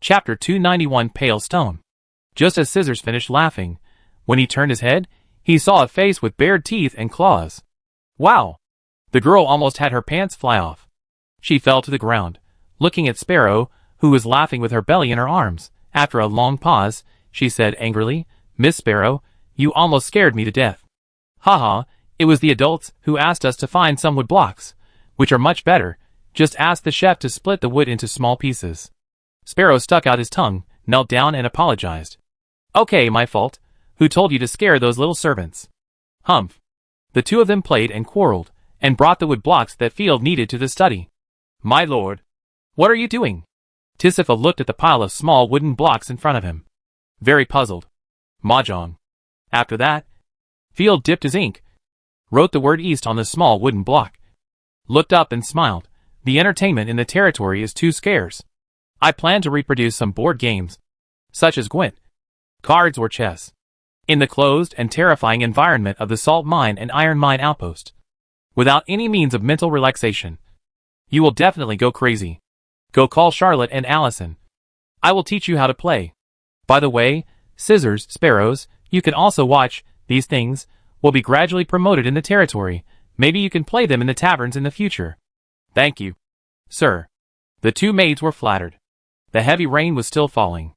Chapter 291 Pale Stone. Just as Scissors finished laughing, when he turned his head, he saw a face with bared teeth and claws. Wow! The girl almost had her pants fly off. She fell to the ground, looking at Sparrow, who was laughing with her belly in her arms. After a long pause, she said angrily, "Miss Sparrow, you almost scared me to death." "Haha, it was the adults who asked us to find some wood blocks, which are much better. Just ask the chef to split the wood into small pieces." Sparrow stuck out his tongue, knelt down and apologized. "Okay, my fault. Who told you to scare those little servants?" "Humph." The two of them played and quarreled, and brought the wood blocks that Field needed to the study. "My lord, what are you doing?" Tisifa looked at the pile of small wooden blocks in front of him. Very puzzled. "Mahjong." After that, Field dipped his ink, wrote the word East on the small wooden block, looked up and smiled. "The entertainment in the territory is too scarce. I plan to reproduce some board games, such as Gwent, cards or chess, in the closed and terrifying environment of the salt mine and iron mine outpost, without any means of mental relaxation. You will definitely go crazy. Go call Charlotte and Allison. I will teach you how to play. By the way, Scissors, Sparrows, you can also watch. These things will be gradually promoted in the territory. Maybe you can play them in the taverns in the future." "Thank you, sir." The two maids were flattered. The heavy rain was still falling.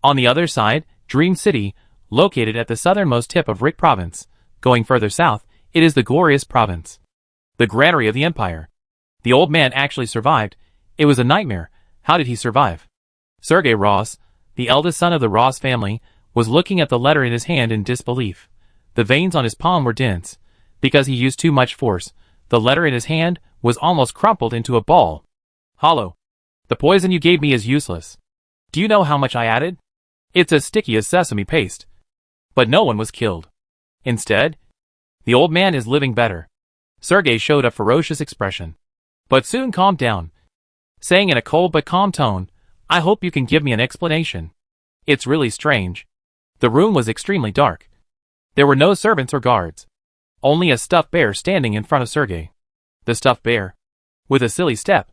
On the other side, Dream City, located at the southernmost tip of Rick Province. Going further south, it is the Glorious Province, the granary of the Empire. The old man actually survived. It was a nightmare. How did he survive? Sergei Ross, the eldest son of the Ross family, was looking at the letter in his hand in disbelief. The veins on his palm were dense. Because he used too much force, the letter in his hand was almost crumpled into a ball. "Hollow. The poison you gave me is useless. Do you know how much I added? It's as sticky as sesame paste." But no one was killed. Instead, the old man is living better. Sergei showed a ferocious expression, but soon calmed down, saying in a cold but calm tone, "I hope you can give me an explanation. It's really strange." The room was extremely dark. There were no servants or guards. Only a stuffed bear standing in front of Sergei. The stuffed bear, with a silly step,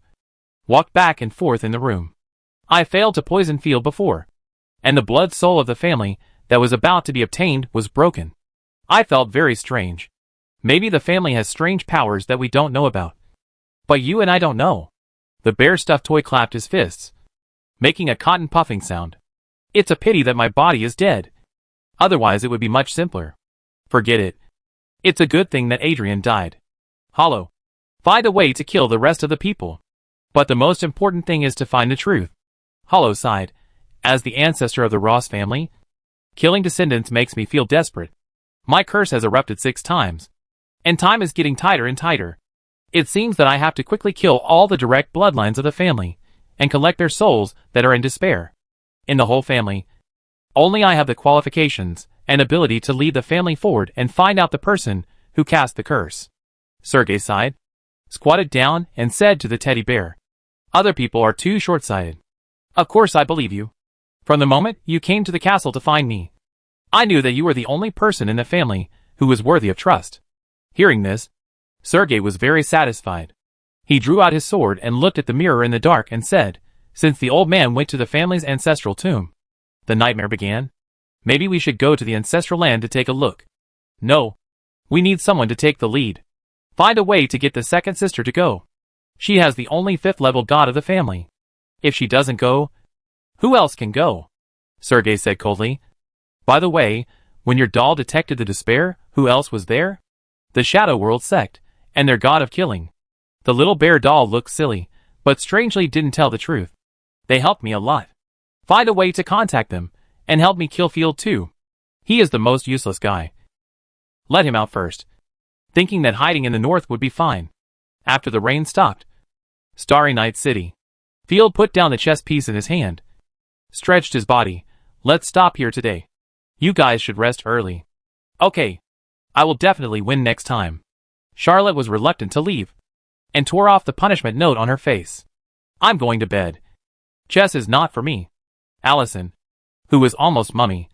walked back and forth in the room. "I failed to poison Field before, and the blood soul of the family that was about to be obtained was broken. I felt very strange. Maybe the family has strange powers that we don't know about. But you and I don't know." The bear stuffed toy clapped his fists, making a cotton puffing sound. "It's a pity that my body is dead. Otherwise it would be much simpler. Forget it. It's a good thing that Adrian died. Hollow. Find a way to kill the rest of the people. But the most important thing is to find the truth." Hollow sighed. "As the ancestor of the Ross family, killing descendants makes me feel desperate. My curse has erupted 6 times. And time is getting tighter and tighter. It seems that I have to quickly kill all the direct bloodlines of the family, and collect their souls that are in despair. In the whole family, only I have the qualifications and ability to lead the family forward and find out the person who cast the curse." Sergei sighed, squatted down, and said to the teddy bear, "Other people are too short-sighted. Of course I believe you. From the moment you came to the castle to find me, I knew that you were the only person in the family who was worthy of trust." Hearing this, Sergei was very satisfied. He drew out his sword and looked at the mirror in the dark and said, "Since the old man went to the family's ancestral tomb, the nightmare began. Maybe we should go to the ancestral land to take a look." "No. We need someone to take the lead. Find a way to get the second sister to go. She has the only 5th-level god of the family. If she doesn't go, who else can go?" Sergei said coldly. "By the way, when your doll detected the despair, who else was there? The Shadow World sect, and their god of killing." The little bear doll looked silly, but strangely didn't tell the truth. "They helped me a lot. Find a way to contact them, and help me kill Field too. He is the most useless guy. Let him out first." Thinking that hiding in the north would be fine. After the rain stopped. Starry Night City. Field put down the chess piece in his hand, stretched his body. "Let's stop here today. You guys should rest early." "Okay. I will definitely win next time." Charlotte was reluctant to leave, and tore off the punishment note on her face. "I'm going to bed. Chess is not for me." Allison, who was almost mummy,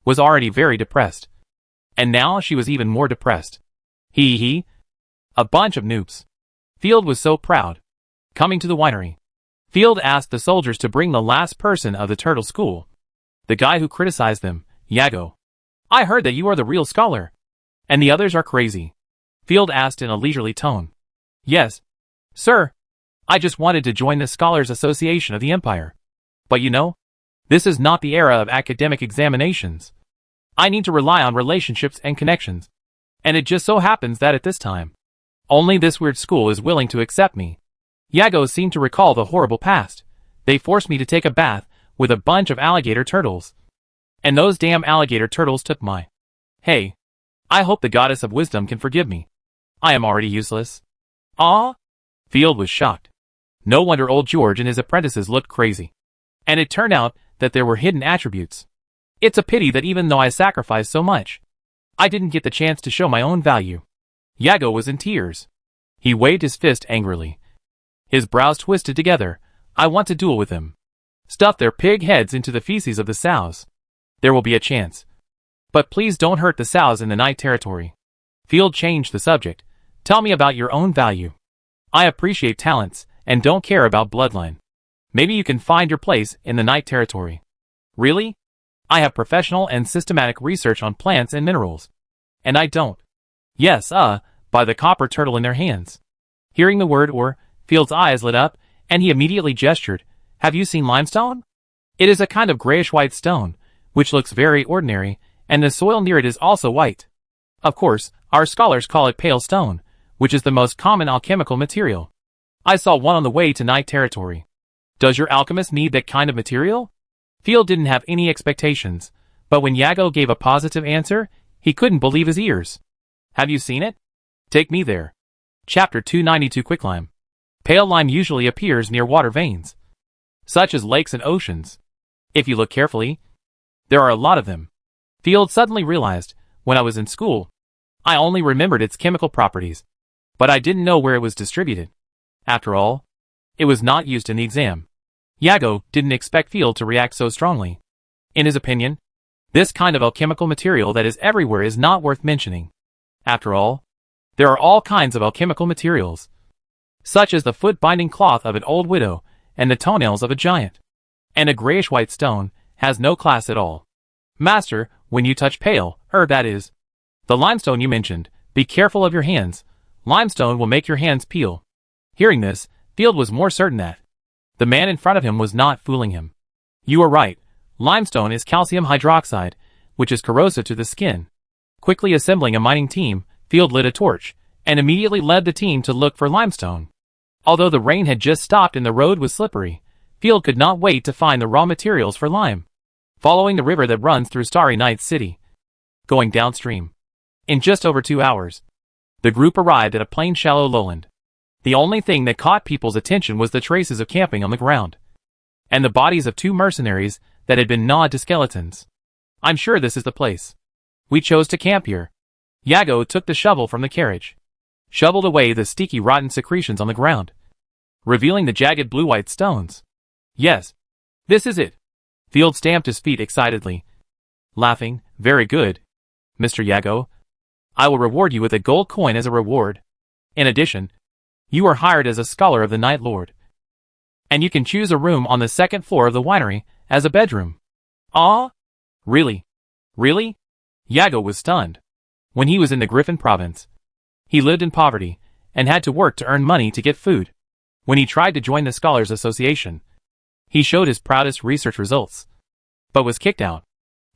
was already very depressed. And now she was even more depressed. A bunch of noobs. Field was so proud. Coming to the winery. Field asked the soldiers to bring the last person of the turtle school. The guy who criticized them, Yago. I heard that you are the real scholar. And the others are crazy. Field asked in a leisurely tone. Yes, sir. I just wanted to join the Scholars Association of the Empire. But you know, this is not the era of academic examinations. I need to rely on relationships and connections. And it just so happens that at this time, only this weird school is willing to accept me. Yago seemed to recall the horrible past. They forced me to take a bath with a bunch of alligator turtles. And those damn alligator turtles took my... Hey, I hope the goddess of wisdom can forgive me. I am already useless. Ah? Field was shocked. No wonder old George and his apprentices looked crazy. And it turned out that there were hidden attributes. It's a pity that even though I sacrificed so much, I didn't get the chance to show my own value. Yago was in tears. He waved his fist angrily. His brows twisted together. I want to duel with him. Stuff their pig heads into the feces of the sows. There will be a chance. But please don't hurt the sows in the night territory. Field changed the subject. Tell me about your own value. I appreciate talents and don't care about bloodline. Maybe you can find your place in the night territory. Really? I have professional and systematic research on plants and minerals. And I don't. Yes, by the copper turtle in their hands. Hearing the word or, Field's eyes lit up, and he immediately gestured. Have you seen limestone? It is a kind of grayish-white stone, which looks very ordinary, and the soil near it is also white. Of course, our scholars call it pale stone, which is the most common alchemical material. I saw one on the way to night territory. Does your alchemist need that kind of material? Field didn't have any expectations, but when Yago gave a positive answer, he couldn't believe his ears. Have you seen it? Take me there. Chapter 292 Quicklime. Pale lime usually appears near water veins, such as lakes and oceans. If you look carefully, there are a lot of them. Field suddenly realized, when I was in school, I only remembered its chemical properties, but I didn't know where it was distributed. After all, it was not used in the exam. Yago didn't expect Field to react so strongly. In his opinion, this kind of alchemical material that is everywhere is not worth mentioning. After all, there are all kinds of alchemical materials, such as the foot-binding cloth of an old widow and the toenails of a giant. And a grayish-white stone has no class at all. Master, when you touch pale, that is, the limestone you mentioned, be careful of your hands. Limestone will make your hands peel. Hearing this, Field was more certain that the man in front of him was not fooling him. You are right. Limestone is calcium hydroxide, which is corrosive to the skin. Quickly assembling a mining team, Field lit a torch, and immediately led the team to look for limestone. Although the rain had just stopped and the road was slippery, Field could not wait to find the raw materials for lime. Following the river that runs through Starry Night City, going downstream. In just over 2 hours, the group arrived at a plain shallow lowland. The only thing that caught people's attention was the traces of camping on the ground, and the bodies of 2 mercenaries that had been gnawed to skeletons. I'm sure this is the place. We chose to camp here. Yago took the shovel from the carriage, shoveled away the sticky rotten secretions on the ground, revealing the jagged blue-white stones. Yes, this is it. Field stamped his feet excitedly, laughing. Very good, Mr. Yago. I will reward you with a gold coin as a reward. In addition, you are hired as a scholar of the Night Lord, and you can choose a room on the 2nd floor of the winery as a bedroom. Ah? Really? Really? Yago was stunned. When he was in the Griffin province, he lived in poverty and had to work to earn money to get food. When he tried to join the Scholars Association, he showed his proudest research results, but was kicked out.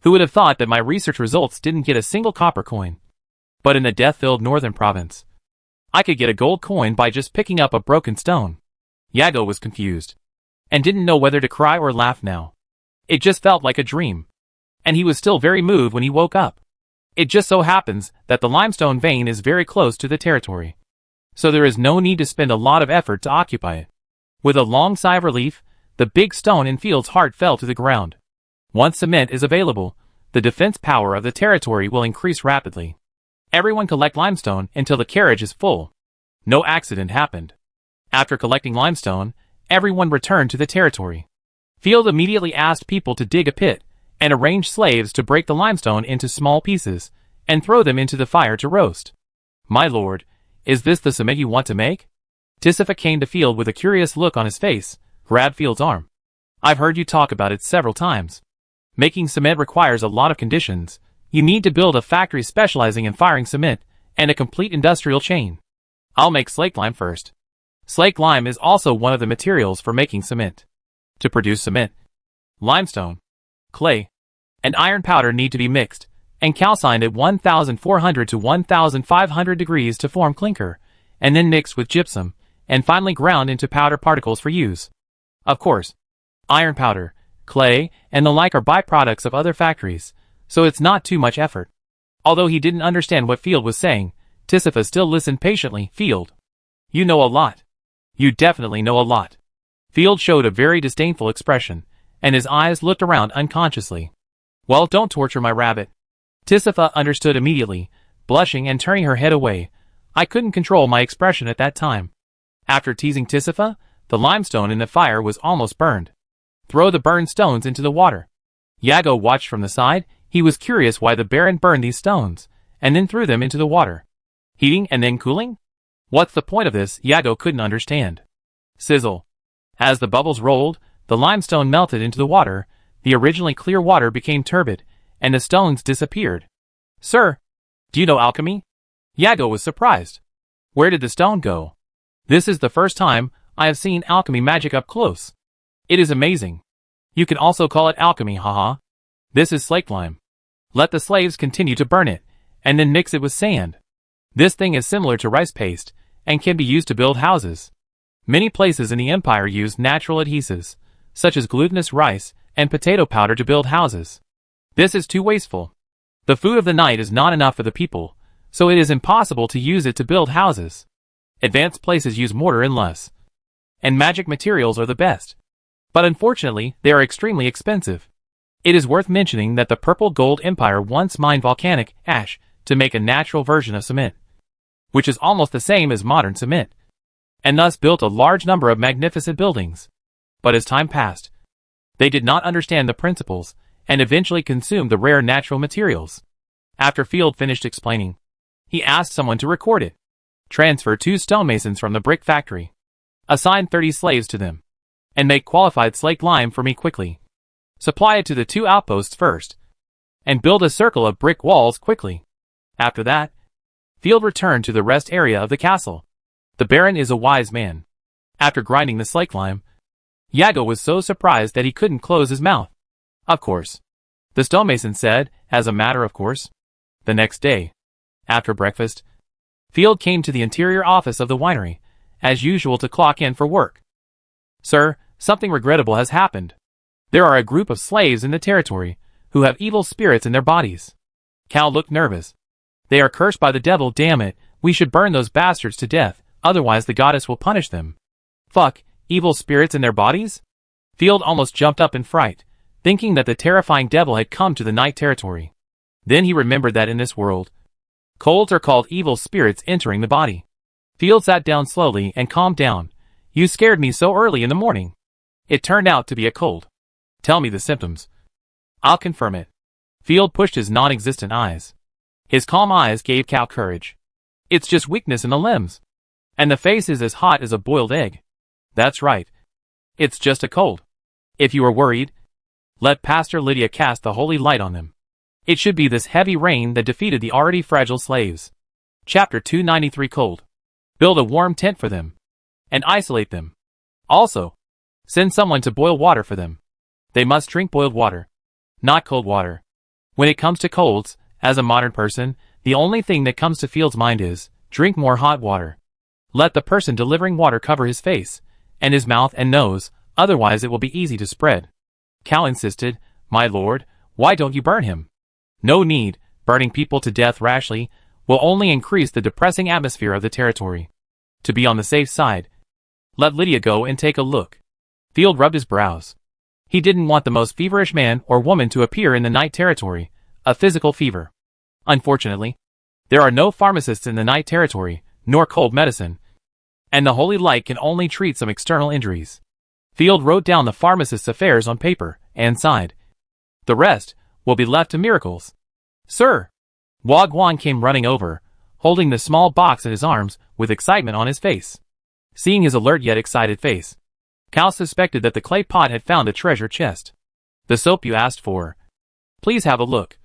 Who would have thought that my research results didn't get a single copper coin? But in the death-filled northern province, I could get a gold coin by just picking up a broken stone. Yago was confused, and didn't know whether to cry or laugh now. It just felt like a dream, and he was still very moved when he woke up. It just so happens that the limestone vein is very close to the territory, so there is no need to spend a lot of effort to occupy it. With a long sigh of relief, the big stone in Field's heart fell to the ground. Once cement is available, the defense power of the territory will increase rapidly. Everyone collect limestone until the carriage is full. No accident happened. After collecting limestone, everyone returned to the territory. Field immediately asked people to dig a pit, and arranged slaves to break the limestone into small pieces, and throw them into the fire to roast. My lord, is this the cement you want to make? Tisifa came to Field with a curious look on his face, grabbed Field's arm. I've heard you talk about it several times. Making cement requires a lot of conditions. You need to build a factory specializing in firing cement, and a complete industrial chain. I'll make slaked lime first. Slaked lime is also one of the materials for making cement. To produce cement, limestone, clay, and iron powder need to be mixed, and calcined at 1,400 to 1,500 degrees to form clinker, and then mixed with gypsum, and finally ground into powder particles for use. Of course, iron powder, clay, and the like are byproducts of other factories, so it's not too much effort. Although he didn't understand what Field was saying, Tisifa still listened patiently. Field, you know a lot. You definitely know a lot. Field showed a very disdainful expression, and his eyes looked around unconsciously. Well, don't torture my rabbit. Tisifa understood immediately, blushing and turning her head away. I couldn't control my expression at that time. After teasing Tisifa, the limestone in the fire was almost burned. Throw the burned stones into the water. Yago watched from the side. He was curious why the Baron burned these stones, and then threw them into the water. Heating and then cooling? What's the point of this? Yago couldn't understand. Sizzle. As the bubbles rolled, the limestone melted into the water, the originally clear water became turbid, and the stones disappeared. Sir, do you know alchemy? Yago was surprised. Where did the stone go? This is the first time I have seen alchemy magic up close. It is amazing. You can also call it alchemy, haha. This is slaked lime. Let the slaves continue to burn it, and then mix it with sand. This thing is similar to rice paste, and can be used to build houses. Many places in the empire use natural adhesives, such as glutinous rice and potato powder to build houses. This is too wasteful. The food of the night is not enough for the people, so it is impossible to use it to build houses. Advanced places use mortar and less. And magic materials are the best. But unfortunately, they are extremely expensive. It is worth mentioning that the Purple Gold Empire once mined volcanic ash to make a natural version of cement, which is almost the same as modern cement, and thus built a large number of magnificent buildings. But as time passed, they did not understand the principles, and eventually consumed the rare natural materials. After Field finished explaining, he asked someone to record it. Transfer 2 stonemasons from the brick factory. Assign 30 slaves to them. And make qualified slaked lime for me quickly. Supply it to the 2 outposts first. And build a circle of brick walls quickly. After that, Field returned to the rest area of the castle. The Baron is a wise man. After grinding the slaked lime, Yago was so surprised that he couldn't close his mouth. Of course. The stonemason said, as a matter of course. The next day, after breakfast, Field came to the interior office of the winery, as usual to clock in for work. Sir, something regrettable has happened. There are a group of slaves in the territory, who have evil spirits in their bodies. Cal looked nervous. They are cursed by the devil, damn it, we should burn those bastards to death, otherwise the goddess will punish them. Fuck, evil spirits in their bodies? Field almost jumped up in fright, thinking that the terrifying devil had come to the night territory. Then he remembered that in this world, colds are called evil spirits entering the body. Field sat down slowly and calmed down. You scared me so early in the morning. It turned out to be a cold. Tell me the symptoms. I'll confirm it. Field pushed his non-existent eyes. His calm eyes gave Cal courage. It's just weakness in the limbs. And the face is as hot as a boiled egg. That's right. It's just a cold. If you are worried, let Pastor Lydia cast the holy light on them. It should be this heavy rain that defeated the already fragile slaves. Chapter 293 Cold. Build a warm tent for them. And isolate them. Also, send someone to boil water for them. They must drink boiled water, not cold water. When it comes to colds, as a modern person, the only thing that comes to Field's mind is, drink more hot water. Let the person delivering water cover his face, and his mouth and nose, otherwise it will be easy to spread. Cal insisted, my lord, why don't you burn him? No need, burning people to death rashly will only increase the depressing atmosphere of the territory. To be on the safe side, let Lydia go and take a look. Field rubbed his brows. He didn't want the most feverish man or woman to appear in the night territory, a physical fever. Unfortunately, there are no pharmacists in the night territory, nor cold medicine, and the holy light can only treat some external injuries. Field wrote down the pharmacist's affairs on paper, and sighed. The rest will be left to miracles. Sir! Wagwan came running over, holding the small box in his arms, with excitement on his face. Seeing his alert yet excited face, Cal suspected that the clay pot had found a treasure chest. The soap you asked for. Please have a look.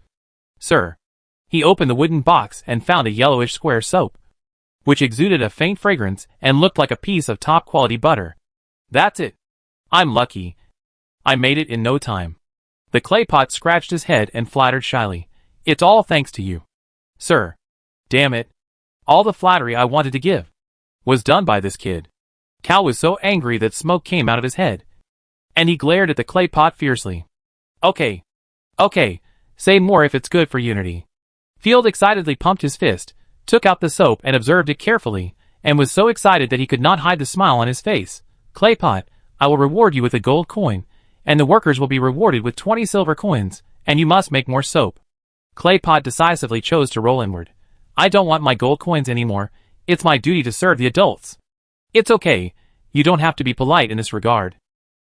Sir. He opened the wooden box and found a yellowish square soap, which exuded a faint fragrance and looked like a piece of top-quality butter. That's it. I'm lucky. I made it in no time. The clay pot scratched his head and flattered shyly. It's all thanks to you. Sir. Damn it. All the flattery I wanted to give was done by this kid. Cal was so angry that smoke came out of his head, and he glared at the clay pot fiercely. Okay. Okay, say more if it's good for Unity. Field excitedly pumped his fist, took out the soap and observed it carefully, and was so excited that he could not hide the smile on his face. Clay pot, I will reward you with a gold coin, and the workers will be rewarded with 20 silver coins, and you must make more soap. Clay pot decisively chose to roll inward. I don't want my gold coins anymore, it's my duty to serve the adults. It's okay, you don't have to be polite in this regard.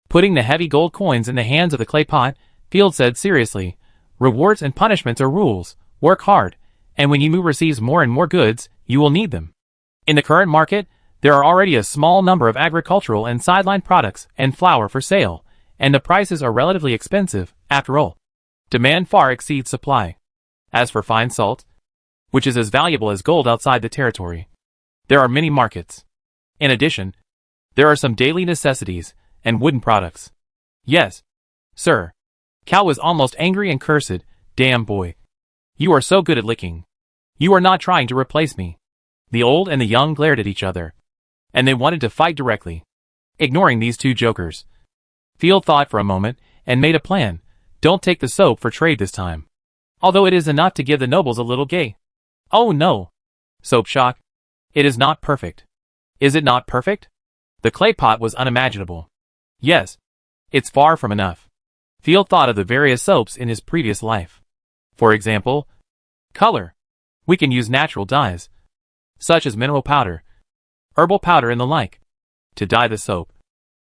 Putting the heavy gold coins in the hands of the clay pot, Field said seriously, rewards and punishments are rules, work hard, and when you receives more and more goods, you will need them. In the current market, there are already a small number of agricultural and sideline products and flour for sale, and the prices are relatively expensive, after all. Demand far exceeds supply. As for fine salt, which is as valuable as gold outside the territory, there are many markets. In addition, there are some daily necessities and wooden products. Yes, sir. Cal was almost angry and cursed. Damn boy. You are so good at licking. You are not trying to replace me. The old and the young glared at each other, and they wanted to fight directly. Ignoring these two jokers, Field thought for a moment and made a plan. Don't take the soap for trade this time. Although it is enough to give the nobles a little gay. Oh no. Soap shock. It is not perfect. Is it not perfect? The clay pot was unimaginable. Yes. It's far from enough. Field thought of the various soaps in his previous life. For example, color. We can use natural dyes, such as mineral powder, herbal powder and the like, to dye the soap,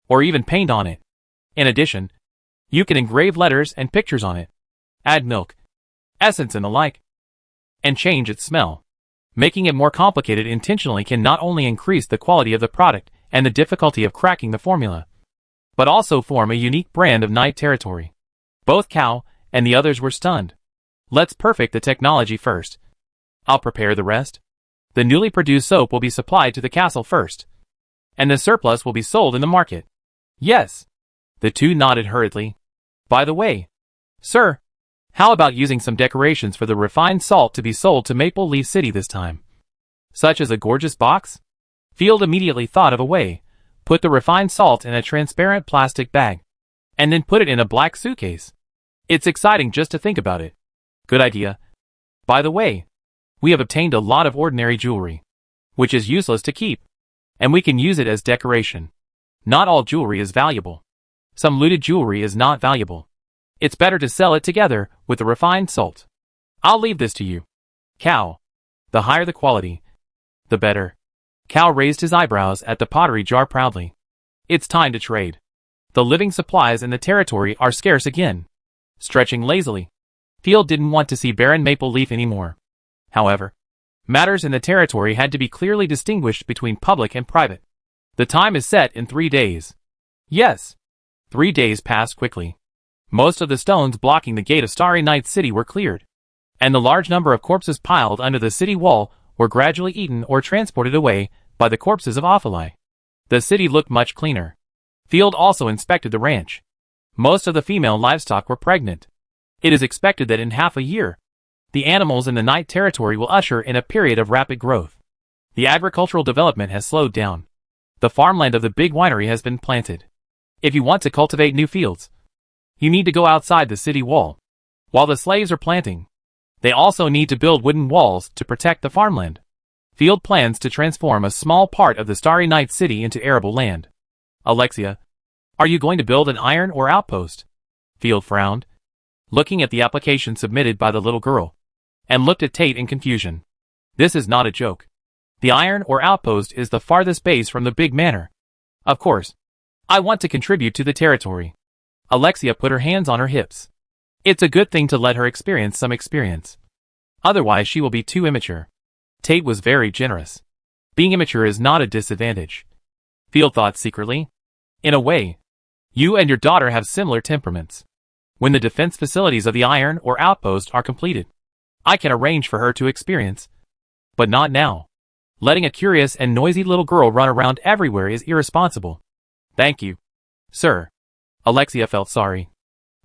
or even paint on it. In addition, you can engrave letters and pictures on it, add milk, essence and the like, and change its smell. Making it more complicated intentionally can not only increase the quality of the product and the difficulty of cracking the formula, but also form a unique brand of night territory. Both Cal and the others were stunned. Let's perfect the technology first. I'll prepare the rest. The newly produced soap will be supplied to the castle first, and the surplus will be sold in the market. Yes. The two nodded hurriedly. By the way, sir, how about using some decorations for the refined salt to be sold to Maple Leaf City this time? Such as a gorgeous box? Field immediately thought of a way. Put the refined salt in a transparent plastic bag, and then put it in a black suitcase. It's exciting just to think about it. Good idea. By the way, we have obtained a lot of ordinary jewelry, which is useless to keep, and we can use it as decoration. Not all jewelry is valuable. Some looted jewelry is not valuable. It's better to sell it together with the refined salt. I'll leave this to you. Cal. The higher the quality, the better. Cal raised his eyebrows at the pottery jar proudly. It's time to trade. The living supplies in the territory are scarce again. Stretching lazily, Field didn't want to see barren maple leaf anymore. However, matters in the territory had to be clearly distinguished between public and private. The time is set in 3 days. Yes. 3 days passed quickly. Most of the stones blocking the gate of Starry Night City were cleared, and the large number of corpses piled under the city wall were gradually eaten or transported away by the corpses of Ophilae. The city looked much cleaner. Field also inspected the ranch. Most of the female livestock were pregnant. It is expected that in half a year, the animals in the night territory will usher in a period of rapid growth. The agricultural development has slowed down. The farmland of the big winery has been planted. If you want to cultivate new fields, you need to go outside the city wall. While the slaves are planting, they also need to build wooden walls to protect the farmland. Field plans to transform a small part of the Starry Night City into arable land. Alexia, are you going to build an iron or outpost? Field frowned, looking at the application submitted by the little girl, and looked at Tate in confusion. This is not a joke. The iron or outpost is the farthest base from the big manor. Of course, I want to contribute to the territory. Alexia put her hands on her hips. It's a good thing to let her experience some experience. Otherwise she will be too immature. Tate was very generous. Being immature is not a disadvantage. Field thought secretly. In a way, you and your daughter have similar temperaments. When the defense facilities of the iron or outpost are completed, I can arrange for her to experience. But not now. Letting a curious and noisy little girl run around everywhere is irresponsible. Thank you, sir. Alexia felt sorry.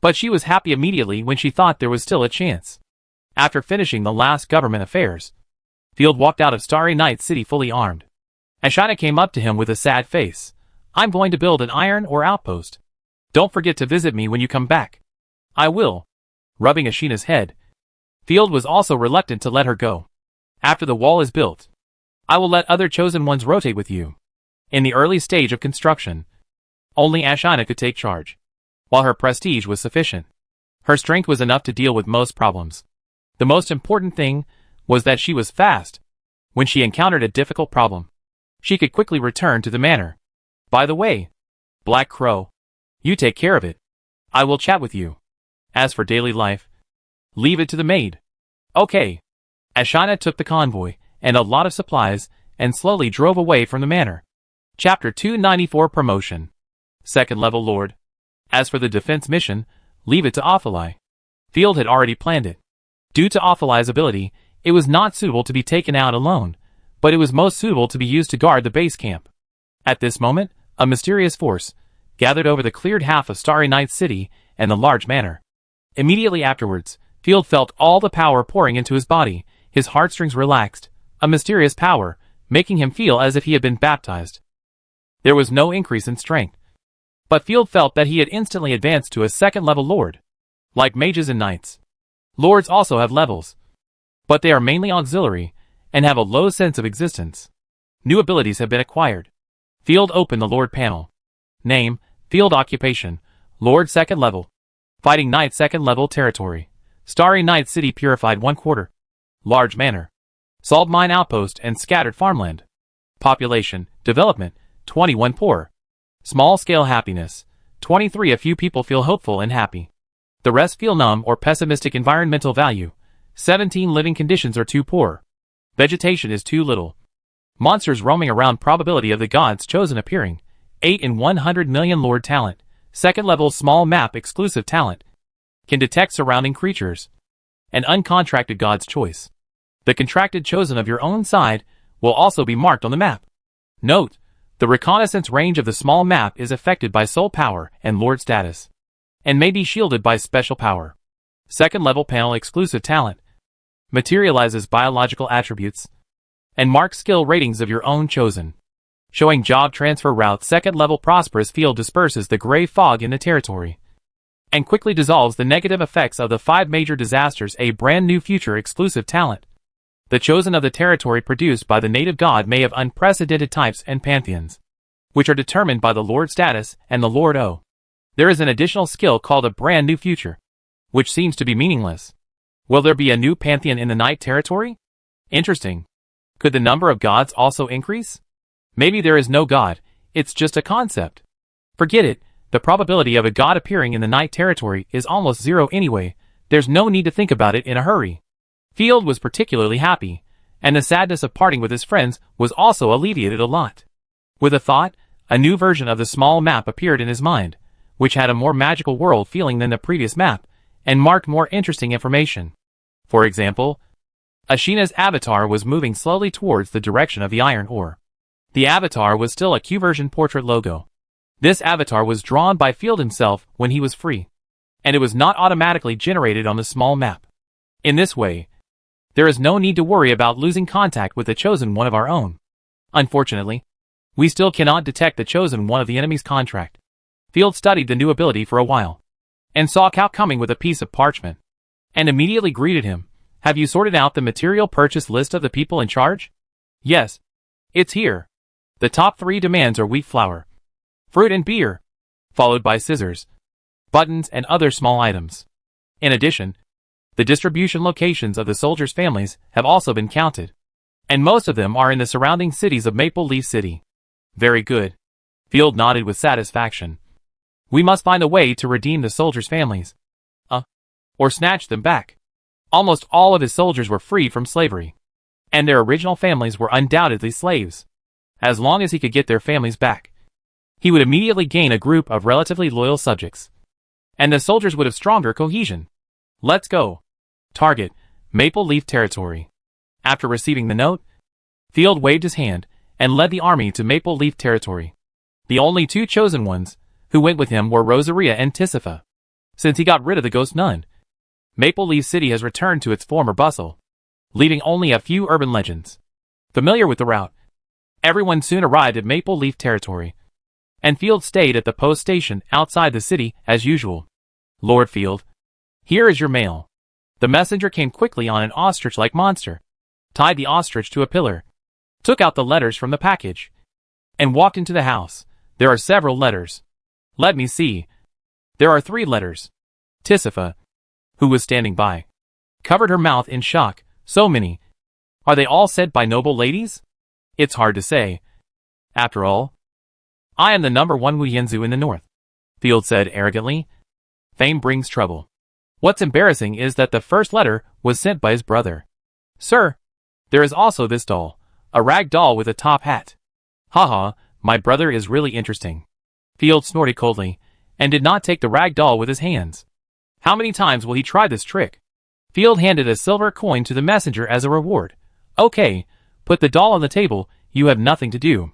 But she was happy immediately when she thought there was still a chance. After finishing the last government affairs, Field walked out of Starry Night City fully armed. Ashina came up to him with a sad face. I'm going to build an iron or outpost. Don't forget to visit me when you come back. I will. Rubbing Ashina's head, Field was also reluctant to let her go. After the wall is built, I will let other chosen ones rotate with you. In the early stage of construction, only Ashina could take charge. While her prestige was sufficient, her strength was enough to deal with most problems. The most important thing was that she was fast. When she encountered a difficult problem, she could quickly return to the manor. By the way, Black Crow, you take care of it. I will chat with you. As for daily life, leave it to the maid. Okay. Ashina took the convoy and a lot of supplies and slowly drove away from the manor. Chapter 294 Promotion. Second level Lord. As for the defense mission, leave it to Ophalai. Field had already planned it. Due to Ophalai's ability, it was not suitable to be taken out alone, but it was most suitable to be used to guard the base camp. At this moment, a mysterious force gathered over the cleared half of Starry Night City and the large manor. Immediately afterwards, Field felt all the power pouring into his body, his heartstrings relaxed, a mysterious power, making him feel as if he had been baptized. There was no increase in strength, but Field felt that he had instantly advanced to a second-level lord. Like mages and knights, lords also have levels, but they are mainly auxiliary and have a low sense of existence. New abilities have been acquired. Field opened the Lord panel. Name, Field Occupation, Lord second level. Fighting Knight second level territory. Starry Night City purified 1/4. Large manor. Salt mine outpost and scattered farmland. Population, development, 21 poor. Small scale happiness, 23 a few people feel hopeful and happy. The rest feel numb or pessimistic environmental value. 17 living conditions are too poor. Vegetation is too little. Monsters roaming around probability of the gods chosen appearing. 8 in 100 million Lord talent. Second level small map exclusive talent. Can detect surrounding creatures. An uncontracted god's choice. The contracted chosen of your own side will also be marked on the map. Note, the reconnaissance range of the small map is affected by soul power and lord status, and may be shielded by special power. Second level panel exclusive talent. Materializes biological attributes and marks skill ratings of your own chosen. Showing job transfer route. Second level prosperous field disperses the gray fog in the territory and quickly dissolves the negative effects of the 5 major disasters. A brand new future exclusive talent. The chosen of the territory produced by the native god may have unprecedented types and pantheons, which are determined by the lord status and the lord O. There is an additional skill called a brand new future, which seems to be meaningless. Will there be a new pantheon in the night territory? Interesting. Could the number of gods also increase? Maybe there is no god, it's just a concept. Forget it, the probability of a god appearing in the night territory is almost zero anyway, there's no need to think about it in a hurry. Field was particularly happy, and the sadness of parting with his friends was also alleviated a lot. With a thought, a new version of the small map appeared in his mind, which had a more magical world feeling than the previous map, and marked more interesting information. For example, Ashina's avatar was moving slowly towards the direction of the iron ore. The avatar was still a Q-version portrait logo. This avatar was drawn by Field himself when he was free, and it was not automatically generated on the small map. In this way, there is no need to worry about losing contact with the chosen one of our own. Unfortunately, we still cannot detect the chosen one of the enemy's contract. Field studied the new ability for a while, and saw Cal coming with a piece of parchment, and immediately greeted him. Have you sorted out the material purchase list of the people in charge? Yes. It's here. The top 3 demands are wheat flour, fruit and beer, followed by scissors, buttons and other small items. In addition, the distribution locations of the soldiers' families have also been counted, and most of them are in the surrounding cities of Maple Leaf City. Very good. Field nodded with satisfaction. We must find a way to redeem the soldiers' families. Or snatch them back. Almost all of his soldiers were freed from slavery, and their original families were undoubtedly slaves. As long as he could get their families back, he would immediately gain a group of relatively loyal subjects. And the soldiers would have stronger cohesion. Let's go. Target, Maple Leaf Territory. After receiving the note, Field waved his hand and led the army to Maple Leaf Territory. The only two chosen ones who went with him were Rosaria and Tisifa. Since he got rid of the ghost nun, Maple Leaf City has returned to its former bustle, leaving only a few urban legends. Familiar with the route, everyone soon arrived at Maple Leaf Territory, and Field stayed at the post station outside the city as usual. Lord Field, here is your mail. The messenger came quickly on an ostrich-like monster, tied the ostrich to a pillar, took out the letters from the package, and walked into the house. There are several letters. Let me see. There are 3 letters. Tisifa, who was standing by, covered her mouth in shock. So many. Are they all sent by noble ladies? It's hard to say. After all, I am the #1 Wuyenzu in the north, Field said arrogantly. Fame brings trouble. What's embarrassing is that the first letter was sent by his brother. Sir, there is also this doll, a rag doll with a top hat. Haha, my brother is really interesting. Field snorted coldly, and did not take the rag doll with his hands. How many times will he try this trick? Field handed a silver coin to the messenger as a reward. Okay, put the doll on the table, you have nothing to do.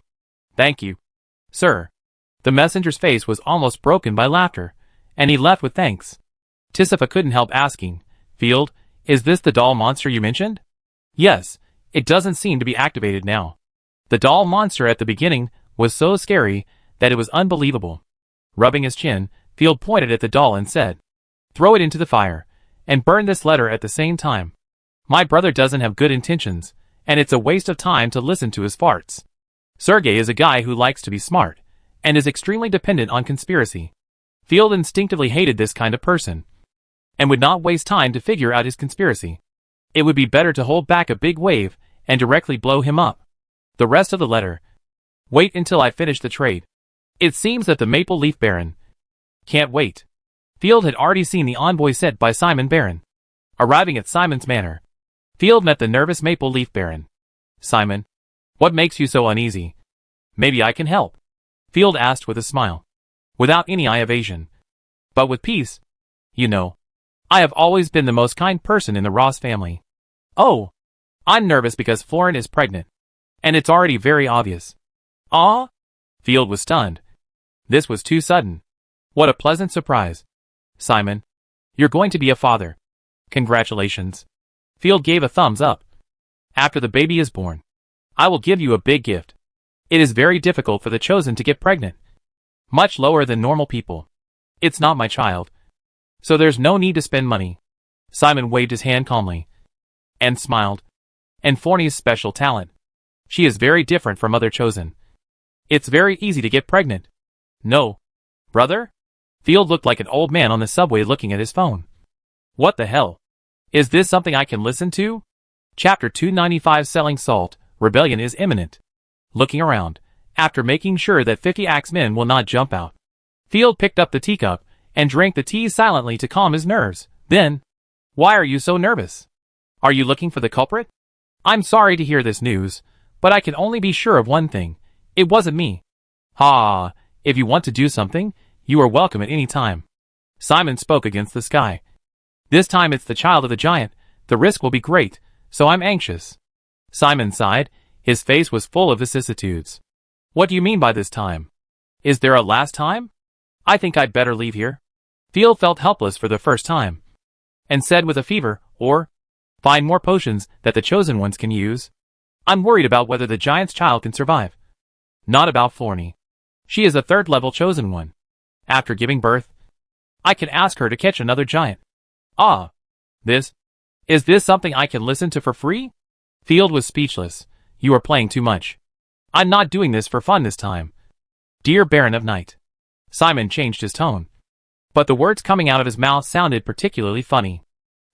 Thank you, sir. The messenger's face was almost broken by laughter, and he left with thanks. Tisifa couldn't help asking, Field, is this the doll monster you mentioned? Yes, it doesn't seem to be activated now. The doll monster at the beginning was so scary that it was unbelievable. Rubbing his chin, Field pointed at the doll and said, throw it into the fire, and burn this letter at the same time. My brother doesn't have good intentions, and it's a waste of time to listen to his farts. Sergei is a guy who likes to be smart, and is extremely dependent on conspiracy. Field instinctively hated this kind of person, and would not waste time to figure out his conspiracy. It would be better to hold back a big wave and directly blow him up. The rest of the letter. Wait until I finish the trade. It seems that the Maple Leaf Baron can't wait. Field had already seen the envoy sent by Simon Baron. Arriving at Simon's manor, Field met the nervous Maple Leaf Baron. Simon, what makes you so uneasy? Maybe I can help, Field asked with a smile, without any eye evasion, but with peace. You know, I have always been the most kind person in the Ross family. Oh, I'm nervous because Florin is pregnant, and it's already very obvious. Ah? Field was stunned. This was too sudden. What a pleasant surprise. Simon, you're going to be a father. Congratulations. Field gave a thumbs up. After the baby is born, I will give you a big gift. It is very difficult for the chosen to get pregnant. Much lower than normal people. It's not my child, so there's no need to spend money. Simon waved his hand calmly, and smiled. And Forney's special talent. She is very different from other chosen. It's very easy to get pregnant. No. Brother? Field looked like an old man on the subway looking at his phone. What the hell? Is this something I can listen to? Chapter 295 Selling Salt, Rebellion is imminent. Looking around, after making sure that 50 axemen will not jump out, Field picked up the teacup and drank the tea silently to calm his nerves. Then, why are you so nervous? Are you looking for the culprit? I'm sorry to hear this news, but I can only be sure of one thing. It wasn't me. Ha, if you want to do something, you are welcome at any time. Simon spoke against the sky. This time it's the child of the giant. The risk will be great, so I'm anxious. Simon sighed. His face was full of vicissitudes. What do you mean by this time? Is there a last time? I think I'd better leave here. Field felt helpless for the first time, and said with a fever, or find more potions that the chosen ones can use. I'm worried about whether the giant's child can survive. Not about Forney. She is a 3rd-level chosen one. After giving birth, I can ask her to catch another giant. Ah, is this something I can listen to for free? Field was speechless. You are playing too much. I'm not doing this for fun this time. Dear Baron of Night. Simon changed his tone, but the words coming out of his mouth sounded particularly funny.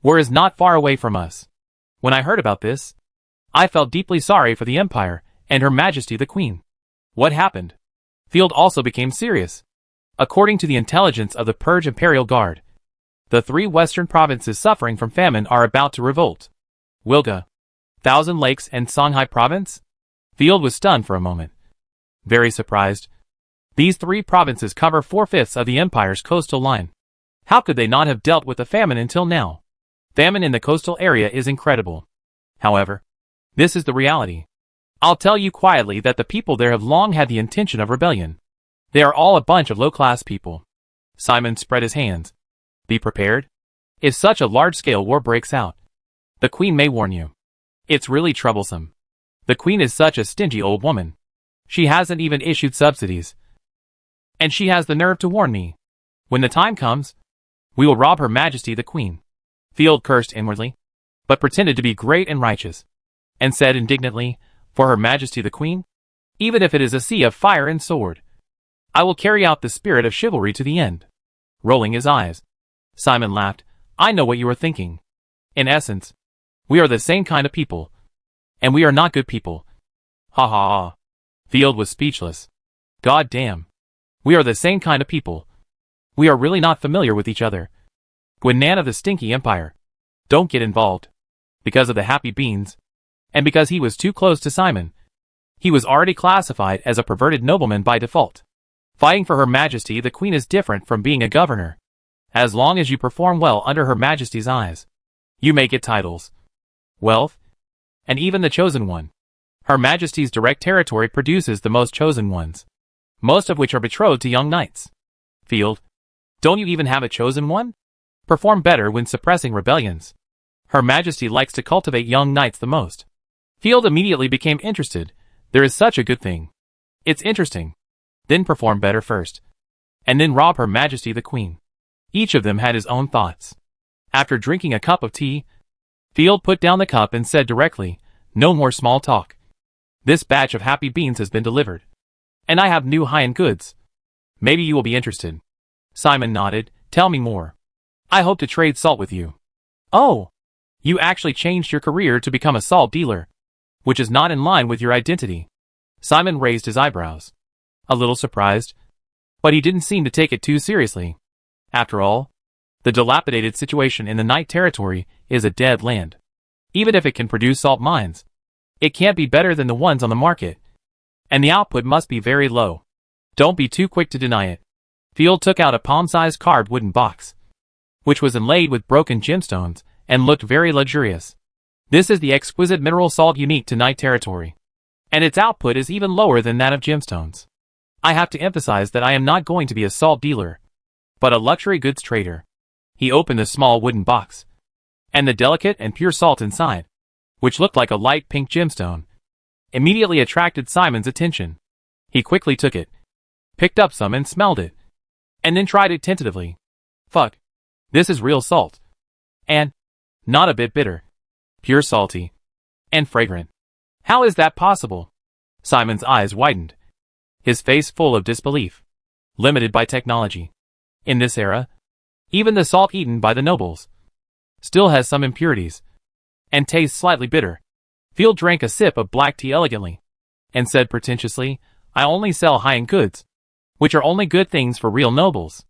War is not far away from us. When I heard about this, I felt deeply sorry for the Empire and Her Majesty the Queen. What happened? Field also became serious. According to the intelligence of the Purge Imperial Guard, the 3 western provinces suffering from famine are about to revolt. Wilga, Thousand Lakes and Songhai Province? Field was stunned for a moment. Very surprised. These 3 provinces cover 4/5 of the empire's coastal line. How could they not have dealt with the famine until now? Famine in the coastal area is incredible. However, this is the reality. I'll tell you quietly that the people there have long had the intention of rebellion. They are all a bunch of low-class people. Simon spread his hands. Be prepared. If such a large-scale war breaks out, the Queen may warn you. It's really troublesome. The Queen is such a stingy old woman. She hasn't even issued subsidies. And she has the nerve to warn me. When the time comes, we will rob Her Majesty the Queen. Field cursed inwardly, but pretended to be great and righteous, and said indignantly, for Her Majesty the Queen? Even if it is a sea of fire and sword, I will carry out the spirit of chivalry to the end. Rolling his eyes, Simon laughed. I know what you are thinking. In essence, we are the same kind of people. And we are not good people. Ha ha ha. Field was speechless. God damn. We are the same kind of people. We are really not familiar with each other. Gwinan of the Stinky Empire. Don't get involved. Because of the happy beans. And because he was too close to Simon. He was already classified as a perverted nobleman by default. Fighting for Her Majesty the Queen is different from being a governor. As long as you perform well under Her Majesty's eyes, you may get titles, wealth, and even the chosen one. Her Majesty's direct territory produces the most chosen ones, most of which are betrothed to young knights. Field, don't you even have a chosen one? Perform better when suppressing rebellions. Her Majesty likes to cultivate young knights the most. Field immediately became interested. There is such a good thing. It's interesting. Then perform better first. And then rob Her Majesty the Queen. Each of them had his own thoughts. After drinking a cup of tea, Field put down the cup and said directly, no more small talk. This batch of happy beans has been delivered. And I have new high-end goods. Maybe you will be interested. Simon nodded. Tell me more. I hope to trade salt with you. Oh, you actually changed your career to become a salt dealer, which is not in line with your identity. Simon raised his eyebrows. A little surprised, but he didn't seem to take it too seriously. After all, the dilapidated situation in the Knight territory is a dead land. Even if it can produce salt mines, it can't be better than the ones on the market, and the output must be very low. Don't be too quick to deny it. Field took out a palm-sized carved wooden box, which was inlaid with broken gemstones and looked very luxurious. This is the exquisite mineral salt unique to Knight territory, and its output is even lower than that of gemstones. I have to emphasize that I am not going to be a salt dealer, but a luxury goods trader. He opened the small wooden box, and the delicate and pure salt inside, which looked like a light pink gemstone, immediately attracted Simon's attention. He quickly took it, picked up some and smelled it, and then tried it tentatively. Fuck. This is real salt. And not a bit bitter. Pure salty. And fragrant. How is that possible? Simon's eyes widened, his face full of disbelief. Limited by technology. In this era, even the salt eaten by the nobles still has some impurities, and tastes slightly bitter. Field drank a sip of black tea elegantly, and said pretentiously, I only sell high-end goods, which are only good things for real nobles.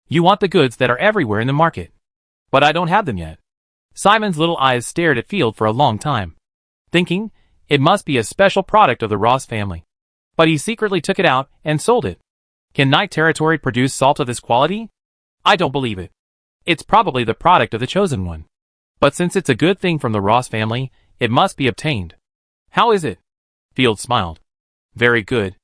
You want the goods that are everywhere in the market. But I don't have them yet. Simon's little eyes stared at Field for a long time, thinking it must be a special product of the Ross family. But he secretly took it out and sold it. Can Knight territory produce salt of this quality? I don't believe it. It's probably the product of the chosen one. But since it's a good thing from the Ross family, it must be obtained. How is it? Field smiled. Very good.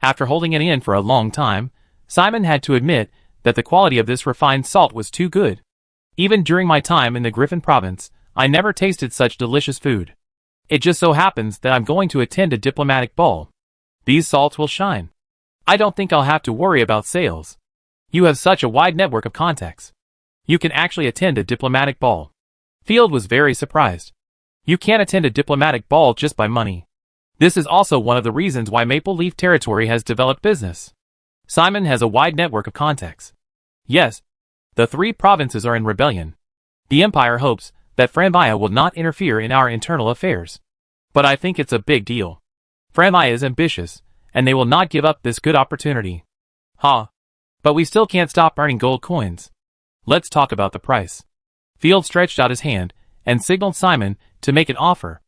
After holding it in for a long time, Simon had to admit that the quality of this refined salt was too good. Even during my time in the Griffin province, I never tasted such delicious food. It just so happens that I'm going to attend a diplomatic ball. These salts will shine. I don't think I'll have to worry about sales. You have such a wide network of contacts. You can actually attend a diplomatic ball. Field was very surprised. You can't attend a diplomatic ball just by money. This is also one of the reasons why Maple Leaf territory has developed business. Simon has a wide network of contacts. Yes, the 3 provinces are in rebellion. The Empire hopes that Franvia will not interfere in our internal affairs. But I think it's a big deal. Franvia is ambitious, and they will not give up this good opportunity. Ha! But we still can't stop earning gold coins. Let's talk about the price. Field stretched out his hand and signaled Simon to make an offer.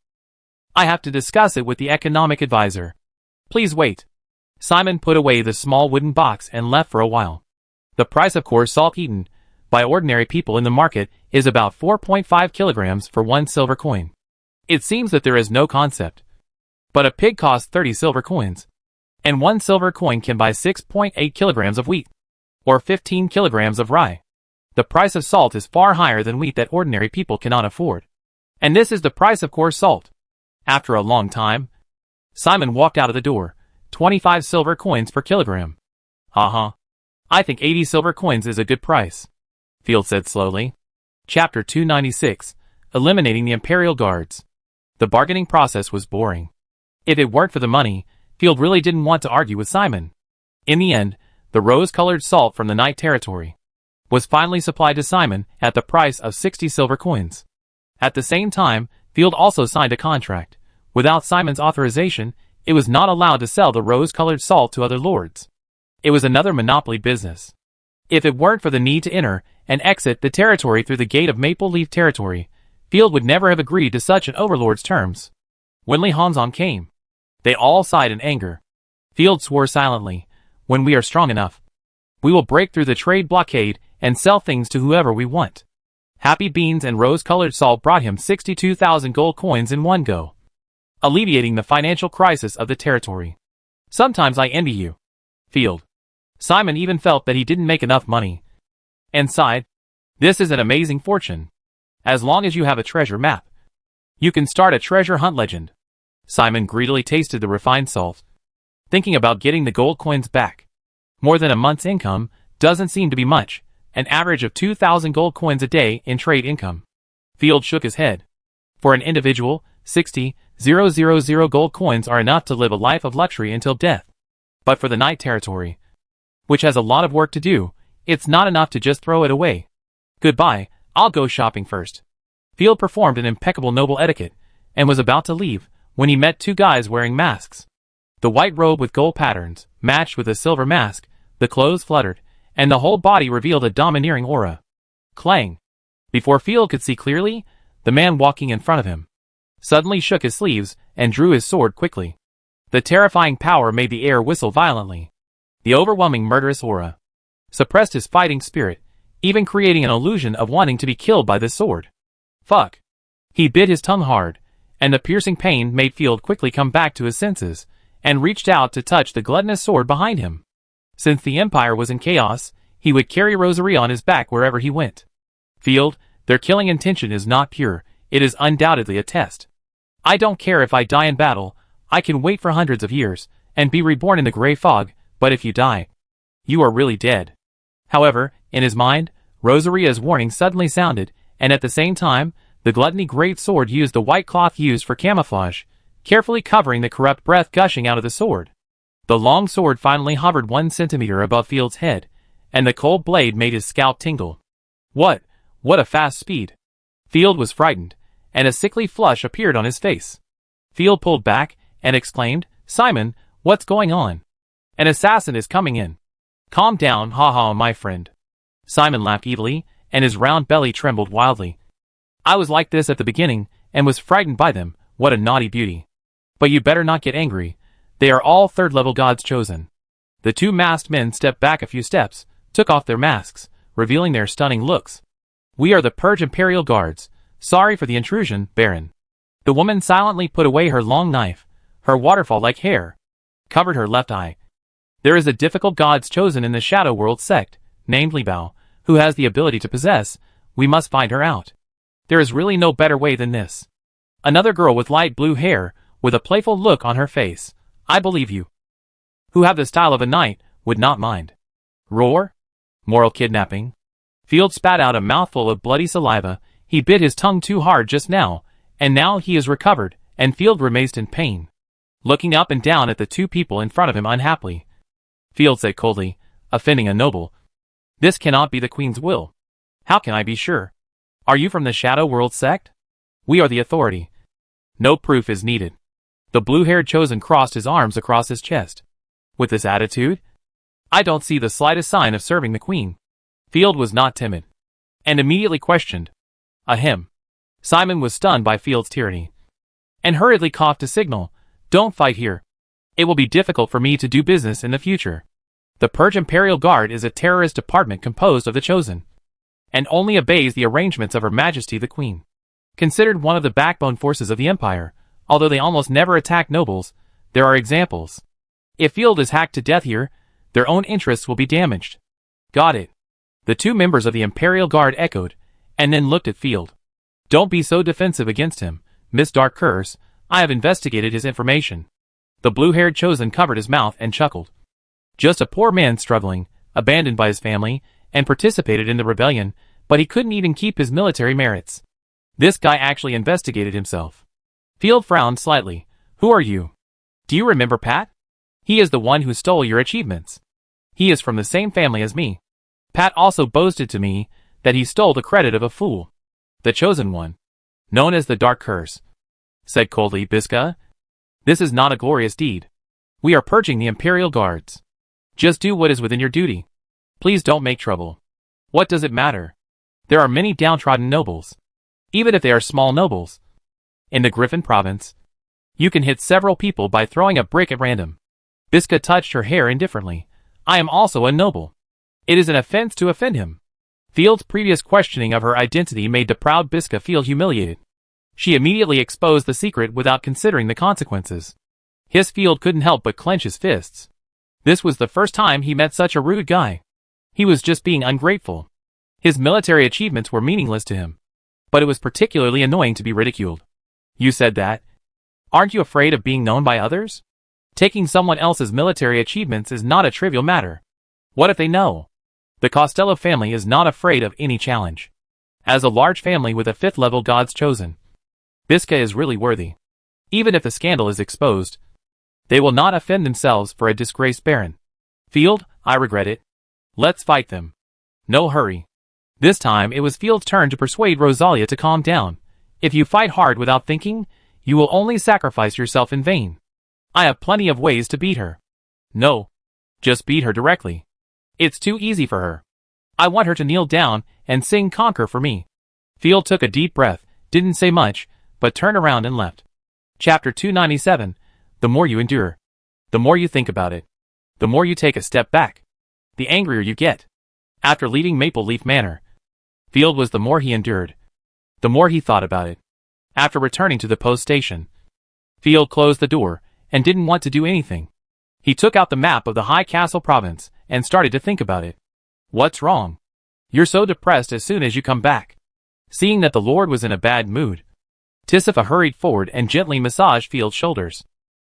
I have to discuss it with the economic advisor. Please wait. Simon put away the small wooden box and left for a while. The price of coarse salt eaten by ordinary people in the market is about 4.5 kilograms for 1 silver coin. It seems that there is no concept. But a pig costs 30 silver coins. And 1 silver coin can buy 6.8 kilograms of wheat. Or 15 kilograms of rye. The price of salt is far higher than wheat that ordinary people cannot afford. And this is the price of coarse salt. After a long time, Simon walked out of the door. 25 silver coins per kilogram. I think 80 silver coins is a good price, Field said slowly. Chapter 296, Eliminating the Imperial Guards. The bargaining process was boring. If it weren't for the money, Field really didn't want to argue with Simon. In the end, the rose-colored salt from the Night Territory was finally supplied to Simon at the price of 60 silver coins. At the same time, Field also signed a contract. Without Simon's authorization, it was not allowed to sell the rose-colored salt to other lords. It was another monopoly business. If it weren't for the need to enter and exit the territory through the gate of Maple Leaf Territory, Field would never have agreed to such an overlord's terms. When Li Hanzong came, they all sighed in anger. Field swore silently, "When we are strong enough, we will break through the trade blockade and sell things to whoever we want." Happy beans and rose-colored salt brought him 62,000 gold coins in one go, alleviating the financial crisis of the territory. Sometimes I envy you, Field. Simon even felt that he didn't make enough money, and sighed. This is an amazing fortune. As long as you have a treasure map, you can start a treasure hunt legend. Simon greedily tasted the refined salt, thinking about getting the gold coins back. More than a month's income doesn't seem to be much, an average of 2,000 gold coins a day in trade income. Field shook his head. For an individual, 60,000 gold coins are enough to live a life of luxury until death. But for the Night Territory, which has a lot of work to do, it's not enough to just throw it away. Goodbye, I'll go shopping first. Field performed an impeccable noble etiquette, and was about to leave, when he met two guys wearing masks. The white robe with gold patterns, matched with a silver mask, the clothes fluttered, and the whole body revealed a domineering aura. Clang! Before Field could see clearly, the man walking in front of him suddenly shook his sleeves and drew his sword quickly. The terrifying power made the air whistle violently. The overwhelming murderous aura suppressed his fighting spirit, even creating an illusion of wanting to be killed by this sword. Fuck! He bit his tongue hard, and the piercing pain made Field quickly come back to his senses, and reached out to touch the gluttonous sword behind him. Since the Empire was in chaos, he would carry Rosaria on his back wherever he went. Field, their killing intention is not pure, it is undoubtedly a test. I don't care if I die in battle, I can wait for hundreds of years, and be reborn in the grey fog, but if you die, you are really dead. However, in his mind, Rosaria's warning suddenly sounded, and at the same time, the gluttony great sword used the white cloth used for camouflage, carefully covering the corrupt breath gushing out of the sword. The long sword finally hovered 1 centimeter above Field's head, and the cold blade made his scalp tingle. What a fast speed! Field was frightened, and a sickly flush appeared on his face. Field pulled back, and exclaimed, "Simon, what's going on? An assassin is coming in." "Calm down, haha, my friend." Simon laughed evilly, and his round belly trembled wildly. "I was like this at the beginning, and was frightened by them, what a naughty beauty. But you better not get angry, they are all third-level gods chosen." The two masked men stepped back a few steps, took off their masks, revealing their stunning looks. "We are the Purge Imperial Guards. Sorry for the intrusion, Baron." The woman silently put away her long knife. Her waterfall-like hair covered her left eye. "There is a difficult gods chosen in the Shadow World sect, named Libao, who has the ability to possess. We must find her out. There is really no better way than this." Another girl with light blue hair, with a playful look on her face. "I believe you. Who have the style of a knight, would not mind." Roar? Moral kidnapping? Field spat out a mouthful of bloody saliva. He bit his tongue too hard just now, and now he is recovered, and Field remained in pain. Looking up and down at the two people in front of him unhappily, Field said coldly, offending a noble. "This cannot be the Queen's will." "How can I be sure? Are you from the Shadow World sect?" "We are the authority." "No proof is needed." The blue-haired chosen crossed his arms across his chest. "With this attitude? I don't see the slightest sign of serving the Queen." Field was not timid, and immediately questioned. "Ahem." Simon was stunned by Field's tyranny, and hurriedly coughed to signal, "Don't fight here. It will be difficult for me to do business in the future. The Purge Imperial Guard is a terrorist department composed of the Chosen, and only obeys the arrangements of Her Majesty the Queen. Considered one of the backbone forces of the Empire, although they almost never attack nobles, there are examples. If Field is hacked to death here, their own interests will be damaged. Got it. The two members of the Imperial Guard echoed, and then looked at Field. Don't be so defensive against him, Miss Dark Curse. I have investigated his information. The blue-haired Chosen covered his mouth and chuckled. Just a poor man struggling, abandoned by his family, and participated in the rebellion, but he couldn't even keep his military merits. This guy actually investigated himself. Field frowned slightly. Who are you? Do you remember Pat? He is the one who stole your achievements. He is from the same family as me. Pat also boasted to me that he stole the credit of a fool. The Chosen One, known as the Dark Curse, said coldly Bisca. This is not a glorious deed. We are purging the Imperial Guards. Just do what is within your duty. Please don't make trouble. What does it matter? There are many downtrodden nobles. Even if they are small nobles. In the Griffin province, you can hit several people by throwing a brick at random. Bisca touched her hair indifferently. I am also a noble. It is an offense to offend him. Field's previous questioning of her identity made the proud Bisca feel humiliated. She immediately exposed the secret without considering the consequences. His Field couldn't help but clench his fists. This was the first time he met such a rude guy. He was just being ungrateful. His military achievements were meaningless to him. But it was particularly annoying to be ridiculed. You said that? Aren't you afraid of being known by others? Taking someone else's military achievements is not a trivial matter. What if they know? The Costello family is not afraid of any challenge. As a large family with a 5th level God's Chosen, Bisca is really worthy. Even if the scandal is exposed, they will not offend themselves for a disgraced baron. Field, I regret it. Let's fight them. No hurry. This time it was Field's turn to persuade Rosalia to calm down. If you fight hard without thinking, you will only sacrifice yourself in vain. I have plenty of ways to beat her. No. Just beat her directly. It's too easy for her. I want her to kneel down and sing Conquer for me. Field took a deep breath, didn't say much, but turned around and left. Chapter 297. The more you endure, the more you think about it, the more you take a step back, the angrier you get. After leaving Maple Leaf Manor, Field was the more he endured, the more he thought about it. After returning to the post station, Field closed the door and didn't want to do anything. He took out the map of the High Castle province and started to think about it. What's wrong? You're so depressed as soon as you come back. Seeing that the Lord was in a bad mood, Tisifa hurried forward and gently massaged Field's shoulders.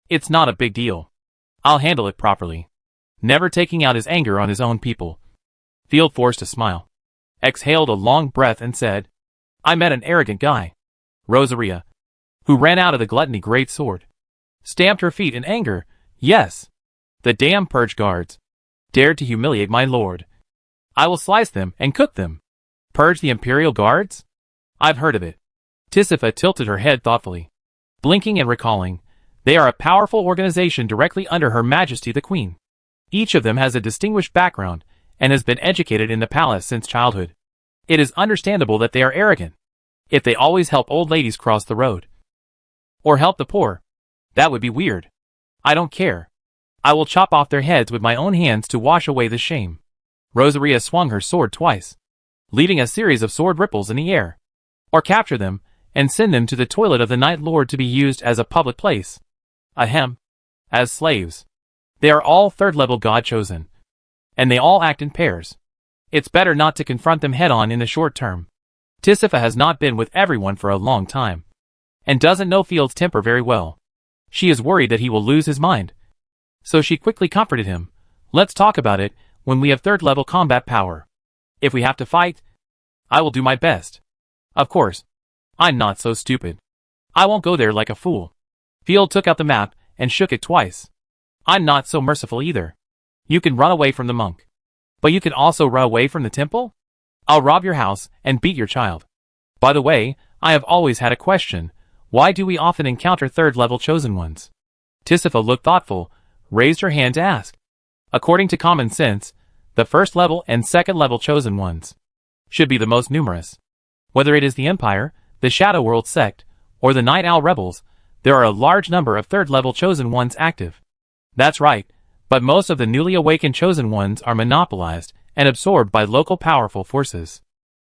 It's not a big deal. I'll handle it properly. Never taking out his anger on his own people. Field forced a smile, exhaled a long breath and said, I met an arrogant guy. Rosaria, who ran out of the Gluttony Great Sword, stamped her feet in anger. Yes. The damn Purge Guards dared to humiliate my lord. I will slice them and cook them. Purge the Imperial Guards? I've heard of it. Tisifa tilted her head thoughtfully, blinking and recalling. They are a powerful organization directly under Her Majesty the Queen. Each of them has a distinguished background and has been educated in the palace since childhood. It is understandable that they are arrogant. If they always help old ladies cross the road, or help the poor, that would be weird. I don't care. I will chop off their heads with my own hands to wash away the shame. Rosaria swung her sword twice, leaving a series of sword ripples in the air. Or capture them and send them to the toilet of the Night Lord to be used as a public place. Ahem. As slaves. They are all 3rd level God Chosen. And they all act in pairs. It's better not to confront them head-on in the short term. Tisifa has not been with everyone for a long time, and doesn't know Field's temper very well. She is worried that he will lose his mind. So she quickly comforted him. Let's talk about it when we have 3rd level combat power. If we have to fight, I will do my best. Of course. I'm not so stupid. I won't go there like a fool. Field took out the map and shook it twice. I'm not so merciful either. You can run away from the monk. But you can also run away from the temple? I'll rob your house and beat your child. By the way, I have always had a question. Why do we often encounter 3rd level Chosen Ones? Tisifa looked thoughtful, raised her hand to ask. According to common sense, the 1st level and 2nd level Chosen Ones should be the most numerous. Whether it is the Empire, the Shadow World sect, or the Night Owl rebels, there are a large number of 3rd level Chosen Ones active. That's right, but most of the newly awakened chosen ones are monopolized and absorbed by local powerful forces.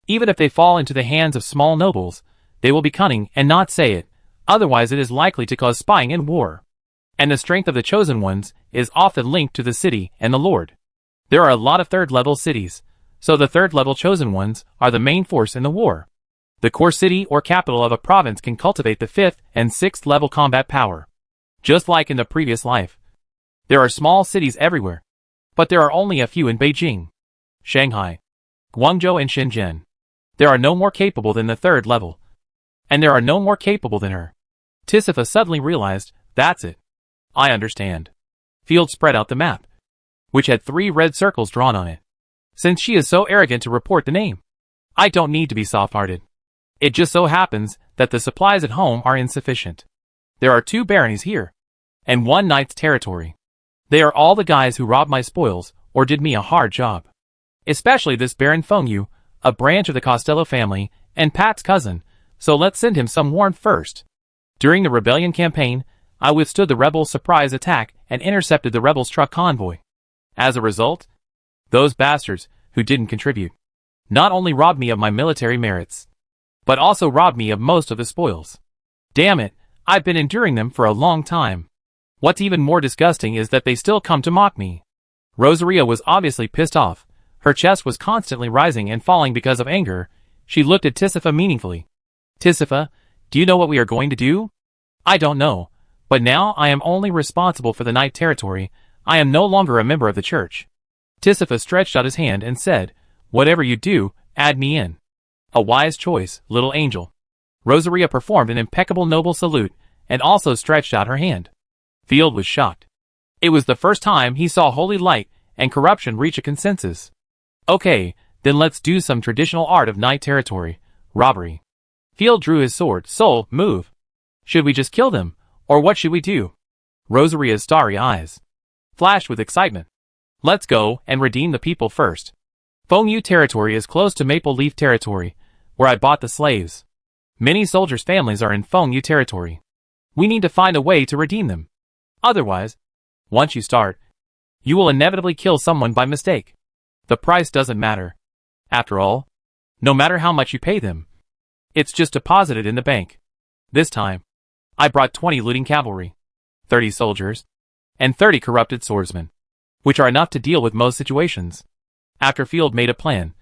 Even if they fall into the hands of small nobles, they will be cunning and not say it, otherwise it is likely to cause spying and war. And the strength of the chosen ones is often linked to the city and the lord. There are a lot of third-level cities, so the third-level chosen ones are the main force in the war. The core city or capital of a province can cultivate the 5th and 6th level combat power. Just like in the previous life. There are small cities everywhere, but there are only a few in Beijing, Shanghai, Guangzhou and Shenzhen. There are no more capable than the 3rd level. And there are no more capable than her. Tisifa suddenly realized, that's it. I understand. Field spread out the map, which had 3 red circles drawn on it. Since she is so arrogant to report the name, I don't need to be soft-hearted. It just so happens that the supplies at home are insufficient. There are 2 baronies here, and 1 knight's territory. They are all the guys who robbed my spoils or did me a hard job. Especially this Baron Fengyu, a branch of the Costello family, and Pat's cousin, so let's send him some warmth first. During the rebellion campaign, I withstood the rebels' surprise attack and intercepted the rebels' truck convoy. As a result, those bastards, who didn't contribute, not only robbed me of my military merits, but also robbed me of most of the spoils. Damn it, I've been enduring them for a long time. What's even more disgusting is that they still come to mock me. Rosaria was obviously pissed off. Her chest was constantly rising and falling because of anger. She looked at Tisifa meaningfully. Tisifa, do you know what we are going to do? I don't know, but now I am only responsible for the knight territory. I am no longer a member of the church. Tisifa stretched out his hand and said, whatever you do, add me in. A wise choice, little angel. Rosaria performed an impeccable noble salute and also stretched out her hand. Field was shocked. It was the first time he saw holy light and corruption reach a consensus. Okay, then let's do some traditional art of knight territory, robbery. Field drew his sword. Soul, move. Should we just kill them, or what should we do? Rosaria's starry eyes flashed with excitement. Let's go and redeem the people first. Fengyu territory is close to Maple Leaf territory, where I bought the slaves. Many soldiers' families are in Fengyu territory. We need to find a way to redeem them. Otherwise, once you start, you will inevitably kill someone by mistake. The price doesn't matter. After all, no matter how much you pay them, it's just deposited in the bank. This time, I brought 20 looting cavalry, 30 soldiers, and 30 corrupted swordsmen, which are enough to deal with most situations. After Field made a plan,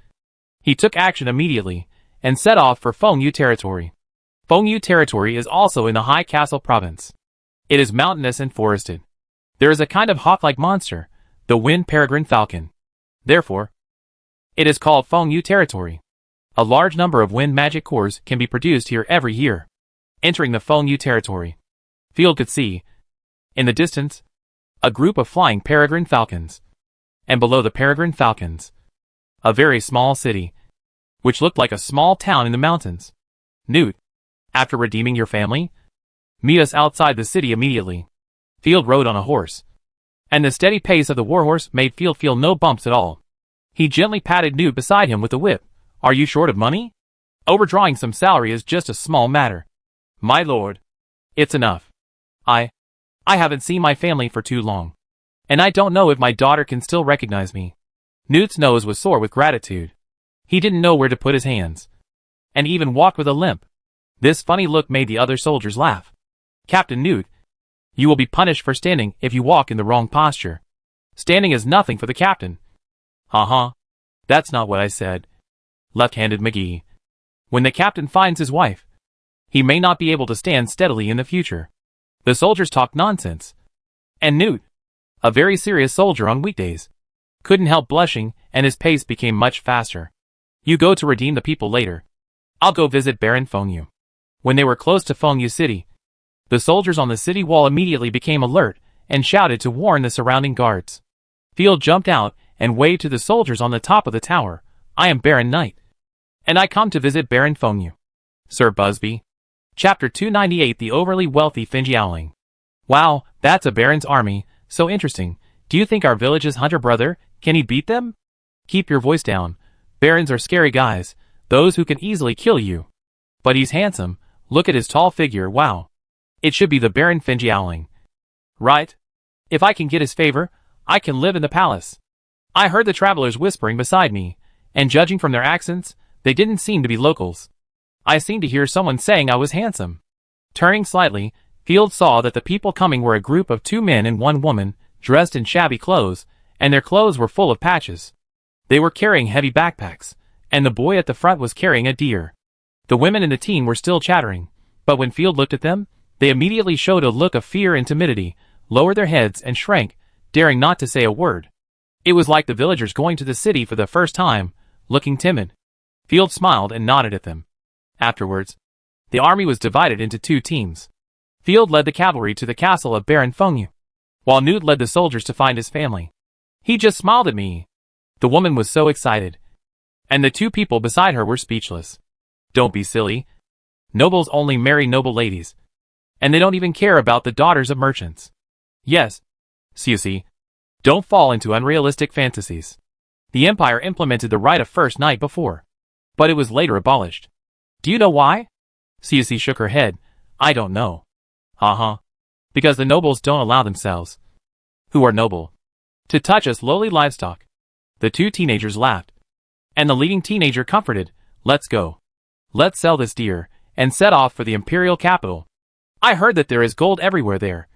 he took action immediately and set off for Fengyu territory. Fengyu territory is also in the High Castle province. It is mountainous and forested. There is a kind of hawk-like monster, the wind peregrine falcon. Therefore, it is called Fengyu territory. A large number of wind magic cores can be produced here every year. Entering the Fengyu territory, Field could see, in the distance, a group of flying peregrine falcons. And below the peregrine falcons, a very small city, which looked like a small town in the mountains. Newt, after redeeming your family, meet us outside the city immediately. Field rode on a horse, and the steady pace of the warhorse made Field feel no bumps at all. He gently patted Newt beside him with the whip. Are you short of money? Overdrawing some salary is just a small matter. My lord, it's enough. I haven't seen my family for too long, and I don't know if my daughter can still recognize me. Newt's nose was sore with gratitude. He didn't know where to put his hands, and even walked with a limp. This funny look made the other soldiers laugh. Captain Newt, you will be punished for standing if you walk in the wrong posture. Standing is nothing for the captain. Ha. That's not what I said. Left-handed McGee. When the captain finds his wife, he may not be able to stand steadily in the future. The soldiers talked nonsense. And Newt, a very serious soldier on weekdays, couldn't help blushing, and his pace became much faster. You go to redeem the people later. I'll go visit Baron Fengyu. When they were close to Fengyu City, the soldiers on the city wall immediately became alert and shouted to warn the surrounding guards. Field jumped out and waved to the soldiers on the top of the tower. I am Baron Knight, and I come to visit Baron Fengyu. Sir Busby. Chapter 298. The Overly Wealthy Finjiaoling. Wow, that's a baron's army. So interesting. Do you think our village's hunter brother, can he beat them? Keep your voice down. Barons are scary guys, those who can easily kill you. But he's handsome. Look at his tall figure. Wow. It should be the Baron Finjiaoling. Right? If I can get his favor, I can live in the palace. I heard the travelers whispering beside me, and judging from their accents, they didn't seem to be locals. I seemed to hear someone saying I was handsome. Turning slightly, Field saw that the people coming were a group of 2 men and 1 woman, dressed in shabby clothes, and their clothes were full of patches. They were carrying heavy backpacks, and the boy at the front was carrying a deer. The women and the teen were still chattering, but when Field looked at them, they immediately showed a look of fear and timidity, lowered their heads and shrank, daring not to say a word. It was like the villagers going to the city for the first time, looking timid. Field smiled and nodded at them. Afterwards, the army was divided into 2 teams. Field led the cavalry to the castle of Baron Fengyu, while Newt led the soldiers to find his family. He just smiled at me. The woman was so excited, and the 2 people beside her were speechless. Don't be silly. Nobles only marry noble ladies, and they don't even care about the daughters of merchants. Yes, Siusi, don't fall into unrealistic fantasies. The empire implemented the right of first night before, but it was later abolished. Do you know why? Siusi shook her head. I don't know. Because the nobles don't allow themselves, who are noble, to touch us lowly livestock. The 2 teenagers laughed, and the leading teenager comforted, let's go. Let's sell this deer, and set off for the imperial capital. I heard that there is gold everywhere there,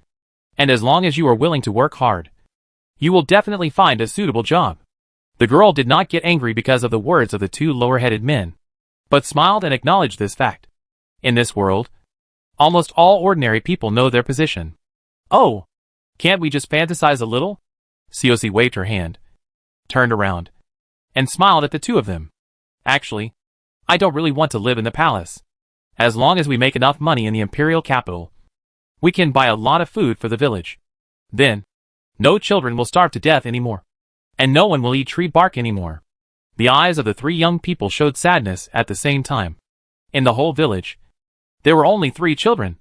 and as long as you are willing to work hard, you will definitely find a suitable job. The girl did not get angry because of the words of the 2 lower-headed men, but smiled and acknowledged this fact. In this world, almost all ordinary people know their position. Oh, can't we just fantasize a little? Siusi waved her hand, turned around, and smiled at the 2 of them. Actually, I don't really want to live in the palace. As long as we make enough money in the imperial capital, we can buy a lot of food for the village. Then, no children will starve to death anymore, and no one will eat tree bark anymore. The eyes of the 3 young people showed sadness at the same time. In the whole village, there were only 3 children,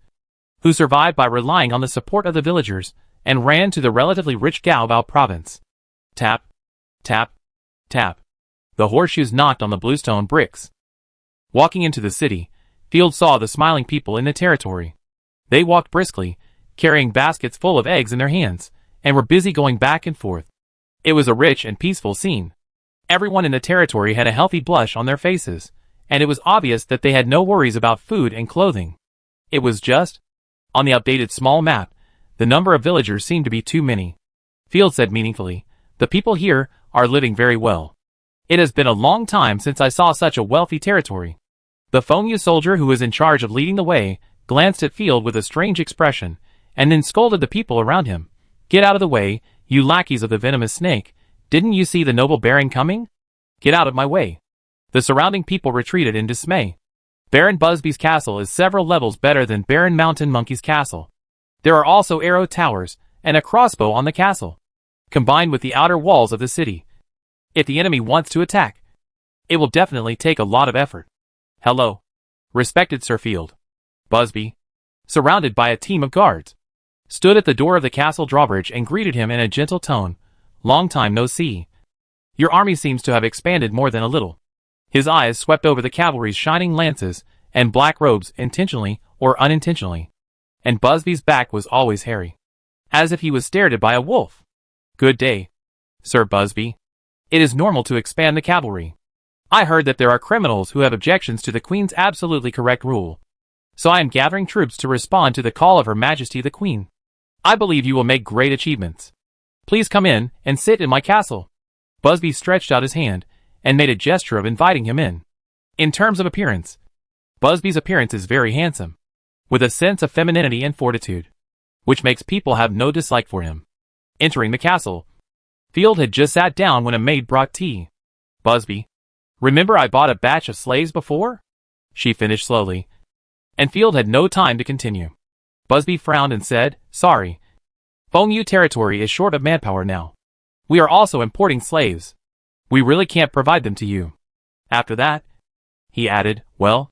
who survived by relying on the support of the villagers, and ran to the relatively rich Gaobao province. Tap, tap, tap. The horseshoes knocked on the bluestone bricks. Walking into the city, Field saw the smiling people in the territory. They walked briskly, carrying baskets full of eggs in their hands, and were busy going back and forth. It was a rich and peaceful scene. Everyone in the territory had a healthy blush on their faces, and it was obvious that they had no worries about food and clothing. It was just, on the updated small map, the number of villagers seemed to be too many. Field said meaningfully, the people here are living very well. It has been a long time since I saw such a wealthy territory. The Fengyu soldier who was in charge of leading the way glanced at Field with a strange expression, and then scolded the people around him. Get out of the way, you lackeys of the venomous snake. Didn't you see the noble baron coming? Get out of my way. The surrounding people retreated in dismay. Baron Busby's castle is several levels better than Baron Mountain Monkey's castle. There are also arrow towers, and a crossbow on the castle, combined with the outer walls of the city. If the enemy wants to attack, it will definitely take a lot of effort. Hello, respected Sir Field. Busby, surrounded by a team of guards, stood at the door of the castle drawbridge and greeted him in a gentle tone. Long time no see. Your army seems to have expanded more than a little. His eyes swept over the cavalry's shining lances and black robes intentionally or unintentionally, and Busby's back was always hairy, as if he was stared at by a wolf. Good day, Sir Busby. It is normal to expand the cavalry. I heard that there are criminals who have objections to the Queen's absolutely correct rule, so I am gathering troops to respond to the call of Her Majesty the Queen. I believe you will make great achievements. Please come in and sit in my castle. Busby stretched out his hand and made a gesture of inviting him in. In terms of appearance, Busby's appearance is very handsome, with a sense of femininity and fortitude, which makes people have no dislike for him. Entering the castle, Field had just sat down when a maid brought tea. Busby, remember I bought a batch of slaves before? She finished slowly, and Field had no time to continue. Busby frowned and said, sorry. Fengyu territory is short of manpower now. We are also importing slaves. We really can't provide them to you. After that, he added, well,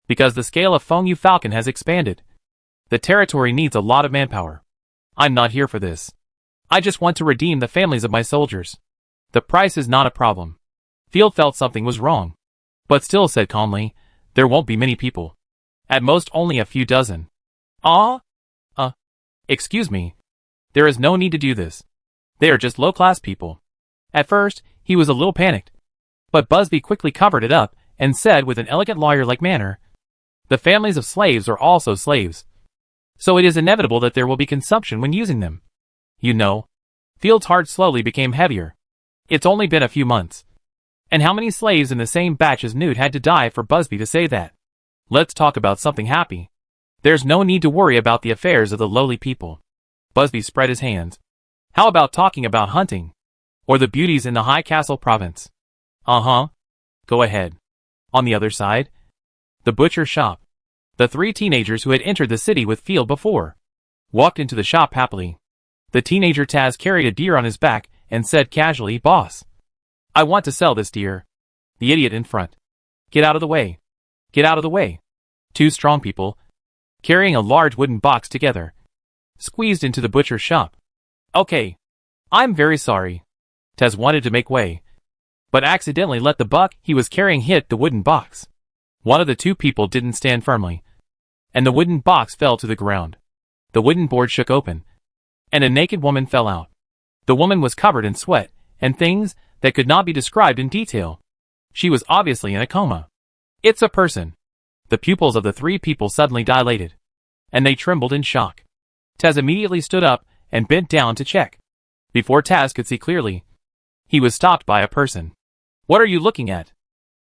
because the scale of Fengyu Falcon has expanded. The territory needs a lot of manpower. I'm not here for this. I just want to redeem the families of my soldiers. The price is not a problem. Field felt something was wrong, but still said calmly, there won't be many people. At most only a few dozen. Excuse me. There is no need to do this. They are just low-class people. At first, he was a little panicked. But Busby quickly covered it up and said with an elegant lawyer-like manner, "The families of slaves are also slaves. So it is inevitable that there will be consumption when using them. You know." Field's heart slowly became heavier. It's only been a few months. And how many slaves in the same batch as Newt had to die for Busby to say that? Let's talk about something happy. There's no need to worry about the affairs of the lowly people. Busby spread his hands. How about talking about hunting? Or the beauties in the High Castle province? Uh-huh. Go ahead. On the other side, the butcher's shop. The three teenagers who had entered the city with Field before walked into the shop happily. The teenager Taz carried a deer on his back and said casually, "Boss, I want to sell this deer." The idiot in front. "Get out of the way. Get out of the way." Two strong people, carrying a large wooden box together, squeezed into the butcher's shop. "Okay. I'm very sorry." Taz wanted to make way, but accidentally let the buck he was carrying hit the wooden box. One of the two people didn't stand firmly, and the wooden box fell to the ground. The wooden board shook open, and a naked woman fell out. The woman was covered in sweat and things that could not be described in detail. She was obviously in a coma. "It's a person." The pupils of the three people suddenly dilated, and they trembled in shock. Taz immediately stood up and bent down to check. Before Taz could see clearly, he was stopped by a person. "What are you looking at?"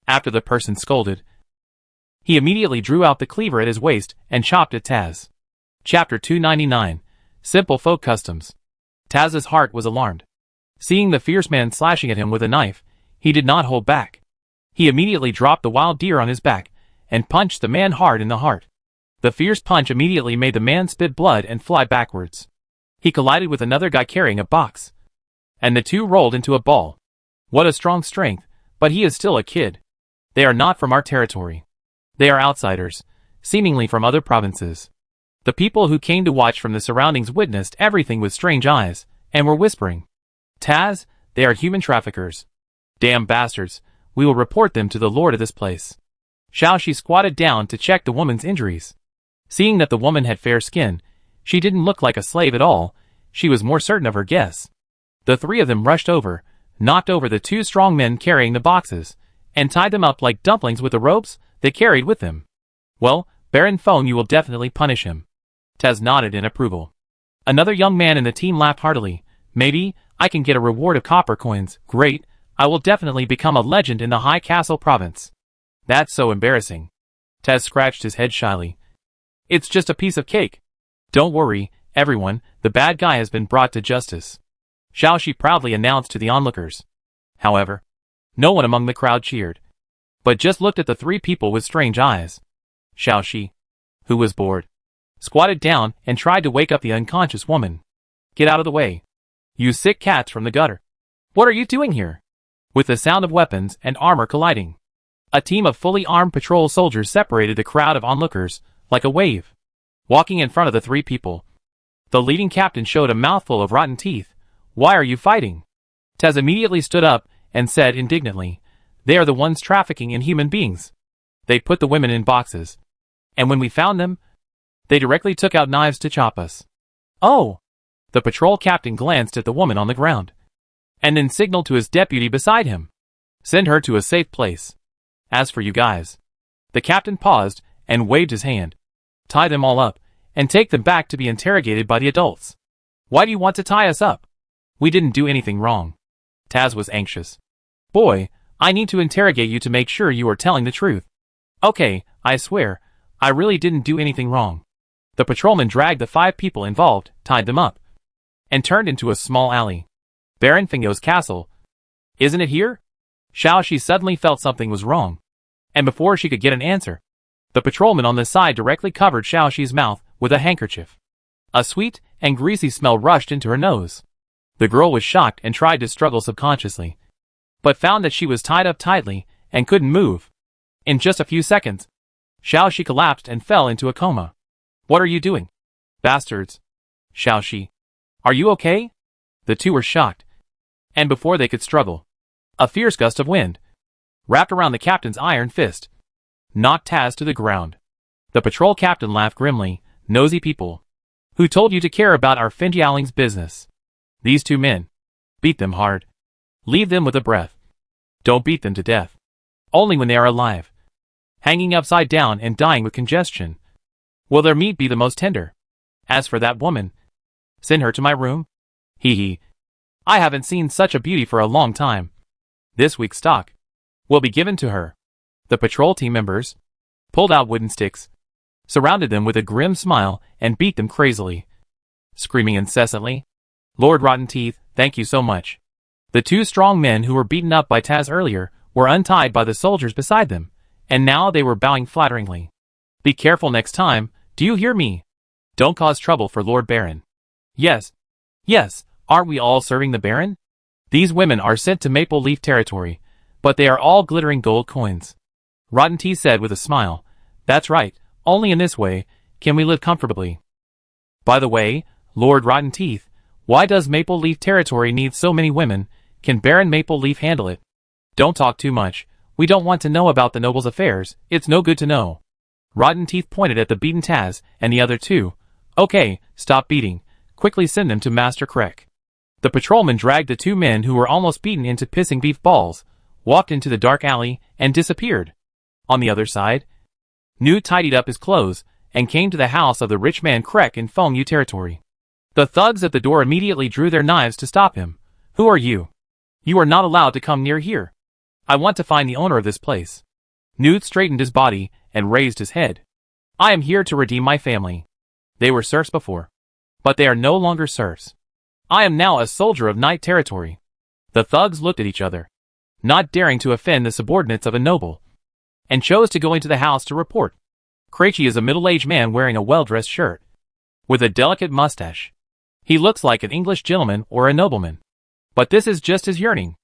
After the person scolded, he immediately drew out the cleaver at his waist and chopped at Taz. Chapter 299. Simple Folk Customs. Taz's heart was alarmed. Seeing the fierce man slashing at him with a knife, he did not hold back. He immediately dropped the wild deer on his back and punched the man hard in the heart. The fierce punch immediately made the man spit blood and fly backwards. He collided with another guy carrying a box, and the two rolled into a ball. What a strong strength, but he is still a kid. They are not from our territory. They are outsiders, seemingly from other provinces. The people who came to watch from the surroundings witnessed everything with strange eyes, and were whispering, "Taz, they are human traffickers. Damn bastards, we will report them to the lord of this place." Xiaoxi squatted down to check the woman's injuries. Seeing that the woman had fair skin, she didn't look like a slave at all, she was more certain of her guess. The three of them rushed over, knocked over the two strong men carrying the boxes, and tied them up like dumplings with the ropes they carried with them. "Well, Baron Phone, you will definitely punish him." Taz nodded in approval. Another young man in the team laughed heartily. "Maybe I can get a reward of copper coins. Great, I will definitely become a legend in the High Castle province." "That's so embarrassing." Taz scratched his head shyly. "It's just a piece of cake. Don't worry, everyone, the bad guy has been brought to justice," Xiaoxi proudly announced to the onlookers. However, no one among the crowd cheered, but just looked at the three people with strange eyes. Xiaoxi, who was bored, squatted down and tried to wake up the unconscious woman. "Get out of the way. You sick cats from the gutter. What are you doing here?" With the sound of weapons and armor colliding, a team of fully armed patrol soldiers separated the crowd of onlookers like a wave. Walking in front of the three people, the leading captain showed a mouthful of rotten teeth. "Why are you fighting?" Taz immediately stood up and said indignantly, "They are the ones trafficking in human beings. They put the women in boxes, and when we found them, they directly took out knives to chop us." "Oh!" The patrol captain glanced at the woman on the ground, and then signaled to his deputy beside him. "Send her to a safe place. As for you guys," the captain paused and waved his hand, "tie them all up, and take them back to be interrogated by the adults." "Why do you want to tie us up? We didn't do anything wrong." Taz was anxious. "Boy, I need to interrogate you to make sure you are telling the truth." "Okay, I swear, I really didn't do anything wrong." The patrolman dragged the 5 people involved, tied them up, and turned into a small alley. "Baron Fingo's castle. Isn't it here?" Xiaoxi suddenly felt something was wrong, and before she could get an answer, the patrolman on the side directly covered Xiaoxi's mouth with a handkerchief. A sweet and greasy smell rushed into her nose. The girl was shocked and tried to struggle subconsciously, but found that she was tied up tightly and couldn't move. In just a few seconds, Xiaoxi collapsed and fell into a coma. "What are you doing? Bastards!" "Xiaoxi, are you okay?" The two were shocked, and before they could struggle, a fierce gust of wind, wrapped around the captain's iron fist, knocked Taz to the ground. The patrol captain laughed grimly. "Nosy people. Who told you to care about our findialing's business? These two men. Beat them hard. Leave them with a breath. Don't beat them to death. Only when they are alive. Hanging upside down and dying with congestion. Will their meat be the most tender? As for that woman, send her to my room? Hee hee. I haven't seen such a beauty for a long time. This week's stock will be given to her. The patrol team members pulled out wooden sticks, surrounded them with a grim smile, and beat them crazily, screaming incessantly, "Lord Rotten Teeth, thank you so much." The two strong men who were beaten up by Taz earlier were untied by the soldiers beside them, and now they were bowing flatteringly. "Be careful next time, do you hear me? Don't cause trouble for Lord Baron." "Yes. Yes, aren't we all serving the Baron?" These women are sent to Maple Leaf territory, but they are all glittering gold coins. Rotten Teeth said with a smile, "That's right, only in this way can we live comfortably." By the way, Lord Rotten Teeth, why does Maple Leaf territory need so many women? Can Baron Maple Leaf handle it? Don't talk too much. We don't want to know about the noble's affairs. It's no good to know. Rotten Teeth pointed at the beaten Taz and the other two. "Okay, stop beating. Quickly send them to Master Krek." The patrolman dragged the two men who were almost beaten into pissing beef balls, walked into the dark alley, and disappeared. On the other side, Newt tidied up his clothes and came to the house of the rich man Krek in Feng Yu territory. The thugs at the door immediately drew their knives to stop him. "Who are you? You are not allowed to come near here. I want to find the owner of this place." Newt straightened his body and raised his head. "I am here to redeem my family. They were serfs before, but they are no longer serfs. I am now a soldier of night territory." The thugs looked at each other, not daring to offend the subordinates of a noble, and chose to go into the house to report. Krejci is a middle-aged man wearing a well-dressed shirt, with a delicate mustache. He looks like an English gentleman or a nobleman. But this is just his yearning.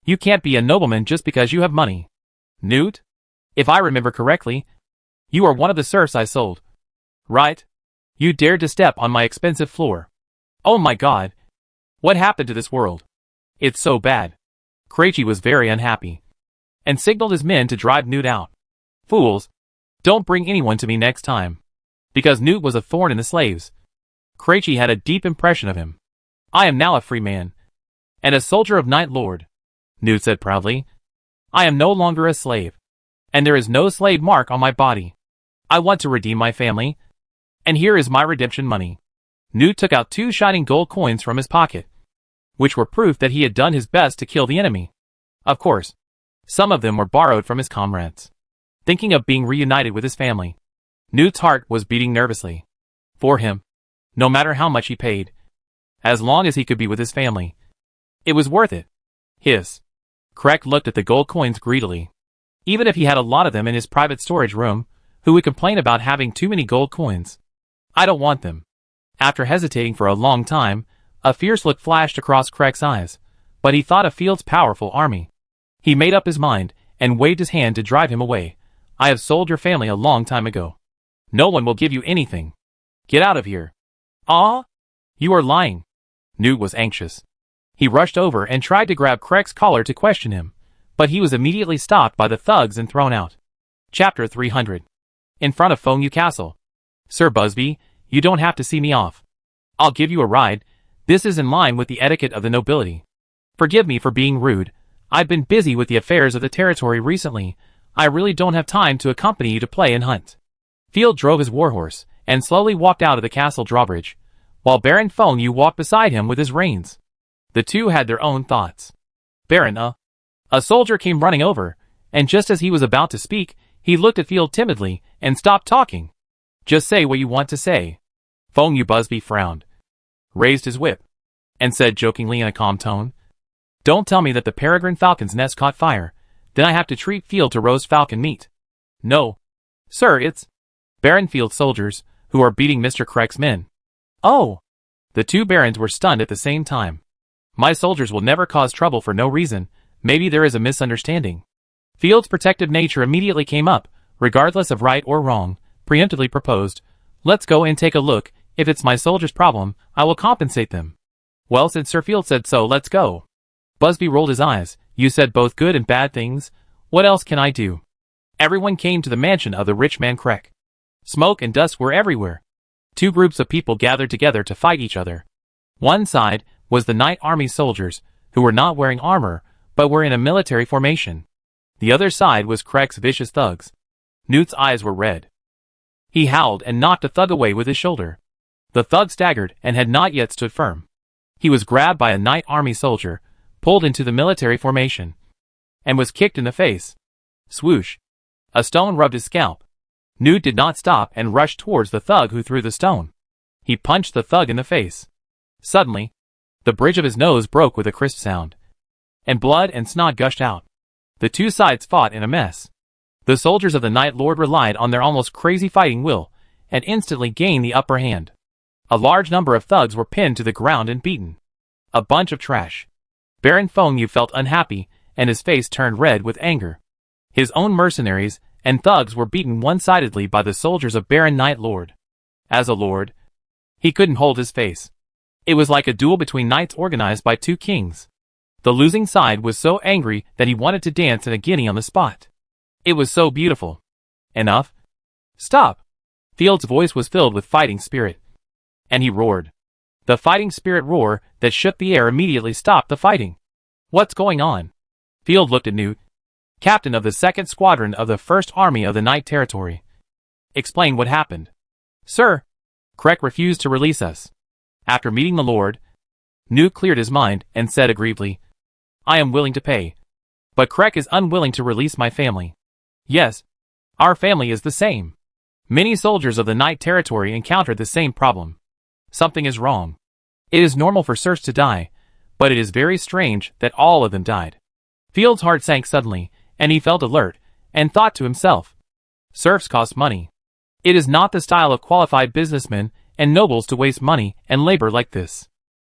You can't be a nobleman just because you have money. "Newt, if I remember correctly, you are one of the serfs I sold. Right? You dared to step on my expensive floor. Oh my God. What happened to this world? It's so bad." Krejci was very unhappy, and signaled his men to drive Newt out. "Fools, don't bring anyone to me next time." Because Newt was a thorn in the slaves, Krejci had a deep impression of him. "I am now a free man, and a soldier of Night Lord," Newt said proudly. "I am no longer a slave, and there is no slave mark on my body. I want to redeem my family, and here is my redemption money." Newt took out 2 shining gold coins from his pocket, which were proof that he had done his best to kill the enemy. Of course, some of them were borrowed from his comrades. Thinking of being reunited with his family, Newt's heart was beating nervously. For him, no matter how much he paid, as long as he could be with his family, it was worth it. Krek looked at the gold coins greedily. Even if he had a lot of them in his private storage room, who would complain about having too many gold coins? "I don't want them." After hesitating for a long time, a fierce look flashed across Krek's eyes, but he thought of Field's powerful army. He made up his mind, and waved his hand to drive him away. "I have sold your family a long time ago. No one will give you anything. Get out of here." "Ah? You are lying." Newt was anxious. He rushed over and tried to grab Krek's collar to question him, but he was immediately stopped by the thugs and thrown out. Chapter 300. In front of Feng Yu Castle. "Sir Busby, you don't have to see me off. I'll give you a ride. This is in line with the etiquette of the nobility. Forgive me for being rude. I've been busy with the affairs of the territory recently. I really don't have time to accompany you to play and hunt." Field drove his warhorse, and slowly walked out of the castle drawbridge, while Baron Feng Yu walked beside him with his reins. The two had their own thoughts. "Baron, A soldier came running over, and just as he was about to speak, he looked at Field timidly, and stopped talking. "Just say what you want to say." Feng Yu Busby frowned, raised his whip, and said jokingly in a calm tone, "Don't tell me that the peregrine falcon's nest caught fire, then I have to treat Field to roast falcon meat." "No, sir, it's Baron Field's soldiers, who are beating Mr. Krek's men." "Oh!" The two barons were stunned at the same time. "My soldiers will never cause trouble for no reason. Maybe there is a misunderstanding." Field's protective nature immediately came up, regardless of right or wrong, preemptively proposed, "Let's go and take a look. If it's my soldiers' problem, I will compensate them." "Well, since Sir Field said so, let's go." Busby rolled his eyes. "You said both good and bad things. What else can I do?" Everyone came to the mansion of the rich man Krek. Smoke and dust were everywhere. Two groups of people gathered together to fight each other. One side was the Night Army soldiers, who were not wearing armor, but were in a military formation. The other side was Craig's vicious thugs. Newt's eyes were red. He howled and knocked a thug away with his shoulder. The thug staggered and had not yet stood firm. He was grabbed by a Night Army soldier, pulled into the military formation, and was kicked in the face. Swoosh! A stone rubbed his scalp. Newt did not stop and rushed towards the thug who threw the stone. He punched the thug in the face. Suddenly, the bridge of his nose broke with a crisp sound, and blood and snot gushed out. The two sides fought in a mess. The soldiers of the Night Lord relied on their almost crazy fighting will, and instantly gained the upper hand. A large number of thugs were pinned to the ground and beaten. A bunch of trash. Baron Fengyu felt unhappy, and his face turned red with anger. His own mercenaries and thugs were beaten one-sidedly by the soldiers of Baron Night Lord. As a lord, he couldn't hold his face. It was like a duel between knights organized by two kings. The losing side was so angry that he wanted to dance in a guinea on the spot. It was so beautiful. Enough. Stop. Field's voice was filled with fighting spirit. And he roared. The fighting spirit roar that shook the air immediately stopped the fighting. What's going on? Field looked at Newt, captain of the 2nd Squadron of the 1st Army of the Night Territory. Explain what happened. Sir, Krek refused to release us. After meeting the Lord, Newt cleared his mind and said aggrievedly, I am willing to pay. But Krek is unwilling to release my family. Yes, our family is the same. Many soldiers of the Night Territory encountered the same problem. Something is wrong. It is normal for serfs to die, but it is very strange that all of them died. Field's heart sank suddenly, and he felt alert, and thought to himself, serfs cost money. It is not the style of qualified businessmen and nobles to waste money and labor like this.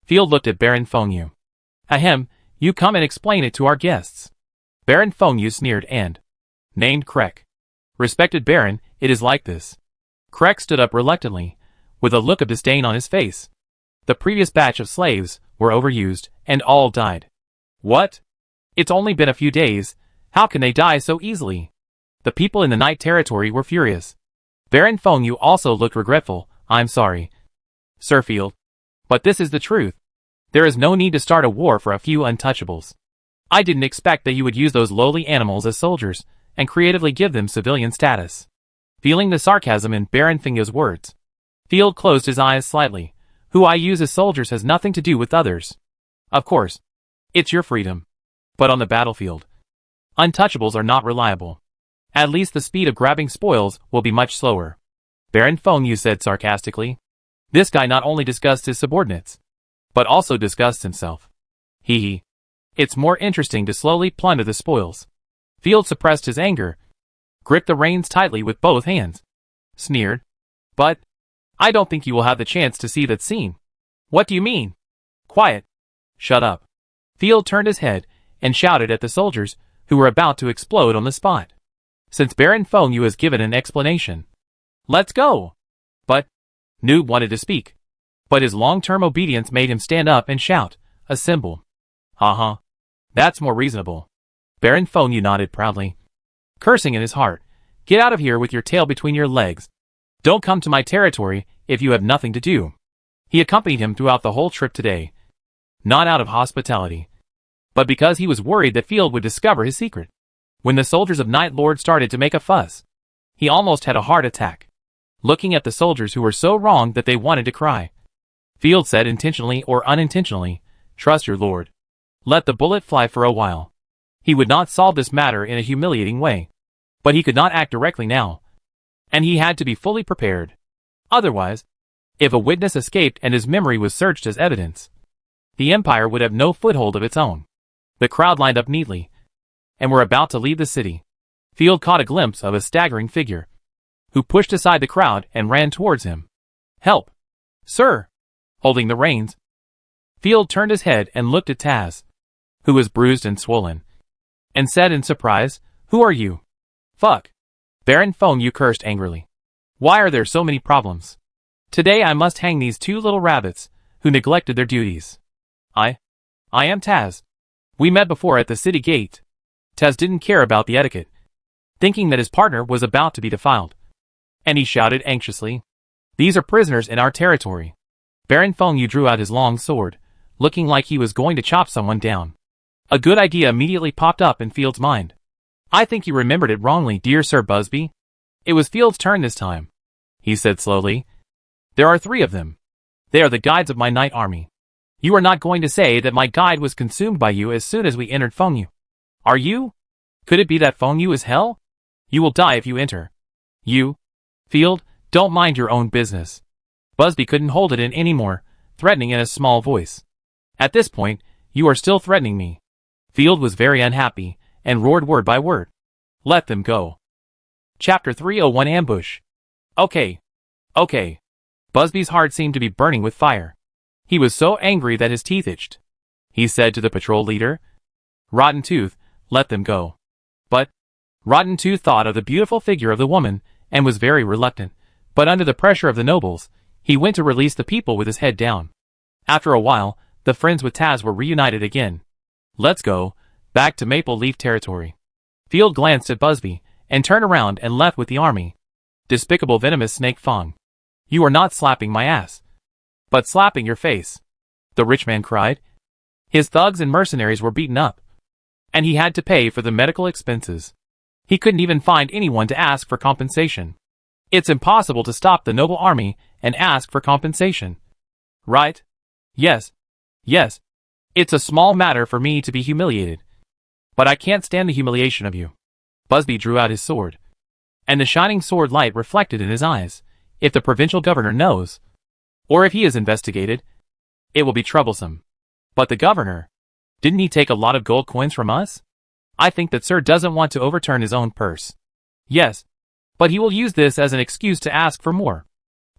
Field looked at Baron Fengyu. Ahem, you come and explain it to our guests. Baron Fengyu sneered and named Krek. Respected Baron, it is like this. Krek stood up reluctantly, with a look of disdain on his face. The previous batch of slaves were overused, and all died. What? It's only been a few days, how can they die so easily? The people in the Night Territory were furious. Baron Fengyu also looked regretful. I'm sorry, Sir Field, but this is the truth. There is no need to start a war for a few untouchables. I didn't expect that you would use those lowly animals as soldiers, and creatively give them civilian status. Feeling the sarcasm in Baron Fengyu's words, Field closed his eyes slightly. Who I use as soldiers has nothing to do with others. Of course, it's your freedom. But on the battlefield, untouchables are not reliable. At least the speed of grabbing spoils will be much slower. Baron Fengyu said sarcastically. This guy not only discussed his subordinates, but also discussed himself. Hee hee. It's more interesting to slowly plunder the spoils. Field suppressed his anger, gripped the reins tightly with both hands, sneered. But I don't think you will have the chance to see that scene. What do you mean? Quiet. Shut up. Field turned his head and shouted at the soldiers who were about to explode on the spot. Since Baron Fengyu has given an explanation, let's go. But Newt wanted to speak, but his long-term obedience made him stand up and shout, a symbol. Ha. That's more reasonable. Baron Fengyu nodded proudly, cursing in his heart. Get out of here with your tail between your legs. Don't come to my territory if you have nothing to do. He accompanied him throughout the whole trip today, not out of hospitality, but because he was worried that Field would discover his secret. When the soldiers of Night Lord started to make a fuss, he almost had a heart attack, looking at the soldiers who were so wrong that they wanted to cry. Field said intentionally or unintentionally, trust your lord. Let the bullet fly for a while. He would not solve this matter in a humiliating way, but he could not act directly now, and he had to be fully prepared. Otherwise, if a witness escaped and his memory was searched as evidence, the Empire would have no foothold of its own. The crowd lined up neatly, and were about to leave the city. Field caught a glimpse of a staggering figure, who pushed aside the crowd and ran towards him. Help! Sir! Holding the reins. Field turned his head and looked at Taz, who was bruised and swollen, and said in surprise, Who are you? Fuck! Baron Fengyu cursed angrily. Why are there so many problems? Today I must hang these two little rabbits, who neglected their duties. I am Taz. We met before at the city gate. Taz didn't care about the etiquette, thinking that his partner was about to be defiled, and he shouted anxiously, These are prisoners in our territory. Baron Fengyu drew out his long sword, looking like he was going to chop someone down. A good idea immediately popped up in Field's mind. I think you remembered it wrongly, dear Sir Busby. It was Field's turn this time, he said slowly. There are 3 of them. They are the guides of my knight army. You are not going to say that my guide was consumed by you as soon as we entered Fengyu. Are you? Could it be that Fengyu is hell? You will die if you enter. You, Field, don't mind your own business. Busby couldn't hold it in anymore, threatening in a small voice. At this point, you are still threatening me. Field was very unhappy, and roared word by word. Let them go. Chapter 301 Ambush. Okay. Busby's heart seemed to be burning with fire. He was so angry that his teeth itched. He said to the patrol leader, Rotten Tooth, let them go. But Rotten Tooth thought of the beautiful figure of the woman, and was very reluctant, but under the pressure of the nobles, he went to release the people with his head down. After a while, the friends with Taz were reunited again. Let's go, back to Maple Leaf territory. Field glanced at Busby, and turned around and left with the army. Despicable venomous snake Feng. You are not slapping my ass, but slapping your face, the rich man cried. His thugs and mercenaries were beaten up, and he had to pay for the medical expenses. He couldn't even find anyone to ask for compensation. It's impossible to stop the noble army and ask for compensation. Right? Yes. It's a small matter for me to be humiliated. But I can't stand the humiliation of you. Busby drew out his sword, and the shining sword light reflected in his eyes. If the provincial governor knows, or if he is investigated, it will be troublesome. But the governor, didn't he take a lot of gold coins from us? I think that Sir doesn't want to overturn his own purse. Yes, but he will use this as an excuse to ask for more.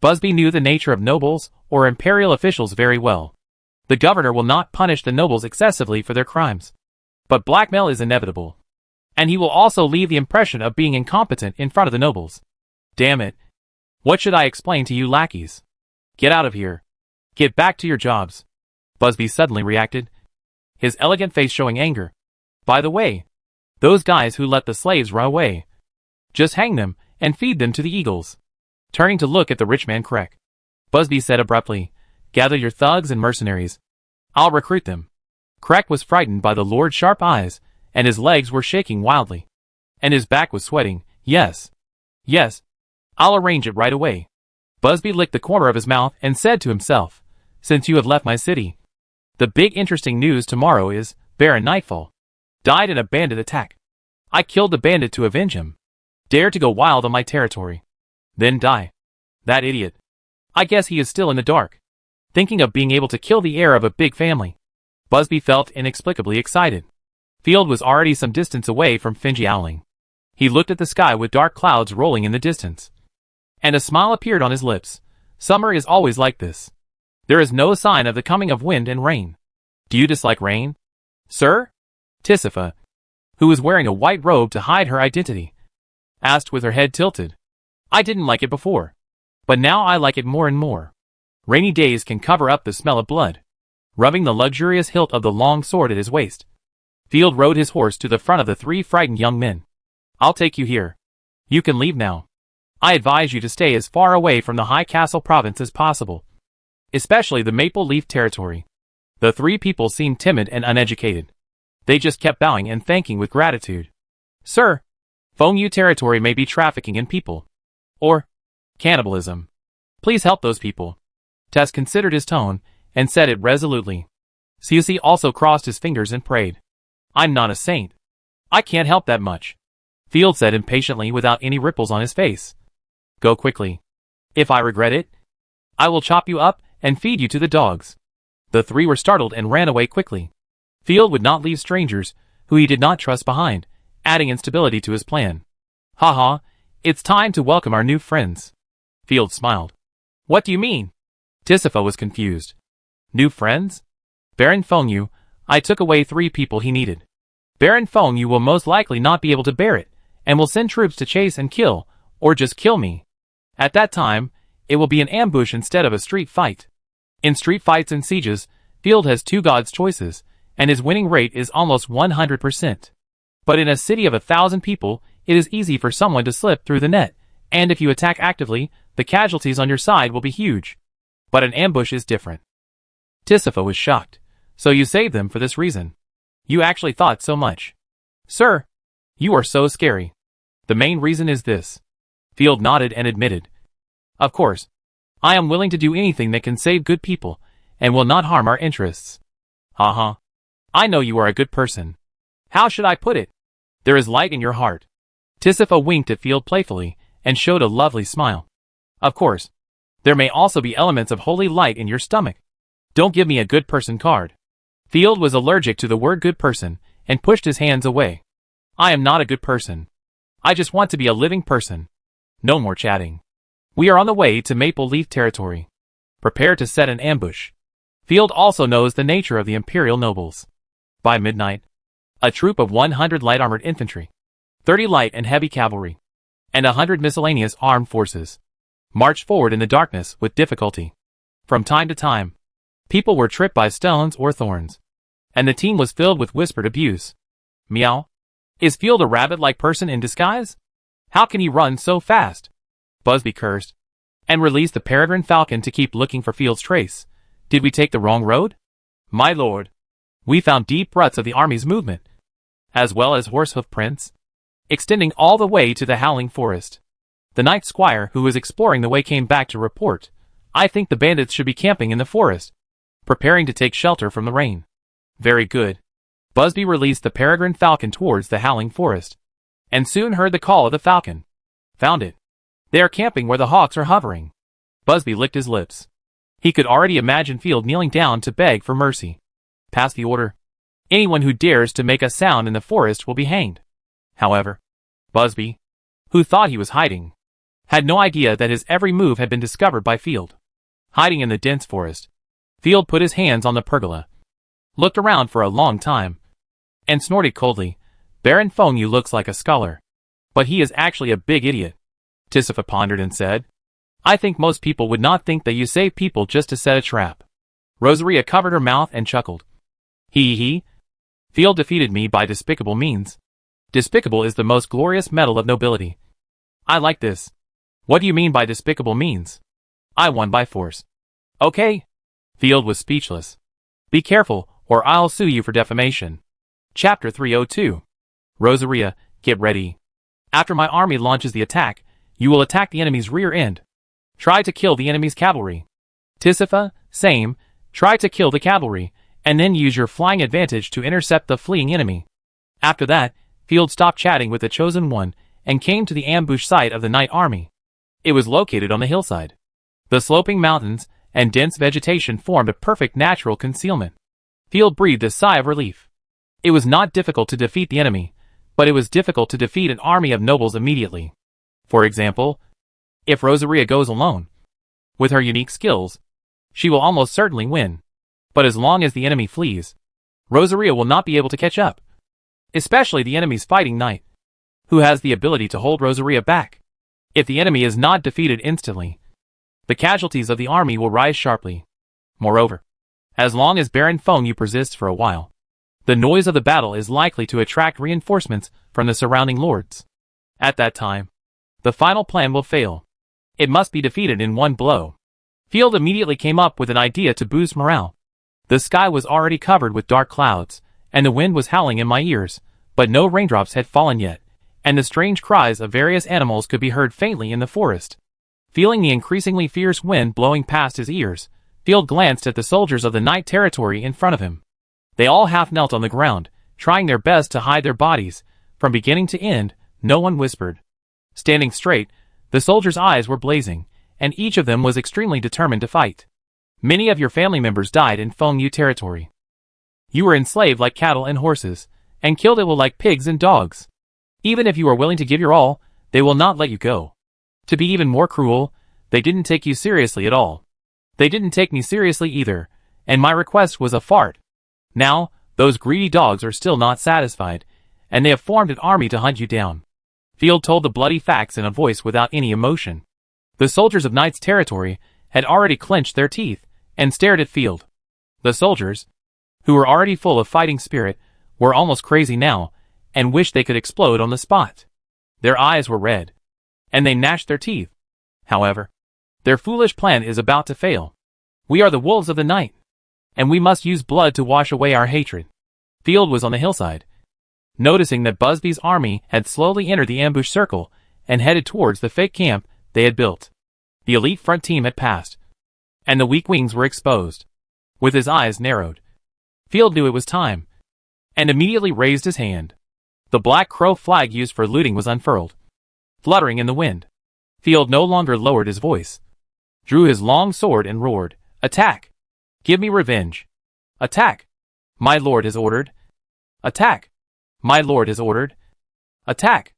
Busby knew the nature of nobles or imperial officials very well. The governor will not punish the nobles excessively for their crimes. But blackmail is inevitable. And he will also leave the impression of being incompetent in front of the nobles. Damn it. What should I explain to you lackeys? Get out of here. Get back to your jobs. Busby suddenly reacted, his elegant face showing anger. By the way, those guys who let the slaves run away, just hang them and feed them to the eagles. Turning to look at the rich man Krek, Busby said abruptly, gather your thugs and mercenaries. I'll recruit them. Krek was frightened by the lord's sharp eyes, and his legs were shaking wildly. And his back was sweating. Yes. I'll arrange it right away. Busby licked the corner of his mouth and said to himself, since you have left my city, the big interesting news tomorrow is, Baron Nightfall died in a bandit attack. I killed the bandit to avenge him. Dare to go wild on my territory. Then die. That idiot. I guess he is still in the dark, thinking of being able to kill the heir of a big family. Busby felt inexplicably excited. Field was already some distance away from Finji Owling. He looked at the sky with dark clouds rolling in the distance, and a smile appeared on his lips. Summer is always like this. There is no sign of the coming of wind and rain. Do you dislike rain, sir? Tisifa, who was wearing a white robe to hide her identity, asked with her head tilted. I didn't like it before, but now I like it more and more. Rainy days can cover up the smell of blood. Rubbing the luxurious hilt of the long sword at his waist, Field rode his horse to the front of the 3 frightened young men. I'll take you here. You can leave now. I advise you to stay as far away from the High Castle province as possible, especially the Maple Leaf territory. The 3 people seemed timid and uneducated. They just kept bowing and thanking with gratitude. Sir, Fengyu territory may be trafficking in people, or cannibalism. Please help those people. Tess considered his tone and said it resolutely. Siusi also crossed his fingers and prayed. I'm not a saint. I can't help that much, Field said impatiently without any ripples on his face. Go quickly. If I regret it, I will chop you up and feed you to the dogs. The 3 were startled and ran away quickly. Field would not leave strangers who he did not trust behind, adding instability to his plan. Haha, it's time to welcome our new friends. Field smiled. What do you mean? Tisifa was confused. New friends? Baron Fengyu, I took away 3 people he needed. Baron Fengyu will most likely not be able to bear it, and will send troops to chase and kill, or just kill me. At that time, it will be an ambush instead of a street fight. In street fights and sieges, Field has 2 gods' choices, and his winning rate is almost 100%. But in a city of 1,000 people, it is easy for someone to slip through the net, and if you attack actively, The casualties on your side will be huge. But an ambush is different. Tisifa was shocked. So you saved them for this reason? You actually thought so much? Sir, you are so scary. The main reason is this. Field nodded and admitted. Of course. I am willing to do anything that can save good people, and will not harm our interests. Uh-huh. I know you are a good person. How should I put it? There is light in your heart. Tisifa winked at Field playfully, and showed a lovely smile. Of course. There may also be elements of holy light in your stomach. Don't give me a good person card. Field was allergic to the word good person, and pushed his hands away. I am not a good person. I just want to be a living person. No more chatting. We are on the way to Maple Leaf territory. Prepare to set an ambush. Field also knows the nature of the Imperial nobles. By midnight, a troop of 100 light armored infantry, 30 light and heavy cavalry, and 100 miscellaneous armed forces marched forward in the darkness with difficulty. From time to time, people were tripped by stones or thorns, and the team was filled with whispered abuse. Meow. Is Field a rabbit-like person in disguise? How can he run so fast? Busby cursed, and released the peregrine falcon to keep looking for Field's trace. Did we take the wrong road? My lord. We found deep ruts of the army's movement, as well as horsehoof prints, extending all the way to the howling forest. The night squire who was exploring the way came back to report. I think the bandits should be camping in the forest, preparing to take shelter from the rain. Very good. Busby released the peregrine falcon towards the howling forest, and soon heard the call of the falcon. Found it. They are camping where the hawks are hovering. Busby licked his lips. He could already imagine Field kneeling down to beg for mercy. Pass the order. Anyone who dares to make a sound in the forest will be hanged. However, Busby, who thought he was hiding, had no idea that his every move had been discovered by Field. Hiding in the dense forest, Field put his hands on the pergola, looked around for a long time, and snorted coldly. Baron Fengyu looks like a scholar, but he is actually a big idiot. Tisifa pondered and said, I think most people would not think that you save people just to set a trap. Rosaria covered her mouth and chuckled. He. Field defeated me by despicable means. Despicable is the most glorious medal of nobility. I like this. What do you mean by despicable means? I won by force. Okay. Field was speechless. Be careful, or I'll sue you for defamation. Chapter 302. Rosaria, get ready. After my army launches the attack, you will attack the enemy's rear end. Try to kill the enemy's cavalry. Tisifa, same. Try to kill the cavalry, and then use your flying advantage to intercept the fleeing enemy. After that, Field stopped chatting with the Chosen One, and came to the ambush site of the night army. It was located on the hillside. The sloping mountains and dense vegetation formed a perfect natural concealment. Field breathed a sigh of relief. It was not difficult to defeat the enemy, but it was difficult to defeat an army of nobles immediately. For example, if Rosaria goes alone, with her unique skills, she will almost certainly win. But as long as the enemy flees, Rosaria will not be able to catch up. Especially the enemy's fighting knight, who has the ability to hold Rosaria back. If the enemy is not defeated instantly, the casualties of the army will rise sharply. Moreover, as long as Baron Fengyu persists for a while, the noise of the battle is likely to attract reinforcements from the surrounding lords. At that time, the final plan will fail. It must be defeated in one blow. Field immediately came up with an idea to boost morale. The sky was already covered with dark clouds, and the wind was howling in my ears, but no raindrops had fallen yet, and the strange cries of various animals could be heard faintly in the forest. Feeling the increasingly fierce wind blowing past his ears, Field glanced at the soldiers of the night territory in front of him. They all half knelt on the ground, trying their best to hide their bodies. From beginning to end, no one whispered. Standing straight, the soldiers' eyes were blazing, and each of them was extremely determined to fight. Many of your family members died in Fengyu territory. You were enslaved like cattle and horses, and killed like pigs and dogs. Even if you are willing to give your all, they will not let you go. To be even more cruel, they didn't take you seriously at all. They didn't take me seriously either, and my request was a fart. Now, those greedy dogs are still not satisfied, and they have formed an army to hunt you down. Field told the bloody facts in a voice without any emotion. The soldiers of Knight's territory had already clenched their teeth and stared at Field. The soldiers, who were already full of fighting spirit, were almost crazy now, and wished they could explode on the spot. Their eyes were red, and they gnashed their teeth. However, Their foolish plan is about to fail. We are the wolves of the night, and we must use blood to wash away our hatred. Field was on the hillside, noticing that Busby's army had slowly entered the ambush circle and headed towards the fake camp they had built. The elite front team had passed, and the weak wings were exposed. With his eyes narrowed, Field knew it was time, and immediately raised his hand. The black crow flag used for looting was unfurled, fluttering in the wind. Field no longer lowered his voice, drew his long sword and roared, "Attack! Give me revenge! Attack! My lord has ordered! Attack! My lord has ordered! Attack!"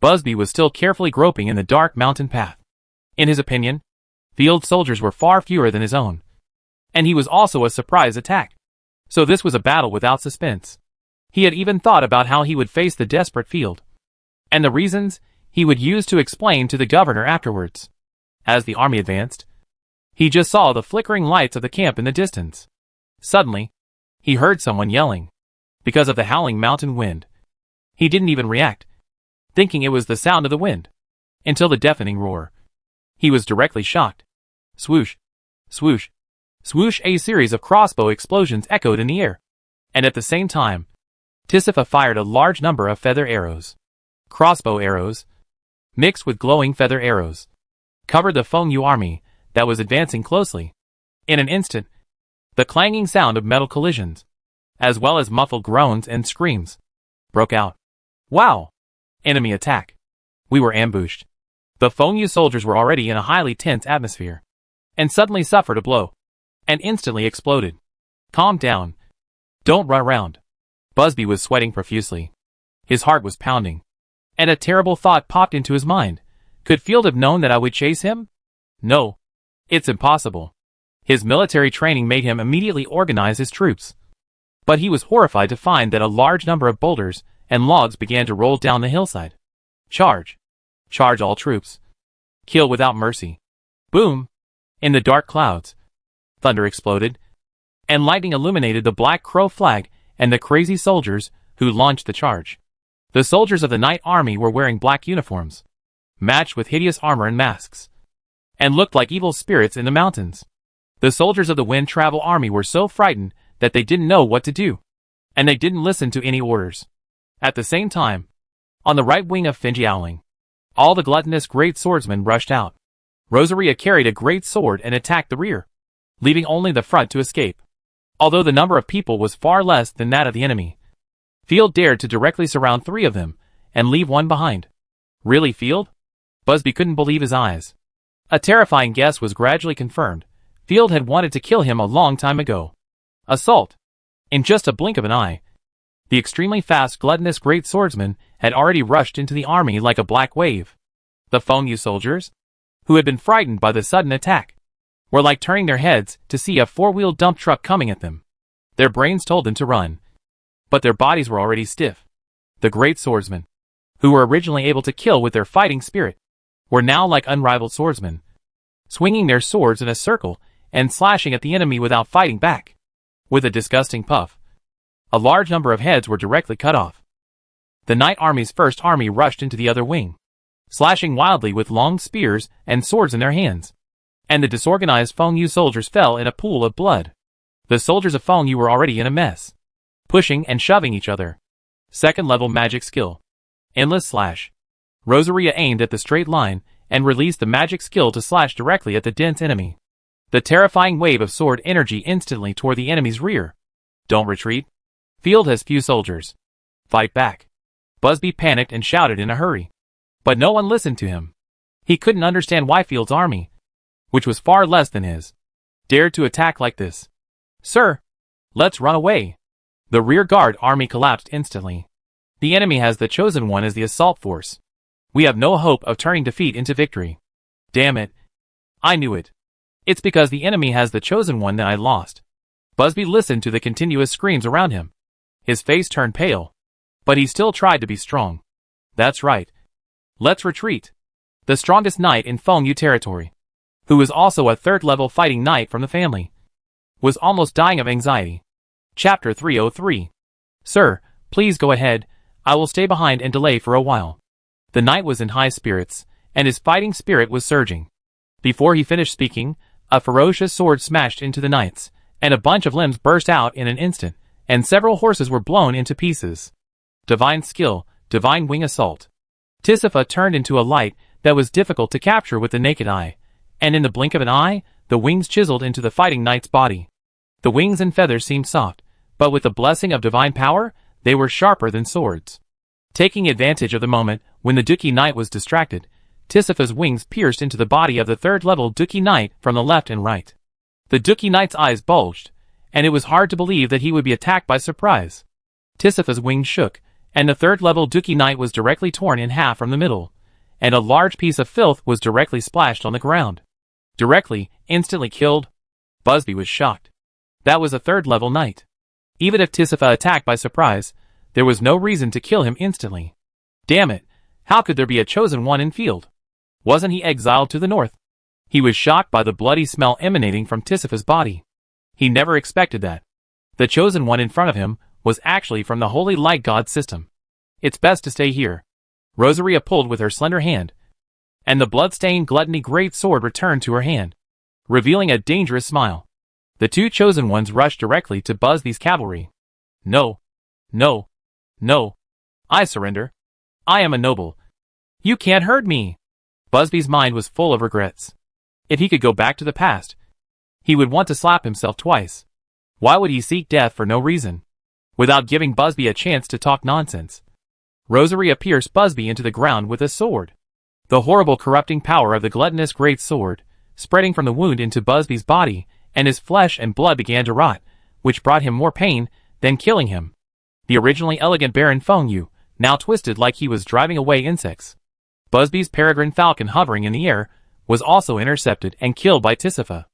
Busby was still carefully groping in the dark mountain path. In his opinion, Field's soldiers were far fewer than his own, and he was also a surprise attack. So this was a battle without suspense. He had even thought about how he would face the desperate Field, and the reasons he would use to explain to the governor afterwards. As the army advanced, he just saw the flickering lights of the camp in the distance. Suddenly, he heard someone yelling. Because of the howling mountain wind, he didn't even react, thinking it was the sound of the wind, until the deafening roar. He was directly shocked. Swoosh, swoosh, swoosh. A series of crossbow explosions echoed in the air, and at the same time, Tisifa fired a large number of feather arrows. Crossbow arrows, mixed with glowing feather arrows, covered the Feng Yu army that was advancing closely. In an instant, the clanging sound of metal collisions, as well as muffled groans and screams, broke out. Wow! Enemy attack. We were ambushed. The Feng Yu soldiers were already in a highly tense atmosphere, and suddenly suffered a blow, and instantly exploded. Calm down. Don't run around. Busby was sweating profusely. His heart was pounding, and a terrible thought popped into his mind. Could Field have known that I would chase him? No. It's impossible. His military training made him immediately organize his troops. But he was horrified to find that a large number of boulders and logs began to roll down the hillside. Charge! Charge all troops! Kill without mercy! Boom! In the dark clouds, thunder exploded, and lightning illuminated the black crow flag and the crazy soldiers who launched the charge. The soldiers of the night army were wearing black uniforms, matched with hideous armor and masks, and looked like evil spirits in the mountains. The soldiers of the wind travel army were so frightened that they didn't know what to do, and they didn't listen to any orders. At the same time, on the right wing of Finjiaoling, all the gluttonous great swordsmen rushed out. Rosaria carried a great sword and attacked the rear, leaving only the front to escape. Although the number of people was far less than that of the enemy, Field dared to directly surround 3 of them and leave 1 behind. Really, Field? Busby couldn't believe his eyes. A terrifying guess was gradually confirmed. Field had wanted to kill him a long time ago. Assault! In just a blink of an eye, the extremely fast gluttonous great swordsman had already rushed into the army like a black wave. The Feng Yu soldiers, who had been frightened by the sudden attack, were like turning their heads to see a 4-wheeled dump truck coming at them. Their brains told them to run, but their bodies were already stiff. The great swordsmen, who were originally able to kill with their fighting spirit, were now like unrivaled swordsmen, swinging their swords in a circle and slashing at the enemy without fighting back. With a disgusting puff, a large number of heads were directly cut off. The night army's first army rushed into the other wing, slashing wildly with long spears and swords in their hands, and the disorganized Feng Yu soldiers fell in a pool of blood. The soldiers of Feng Yu were already in a mess, pushing and shoving each other. Second-level magic skill. Endless slash. Rosaria aimed at the straight line and released the magic skill to slash directly at the dense enemy. The terrifying wave of sword energy instantly tore the enemy's rear. Don't retreat. Field has few soldiers. Fight back. Busby panicked and shouted in a hurry. But no one listened to him. He couldn't understand why Field's army, which was far less than his, dared to attack like this. Sir, let's run away. The rear guard army collapsed instantly. The enemy has the Chosen One as the assault force. We have no hope of turning defeat into victory. Damn it. I knew it. It's because the enemy has the Chosen One that I lost. Busby listened to the continuous screams around him. His face turned pale, but he still tried to be strong. That's right. Let's retreat. The strongest knight in Feng Yu territory, who was also a 3rd-level fighting knight from the family, was almost dying of anxiety. Chapter 303. Sir, please go ahead. I will stay behind and delay for a while. The knight was in high spirits, and his fighting spirit was surging. Before he finished speaking, a ferocious sword smashed into the knights, and a bunch of limbs burst out in an instant, and several horses were blown into pieces. Divine skill, divine wing assault. Tisiphar turned into a light that was difficult to capture with the naked eye, and in the blink of an eye, the wings chiseled into the fighting knight's body. The wings and feathers seemed soft, but with the blessing of divine power, they were sharper than swords. Taking advantage of the moment when the Dookie Knight was distracted, Tisiphar's wings pierced into the body of the third-level Dookie Knight from the left and right. The Dookie Knight's eyes bulged, and it was hard to believe that he would be attacked by surprise. Tisiphar's wings shook, and the third-level Dookie Knight was directly torn in half from the middle, and a large piece of filth was directly splashed on the ground. Directly, instantly killed. Busby was shocked. That was a third-level knight. Even if Tisiphar attacked by surprise, there was no reason to kill him instantly. Damn it, how could there be a chosen one in field? Wasn't he exiled to the north? He was shocked by the bloody smell emanating from Tisiphar's body. He never expected that. The chosen one in front of him was actually from the Holy Light God system. It's best to stay here. Rosaria pulled with her slender hand, and the blood-stained gluttony great sword returned to her hand, revealing a dangerous smile. The two chosen ones rushed directly to Busby's cavalry. No. No. No. I surrender. I am a noble. You can't hurt me. Busby's mind was full of regrets. If he could go back to the past, he would want to slap himself twice. Why would he seek death for no reason, without giving Busby a chance to talk nonsense? Rosaria pierced Busby into the ground with a sword. The horrible corrupting power of the gluttonous great sword, spreading from the wound into Busby's body, and his flesh and blood began to rot, which brought him more pain than killing him. The originally elegant Baron Feng Yu, now twisted like he was driving away insects. Busby's peregrine falcon hovering in the air, was also intercepted and killed by Tisiphar.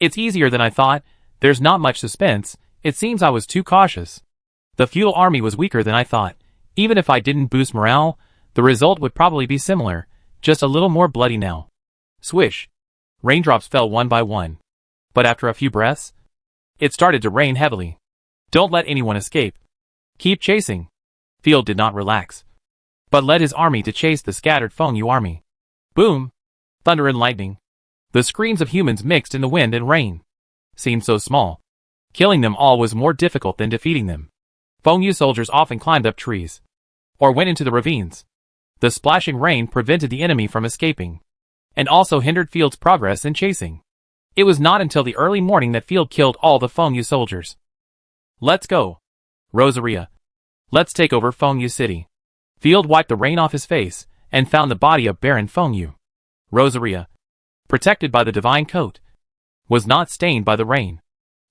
It's easier than I thought, there's not much suspense, it seems I was too cautious. The feudal army was weaker than I thought. Even if I didn't boost morale, the result would probably be similar, just a little more bloody now. Swish. Raindrops fell one by one. But after a few breaths, it started to rain heavily. Don't let anyone escape. Keep chasing. Field did not relax, but led his army to chase the scattered Feng Yu army. Boom! Thunder and lightning. The screams of humans mixed in the wind and rain seemed so small. Killing them all was more difficult than defeating them. Feng Yu soldiers often climbed up trees, or went into the ravines. The splashing rain prevented the enemy from escaping, and also hindered Field's progress in chasing. It was not until the early morning that Field killed all the Feng Yu soldiers. Let's go. Rosaria. Let's take over Feng Yu City. Field wiped the rain off his face, and found the body of Baron Feng Yu. Rosaria, protected by the divine coat, was not stained by the rain.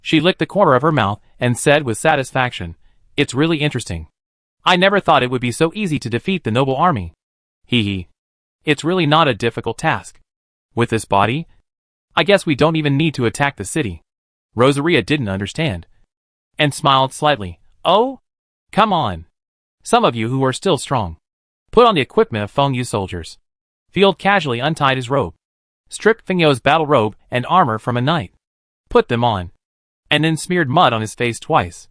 She licked the corner of her mouth and said with satisfaction, "It's really interesting. I never thought it would be so easy to defeat the noble army. Hee. It's really not a difficult task. With this body, I guess we don't even need to attack the city." Rosaria didn't understand, and smiled slightly. "Oh? Come on. Some of you who are still strong. Put on the equipment of Feng Yu soldiers." Field casually untied his robe, stripped Feng Yu's battle robe and armor from a knight, put them on, and then smeared mud on his face twice.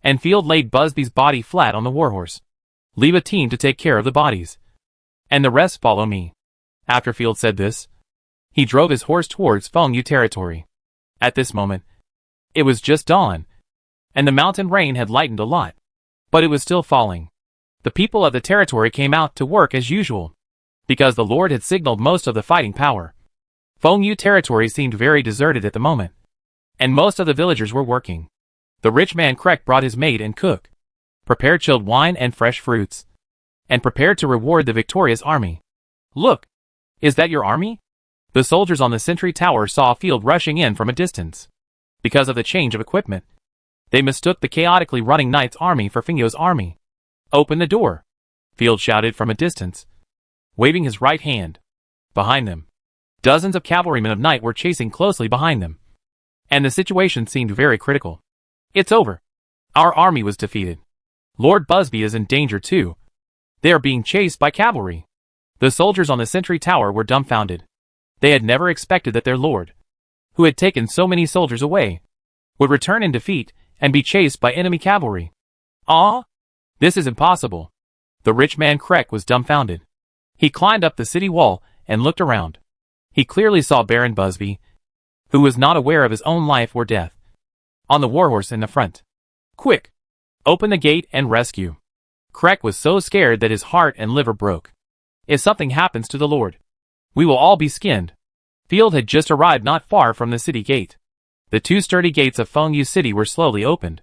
And Field laid Busby's body flat on the warhorse. "Leave a team to take care of the bodies, and the rest follow me." After Field said this, he drove his horse towards Feng Yu territory. At this moment, it was just dawn, and the mountain rain had lightened a lot, but it was still falling. The people of the territory came out to work as usual, because the Lord had signaled most of the fighting power. Feng Yu territory seemed very deserted at the moment, and most of the villagers were working. The rich man Krek brought his maid and cook, prepared chilled wine and fresh fruits, and prepared to reward the victorious army. "Look, is that your army?" The soldiers on the sentry tower saw Field rushing in from a distance. Because of the change of equipment, they mistook the chaotically running knight's army for Feng Yu's army. "Open the door," Field shouted from a distance, waving his right hand. Behind them, dozens of cavalrymen of night were chasing closely behind them, and the situation seemed very critical. "It's over. Our army was defeated. Lord Busby is in danger too. They are being chased by cavalry." The soldiers on the sentry tower were dumbfounded. They had never expected that their lord, who had taken so many soldiers away, would return in defeat and be chased by enemy cavalry. "Ah? This is impossible." The rich man Krek was dumbfounded. He climbed up the city wall and looked around. He clearly saw Baron Busby, who was not aware of his own life or death, on the warhorse in the front. Quick! Open the gate and rescue. Krek was so scared that his heart and liver broke. If something happens to the Lord, we will all be skinned. Field had just arrived not far from the city gate. The two sturdy gates of Fengyu City were slowly opened,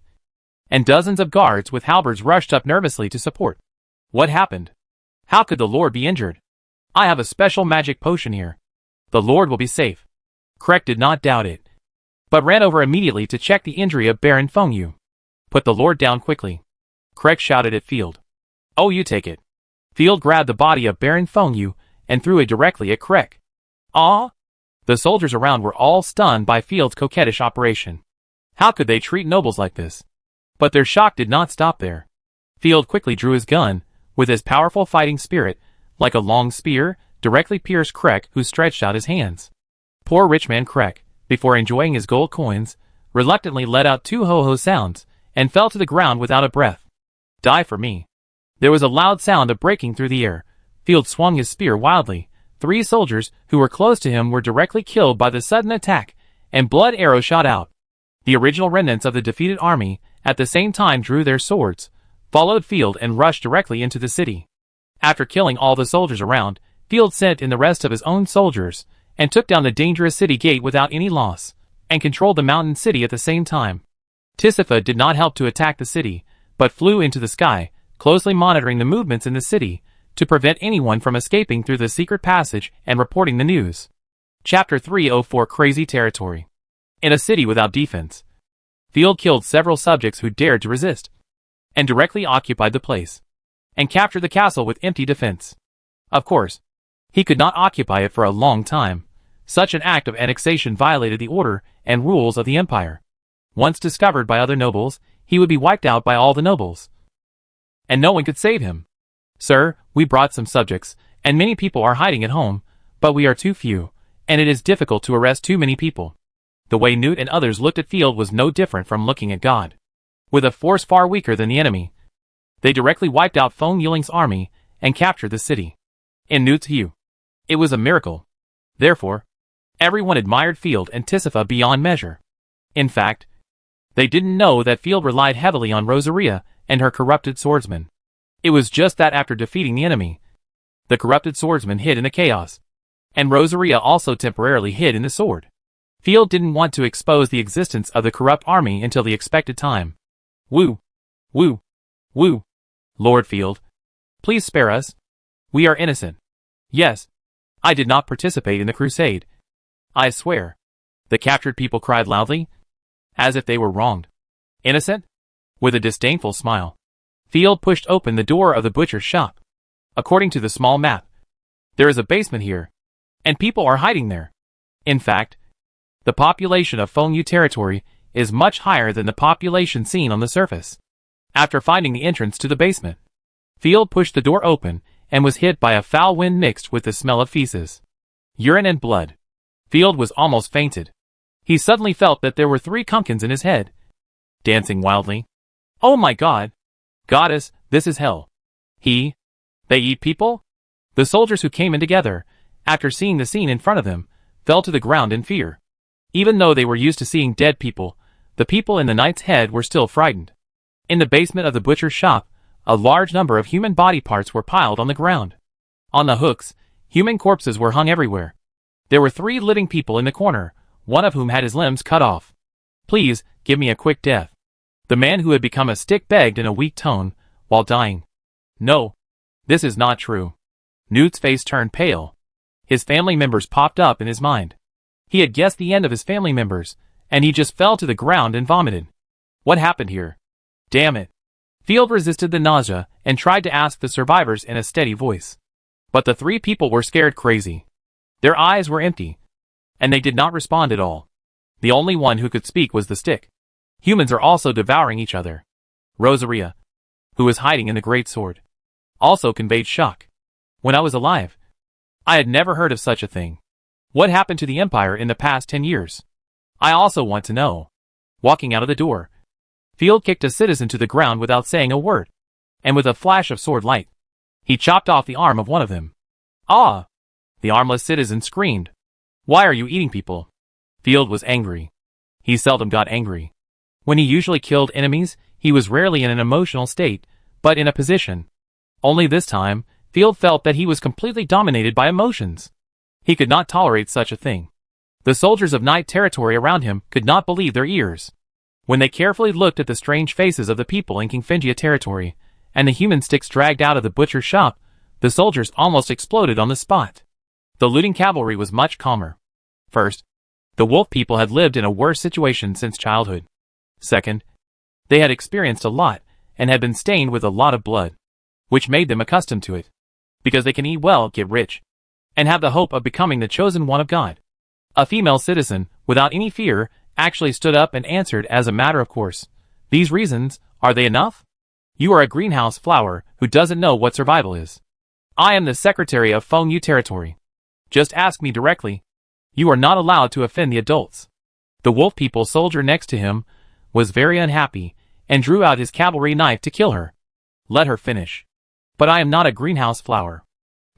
and dozens of guards with halberds rushed up nervously to support. What happened? How could the Lord be injured? I have a special magic potion here. The Lord will be safe. Krek did not doubt it, but ran over immediately to check the injury of Baron Fengyu. Put the Lord down quickly. Krek shouted at Field. Oh, you take it. Field grabbed the body of Baron Fengyu and threw it directly at Krek. Ah! The soldiers around were all stunned by Field's coquettish operation. How could they treat nobles like this? But their shock did not stop there. Field quickly drew his gun, with his powerful fighting spirit, like a long spear, directly pierced Krek, who stretched out his hands. Poor rich man Krek, before enjoying his gold coins, reluctantly let out two ho-ho sounds, and fell to the ground without a breath. Die for me. There was a loud sound of breaking through the air. Field swung his spear wildly. 3 soldiers who were close to him were directly killed by the sudden attack, and blood arrows shot out. The original remnants of the defeated army at the same time drew their swords, followed Field and rushed directly into the city. After killing all the soldiers around, Field sent in the rest of his own soldiers, and took down the dangerous city gate without any loss, and controlled the mountain city at the same time. Tisifa did not help to attack the city, but flew into the sky, closely monitoring the movements in the city, to prevent anyone from escaping through the secret passage and reporting the news. Chapter 304 Crazy Territory. In a city without defense, Field killed several subjects who dared to resist, and directly occupied the place, and captured the castle with empty defense. Of course, he could not occupy it for a long time. Such an act of annexation violated the order and rules of the empire. Once discovered by other nobles, he would be wiped out by all the nobles, and no one could save him. Sir, we brought some subjects, and many people are hiding at home, but we are too few, and it is difficult to arrest too many people. The way Newt and others looked at Field was no different from looking at God. With a force far weaker than the enemy, they directly wiped out Feng Yuling's army and captured the city. In Newt's view, it was a miracle. Therefore, everyone admired Field and Tisifa beyond measure. In fact, they didn't know that Field relied heavily on Rosaria and her corrupted swordsman. It was just that after defeating the enemy, the corrupted swordsman hid in the chaos, and Rosaria also temporarily hid in the sword. Field didn't want to expose the existence of the corrupt army until the expected time. Woo! Woo! Woo! Lord Field, please spare us. We are innocent. Yes, I did not participate in the crusade. I swear. The captured people cried loudly, as if they were wronged. Innocent? With a disdainful smile, Field pushed open the door of the butcher's shop. According to the small map, there is a basement here, and people are hiding there. In fact, the population of Fengyu territory is much higher than the population seen on the surface. After finding the entrance to the basement, Field pushed the door open and was hit by a foul wind mixed with the smell of feces, urine and blood. Field was almost fainted. He suddenly felt that there were 3 pumpkins in his head, dancing wildly. Oh my God! Goddess, this is hell. They eat people? The soldiers who came in together, after seeing the scene in front of them, fell to the ground in fear. Even though they were used to seeing dead people, the people in the knight's head were still frightened. In the basement of the butcher's shop, a large number of human body parts were piled on the ground. On the hooks, human corpses were hung everywhere. There were 3 living people in the corner, one of whom had his limbs cut off. Please, give me a quick death. The man who had become a stick begged in a weak tone, while dying. No, this is not true. Newt's face turned pale. His family members popped up in his mind. He had guessed the end of his family members, and he just fell to the ground and vomited. What happened here? Damn it. Field resisted the nausea and tried to ask the survivors in a steady voice. But the 3 people were scared crazy. Their eyes were empty, and they did not respond at all. The only one who could speak was the stick. Humans are also devouring each other. Rosaria, who was hiding in the great sword, also conveyed shock. When I was alive, I had never heard of such a thing. What happened to the Empire in the past 10 years? I also want to know. Walking out of the door, Field kicked a citizen to the ground without saying a word, and with a flash of sword light, he chopped off the arm of one of them. Ah! The armless citizen screamed. Why are you eating people? Field was angry. He seldom got angry. When he usually killed enemies, he was rarely in an emotional state, but in a position. Only this time, Field felt that he was completely dominated by emotions. He could not tolerate such a thing. The soldiers of Night Territory around him could not believe their ears. When they carefully looked at the strange faces of the people in Kingfingia Territory, and the human sticks dragged out of the butcher's shop, the soldiers almost exploded on the spot. The looting cavalry was much calmer. First, the wolf people had lived in a worse situation since childhood. Second, they had experienced a lot, and had been stained with a lot of blood, which made them accustomed to it. Because they can eat well, get rich, and have the hope of becoming the chosen one of God. A female citizen, without any fear, actually stood up and answered as a matter of course. These reasons, are they enough? You are a greenhouse flower who doesn't know what survival is. I am the secretary of Feng Yu Territory. Just ask me directly. You are not allowed to offend the adults. The wolf people soldier next to him was very unhappy, and drew out his cavalry knife to kill her. Let her finish. But I am not a greenhouse flower.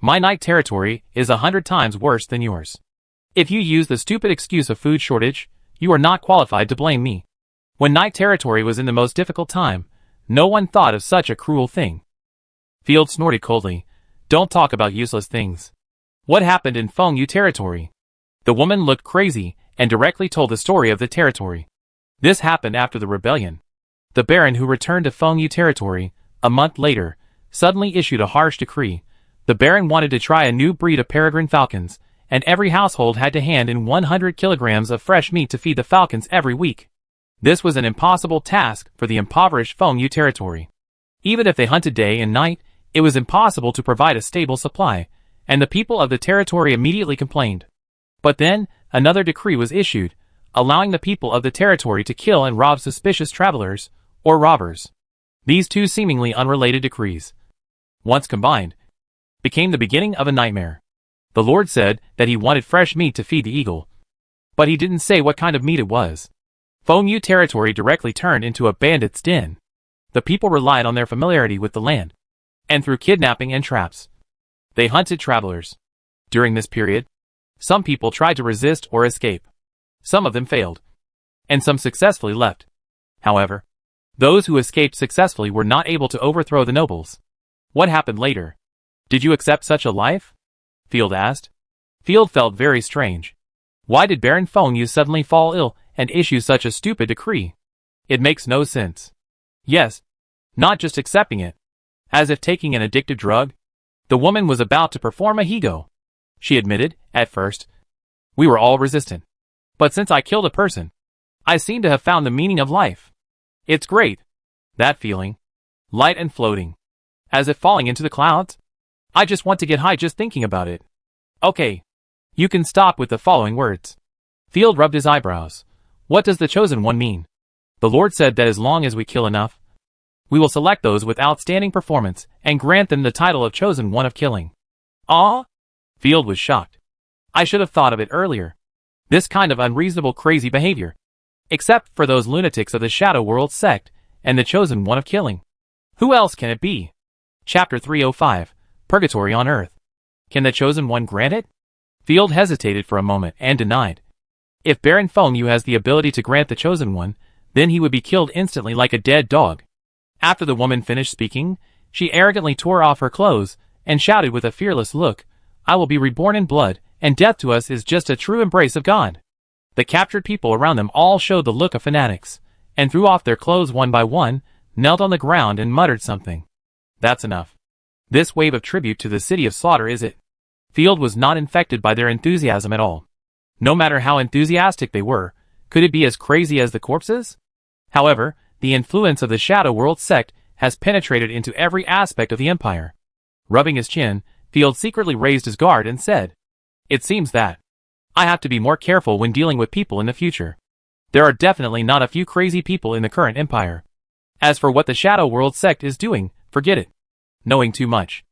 My Night Territory is 100 times worse than yours. If you use the stupid excuse of food shortage, you are not qualified to blame me. When Night Territory was in the most difficult time, no one thought of such a cruel thing. Field snorted coldly. Don't talk about useless things. What happened in Feng Yu Territory? The woman looked crazy, and directly told the story of the territory. This happened after the rebellion. The Baron who returned to Feng Yu Territory, a month later, suddenly issued a harsh decree. The Baron wanted to try a new breed of peregrine falcons, and every household had to hand in 100 kilograms of fresh meat to feed the falcons every week. This was an impossible task for the impoverished Feng Yu Territory. Even if they hunted day and night, it was impossible to provide a stable supply, and the people of the territory immediately complained. But then, another decree was issued, allowing the people of the territory to kill and rob suspicious travelers, or robbers. These two seemingly unrelated decrees, once combined, became the beginning of a nightmare. The Lord said that he wanted fresh meat to feed the eagle, but he didn't say what kind of meat it was. Feng Yu Territory directly turned into a bandit's den. The people relied on their familiarity with the land, and through kidnapping and traps, they hunted travelers. During this period, some people tried to resist or escape. Some of them failed, and some successfully left. However, those who escaped successfully were not able to overthrow the nobles. What happened later? Did you accept such a life? Field asked. Field felt very strange. Why did Baron Feng Yu suddenly fall ill and issue such a stupid decree? It makes no sense. Yes, not just accepting it, as if taking an addictive drug. The woman was about to perform a higo. She admitted, at first, we were all resistant. But since I killed a person, I seem to have found the meaning of life. It's great. That feeling. Light and floating. As if falling into the clouds. I just want to get high just thinking about it. Okay. You can stop with the following words. Field rubbed his eyebrows. What does the chosen one mean? The Lord said that as long as we kill enough, we will select those with outstanding performance and grant them the title of chosen one of killing. Ah? Field was shocked. I should have thought of it earlier. This kind of unreasonable crazy behavior. Except for those lunatics of the Shadow World sect and the chosen one of killing. Who else can it be? Chapter 305, Purgatory on Earth. Can the chosen one grant it? Field hesitated for a moment and denied. If Baron Feng Yu has the ability to grant the chosen one, then he would be killed instantly like a dead dog. After the woman finished speaking, she arrogantly tore off her clothes and shouted with a fearless look, I will be reborn in blood, and death to us is just a true embrace of God. The captured people around them all showed the look of fanatics, and threw off their clothes one by one, knelt on the ground and muttered something. That's enough. This wave of tribute to the city of slaughter is it. Field was not infected by their enthusiasm at all. No matter how enthusiastic they were, could it be as crazy as the corpses? However, the influence of the Shadow World sect has penetrated into every aspect of the empire. Rubbing his chin, Field secretly raised his guard and said, It seems that I have to be more careful when dealing with people in the future. There are definitely not a few crazy people in the current empire. As for what the Shadow World sect is doing, forget it. Knowing too much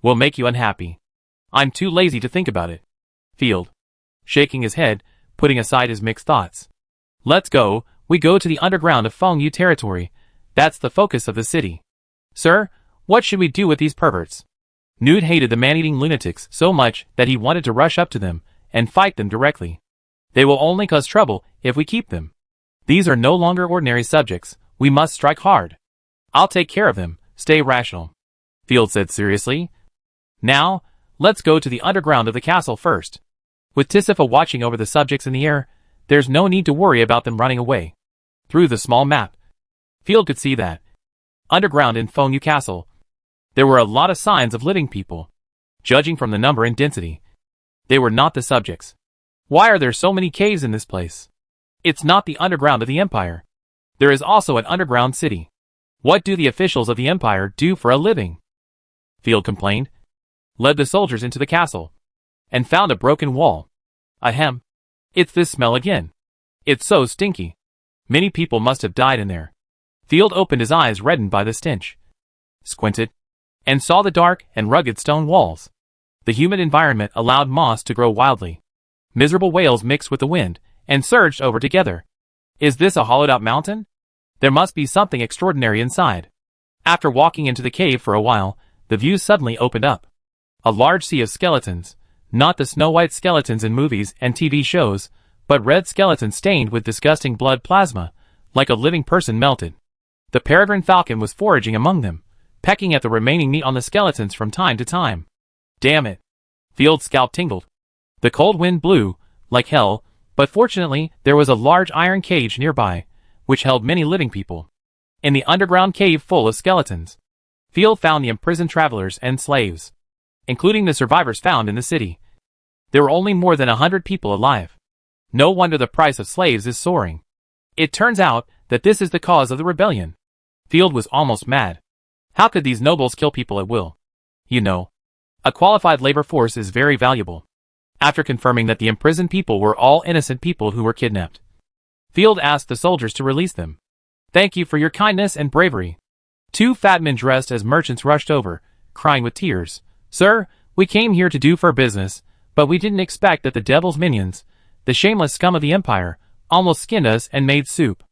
will make you unhappy. I'm too lazy to think about it. Field, shaking his head, putting aside his mixed thoughts. Let's go, we go to the underground of Feng Yu Territory. That's the focus of the city. Sir, what should we do with these perverts? Nude hated the man-eating lunatics so much that he wanted to rush up to them and fight them directly. They will only cause trouble if we keep them. These are no longer ordinary subjects, we must strike hard. I'll take care of them, stay rational. Field said seriously. Now, let's go to the underground of the castle first. With Tisifa watching over the subjects in the air, there's no need to worry about them running away. Through the small map, Field could see that, underground in Fengyu Castle, there were a lot of signs of living people. Judging from the number and density, they were not the subjects. Why are there so many caves in this place? It's not the underground of the Empire. There is also an underground city. What do the officials of the Empire do for a living? Field complained. Led the soldiers into the castle, and found a broken wall. Ahem. It's this smell again. It's so stinky. Many people must have died in there. Field opened his eyes, reddened by the stench. Squinted, and saw the dark and rugged stone walls. The humid environment allowed moss to grow wildly. Miserable wails mixed with the wind, and surged over together. Is this a hollowed-out mountain? There must be something extraordinary inside. After walking into the cave for a while, the view suddenly opened up. A large sea of skeletons, not the snow-white skeletons in movies and TV shows, but red skeletons stained with disgusting blood plasma, like a living person melted. The peregrine falcon was foraging among them, pecking at the remaining meat on the skeletons from time to time. Damn it. Field's scalp tingled. The cold wind blew, like hell, but fortunately there was a large iron cage nearby, which held many living people. In the underground cave full of skeletons, Field found the imprisoned travelers and slaves, including the survivors found in the city. There were only more than 100 people alive. No wonder the price of slaves is soaring. It turns out that this is the cause of the rebellion. Field was almost mad. How could these nobles kill people at will? You know, a qualified labor force is very valuable. After confirming that the imprisoned people were all innocent people who were kidnapped, Field asked the soldiers to release them. Thank you for your kindness and bravery. Two fat men dressed as merchants rushed over, crying with tears. Sir, we came here to do fair business, but we didn't expect that the devil's minions, the shameless scum of the Empire, almost skinned us and made soup.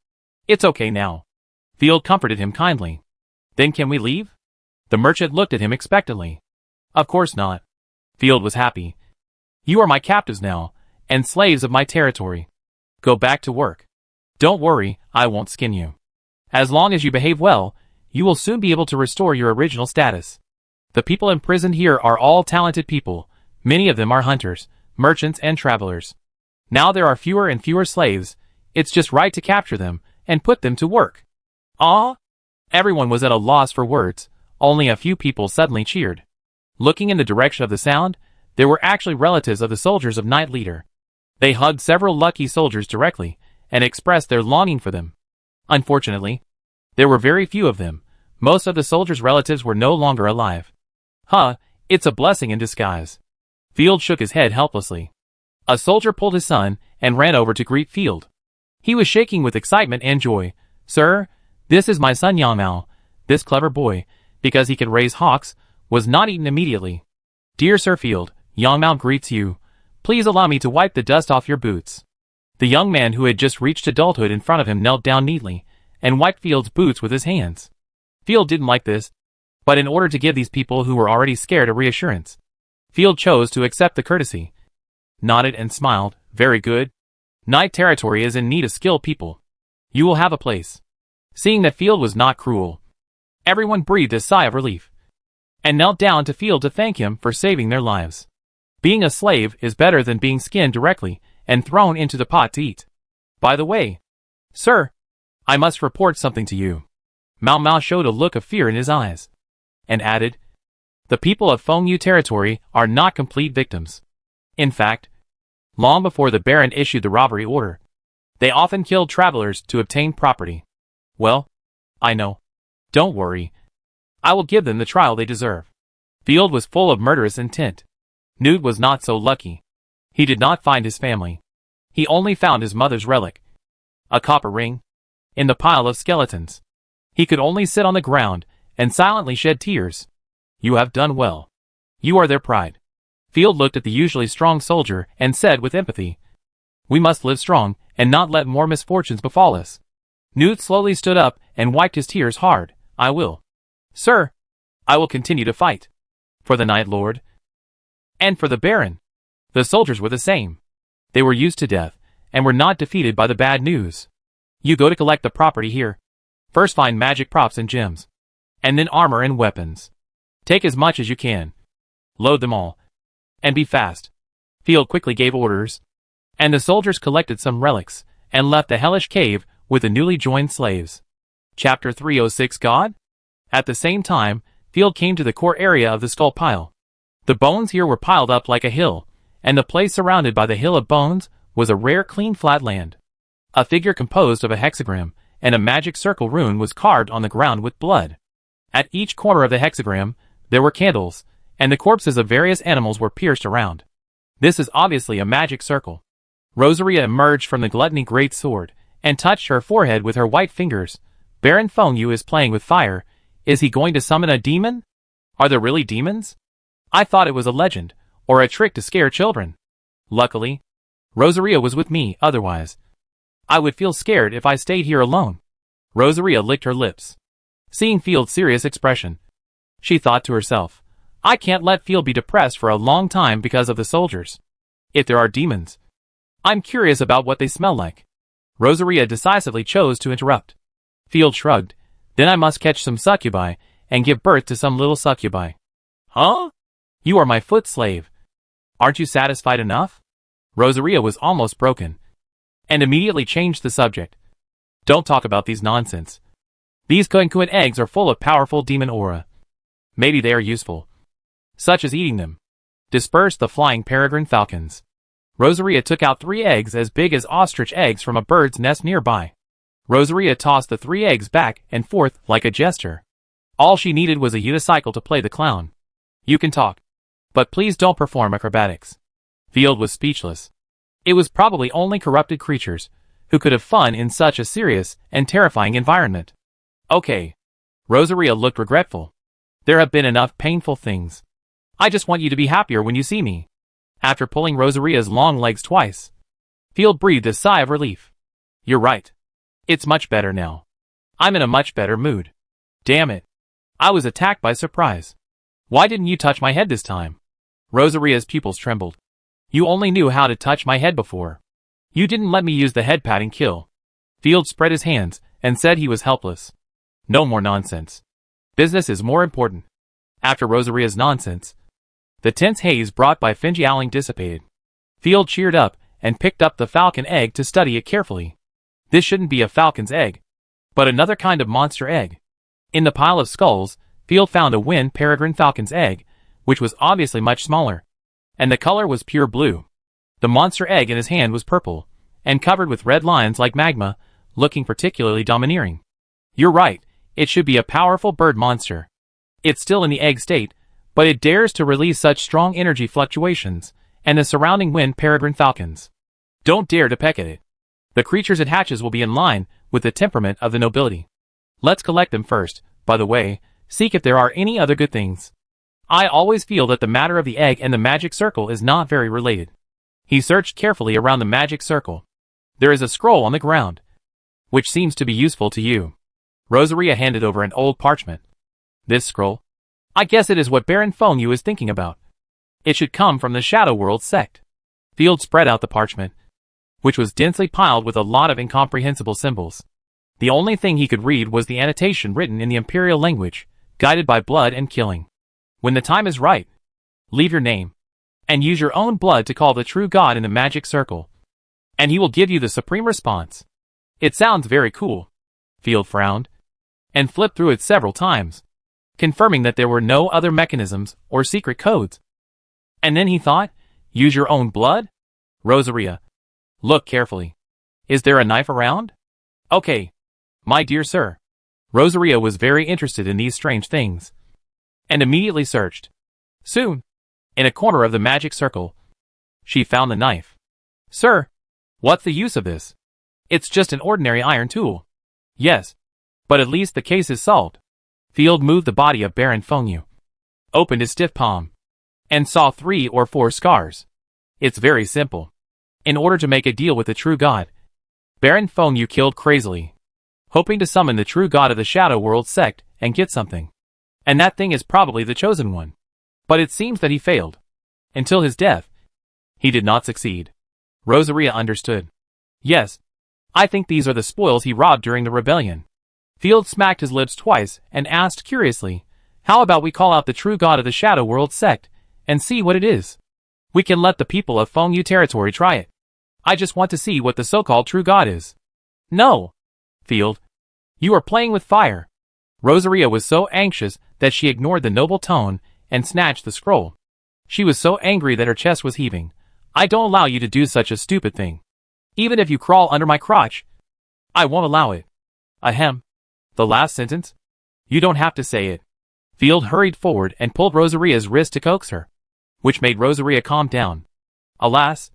It's okay now. Field comforted him kindly. Then can we leave? The merchant looked at him expectantly. Of course not. Field was happy. You are my captives now, and slaves of my territory. Go back to work. Don't worry, I won't skin you. As long as you behave well, you will soon be able to restore your original status. The people imprisoned here are all talented people. Many of them are hunters, merchants, and travelers. Now there are fewer and fewer slaves. It's just right to capture them and put them to work. Ah! Everyone was at a loss for words. Only a few people suddenly cheered. Looking in the direction of the sound, there were actually relatives of the soldiers of Knight Leader. They hugged several lucky soldiers directly and expressed their longing for them. Unfortunately, there were very few of them. Most of the soldiers' relatives were no longer alive. Huh, it's a blessing in disguise. Field shook his head helplessly. A soldier pulled his son and ran over to greet Field. He was shaking with excitement and joy. Sir, this is my son Yang Mao. This clever boy, because he can raise hawks, was not eaten immediately. Dear Sir Field, Yang Mao greets you. Please allow me to wipe the dust off your boots. The young man who had just reached adulthood in front of him knelt down neatly and wiped Field's boots with his hands. Field didn't like this, but in order to give these people who were already scared a reassurance, Field chose to accept the courtesy. Nodded and smiled. Very good. Knight territory is in need of skilled people. You will have a place. Seeing that Field was not cruel, everyone breathed a sigh of relief and knelt down to Field to thank him for saving their lives. Being a slave is better than being skinned directly and thrown into the pot to eat. By the way, sir, I must report something to you. Mao Mao showed a look of fear in his eyes and added, the people of Fengyu territory are not complete victims. In fact, long before the Baron issued the robbery order, they often killed travelers to obtain property. Well, I know. Don't worry. I will give them the trial they deserve. Field was full of murderous intent. Nude was not so lucky. He did not find his family. He only found his mother's relic, a copper ring, in the pile of skeletons. He could only sit on the ground and silently shed tears. You have done well. You are their pride. Field looked at the usually strong soldier and said with empathy, we must live strong and not let more misfortunes befall us. Nude slowly stood up and wiped his tears hard. I will. Sir, I will continue to fight. For the Night Lord. And for the Baron. The soldiers were the same. They were used to death, and were not defeated by the bad news. You go to collect the property here. First find magic props and gems. And then armor and weapons. Take as much as you can. Load them all. And be fast. Field quickly gave orders. And the soldiers collected some relics, and left the hellish cave with the newly joined slaves. Chapter 306 God? At the same time, Field came to the core area of the skull pile. The bones here were piled up like a hill, and the place surrounded by the hill of bones was a rare clean flat land. A figure composed of a hexagram and a magic circle rune was carved on the ground with blood. At each corner of the hexagram, there were candles, and the corpses of various animals were pierced around. This is obviously a magic circle. Rosaria emerged from the gluttony great sword, and touched her forehead with her white fingers. Baron Fengyu is playing with fire. Is he going to summon a demon? Are there really demons? I thought it was a legend, or a trick to scare children. Luckily, Rosaria was with me, otherwise I would feel scared if I stayed here alone. Rosaria licked her lips. Seeing Field's serious expression, she thought to herself, I can't let Field be depressed for a long time because of the soldiers. If there are demons, I'm curious about what they smell like. Rosaria decisively chose to interrupt. Field shrugged. Then I must catch some succubi, and give birth to some little succubi. Huh? You are my foot slave. Aren't you satisfied enough? Rosaria was almost broken, and immediately changed the subject. Don't talk about these nonsense. These coincuit eggs are full of powerful demon aura. Maybe they are useful, such as eating them. Disperse the flying peregrine falcons. Rosaria took out 3 eggs as big as ostrich eggs from a bird's nest nearby. Rosaria tossed the 3 eggs back and forth like a jester. All she needed was a unicycle to play the clown. You can talk, but please don't perform acrobatics. Field was speechless. It was probably only corrupted creatures who could have fun in such a serious and terrifying environment. Okay. Rosaria looked regretful. There have been enough painful things. I just want you to be happier when you see me. After pulling Rosaria's long legs twice, Field breathed a sigh of relief. You're right. It's much better now. I'm in a much better mood. Damn it. I was attacked by surprise. Why didn't you touch my head this time? Rosaria's pupils trembled. You only knew how to touch my head before. You didn't let me use the head patting kill. Field spread his hands and said he was helpless. No more nonsense. Business is more important. After Rosaria's nonsense, the tense haze brought by Finjialing dissipated. Field cheered up and picked up the falcon egg to study it carefully. This shouldn't be a falcon's egg, but another kind of monster egg. In the pile of skulls, Field found a wind peregrine falcon's egg, which was obviously much smaller, and the color was pure blue. The monster egg in his hand was purple, and covered with red lines like magma, looking particularly domineering. You're right, it should be a powerful bird monster. It's still in the egg state, but it dares to release such strong energy fluctuations, and the surrounding wind peregrine falcons don't dare to peck at it. The creatures it hatches will be in line with the temperament of the nobility. Let's collect them first. By the way, seek if there are any other good things. I always feel that the matter of the egg and the magic circle is not very related. He searched carefully around the magic circle. There is a scroll on the ground, which seems to be useful to you. Rosaria handed over an old parchment. This scroll? I guess it is what Baron Fengyu is thinking about. It should come from the Shadow World sect. Field spread out the parchment, which was densely piled with a lot of incomprehensible symbols. The only thing he could read was the annotation written in the imperial language, guided by blood and killing. When the time is right, leave your name, and use your own blood to call the true God in the magic circle, and he will give you the supreme response. It sounds very cool. Field frowned, and flipped through it several times, confirming that there were no other mechanisms or secret codes. And then he thought, use your own blood? Rosaria, look carefully. Is there a knife around? Okay, my dear sir. Rosaria was very interested in these strange things, and immediately searched. Soon, in a corner of the magic circle, she found the knife. Sir, what's the use of this? It's just an ordinary iron tool. Yes, but at least the case is solved. Field moved the body of Baron Fengyu, opened his stiff palm, and saw 3 or 4 scars. It's very simple. In order to make a deal with the true God, Baron Fengyu killed crazily, hoping to summon the true God of the Shadow World sect and get something. And that thing is probably the chosen one. But it seems that he failed. Until his death, He did not succeed. Rosaria understood. Yes. I think these are the spoils he robbed during the rebellion. Field smacked his lips twice and asked curiously, how about we call out the true god of the Shadow World sect and see what it is? We can let the people of Fengyu territory try it. I just want to see what the so-called true god is. No! Field. You are playing with fire. Rosaria was so anxious that she ignored the noble tone and snatched the scroll. She was so angry that her chest was heaving. I don't allow you to do such a stupid thing. Even if you crawl under my crotch, I won't allow it. Ahem. The last sentence? You don't have to say it. Field hurried forward and pulled Rosaria's wrist to coax her, which made Rosaria calm down. Alas,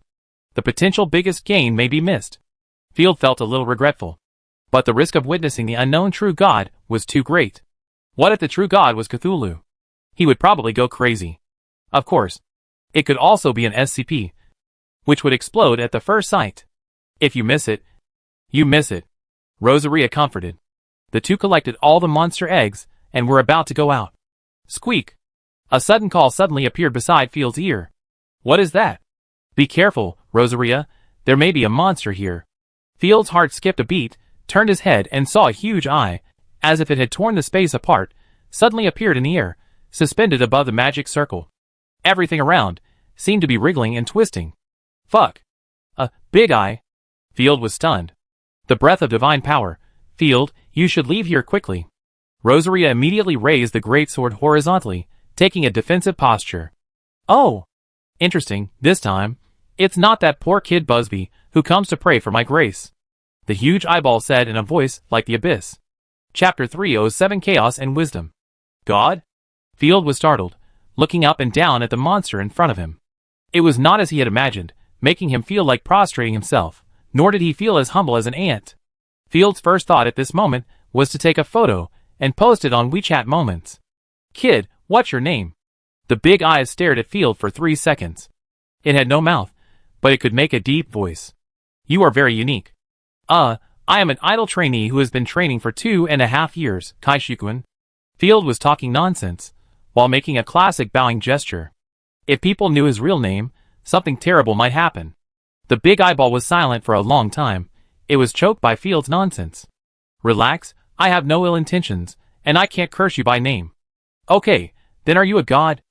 the potential biggest gain may be missed. Field felt a little regretful. But the risk of witnessing the unknown true god was too great. What if the true god was Cthulhu? He would probably go crazy. Of course, it could also be an SCP, which would explode at the first sight. If you miss it, you miss it. Rosaria comforted. The two collected all the monster eggs and were about to go out. Squeak! A sudden call suddenly appeared beside Field's ear. What is that? Be careful, Rosaria, there may be a monster here. Field's heart skipped a beat, turned his head and saw a huge eye, as if it had torn the space apart, suddenly appeared in the air, suspended above the magic circle. Everything around seemed to be wriggling and twisting. Fuck! Big Eye! Field was stunned. The breath of divine power. Field, you should leave here quickly. Rosaria immediately raised the great sword horizontally, taking a defensive posture. Oh! Interesting, this time, it's not that poor kid Busby who comes to pray for my grace. The huge eyeball said in a voice like the abyss. Chapter 307 Chaos and Wisdom. God? Field was startled, looking up and down at the monster in front of him. It was not as he had imagined, making him feel like prostrating himself, nor did he feel as humble as an ant. Field's first thought at this moment was to take a photo and post it on WeChat Moments. Kid, what's your name? The big eyes stared at Field for 3 seconds. It had no mouth, but it could make a deep voice. You are very unique. I am an idle trainee who has been training for 2.5 years, Kaishukun. Field was talking nonsense, while making a classic bowing gesture. If people knew his real name, something terrible might happen. The big eyeball was silent for a long time. It was choked by Field's nonsense. Relax, I have no ill intentions, and I can't curse you by name. Okay, then are you a god?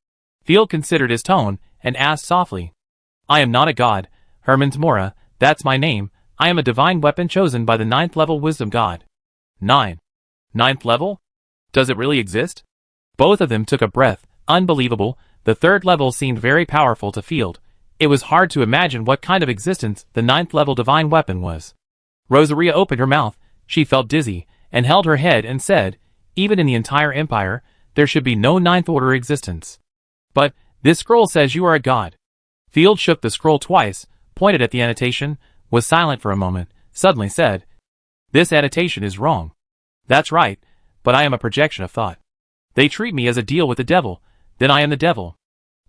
Field considered his tone, and asked softly. I am not a god, Herman's Mora, that's my name. I am a divine weapon chosen by the 9th level wisdom god. 9. 9th level? Does it really exist? Both of them took a breath. Unbelievable. The 3rd level seemed very powerful to Field. It was hard to imagine what kind of existence the 9th level divine weapon was. Rosaria opened her mouth. She felt dizzy, and held her head and said, even in the entire empire, there should be no 9th order existence. But, this scroll says you are a god. Field shook the scroll twice, pointed at the annotation, was silent for a moment, suddenly said, this annotation is wrong. That's right, but I am a projection of thought. They treat me as a deal with the devil, then I am the devil.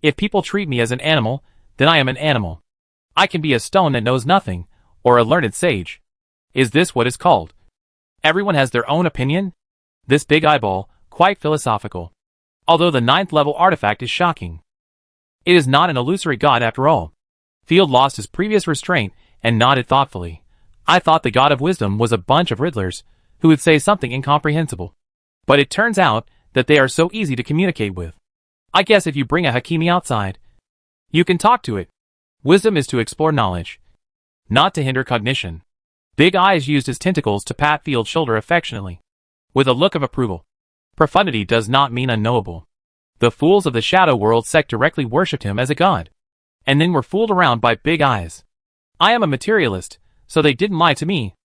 If people treat me as an animal, then I am an animal. I can be a stone that knows nothing, or a learned sage. Is this what is called? Everyone has their own opinion? This big eyeball, quite philosophical. Although the 9th level artifact is shocking. It is not an illusory god after all. Field lost his previous restraint and nodded thoughtfully. I thought the god of wisdom was a bunch of riddlers who would say something incomprehensible. But it turns out that they are so easy to communicate with. I guess if you bring a Hakimi outside, you can talk to it. Wisdom is to explore knowledge, not to hinder cognition. Big Eyes used his tentacles to pat Field's shoulder affectionately, with a look of approval. Profundity does not mean unknowable. The fools of the Shadow World sect directly worshipped him as a god, and then were fooled around by Big Eyes. I am a materialist, so they didn't lie to me.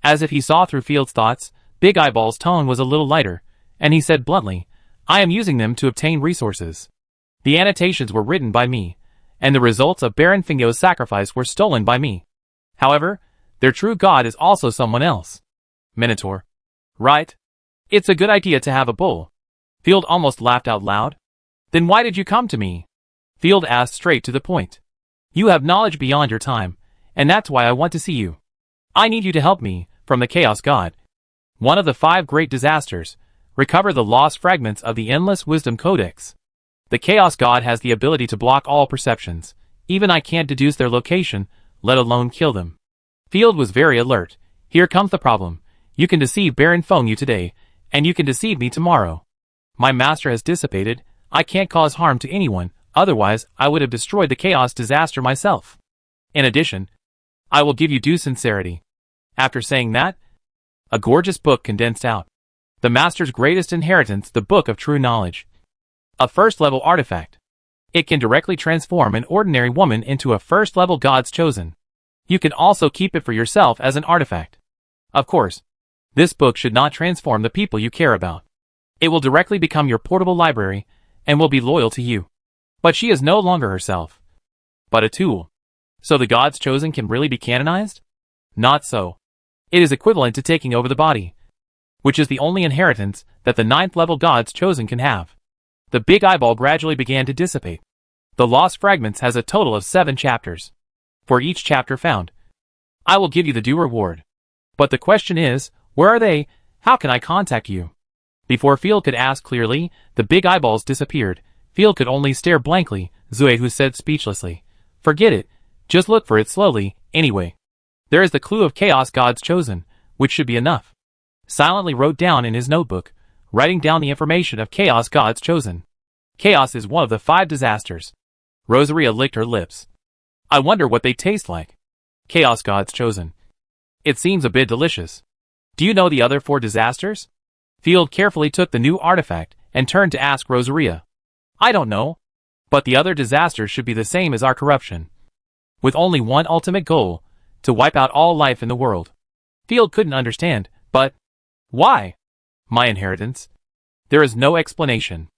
As if he saw through Field's thoughts, Big Eyeball's tone was a little lighter, and he said bluntly, I am using them to obtain resources. The annotations were written by me, and the results of Baron Fingo's sacrifice were stolen by me. However, their true god is also someone else. Minotaur. Right? It's a good idea to have a bull. Field almost laughed out loud. Then why did you come to me? Field asked straight to the point. You have knowledge beyond your time, and that's why I want to see you. I need you to help me, from the Chaos God. One of the 5 great disasters. Recover the lost fragments of the Endless Wisdom Codex. The Chaos God has the ability to block all perceptions, Even I can't deduce their location, let alone kill them. Field was very alert. Here comes the problem. You can deceive Baron Feng Yu today, and you can deceive me tomorrow. My master has dissipated. I can't cause harm to anyone, otherwise I would have destroyed the chaos disaster myself. In addition, I will give you due sincerity. After saying that, a gorgeous book condensed out. The master's greatest inheritance, the Book of True Knowledge. A first-level artifact. It can directly transform an ordinary woman into a first-level God's chosen. You can also keep it for yourself as an artifact. Of course, this book should not transform the people you care about. It will directly become your portable library, and will be loyal to you. But she is no longer herself, but a tool. So the God's chosen can really be canonized? Not so. It is equivalent to taking over the body, which is the only inheritance that the 9th level God's chosen can have. The big eyeball gradually began to dissipate. The Lost Fragments has a total of 7 chapters. For each chapter found, I will give you the due reward. But the question is, where are they? How can I contact you? Before Field could ask clearly, the big eyeballs disappeared. Field could only stare blankly. Zuehu said speechlessly, "Forget it. Just look for it slowly, anyway. There is the clue of Chaos God's chosen, which should be enough." Silently wrote down in his notebook, writing down the information of Chaos God's chosen. Chaos is one of the 5 disasters. Rosaria licked her lips. I wonder what they taste like. Chaos God's chosen. It seems a bit delicious. Do you know the other 4 disasters? Field carefully took the new artifact and turned to ask Rosaria. I don't know. But the other disasters should be the same as our corruption. With only one ultimate goal, to wipe out all life in the world. Field couldn't understand, but why? My inheritance? There is no explanation.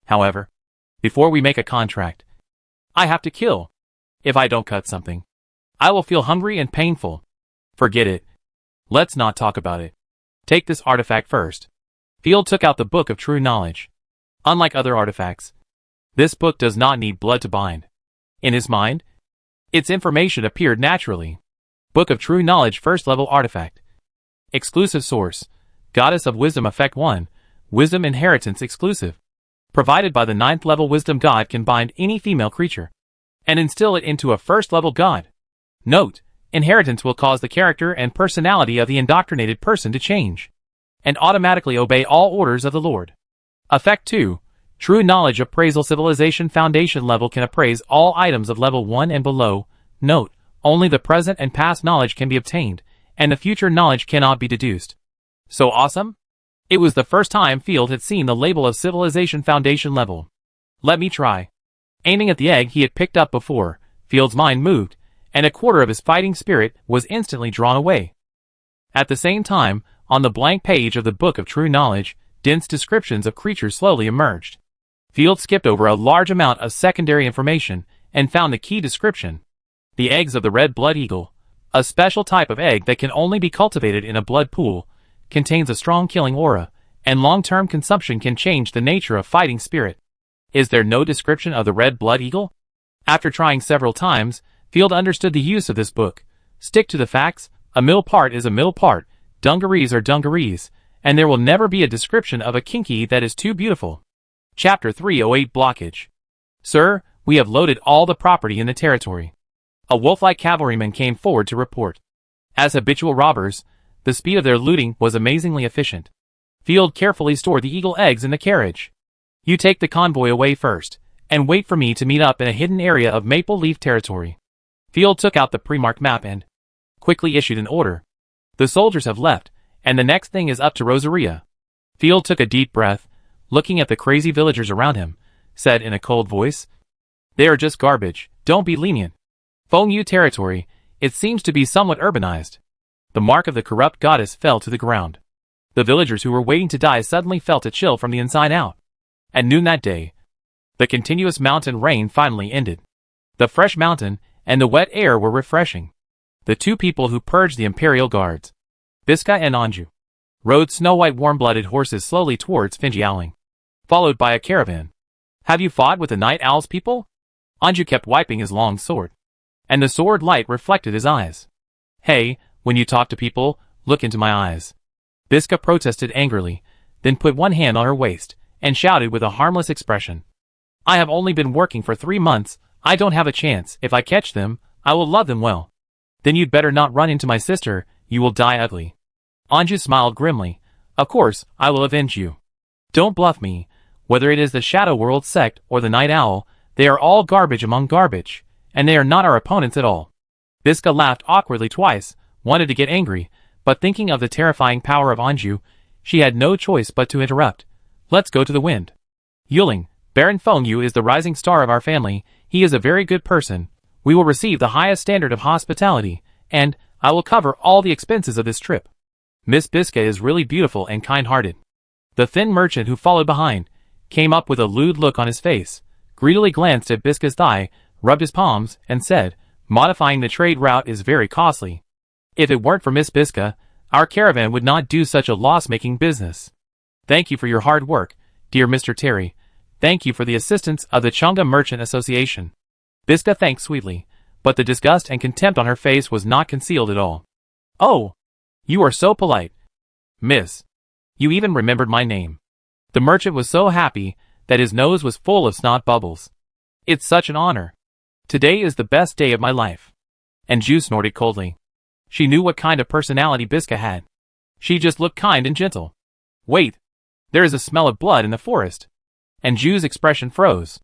However, before we make a contract, I have to kill. If I don't cut something, I will feel hungry and painful. Forget it. Let's not talk about it. Take this artifact first. Field took out the Book of True Knowledge. Unlike other artifacts, this book does not need blood to bind. In his mind, its information appeared naturally. Book of True Knowledge, first level artifact. Exclusive source. Goddess of Wisdom, Effect 1. Wisdom inheritance exclusive. Provided by the 9th level wisdom god, can bind any female creature and instill it into a first level god. Note, inheritance will cause the character and personality of the indoctrinated person to change and automatically obey all orders of the Lord. Effect 2. True Knowledge Appraisal. Civilization Foundation level can appraise all items of level 1 and below. Note, only the present and past knowledge can be obtained, and the future knowledge cannot be deduced. So awesome? It was the first time Field had seen the label of Civilization Foundation level. Let me try. Aiming at the egg he had picked up before, Field's mind moved, and a quarter of his fighting spirit was instantly drawn away. At the same time, on the blank page of the Book of True Knowledge, dense descriptions of creatures slowly emerged. Field skipped over a large amount of secondary information and found the key description. The eggs of the red blood eagle, a special type of egg that can only be cultivated in a blood pool, contains a strong killing aura, and long-term consumption can change the nature of fighting spirit. Is there no description of the red blood eagle? After trying several times, Field understood the use of this book. Stick to the facts. A middle part is a middle part. Dungarees are dungarees, and there will never be a description of a kinky that is too beautiful. Chapter 308 Blockage. Sir, we have loaded all the property in the territory. A wolf-like cavalryman came forward to report. As habitual robbers, the speed of their looting was amazingly efficient. Field carefully stored the eagle eggs in the carriage. You take the convoy away first, and wait for me to meet up in a hidden area of Maple Leaf territory. Field took out the pre-marked map and quickly issued an order. The soldiers have left, and the next thing is up to Rosaria. Field took a deep breath, looking at the crazy villagers around him, said in a cold voice, "They are just garbage, don't be lenient. Feng Yu territory, it seems to be somewhat urbanized." The mark of the corrupt goddess fell to the ground. The villagers who were waiting to die suddenly felt a chill from the inside out. At noon that day, the continuous mountain rain finally ended. The fresh mountain and the wet air were refreshing. The 2 people who purged the Imperial Guards, Biska and Anju, rode snow-white warm-blooded horses slowly towards Finjialing, followed by a caravan. "Have you fought with the Night Owl's people?" Anju kept wiping his long sword, and the sword light reflected his eyes. "Hey, when you talk to people, look into my eyes." Biska protested angrily, then put one hand on her waist, and shouted with a harmless expression, "I have only been working for 3 months, I don't have a chance. If I catch them, I will love them well. Then you'd better not run into my sister, you will die ugly. Anju smiled grimly. Of course, I will avenge you. Don't bluff me. Whether it is the Shadow World sect or the Night Owl, they are all garbage among garbage, and they are not our opponents at all. Biska laughed awkwardly twice, wanted to get angry, but thinking of the terrifying power of Anju, she had no choice but to interrupt. Let's go to the wind. Yuling, Baron Fengyu is the rising star of our family. He is a very good person. We will receive the highest standard of hospitality, and I will cover all the expenses of this trip. Miss Biska is really beautiful and kind-hearted. The thin merchant who followed behind came up with a lewd look on his face, greedily glanced at Biska's thigh, rubbed his palms, and said, modifying the trade route is very costly. If it weren't for Miss Biska, our caravan would not do such a loss-making business. Thank you for your hard work, dear Mr. Terry. Thank you for the assistance of the Chunga Merchant Association. Biska thanked sweetly, but the disgust and contempt on her face was not concealed at all. Oh, you are so polite. Miss, you even remembered my name. The merchant was so happy that his nose was full of snot bubbles. It's such an honor. Today is the best day of my life. And Ju snorted coldly. She knew what kind of personality Biska had. She just looked kind and gentle. Wait, there is a smell of blood in the forest. And Ju's expression froze.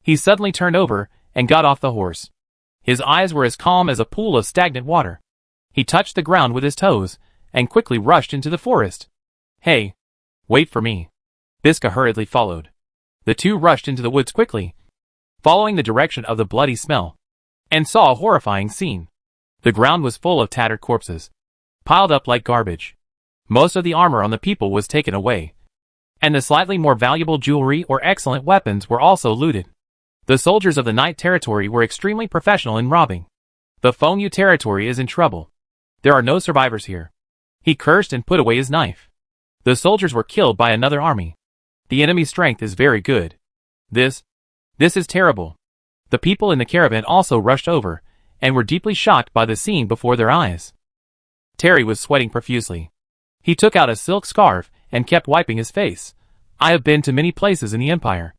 He suddenly turned over and got off the horse. His eyes were as calm as a pool of stagnant water. He touched the ground with his toes and quickly rushed into the forest. Hey, wait for me. Biska hurriedly followed. The two rushed into the woods quickly, following the direction of the bloody smell, and saw a horrifying scene. The ground was full of tattered corpses, piled up like garbage. Most of the armor on the people was taken away, and the slightly more valuable jewelry or excellent weapons were also looted. The soldiers of the Night Territory were extremely professional in robbing. The Fengyu Territory is in trouble. There are no survivors here. He cursed and put away his knife. The soldiers were killed by another army. The enemy's strength is very good. This is terrible. The people in the caravan also rushed over, and were deeply shocked by the scene before their eyes. Terry was sweating profusely. He took out a silk scarf and kept wiping his face. I have been to many places in the Empire.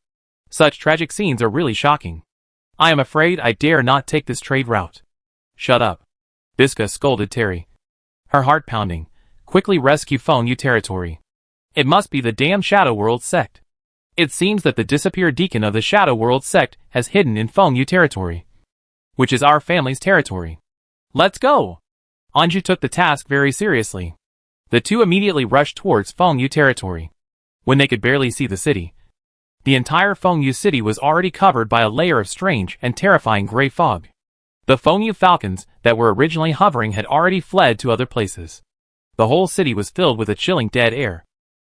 Such tragic scenes are really shocking. I am afraid I dare not take this trade route. Shut up. Biska scolded Terry. Her heart pounding. Quickly rescue Fengyu Territory. It must be the damn Shadow World sect. It seems that the disappeared deacon of the Shadow World sect has hidden in Fengyu Territory, which is our family's territory. Let's go! Anju took the task very seriously. The two immediately rushed towards Fengyu Territory. When they could barely see the city, the entire Fengyu city was already covered by a layer of strange and terrifying gray fog. The Fengyu falcons that were originally hovering had already fled to other places. The whole city was filled with a chilling dead air.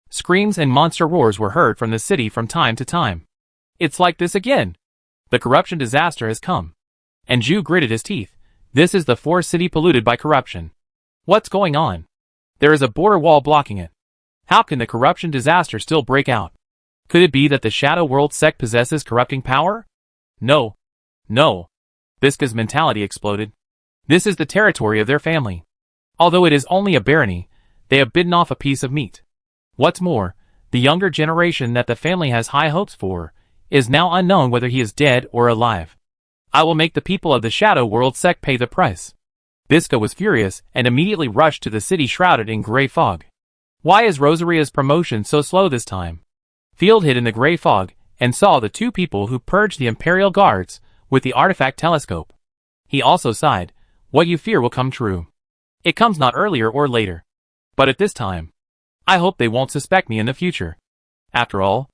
Screams and monster roars were heard from the city from time to time. It's like this again. The corruption disaster has come. And Ju gritted his teeth. This is the fourth city polluted by corruption. What's going on? There is a border wall blocking it. How can the corruption disaster still break out? Could it be that the Shadow World sect possesses corrupting power? No. No. Biska's mentality exploded. This is the territory of their family. Although it is only a barony, they have bitten off a piece of meat. What's more, the younger generation that the family has high hopes for is now unknown whether he is dead or alive. I will make the people of the Shadow World sect pay the price. Biska was furious and immediately rushed to the city shrouded in gray fog. Why is Rosaria's promotion so slow this time? Field hid in the gray fog and saw the two people who purged the Imperial Guards with the artifact telescope. He also sighed, what you fear will come true. It comes not earlier or later, but at this time. I hope they won't suspect me in the future. After all,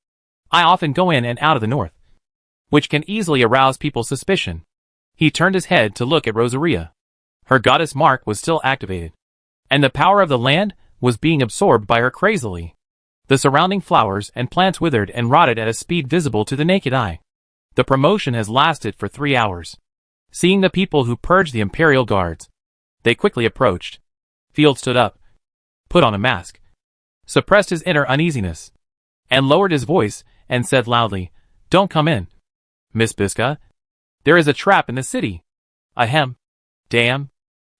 I often go in and out of the north, which can easily arouse people's suspicion. He turned his head to look at Rosaria. Her goddess mark was still activated, and the power of the land was being absorbed by her crazily. The surrounding flowers and plants withered and rotted at a speed visible to the naked eye. The promotion has lasted for 3 hours. Seeing the people who purged the Imperial Guards, they quickly approached. Field stood up, put on a mask, suppressed his inner uneasiness, and lowered his voice and said loudly, Don't come in. Miss Biska, there is a trap in the city. Ahem. Damn.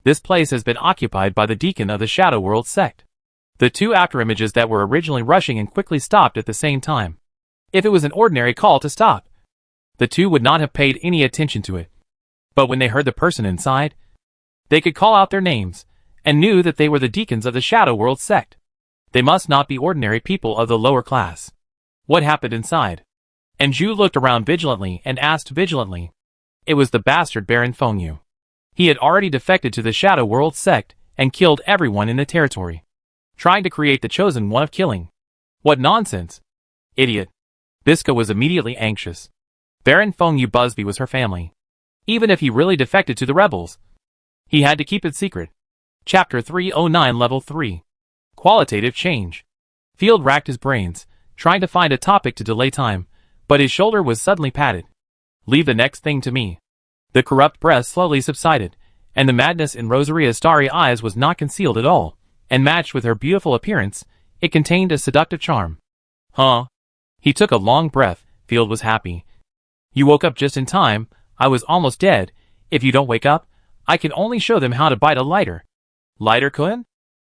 This place has been occupied by the deacon of the Shadow World sect. The two afterimages that were originally rushing and quickly stopped at the same time. If it was an ordinary call to stop, The two would not have paid any attention to it. But when they heard the person inside, they could call out their names, and knew that they were the deacons of the Shadow World sect. They must not be ordinary people of the lower class. What happened inside? And Zhu looked around vigilantly and asked vigilantly. It was the bastard Baron Fengyu. He had already defected to the Shadow World sect and killed everyone in the territory, trying to create the chosen one of killing. What nonsense! Idiot. Biska was immediately anxious. Baron Fengyu Busby was her family. Even if he really defected to the rebels, he had to keep it secret. Chapter 309 Level 3. Qualitative Change. Field racked his brains, trying to find a topic to delay time, but his shoulder was suddenly patted. Leave the next thing to me. The corrupt breath slowly subsided, and the madness in Rosaria's starry eyes was not concealed at all, and matched with her beautiful appearance, it contained a seductive charm. Huh? He took a long breath. Field was happy. You woke up just in time. I was almost dead. If you don't wake up, I can only show them how to bite a lighter. Lighter, Kun?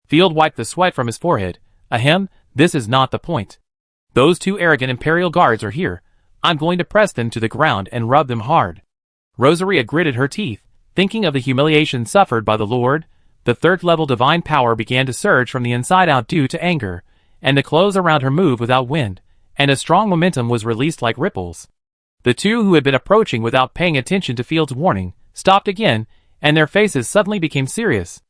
Field wiped the sweat from his forehead. Ahem, this is not the point. Those two arrogant Imperial guards are here. I'm going to press them to the ground and rub them hard. Rosaria gritted her teeth, thinking of the humiliation suffered by the Lord. The third-level divine power began to surge from the inside out due to anger, and the clothes around her moved without wind, and a strong momentum was released like ripples. The two who had been approaching without paying attention to Field's warning stopped again, and their faces suddenly became serious.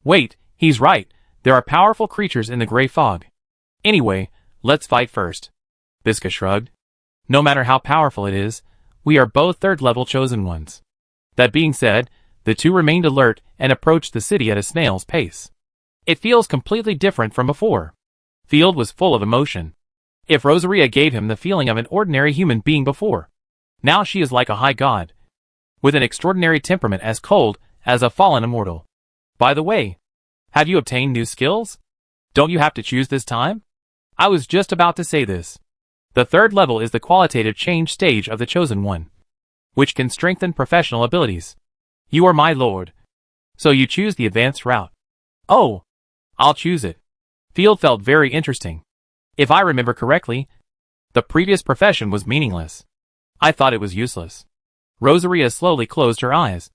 Wait, he's right. There are powerful creatures in the gray fog. Anyway, let's fight first. Biska shrugged. No matter how powerful it is, we are both third-level chosen ones. That being said, the two remained alert and approached the city at a snail's pace. It feels completely different from before. Field was full of emotion. If Rosaria gave him the feeling of an ordinary human being before, now she is like a high god, with an extraordinary temperament as cold as a fallen immortal. By the way, have you obtained new skills? Don't you have to choose this time? I was just about to say this. The third level is the qualitative change stage of the Chosen One, which can strengthen professional abilities. You are my lord, so you choose the advanced route. Oh, I'll choose it. Field felt very interesting. If I remember correctly, the previous profession was meaningless. I thought it was useless. Rosaria slowly closed her eyes,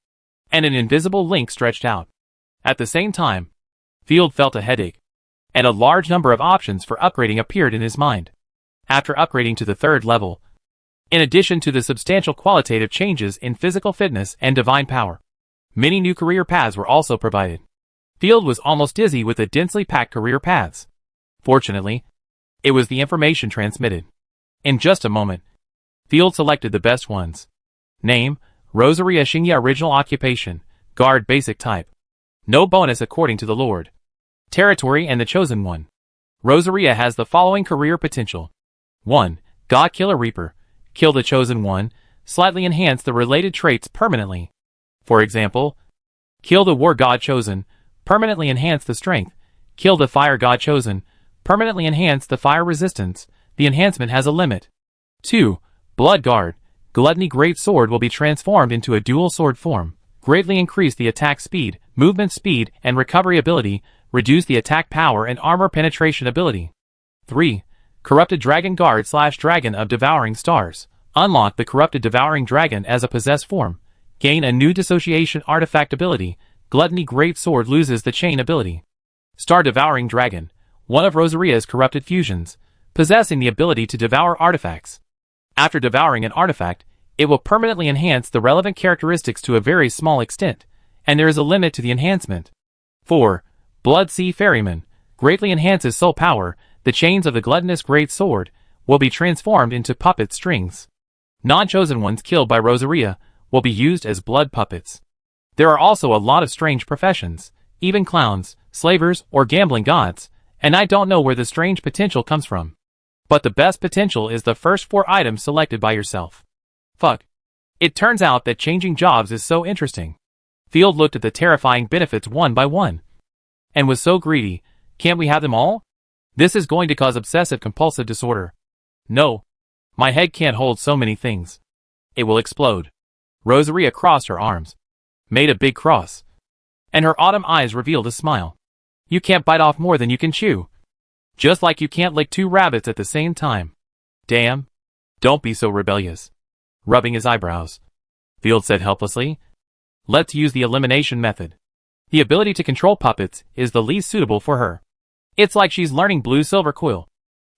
and an invisible link stretched out. At the same time, Field felt a headache, and a large number of options for upgrading appeared in his mind. After upgrading to the third level, in addition to the substantial qualitative changes in physical fitness and divine power, many new career paths were also provided. Field was almost dizzy with the densely packed career paths. Fortunately, it was the information transmitted. In just a moment, Field selected the best ones. Name, Rosaria Xingya. Original occupation, guard. Basic type. No bonus according to the Lord. Territory and the Chosen One. Rosaria has the following career potential. 1. God Killer Reaper. Kill the Chosen One, slightly enhance the related traits permanently. For example, kill the War God Chosen, permanently enhance the strength. Kill the Fire God Chosen, permanently enhance the fire resistance. The enhancement has a limit. 2. Blood Guard. Gluttony Great Sword will be transformed into a dual sword form. Greatly increase the attack speed, movement speed, and recovery ability. Reduce the attack power and armor penetration ability. 3. Corrupted Dragon Guard / Dragon of Devouring Stars. Unlock the Corrupted Devouring Dragon as a possessed form. Gain a new Dissociation Artifact ability. Gluttony Great Sword loses the Chain ability. Star Devouring Dragon. One of Rosaria's corrupted fusions, possessing the ability to devour artifacts. After devouring an artifact, it will permanently enhance the relevant characteristics to a very small extent, and there is a limit to the enhancement. 4. Blood Sea Ferryman. Greatly enhances soul power. The chains of the gluttonous great sword will be transformed into puppet strings. Non-chosen ones killed by Rosaria will be used as blood puppets. There are also a lot of strange professions, even clowns, slavers, or gambling gods, and I don't know where the strange potential comes from. But the best potential is the first 4 items selected by yourself. Fuck. It turns out that changing jobs is so interesting. Field looked at the terrifying benefits one by one, and was so greedy. Can't we have them all? This is going to cause obsessive-compulsive disorder. No. My head can't hold so many things. It will explode. Rosaria crossed her arms, made a big cross, and her autumn eyes revealed a smile. You can't bite off more than you can chew. Just like you can't lick 2 rabbits at the same time. Damn. Don't be so rebellious. rubbing his eyebrows. Field said helplessly. Let's use the elimination method. The ability to control puppets is the least suitable for her. It's like she's learning blue silver quill.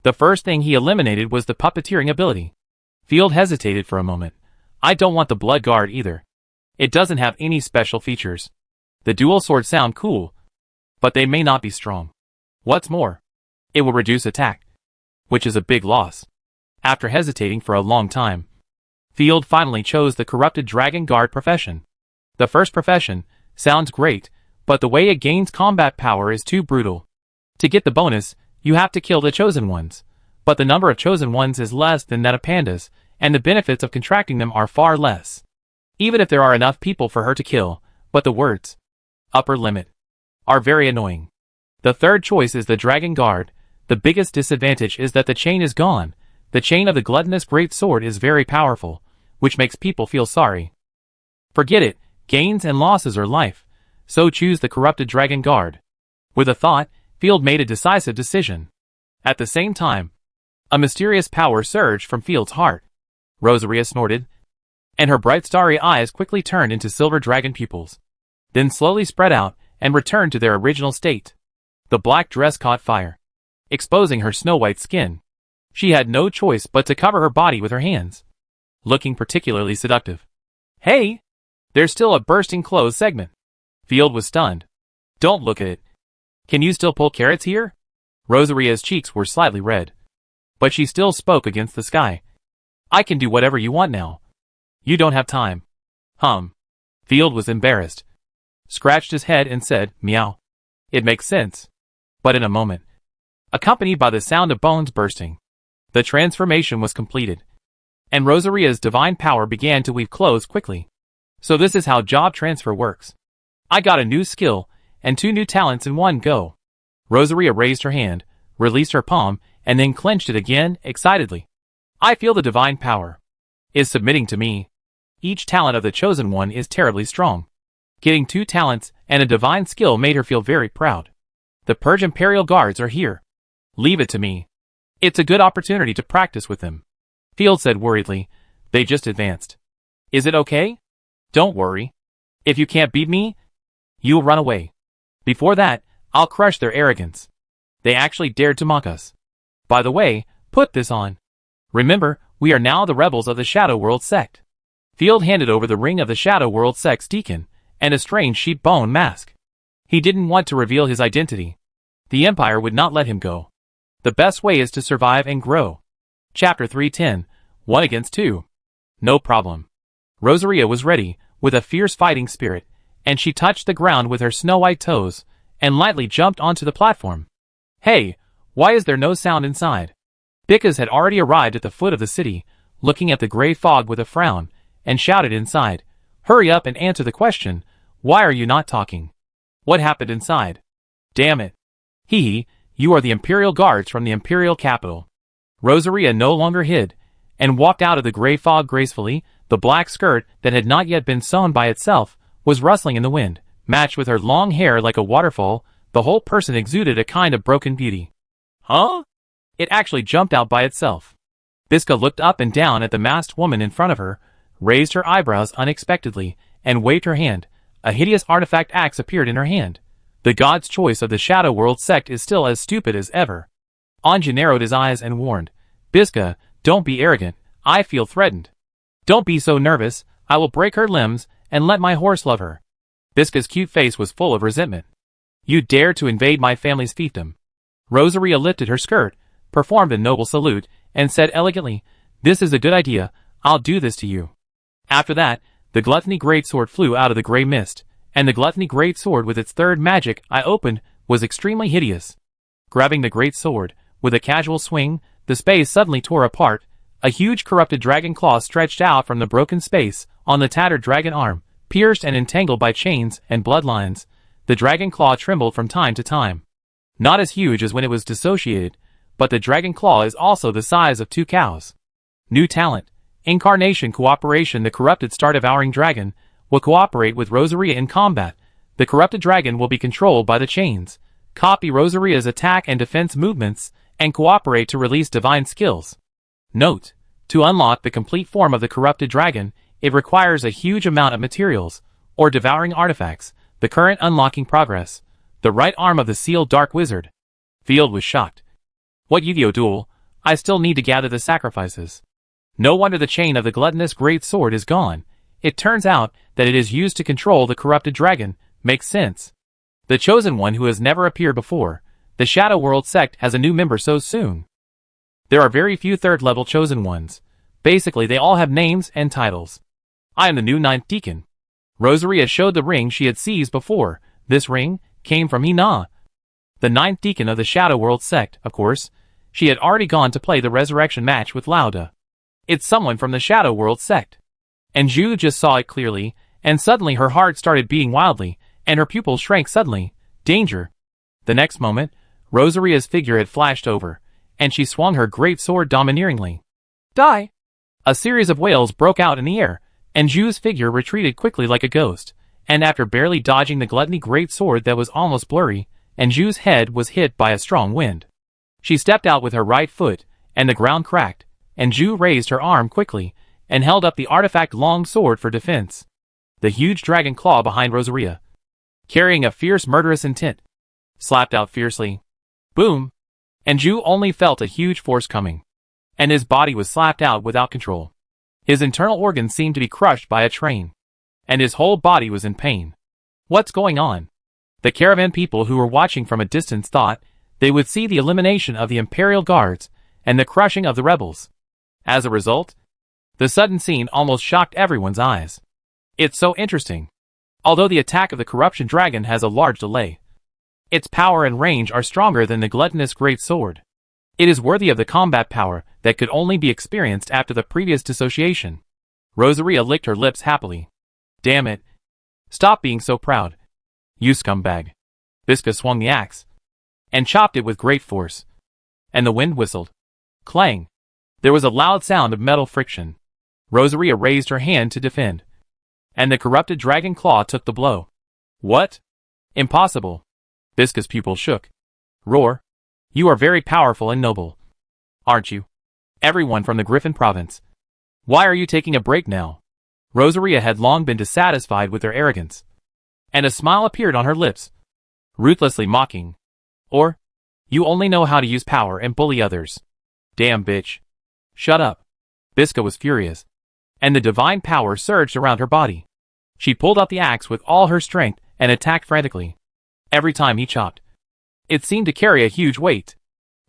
The first thing he eliminated was the puppeteering ability. Field hesitated for a moment. I don't want the blood guard either. It doesn't have any special features. The dual swords sound cool, but they may not be strong. What's more, it will reduce attack, which is a big loss. After hesitating for a long time, Field finally chose the corrupted dragon guard profession. The first profession sounds great, but the way it gains combat power is too brutal. To get the bonus, you have to kill the chosen ones, but the number of chosen ones is less than that of pandas, and the benefits of contracting them are far less. Even if there are enough people for her to kill, but the words, upper limit, are very annoying. The third choice is the dragon guard. The biggest disadvantage is that the chain is gone. The chain of the gluttonous great sword is very powerful, which makes people feel sorry. Forget it, gains and losses are life, so choose the corrupted dragon guard. With a thought, Field made a decisive decision. At the same time, a mysterious power surged from Field's heart. Rosaria snorted, and her bright starry eyes quickly turned into silver dragon pupils, then slowly spread out and returned to their original state. The black dress caught fire, exposing her snow-white skin. She had no choice but to cover her body with her hands, looking particularly seductive. Hey! There's still a bursting clothes segment. Field was stunned. Don't look at it. Can you still pull carrots here? Rosaria's cheeks were slightly red, but she still spoke against the sky. I can do whatever you want now. You don't have time. Field was embarrassed, scratched his head and said, meow. It makes sense. But in a moment, accompanied by the sound of bones bursting, the transformation was completed, and Rosaria's divine power began to weave clothes quickly. So this is how job transfer works. I got a new skill and 2 new talents in one go. Rosaria raised her hand, released her palm, and then clenched it again, excitedly. I feel the divine power is submitting to me. Each talent of the chosen one is terribly strong. Getting 2 talents and a divine skill made her feel very proud. The Purge Imperial Guards are here. Leave it to me. It's a good opportunity to practice with them. Field said worriedly. They just advanced. Is it okay? Don't worry. If you can't beat me, you'll run away. Before that, I'll crush their arrogance. They actually dared to mock us. By the way, put this on. Remember, we are now the rebels of the Shadow World sect. Field handed over the ring of the Shadow World sect's deacon, and a strange sheep bone mask. He didn't want to reveal his identity. The Empire would not let him go. The best way is to survive and grow. Chapter 310, 1 against 2. No problem. Rosaria was ready, with a fierce fighting spirit, and she touched the ground with her snow-white toes, and lightly jumped onto the platform. Hey, why is there no sound inside? Bikas had already arrived at the foot of the city, looking at the gray fog with a frown, and shouted inside, Hurry up and answer the question, why are you not talking? What happened inside? Damn it. Hee, you are the Imperial Guards from the Imperial capital. Rosaria no longer hid, and walked out of the gray fog gracefully. The black skirt that had not yet been sewn by itself was rustling in the wind, matched with her long hair like a waterfall. The whole person exuded a kind of broken beauty. Huh? It actually jumped out by itself. Biska looked up and down at the masked woman in front of her, raised her eyebrows unexpectedly, and waved her hand. A hideous artifact axe appeared in her hand. The god's choice of the Shadow World sect is still as stupid as ever. Anja narrowed his eyes and warned, Biska, don't be arrogant. I feel threatened. Don't be so nervous. I will break her limbs and let my horse love her. Biska's cute face was full of resentment. You dare to invade my family's fiefdom. Rosaria lifted her skirt, performed a noble salute, and said elegantly, This is a good idea. I'll do this to you. After that, the Gluttony Greatsword flew out of the gray mist, and the Gluttony Greatsword with its third magic eye opened was extremely hideous. Grabbing the great sword, with a casual swing, the space suddenly tore apart. A huge corrupted dragon claw stretched out from the broken space on the tattered dragon arm, pierced and entangled by chains and bloodlines. The dragon claw trembled from time to time. Not as huge as when it was dissociated, but the dragon claw is also the size of 2 cows. New talent. Incarnation Cooperation. The corrupted star-devouring dragon will cooperate with Rosaria in combat. The corrupted dragon will be controlled by the chains. Copy Rosaria's attack and defense movements, and cooperate to release divine skills. Note: To unlock the complete form of the corrupted dragon, it requires a huge amount of materials, or devouring artifacts. The current unlocking progress. The right arm of the sealed dark wizard. Field was shocked. What Yu-Gi-Oh duel? I still need to gather the sacrifices. No wonder the chain of the gluttonous great sword is gone. It turns out that it is used to control the corrupted dragon. Makes sense. The chosen one who has never appeared before. The Shadow World sect has a new member so soon. There are very few third-level chosen ones. Basically, they all have names and titles. I am the new 9th Deacon. Rosaria showed the ring she had seized before. This ring came from Hina, the 9th Deacon of the Shadow World sect, of course. She had already gone to play the resurrection match with Lauda. It's someone from the Shadow World sect. And Zhu just saw it clearly, and suddenly her heart started beating wildly, and her pupils shrank suddenly. Danger. The next moment, Rosaria's figure had flashed over, and she swung her great sword domineeringly. Die! A series of wails broke out in the air, and Zhu's figure retreated quickly like a ghost, and after barely dodging the gluttony great sword that was almost blurry, and Zhu's head was hit by a strong wind. She stepped out with her right foot, and the ground cracked, and Zhu raised her arm quickly, and held up the artifact long sword for defense. The huge dragon claw behind Rosaria, carrying a fierce murderous intent, slapped out fiercely. Boom! And Zhu only felt a huge force coming, and his body was slapped out without control. His internal organs seemed to be crushed by a train, and his whole body was in pain. What's going on? The caravan people who were watching from a distance thought they would see the elimination of the Imperial Guards and the crushing of the rebels. As a result, the sudden scene almost shocked everyone's eyes. It's so interesting. Although the attack of the Corruption Dragon has a large delay, its power and range are stronger than the gluttonous great sword. It is worthy of the combat power that could only be experienced after the previous dissociation. Rosaria licked her lips happily. Damn it. Stop being so proud. You scumbag. Visca swung the axe, and chopped it with great force. And the wind whistled. Clang. There was a loud sound of metal friction. Rosaria raised her hand to defend, and the corrupted dragon claw took the blow. What? Impossible. Visca's pupils shook. Roar. You are very powerful and noble, aren't you? Everyone from the Griffin province. Why are you taking a break now? Rosaria had long been dissatisfied with their arrogance, and a smile appeared on her lips, ruthlessly mocking. Or, you only know how to use power and bully others. Damn bitch. Shut up. Visca was furious, and the divine power surged around her body. She pulled out the axe with all her strength and attacked frantically. Every time he chopped, it seemed to carry a huge weight.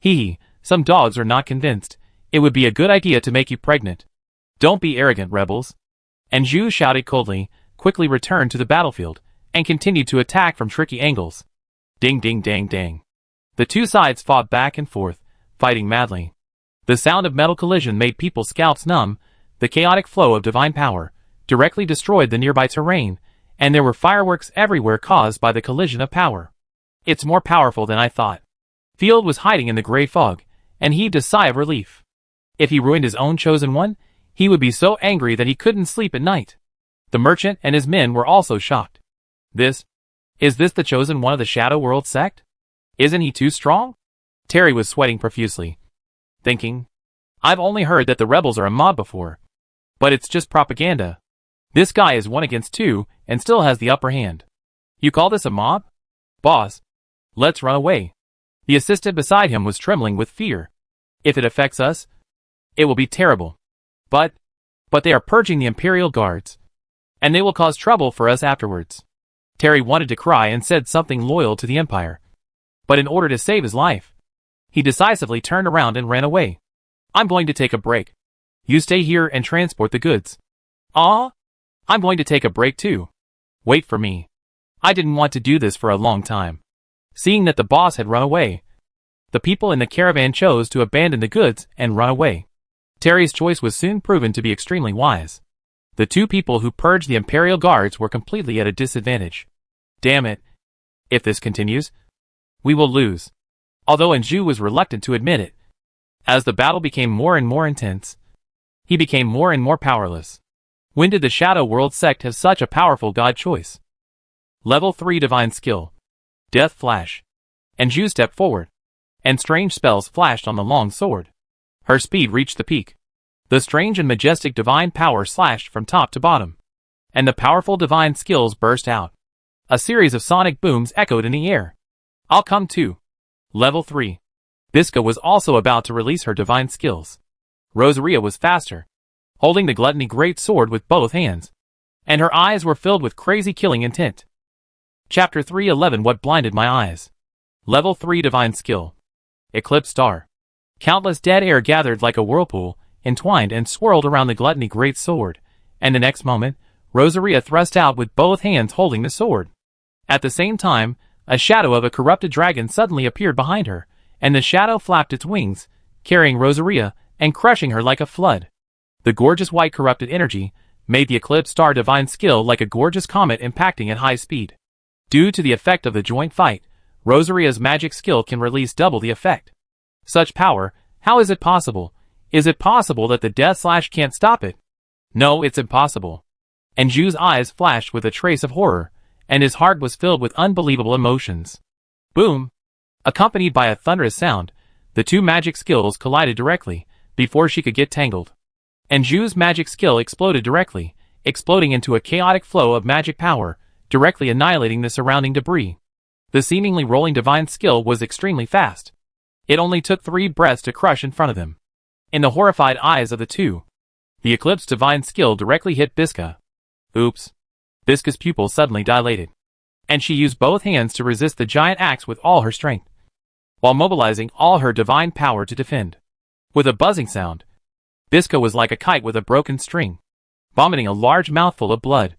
Hee, some dogs are not convinced. It would be a good idea to make you pregnant. Don't be arrogant, rebels. And Zhu shouted coldly, quickly returned to the battlefield, and continued to attack from tricky angles. Ding ding dang dang. The two sides fought back and forth, fighting madly. The sound of metal collision made people's scalps numb. The chaotic flow of divine power directly destroyed the nearby terrain, and there were fireworks everywhere caused by the collision of power. It's more powerful than I thought. Field was hiding in the gray fog, and heaved a sigh of relief. If he ruined his own chosen one, he would be so angry that he couldn't sleep at night. The merchant and his men were also shocked. Is this the chosen one of the Shadow World sect? Isn't he too strong? Terry was sweating profusely, thinking, I've only heard that the rebels are a mob before, but it's just propaganda. This guy is 1 against 2 and still has the upper hand. You call this a mob? Boss, let's run away. The assistant beside him was trembling with fear. If it affects us, it will be terrible. But they are purging the Imperial Guards, and they will cause trouble for us afterwards. Terry wanted to cry and said something loyal to the Empire, but in order to save his life, he decisively turned around and ran away. I'm going to take a break. You stay here and transport the goods. I'm going to take a break too. Wait for me. I didn't want to do this for a long time. Seeing that the boss had run away, the people in the caravan chose to abandon the goods and run away. Terry's choice was soon proven to be extremely wise. The two people who purged the Imperial Guards were completely at a disadvantage. Damn it. If this continues, we will lose. Although Anju was reluctant to admit it. As the battle became more and more intense, he became more and more powerless. When did the Shadow World sect have such a powerful god choice? Level 3 Divine Skill. Death Flash. Anju stepped forward, and strange spells flashed on the long sword. Her speed reached the peak. The strange and majestic divine power slashed from top to bottom, and the powerful divine skills burst out. A series of sonic booms echoed in the air. I'll come too. Level 3. Biska was also about to release her divine skills. Rosaria was faster, holding the gluttony great sword with both hands, and her eyes were filled with crazy killing intent. Chapter 311. What blinded my eyes? Level 3 Divine Skill. Eclipse Star. Countless dead air gathered like a whirlpool, entwined and swirled around the gluttony great sword, and the next moment, Rosaria thrust out with both hands holding the sword. At the same time, a shadow of a corrupted dragon suddenly appeared behind her, and the shadow flapped its wings, carrying Rosaria and crushing her like a flood. The gorgeous white corrupted energy made the Eclipse Star divine skill like a gorgeous comet impacting at high speed. Due to the effect of the joint fight, Rosaria's magic skill can release double the effect. Such power, how is it possible? Is it possible that the Death Slash can't stop it? No, it's impossible. And Ju's eyes flashed with a trace of horror, and his heart was filled with unbelievable emotions. Boom! Accompanied by a thunderous sound, the two magic skills collided directly, before she could get tangled. And Ju's magic skill exploded directly, exploding into a chaotic flow of magic power, directly annihilating the surrounding debris. The seemingly rolling divine skill was extremely fast. It only took 3 breaths to crush in front of them. In the horrified eyes of the two, the Eclipse divine skill directly hit Biska. Oops. Biska's pupils suddenly dilated, and she used both hands to resist the giant axe with all her strength, while mobilizing all her divine power to defend. With a buzzing sound, Biska was like a kite with a broken string, vomiting a large mouthful of blood,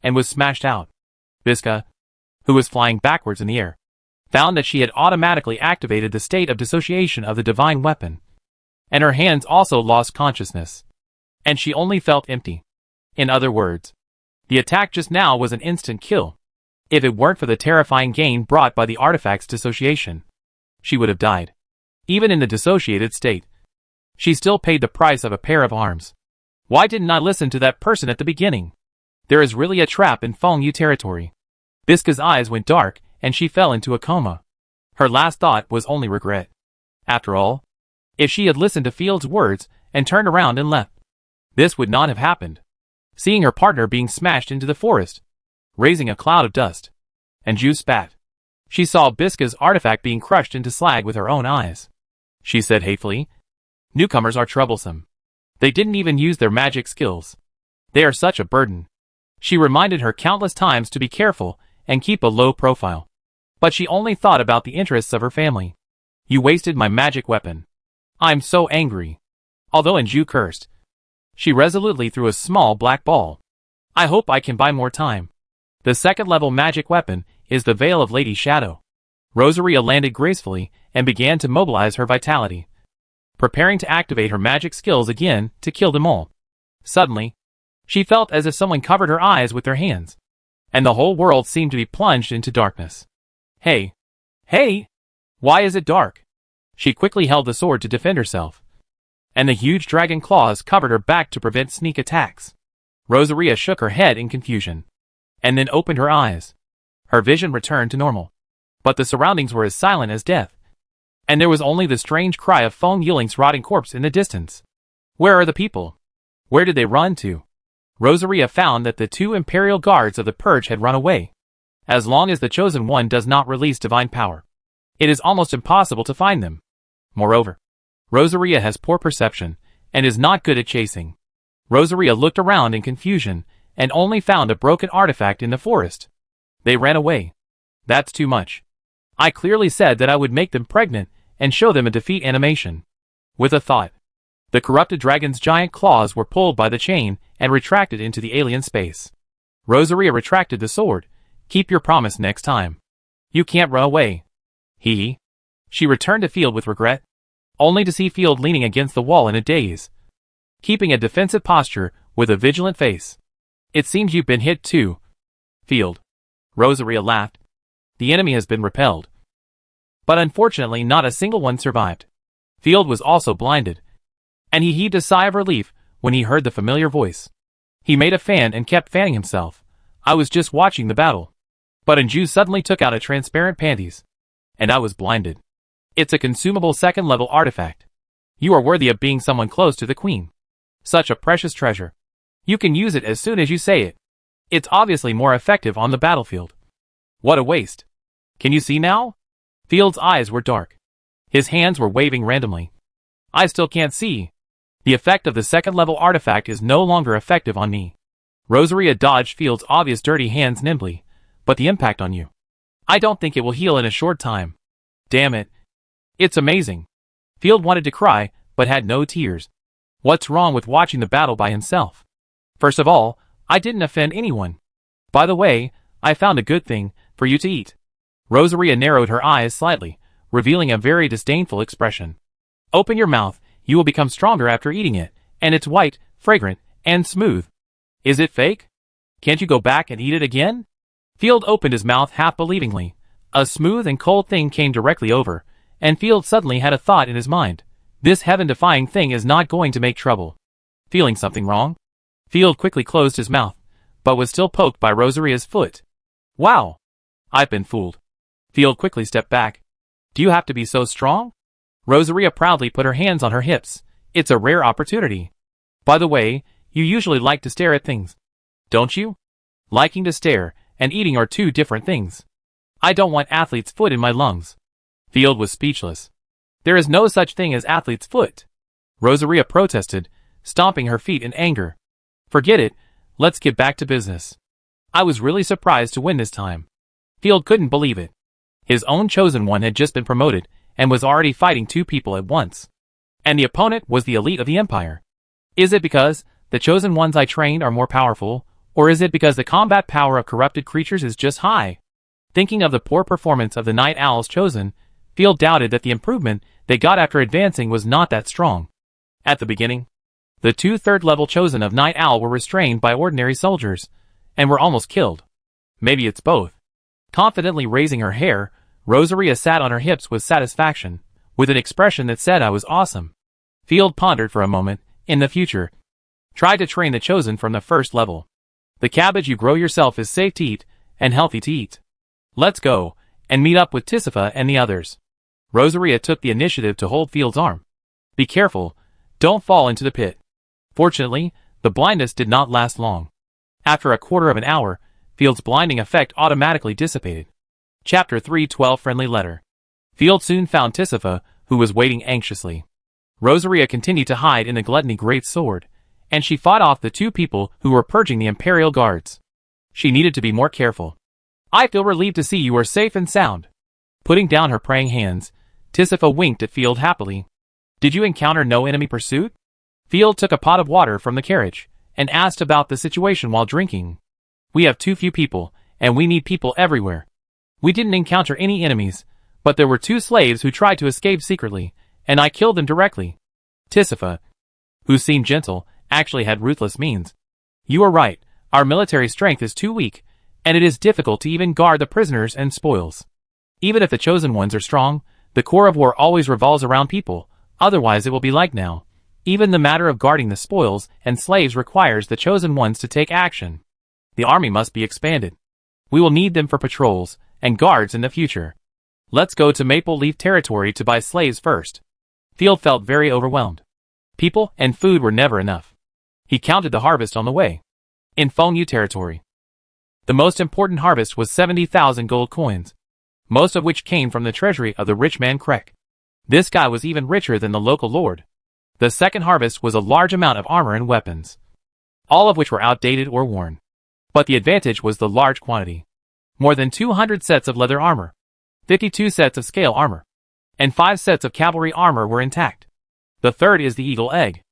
and was smashed out. Biska, who was flying backwards in the air, found that she had automatically activated the state of dissociation of the divine weapon, and her hands also lost consciousness, and she only felt empty. In other words, the attack just now was an instant kill. If it weren't for the terrifying gain brought by the artifact's dissociation, she would have died. Even in the dissociated state, she still paid the price of a pair of arms. Why didn't I listen to that person at the beginning? There is really a trap in Feng Yu territory. Biska's eyes went dark, and she fell into a coma. Her last thought was only regret. After all, if she had listened to Field's words and turned around and left, this would not have happened. Seeing her partner being smashed into the forest, raising a cloud of dust, and Ju spat. She saw Biska's artifact being crushed into slag with her own eyes. She said hatefully, "Newcomers are troublesome. They didn't even use their magic skills. They are such a burden." She reminded her countless times to be careful and keep a low profile. But she only thought about the interests of her family. "You wasted my magic weapon. I'm so angry." Although Anju cursed, she resolutely threw a small black ball. "I hope I can buy more time." The second-level magic weapon is the Veil of Lady Shadow. Rosaria landed gracefully and began to mobilize her vitality, preparing to activate her magic skills again to kill them all. Suddenly, she felt as if someone covered her eyes with their hands, and the whole world seemed to be plunged into darkness. Hey! Hey! Why is it dark?" She quickly held the sword to defend herself, and the huge dragon claws covered her back to prevent sneak attacks. Rosaria shook her head in confusion, and then opened her eyes. Her vision returned to normal, but the surroundings were as silent as death, and there was only the strange cry of Feng Yuling's rotting corpse in the distance. Where are the people? Where did they run to? Rosaria found that the 2 imperial guards of the Purge had run away. As long as the Chosen One does not release divine power, it is almost impossible to find them. Moreover, Rosaria has poor perception and is not good at chasing. Rosaria looked around in confusion and only found a broken artifact in the forest. They ran away. That's too much. I clearly said that I would make them pregnant and show them a defeat animation. With a thought, the corrupted dragon's giant claws were pulled by the chain and retracted into the alien space. Rosaria retracted the sword. "Keep your promise next time. You can't run away." Hee. She returned to Field with regret, only to see Field leaning against the wall in a daze, keeping a defensive posture with a vigilant face. "It seems you've been hit too, Field." Rosaria laughed. "The enemy has been repelled. But unfortunately not a single one survived." Field was also blinded, and he heaved a sigh of relief when he heard the familiar voice. He made a fan and kept fanning himself. "I was just watching the battle. But Anju suddenly took out a transparent panties, and I was blinded. It's a consumable second-level artifact. You are worthy of being someone close to the queen." Such a precious treasure. You can use it as soon as you say it. It's obviously more effective on the battlefield. What a waste. Can you see now? Field's eyes were dark. His hands were waving randomly. I still can't see. The effect of the second-level artifact is no longer effective on me. Rosaria dodged Field's obvious dirty hands nimbly, but the impact on you. I don't think it will heal in a short time. Damn it. It's amazing. Field wanted to cry, but had no tears. What's wrong with watching the battle by himself? First of all, I didn't offend anyone. By the way, I found a good thing for you to eat. Rosaria narrowed her eyes slightly, revealing a very disdainful expression. Open your mouth, you will become stronger after eating it, and it's white, fragrant, and smooth. Is it fake? Can't you go back and eat it again? Field opened his mouth half-believingly. A smooth and cold thing came directly over, and Field suddenly had a thought in his mind. This heaven-defying thing is not going to make trouble. Feeling something wrong? Field quickly closed his mouth, but was still poked by Rosaria's foot. Wow! I've been fooled. Field quickly stepped back. Do you have to be so strong? Rosaria proudly put her hands on her hips. It's a rare opportunity. By the way, you usually like to stare at things. Don't you? Liking to stare and eating are two different things. I don't want athlete's foot in my lungs. Field was speechless. There is no such thing as athlete's foot. Rosaria protested, stomping her feet in anger. Forget it, let's get back to business. I was really surprised to win this time. Field couldn't believe it. His own chosen one had just been promoted, and was already fighting two people at once. And the opponent was the elite of the Empire. Is it because the chosen ones I trained are more powerful, or is it because the combat power of corrupted creatures is just high? Thinking of the poor performance of the Night Owl's chosen, Field doubted that the improvement they got after advancing was not that strong. At the beginning, the two third-level chosen of Night Owl were restrained by ordinary soldiers, and were almost killed. Maybe it's both. Confidently raising her hair, Rosaria sat on her hips with satisfaction, with an expression that said I was awesome. Field pondered for a moment. In the future, try to train the chosen from the first level. The cabbage you grow yourself is safe to eat, and healthy to eat. Let's go, and meet up with Tisifa and the others. Rosaria took the initiative to hold Field's arm. Be careful, don't fall into the pit. Fortunately, the blindness did not last long. After a quarter of an hour, Field's blinding effect automatically dissipated. Chapter 312 Friendly Letter. Field soon found Tisifa, who was waiting anxiously. Rosaria continued to hide in the Gluttony Great Sword, and she fought off the two people who were purging the Imperial Guards. She needed to be more careful. I feel relieved to see you are safe and sound. Putting down her praying hands, Tisifa winked at Field happily. Did you encounter no enemy pursuit? Field took a pot of water from the carriage, and asked about the situation while drinking. We have too few people, and we need people everywhere. We didn't encounter any enemies, but there were two slaves who tried to escape secretly, and I killed them directly. Tisifa, who seemed gentle, actually had ruthless means. You are right, our military strength is too weak, and it is difficult to even guard the prisoners and spoils. Even if the chosen ones are strong, the core of war always revolves around people, otherwise it will be like now. Even the matter of guarding the spoils and slaves requires the chosen ones to take action. The army must be expanded. We will need them for patrols and guards in the future. Let's go to Maple Leaf territory to buy slaves first. Field felt very overwhelmed. People and food were never enough. He counted the harvest on the way. In Fengyu territory, the most important harvest was 70,000 gold coins, most of which came from the treasury of the rich man Krek. This guy was even richer than the local lord. The second harvest was a large amount of armor and weapons, all of which were outdated or worn. But the advantage was the large quantity. More than 200 sets of leather armor, 52 sets of scale armor, and 5 sets of cavalry armor were intact. The third is the eagle egg.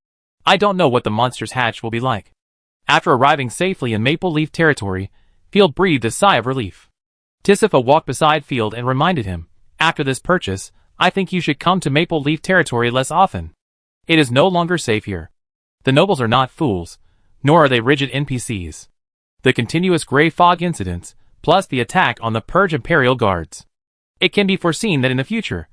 I don't know what the monster's hatch will be like. After arriving safely in Maple Leaf territory, Field breathed a sigh of relief. Tisifa walked beside Field and reminded him, after this purchase, I think you should come to Maple Leaf territory less often. It is no longer safe here. The nobles are not fools, nor are they rigid NPCs. The continuous gray fog incidents, plus the attack on the Purge Imperial Guards. It can be foreseen that in the future,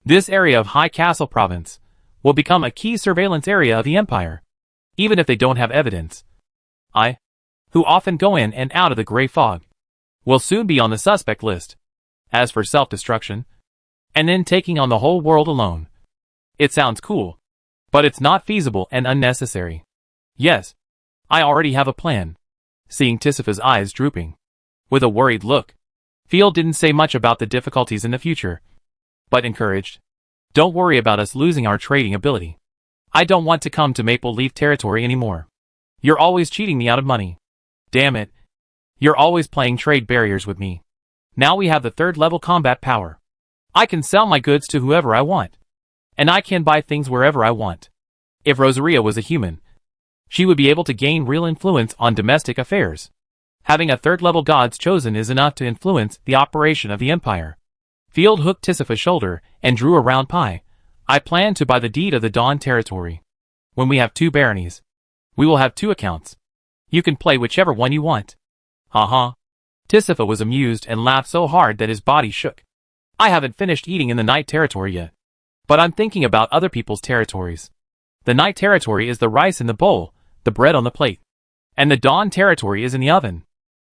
this area of High Castle Province will become a key surveillance area of the Empire, even if they don't have evidence. I, who often go in and out of the gray fog, will soon be on the suspect list. As for self-destruction, and then taking on the whole world alone, it sounds cool, but it's not feasible and unnecessary. Yes. I already have a plan. Seeing Tisifa's eyes drooping with a worried look, Field didn't say much about the difficulties in the future, but encouraged. Don't worry about us losing our trading ability. I don't want to come to Maple Leaf territory anymore. You're always cheating me out of money. Damn it. You're always playing trade barriers with me. Now we have the 3rd level combat power. I can sell my goods to whoever I want. And I can buy things wherever I want. If Rosaria was a human, she would be able to gain real influence on domestic affairs. Having a 3rd level God's Chosen is enough to influence the operation of the Empire. Field hooked Tisifa's shoulder and drew a round pie. I plan to buy the deed of the Dawn territory. When we have 2 baronies, we will have 2 accounts. You can play whichever one you want. Haha. Tisifa was amused and laughed so hard that his body shook. I haven't finished eating in the Night territory yet. But I'm thinking about other people's territories. The Night territory is the rice in the bowl, the bread on the plate. And the Dawn territory is in the oven.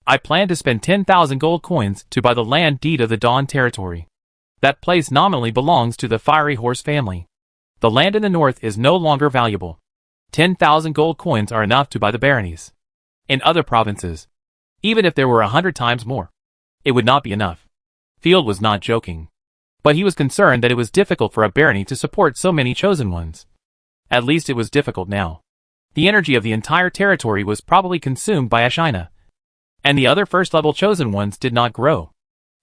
I plan to spend 10,000 gold coins to buy the land deed of the Dawn territory. That place nominally belongs to the Fiery Horse family. The land in the north is no longer valuable. 10,000 gold coins are enough to buy the baronies. In other provinces, even if there were 100 times more, it would not be enough. Field was not joking. But he was concerned that it was difficult for a barony to support so many chosen ones. At least it was difficult now. The energy of the entire territory was probably consumed by Ashina. And the other 1st level chosen ones did not grow.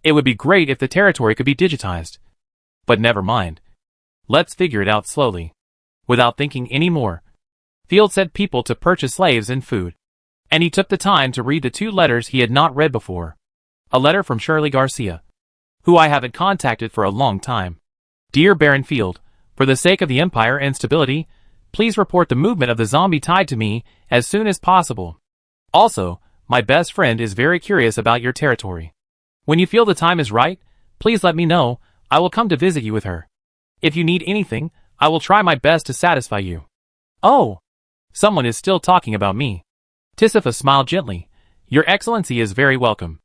It would be great if the territory could be digitized. But never mind. Let's figure it out slowly. Without thinking any more, Field sent people to purchase slaves and food. And he took the time to read the 2 letters he had not read before. A letter from Shirley Garcia, who I haven't contacted for a long time. Dear Baron Field, for the sake of the Empire and stability, please report the movement of the zombie tide to me as soon as possible. Also, my best friend is very curious about your territory. When you feel the time is right, please let me know. I will come to visit you with her. If you need anything, I will try my best to satisfy you. Oh! Someone is still talking about me. Tisifa smiled gently. Your Excellency is very welcome.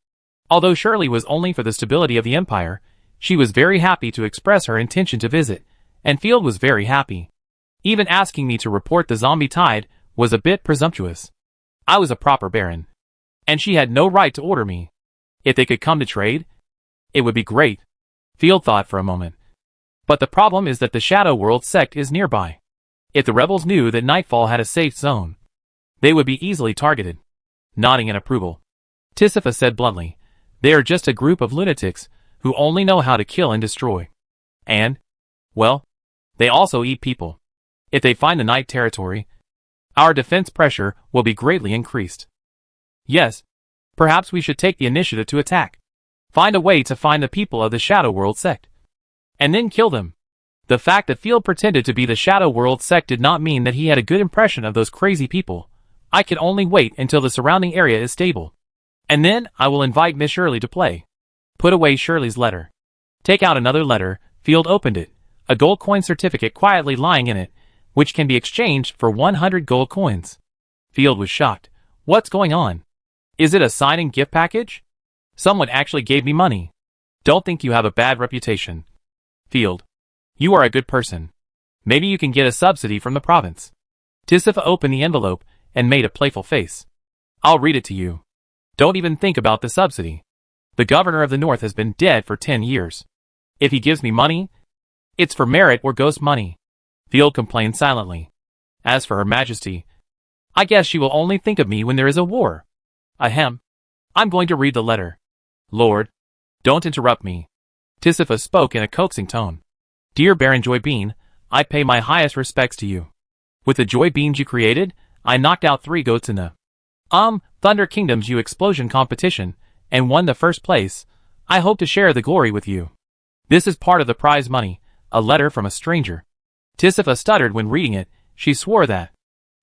Although Shirley was only for the stability of the Empire, she was very happy to express her intention to visit, and Field was very happy. Even asking me to report the zombie tide was a bit presumptuous. I was a proper baron, and she had no right to order me. If they could come to trade, it would be great. Field thought for a moment. But the problem is that the Shadow World sect is nearby. If the rebels knew that Nightfall had a safe zone, they would be easily targeted. Nodding in approval, Tisifa said bluntly, they are just a group of lunatics who only know how to kill and destroy. And, well, they also eat people. If they find the Night territory, our defense pressure will be greatly increased. Yes, perhaps we should take the initiative to attack. Find a way to find the people of the Shadow World sect. And then kill them. The fact that Field pretended to be the Shadow World sect did not mean that he had a good impression of those crazy people. I can only wait until the surrounding area is stable. And then I will invite Miss Shirley to play. Put away Shirley's letter. Take out another letter. Field opened it. A gold coin certificate quietly lying in it, which can be exchanged for 100 gold coins. Field was shocked. What's going on? Is it a signing gift package? Someone actually gave me money. Don't think you have a bad reputation. Field, you are a good person. Maybe you can get a subsidy from the province. Tisifa opened the envelope and made a playful face. I'll read it to you. Don't even think about the subsidy. The governor of the north has been dead for 10 years. If he gives me money, it's for merit or ghost money. Field complained silently. As for Her Majesty, I guess she will only think of me when there is a war. Ahem. I'm going to read the letter. Lord, don't interrupt me. Tisifa spoke in a coaxing tone. Dear Baron Joy Bean, I pay my highest respects to you. With the joy beans you created, I knocked out 3 goats in the Thunder Kingdom's explosion competition, and won the first place. I hope to share the glory with you. This is part of the prize money, a letter from a stranger. Tisifa stuttered when reading it. She swore that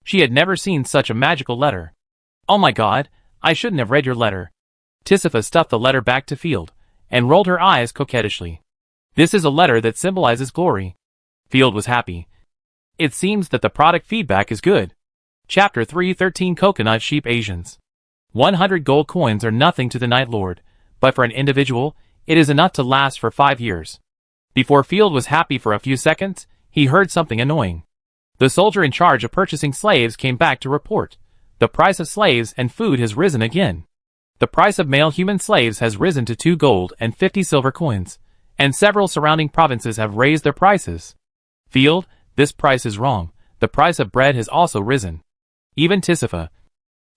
she had never seen such a magical letter. Oh my god, I shouldn't have read your letter. Tisifa stuffed the letter back to Field, and rolled her eyes coquettishly. This is a letter that symbolizes glory. Field was happy. It seems that the product feedback is good. Chapter 313 Coconut Sheep Asians. 100 gold coins are nothing to the Night Lord, but for an individual, it is enough to last for 5 years. Before Field was happy for a few seconds, he heard something annoying. The soldier in charge of purchasing slaves came back to report. The price of slaves and food has risen again. The price of male human slaves has risen to 2 gold and 50 silver coins, and several surrounding provinces have raised their prices. Field, this price is wrong. The price of bread has also risen. Even Tisifa,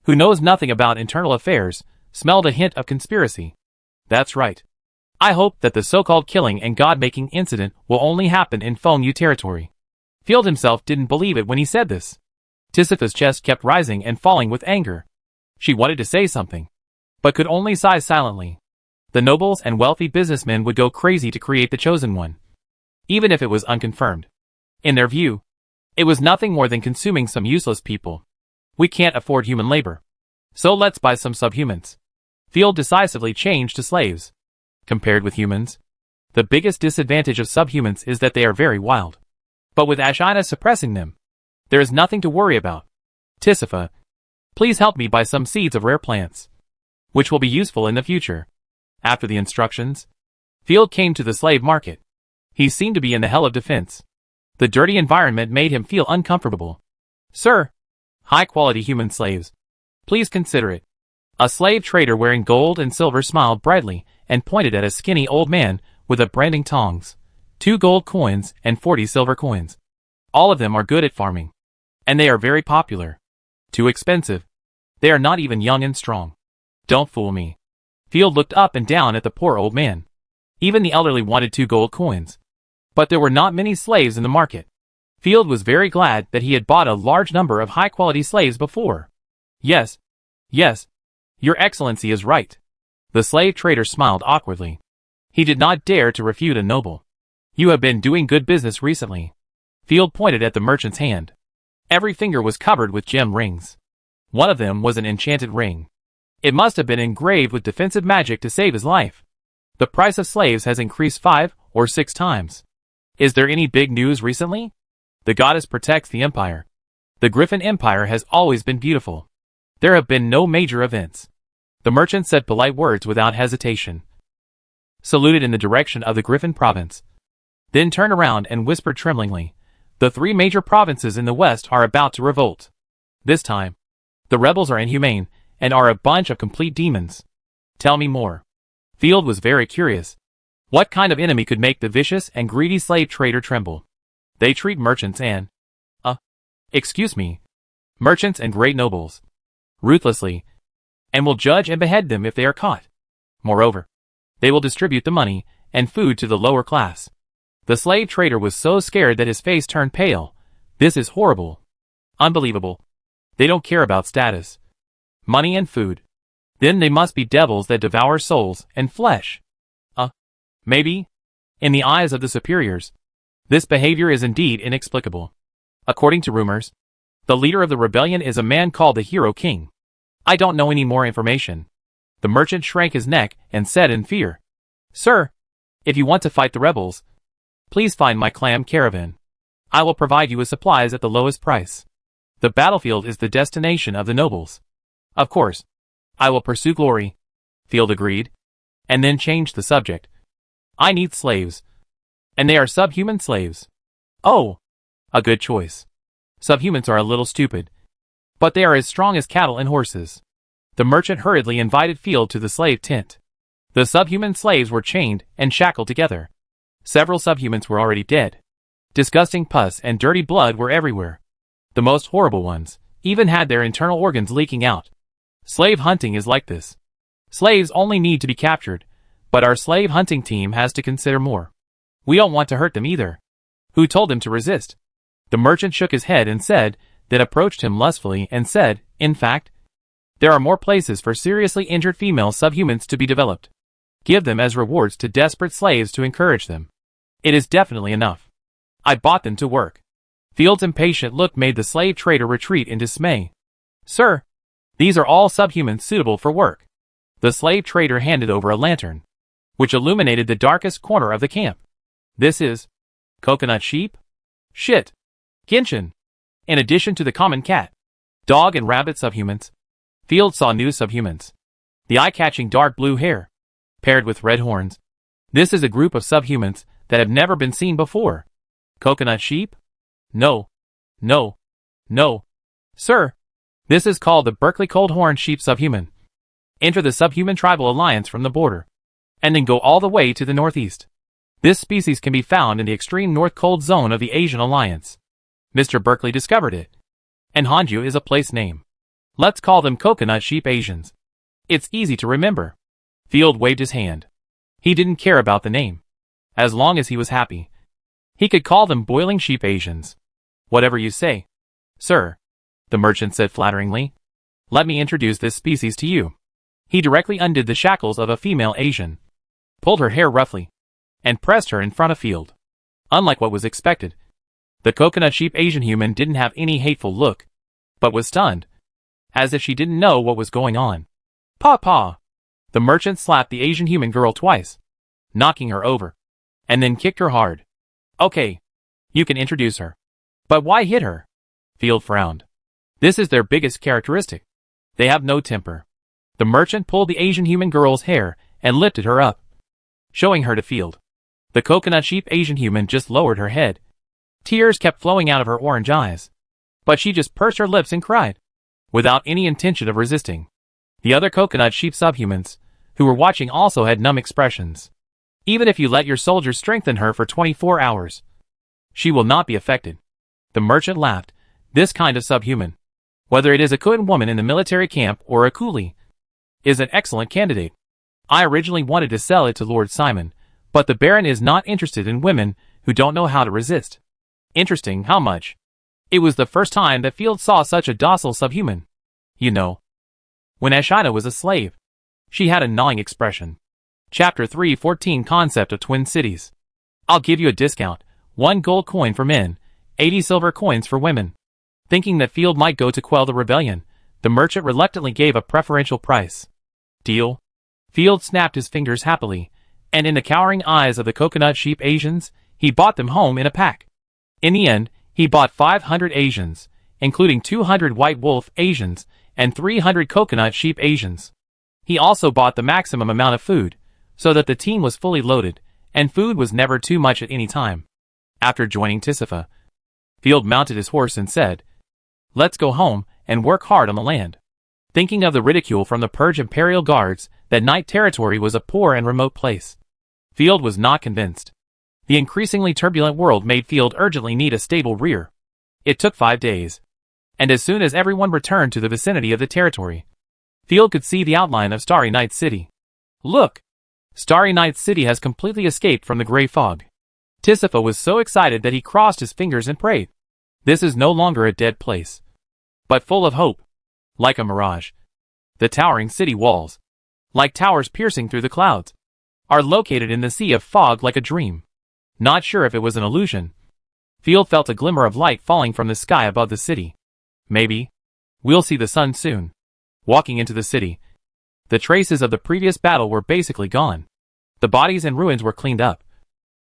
who knows nothing about internal affairs, smelled a hint of conspiracy. That's right. I hope that the so-called killing and god-making incident will only happen in Feng Yu territory. Field himself didn't believe it when he said this. Tisifa's chest kept rising and falling with anger. She wanted to say something, but could only sigh silently. The nobles and wealthy businessmen would go crazy to create the chosen one, even if it was unconfirmed. In their view, it was nothing more than consuming some useless people. We can't afford human labor, so let's buy some subhumans. Field decisively changed to slaves. Compared with humans, the biggest disadvantage of subhumans is that they are very wild. But with Ashina suppressing them, there is nothing to worry about. Tisifa, please help me buy some seeds of rare plants, which will be useful in the future. After the instructions, Field came to the slave market. He seemed to be in the hell of defense. The dirty environment made him feel uncomfortable. Sir, high-quality human slaves. Please consider it. A slave trader wearing gold and silver smiled brightly and pointed at a skinny old man with a branding tongs, 2 gold coins and 40 silver coins. All of them are good at farming, and they are very popular. Too expensive. They are not even young and strong. Don't fool me. Field looked up and down at the poor old man. Even the elderly wanted 2 gold coins. But there were not many slaves in the market. Field was very glad that he had bought a large number of high-quality slaves before. Yes, Your Excellency is right. The slave trader smiled awkwardly. He did not dare to refute a noble. You have been doing good business recently. Field pointed at the merchant's hand. Every finger was covered with gem rings. One of them was an enchanted ring. It must have been engraved with defensive magic to save his life. The price of slaves has increased 5 or 6 times. Is there any big news recently? The goddess protects the empire. The Griffin Empire has always been beautiful. There have been no major events. The merchant said polite words without hesitation, saluted in the direction of the Griffin province, then turned around and whispered tremblingly, the 3 major provinces in the west are about to revolt. This time, the rebels are inhumane and are a bunch of complete demons. Tell me more. Field was very curious. What kind of enemy could make the vicious and greedy slave trader tremble? They treat merchants and, merchants and great nobles, ruthlessly, and will judge and behead them if they are caught. Moreover, they will distribute the money and food to the lower class. The slave trader was so scared that his face turned pale. This is horrible. Unbelievable. They don't care about status, money and food. Then they must be devils that devour souls and flesh. Maybe, in the eyes of the superiors, this behavior is indeed inexplicable. According to rumors, the leader of the rebellion is a man called the Hero King. I don't know any more information. The merchant shrank his neck and said in fear, Sir, if you want to fight the rebels, please find my clam caravan. I will provide you with supplies at the lowest price. The battlefield is the destination of the nobles. Of course, I will pursue glory. Field agreed, and then changed the subject. I need slaves. And they are subhuman slaves. Oh, a good choice. Subhumans are a little stupid, but they are as strong as cattle and horses. The merchant hurriedly invited Field to the slave tent. The subhuman slaves were chained and shackled together. Several subhumans were already dead. Disgusting pus and dirty blood were everywhere. The most horrible ones even had their internal organs leaking out. Slave hunting is like this. Slaves only need to be captured, but our slave hunting team has to consider more. We don't want to hurt them either. Who told them to resist? The merchant shook his head and said, then approached him lustfully and said, in fact, there are more places for seriously injured female subhumans to be developed. Give them as rewards to desperate slaves to encourage them. It is definitely enough. I bought them to work. Field's impatient look made the slave trader retreat in dismay. Sir, these are all subhumans suitable for work. The slave trader handed over a lantern, which illuminated the darkest corner of the camp. This is coconut sheep? Shit. Genshin. In addition to the common cat, dog and rabbit subhumans, Field saw new subhumans. The eye-catching dark blue hair, paired with red horns. This is a group of subhumans that have never been seen before. Coconut sheep? No. No. No. Sir. This is called the Berkeley Cold-Horned Sheep Subhuman. Enter the Subhuman Tribal Alliance from the border, and then go all the way to the northeast. This species can be found in the extreme north cold zone of the Asian Alliance. Mr. Berkeley discovered it. And Hanju is a place name. Let's call them Coconut Sheep Asians. It's easy to remember. Field waved his hand. He didn't care about the name. As long as he was happy. He could call them Boiling Sheep Asians. Whatever you say. Sir. The merchant said flatteringly. Let me introduce this species to you. He directly undid the shackles of a female Asian, pulled her hair roughly, and pressed her in front of Field. Unlike what was expected, the Coconut Sheep Asian human didn't have any hateful look, but was stunned, as if she didn't know what was going on. Paw paw! The merchant slapped the Asian human girl twice, knocking her over, and then kicked her hard. Okay, you can introduce her. But why hit her? Field frowned. This is their biggest characteristic. They have no temper. The merchant pulled the Asian human girl's hair and lifted her up, showing her to Field. The Coconut Sheep Asian human just lowered her head. Tears kept flowing out of her orange eyes, but she just pursed her lips and cried, without any intention of resisting. The other Coconut Sheep subhumans, who were watching, also had numb expressions. Even if you let your soldiers strengthen her for 24 hours, she will not be affected. The merchant laughed. This kind of subhuman, whether it is a Khun woman in the military camp or a coolie, is an excellent candidate. I originally wanted to sell it to Lord Simon, but the Baron is not interested in women who don't know how to resist. Interesting how much. It was the first time that Field saw such a docile subhuman. You know, when Ashina was a slave, she had a gnawing expression. Chapter 3:14 Concept of Twin Cities. I'll give you a discount, 1 gold coin for men, 80 silver coins for women. Thinking that Field might go to quell the rebellion, the merchant reluctantly gave a preferential price. Deal? Field snapped his fingers happily, and in the cowering eyes of the Coconut Sheep Asians, he bought them home in a pack. In the end, he bought 500 Asians, including 200 White Wolf Asians and 300 Coconut Sheep Asians. He also bought the maximum amount of food, so that the team was fully loaded, and food was never too much at any time. After joining Tisifa, Field mounted his horse and said, "Let's go home and work hard on the land." Thinking of the ridicule from the Purge Imperial Guards that Night Territory was a poor and remote place, Field was not convinced. The increasingly turbulent world made Field urgently need a stable rear. It took 5 days, and as soon as everyone returned to the vicinity of the territory, Field could see the outline of Starry Night City. Look! Starry Night City has completely escaped from the gray fog. Tisifa was so excited that he crossed his fingers and prayed. This is no longer a dead place, but full of hope. Like a mirage, the towering city walls, like towers piercing through the clouds, are located in the sea of fog like a dream. Not sure if it was an illusion, Field felt a glimmer of light falling from the sky above the city. Maybe we'll see the sun soon. Walking into the city, the traces of the previous battle were basically gone. The bodies and ruins were cleaned up,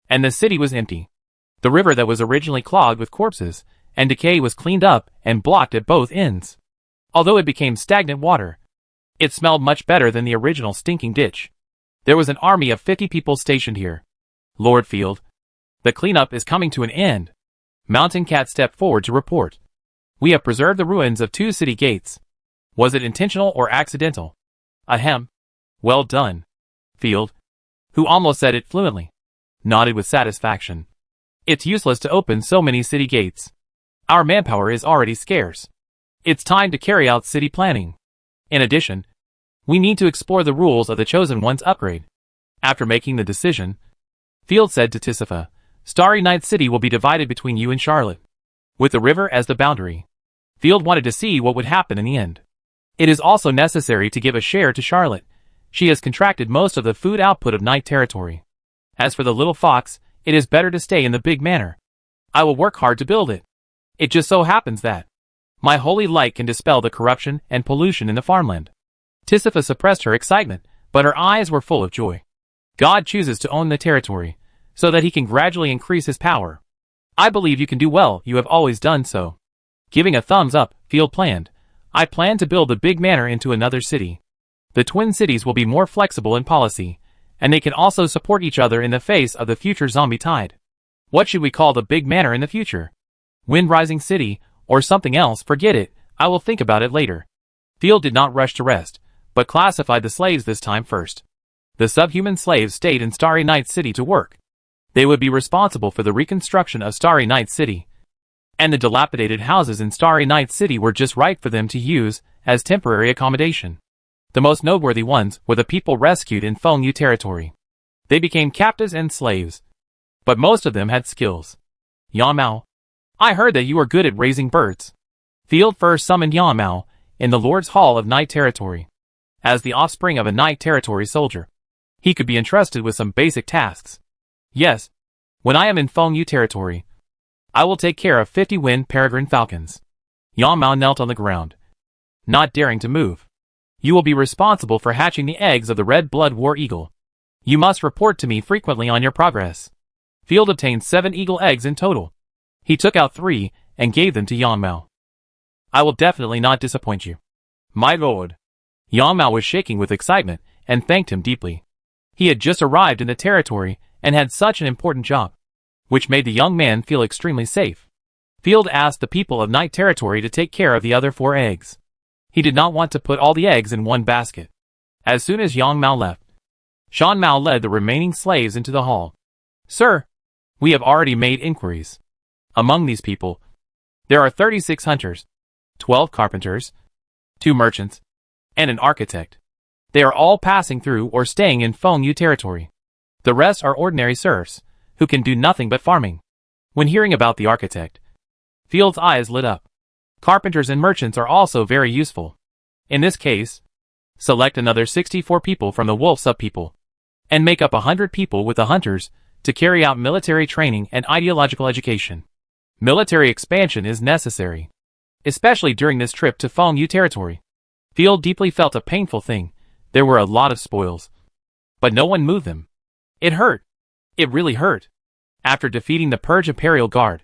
and the city was empty. The river that was originally clogged with corpses and decay was cleaned up and blocked at both ends. Although it became stagnant water, it smelled much better than the original stinking ditch. There was an army of 50 people stationed here. Lord Field, the cleanup is coming to an end. Mountain Cat stepped forward to report. We have preserved the ruins of 2 city gates. Was it intentional or accidental? Ahem. Well done. Field, who almost said it fluently, nodded with satisfaction. It's useless to open so many city gates. Our manpower is already scarce. It's time to carry out city planning. In addition, we need to explore the rules of the Chosen One's upgrade. After making the decision, Field said to Tisifa, Starry Night City will be divided between you and Charlotte, with the river as the boundary. Field wanted to see what would happen in the end. It is also necessary to give a share to Charlotte. She has contracted most of the food output of Night Territory. As for the little fox, it is better to stay in the big manor. I will work hard to build it. It just so happens that my holy light can dispel the corruption and pollution in the farmland. Tisifa suppressed her excitement, but her eyes were full of joy. God chooses to own the territory, so that he can gradually increase his power. I believe you can do well. You have always done so. Giving a thumbs up, Field planned. I plan to build the big manor into another city. The twin cities will be more flexible in policy, and they can also support each other in the face of the future zombie tide. What should we call the big manor in the future? Wind Rising City, or something else, forget it, I will think about it later. Field did not rush to rest, but classified the slaves this time first. The subhuman slaves stayed in Starry Night City to work. They would be responsible for the reconstruction of Starry Night City. And the dilapidated houses in Starry Night City were just right for them to use as temporary accommodation. The most noteworthy ones were the people rescued in Feng Yu territory. They became captives and slaves. But most of them had skills. Yan Mao, I heard that you are good at raising birds. Field first summoned Yan Mao in the Lord's Hall of Night Territory. As the offspring of a Night Territory soldier, he could be entrusted with some basic tasks. Yes, when I am in Feng Yu territory, I will take care of 50 wind peregrine falcons. Yan Mao knelt on the ground, not daring to move. You will be responsible for hatching the eggs of the red blood war eagle. You must report to me frequently on your progress. Field obtained 7 eagle eggs in total. He took out 3 and gave them to Yan Mao. I will definitely not disappoint you, my lord. Yan Mao was shaking with excitement and thanked him deeply. He had just arrived in the territory and had such an important job, which made the young man feel extremely safe. Field asked the people of Night Territory to take care of the other 4 eggs. He did not want to put all the eggs in one basket. As soon as Yan Mao left, Shan Mao led the remaining slaves into the hall. Sir, we have already made inquiries. Among these people, there are 36 hunters, 12 carpenters, 2 merchants, and an architect. They are all passing through or staying in Feng Yu territory. The rest are ordinary serfs, who can do nothing but farming. When hearing about the architect, Field's eyes lit up. Carpenters and merchants are also very useful. In this case, select another 64 people from the wolf subpeople, and make up 100 people with the hunters to carry out military training and ideological education. Military expansion is necessary, especially during this trip to Feng Yu territory. Field deeply felt a painful thing. There were a lot of spoils, but no one moved them. It hurt. It really hurt. After defeating the Purge Imperial Guard,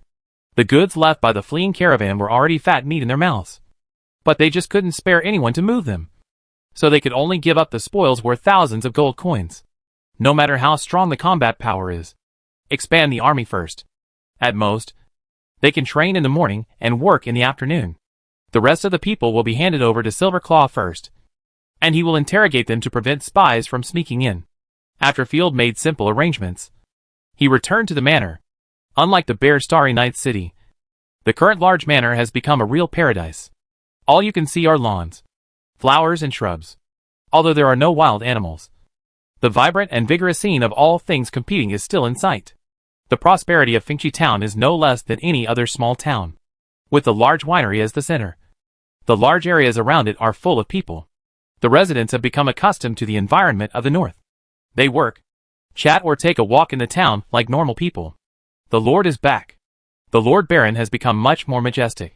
the goods left by the fleeing caravan were already fat meat in their mouths. But they just couldn't spare anyone to move them. So they could only give up the spoils worth thousands of gold coins. No matter how strong the combat power is, expand the army first. At most, they can train in the morning and work in the afternoon. The rest of the people will be handed over to Silverclaw first, and he will interrogate them to prevent spies from sneaking in. After Field made simple arrangements, he returned to the manor. Unlike the bare Starry Night City, the current large manor has become a real paradise. All you can see are lawns, flowers and shrubs. Although there are no wild animals, the vibrant and vigorous scene of all things competing is still in sight. The prosperity of Fengqi town is no less than any other small town, with the large winery as the center. The large areas around it are full of people. The residents have become accustomed to the environment of the north. They work, chat or take a walk in the town like normal people. The Lord is back. The Lord Baron has become much more majestic.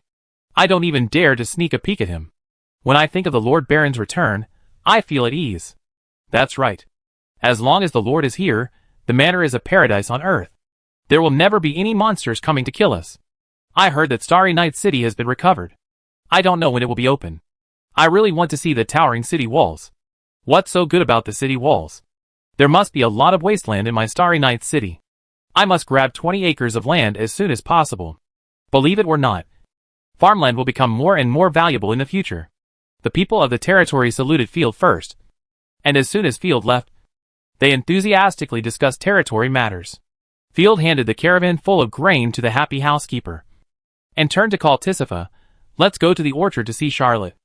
I don't even dare to sneak a peek at him. When I think of the Lord Baron's return, I feel at ease. That's right. As long as the Lord is here, the manor is a paradise on earth. There will never be any monsters coming to kill us. I heard that Starry Night City has been recovered. I don't know when it will be open. I really want to see the towering city walls. What's so good about the city walls? There must be a lot of wasteland in my Starry Night City. I must grab 20 acres of land as soon as possible. Believe it or not, farmland will become more and more valuable in the future. The people of the territory saluted Field first, and as soon as Field left, they enthusiastically discussed territory matters. Field handed the caravan full of grain to the happy housekeeper, and turned to call Tisifa. Let's go to the orchard to see Charlotte.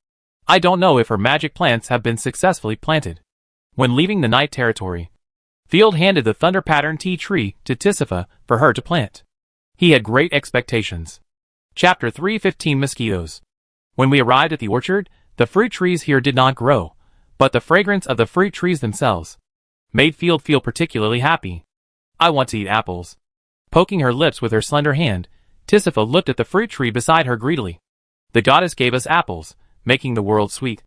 I don't know if her magic plants have been successfully planted. When leaving the night territory, Field handed the thunder pattern tea tree to Tisifa for her to plant. He had great expectations. Chapter 3:15 Mosquitoes. When we arrived at the orchard, the fruit trees here did not grow, but the fragrance of the fruit trees themselves made Field feel particularly happy. I want to eat apples. Poking her lips with her slender hand, Tisifa looked at the fruit tree beside her greedily. The goddess gave us apples, making the world sweet.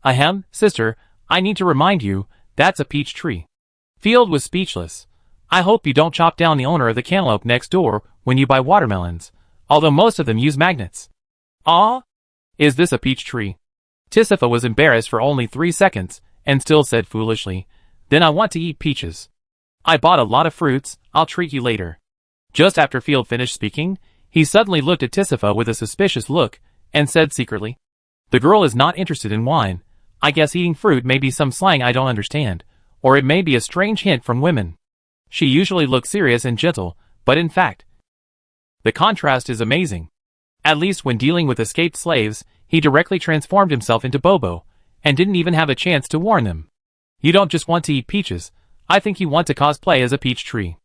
Ahem, sister, I need to remind you, that's a peach tree. Field was speechless. I hope you don't chop down the owner of the cantaloupe next door when you buy watermelons, although most of them use magnets. Ah? Is this a peach tree? Tisifa was embarrassed for only 3 seconds, and still said foolishly, then I want to eat peaches. I bought a lot of fruits, I'll treat you later. Just after Field finished speaking, He suddenly looked at Tisifa with a suspicious look, and said secretly, "The girl is not interested in wine. I guess eating fruit may be some slang I don't understand, or it may be a strange hint from women. She usually looks serious and gentle, but in fact, the contrast is amazing. At least when dealing with escaped slaves, he directly transformed himself into Bobo, and didn't even have a chance to warn them. You don't just want to eat peaches, I think you want to cosplay as a peach tree."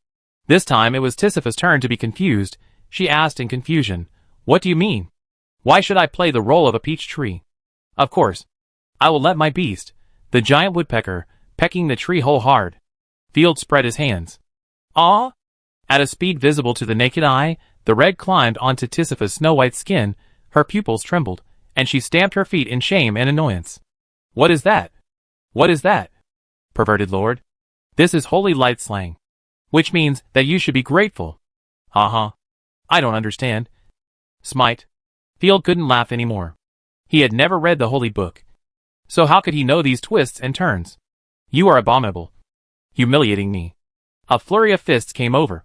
This time it was Tisifa's turn to be confused. She asked in confusion, "What do you mean? Why should I play the role of a peach tree?" "Of course. I will let my beast, the giant woodpecker, pecking the tree whole hard." Field spread his hands. "Ah!" At a speed visible to the naked eye, the red climbed onto Tisifa's snow-white skin, her pupils trembled, and she stamped her feet in shame and annoyance. "What is that? What is that? Perverted lord? This is holy light slang. Which means that you should be grateful." "Uh-huh. I don't understand." Smite. Field couldn't laugh anymore. He had never read the holy book. So how could he know these twists and turns? "You are abominable. Humiliating me." A flurry of fists came over,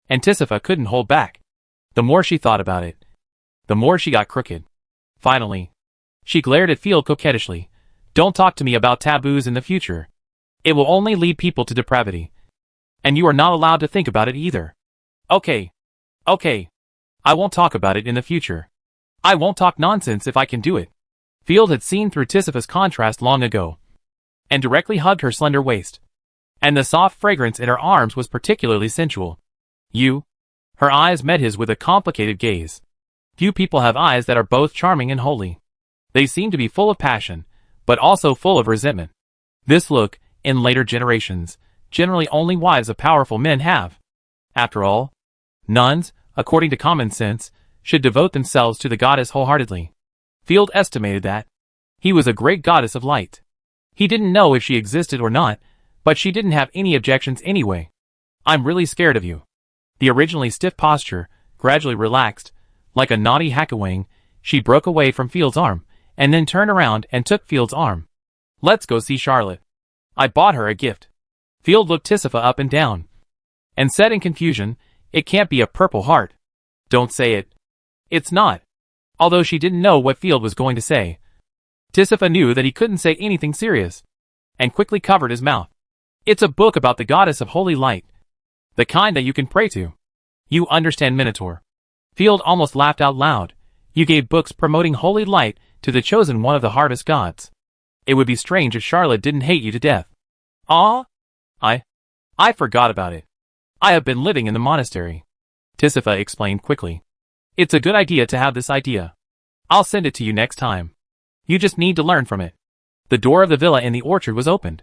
and Tisifa couldn't hold back. The more she thought about it, the more she got crooked. Finally, she glared at Field coquettishly. "Don't talk to me about taboos in the future. It will only lead people to depravity. And you are not allowed to think about it either." "Okay. Okay. I won't talk about it in the future. I won't talk nonsense if I can do it." Field had seen through Tisifa's contrast long ago, and directly hugged her slender waist. And the soft fragrance in her arms was particularly sensual. "You?" Her eyes met his with a complicated gaze. Few people have eyes that are both charming and holy. They seem to be full of passion, but also full of resentment. This look, in later generations, generally only wives of powerful men have. After all, nuns, according to common sense, should devote themselves to the goddess wholeheartedly. Field estimated that. He was a great goddess of light. He didn't know if she existed or not, but she didn't have any objections anyway. "I'm really scared of you." The originally stiff posture gradually relaxed. Like a naughty hackawang, she broke away from Field's arm, and then turned around and took Field's arm. "Let's go see Charlotte. I bought her a gift." Field looked Tisifa up and down, and said in confusion, "It can't be a purple heart." "Don't say it." "It's not." Although she didn't know what Field was going to say, Tisifa knew that he couldn't say anything serious, and quickly covered his mouth. "It's a book about the goddess of holy light. The kind that you can pray to. You understand, Minotaur." Field almost laughed out loud. "You gave books promoting holy light to the chosen one of the harvest gods. It would be strange if Charlotte didn't hate you to death." "Ah? I forgot about it. I have been living in the monastery." Tisifa explained quickly. "It's a good idea to have this idea. I'll send it to you next time. You just need to learn from it." The door of the villa in the orchard was opened,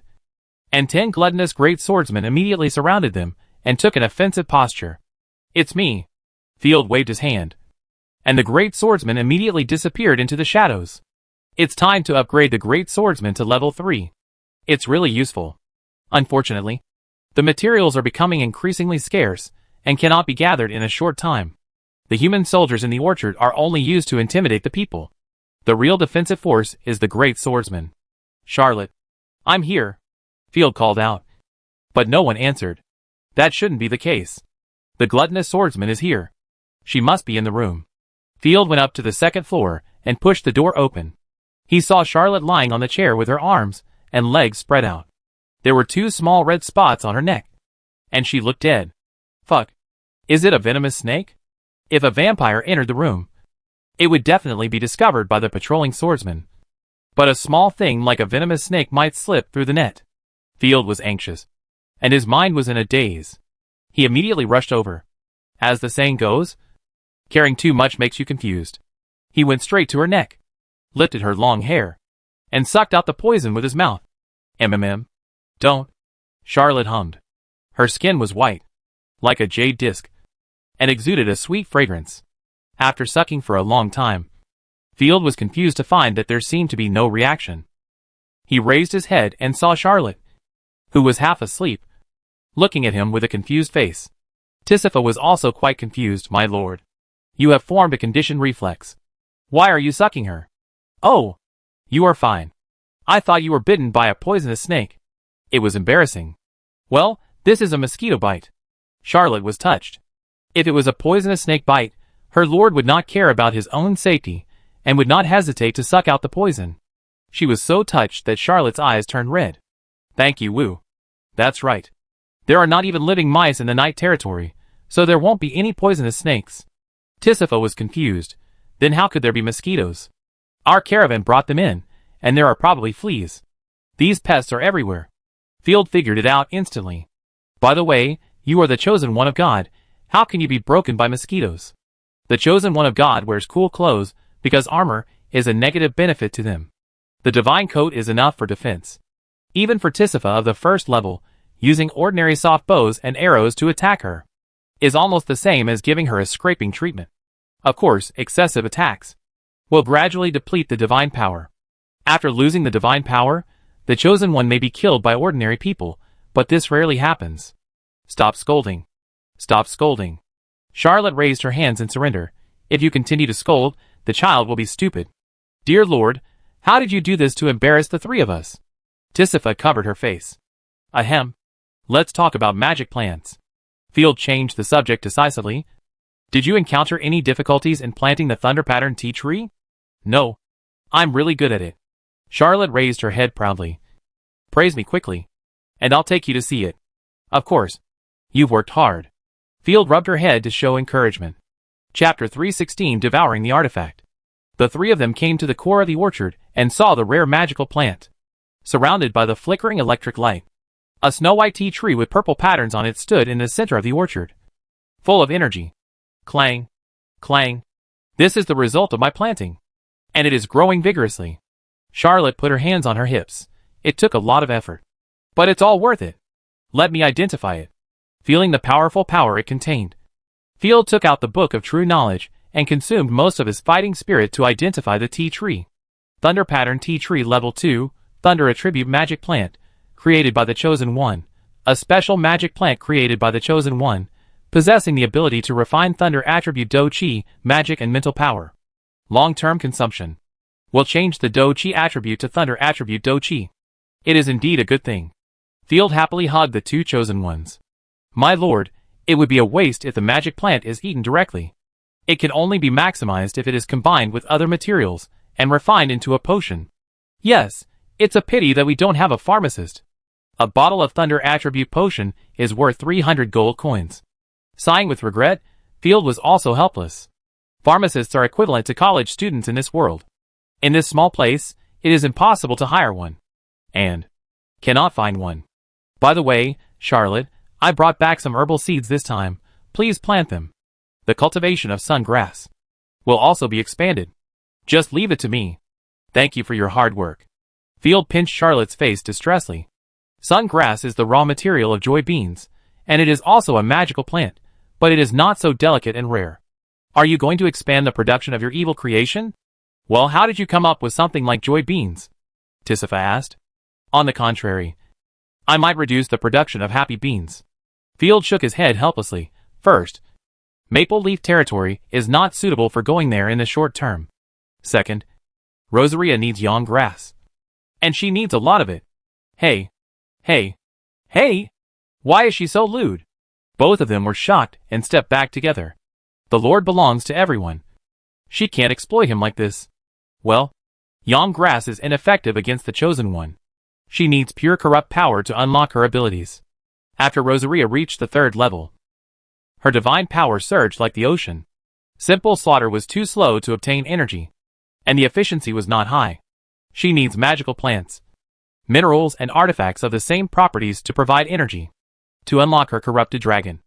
and 10 gluttonous great swordsmen immediately surrounded them and took an offensive posture. "It's me." Field waved his hand, and the great swordsman immediately disappeared into the shadows. "It's time to upgrade the great swordsman to level 3. It's really useful. Unfortunately, the materials are becoming increasingly scarce and cannot be gathered in a short time. The human soldiers in the orchard are only used to intimidate the people. The real defensive force is the great swordsman." "Charlotte." "I'm here," Field called out. But no one answered. That shouldn't be the case. The gluttonous swordsman is here. She must be in the room. Field went up to the second floor and pushed the door open. He saw Charlotte lying on the chair with her arms and legs spread out. There were 2 small red spots on her neck, and she looked dead. Fuck. Is it a venomous snake? If a vampire entered the room, it would definitely be discovered by the patrolling swordsman. But a small thing like a venomous snake might slip through the net. Field was anxious, and his mind was in a daze. He immediately rushed over. As the saying goes, caring too much makes you confused. He went straight to her neck, lifted her long hair, and sucked out the poison with his mouth. Don't. Charlotte hummed. Her skin was white, like a jade disc, and exuded a sweet fragrance. After sucking for a long time, Field was confused to find that there seemed to be no reaction. He raised his head and saw Charlotte, who was half asleep, looking at him with a confused face. Tisifa was also quite confused. "My lord, you have formed a conditioned reflex. Why are you sucking her?" "Oh, you are fine. I thought you were bitten by a poisonous snake." It was embarrassing. "Well, this is a mosquito bite." Charlotte was touched. If it was a poisonous snake bite, Her lord would not care about his own safety, and would not hesitate to suck out the poison. She was so touched that Charlotte's eyes turned red. Thank you, Wu. That's right. There are not even living mice in the night territory, so there won't be any poisonous snakes. Tisifa was confused. Then how could there be mosquitoes? Our caravan brought them in, and there are probably fleas. These pests are everywhere. Field figured it out instantly. By the way, you are the chosen one of God. How can you be broken by mosquitoes? The chosen one of God wears cool clothes because armor is a negative benefit to them. The divine coat is enough for defense. Even for Tisifa of the first level, using ordinary soft bows and arrows to attack her is almost the same as giving her a scraping treatment. Of course, excessive attacks will gradually deplete the divine power. After losing the divine power, the chosen one may be killed by ordinary people, but this rarely happens. Stop scolding. Stop scolding. Charlotte raised her hands in surrender. If you continue to scold, the child will be stupid. Dear Lord, how did you do this to embarrass the three of us? Tisifa covered her face. Ahem. Let's talk about magic plants. Field changed the subject decisively. Did you encounter any difficulties in planting the thunder pattern tea tree? No. I'm really good at it. Charlotte raised her head proudly. Praise me quickly, and I'll take you to see it. Of course. You've worked hard. Field rubbed her head to show encouragement. Chapter 316 Devouring the Artifact. The three of them came to the core of the orchard and saw the rare magical plant. Surrounded by the flickering electric light, a snow-white tea tree with purple patterns on it stood in the center of the orchard. Full of energy. Clang. Clang. This is the result of my planting. And it is growing vigorously. Charlotte put her hands on her hips. It took a lot of effort. But it's all worth it. Let me identify it. Feeling the powerful power it contained, Field took out the Book of True Knowledge and consumed most of his fighting spirit to identify the tea tree. Thunder Pattern Tea Tree Level 2, Thunder Attribute Magic Plant, created by the Chosen One. A special magic plant created by the Chosen One, possessing the ability to refine Thunder Attribute Do Chi, magic and mental power. Long-term consumption will change the Do Chi attribute to Thunder Attribute Do Chi. It is indeed a good thing. Field happily hugged the two Chosen Ones. My lord, it would be a waste if the magic plant is eaten directly. It can only be maximized if it is combined with other materials and refined into a potion. Yes, it's a pity that we don't have a pharmacist. A bottle of Thunder Attribute Potion is worth 300 gold coins. Sighing with regret, Field was also helpless. Pharmacists are equivalent to college students in this world. In this small place, it is impossible to hire one. And cannot find one. By the way, Charlotte, I brought back some herbal seeds this time. Please plant them. The cultivation of sun grass will also be expanded. Just leave it to me. Thank you for your hard work. Field pinched Charlotte's face distressfully. Sun grass is the raw material of joy beans, and it is also a magical plant, but it is not so delicate and rare. Are you going to expand the production of your evil creation? Well, how did you come up with something like joy beans? Tisifa asked. On the contrary, I might reduce the production of happy beans. Field shook his head helplessly. First, Maple Leaf territory is not suitable for going there in the short term. Second, Rosaria needs young grass. And she needs a lot of it. Hey! Hey! Hey! Why is she so lewd? Both of them were shocked and stepped back together. The Lord belongs to everyone. She can't exploit him like this. Well, young grass is ineffective against the Chosen One. She needs pure corrupt power to unlock her abilities. After Rosaria reached the 3rd level, her divine power surged like the ocean. Simple slaughter was too slow to obtain energy, and the efficiency was not high. She needs magical plants, minerals and artifacts of the same properties to provide energy to unlock her corrupted dragon.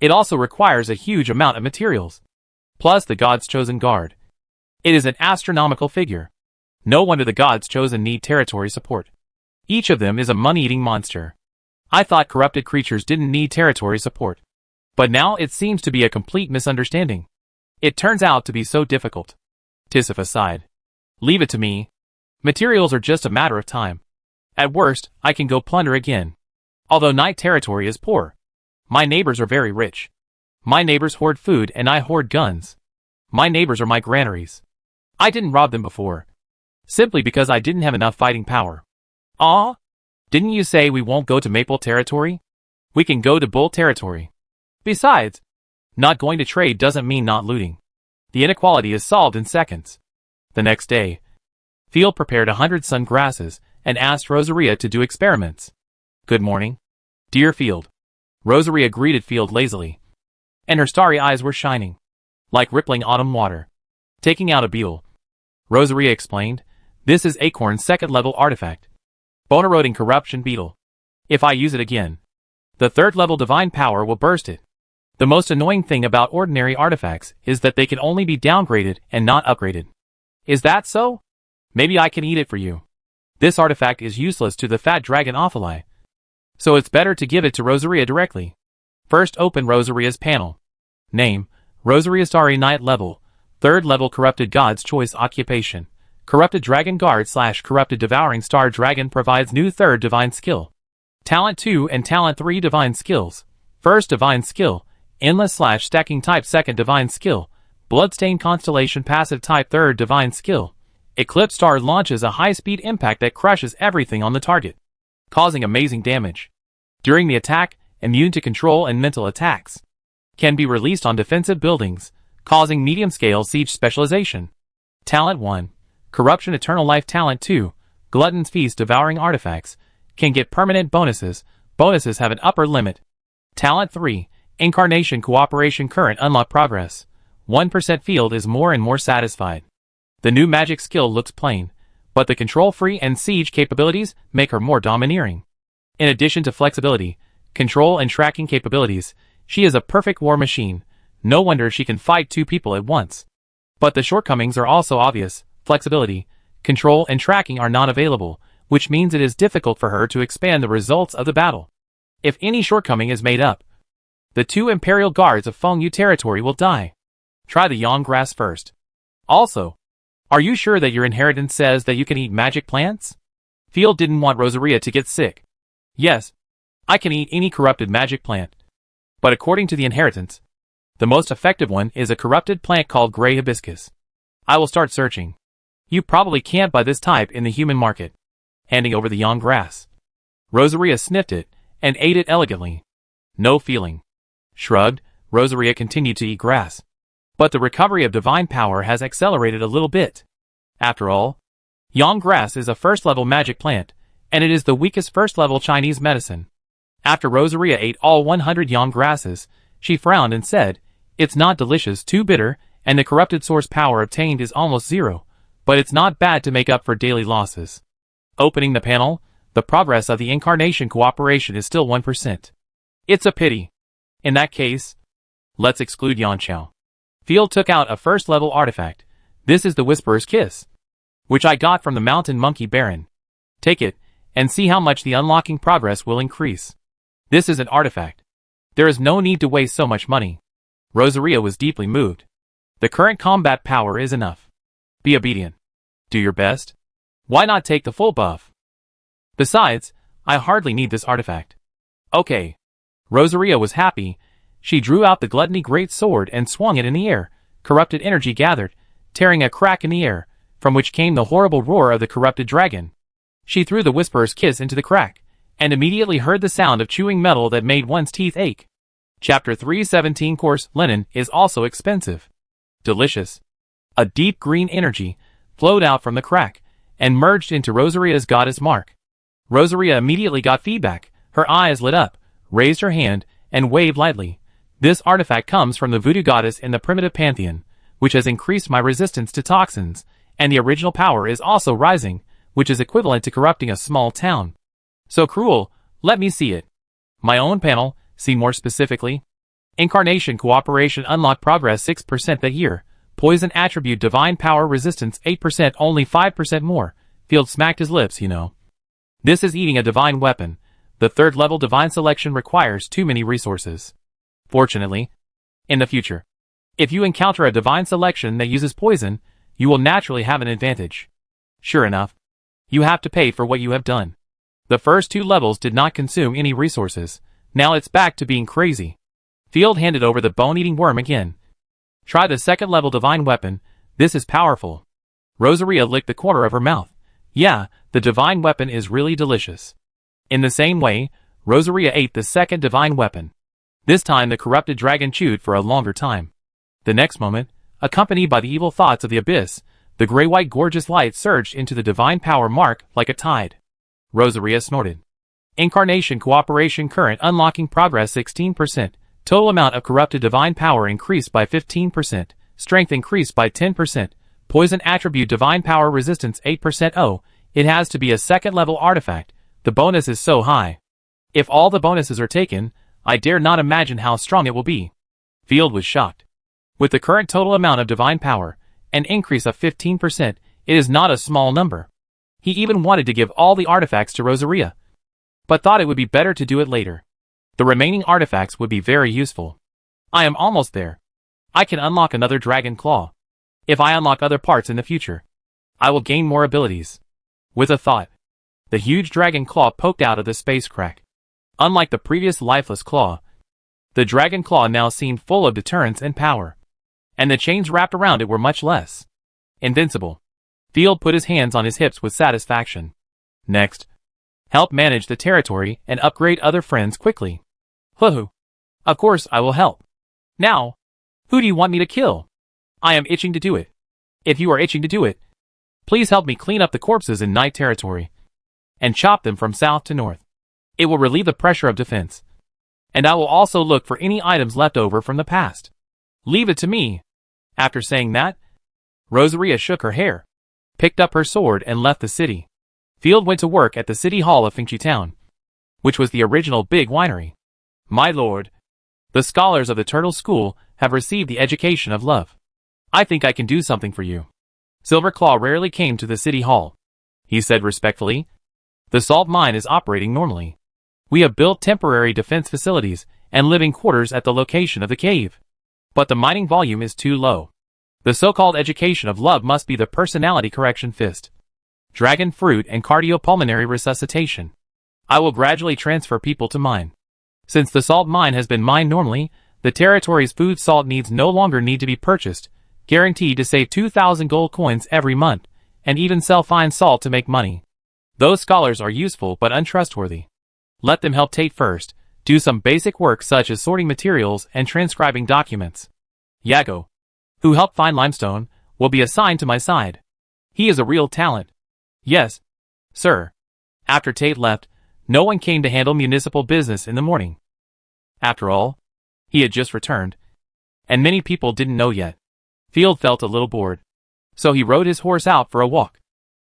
It also requires a huge amount of materials, plus the God's Chosen Guard. It is an astronomical figure. No wonder the God's Chosen need territory support. Each of them is a money-eating monster. I thought corrupted creatures didn't need territory support. But now it seems to be a complete misunderstanding. It turns out to be so difficult. Tisifa sighed. Leave it to me. Materials are just a matter of time. At worst, I can go plunder again. Although night territory is poor. My neighbors are very rich. My neighbors hoard food and I hoard guns. My neighbors are my granaries. I didn't rob them before. Simply because I didn't have enough fighting power. Aw? Didn't you say we won't go to Maple territory? We can go to Bull territory. Besides, not going to trade doesn't mean not looting. The inequality is solved in seconds. The next day, Field prepared 100 sun grasses and asked Rosaria to do experiments. Good morning, dear Field. Rosaria greeted Field lazily, and her starry eyes were shining like rippling autumn water. Taking out a beetle, Rosaria explained, this is Acorn's second-level artifact. Bone-eroding corruption beetle. If I use it again, the third-level divine power will burst it. The most annoying thing about ordinary artifacts is that they can only be downgraded and not upgraded. Is that so? Maybe I can eat it for you. This artifact is useless to the fat dragon Ophilae, so it's better to give it to Rosaria directly. First open Rosaria's panel. Name, Rosaria Starry Night Level, 3rd level Corrupted God's Choice Occupation. Corrupted Dragon Guard / Corrupted Devouring Star Dragon provides new 3rd Divine Skill. Talent 2 and Talent 3 Divine Skills. First Divine Skill, Endless / Stacking Type 2nd Divine Skill. Bloodstained Constellation Passive Type 3rd Divine Skill. Eclipse Star launches a high-speed impact that crushes everything on the target, causing amazing damage. During the attack, immune to control and mental attacks. Can be released on defensive buildings, causing medium-scale siege specialization. Talent 1. Corruption Eternal Life. Talent 2. Glutton's Feast. Devouring artifacts can get permanent bonuses. Bonuses have an upper limit. Talent 3. Incarnation Cooperation. Current unlock progress. 1% Field is more and more satisfied. The new magic skill looks plain, but the control-free and siege capabilities make her more domineering. In addition to flexibility, control and tracking capabilities, she is a perfect war machine. No wonder she can fight 2 people at once. But the shortcomings are also obvious. Flexibility, control and tracking are not available, which means it is difficult for her to expand the results of the battle. If any shortcoming is made up, the 2 Imperial Guards of Feng Yu territory will die. Try the Yang grass first. Also, are you sure that your inheritance says that you can eat magic plants? Field didn't want Rosaria to get sick. Yes, I can eat any corrupted magic plant. But according to the inheritance, the most effective one is a corrupted plant called Grey Hibiscus. I will start searching. You probably can't buy this type in the human market. Handing over the Yang grass, Rosaria sniffed it and ate it elegantly. No feeling. Shrugged, Rosaria continued to eat grass. But the recovery of divine power has accelerated a little bit. After all, Yang grass is a first-level magic plant, and it is the weakest first-level Chinese medicine. After Rosaria ate all 100 Yang grasses, she frowned and said, it's not delicious, too bitter, and the corrupted source power obtained is almost 0, but it's not bad to make up for daily losses. Opening the panel, the progress of the incarnation cooperation is still 1%. It's a pity. In that case, let's exclude Yanchao. Field took out a first-level artifact. This is the Whisperer's Kiss, which I got from the Mountain Monkey Baron. Take it, and see how much the unlocking progress will increase. This is an artifact. There is no need to waste so much money. Rosaria was deeply moved. The current combat power is enough. Be obedient. Do your best. Why not take the full buff? Besides, I hardly need this artifact. Okay. Rosaria was happy. She drew out the Gluttony Great Sword and swung it in the air. Corrupted energy gathered, tearing a crack in the air, from which came the horrible roar of the corrupted dragon. She threw the Whisperer's Kiss into the crack, and immediately heard the sound of chewing metal that made one's teeth ache. Chapter 317. Coarse linen is also expensive. Delicious. A deep green energy flowed out from the crack, and merged into Rosaria's goddess mark. Rosaria immediately got feedback. Her eyes lit up, raised her hand, and waved lightly. This artifact comes from the voodoo goddess in the primitive pantheon, which has increased my resistance to toxins, and the original power is also rising, which is equivalent to corrupting a small town. So cruel, let me see it. My own panel, see more specifically. Incarnation Cooperation unlock progress 6% that year. Poison attribute divine power resistance 8% only 5% more. Field smacked his lips, you know. This is eating a divine weapon. The 3rd level divine selection requires too many resources. Fortunately, in the future, if you encounter a divine selection that uses poison, you will naturally have an advantage. Sure enough, you have to pay for what you have done. The first 2 levels did not consume any resources. Now it's back to being crazy. Field handed over the bone-eating worm again. Try the 2nd level divine weapon. This is powerful. Rosaria licked the corner of her mouth. Yeah, the divine weapon is really delicious. In the same way, Rosaria ate the 2nd divine weapon. This time the corrupted dragon chewed for a longer time. The next moment, accompanied by the evil thoughts of the abyss, the gray-white gorgeous light surged into the divine power mark like a tide. Rosaria snorted. Incarnation cooperation current unlocking progress 16%. Total amount of corrupted divine power increased by 15%. Strength increased by 10%. Poison attribute divine power resistance 8%. Oh, it has to be a second level artifact. The bonus is so high. If all the bonuses are taken, I dare not imagine how strong it will be. Field was shocked. With the current total amount of divine power, an increase of 15%, it is not a small number. He even wanted to give all the artifacts to Rosaria, but thought it would be better to do it later. The remaining artifacts would be very useful. I am almost there. I can unlock another dragon claw. If I unlock other parts in the future, I will gain more abilities. With a thought, the huge dragon claw poked out of the space crack. Unlike the previous lifeless claw, the dragon claw now seemed full of deterrence and power, and the chains wrapped around it were much less invincible. Field put his hands on his hips with satisfaction. Next, help manage the territory and upgrade other friends quickly. Hoo-hoo. Of course I will help. Now, who do you want me to kill? I am itching to do it. If you are itching to do it, please help me clean up the corpses in night territory and chop them from south to north. It will relieve the pressure of defense. And I will also look for any items left over from the past. Leave it to me. After saying that, Rosaria shook her hair, picked up her sword and left the city. Field went to work at the city hall of Finchi Town, which was the original big winery. My lord, the scholars of the Turtle School have received the education of love. I think I can do something for you. Silverclaw rarely came to the city hall. He said respectfully, the salt mine is operating normally. We have built temporary defense facilities and living quarters at the location of the cave. But the mining volume is too low. The so-called education of love must be the personality correction fist, dragon fruit and cardiopulmonary resuscitation. I will gradually transfer people to mine. Since the salt mine has been mined normally, the territory's food salt needs no longer need to be purchased, guaranteed to save 2,000 gold coins every month, and even sell fine salt to make money. Those scholars are useful but untrustworthy. Let them help Tate first, do some basic work such as sorting materials and transcribing documents. Yago, who helped find limestone, will be assigned to my side. He is a real talent. Yes, sir. After Tate left, no one came to handle municipal business in the morning. After all, he had just returned, and many people didn't know yet. Field felt a little bored, so he rode his horse out for a walk.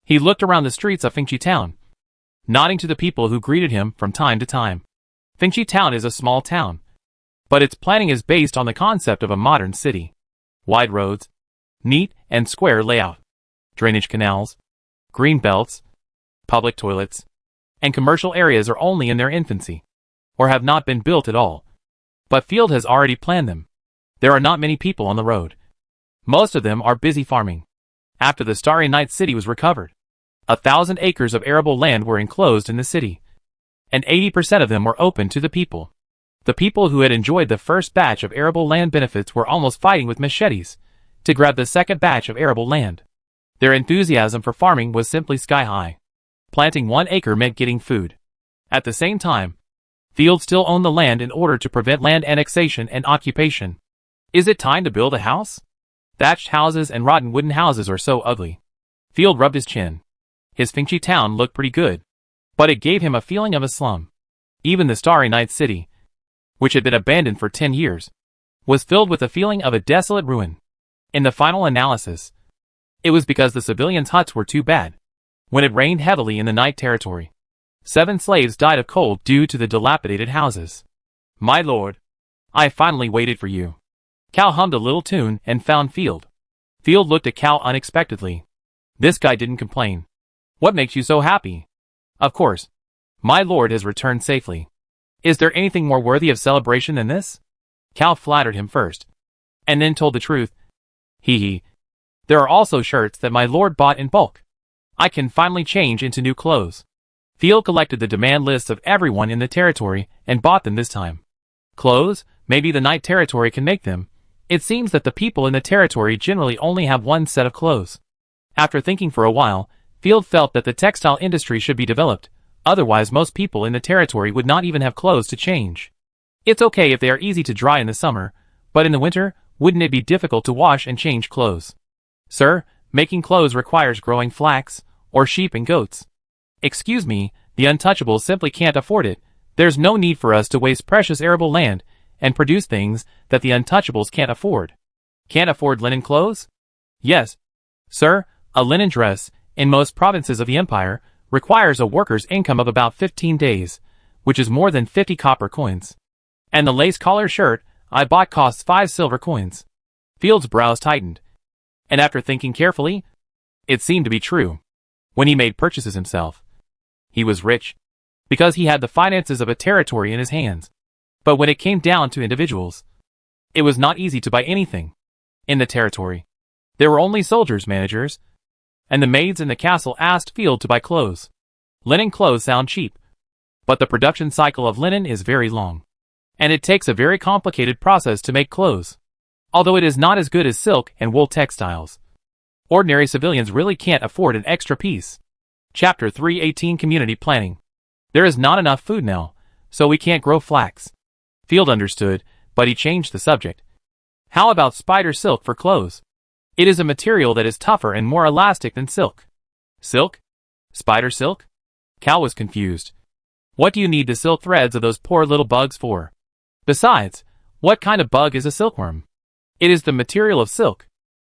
He looked around the streets of Finchi Town, nodding to the people who greeted him from time to time. Finchi Town is a small town, but its planning is based on the concept of a modern city. Wide roads, neat and square layout, drainage canals, green belts, public toilets, and commercial areas are only in their infancy, or have not been built at all. But Field has already planned them. There are not many people on the road. Most of them are busy farming. After the Starry Night City was recovered, 1,000 acres of arable land were enclosed in the city, and 80% of them were open to the people. The people who had enjoyed the first batch of arable land benefits were almost fighting with machetes to grab the second batch of arable land. Their enthusiasm for farming was simply sky-high. Planting 1 acre meant getting food. At the same time, Field still owned the land in order to prevent land annexation and occupation. Is it time to build a house? Thatched houses and rotten wooden houses are so ugly. Field rubbed his chin. His Finchi Town looked pretty good, but it gave him a feeling of a slum. Even the Starry Night City, which had been abandoned for 10 years, was filled with a feeling of a desolate ruin. In the final analysis, it was because the civilians' huts were too bad. When it rained heavily in the night territory, 7 slaves died of cold due to the dilapidated houses. My lord, I finally waited for you. Cal hummed a little tune and found Field. Field looked at Cal unexpectedly. This guy didn't complain. What makes you so happy? Of course, my lord has returned safely. Is there anything more worthy of celebration than this? Cal flattered him first, and then told the truth. Hee. There are also shirts that my lord bought in bulk. I can finally change into new clothes. Field collected the demand lists of everyone in the territory and bought them this time. Clothes? Maybe the night territory can make them. It seems that the people in the territory generally only have one set of clothes. After thinking for a while, Field felt that the textile industry should be developed, otherwise most people in the territory would not even have clothes to change. It's okay if they are easy to dry in the summer, but in the winter, wouldn't it be difficult to wash and change clothes? Sir, making clothes requires growing flax, or sheep and goats. Excuse me, the untouchables simply can't afford it. There's no need for us to waste precious arable land and produce things that the untouchables can't afford. Can't afford linen clothes? Yes. Sir, a linen dress, in most provinces of the empire, requires a worker's income of about 15 days, which is more than 50 copper coins. And the lace collar shirt I bought costs 5 silver coins. Field's brows tightened. And after thinking carefully, it seemed to be true. When he made purchases himself, he was rich, because he had the finances of a territory in his hands. But when it came down to individuals, it was not easy to buy anything. In the territory, there were only soldiers, managers, and the maids in the castle asked Field to buy clothes. Linen clothes sound cheap, but the production cycle of linen is very long, and it takes a very complicated process to make clothes. Although it is not as good as silk and wool textiles, ordinary civilians really can't afford an extra piece. Chapter 318 Community Planning. There is not enough food now, so we can't grow flax. Field understood, but he changed the subject. How about spider silk for clothes? It is a material that is tougher and more elastic than silk. Silk? Spider silk? Cal was confused. What do you need the silk threads of those poor little bugs for? Besides, what kind of bug is a silkworm? It is the material of silk,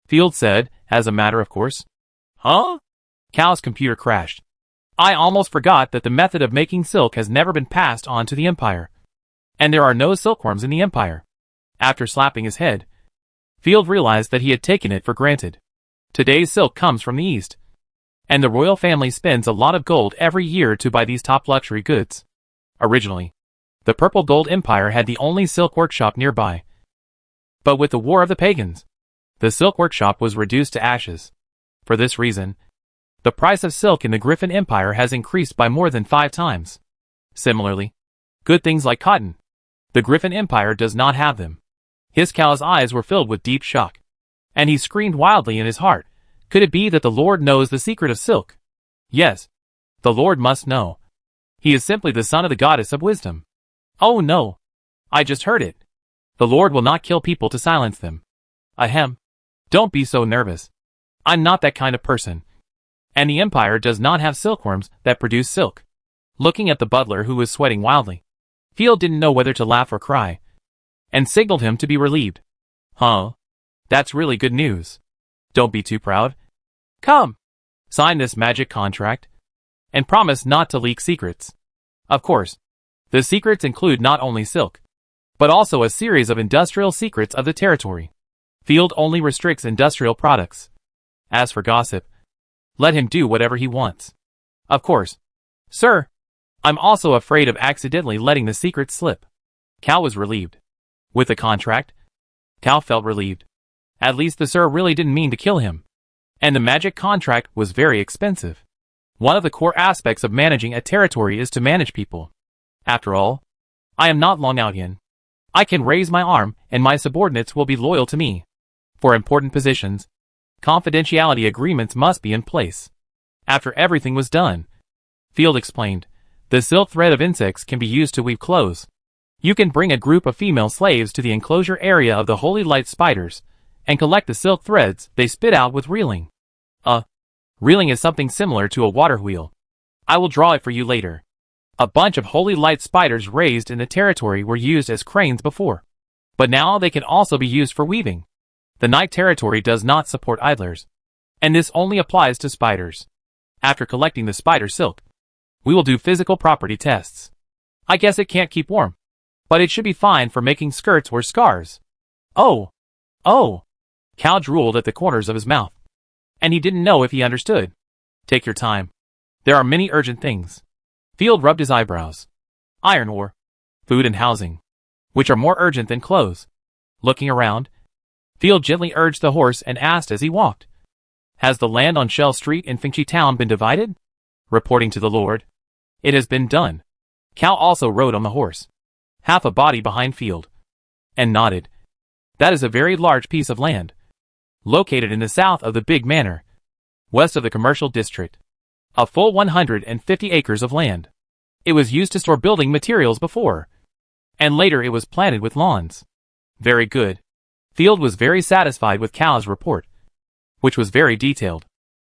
Field said, as a matter of course. Huh? Cal's computer crashed. I almost forgot that the method of making silk has never been passed on to the Empire. And there are no silkworms in the Empire. After slapping his head, Field realized that he had taken it for granted. Today's silk comes from the East, and the royal family spends a lot of gold every year to buy these top luxury goods. Originally, the Purple Gold Empire had the only silk workshop nearby. But with the War of the Pagans, the silk workshop was reduced to ashes. For this reason, the price of silk in the Griffin Empire has increased by more than 5 times. Similarly, good things like cotton, the Griffin Empire does not have them. His Cal's eyes were filled with deep shock, and he screamed wildly in his heart. Could it be that the Lord knows the secret of silk? Yes, the Lord must know. He is simply the son of the goddess of wisdom. Oh no! I just heard it. The Lord will not kill people to silence them. Ahem. Don't be so nervous. I'm not that kind of person. And the Empire does not have silkworms that produce silk. Looking at the butler who was sweating wildly, Field didn't know whether to laugh or cry, and signaled him to be relieved. Huh? That's really good news. Don't be too proud. Come. Sign this magic contract, and promise not to leak secrets. Of course, the secrets include not only silk, but also a series of industrial secrets of the territory. Field only restricts industrial products. As for gossip, let him do whatever he wants. Of course. Sir, I'm also afraid of accidentally letting the secret slip. Cal was relieved. With the contract, Cal felt relieved. At least the sir really didn't mean to kill him. And the magic contract was very expensive. One of the core aspects of managing a territory is to manage people. After all, I am not long out in. I can raise my arm and my subordinates will be loyal to me. For important positions, confidentiality agreements must be in place. After everything was done, Field explained, the silk thread of insects can be used to weave clothes. You can bring a group of female slaves to the enclosure area of the holy light spiders and collect the silk threads they spit out with reeling. Reeling is something similar to a water wheel. I will draw it for you later. A bunch of holy light spiders raised in the territory were used as cranes before, but now they can also be used for weaving. The night territory does not support idlers, and this only applies to spiders. After collecting the spider silk, we will do physical property tests. I guess it can't keep warm, but it should be fine for making skirts or scarves. Oh! Cal drooled at the corners of his mouth, and he didn't know if he understood. Take your time. There are many urgent things. Field rubbed his eyebrows. Iron ore, food and housing, which are more urgent than clothes. Looking around, Field gently urged the horse and asked as he walked, has the land on Shell Street in Finchy Town been divided? Reporting to the Lord, it has been done. Cal also rode on the horse, half a body behind Field, and nodded. That is a very large piece of land, located in the south of the big manor, west of the commercial district. A full 150 acres of land. It was used to store building materials before, and later it was planted with lawns. Very good. Field was very satisfied with Cal's report, which was very detailed.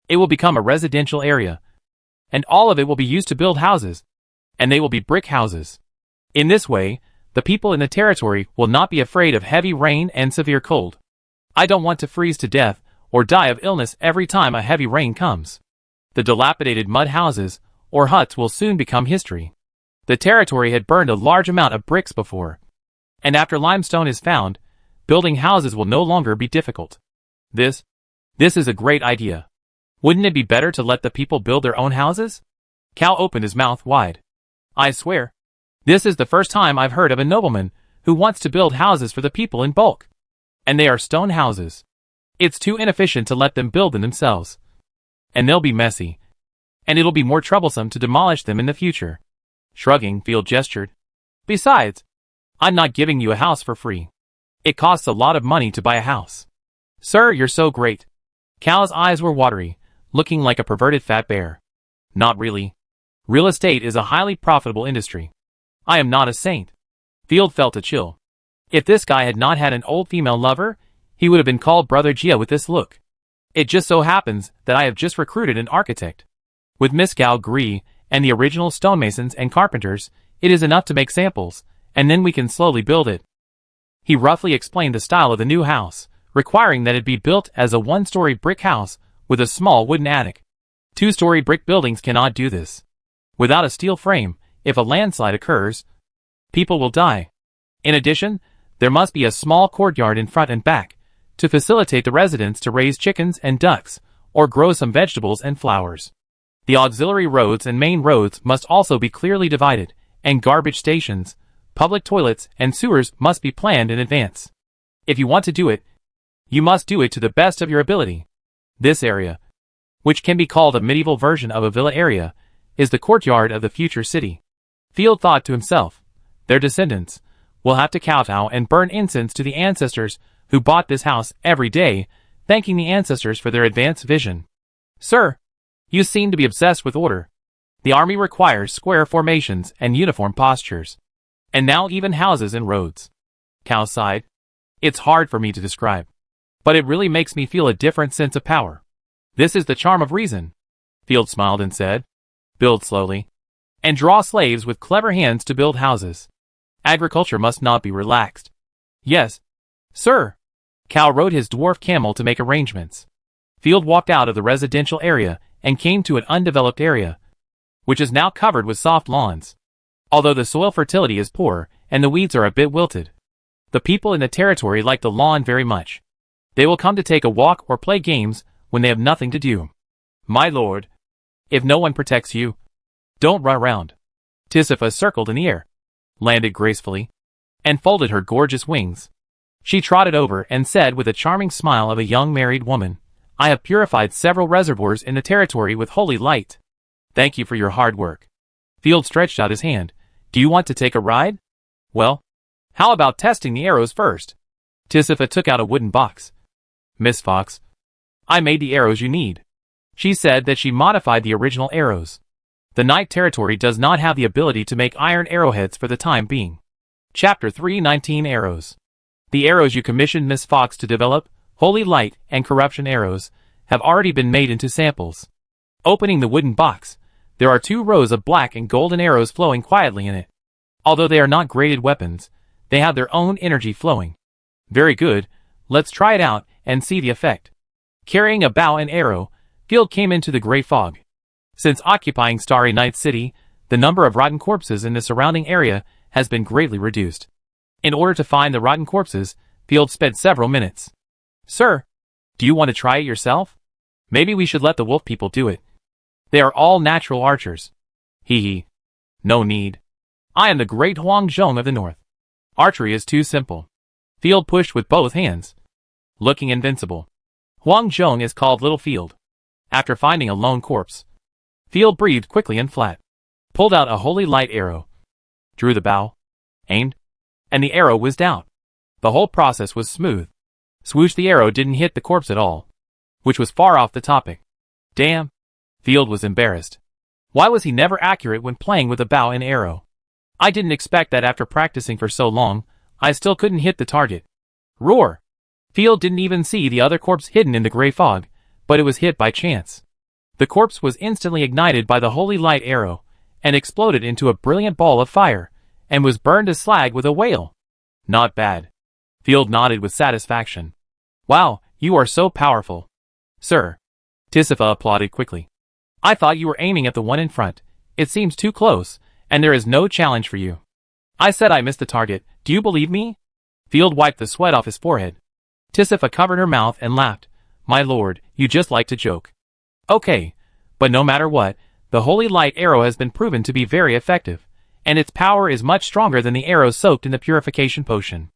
It will become a residential area, and all of it will be used to build houses, and they will be brick houses. In this way, the people in the territory will not be afraid of heavy rain and severe cold. I don't want to freeze to death or die of illness every time a heavy rain comes. The dilapidated mud houses or huts will soon become history. The territory had burned a large amount of bricks before, and after limestone is found, building houses will no longer be difficult. This is a great idea. Wouldn't it be better to let the people build their own houses? Cal opened his mouth wide. I swear, this is the first time I've heard of a nobleman who wants to build houses for the people in bulk. And they are stone houses. It's too inefficient to let them build them themselves. And they'll be messy. And it'll be more troublesome to demolish them in the future. Shrugging, Field gestured. Besides, I'm not giving you a house for free. It costs a lot of money to buy a house. Sir, you're so great. Cal's eyes were watery, looking like a perverted fat bear. Not really. Real estate is a highly profitable industry. I am not a saint. Field felt a chill. If this guy had not had an old female lover, he would have been called Brother Gia with this look. It just so happens that I have just recruited an architect. With Miss Gal Gree and the original stonemasons and carpenters, it is enough to make samples, and then we can slowly build it. He roughly explained the style of the new house, requiring that it be built as a one-story brick house with a small wooden attic. Two-story brick buildings cannot do this. Without a steel frame, if a landslide occurs, people will die. In addition, there must be a small courtyard in front and back, to facilitate the residents to raise chickens and ducks, or grow some vegetables and flowers. The auxiliary roads and main roads must also be clearly divided, and garbage stations, public toilets, and sewers must be planned in advance. If you want to do it, you must do it to the best of your ability. This area, which can be called a medieval version of a villa area, is the courtyard of the future city. Field thought to himself, their descendants will have to kowtow and burn incense to the ancestors who bought this house every day, thanking the ancestors for their advanced vision. Sir, you seem to be obsessed with order. The army requires square formations and uniform postures. And now even houses and roads. Cal sighed. It's hard for me to describe. But it really makes me feel a different sense of power. This is the charm of reason. Field smiled and said, build slowly. And draw slaves with clever hands to build houses. Agriculture must not be relaxed. Yes, sir. Cal rode his dwarf camel to make arrangements. Field walked out of the residential area and came to an undeveloped area, which is now covered with soft lawns. Although the soil fertility is poor and the weeds are a bit wilted, the people in the territory like the lawn very much. They will come to take a walk or play games when they have nothing to do. My lord, if no one protects you, don't run around. Tisifa circled in the air, landed gracefully, and folded her gorgeous wings. She trotted over and said with a charming smile of a young married woman, I have purified several reservoirs in the territory with holy light. Thank you for your hard work. Field stretched out his hand. Do you want to take a ride? Well, how about testing the arrows first? Tisifa took out a wooden box. Miss Fox, I made the arrows you need. She said that she modified the original arrows. The Knight territory does not have the ability to make iron arrowheads for the time being. Chapter 319 Arrows. The arrows you commissioned Miss Fox to develop, Holy Light and Corruption arrows, have already been made into samples. Opening the wooden box, there are 2 rows of black and golden arrows flowing quietly in it. Although they are not graded weapons, they have their own energy flowing. Very good, let's try it out and see the effect. Carrying a bow and arrow, Field came into the gray fog. Since occupying Starry Night City, the number of rotten corpses in the surrounding area has been greatly reduced. In order to find the rotten corpses, Field spent several minutes. Sir, do you want to try it yourself? Maybe we should let the wolf people do it. They are all natural archers. Hee hee. No need. I am the great Huang Zhong of the north. Archery is too simple. Field pushed with both hands, looking invincible. Huang Zhong is called Little Field. After finding a lone corpse, Field breathed quickly and flat, pulled out a holy light arrow, drew the bow, aimed, and the arrow whizzed out. The whole process was smooth. Swoosh, the arrow didn't hit the corpse at all, which was far off the topic. Damn. Field was embarrassed. Why was he never accurate when playing with a bow and arrow? I didn't expect that after practicing for so long, I still couldn't hit the target. Roar! Field didn't even see the other corpse hidden in the gray fog, but it was hit by chance. The corpse was instantly ignited by the holy light arrow, and exploded into a brilliant ball of fire, and was burned to slag with a wail. Not bad. Field nodded with satisfaction. Wow, you are so powerful. Sir. Tisifa applauded quickly. I thought you were aiming at the one in front. It seems too close, and there is no challenge for you. I said I missed the target, do you believe me? Field wiped the sweat off his forehead. Tisifa covered her mouth and laughed. My lord, you just like to joke. Okay, but no matter what, the holy light arrow has been proven to be very effective, and its power is much stronger than the arrow soaked in the purification potion.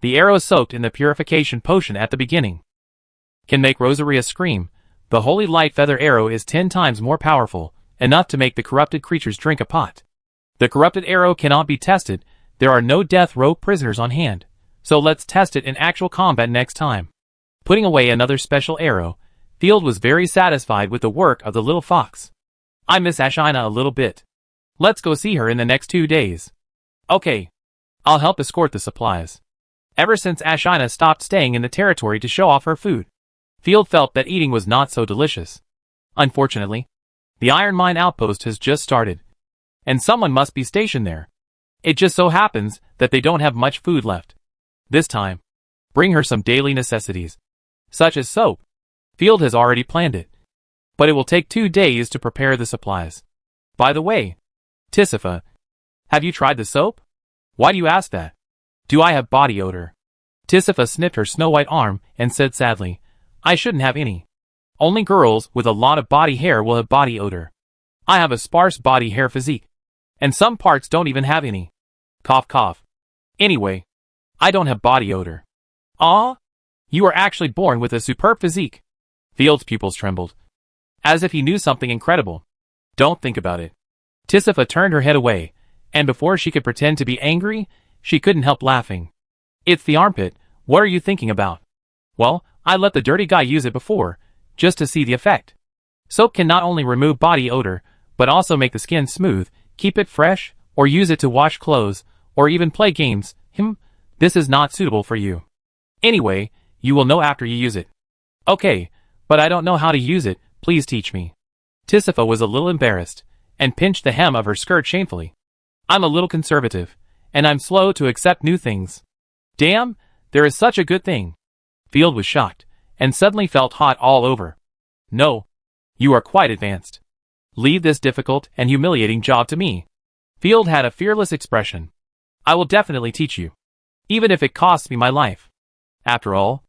The arrow soaked in the purification potion at the beginning can make Rosaria scream. The holy light feather arrow is 10 times more powerful, enough to make the corrupted creatures drink a pot. The corrupted arrow cannot be tested, there are no death row prisoners on hand, so let's test it in actual combat next time. Putting away another special arrow, Field was very satisfied with the work of the little fox. I miss Ashina a little bit. Let's go see her in the next 2 days. Okay. I'll help escort the supplies. Ever since Ashina stopped staying in the territory to show off her food, Field felt that eating was not so delicious. Unfortunately, the iron mine outpost has just started, and someone must be stationed there. It just so happens that they don't have much food left. This time, bring her some daily necessities, such as soap. Field has already planned it, but it will take 2 days to prepare the supplies. By the way, Tisifa, have you tried the soap? Why do you ask that? Do I have body odor? Tisifa sniffed her snow-white arm and said sadly, I shouldn't have any. Only girls with a lot of body hair will have body odor. I have a sparse body hair physique, and some parts don't even have any. Cough cough. Anyway, I don't have body odor. Ah? You are actually born with a superb physique. Field's pupils trembled, as if he knew something incredible. Don't think about it. Tisifa turned her head away, and before she could pretend to be angry, she couldn't help laughing. It's the armpit, what are you thinking about? Well, I let the dirty guy use it before, just to see the effect. Soap can not only remove body odor, but also make the skin smooth, keep it fresh, or use it to wash clothes, or even play games. This is not suitable for you. Anyway, you will know after you use it. Okay, but I don't know how to use it, please teach me. Tisifa was a little embarrassed, and pinched the hem of her skirt shamefully. I'm a little conservative, and I'm slow to accept new things. Damn, there is such a good thing. Field was shocked, and suddenly felt hot all over. No. You are quite advanced. Leave this difficult and humiliating job to me. Field had a fearless expression. I will definitely teach you, even if it costs me my life. After all,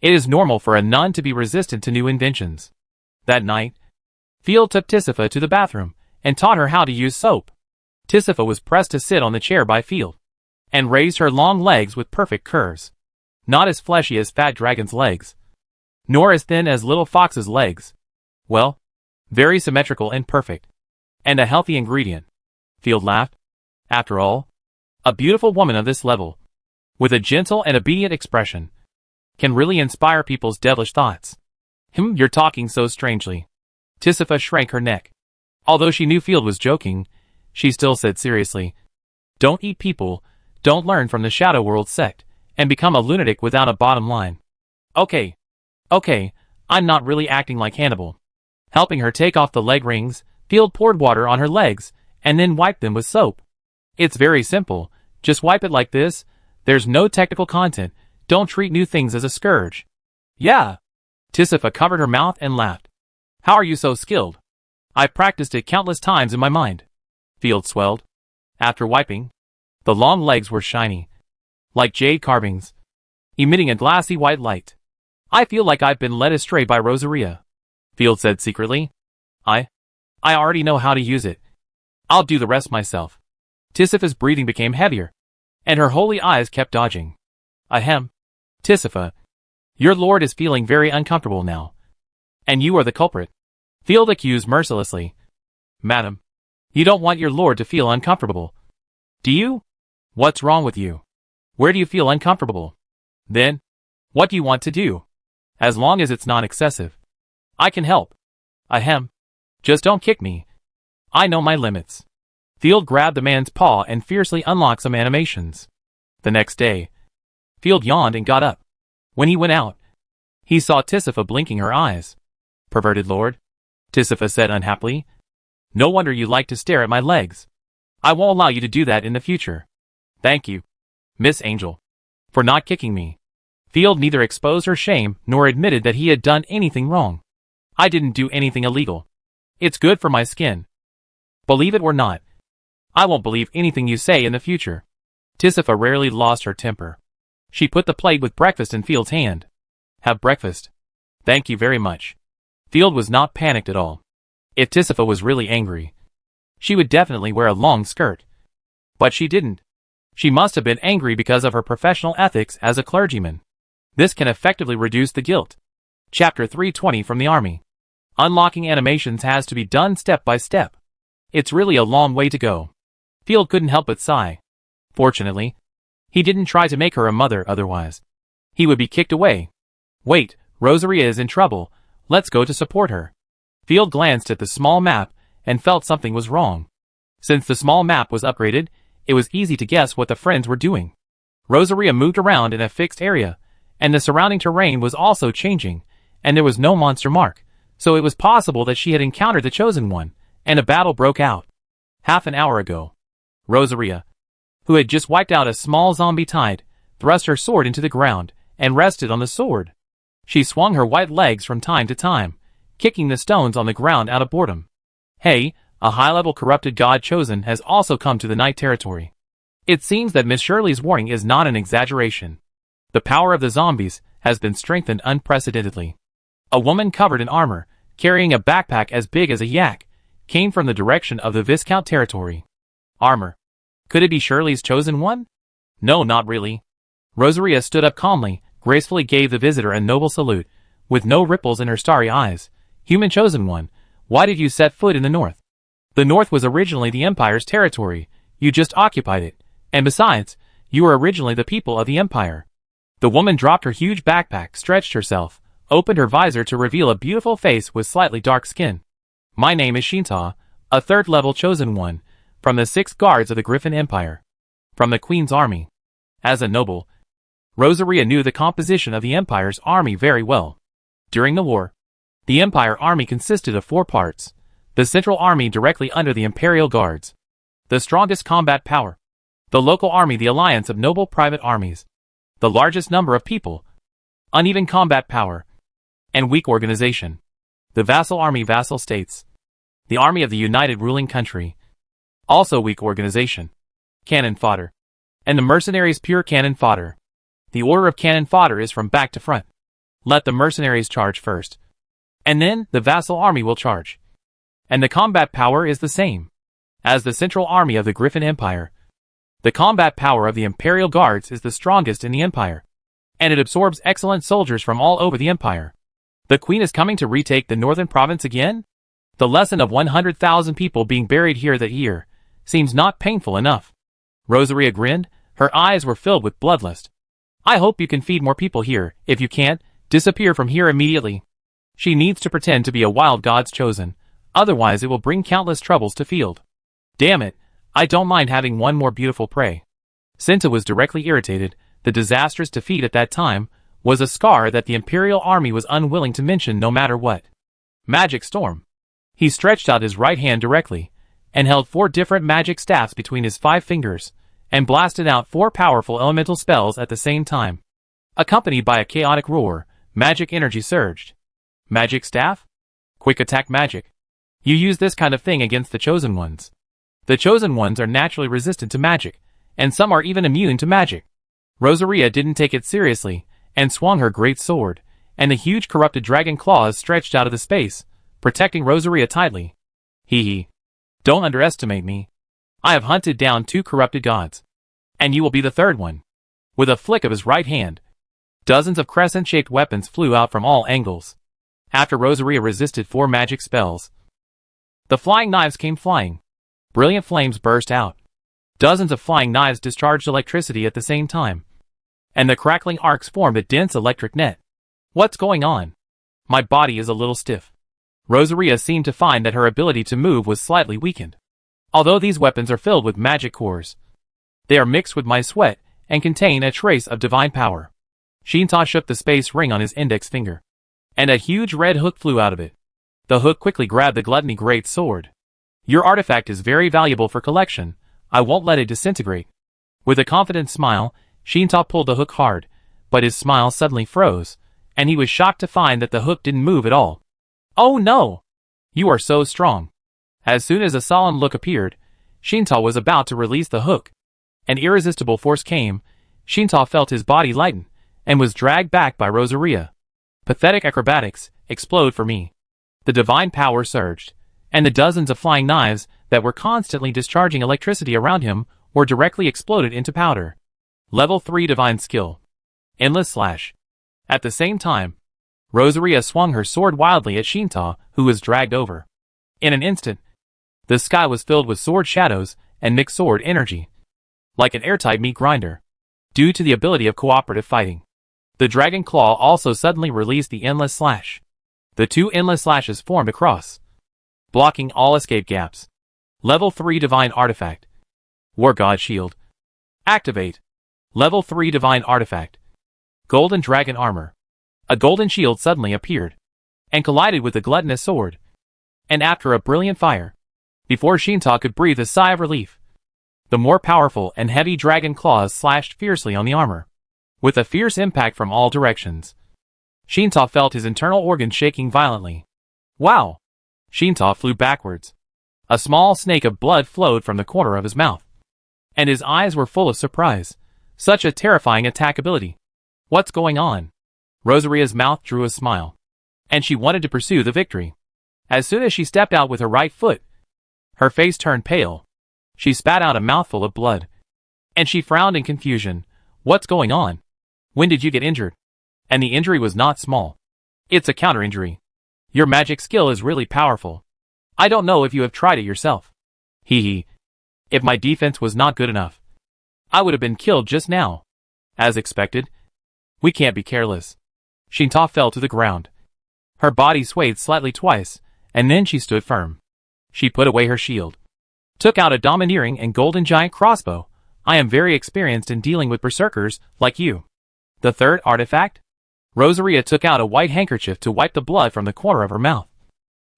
it is normal for a nun to be resistant to new inventions. That night, Field took Tisifa to the bathroom, and taught her how to use soap. Tisifa was pressed to sit on the chair by Field, and raised her long legs with perfect curves. Not as fleshy as Fat Dragon's legs, nor as thin as Little Fox's legs. Well, very symmetrical and perfect. And a healthy ingredient. Field laughed. After all, a beautiful woman of this level, with a gentle and obedient expression, can really inspire people's devilish thoughts. You're talking so strangely. Tisifa shrank her neck. Although she knew Field was joking, she still said seriously, Don't eat people, don't learn from the Shadow World sect, and become a lunatic without a bottom line. Okay, I'm not really acting like Hannibal. Helping her take off the leg rings, Field poured water on her legs, and then wiped them with soap. It's very simple, just wipe it like this, there's no technical content, don't treat new things as a scourge. Yeah. Tisifa covered her mouth and laughed. How are you so skilled? I've practiced it countless times in my mind. Field swelled. After wiping, the long legs were shiny, like jade carvings, emitting a glassy white light. I feel like I've been led astray by Rosaria. Field said secretly. I already know how to use it. I'll do the rest myself. Tisifa's breathing became heavier, and her holy eyes kept dodging. Ahem. Tisifa, your lord is feeling very uncomfortable now. And you are the culprit. Field accused mercilessly. Madam, you don't want your lord to feel uncomfortable. Do you? What's wrong with you? Where do you feel uncomfortable? Then, what do you want to do? As long as it's not excessive. I can help. Ahem. Just don't kick me. I know my limits. Field grabbed the man's paw and fiercely unlocked some animations. The next day, Field yawned and got up. When he went out, he saw Tisifa blinking her eyes. "Perverted lord," Tisifa said unhappily. "No wonder you like to stare at my legs. I won't allow you to do that in the future." "Thank you, Miss Angel, for not kicking me." Field neither exposed her shame nor admitted that he had done anything wrong. "I didn't do anything illegal. It's good for my skin. Believe it or not, I won't believe anything you say in the future." Tisifa rarely lost her temper. She put the plate with breakfast in Field's hand. "Have breakfast." "Thank you very much." Field was not panicked at all. If Tisifa was really angry, she would definitely wear a long skirt. But she didn't. She must have been angry because of her professional ethics as a clergyman. This can effectively reduce the guilt. Chapter 320 from the Army. Unlocking animations has to be done step by step. It's really a long way to go. Field couldn't help but sigh. Fortunately, he didn't try to make her a mother otherwise. He would be kicked away. "Wait, Rosaria is in trouble. Let's go to support her." Field glanced at the small map and felt something was wrong. Since the small map was upgraded, it was easy to guess what the friends were doing. Rosaria moved around in a fixed area, and the surrounding terrain was also changing, and there was no monster mark, so it was possible that she had encountered the Chosen One, and a battle broke out. Half an hour ago, Rosaria, who had just wiped out a small zombie tide, thrust her sword into the ground, and rested on the sword. She swung her white legs from time to time, kicking the stones on the ground out of boredom. Hey, a high-level corrupted god chosen has also come to the night territory. It seems that Miss Shirley's warning is not an exaggeration. The power of the zombies has been strengthened unprecedentedly. A woman covered in armor, carrying a backpack as big as a yak, came from the direction of the Viscount territory. Armor. Could it be Shirley's Chosen One? No, not really. Rosaria stood up calmly, gracefully gave the visitor a noble salute, with no ripples in her starry eyes. "Human Chosen One, why did you set foot in the north? The north was originally the Empire's territory. You just occupied it. And besides, you were originally the people of the Empire." The woman dropped her huge backpack, stretched herself, opened her visor to reveal a beautiful face with slightly dark skin. "My name is Shinta, a third-level Chosen One, from the 6th Guards of the Griffin Empire. From the Queen's army." As a noble, Rosaria knew the composition of the Empire's army very well. During the war, the Empire army consisted of 4 parts. The Central Army directly under the Imperial Guards. The strongest combat power. The local army, the alliance of noble private armies. The largest number of people. Uneven combat power. And weak organization. The vassal army, vassal states. The army of the united ruling country. Also weak organization. Cannon fodder. And the mercenaries, pure cannon fodder. The order of cannon fodder is from back to front. Let the mercenaries charge first. And then the vassal army will charge. And the combat power is the same as the central army of the Griffin Empire. The combat power of the Imperial Guards is the strongest in the Empire, and it absorbs excellent soldiers from all over the Empire. The Queen is coming to retake the northern province again? The lesson of 100,000 people being buried here that year seems not painful enough. Rosaria grinned, her eyes were filled with bloodlust. "I hope you can feed more people here. If you can't, disappear from here immediately." She needs to pretend to be a wild god's chosen, otherwise it will bring countless troubles to Field. "Damn it, I don't mind having one more beautiful prey." Cinta was directly irritated. The disastrous defeat at that time was a scar that the Imperial army was unwilling to mention no matter what. Magic storm. He stretched out his right hand directly, and held 4 different magic staffs between his 5 fingers, and blasted out 4 powerful elemental spells at the same time. Accompanied by a chaotic roar, magic energy surged. Magic staff? Quick attack magic. You use this kind of thing against the Chosen Ones. The Chosen Ones are naturally resistant to magic, and some are even immune to magic. Rosaria didn't take it seriously, and swung her great sword, and the huge corrupted dragon claws stretched out of the space, protecting Rosaria tightly. Hee hee. Don't underestimate me. I have hunted down 2 corrupted gods. And you will be the 3rd one. With a flick of his right hand, dozens of crescent-shaped weapons flew out from all angles. After Rosaria resisted 4 magic spells, the flying knives came flying. Brilliant flames burst out. Dozens of flying knives discharged electricity at the same time, and the crackling arcs formed a dense electric net. What's going on? My body is a little stiff. Rosaria seemed to find that her ability to move was slightly weakened. Although these weapons are filled with magic cores, they are mixed with my sweat and contain a trace of divine power. Shinta shook the space ring on his index finger, and a huge red hook flew out of it. The hook quickly grabbed the gluttony great sword. Your artifact is very valuable for collection. I won't let it disintegrate. With a confident smile, Shinta pulled the hook hard, but his smile suddenly froze, and he was shocked to find that the hook didn't move at all. Oh no! You are so strong. As soon as a solemn look appeared, Shinta was about to release the hook. An irresistible force came. Shinta felt his body lighten, and was dragged back by Rosaria. Pathetic acrobatics, explode for me. The divine power surged, and the dozens of flying knives that were constantly discharging electricity around him were directly exploded into powder. Level 3 divine skill. Endless slash. At the same time, Rosaria swung her sword wildly at Shinta, who was dragged over. In an instant, the sky was filled with sword shadows and mixed sword energy, like an airtight meat grinder. Due to the ability of cooperative fighting, the dragon claw also suddenly released the endless slash. The two endless slashes formed a cross, blocking all escape gaps. Level 3 divine artifact. War God shield. Activate. Level 3 divine artifact. Golden dragon armor. A golden shield suddenly appeared, and collided with the gluttonous sword. And after a brilliant fire, before Shinta could breathe a sigh of relief, the more powerful and heavy dragon claws slashed fiercely on the armor, with a fierce impact from all directions. Shinta felt his internal organs shaking violently. Wow! Shinta flew backwards. A small snake of blood flowed from the corner of his mouth, and his eyes were full of surprise. Such a terrifying attack ability. What's going on? Rosaria's mouth drew a smile, and she wanted to pursue the victory. As soon as she stepped out with her right foot, her face turned pale. She spat out a mouthful of blood, and she frowned in confusion. What's going on? When did you get injured? And the injury was not small. It's a counter-injury. Your magic skill is really powerful. I don't know if you have tried it yourself. Hee hee. If my defense was not good enough, I would have been killed just now. As expected. We can't be careless. Shinta fell to the ground. Her body swayed slightly twice, and then she stood firm. She put away her shield, took out a domineering and golden giant crossbow. I am very experienced in dealing with berserkers like you. The third artifact? Rosaria took out a white handkerchief to wipe the blood from the corner of her mouth,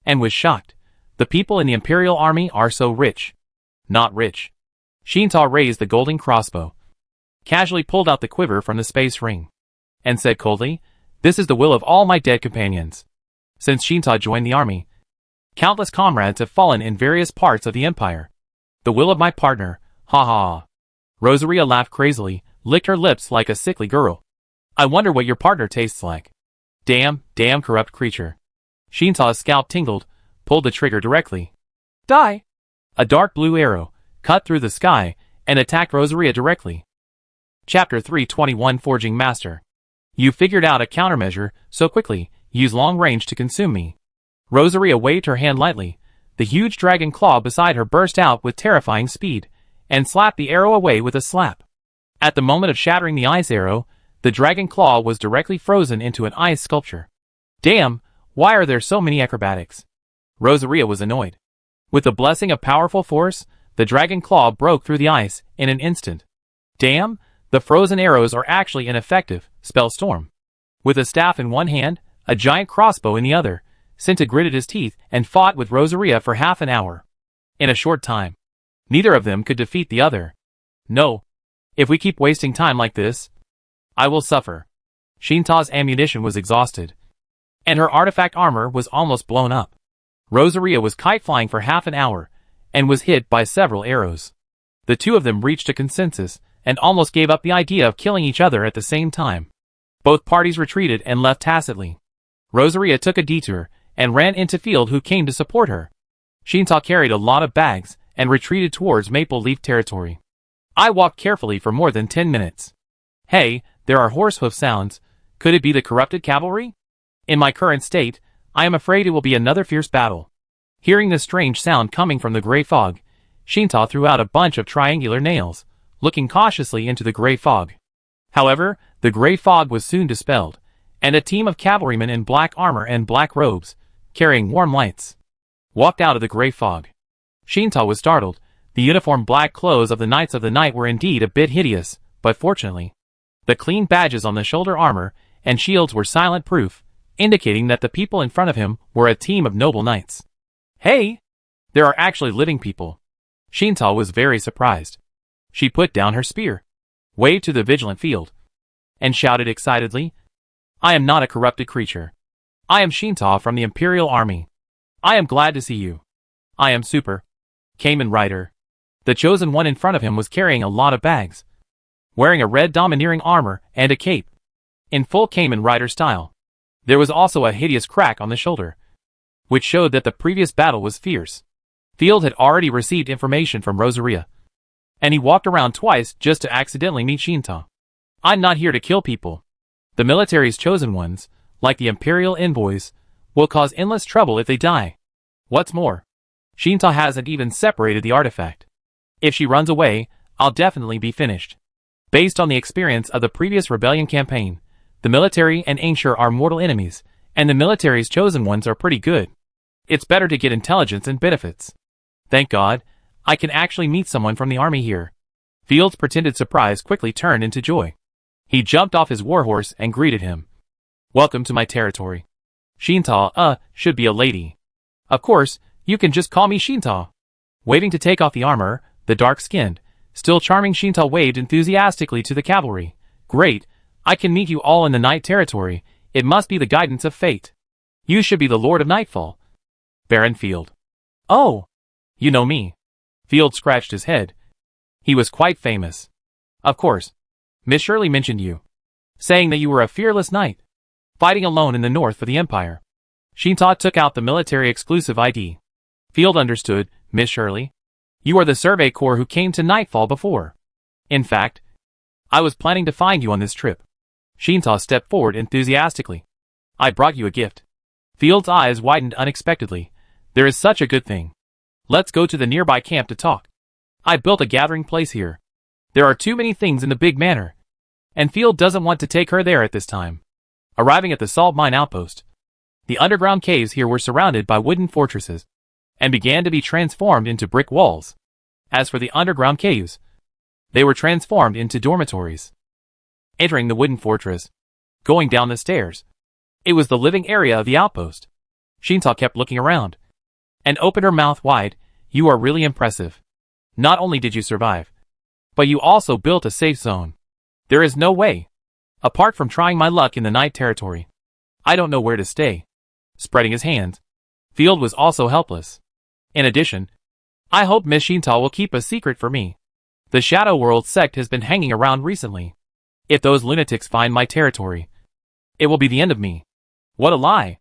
and was shocked. The people in the Imperial Army are so rich. Not rich. Shinta raised the golden crossbow, casually pulled out the quiver from the space ring, and said coldly, "This is the will of all my dead companions." Since Shinta joined the army, countless comrades have fallen in various parts of the Empire. The will of my partner, ha ha. Rosaria laughed crazily, licked her lips like a sickly girl. I wonder what your partner tastes like. Damn corrupt creature. Shinta's scalp tingled, pulled the trigger directly. Die! A dark blue arrow cut through the sky and attacked Rosaria directly. Chapter 321 Forging Master. You figured out a countermeasure so quickly. Use long range to consume me. Rosaria waved her hand lightly. The huge dragon claw beside her burst out with terrifying speed, and slapped the arrow away with a slap. At the moment of shattering the ice arrow, the dragon claw was directly frozen into an ice sculpture. Damn, why are there so many acrobatics? Rosaria was annoyed. With the blessing of powerful force, the dragon claw broke through the ice in an instant. Damn, the frozen arrows are actually ineffective. Spell Storm. With a staff in one hand, a giant crossbow in the other, Cinta gritted his teeth and fought with Rosaria for half an hour. In a short time, neither of them could defeat the other. No. If we keep wasting time like this, I will suffer. Shinta's ammunition was exhausted, and her artifact armor was almost blown up. Rosaria was kite-flying for half an hour, and was hit by several arrows. The two of them reached a consensus, and almost gave up the idea of killing each other at the same time. Both parties retreated and left tacitly. Rosaria took a detour, and ran into Field, who came to support her. Shinta carried a lot of bags, and retreated towards Maple Leaf territory. I walked carefully for more than 10 minutes. Hey, there are horse hoof sounds. Could it be the corrupted cavalry? In my current state, I am afraid it will be another fierce battle. Hearing the strange sound coming from the gray fog, Shinta threw out a bunch of triangular nails, looking cautiously into the gray fog. However, the gray fog was soon dispelled, and a team of cavalrymen in black armor and black robes, carrying warm lights, walked out of the gray fog. Shinta was startled. The uniform black clothes of the Knights of the Night were indeed a bit hideous, but fortunately, The clean badges on the shoulder armor and shields were silent proof, indicating that the people in front of him were a team of noble knights. Hey! There are actually living people. Shinta was very surprised. She put down her spear, waved to the vigilant Field, and shouted excitedly, I am not a corrupted creature. I am Shinta from the Imperial Army. I am glad to see you. I am Super Kamen Rider. The chosen one in front of him was carrying a lot of bags, wearing a red domineering armor and a cape, in full Kamen Rider style. There was also a hideous crack on the shoulder, which showed that the previous battle was fierce. Field had already received information from Rosaria, and he walked around twice just to accidentally meet Shinta. I'm not here to kill people. The military's chosen ones, like the Imperial envoys, will cause endless trouble if they die. What's more, Shinta hasn't even separated the artifact. If she runs away, I'll definitely be finished. Based on the experience of the previous rebellion campaign, the military and Ainshur are mortal enemies, and the military's chosen ones are pretty good. It's better to get intelligence and benefits. Thank God, I can actually meet someone from the army here. Field's pretended surprise quickly turned into joy. He jumped off his warhorse and greeted him. Welcome to my territory. Shinta, should be a lady. Of course, you can just call me Shinta. Waving to take off the armor, the dark-skinned, still charming Shinta waved enthusiastically to the cavalry. Great, I can meet you all in the night territory. It must be the guidance of fate. You should be the Lord of Nightfall. Baron Field. Oh, you know me. Field scratched his head. He was quite famous. Of course. Miss Shirley mentioned you, saying that you were a fearless knight, fighting alone in the north for the Empire. Shinta took out the military exclusive ID. Field understood, Miss Shirley. You are the Survey Corps who came to Nightfall before. In fact, I was planning to find you on this trip. Shinta stepped forward enthusiastically. I brought you a gift. Field's eyes widened unexpectedly. There is such a good thing. Let's go to the nearby camp to talk. I built a gathering place here. There are too many things in the big manor, and Field doesn't want to take her there at this time. Arriving at the salt mine outpost, the underground caves here were surrounded by wooden fortresses, and began to be transformed into brick walls. As for the underground caves, they were transformed into dormitories. Entering the wooden fortress, going down the stairs, it was the living area of the outpost. Shinta kept looking around, and opened her mouth wide. You are really impressive. Not only did you survive, but you also built a safe zone. There is no way, apart from trying my luck in the night territory. I don't know where to stay. Spreading his hands, Field was also helpless. In addition, I hope Miss Shinta will keep a secret for me. The Shadow World sect has been hanging around recently. If those lunatics find my territory, it will be the end of me. What a lie.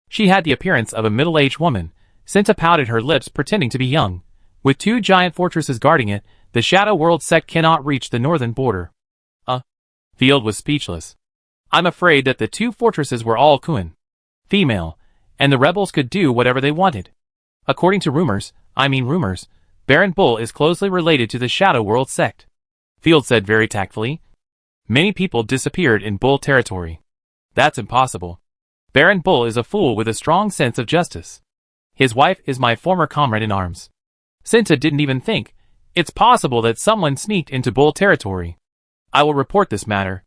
She had the appearance of a middle-aged woman. Shinta pouted her lips pretending to be young. With two giant fortresses guarding it, the Shadow World sect cannot reach the northern border. Field was speechless. I'm afraid that the two fortresses were all Kuan, female, and the rebels could do whatever they wanted. According to rumors, Baron Bull is closely related to the Shadow World sect. Field said very tactfully. Many people disappeared in Bull territory. That's impossible. Baron Bull is a fool with a strong sense of justice. His wife is my former comrade in arms. Shinta didn't even think it's possible that someone sneaked into Bull territory. I will report this matter.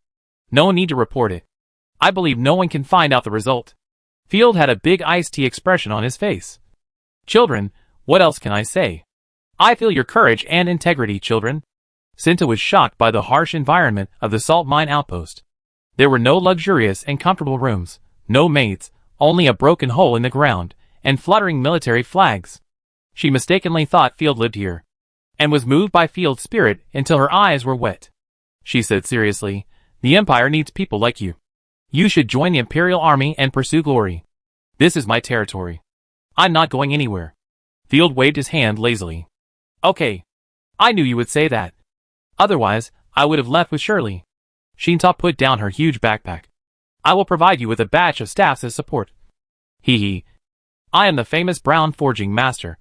No need to report it. I believe no one can find out the result. Field had a big iced tea expression on his face. Children, what else can I say? I feel your courage and integrity, children. Shinta was shocked by the harsh environment of the salt mine outpost. There were no luxurious and comfortable rooms, no maids, only a broken hole in the ground, and fluttering military flags. She mistakenly thought Field lived here, and was moved by Field's spirit until her eyes were wet. She said seriously, the Empire needs people like you. You should join the Imperial Army and pursue glory. This is my territory. I'm not going anywhere. Field waved his hand lazily. Okay. I knew you would say that. Otherwise, I would have left with Shirley. Shinta put down her huge backpack. I will provide you with a batch of staffs as support. Hee. I am the famous Brown Forging Master,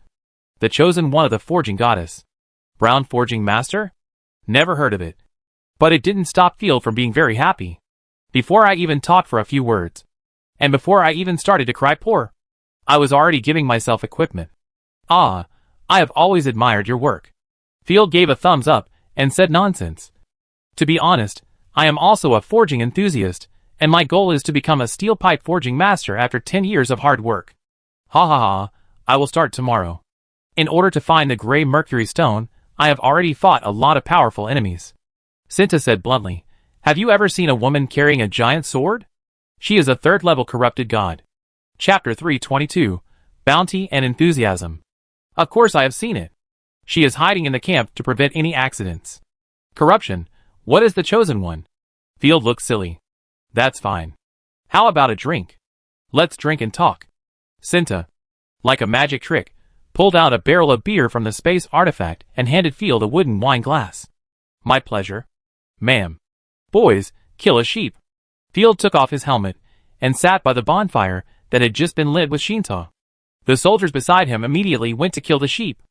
the chosen one of the Forging Goddess. Brown Forging Master? Never heard of it. But it didn't stop Field from being very happy. Before I even talked for a few words, and before I even started to cry poor, I was already giving myself equipment. I have always admired your work. Field gave a thumbs up and said nonsense. To be honest, I am also a forging enthusiast, and my goal is to become a steel pipe forging master after 10 years of hard work. Ha ha ha, I will start tomorrow. In order to find the gray mercury stone, I have already fought a lot of powerful enemies. Cinta said bluntly, have you ever seen a woman carrying a giant sword? She is a third-level corrupted god. Chapter 322, Bounty and Enthusiasm. Of course I have seen it. She is hiding in the camp to prevent any accidents. Corruption, what is the chosen one? Field looked silly. That's fine. How about a drink? Let's drink and talk. Cinta, like a magic trick, pulled out a barrel of beer from the space artifact and handed Field a wooden wine glass. My pleasure. Ma'am. Boys, kill a sheep. Field took off his helmet and sat by the bonfire that had just been lit with Shinta. The soldiers beside him immediately went to kill the sheep.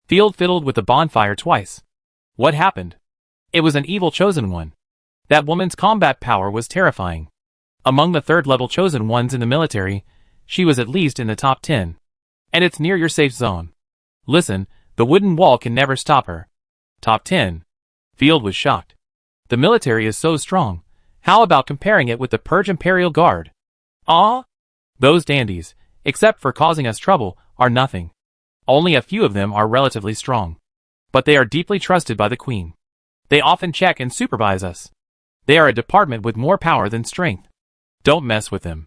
Field fiddled with the bonfire twice. What happened? It was an evil chosen one. That woman's combat power was terrifying. Among the third-level chosen ones in the military, she was at least in the top 10. And it's near your safe zone. Listen, the wooden wall can never stop her. Top 10. Field was shocked. The military is so strong. How about comparing it with the Purge Imperial Guard? Ah? Those dandies, except for causing us trouble, are nothing. Only a few of them are relatively strong. But they are deeply trusted by the Queen. They often check and supervise us. They are a department with more power than strength. Don't mess with them.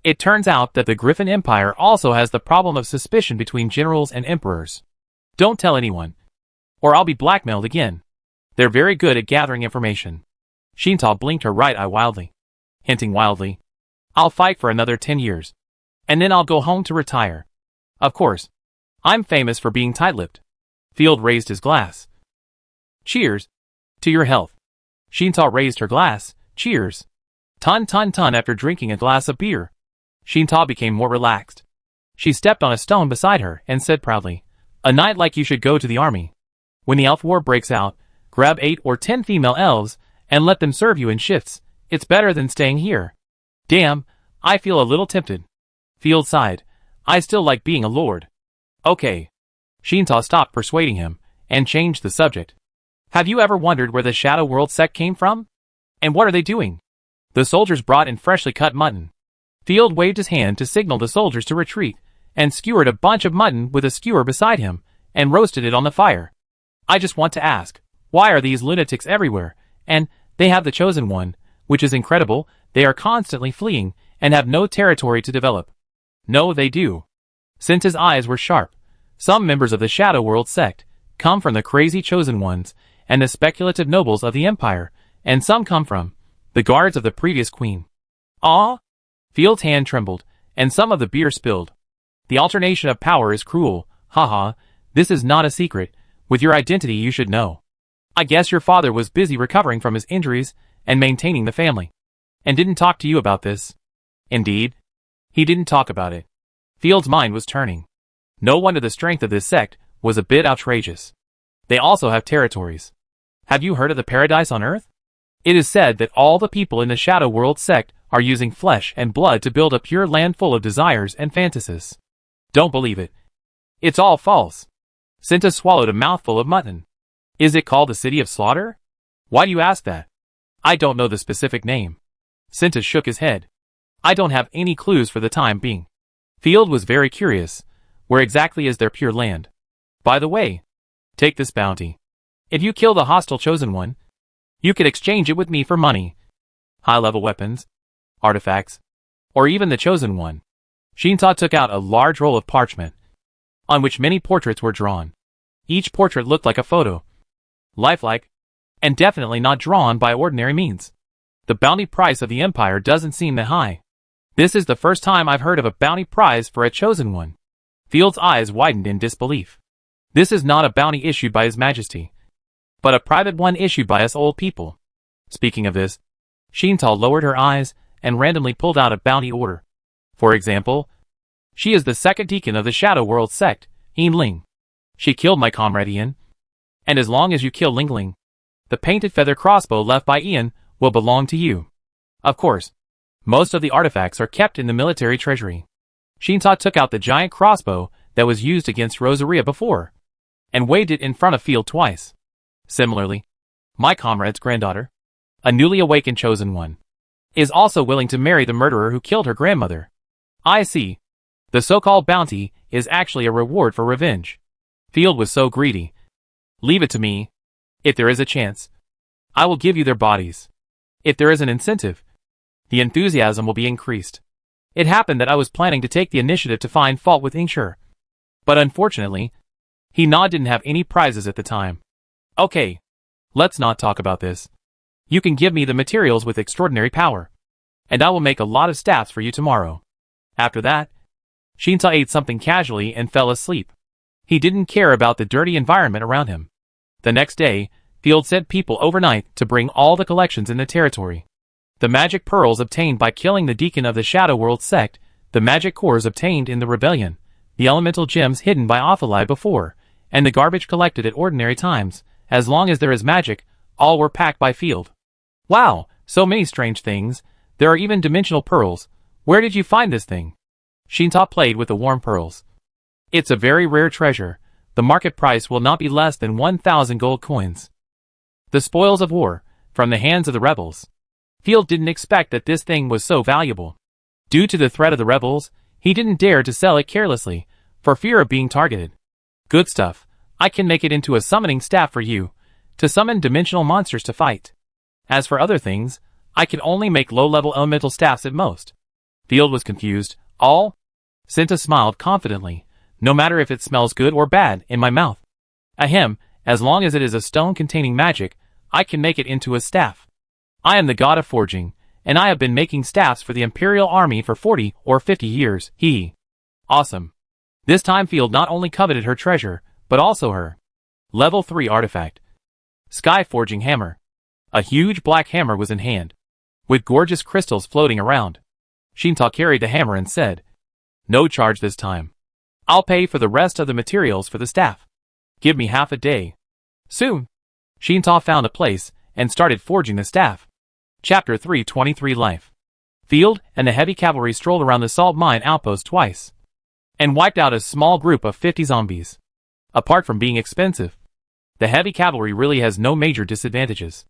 It turns out that the Griffin Empire also has the problem of suspicion between generals and emperors. Don't tell anyone, or I'll be blackmailed again. They're very good at gathering information. Shinta blinked her right eye wildly, hinting wildly, I'll fight for another 10 years. And then I'll go home to retire. Of course. I'm famous for being tight-lipped. Field raised his glass. Cheers. To your health. Shinta raised her glass. Cheers. Ton after drinking a glass of beer. Shinta became more relaxed. She stepped on a stone beside her and said proudly, a night like you should go to the army. When the elf war breaks out, grab 8 or 10 female elves and let them serve you in shifts. It's better than staying here. Damn, I feel a little tempted. Field sighed. I still like being a lord. Okay. Shinta stopped persuading him and changed the subject. Have you ever wondered where the Shadow World sect came from? And what are they doing? The soldiers brought in freshly cut mutton. Field waved his hand to signal the soldiers to retreat, and skewered a bunch of mutton with a skewer beside him, and roasted it on the fire. I just want to ask, why are these lunatics everywhere? And they have the chosen one, which is incredible. They are constantly fleeing, and have no territory to develop. No, they do. Cinta's eyes were sharp. Some members of the Shadow World sect come from the crazy chosen ones, and the speculative nobles of the Empire, and some come from the guards of the previous queen. Ah? Field's hand trembled, and some of the beer spilled. The alternation of power is cruel, haha, this is not a secret, with your identity you should know. I guess your father was busy recovering from his injuries, and maintaining the family. And didn't talk to you about this. Indeed. He didn't talk about it. Field's mind was turning. No wonder the strength of this sect was a bit outrageous. They also have territories. Have you heard of the paradise on Earth? It is said that all the people in the Shadow World sect are using flesh and blood to build a pure land full of desires and fantasies. Don't believe it. It's all false. Cinta swallowed a mouthful of mutton. Is it called the City of Slaughter? Why do you ask that? I don't know the specific name. Cinta shook his head. I don't have any clues for the time being. Field was very curious. Where exactly is their pure land? By the way, take this bounty. If you kill the hostile chosen one, you could exchange it with me for money. High-level weapons, artifacts, or even the chosen one. Shinta took out a large roll of parchment, on which many portraits were drawn. Each portrait looked like a photo. Lifelike, and definitely not drawn by ordinary means. The bounty price of the Empire doesn't seem that high. This is the first time I've heard of a bounty prize for a chosen one. Field's eyes widened in disbelief. This is not a bounty issued by His Majesty, but a private one issued by us old people. Speaking of this, Shinta lowered her eyes and randomly pulled out a bounty order. For example, she is the second deacon of the Shadow World sect, Ian Ling. She killed my comrade Ian. And as long as you kill Lingling, the painted feather crossbow left by Ian will belong to you. Of course, most of the artifacts are kept in the military treasury. Shinta took out the giant crossbow that was used against Rosaria before, and waved it in front of Field twice. Similarly, my comrade's granddaughter. a newly awakened chosen one, is also willing to marry the murderer who killed her grandmother. I see. The so-called bounty is actually a reward for revenge. Field was so greedy. Leave it to me. If there is a chance, I will give you their bodies. If there is an incentive, the enthusiasm will be increased. It happened that I was planning to take the initiative to find fault with Inkshire. But unfortunately, he didn't have any prizes at the time. Okay. Let's not talk about this. You can give me the materials with extraordinary power, and I will make a lot of staffs for you tomorrow. After that, Shinta ate something casually and fell asleep. He didn't care about the dirty environment around him. The next day, Field sent people overnight to bring all the collections in the territory. The magic pearls obtained by killing the deacon of the Shadow World sect, the magic cores obtained in the rebellion, the elemental gems hidden by Ophalai before, and the garbage collected at ordinary times. As long as there is magic, all were packed by Field. Wow, so many strange things. There are even dimensional pearls. Where did you find this thing? Shinta played with the warm pearls. It's a very rare treasure. The market price will not be less than 1,000 gold coins. The spoils of war, from the hands of the rebels. Field didn't expect that this thing was so valuable. Due to the threat of the rebels, he didn't dare to sell it carelessly, for fear of being targeted. Good stuff. I can make it into a summoning staff for you, to summon dimensional monsters to fight. As for other things, I can only make low-level elemental staffs at most. Field was confused. All? Shinta smiled confidently. No matter if it smells good or bad in my mouth. Ahem, as long as it is a stone containing magic, I can make it into a staff. I am the god of forging, and I have been making staffs for the Imperial Army for 40 or 50 years. Awesome. This time Field not only coveted her treasure, but also her level 3 artifact. Sky Forging Hammer. A huge black hammer was in hand, with gorgeous crystals floating around. Shinta carried the hammer and said, "No charge this time. I'll pay for the rest of the materials for the staff. Give me half a day." Soon, Shinta found a place and started forging the staff. Chapter 323 Life. Field and the heavy cavalry strolled around the salt mine outpost twice, and wiped out a small group of 50 zombies. Apart from being expensive, the heavy cavalry really has no major disadvantages.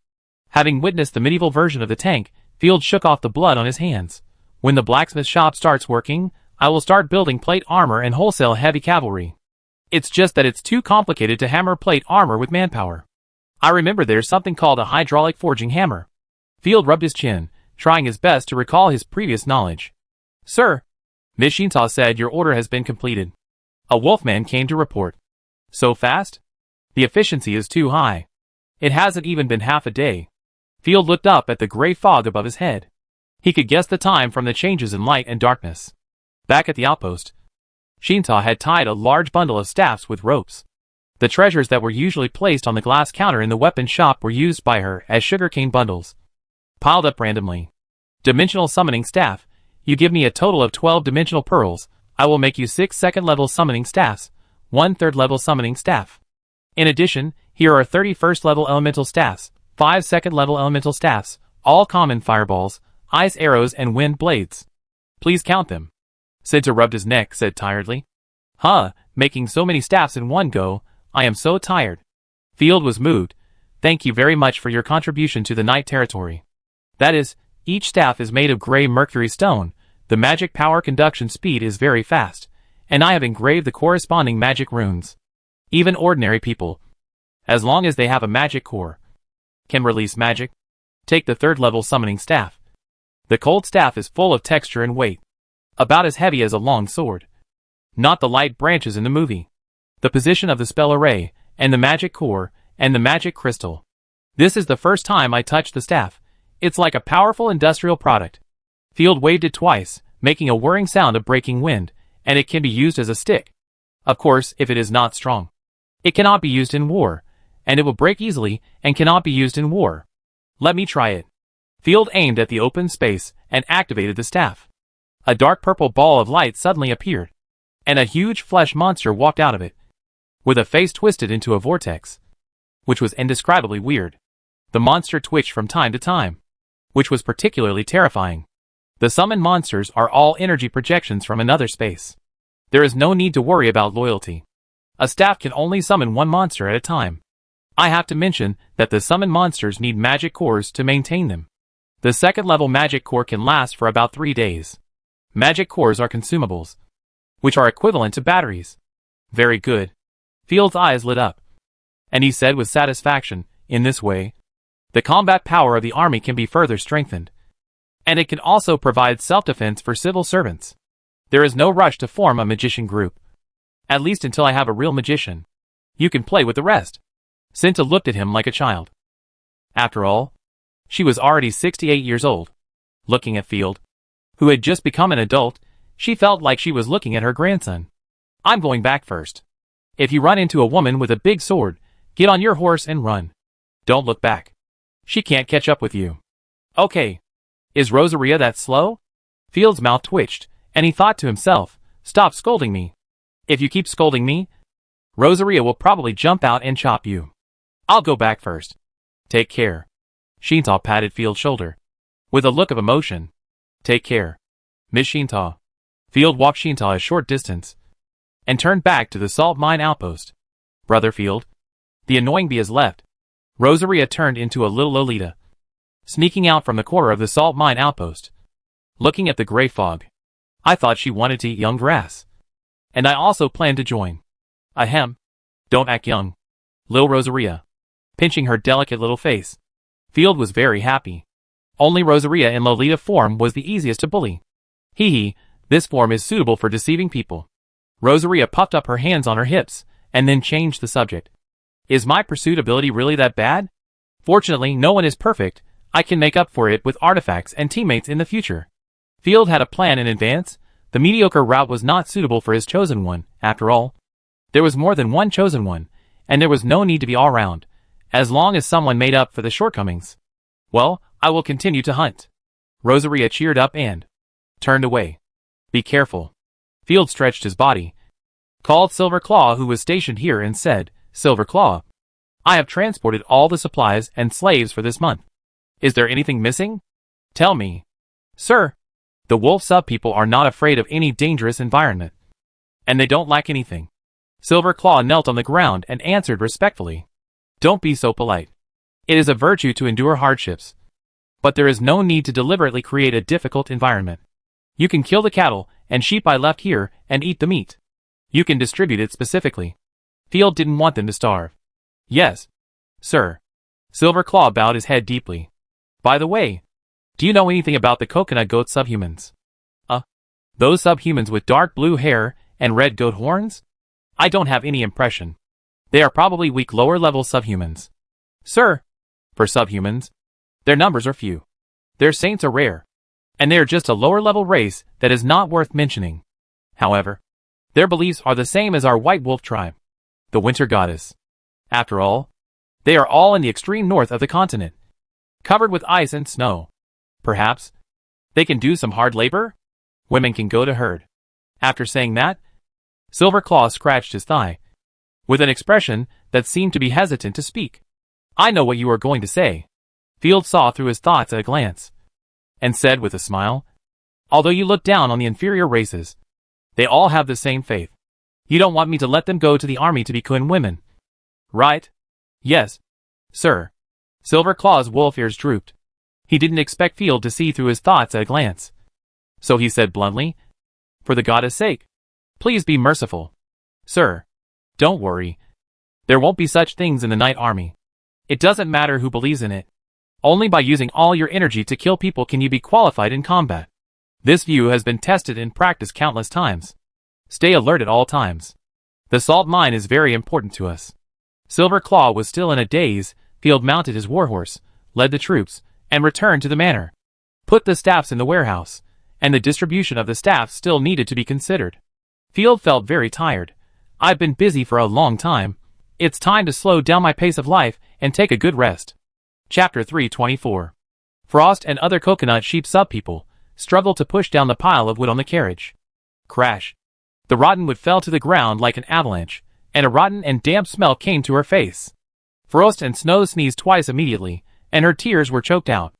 Having witnessed the medieval version of the tank, Field shook off the blood on his hands. When the blacksmith shop starts working, I will start building plate armor and wholesale heavy cavalry. It's just that it's too complicated to hammer plate armor with manpower. I remember there's something called a hydraulic forging hammer. Field rubbed his chin, trying his best to recall his previous knowledge. "Sir," Miss Shinta said, "your order has been completed." A wolfman came to report. "So fast? The efficiency is too high. It hasn't even been half a day." Field looked up at the gray fog above his head. He could guess the time from the changes in light and darkness. Back at the outpost, Shinta had tied a large bundle of staffs with ropes. The treasures that were usually placed on the glass counter in the weapon shop were used by her as sugarcane bundles, piled up randomly. Dimensional summoning staff. You give me a total of 12 dimensional pearls, I will make you 6 second-level summoning staffs, 1 third-level summoning staff. In addition, here are 30 first-level elemental staffs, 5 second-level elemental staffs, all common fireballs, ice arrows and wind blades. Please count them. Shinta rubbed his neck, said tiredly. Making so many staffs in one go, I am so tired. Field was moved. Thank you very much for your contribution to the Night Territory. That is, each staff is made of gray mercury stone, the magic power conduction speed is very fast, and I have engraved the corresponding magic runes. Even ordinary people, as long as they have a magic core, can release magic. Take the third-level summoning staff. The cold staff is full of texture and weight, about as heavy as a long sword. Not the light branches in the movie. The position of the spell array, and the magic core, and the magic crystal. This is the first time I touched the staff. It's like a powerful industrial product. Field waved it twice, making a whirring sound of breaking wind, and it can be used as a stick. Of course, if it is not strong. It cannot be used in war, and it will break easily, and cannot be used in war. Let me try it. Field aimed at the open space, and activated the staff. A dark purple ball of light suddenly appeared, and a huge flesh monster walked out of it, with a face twisted into a vortex, which was indescribably weird. The monster twitched from time to time, which was particularly terrifying. The summoned monsters are all energy projections from another space. There is no need to worry about loyalty. A staff can only summon one monster at a time. I have to mention that the summoned monsters need magic cores to maintain them. The second level magic core can last for about 3 days. Magic cores are consumables, which are equivalent to batteries. Very good. Field's eyes lit up, and he said with satisfaction, in this way, the combat power of the army can be further strengthened, and it can also provide self-defense for civil servants. There is no rush to form a magician group, at least until I have a real magician. You can play with the rest. Cinta looked at him like a child. After all, she was already 68 years old. Looking at Field, who had just become an adult, she felt like she was looking at her grandson. I'm going back first. If you run into a woman with a big sword, get on your horse and run. Don't look back. She can't catch up with you. Okay. Is Rosaria that slow? Field's mouth twitched, and he thought to himself, stop scolding me. If you keep scolding me, Rosaria will probably jump out and chop you. I'll go back first. Take care. Shinta patted Field's shoulder, with a look of emotion. Take care, Miss Shinta. Field walked Shinta a short distance, and turned back to the salt mine outpost. Brother Field, the annoying bee has left. Rosaria turned into a little Lolita, sneaking out from the corner of the salt mine outpost, looking at the gray fog. I thought she wanted to eat young grass, and I also planned to join. Ahem. Don't act young, Lil Rosaria, pinching her delicate little face. Field was very happy. Only Rosaria in Lolita form was the easiest to bully. Hee hee, this form is suitable for deceiving people. Rosaria puffed up her hands on her hips, and then changed the subject. Is my pursuit ability really that bad? Fortunately, no one is perfect. I can make up for it with artifacts and teammates in the future. Field had a plan in advance. The mediocre route was not suitable for his chosen one, after all. There was more than one chosen one, and there was no need to be all round, as long as someone made up for the shortcomings. Well, I will continue to hunt. Rosaria cheered up and turned away. Be careful. Field stretched his body, called Silver Claw, who was stationed here, and said, Silver Claw, I have transported all the supplies and slaves for this month. Is there anything missing? Tell me. Sir, the wolf sub-people are not afraid of any dangerous environment, and they don't lack anything. Silver Claw knelt on the ground and answered respectfully. Don't be so polite. It is a virtue to endure hardships, but there is no need to deliberately create a difficult environment. You can kill the cattle and sheep I left here and eat the meat. You can distribute it specifically. Field didn't want them to starve. Yes, sir. Silver Claw bowed his head deeply. By the way, do you know anything about the coconut goat subhumans? Those subhumans with dark blue hair and red goat horns? I don't have any impression. They are probably weak lower-level subhumans. Sir, for subhumans, their numbers are few. Their saints are rare, and they are just a lower-level race that is not worth mentioning. However, their beliefs are the same as our white wolf tribe, the winter goddess. After all, they are all in the extreme north of the continent, covered with ice and snow. Perhaps they can do some hard labor? Women can go to herd. After saying that, Silver Claw scratched his thigh, with an expression that seemed to be hesitant to speak. I know what you are going to say. Field saw through his thoughts at a glance, and said with a smile, although you look down on the inferior races, they all have the same faith. You don't want me to let them go to the army to become women, right? Yes, sir. Silver Claw's wolf ears drooped. He didn't expect Field to see through his thoughts at a glance. So he said bluntly, for the goddess' sake, please be merciful. Sir, don't worry. There won't be such things in the Night Army. It doesn't matter who believes in it. Only by using all your energy to kill people can you be qualified in combat. This view has been tested in practice countless times. Stay alert at all times. The salt mine is very important to us. Silver Claw was still in a daze. Field mounted his warhorse, led the troops, and returned to the manor. Put the staffs in the warehouse, and the distribution of the staffs still needed to be considered. Field felt very tired. I've been busy for a long time. It's time to slow down my pace of life and take a good rest. Chapter 324. Frost and other coconut sheep sub-people struggled to push down the pile of wood on the carriage. Crash. The rotten wood fell to the ground like an avalanche, and a rotten and damp smell came to her face. Frost and Snow sneezed twice immediately, and her tears were choked out.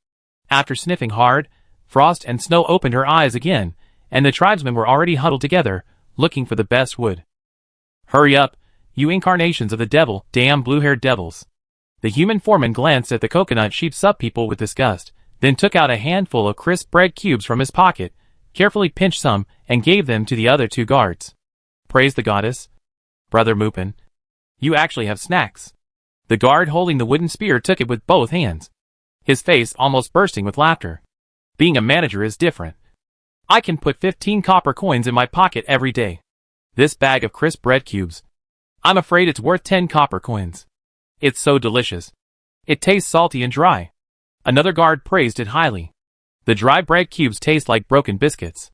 After sniffing hard, Frost and Snow opened her eyes again, and the tribesmen were already huddled together, looking for the best wood. Hurry up, you incarnations of the devil, damn blue-haired devils. The human foreman glanced at the coconut sheep sub-people with disgust, then took out a handful of crisp bread cubes from his pocket, carefully pinched some, and gave them to the other two guards. Praise the goddess. Brother Mupin. You actually have snacks. The guard holding the wooden spear took it with both hands, his face almost bursting with laughter. Being a manager is different. I can put 15 copper coins in my pocket every day. This bag of crisp bread cubes. I'm afraid it's worth 10 copper coins. It's so delicious. It tastes salty and dry. Another guard praised it highly. The dry bread cubes taste like broken biscuits.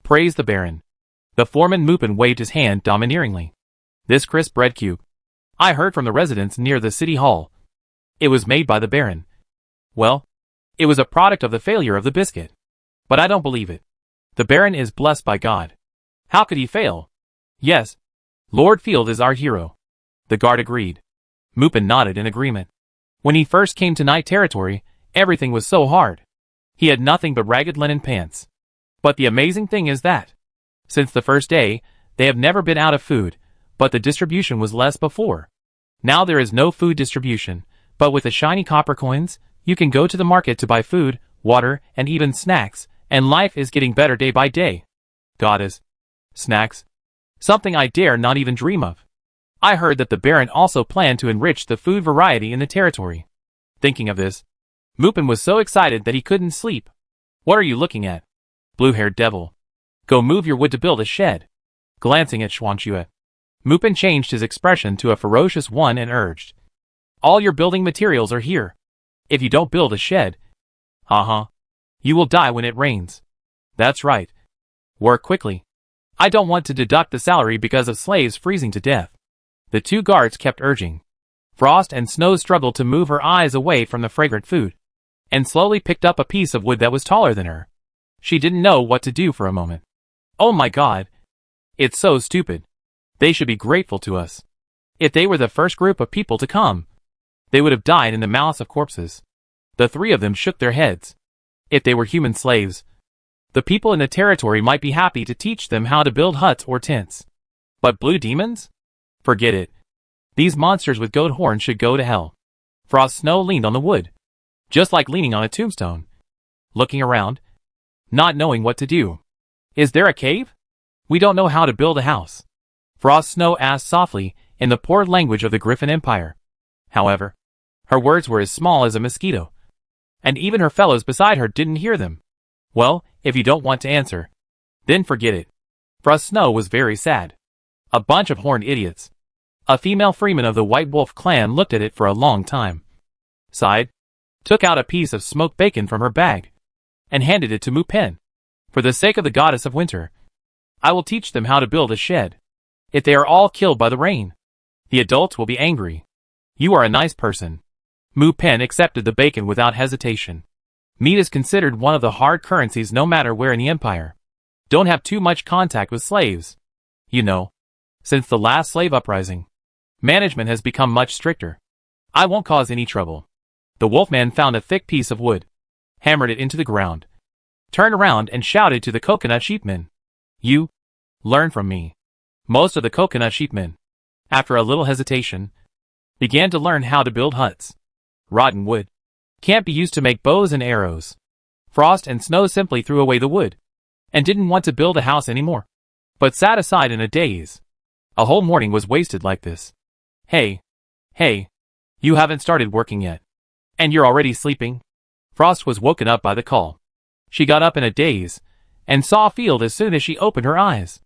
Praise the Baron. The foreman Mupin waved his hand domineeringly. This crisp bread cube. I heard from the residents near the city hall. It was made by the Baron. Well, it was a product of the failure of the biscuit. But I don't believe it. The Baron is blessed by God. How could he fail? Yes. Lord Field is our hero. The guard agreed. Mupin nodded in agreement. When he first came to Night Territory, everything was so hard. He had nothing but ragged linen pants. But the amazing thing is that, since the first day, they have never been out of food, but the distribution was less before. Now there is no food distribution, but with the shiny copper coins, you can go to the market to buy food, water, and even snacks, and life is getting better day by day. Goddess. Snacks. Something I dare not even dream of. I heard that the Baron also planned to enrich the food variety in the territory. Thinking of this, Mupin was so excited that he couldn't sleep. What are you looking at? Blue-haired devil. Go move your wood to build a shed. Glancing at Xuanxue, Mupin changed his expression to a ferocious one and urged. All your building materials are here. If you don't build a shed, you will die when it rains. That's right. Work quickly. I don't want to deduct the salary because of slaves freezing to death. The two guards kept urging. Frost and Snow struggled to move her eyes away from the fragrant food, and slowly picked up a piece of wood that was taller than her. She didn't know what to do for a moment. Oh my God. It's so stupid. They should be grateful to us. If they were the first group of people to come, they would have died in the mouths of corpses. The three of them shook their heads. If they were human slaves, the people in the territory might be happy to teach them how to build huts or tents. But blue demons? Forget it. These monsters with goat horns should go to hell. Frost Snow leaned on the wood, just like leaning on a tombstone, looking around, not knowing what to do. Is there a cave? We don't know how to build a house. Frost Snow asked softly in the poor language of the Griffin Empire. However, her words were as small as a mosquito, and even her fellows beside her didn't hear them. Well, if you don't want to answer, then forget it. Frost Snow was very sad. A bunch of horned idiots. A female freeman of the White Wolf clan looked at it for a long time, sighed, took out a piece of smoked bacon from her bag, and handed it to Mupin. For the sake of the goddess of winter, I will teach them how to build a shed. If they are all killed by the rain, the adults will be angry. You are a nice person. Mupin accepted the bacon without hesitation. Meat is considered one of the hard currencies no matter where in the empire. Don't have too much contact with slaves. You know, since the last slave uprising, management has become much stricter. I won't cause any trouble. The wolfman found a thick piece of wood, hammered it into the ground, turned around and shouted to the coconut sheepmen. You, learn from me. Most of the coconut sheepmen, after a little hesitation, began to learn how to build huts. Rotten wood can't be used to make bows and arrows. Frost and Snow simply threw away the wood, and didn't want to build a house anymore, but sat aside in a daze. A whole morning was wasted like this. Hey, you haven't started working yet. And you're already sleeping? Frost was woken up by the call. She got up in a daze, and saw Field as soon as she opened her eyes.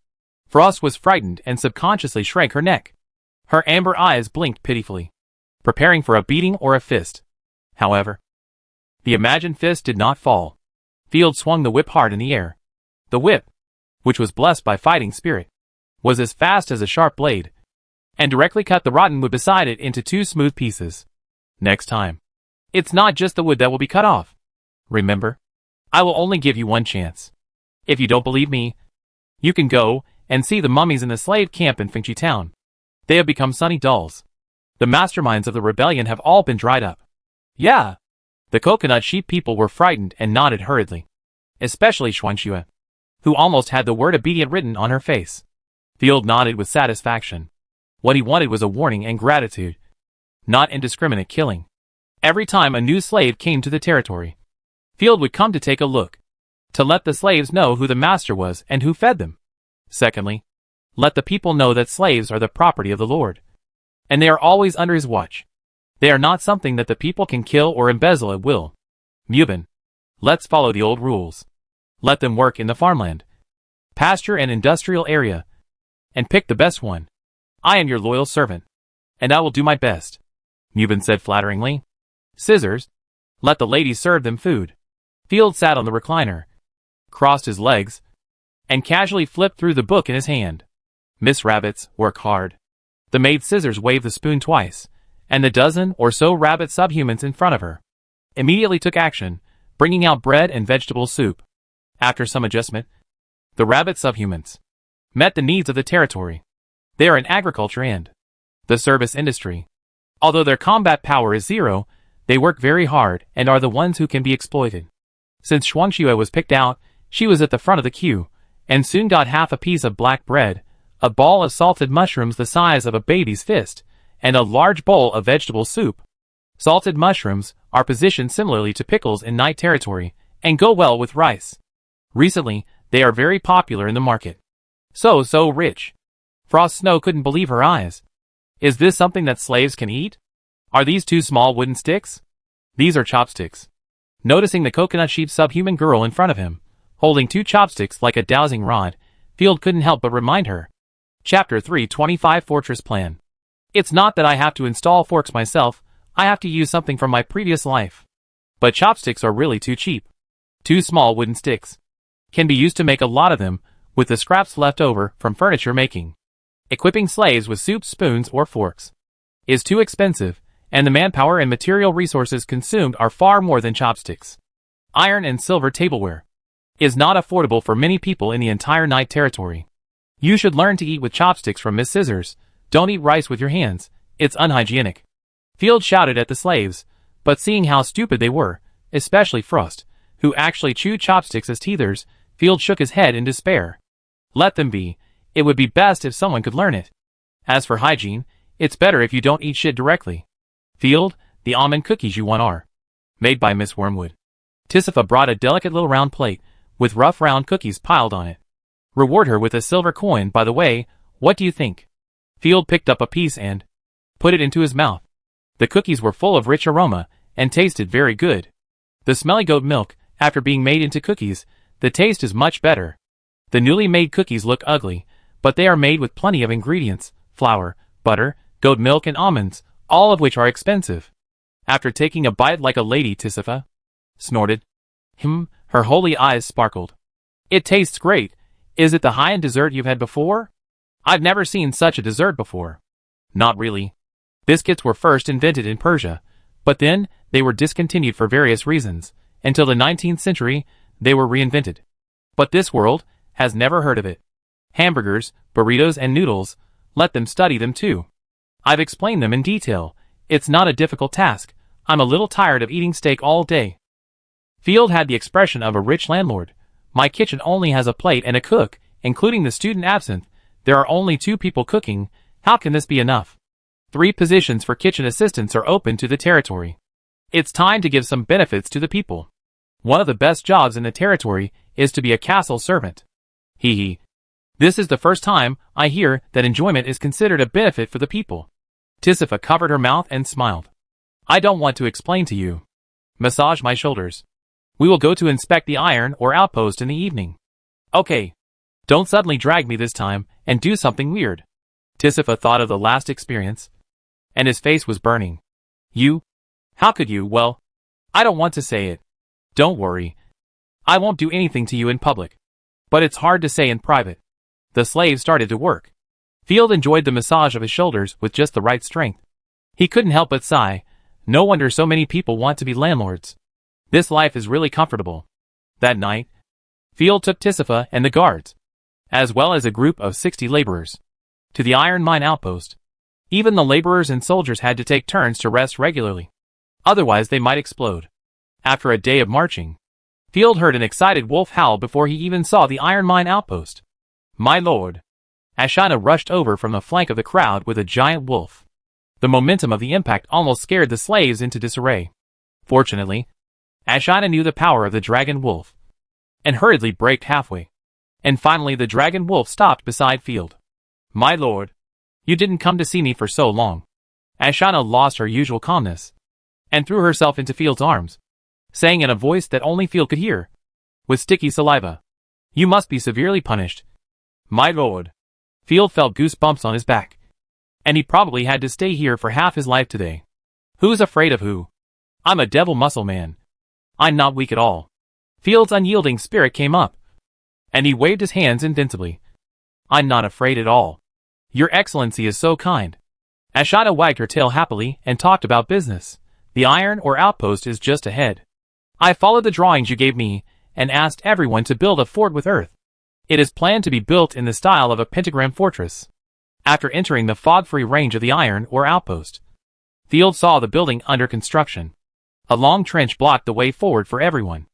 Frost was frightened and subconsciously shrank her neck. Her amber eyes blinked pitifully, preparing for a beating or a fist. However, the imagined fist did not fall. Field swung the whip hard in the air. The whip, which was blessed by fighting spirit, was as fast as a sharp blade, and directly cut the rotten wood beside it into two smooth pieces. Next time, it's not just the wood that will be cut off. Remember, I will only give you one chance. If you don't believe me, you can go and see the mummies in the slave camp in Fengchi Town. They have become sunny dolls. The masterminds of the rebellion have all been dried up. Yeah. The coconut sheep people were frightened and nodded hurriedly, especially Xuanxue, who almost had the word obedient written on her face. Field nodded with satisfaction. What he wanted was a warning and gratitude. not indiscriminate killing. Every time a new slave came to the territory, Field would come to take a look, to let the slaves know who the master was and who fed them. Secondly, let the people know that slaves are the property of the Lord, and they are always under his watch. They are not something that the people can kill or embezzle at will. Mubin, let's follow the old rules. Let them work in the farmland, pasture and industrial area, and pick the best one. I am your loyal servant, and I will do my best, Mubin said flatteringly. Scissors, let the ladies serve them food. Field sat on the recliner, crossed his legs, and casually flipped through the book in his hand. Miss Rabbits, work hard. The maid Scissors waved the spoon twice, and the dozen or so rabbit subhumans in front of her immediately took action, bringing out bread and vegetable soup. After some adjustment, the rabbit subhumans met the needs of the territory. They are in agriculture and the service industry. Although their combat power is zero, they work very hard and are the ones who can be exploited. Since Shuangxue was picked out, she was at the front of the queue, and soon got half a piece of black bread, a ball of salted mushrooms the size of a baby's fist, and a large bowl of vegetable soup. Salted mushrooms are positioned similarly to pickles in night territory, and go well with rice. Recently, they are very popular in the market. So rich. Frost Snow couldn't believe her eyes. Is this something that slaves can eat? Are these two small wooden sticks? These are chopsticks. Noticing the coconut sheep subhuman girl in front of him, holding two chopsticks like a dowsing rod, Field couldn't help but remind her. Chapter 325 Fortress Plan. It's not that I have to install forks myself, I have to use something from my previous life. But chopsticks are really too cheap. Two small wooden sticks can be used to make a lot of them, with the scraps left over from furniture making. Equipping slaves with soup spoons or forks is too expensive, and the manpower and material resources consumed are far more than chopsticks. Iron and silver tableware is not affordable for many people in the entire night territory. You should learn to eat with chopsticks from Miss Scissors. Don't eat rice with your hands, it's unhygienic. Field shouted at the slaves, but seeing how stupid they were, especially Frost, who actually chewed chopsticks as teethers, Field shook his head in despair. Let them be. It would be best if someone could learn it. As for hygiene, it's better if you don't eat shit directly. Field, the almond cookies you want are made by Miss Wormwood. Tisifa brought a delicate little round plate, with rough round cookies piled on it. Reward her with a silver coin, by the way, what do you think? Field picked up a piece and put it into his mouth. The cookies were full of rich aroma, and tasted very good. The smelly goat milk, after being made into cookies, the taste is much better. The newly made cookies look ugly, but they are made with plenty of ingredients, flour, butter, goat milk and almonds, all of which are expensive. After taking a bite like a lady, Tisifa snorted. Her holy eyes sparkled. It tastes great. Is it the high-end dessert you've had before? I've never seen such a dessert before. Not really. Biscuits were first invented in Persia, but then they were discontinued for various reasons. Until the 19th century, they were reinvented. But this world has never heard of it. Hamburgers, burritos and noodles, let them study them too. I've explained them in detail. It's not a difficult task. I'm a little tired of eating steak all day. Field had the expression of a rich landlord. My kitchen only has a plate and a cook, including the student absent. There are only 2 people cooking. How can this be enough? 3 positions for kitchen assistants are open to the territory. It's time to give some benefits to the people. One of the best jobs in the territory is to be a castle servant. Hee. This is the first time I hear that enjoyment is considered a benefit for the people. Tisifa covered her mouth and smiled. I don't want to explain to you. Massage my shoulders. We will go to inspect the iron or outpost in the evening. Okay. Don't suddenly drag me this time and do something weird. Tisifa thought of the last experience, and his face was burning. You? How could you? Well, I don't want to say it. Don't worry. I won't do anything to you in public. But it's hard to say in private. The slave started to work. Field enjoyed the massage of his shoulders with just the right strength. He couldn't help but sigh. No wonder so many people want to be landlords. This life is really comfortable. That night, Field took Tisifa and the guards, as well as a group of 60 laborers, to the iron mine outpost. Even the laborers and soldiers had to take turns to rest regularly. Otherwise they might explode. After a day of marching, Field heard an excited wolf howl before he even saw the iron mine outpost. My lord! Ashina rushed over from the flank of the crowd with a giant wolf. The momentum of the impact almost scared the slaves into disarray. Fortunately, Ashina knew the power of the dragon wolf, and hurriedly braked halfway. And finally the dragon wolf stopped beside Field. "My lord, you didn't come to see me for so long." Ashina lost her usual calmness, and threw herself into Field's arms, saying in a voice that only Field could hear, with sticky saliva, "You must be severely punished." "My lord." Field felt goosebumps on his back, and he probably had to stay here for half his life today. "Who's afraid of who? I'm a devil muscle man. I'm not weak at all." Field's unyielding spirit came up, and he waved his hands invincibly. "I'm not afraid at all. Your Excellency is so kind." Ashina wagged her tail happily and talked about business. "The iron ore outpost is just ahead. I followed the drawings you gave me and asked everyone to build a fort with earth. It is planned to be built in the style of a pentagram fortress." After entering the fog-free range of the iron ore outpost, Field saw the building under construction. A long trench blocked the way forward for everyone.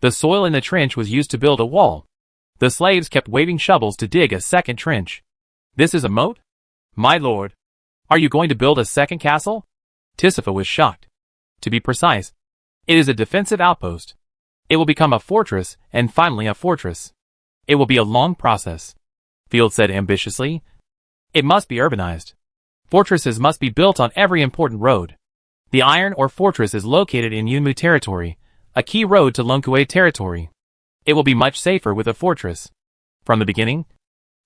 The soil in the trench was used to build a wall. The slaves kept waving shovels to dig a second trench. "This is a moat? My lord. Are you going to build a second castle?" Tisifa was shocked. "To be precise, it is a defensive outpost. It will become a fortress and finally a fortress. It will be a long process," Field said ambitiously. "It must be urbanized. Fortresses must be built on every important road. The iron ore fortress is located in Yunmu territory, a key road to Longkue territory. It will be much safer with a fortress." From the beginning,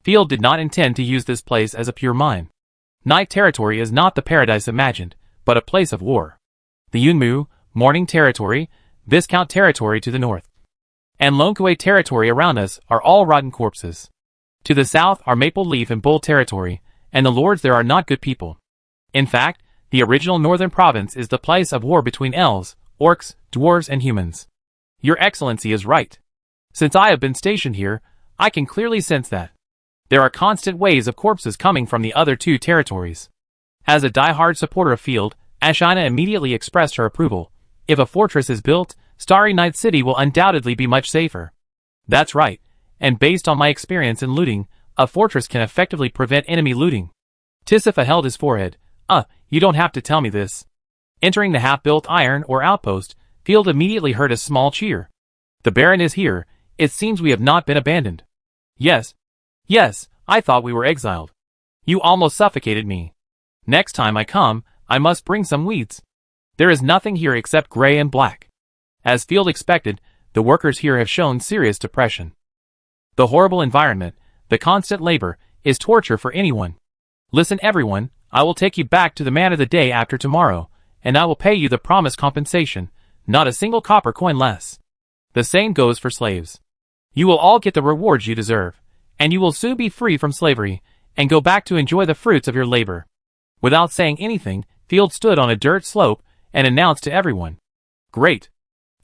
Field did not intend to use this place as a pure mine. Night territory is not the paradise imagined, but a place of war. The Yunmu, Morning territory, Viscount territory to the north, and Longkue territory around us are all rotten corpses. To the south are Maple Leaf and Bull territory, and the lords there are not good people. In fact, the original northern province is the place of war between elves, orcs, dwarves and humans. Your Excellency is right. Since I have been stationed here, I can clearly sense that there are constant waves of corpses coming from the other two territories. As a die-hard supporter of Field, Ashina immediately expressed her approval. "If a fortress is built, Starry Night City will undoubtedly be much safer." "That's right, and based on my experience in looting, a fortress can effectively prevent enemy looting." Tisifa held his forehead. You don't have to tell me this." Entering the half-built iron ore outpost, Field immediately heard a small cheer. "The Baron is here. It seems we have not been abandoned." Yes, I thought we were exiled. You almost suffocated me. Next time I come, I must bring some weeds. There is nothing here except gray and black." As Field expected, the workers here have shown serious depression. The horrible environment, the constant labor, is torture for anyone. "Listen everyone, I will take you back to the man of the day after tomorrow, and I will pay you the promised compensation, not a single copper coin less. The same goes for slaves. You will all get the rewards you deserve, and you will soon be free from slavery, and go back to enjoy the fruits of your labor." Without saying anything, Field stood on a dirt slope and announced to everyone. Great.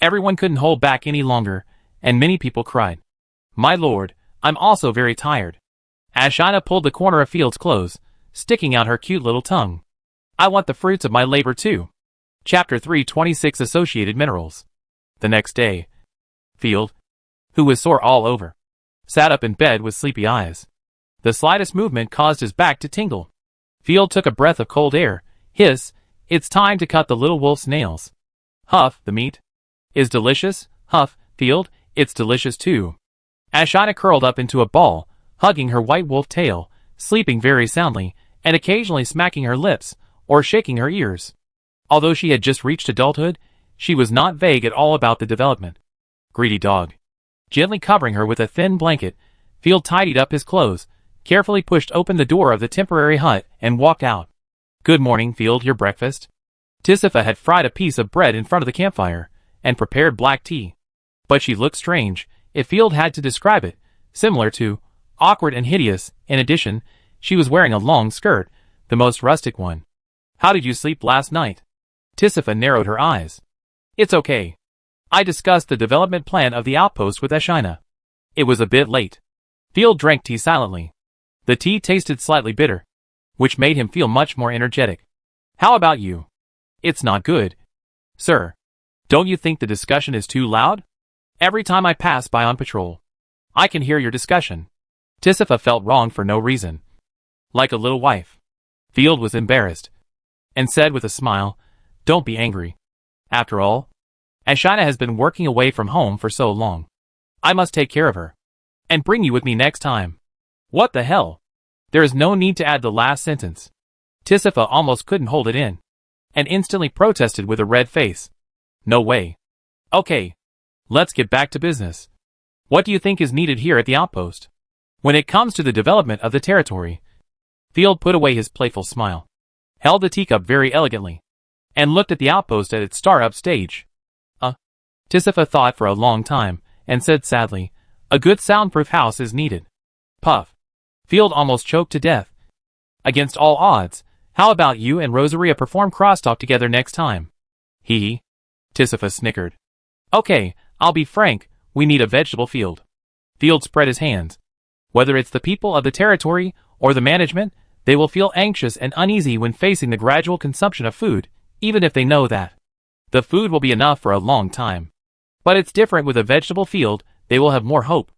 Everyone couldn't hold back any longer, and many people cried. "My lord, I'm also very tired." Ashina pulled the corner of Field's clothes, sticking out her cute little tongue. "I want the fruits of my labor too." Chapter 326 Associated Minerals. The next day, Field, who was sore all over, sat up in bed with sleepy eyes. The slightest movement caused his back to tingle. Field took a breath of cold air. Hiss, "It's time to cut the little wolf's nails." Huff, "The meat is delicious." Huff, "Field, it's delicious too." Ashina curled up into a ball, hugging her white wolf tail, sleeping very soundly, and occasionally smacking her lips, or shaking her ears. Although she had just reached adulthood, she was not vague at all about the development. Greedy dog. Gently covering her with a thin blanket, Field tidied up his clothes, carefully pushed open the door of the temporary hut, and walked out. "Good morning, Field, your breakfast." Tisifa had fried a piece of bread in front of the campfire, and prepared black tea. But she looked strange, if Field had to describe it, similar to awkward and hideous. In addition, she was wearing a long skirt, the most rustic one. "How did you sleep last night?" Tisifa narrowed her eyes. "It's okay. I discussed the development plan of the outpost with Ashina. It was a bit late." Field drank tea silently. The tea tasted slightly bitter, which made him feel much more energetic. "How about you?" "It's not good, sir. Don't you think the discussion is too loud? Every time I pass by on patrol, I can hear your discussion." Tisifa felt wrong for no reason. Like a little wife. Field was embarrassed. and said with a smile, "Don't be angry. After all, Ashina has been working away from home for so long. I must take care of her. And bring you with me next time." What the hell? There is no need to add the last sentence. Tisifa almost couldn't hold it in, and instantly protested with a red face. No way. Okay. Let's get back to business. What do you think is needed here at the outpost? When it comes to the development of the territory, Field put away his playful smile, held the teacup very elegantly, and looked at the outpost at its start-up stage. Tisifa thought for a long time, and said sadly, "A good soundproof house is needed." Puff. Field almost choked to death. "Against all odds, how about you and Rosaria perform crosstalk together next time?" Hee. Tisifa snickered. "Okay, I'll be frank, we need a vegetable field." Field spread his hands. "Whether it's the people of the territory, or the management, they will feel anxious and uneasy when facing the gradual consumption of food, even if they know that the food will be enough for a long time. But it's different with a vegetable field, they will have more hope.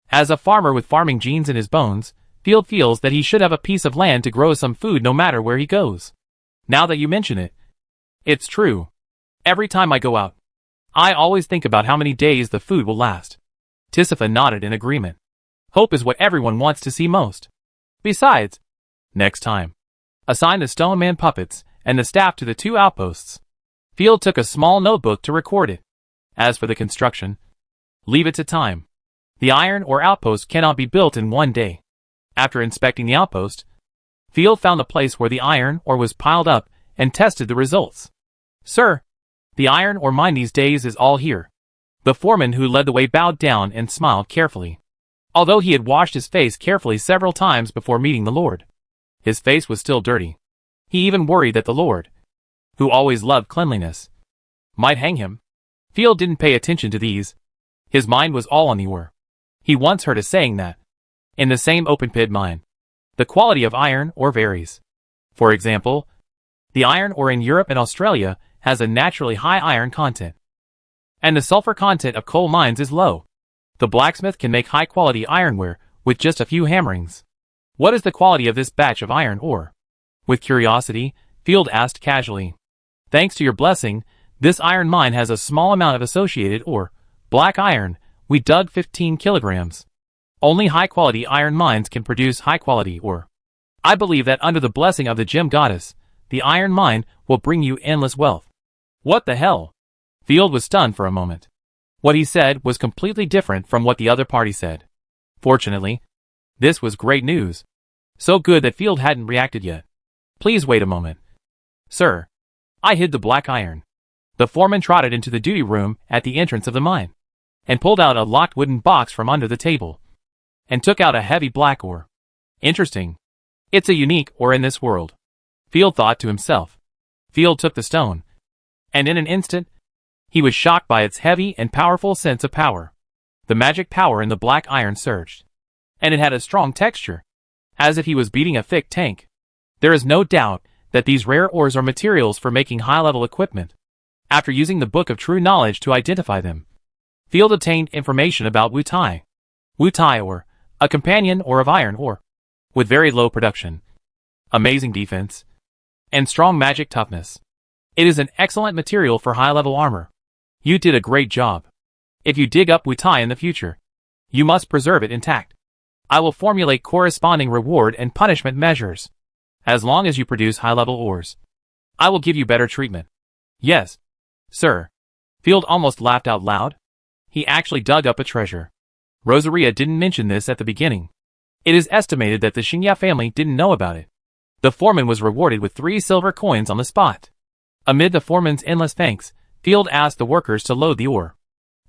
As a farmer with farming genes in his bones, Field feels that he should have a piece of land to grow some food no matter where he goes. Now that you mention it, it's true. Every time I go out, I always think about how many days the food will last." Tisifa nodded in agreement. Hope is what everyone wants to see most. Besides, next time, assign the Stone Man puppets and the staff to the 2 outposts. Field took a small notebook to record it. As for the construction, leave it to time. The iron ore outpost cannot be built in one day. After inspecting the outpost, Field found a place where the iron ore was piled up and tested the results. "Sir, the iron ore mine these days is all here." The foreman who led the way bowed down and smiled carefully. Although he had washed his face carefully several times before meeting the Lord, his face was still dirty. He even worried that the Lord, who always loved cleanliness, might hang him. Field didn't pay attention to these. His mind was all on the ore. He once heard a saying that, in the same open-pit mine, the quality of iron ore varies. For example, the iron ore in Europe and Australia has a naturally high iron content, and the sulfur content of coal mines is low. The blacksmith can make high-quality ironware with just a few hammerings. What is the quality of this batch of iron ore? With curiosity, Field asked casually. Thanks to your blessing, this iron mine has a small amount of associated ore, black iron. We dug 15 kilograms. Only high-quality iron mines can produce high-quality ore. I believe that under the blessing of the gem goddess, the iron mine will bring you endless wealth." What the hell? Field was stunned for a moment. What he said was completely different from what the other party said. Fortunately, this was great news. So good that Field hadn't reacted yet. "Please wait a moment. Sir, I hid the black iron." The foreman trotted into the duty room at the entrance of the mine, and pulled out a locked wooden box from under the table, and took out a heavy black ore. Interesting. It's a unique ore in this world, Field thought to himself. Field took the stone, and in an instant, he was shocked by its heavy and powerful sense of power. The magic power in the black iron surged, and it had a strong texture, as if he was beating a thick tank. There is no doubt that these rare ores are materials for making high-level equipment. After using the Book of True Knowledge to identify them, Field obtained information about Wutai. Wutai ore, a companion ore of iron ore, with very low production, amazing defense, and strong magic toughness. It is an excellent material for high-level armor. You did a great job. If you dig up Wutai in the future, you must preserve it intact. I will formulate corresponding reward and punishment measures. As long as you produce high-level ores, I will give you better treatment. Yes, sir. Field almost laughed out loud. He actually dug up a treasure. Rosaria didn't mention this at the beginning. It is estimated that the Xingya family didn't know about it. The foreman was rewarded with 3 silver coins on the spot. Amid the foreman's endless thanks, Field asked the workers to load the ore.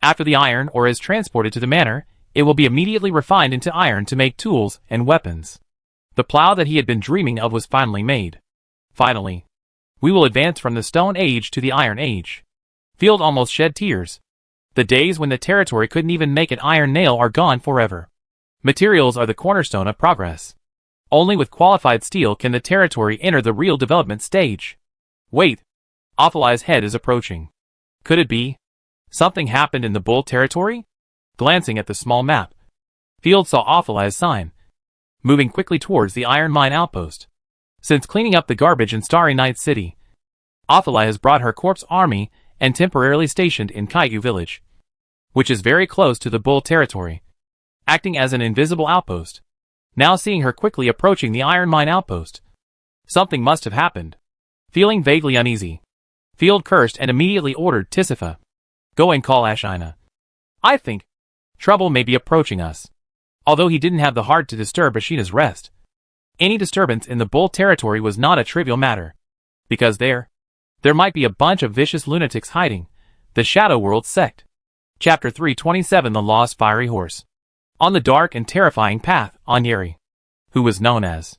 After the iron ore is transported to the manor, it will be immediately refined into iron to make tools and weapons. The plow that he had been dreaming of was finally made. Finally, we will advance from the Stone Age to the Iron Age. Field almost shed tears. The days when the territory couldn't even make an iron nail are gone forever. Materials are the cornerstone of progress. Only with qualified steel can the territory enter the real development stage. Wait. Awful Eye's head is approaching. Could it be? Something happened in the Bull territory? Glancing at the small map, Field saw Awful Eye's sign, moving quickly towards the iron mine outpost. Since cleaning up the garbage in Starry Night City, Athala has brought her corpse army and temporarily stationed in Kaigu village, which is very close to the Bull territory, acting as an invisible outpost. Now seeing her quickly approaching the iron mine outpost, something must have happened. Feeling vaguely uneasy, Field cursed and immediately ordered Tisifa, "Go and call Ashina. I think trouble may be approaching us." Although he didn't have the heart to disturb Ashina's rest, any disturbance in the Bull territory was not a trivial matter, because there might be a bunch of vicious lunatics hiding. The Shadow World sect. Chapter 327, The Lost Fiery Horse. On the dark and terrifying path, Onyeri, who was known as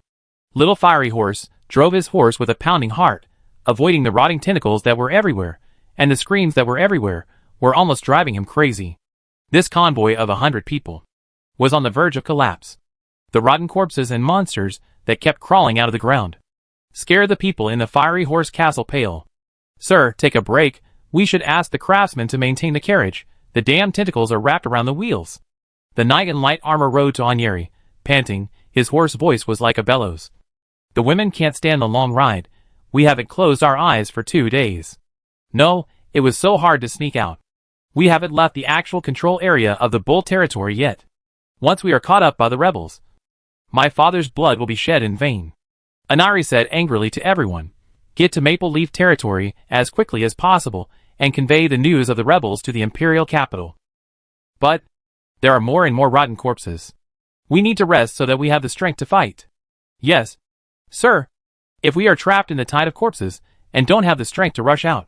Little Fiery Horse, drove his horse with a pounding heart, avoiding the rotting tentacles that were everywhere, and the screams that were everywhere were almost driving him crazy. This convoy of 100 people was on the verge of collapse. The rotten corpses and monsters that kept crawling out of the ground scared the people in the Fiery Horse Castle pale. "Sir, take a break. We should ask the craftsman to maintain the carriage. The damn tentacles are wrapped around the wheels." The knight in light armor rode to Onyeri, panting. His hoarse voice was like a bellows. "The women can't stand the long ride. We haven't closed our eyes for 2 days. No, it was so hard to sneak out. We haven't left the actual control area of the Bull territory yet. Once we are caught up by the rebels, my father's blood will be shed in vain." Anari said angrily to everyone, "Get to Maple Leaf territory as quickly as possible and convey the news of the rebels to the imperial capital. But there are more and more rotten corpses. We need to rest so that we have the strength to fight." "Yes, sir. If we are trapped in the tide of corpses and don't have the strength to rush out,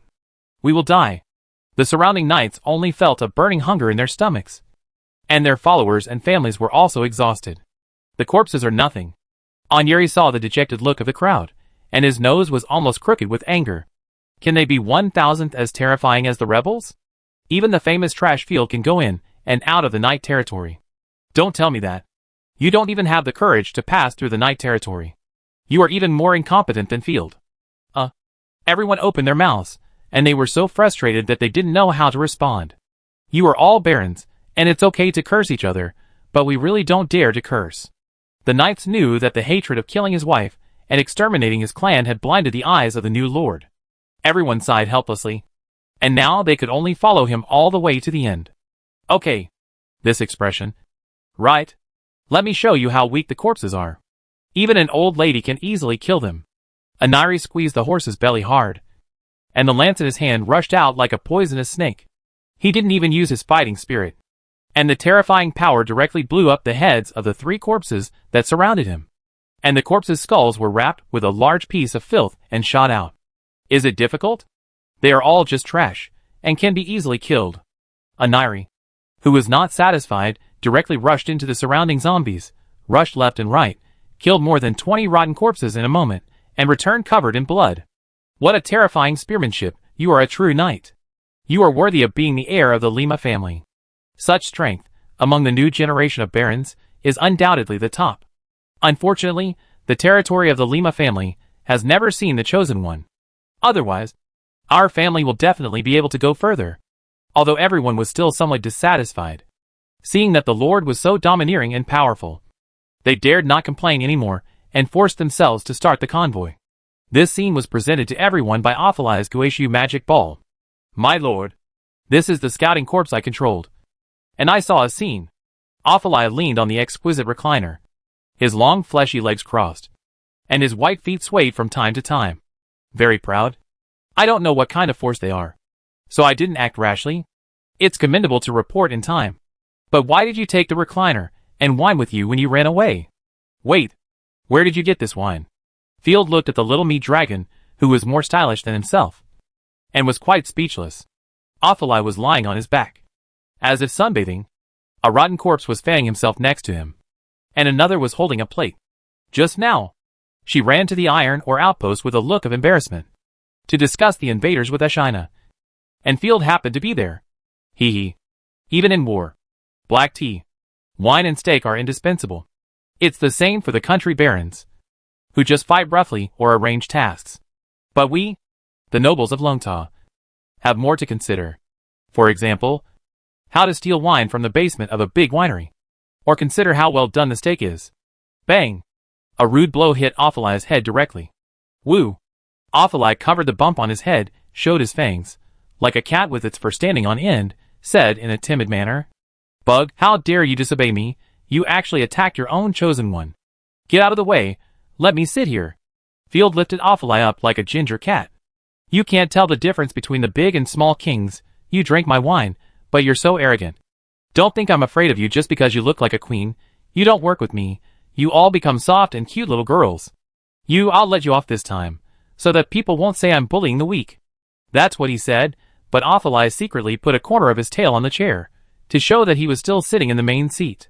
we will die." The surrounding knights only felt a burning hunger in their stomachs, and their followers and families were also exhausted. "The corpses are nothing." Onyeri saw the dejected look of the crowd, and his nose was almost crooked with anger. "Can they be 1,000th as terrifying as the rebels? Even the famous trash field can go in and out of the Night territory." "Don't tell me that. You don't even have the courage to pass through the Night territory. You are even more incompetent than Field." Everyone opened their mouths, and they were so frustrated that they didn't know how to respond. "You are all barons, and it's okay to curse each other, but we really don't dare to curse." The knights knew that the hatred of killing his wife and exterminating his clan had blinded the eyes of the new lord. Everyone sighed helplessly, and now they could only follow him all the way to the end. "Okay. This expression. Right. Let me show you how weak the corpses are. Even an old lady can easily kill them." Anari squeezed the horse's belly hard, and the lance in his hand rushed out like a poisonous snake. He didn't even use his fighting spirit, and the terrifying power directly blew up the heads of the 3 corpses that surrounded him, and the corpses' skulls were wrapped with a large piece of filth and shot out. "Is it difficult? They are all just trash, and can be easily killed." Anari, who was not satisfied, directly rushed into the surrounding zombies, rushed left and right, killed more than 20 rotten corpses in a moment, and returned covered in blood. "What a terrifying spearmanship! You are a true knight. You are worthy of being the heir of the Lima family." Such strength, among the new generation of barons, is undoubtedly the top. Unfortunately, the territory of the Lima family has never seen the chosen one. Otherwise, our family will definitely be able to go further. Although everyone was still somewhat dissatisfied, seeing that the Lord was so domineering and powerful, they dared not complain anymore and forced themselves to start the convoy. This scene was presented to everyone by Athaliah's Guishu magic ball. "My lord, this is the scouting corps I controlled. And I saw a scene." Athaliah leaned on the exquisite recliner, his long fleshy legs crossed, and his white feet swayed from time to time. "Very proud. I don't know what kind of force they are, so I didn't act rashly. It's commendable to report in time. But why did you take the recliner and wine with you when you ran away? Wait, where did you get this wine?" Field looked at the little meat dragon, who was more stylish than himself, and was quite speechless. Athaliah was lying on his back, as if sunbathing. A rotten corpse was fanning himself next to him, and another was holding a plate. Just now, she ran to the iron ore outpost with a look of embarrassment, to discuss the invaders with Ashina. And Field happened to be there. Hee hee. Even in war, black tea, wine and steak are indispensable. It's the same for the country barons, who just fight roughly or arrange tasks. But we, the nobles of Longta, have more to consider. For example, how to steal wine from the basement of a big winery, or consider how well done the steak is. Bang! A rude blow hit Athaliah's head directly. Woo! Ophilia covered the bump on his head, showed his fangs, like a cat with its fur standing on end, said in a timid manner, "Bug, how dare you disobey me? You actually attacked your own chosen one. Get out of the way, let me sit here." Field lifted Ophilia up like a ginger cat. "You can't tell the difference between the big and small kings. You drank my wine, but you're so arrogant. Don't think I'm afraid of you just because you look like a queen. You don't work with me. You all become soft and cute little girls. I'll let you off this time, so that people won't say I'm bullying the weak." That's what he said, but Ophilia secretly put a corner of his tail on the chair, to show that he was still sitting in the main seat.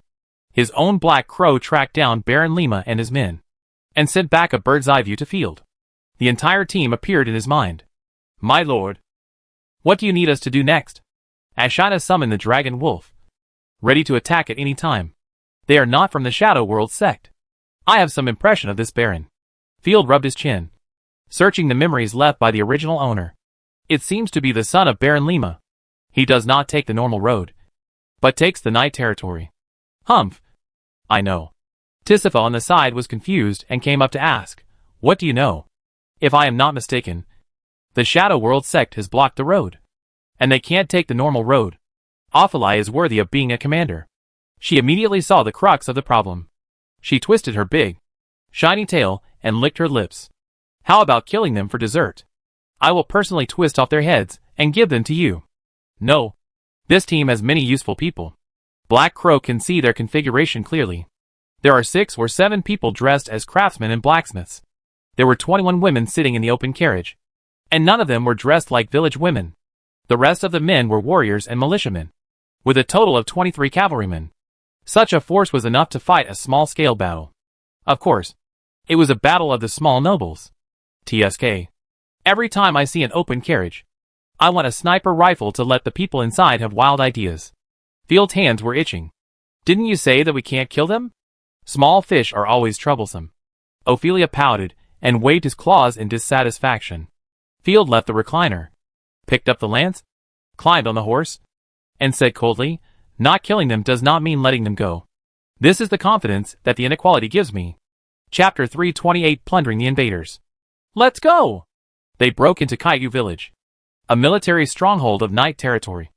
His own black crow tracked down Baron Lima and his men, and sent back a bird's-eye view to Field. The entire team appeared in his mind. "My lord, what do you need us to do next?" Ashina summoned the dragon wolf, ready to attack at any time. "They are not from the Shadow World sect. I have some impression of this Baron." Field rubbed his chin, searching the memories left by the original owner. "It seems to be the son of Baron Lima. He does not take the normal road, but takes the night territory." "Humph. I know." Tisifa on the side was confused and came up to ask, "What do you know?" "If I am not mistaken, the Shadow World sect has blocked the road, and they can't take the normal road. Ophilia is worthy of being a commander." She immediately saw the crux of the problem. She twisted her big, shiny tail and licked her lips. "How about killing them for dessert? I will personally twist off their heads and give them to you." "No. This team has many useful people." Black Crow can see their configuration clearly. There are 6 or 7 people dressed as craftsmen and blacksmiths. There were 21 women sitting in the open carriage, and none of them were dressed like village women. The rest of the men were warriors and militiamen, with a total of 23 cavalrymen. Such a force was enough to fight a small-scale battle. Of course, it was a battle of the small nobles. TSK. Every time I see an open carriage, I want a sniper rifle to let the people inside have wild ideas. Field's hands were itching. "Didn't you say that we can't kill them? Small fish are always troublesome." Ophelia pouted and waved his claws in dissatisfaction. Field left the recliner, picked up the lance, climbed on the horse, and said coldly, "Not killing them does not mean letting them go. This is the confidence that the inequality gives me." Chapter 328 Plundering the Invaders. "Let's go!" They broke into Kaiyu village, a military stronghold of night territory,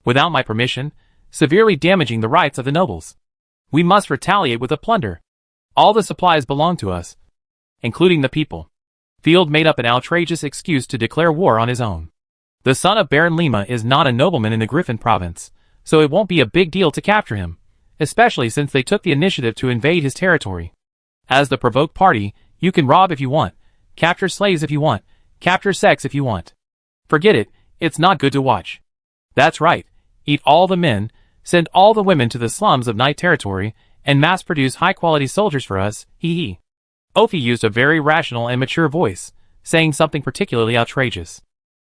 without my permission, severely damaging the rights of the nobles. "We must retaliate with a plunder. All the supplies belong to us, including the people." Field made up an outrageous excuse to declare war on his own. The son of Baron Lima is not a nobleman in the Griffin province, so it won't be a big deal to capture him, especially since they took the initiative to invade his territory. As the provoked party, you can rob if you want, capture slaves if you want, capture sex if you want. Forget it, it's not good to watch. That's right, eat all the men, send all the women to the slums of night territory, and mass-produce high-quality soldiers for us, hee hee. Ophi used a very rational and mature voice, saying something particularly outrageous.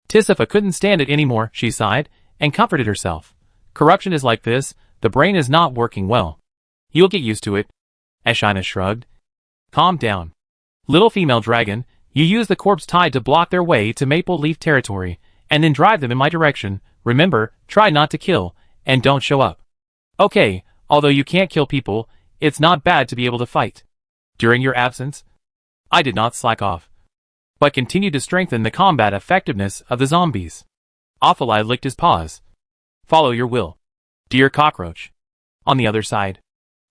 Tisifa couldn't stand it anymore, she sighed, and comforted herself. "Corruption is like this, the brain is not working well. You'll get used to it." Ashina shrugged. "Calm down. Little female dragon, you use the corpse tied to block their way to Maple Leaf territory, and then drive them in my direction. Remember, try not to kill, and don't show up." "Okay, although you can't kill people, it's not bad to be able to fight." During your absence, I did not slack off, but continued to strengthen the combat effectiveness of the zombies. Ophilia licked his paws. "Follow your will, dear cockroach." On the other side,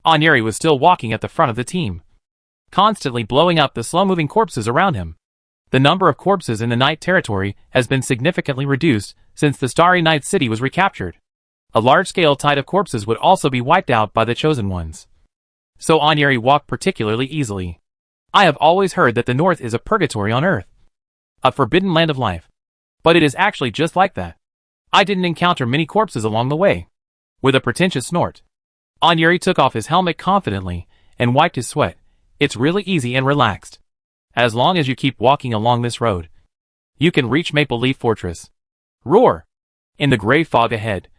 Onyeri was still walking at the front of the team, constantly blowing up the slow-moving corpses around him. The number of corpses in the night territory has been significantly reduced since the Starry Night City was recaptured. A large-scale tide of corpses would also be wiped out by the Chosen Ones. So Onyeri walked particularly easily. I have always heard that the North is a purgatory on Earth, a forbidden land of life. But it is actually just like that. I didn't encounter many corpses along the way. With a pretentious snort, Onyeri took off his helmet confidently and wiped his sweat. "It's really easy and relaxed. As long as you keep walking along this road, you can reach Maple Leaf Fortress." Roar! In the gray fog ahead,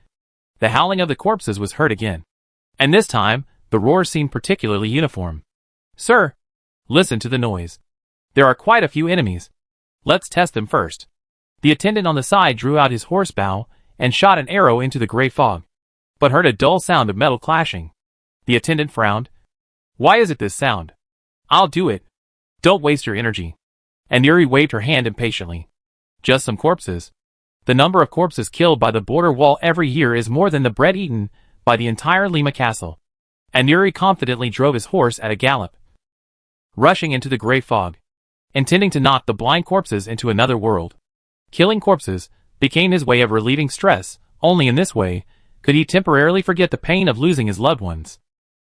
the howling of the corpses was heard again. And this time, the roar seemed particularly uniform. "Sir, listen to the noise. There are quite a few enemies. Let's test them first." The attendant on the side drew out his horse bow and shot an arrow into the gray fog, but heard a dull sound of metal clashing. The attendant frowned. "Why is it this sound?" "I'll do it. Don't waste your energy." and Yuri waved her hand impatiently. Just some corpses. The number of corpses killed by the border wall every year is more than the bread eaten by the entire Lima castle. And Yuri confidently drove his horse at a gallop, rushing into the gray fog, intending to knock the blind corpses into another world. Killing corpses became his way of relieving stress. Only in this way could he temporarily forget the pain of losing his loved ones.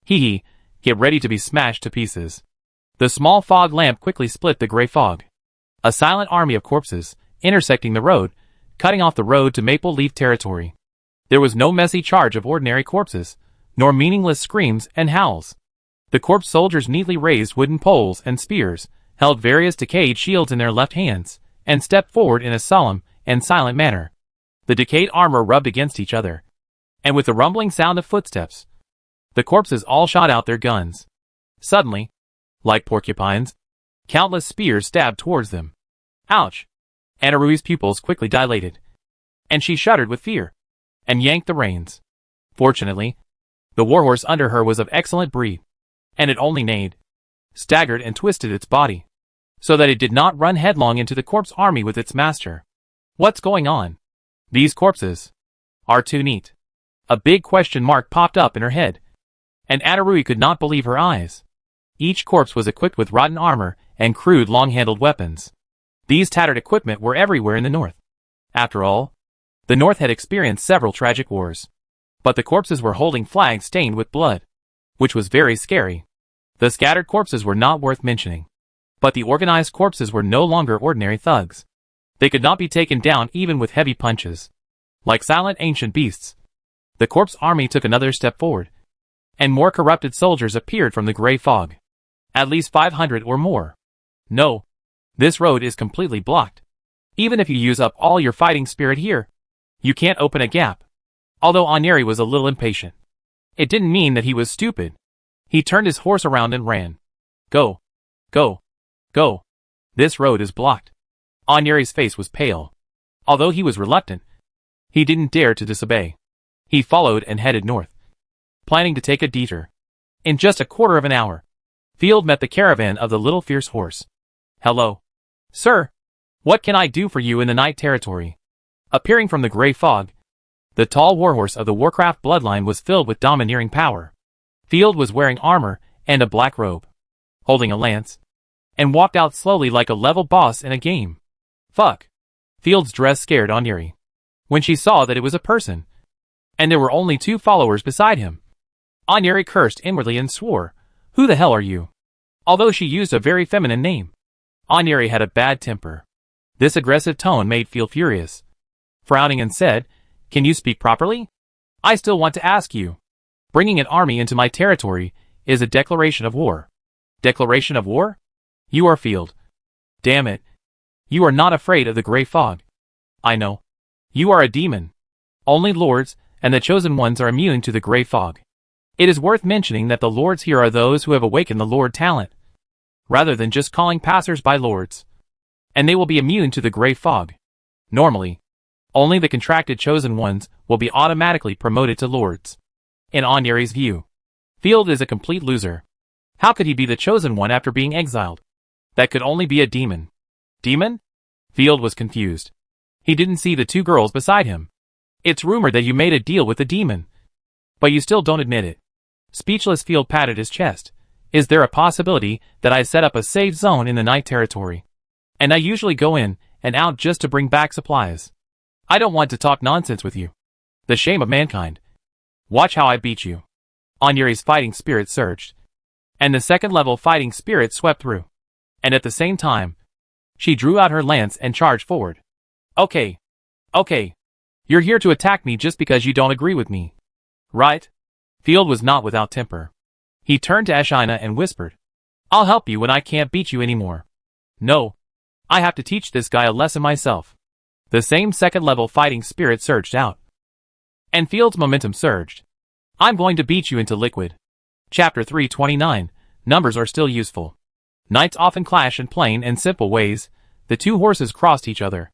Hee, get ready to be smashed to pieces. The small fog lamp quickly split the gray fog. A silent army of corpses, intersecting the road, cutting off the road to Maple Leaf territory. There was no messy charge of ordinary corpses, nor meaningless screams and howls. The corpse soldiers neatly raised wooden poles and spears, held various decayed shields in their left hands, and stepped forward in a solemn and silent manner. The decayed armor rubbed against each other, and with the rumbling sound of footsteps, the corpses all shot out their guns. Suddenly, like porcupines, countless spears stabbed towards them. Ouch! Anarui's pupils quickly dilated, and she shuddered with fear, and yanked the reins. Fortunately, the warhorse under her was of excellent breed, and it only neighed, staggered and twisted its body, so that it did not run headlong into the corpse army with its master. What's going on? These corpses are too neat. A big question mark popped up in her head, and Anarui could not believe her eyes. Each corpse was equipped with rotten armor and crude long-handled weapons. These tattered equipment were everywhere in the north. After all, the north had experienced several tragic wars. But the corpses were holding flags stained with blood, which was very scary. The scattered corpses were not worth mentioning. But the organized corpses were no longer ordinary thugs. They could not be taken down even with heavy punches. Like silent ancient beasts, the corpse army took another step forward, and more corrupted soldiers appeared from the gray fog. At least 500 or more. No. This road is completely blocked. Even if you use up all your fighting spirit here, you can't open a gap. Although Onyeri was a little impatient, it didn't mean that he was stupid. He turned his horse around and ran. Go. Go. Go. This road is blocked. Onyeri's face was pale. Although he was reluctant, he didn't dare to disobey. He followed and headed north, planning to take a detour. In just a quarter of an hour, Field met the caravan of the little fierce horse. Hello. Sir. What can I do for you in the night territory? Appearing from the gray fog, the tall warhorse of the Warcraft bloodline was filled with domineering power. Field was wearing armor and a black robe, holding a lance, and walked out slowly like a level boss in a game. Fuck. Field's dress scared Onyeri when she saw that it was a person, and there were only 2 followers beside him. Onyeri cursed inwardly and swore, "Who the hell are you?" Although she used a very feminine name, Onyeri had a bad temper. This aggressive tone made Field furious. Frowning and said, "Can you speak properly? I still want to ask you. Bringing an army into my territory is a declaration of war." Declaration of war? You are Field. Damn it. You are not afraid of the gray fog. I know. You are a demon. Only lords and the chosen ones are immune to the gray fog. It is worth mentioning that the lords here are those who have awakened the lord talent, rather than just calling passers-by lords. And they will be immune to the gray fog. Normally, only the contracted chosen ones will be automatically promoted to lords. In Onyeri's view, Field is a complete loser. How could he be the chosen one after being exiled? That could only be a demon. Demon? Field was confused. He didn't see the 2 girls beside him. It's rumored that you made a deal with the demon, but you still don't admit it. Speechless, Field patted his chest. Is there a possibility that I set up a safe zone in the night territory? And I usually go in and out just to bring back supplies. I don't want to talk nonsense with you. The shame of mankind. Watch how I beat you. Onyeri's fighting spirit surged, and the 2nd level fighting spirit swept through. And at the same time, she drew out her lance and charged forward. Okay. Okay. You're here to attack me just because you don't agree with me. Right? Field was not without temper. He turned to Ashina and whispered, "I'll help you when I can't beat you anymore." "No. I have to teach this guy a lesson myself." The same 2nd level fighting spirit surged out, and Field's momentum surged. "I'm going to beat you into liquid." Chapter 329. Numbers are still useful. Knights often clash in plain and simple ways. The 2 horses crossed each other.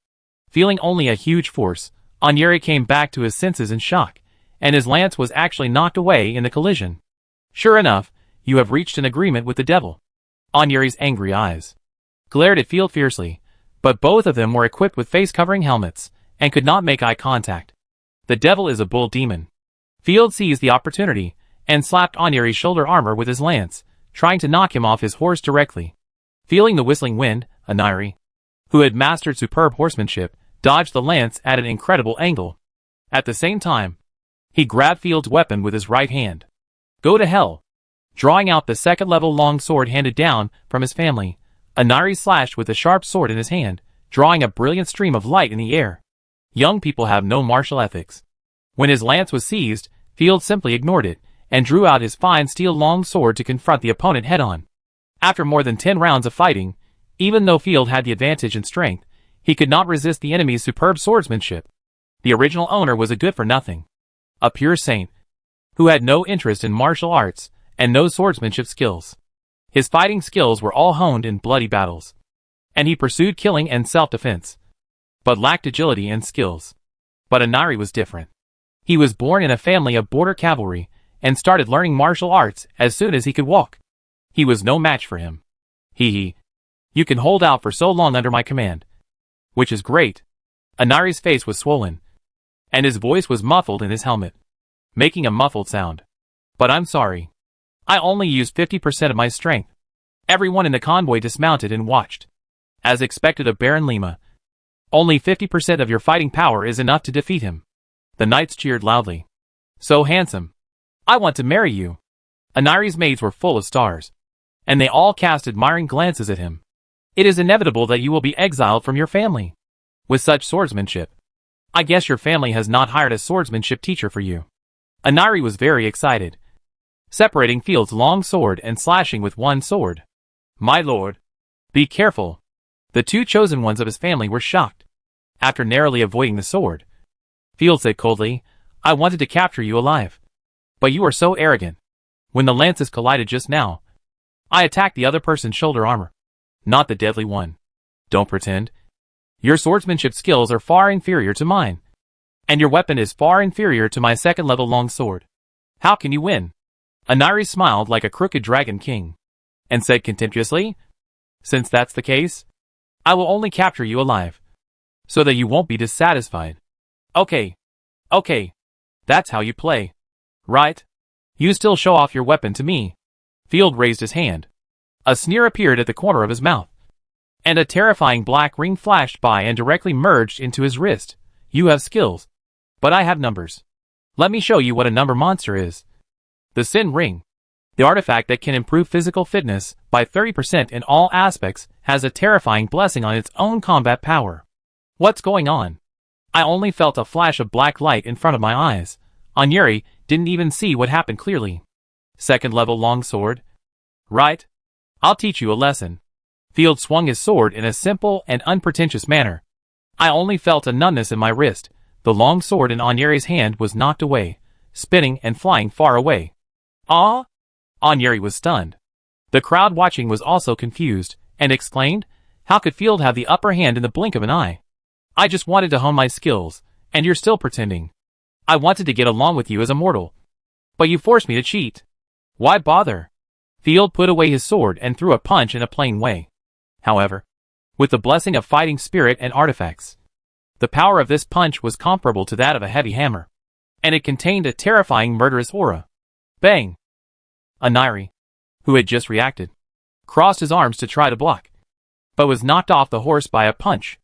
Feeling only a huge force, Onyeri came back to his senses in shock, and his lance was actually knocked away in the collision. "Sure enough, you have reached an agreement with the devil." Onyeri's angry eyes glared at Field fiercely, but both of them were equipped with face-covering helmets, and could not make eye contact. The devil is a bull demon. Field seized the opportunity, and slapped Onyeri's shoulder armor with his lance, trying to knock him off his horse directly. Feeling the whistling wind, Onyeri, who had mastered superb horsemanship, dodged the lance at an incredible angle. At the same time, he grabbed Field's weapon with his right hand. Go to hell! Drawing out the second-level long sword handed down from his family, Onyeri slashed with the sharp sword in his hand, drawing a brilliant stream of light in the air. Young people have no martial ethics. When his lance was seized, Field simply ignored it, and drew out his fine steel long sword to confront the opponent head-on. After more than 10 rounds of fighting, even though Field had the advantage in strength, he could not resist the enemy's superb swordsmanship. The original owner was a good-for-nothing, a pure saint, who had no interest in martial arts, and no swordsmanship skills. His fighting skills were all honed in bloody battles, and he pursued killing and self-defense, but lacked agility and skills. But Onyeri was different. He was born in a family of border cavalry, and started learning martial arts as soon as he could walk. He was no match for him. You can hold out for so long under my command. Which is great. Onyeri's face was swollen, and his voice was muffled in his helmet, making a muffled sound. But I'm sorry. I only used 50% of my strength. Everyone in the convoy dismounted and watched. As expected of Baron Lima, only 50% of your fighting power is enough to defeat him. The knights cheered loudly. So handsome. I want to marry you. Onyeri's maids were full of stars, and they all cast admiring glances at him. It is inevitable that you will be exiled from your family. With such swordsmanship, I guess your family has not hired a swordsmanship teacher for you. Onyeri was very excited, separating Field's long sword and slashing with one sword. My lord, be careful. The two chosen ones of his family were shocked. After narrowly avoiding the sword, Field said coldly, I wanted to capture you alive. But you are so arrogant. When the lances collided just now, I attacked the other person's shoulder armor, not the deadly one. Don't pretend. Your swordsmanship skills are far inferior to mine, and your weapon is far inferior to my second-level long sword. How can you win? Onyeri smiled like a crooked dragon king, and said contemptuously, Since that's the case, I will only capture you alive, so that you won't be dissatisfied. Okay. That's how you play. Right? You still show off your weapon to me. Field raised his hand. A sneer appeared at the corner of his mouth, and a terrifying black ring flashed by and directly merged into his wrist. You have skills, but I have numbers. Let me show you what a number monster is. The Sin Ring, the artifact that can improve physical fitness by 30% in all aspects, has a terrifying blessing on its own combat power. What's going on? I only felt a flash of black light in front of my eyes. Onyeri didn't even see what happened clearly. Second-level longsword? Right? I'll teach you a lesson. Field swung his sword in a simple and unpretentious manner. I only felt a numbness in my wrist. The long sword in Onyeri's hand was knocked away, spinning and flying far away. Ah! Onyeri was stunned. The crowd watching was also confused, and exclaimed, How could Field have the upper hand in the blink of an eye? I just wanted to hone my skills, and you're still pretending. I wanted to get along with you as a mortal, but you forced me to cheat. Why bother? Field put away his sword and threw a punch in a plain way. However, with the blessing of fighting spirit and artifacts, the power of this punch was comparable to that of a heavy hammer, and it contained a terrifying murderous aura. Bang! Onyeri, who had just reacted, crossed his arms to try to block, but was knocked off the horse by a punch.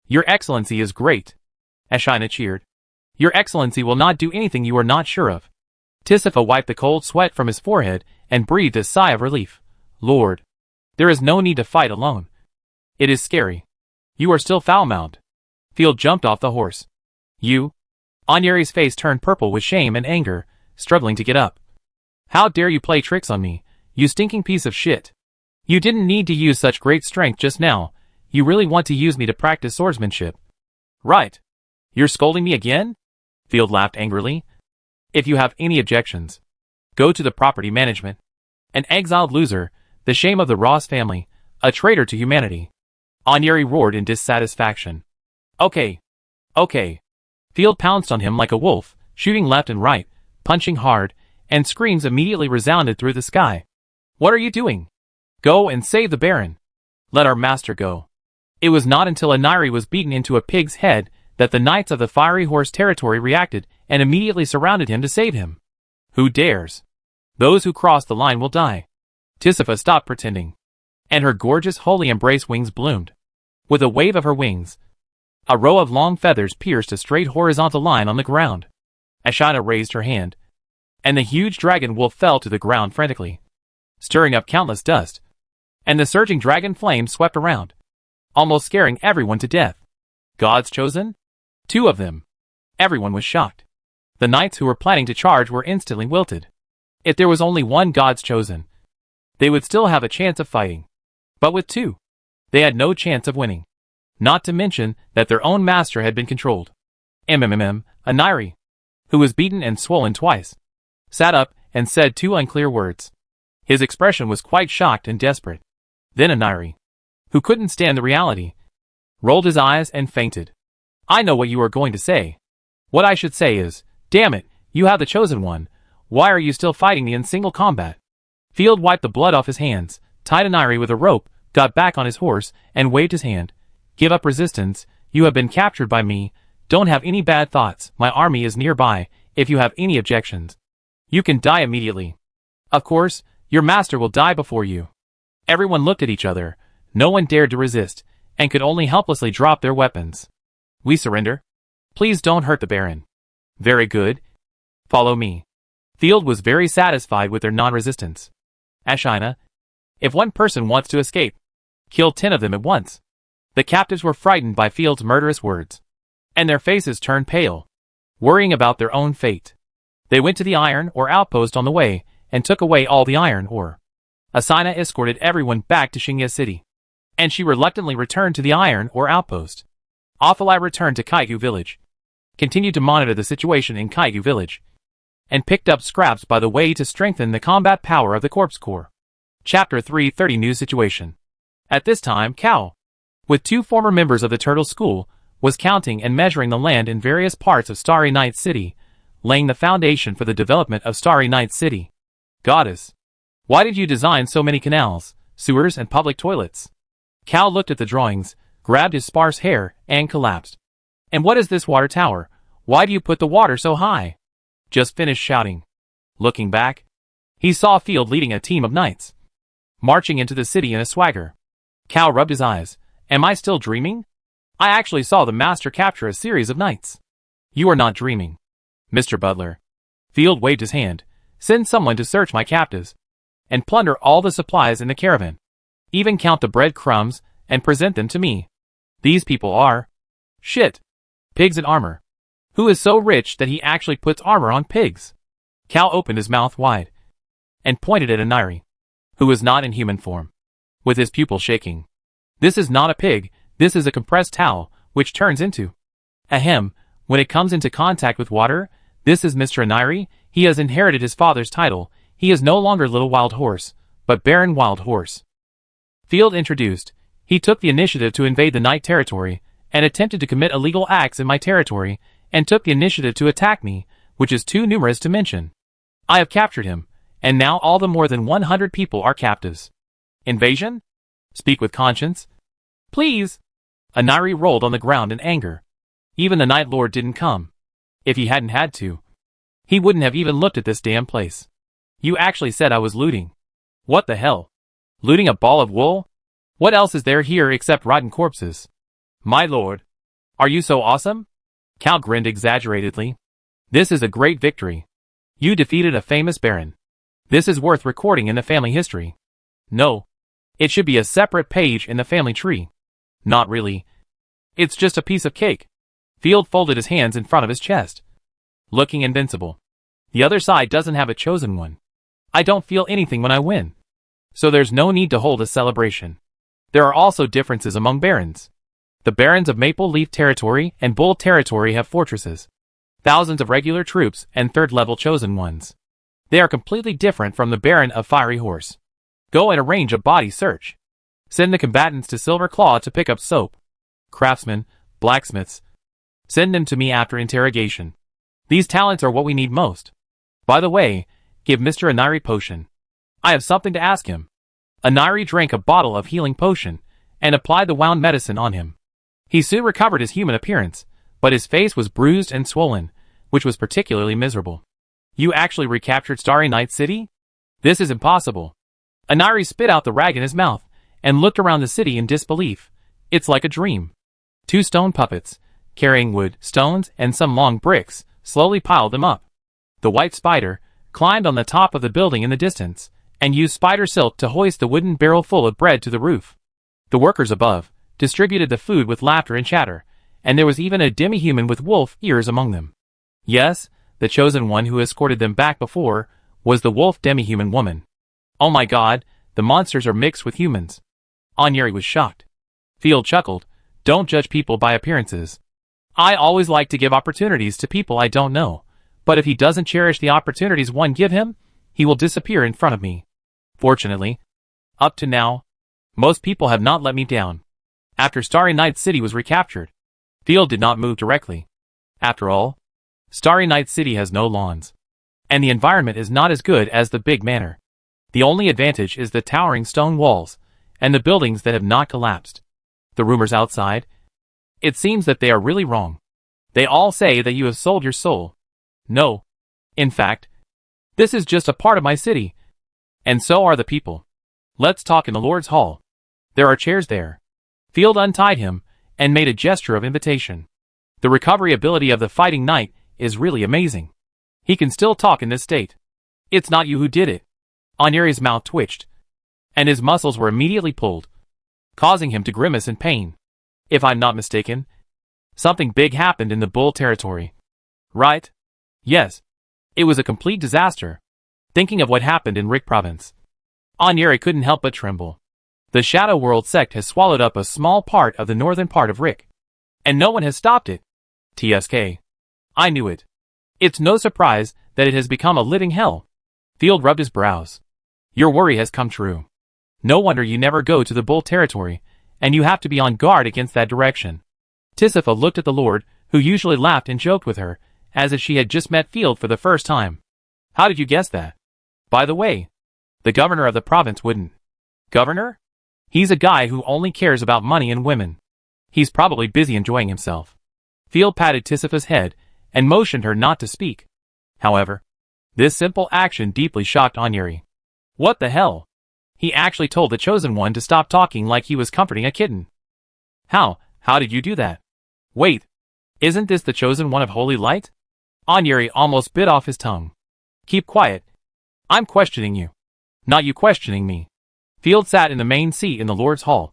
Your Excellency is great. Ashina cheered. Your Excellency will not do anything you are not sure of. Tisifa wiped the cold sweat from his forehead and breathed a sigh of relief. Lord, there is no need to fight alone. It is scary. You are still foul-mouthed. Field jumped off the horse. You? Onyeri's face turned purple with shame and anger, struggling to get up. How dare you play tricks on me, you stinking piece of shit. You didn't need to use such great strength just now. You really want to use me to practice swordsmanship. Right. You're scolding me again? Field laughed angrily. If you have any objections, go to the property management. An exiled loser, the shame of the Ross family, a traitor to humanity. Onyeri roared in dissatisfaction. Okay. Field pounced on him like a wolf, shooting left and right, punching hard, and screams immediately resounded through the sky. What are you doing? Go and save the Baron. Let our master go. It was not until Anari was beaten into a pig's head that the knights of the Fiery Horse territory reacted and immediately surrounded him to save him. Who dares? Those who cross the line will die. Tisifa stopped pretending, and her gorgeous holy embrace wings bloomed. With a wave of her wings, a row of long feathers pierced a straight horizontal line on the ground. Ashina raised her hand, and the huge dragon wolf fell to the ground frantically, stirring up countless dust, and the surging dragon flame swept around, almost scaring everyone to death. Gods chosen? 2 of them. Everyone was shocked. The knights who were planning to charge were instantly wilted. If there was only 1 gods chosen, they would still have a chance of fighting. But with 2, they had no chance of winning. Not to mention that their own master had been controlled. Anari, who was beaten and swollen twice, sat up and said 2 unclear words. His expression was quite shocked and desperate. Then Anari, who couldn't stand the reality, rolled his eyes and fainted. I know what you are going to say. What I should say is, damn it, you have the chosen one. Why are you still fighting me in single combat? Field wiped the blood off his hands, tied Anari with a rope, got back on his horse, and waved his hand. Give up resistance. You have been captured by me. Don't have any bad thoughts. My army is nearby. If you have any objections, you can die immediately. Of course, your master will die before you. Everyone looked at each other. No one dared to resist, and could only helplessly drop their weapons. We surrender. Please don't hurt the Baron. Very good. Follow me. Field was very satisfied with their non-resistance. Ashina, if 1 person wants to escape, kill 10 of them at once. The captives were frightened by Field's murderous words, and their faces turned pale, worrying about their own fate. They went to the iron ore outpost on the way, and took away all the iron ore. Asina escorted everyone back to Xingye City, and she reluctantly returned to the iron ore outpost. Afalai returned to Kaigu village, continued to monitor the situation in Kaigu village, and picked up scraps by the way to strengthen the combat power of the Corpse Corps. Chapter 330 New Situation. At this time, Cao, with 2 former members of the Turtle School, was counting and measuring the land in various parts of Starry Night City, laying the foundation for the development of Starry Night City. Goddess, why did you design so many canals, sewers, and public toilets? Cao looked at the drawings, grabbed his sparse hair, and collapsed. And what is this water tower? Why do you put the water so high? Just finished shouting. Looking back, he saw Field leading a team of knights, marching into the city in a swagger. Cao rubbed his eyes. Am I still dreaming? I actually saw the master capture a series of knights. You are not dreaming, Mr. Butler. Field waved his hand. Send someone to search my captives, and plunder all the supplies in the caravan. Even count the bread crumbs, and present them to me. These people are shit. Pigs in armor. Who is so rich that he actually puts armor on pigs? Cao opened his mouth wide, and pointed at Anari, who was not in human form, with his pupil shaking. This is not a pig, this is a compressed towel, which turns into ahem. When it comes into contact with water, this is Mr. Anari. He has inherited his father's title. He is no longer Little Wild Horse, but Baron Wild Horse. Field introduced. He took the initiative to invade the Night territory, and attempted to commit illegal acts in my territory, and took the initiative to attack me, which is too numerous to mention. I have captured him, and now all the more than 100 people are captives. Invasion? Speak with conscience. Please. Anari rolled on the ground in anger. Even the Night Lord didn't come. If he hadn't had to, he wouldn't have even looked at this damn place. You actually said I was looting. What the hell? Looting a ball of wool? What else is there here except rotten corpses? My lord. Are you so awesome? Cal grinned exaggeratedly. This is a great victory. You defeated a famous baron. This is worth recording in the family history. No. It should be a separate page in the family tree. Not really. It's just a piece of cake. Field folded his hands in front of his chest, looking invincible. The other side doesn't have a chosen one. I don't feel anything when I win, so there's no need to hold a celebration. There are also differences among barons. The barons of Maple Leaf Territory and Bull Territory have fortresses, thousands of regular troops, and third-level chosen ones. They are completely different from the Baron of Fiery Horse. Go and arrange a body search. Send the combatants to Silver Claw to pick up soap, craftsmen, blacksmiths. Send them to me after interrogation. These talents are what we need most. By the way, give Mr. Anari potion. I have something to ask him. Anari drank a bottle of healing potion, and applied the wound medicine on him. He soon recovered his human appearance, but his face was bruised and swollen, which was particularly miserable. You actually recaptured Starry Night City? This is impossible. Anari spit out the rag in his mouth, and looked around the city in disbelief. It's like a dream. 2 stone puppets, carrying wood, stones, and some long bricks, slowly piled them up. The white spider climbed on the top of the building in the distance, and used spider silk to hoist the wooden barrel full of bread to the roof. The workers above distributed the food with laughter and chatter, and there was even a demi-human with wolf ears among them. Yes, the chosen one who escorted them back before was the wolf demi-human woman. Oh my god, the monsters are mixed with humans. Anyeri was shocked. Field chuckled. Don't judge people by appearances. I always like to give opportunities to people I don't know, but if he doesn't cherish the opportunities one give him, he will disappear in front of me. Fortunately, up to now, most people have not let me down. After Starry Night City was recaptured, Field did not move directly. After all, Starry Night City has no lawns, and the environment is not as good as the big manor. The only advantage is the towering stone walls, and the buildings that have not collapsed. The rumors outside, it seems that they are really wrong. They all say that you have sold your soul. No. In fact, this is just a part of my city, and so are the people. Let's talk in the Lord's Hall. There are chairs there. Field untied him, and made a gesture of invitation. The recovery ability of the fighting knight is really amazing. He can still talk in this state. It's not you who did it. Anyeri's mouth twitched, and his muscles were immediately pulled, causing him to grimace in pain. If I'm not mistaken, something big happened in the Bull territory. Right? Yes. It was a complete disaster. Thinking of what happened in Rick province, Anyeri couldn't help but tremble. The Shadow World sect has swallowed up a small part of the northern part of Rick, and no one has stopped it. TSK. I knew it. It's no surprise that it has become a living hell. Field rubbed his brows. Your worry has come true. No wonder you never go to the Bull territory, and you have to be on guard against that direction. Tisifa looked at the Lord, who usually laughed and joked with her, as if she had just met Field for the first time. How did you guess that? By the way, the governor of the province wouldn't. Governor? He's a guy who only cares about money and women. He's probably busy enjoying himself. Field patted Tisifa's head and motioned her not to speak. However, this simple action deeply shocked Anyeri. What the hell? He actually told the Chosen One to stop talking like he was comforting a kitten. How did you do that? Wait, isn't this the Chosen One of Holy Light? Anyeri almost bit off his tongue. Keep quiet. I'm questioning you, not you questioning me. Field sat in the main seat in the Lord's Hall.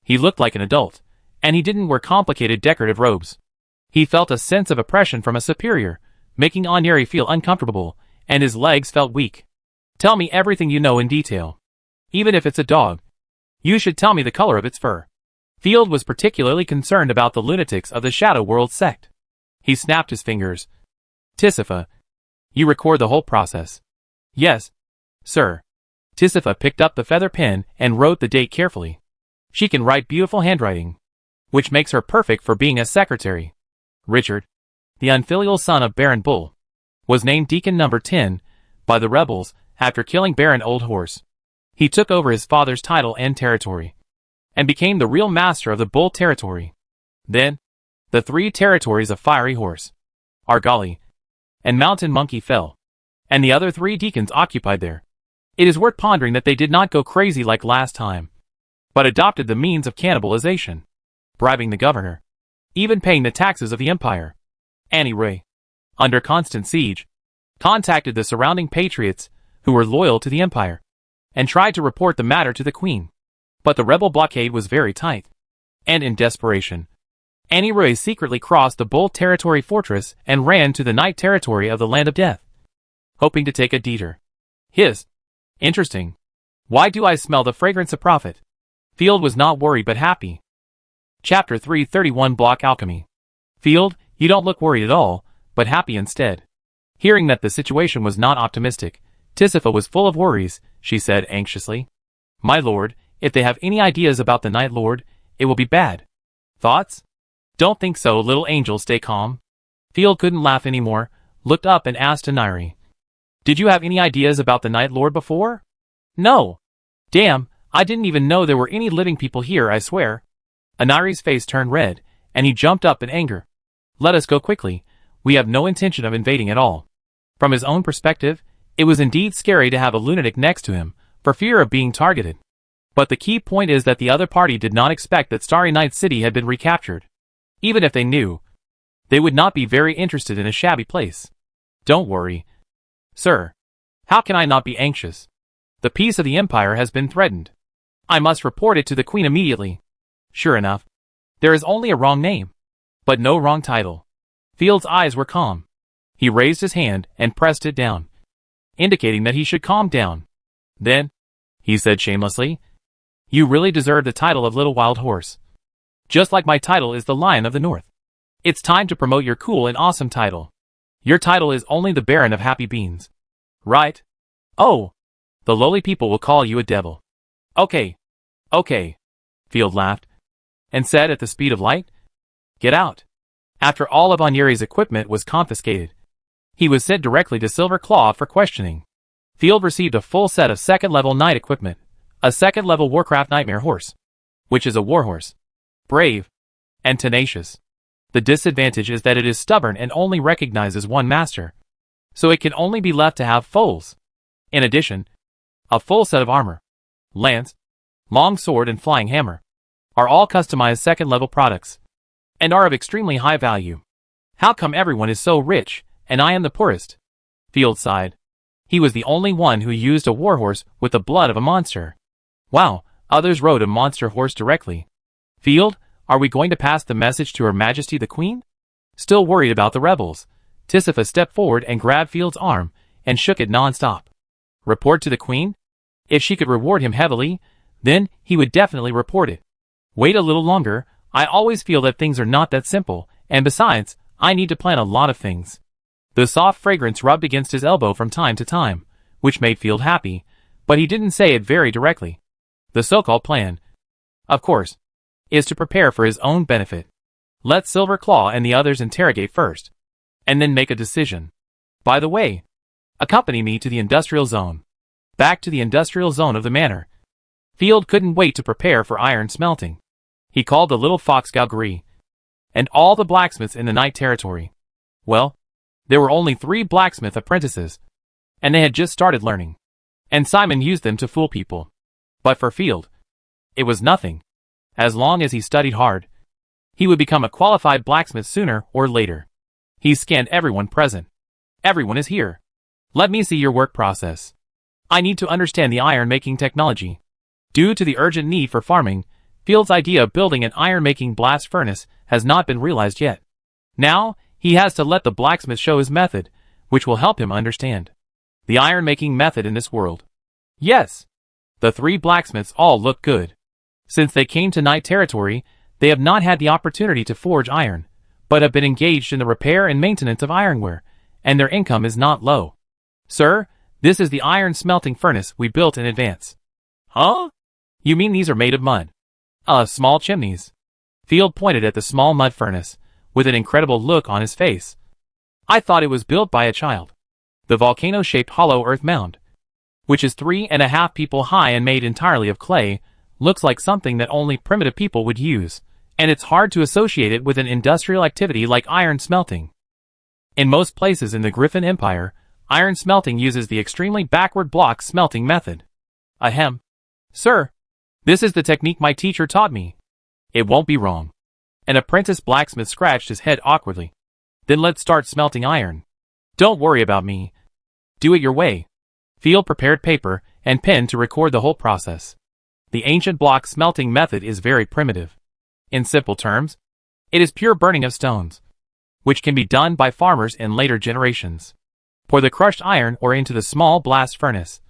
He looked like an adult, and he didn't wear complicated decorative robes. He felt a sense of oppression from a superior, making Anyeri feel uncomfortable, and his legs felt weak. Tell me everything you know in detail. Even if it's a dog, you should tell me the color of its fur. Field was particularly concerned about the lunatics of the Shadow World sect. He snapped his fingers. Tisifa, you record the whole process. Yes, sir. Tisifa picked up the feather pen and wrote the date carefully. She can write beautiful handwriting, which makes her perfect for being a secretary. Richard, the unfilial son of Baron Bull, was named Deacon number 10 by the rebels after killing Baron Old Horse. He took over his father's title and territory, and became the real master of the Bull territory. Then, the 3 territories of Fiery Horse, Argali, and Mountain Monkey fell, and the other 3 deacons occupied there. It is worth pondering that they did not go crazy like last time, but adopted the means of cannibalization, bribing the governor, even paying the taxes of the empire. Annie Ray, under constant siege, contacted the surrounding patriots who were loyal to the empire, and tried to report the matter to the queen. But the rebel blockade was very tight, and in desperation, Annie Ray secretly crossed the Bull territory fortress and ran to the night territory of the Land of Death, hoping to take a detour. Interesting. Why do I smell the fragrance of profit? Field was not worried but happy. Chapter 331 Block Alchemy. Field, you don't look worried at all, but happy instead. Hearing that the situation was not optimistic, Tisifa was full of worries. She said anxiously. My lord, if they have any ideas about the Night Lord, it will be bad. Thoughts? Don't think so, little angel, stay calm. Field couldn't laugh anymore, looked up and asked Anyeri. Did you have any ideas about the Night Lord before? No. Damn, I didn't even know there were any living people here, I swear. Anari's face turned red, and he jumped up in anger. Let us go quickly. We have no intention of invading at all. From his own perspective, it was indeed scary to have a lunatic next to him, for fear of being targeted. But the key point is that the other party did not expect that Starry Night City had been recaptured. Even if they knew, they would not be very interested in a shabby place. Don't worry, sir. How can I not be anxious? The peace of the Empire has been threatened. I must report it to the Queen immediately. Sure enough, there is only a wrong name, but no wrong title. Field's eyes were calm. He raised his hand and pressed it down, indicating that he should calm down. Then, he said shamelessly, you really deserve the title of Little Wild Horse. Just like my title is the Lion of the North. It's time to promote your cool and awesome title. Your title is only the Baron of Happy Beans. Right? Oh, the lowly people will call you a devil. Okay. Field laughed, and said at the speed of light, get out. After all of Onyeri's equipment was confiscated, he was sent directly to Silver Claw for questioning. Field received a full set of second-level knight equipment, a second-level Warcraft Nightmare horse, which is a warhorse, brave, and tenacious. The disadvantage is that it is stubborn and only recognizes one master, so it can only be left to have foals. In addition, a full set of armor, lance, long sword and flying hammer, are all customized second-level products, and are of extremely high value. How come everyone is so rich, and I am the poorest? Field sighed. He was the only one who used a warhorse with the blood of a monster. Wow, others rode a monster horse directly. Field, are we going to pass the message to Her Majesty the Queen? Still worried about the rebels, Tisifa stepped forward and grabbed Field's arm, and shook it non-stop. Report to the Queen? If she could reward him heavily, then he would definitely report it. Wait a little longer, I always feel that things are not that simple, and besides, I need to plan a lot of things. The soft fragrance rubbed against his elbow from time to time, which made Field happy, but he didn't say it very directly. The so-called plan, of course, is to prepare for his own benefit. Let Silver Claw and the others interrogate first, and then make a decision. By the way, accompany me to the industrial zone. Back to the industrial zone of the manor. Field couldn't wait to prepare for iron smelting. He called the little fox Galgary, and all the blacksmiths in the Night Territory. Well, there were only 3 blacksmith apprentices, and they had just started learning, and Simon used them to fool people. But for Field, it was nothing. As long as he studied hard, he would become a qualified blacksmith sooner or later. He scanned everyone present. Everyone is here. Let me see your work process. I need to understand the iron-making technology. Due to the urgent need for farming, Field's idea of building an iron-making blast furnace has not been realized yet. Now, he has to let the blacksmith show his method, which will help him understand the iron-making method in this world. Yes, the 3 blacksmiths all look good. Since they came to Night Territory, they have not had the opportunity to forge iron, but have been engaged in the repair and maintenance of ironware, and their income is not low. Sir, this is the iron smelting furnace we built in advance. Huh? You mean these are made of mud? Small chimneys. Field pointed at the small mud furnace, with an incredible look on his face. I thought it was built by a child. The volcano-shaped hollow earth mound, which is 3.5 people high and made entirely of clay, looks like something that only primitive people would use, and it's hard to associate it with an industrial activity like iron smelting. In most places in the Griffin Empire, iron smelting uses the extremely backward block smelting method. Ahem. Sir, this is the technique my teacher taught me. It won't be wrong. An apprentice blacksmith scratched his head awkwardly. Then let's start smelting iron. Don't worry about me. Do it your way. Field prepared paper and pen to record the whole process. The ancient block smelting method is very primitive. In simple terms, it is pure burning of stones, which can be done by farmers in later generations. Pour the crushed iron ore into the small blast furnace.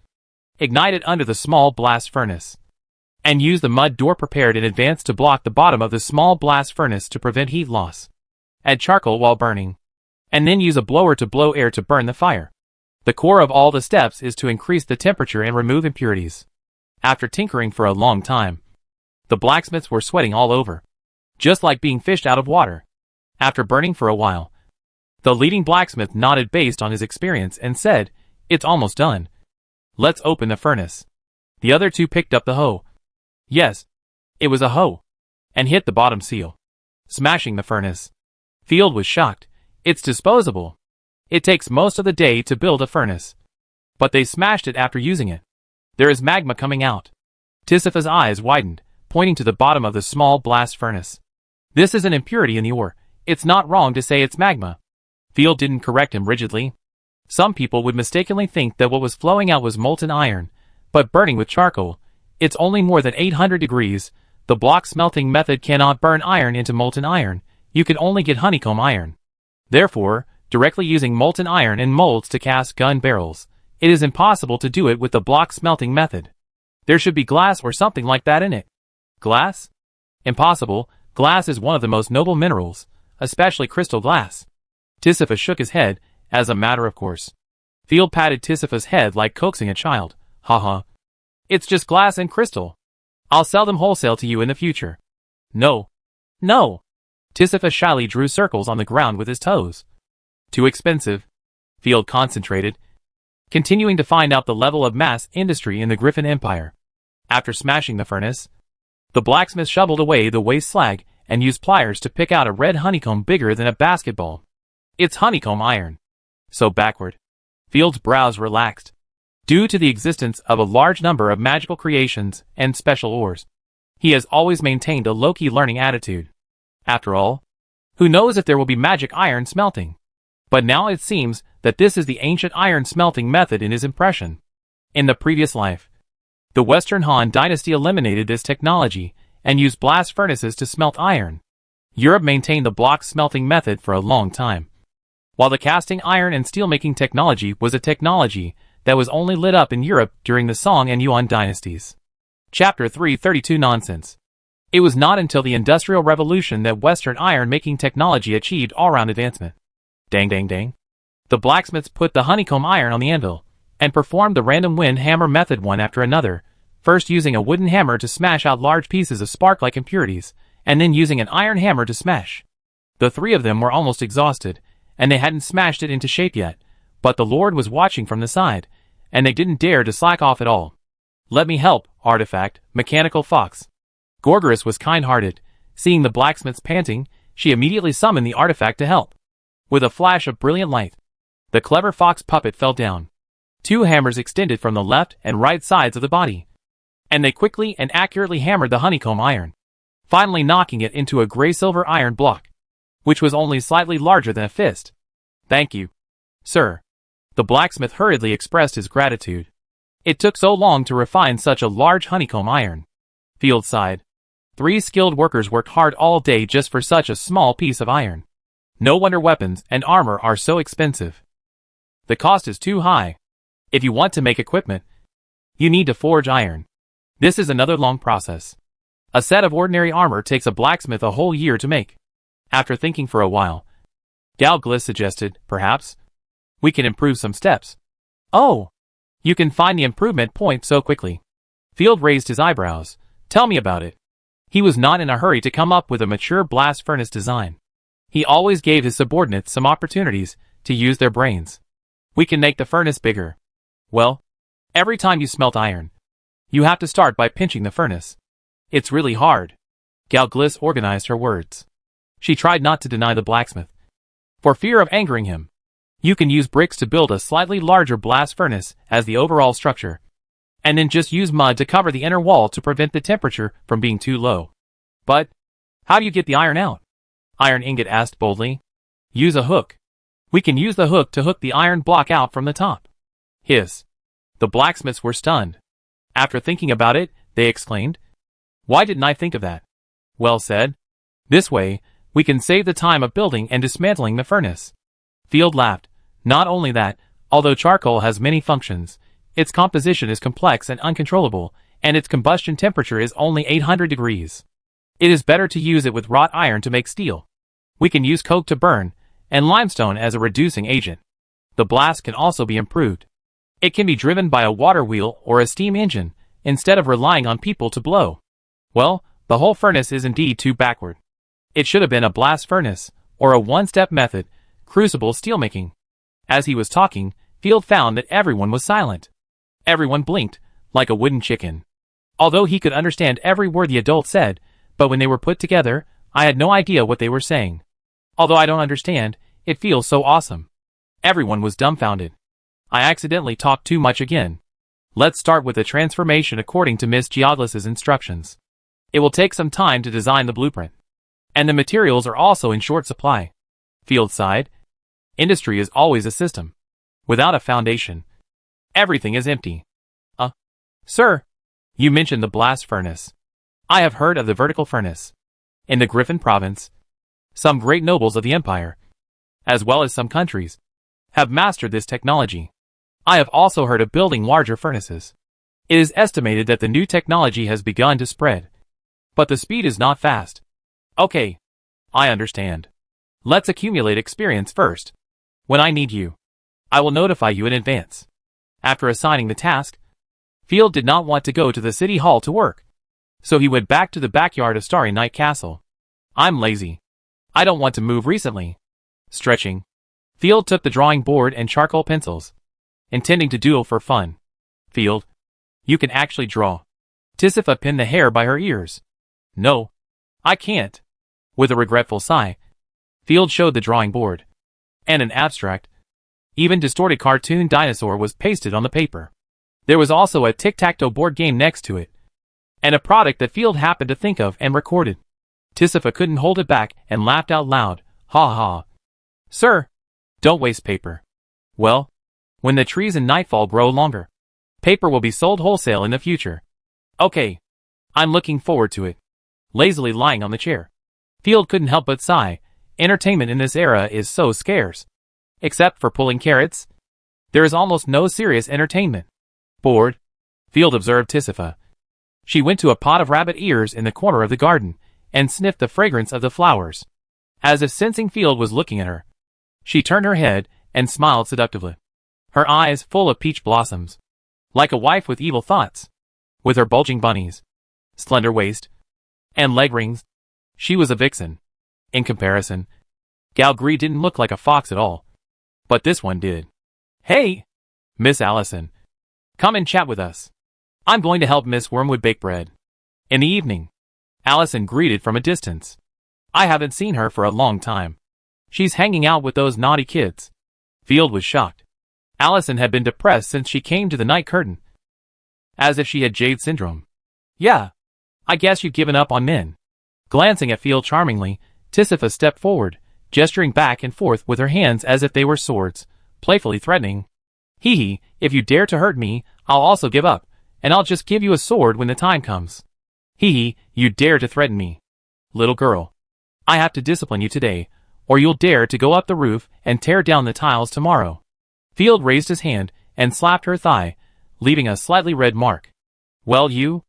Ignite it under the small blast furnace. And use the mud door prepared in advance to block the bottom of the small blast furnace to prevent heat loss. Add charcoal while burning, and then use a blower to blow air to burn the fire. The core of all the steps is to increase the temperature and remove impurities. After tinkering for a long time, the blacksmiths were sweating all over, just like being fished out of water. After burning for a while, the leading blacksmith nodded based on his experience and said, "It's almost done. Let's open the furnace." The other 2 picked up the hoe, Yes, it was a hoe, and hit the bottom seal, smashing the furnace. Field was shocked. It's disposable. It takes most of the day to build a furnace. But they smashed it after using it. There is magma coming out. Tisifa's eyes widened, pointing to the bottom of the small blast furnace. This is an impurity in the ore. It's not wrong to say it's magma. Field didn't correct him rigidly. Some people would mistakenly think that what was flowing out was molten iron, but burning with charcoal, it's only more than 800 degrees. The block smelting method cannot burn iron into molten iron. You can only get honeycomb iron. Therefore, directly using molten iron in molds to cast gun barrels, it is impossible to do it with the block smelting method. There should be glass or something like that in it. Glass? Impossible. Glass is one of the most noble minerals, especially crystal glass. Tisifa shook his head, as a matter of course. Field patted Tisifa's head like coaxing a child. Haha. It's just glass and crystal. I'll sell them wholesale to you in the future. No. No. Tisifa shyly drew circles on the ground with his toes. Too expensive. Field concentrated, continuing to find out the level of mass industry in the Griffin Empire. After smashing the furnace, the blacksmith shoveled away the waste slag and used pliers to pick out a red honeycomb bigger than a basketball. It's honeycomb iron. So backward. Field's brows relaxed. Due to the existence of a large number of magical creations and special ores, he has always maintained a low-key learning attitude. After all, who knows if there will be magic iron smelting? But now it seems that this is the ancient iron smelting method in his impression. In the previous life, the Western Han dynasty eliminated this technology and used blast furnaces to smelt iron. Europe maintained the block smelting method for a long time, while the casting iron and steelmaking technology was a technology that was only lit up in Europe during the Song and Yuan dynasties. Chapter 332 Nonsense. It was not until the Industrial Revolution that Western iron-making technology achieved all-round advancement. Dang dang dang. The blacksmiths put the honeycomb iron on the anvil, and performed the random wind hammer method one after another, first using a wooden hammer to smash out large pieces of spark-like impurities, and then using an iron hammer to smash. The three of them were almost exhausted, and they hadn't smashed it into shape yet, but the Lord was watching from the side, and they didn't dare to slack off at all. Let me help, artifact, mechanical fox. Gorgorus was kind-hearted. Seeing the blacksmiths panting, she immediately summoned the artifact to help. With a flash of brilliant light, the clever fox puppet fell down. Two hammers extended from the left and right sides of the body, and they quickly and accurately hammered the honeycomb iron, finally knocking it into a gray-silver iron block, which was only slightly larger than a fist. Thank you, sir. The blacksmith hurriedly expressed his gratitude. It took so long to refine such a large honeycomb iron. Field sighed. 3 skilled workers worked hard all day just for such a small piece of iron. No wonder weapons and armor are so expensive. The cost is too high. If you want to make equipment, you need to forge iron. This is another long process. A set of ordinary armor takes a blacksmith a whole year to make. After thinking for a while, Galglis suggested, perhaps, we can improve some steps. Oh, you can find the improvement point so quickly. Field raised his eyebrows. Tell me about it. He was not in a hurry to come up with a mature blast furnace design. He always gave his subordinates some opportunities to use their brains. We can make the furnace bigger. Well, every time you smelt iron, you have to start by pinching the furnace. It's really hard. Galglis organized her words. She tried not to deny the blacksmith, for fear of angering him. You can use bricks to build a slightly larger blast furnace as the overall structure, and then just use mud to cover the inner wall to prevent the temperature from being too low. But, how do you get the iron out? Iron Ingot asked boldly. Use a hook. We can use the hook to hook the iron block out from the top. Hiss. The blacksmiths were stunned. After thinking about it, they exclaimed, why didn't I think of that? Well said. This way, we can save the time of building and dismantling the furnace. Field laughed. Not only that, although charcoal has many functions, its composition is complex and uncontrollable, and its combustion temperature is only 800 degrees. It is better to use it with wrought iron to make steel. We can use coke to burn, and limestone as a reducing agent. The blast can also be improved. It can be driven by a water wheel or a steam engine, instead of relying on people to blow. Well, the whole furnace is indeed too backward. It should have been a blast furnace, or a one-step method, crucible steelmaking. As he was talking, Field found that everyone was silent. Everyone blinked, like a wooden chicken. Although he could understand every word the adult said, but when they were put together, I had no idea what they were saying. Although I don't understand, it feels so awesome. Everyone was dumbfounded. I accidentally talked too much again. Let's start with the transformation according to Miss Geoglis' instructions. It will take some time to design the blueprint. And the materials are also in short supply. Field sighed. Industry is always a system. Without a foundation, everything is empty. Sir, you mentioned the blast furnace. I have heard of the vertical furnace. In the Griffin province, some great nobles of the empire, as well as some countries, have mastered this technology. I have also heard of building larger furnaces. It is estimated that the new technology has begun to spread. But the speed is not fast. Okay, I understand. Let's accumulate experience first. When I need you, I will notify you in advance. After assigning the task, Field did not want to go to the city hall to work. So he went back to the backyard of Starry Night Castle. I'm lazy. I don't want to move recently. Stretching. Field took the drawing board and charcoal pencils, intending to doodle for fun. Field, you can actually draw. Tisifa pinned the hair by her ears. No, I can't. With a regretful sigh, Field showed the drawing board. And an abstract, even distorted cartoon dinosaur was pasted on the paper. There was also a tic-tac-toe board game next to it, and a product that Field happened to think of and recorded. Tisifa couldn't hold it back and laughed out loud. Ha ha. Sir, don't waste paper. Well, when the trees in Nightfall grow longer, paper will be sold wholesale in the future. Okay, I'm looking forward to it. Lazily lying on the chair, Field couldn't help but sigh. Entertainment in this era is so scarce. Except for pulling carrots, there is almost no serious entertainment. Bored, Field observed Tisifa. She went to a pot of rabbit ears in the corner of the garden and sniffed the fragrance of the flowers. As if sensing Field was looking at her, she turned her head and smiled seductively, her eyes full of peach blossoms, like a wife with evil thoughts. With her bulging bunnies, slender waist, and leg rings, she was a vixen. In comparison, Galgree didn't look like a fox at all, but this one did. Hey, Miss Allison, come and chat with us. I'm going to help Miss Wormwood bake bread. In the evening, Allison greeted from a distance. I haven't seen her for a long time. She's hanging out with those naughty kids. Field was shocked. Allison had been depressed since she came to the night curtain, as if she had Jade syndrome. Yeah, I guess you've given up on men. Glancing at Field charmingly, Tisifa stepped forward, gesturing back and forth with her hands as if they were swords, playfully threatening. Hee hee, if you dare to hurt me, I'll also give up, and I'll just give you a sword when the time comes. Hee hee, you dare to threaten me. Little girl, I have to discipline you today, or you'll dare to go up the roof and tear down the tiles tomorrow. Field raised his hand and slapped her thigh, leaving a slightly red mark. Well, you?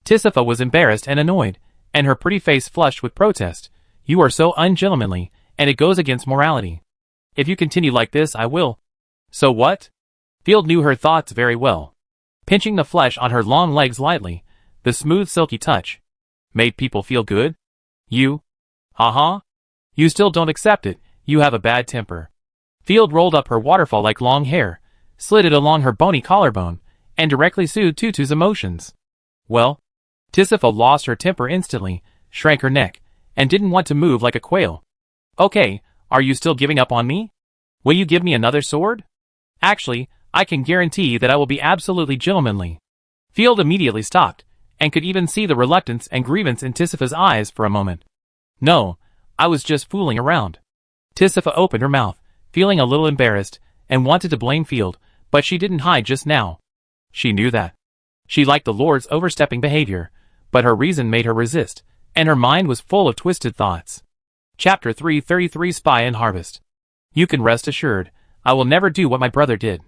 Tisifa was embarrassed and annoyed, and her pretty face flushed with protest. You are so ungentlemanly, and it goes against morality. If you continue like this, I will. So what? Field knew her thoughts very well. Pinching the flesh on her long legs lightly, the smooth silky touch made people feel good. You? Ha-ha? You still don't accept it, you have a bad temper. Field rolled up her waterfall-like long hair, slid it along her bony collarbone, and directly soothed Tutu's emotions. Well, Tisifa lost her temper instantly, shrank her neck, and didn't want to move like a quail. Okay, are you still giving up on me? Will you give me another sword? Actually, I can guarantee that I will be absolutely gentlemanly. Field immediately stopped, and could even see the reluctance and grievance in Tisifa's eyes for a moment. No, I was just fooling around. Tisifa opened her mouth, feeling a little embarrassed, and wanted to blame Field, but she didn't hide just now. She knew that. She liked the Lord's overstepping behavior, but her reason made her resist, and her mind was full of twisted thoughts. Chapter 333 Spy and Harvest. You can rest assured, I will never do what my brother did.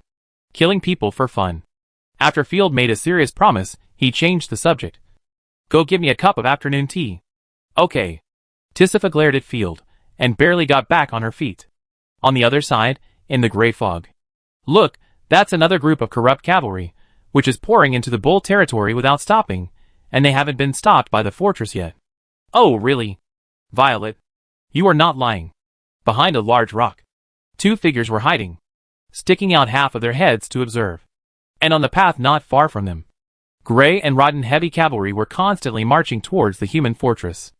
Killing people for fun. After Field made a serious promise, he changed the subject. Go give me a cup of afternoon tea. Okay. Tisifa glared at Field, and barely got back on her feet. On the other side, in the gray fog. Look, that's another group of corrupt cavalry, which is pouring into the Bull territory without stopping, and they haven't been stopped by the fortress yet. Oh, really? Violet, you are not lying. Behind a large rock, two figures were hiding, sticking out half of their heads to observe. And on the path not far from them, Gray and rotten heavy cavalry were constantly marching towards the human fortress.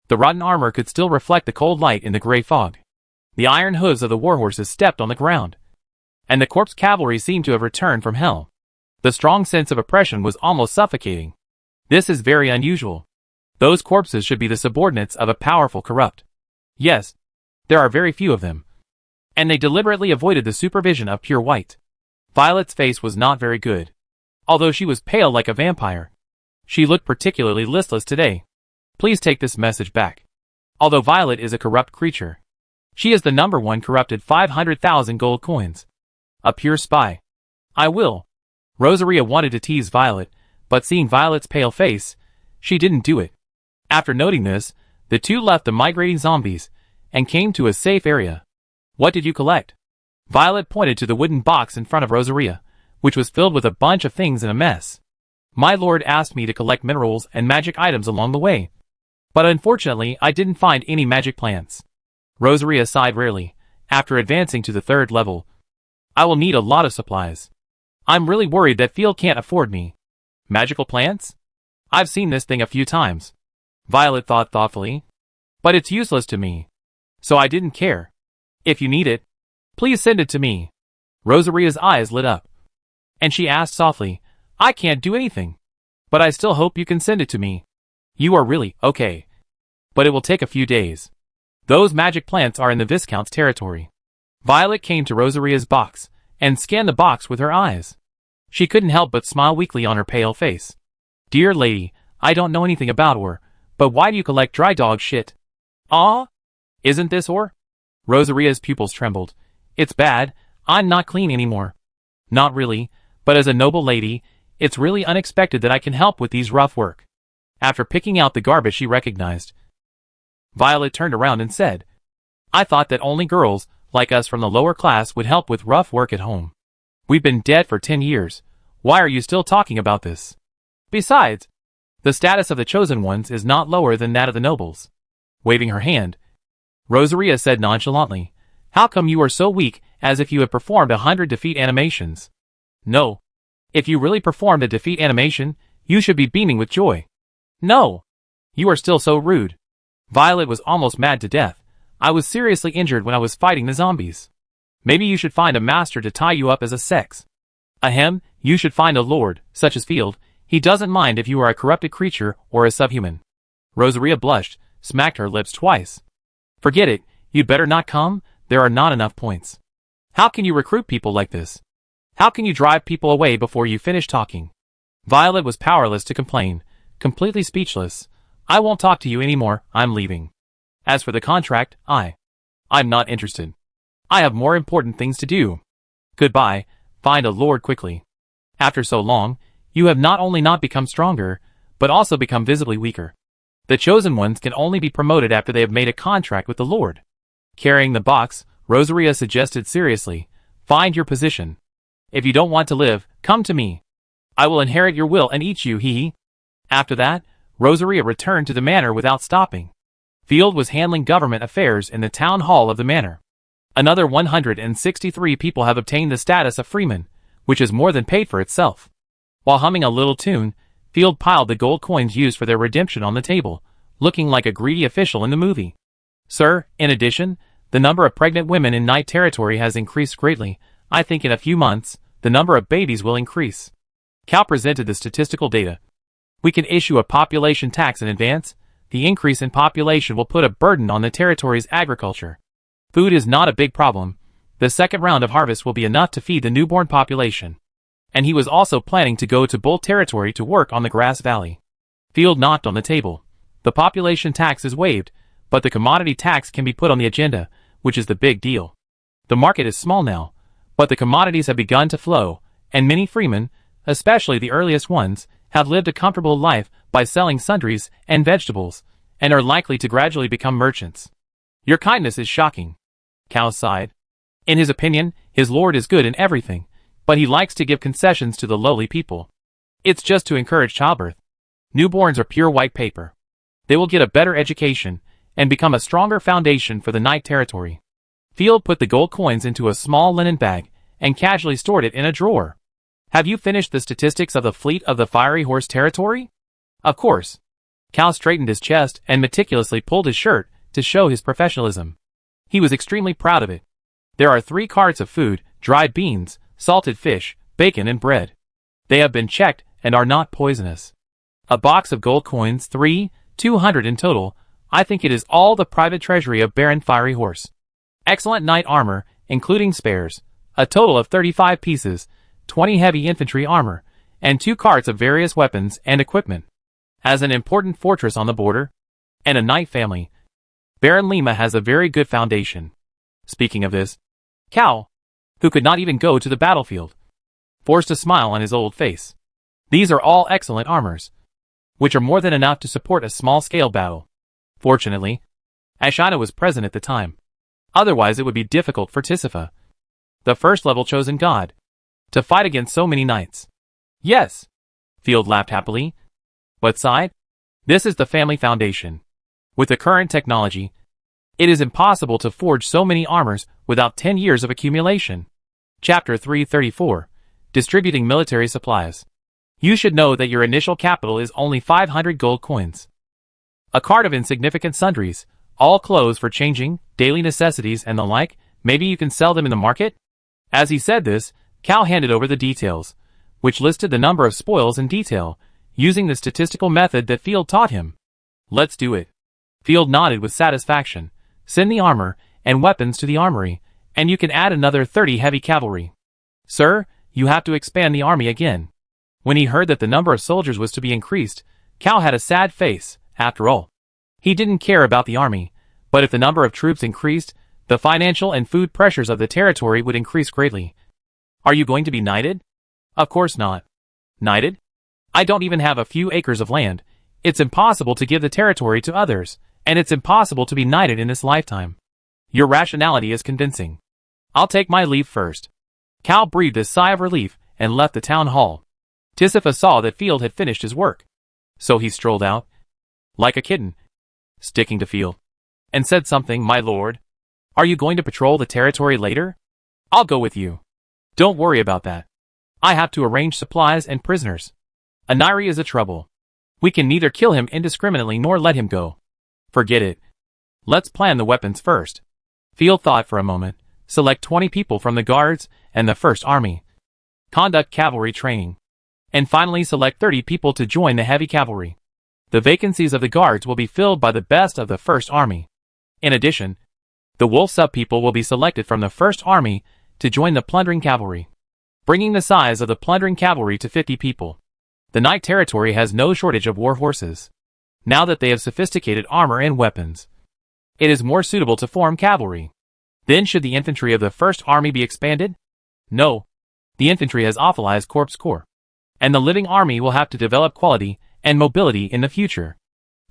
The rotten armor could still reflect the cold light in the gray fog. The iron hooves of the warhorses stepped on the ground, and the corpse cavalry seemed to have returned from hell. The strong sense of oppression was almost suffocating. This is very unusual. Those corpses should be the subordinates of a powerful corrupt. Yes, there are very few of them. And they deliberately avoided the supervision of pure white. Violet's face was not very good. Although she was pale like a vampire, she looked particularly listless today. Please take this message back. Although Violet is a corrupt creature, she is the #1 corrupted 500,000 gold coins. A pure spy. I will. Rosaria wanted to tease Violet, but seeing Violet's pale face, she didn't do it. After noting this, the two left the migrating zombies and came to a safe area. What did you collect? Violet pointed to the wooden box in front of Rosaria, which was filled with a bunch of things in a mess. My lord asked me to collect minerals and magic items along the way, but unfortunately I didn't find any magic plants. Rosaria sighed rarely. After advancing to the 3rd level, I will need a lot of supplies. I'm really worried that Field can't afford me. Magical plants? I've seen this thing a few times. Violet thought thoughtfully. But it's useless to me. So I didn't care. If you need it, please send it to me. Rosaria's eyes lit up, and she asked softly, I can't do anything, but I still hope you can send it to me. You are really, okay. But it will take a few days. Those magic plants are in the Viscount's territory. Violet came to Rosaria's box, and scanned the box with her eyes. She couldn't help but smile weakly on her pale face. Dear lady, I don't know anything about ore, but why do you collect dry dog shit? Ah? Isn't this ore? Rosaria's pupils trembled. It's bad, I'm not clean anymore. Not really, but as a noble lady, it's really unexpected that I can help with these rough work. After picking out the garbage she recognized, Violet turned around and said, I thought that only girls, like us from the lower class, would help with rough work at home. We've been dead for 10 years. Why are you still talking about this? Besides, the status of the chosen ones is not lower than that of the nobles. Waving her hand, Rosaria said nonchalantly, How come you are so weak, as if you have performed 100 defeat animations? No. If you really performed a defeat animation, you should be beaming with joy. No. You are still so rude. Violet was almost mad to death. I was seriously injured when I was fighting the zombies. Maybe you should find a master to tie you up as a sex. Ahem, you should find a lord, such as Field. He doesn't mind if you are a corrupted creature or a subhuman. Rosaria blushed, smacked her lips twice. Forget it, you'd better not come, there are not enough points. How can you recruit people like this? How can you drive people away before you finish talking? Violet was powerless to complain, completely speechless. I won't talk to you anymore, I'm leaving. As for the contract, I'm not interested. I have more important things to do. Goodbye, find a lord quickly. After so long, you have not only not become stronger, but also become visibly weaker. The chosen ones can only be promoted after they have made a contract with the lord. Carrying the box, Rosaria suggested seriously, find your position. If you don't want to live, come to me. I will inherit your will and eat you, hee. After that, Rosaria returned to the manor without stopping. Field was handling government affairs in the town hall of the manor. Another 163 people have obtained the status of freemen, which is more than paid for itself. While humming a little tune, Field piled the gold coins used for their redemption on the table, looking like a greedy official in the movie. Sir, in addition, the number of pregnant women in Night Territory has increased greatly. I think in a few months, the number of babies will increase. Cal presented the statistical data. We can issue a population tax in advance. The increase in population will put a burden on the territory's agriculture. Food is not a big problem. The second round of harvest will be enough to feed the newborn population. And he was also planning to go to Bull Territory to work on the Grass Valley. Field knocked on the table. The population tax is waived, but the commodity tax can be put on the agenda, which is the big deal. The market is small now, but the commodities have begun to flow, and many freemen, especially the earliest ones, have lived a comfortable life by selling sundries and vegetables, and are likely to gradually become merchants. Your kindness is shocking. Cal sighed. In his opinion, his lord is good in everything, but he likes to give concessions to the lowly people. It's just to encourage childbirth. Newborns are pure white paper. They will get a better education, and become a stronger foundation for the Night Territory. Field put the gold coins into a small linen bag, and casually stored it in a drawer. Have you finished the statistics of the fleet of the Fiery Horse territory? Of course. Cal straightened his chest and meticulously pulled his shirt to show his professionalism. He was extremely proud of it. There are 3 carts of food, dried beans, salted fish, bacon and bread. They have been checked and are not poisonous. A box of gold coins, 200 in total. I think it is all the private treasury of Baron Fiery Horse. Excellent knight armor, including spares. A total of 35 pieces, 20 heavy infantry armor, and 2 carts of various weapons and equipment. As an important fortress on the border, and a knight family, Baron Lima has a very good foundation. Speaking of this, Cal, who could not even go to the battlefield, forced a smile on his old face. These are all excellent armors, which are more than enough to support a small-scale battle. Fortunately, Ashina was present at the time. Otherwise it would be difficult for Tisifa, the first-level chosen god, to fight against so many knights. Yes, Field laughed happily. But side, this is the family foundation. With the current technology, it is impossible to forge so many armors without 10 years of accumulation. Chapter 334. Distributing military supplies. You should know that your initial capital is only 500 gold coins. A cart of insignificant sundries, all clothes for changing, daily necessities and the like. Maybe you can sell them in the market? As he said this, Cal handed over the details, which listed the number of spoils in detail, using the statistical method that Field taught him. Let's do it. Field nodded with satisfaction. Send the armor and weapons to the armory, and you can add another 30 heavy cavalry. Sir, you have to expand the army again. When he heard that the number of soldiers was to be increased, Cal had a sad face. After all, he didn't care about the army, but if the number of troops increased, the financial and food pressures of the territory would increase greatly. Are you going to be knighted? Of course not. Knighted? I don't even have a few acres of land. It's impossible to give the territory to others, and it's impossible to be knighted in this lifetime. Your rationality is convincing. I'll take my leave first. Cal breathed a sigh of relief and left the town hall. Tisifa saw that Field had finished his work, so he strolled out, like a kitten, sticking to Field, and said something. My lord, are you going to patrol the territory later? I'll go with you. Don't worry about that. I have to arrange supplies and prisoners. Aniri is a trouble. We can neither kill him indiscriminately nor let him go. Forget it. Let's plan the weapons first. Field thought for a moment. Select 20 people from the guards and the First Army. Conduct cavalry training. And finally select 30 people to join the heavy cavalry. The vacancies of the guards will be filled by the best of the First Army. In addition, the wolf sub-people will be selected from the First Army to join the plundering cavalry, bringing the size of the plundering cavalry to 50 people. The knight territory has no shortage of war horses. Now that they have sophisticated armor and weapons, it is more suitable to form cavalry. Then should the infantry of the First Army be expanded? No. The infantry has awfulized corpse corps, and the living army will have to develop quality and mobility in the future.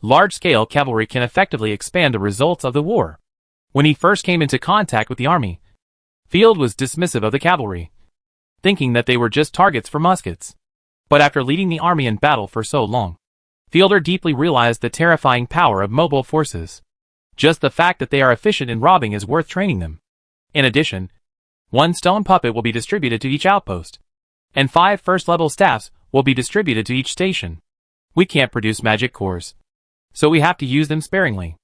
Large-scale cavalry can effectively expand the results of the war. When he first came into contact with the army, Field was dismissive of the cavalry, thinking that they were just targets for muskets. But after leading the army in battle for so long, Fielder deeply realized the terrifying power of mobile forces. Just the fact that they are efficient in robbing is worth training them. In addition, 1 stone puppet will be distributed to each outpost, and 5 first-level staffs will be distributed to each station. We can't produce magic cores, so we have to use them sparingly.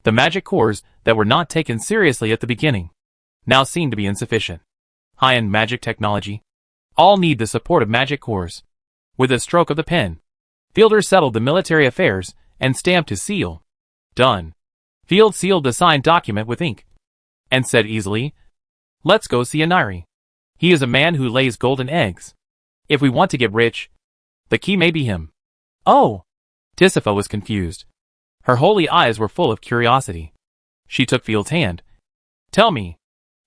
The magic cores that were not taken seriously at the beginning now seem to be insufficient. High-end magic technology all need the support of magic cores. With a stroke of the pen, Fielder settled the military affairs and stamped his seal. Done. Field sealed the signed document with ink and said easily, "Let's go see Aniri. He is a man who lays golden eggs. If we want to get rich, the key may be him." Oh! Tisifa was confused. Her holy eyes were full of curiosity. She took Field's hand. "Tell me.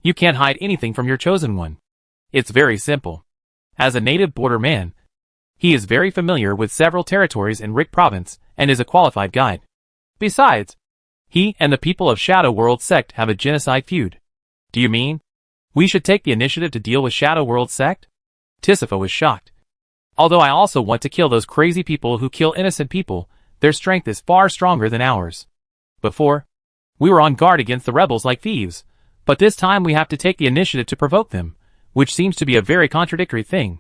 You can't hide anything from your chosen one. It's very simple." As a native border man, he is very familiar with several territories in Rick Province and is a qualified guide. Besides, he and the people of Shadow World Sect have a genocide feud. Do you mean we should take the initiative to deal with Shadow World Sect? Tisifa was shocked. Although I also want to kill those crazy people who kill innocent people, their strength is far stronger than ours. Before, we were on guard against the rebels like thieves, but this time we have to take the initiative to provoke them, which seems to be a very contradictory thing.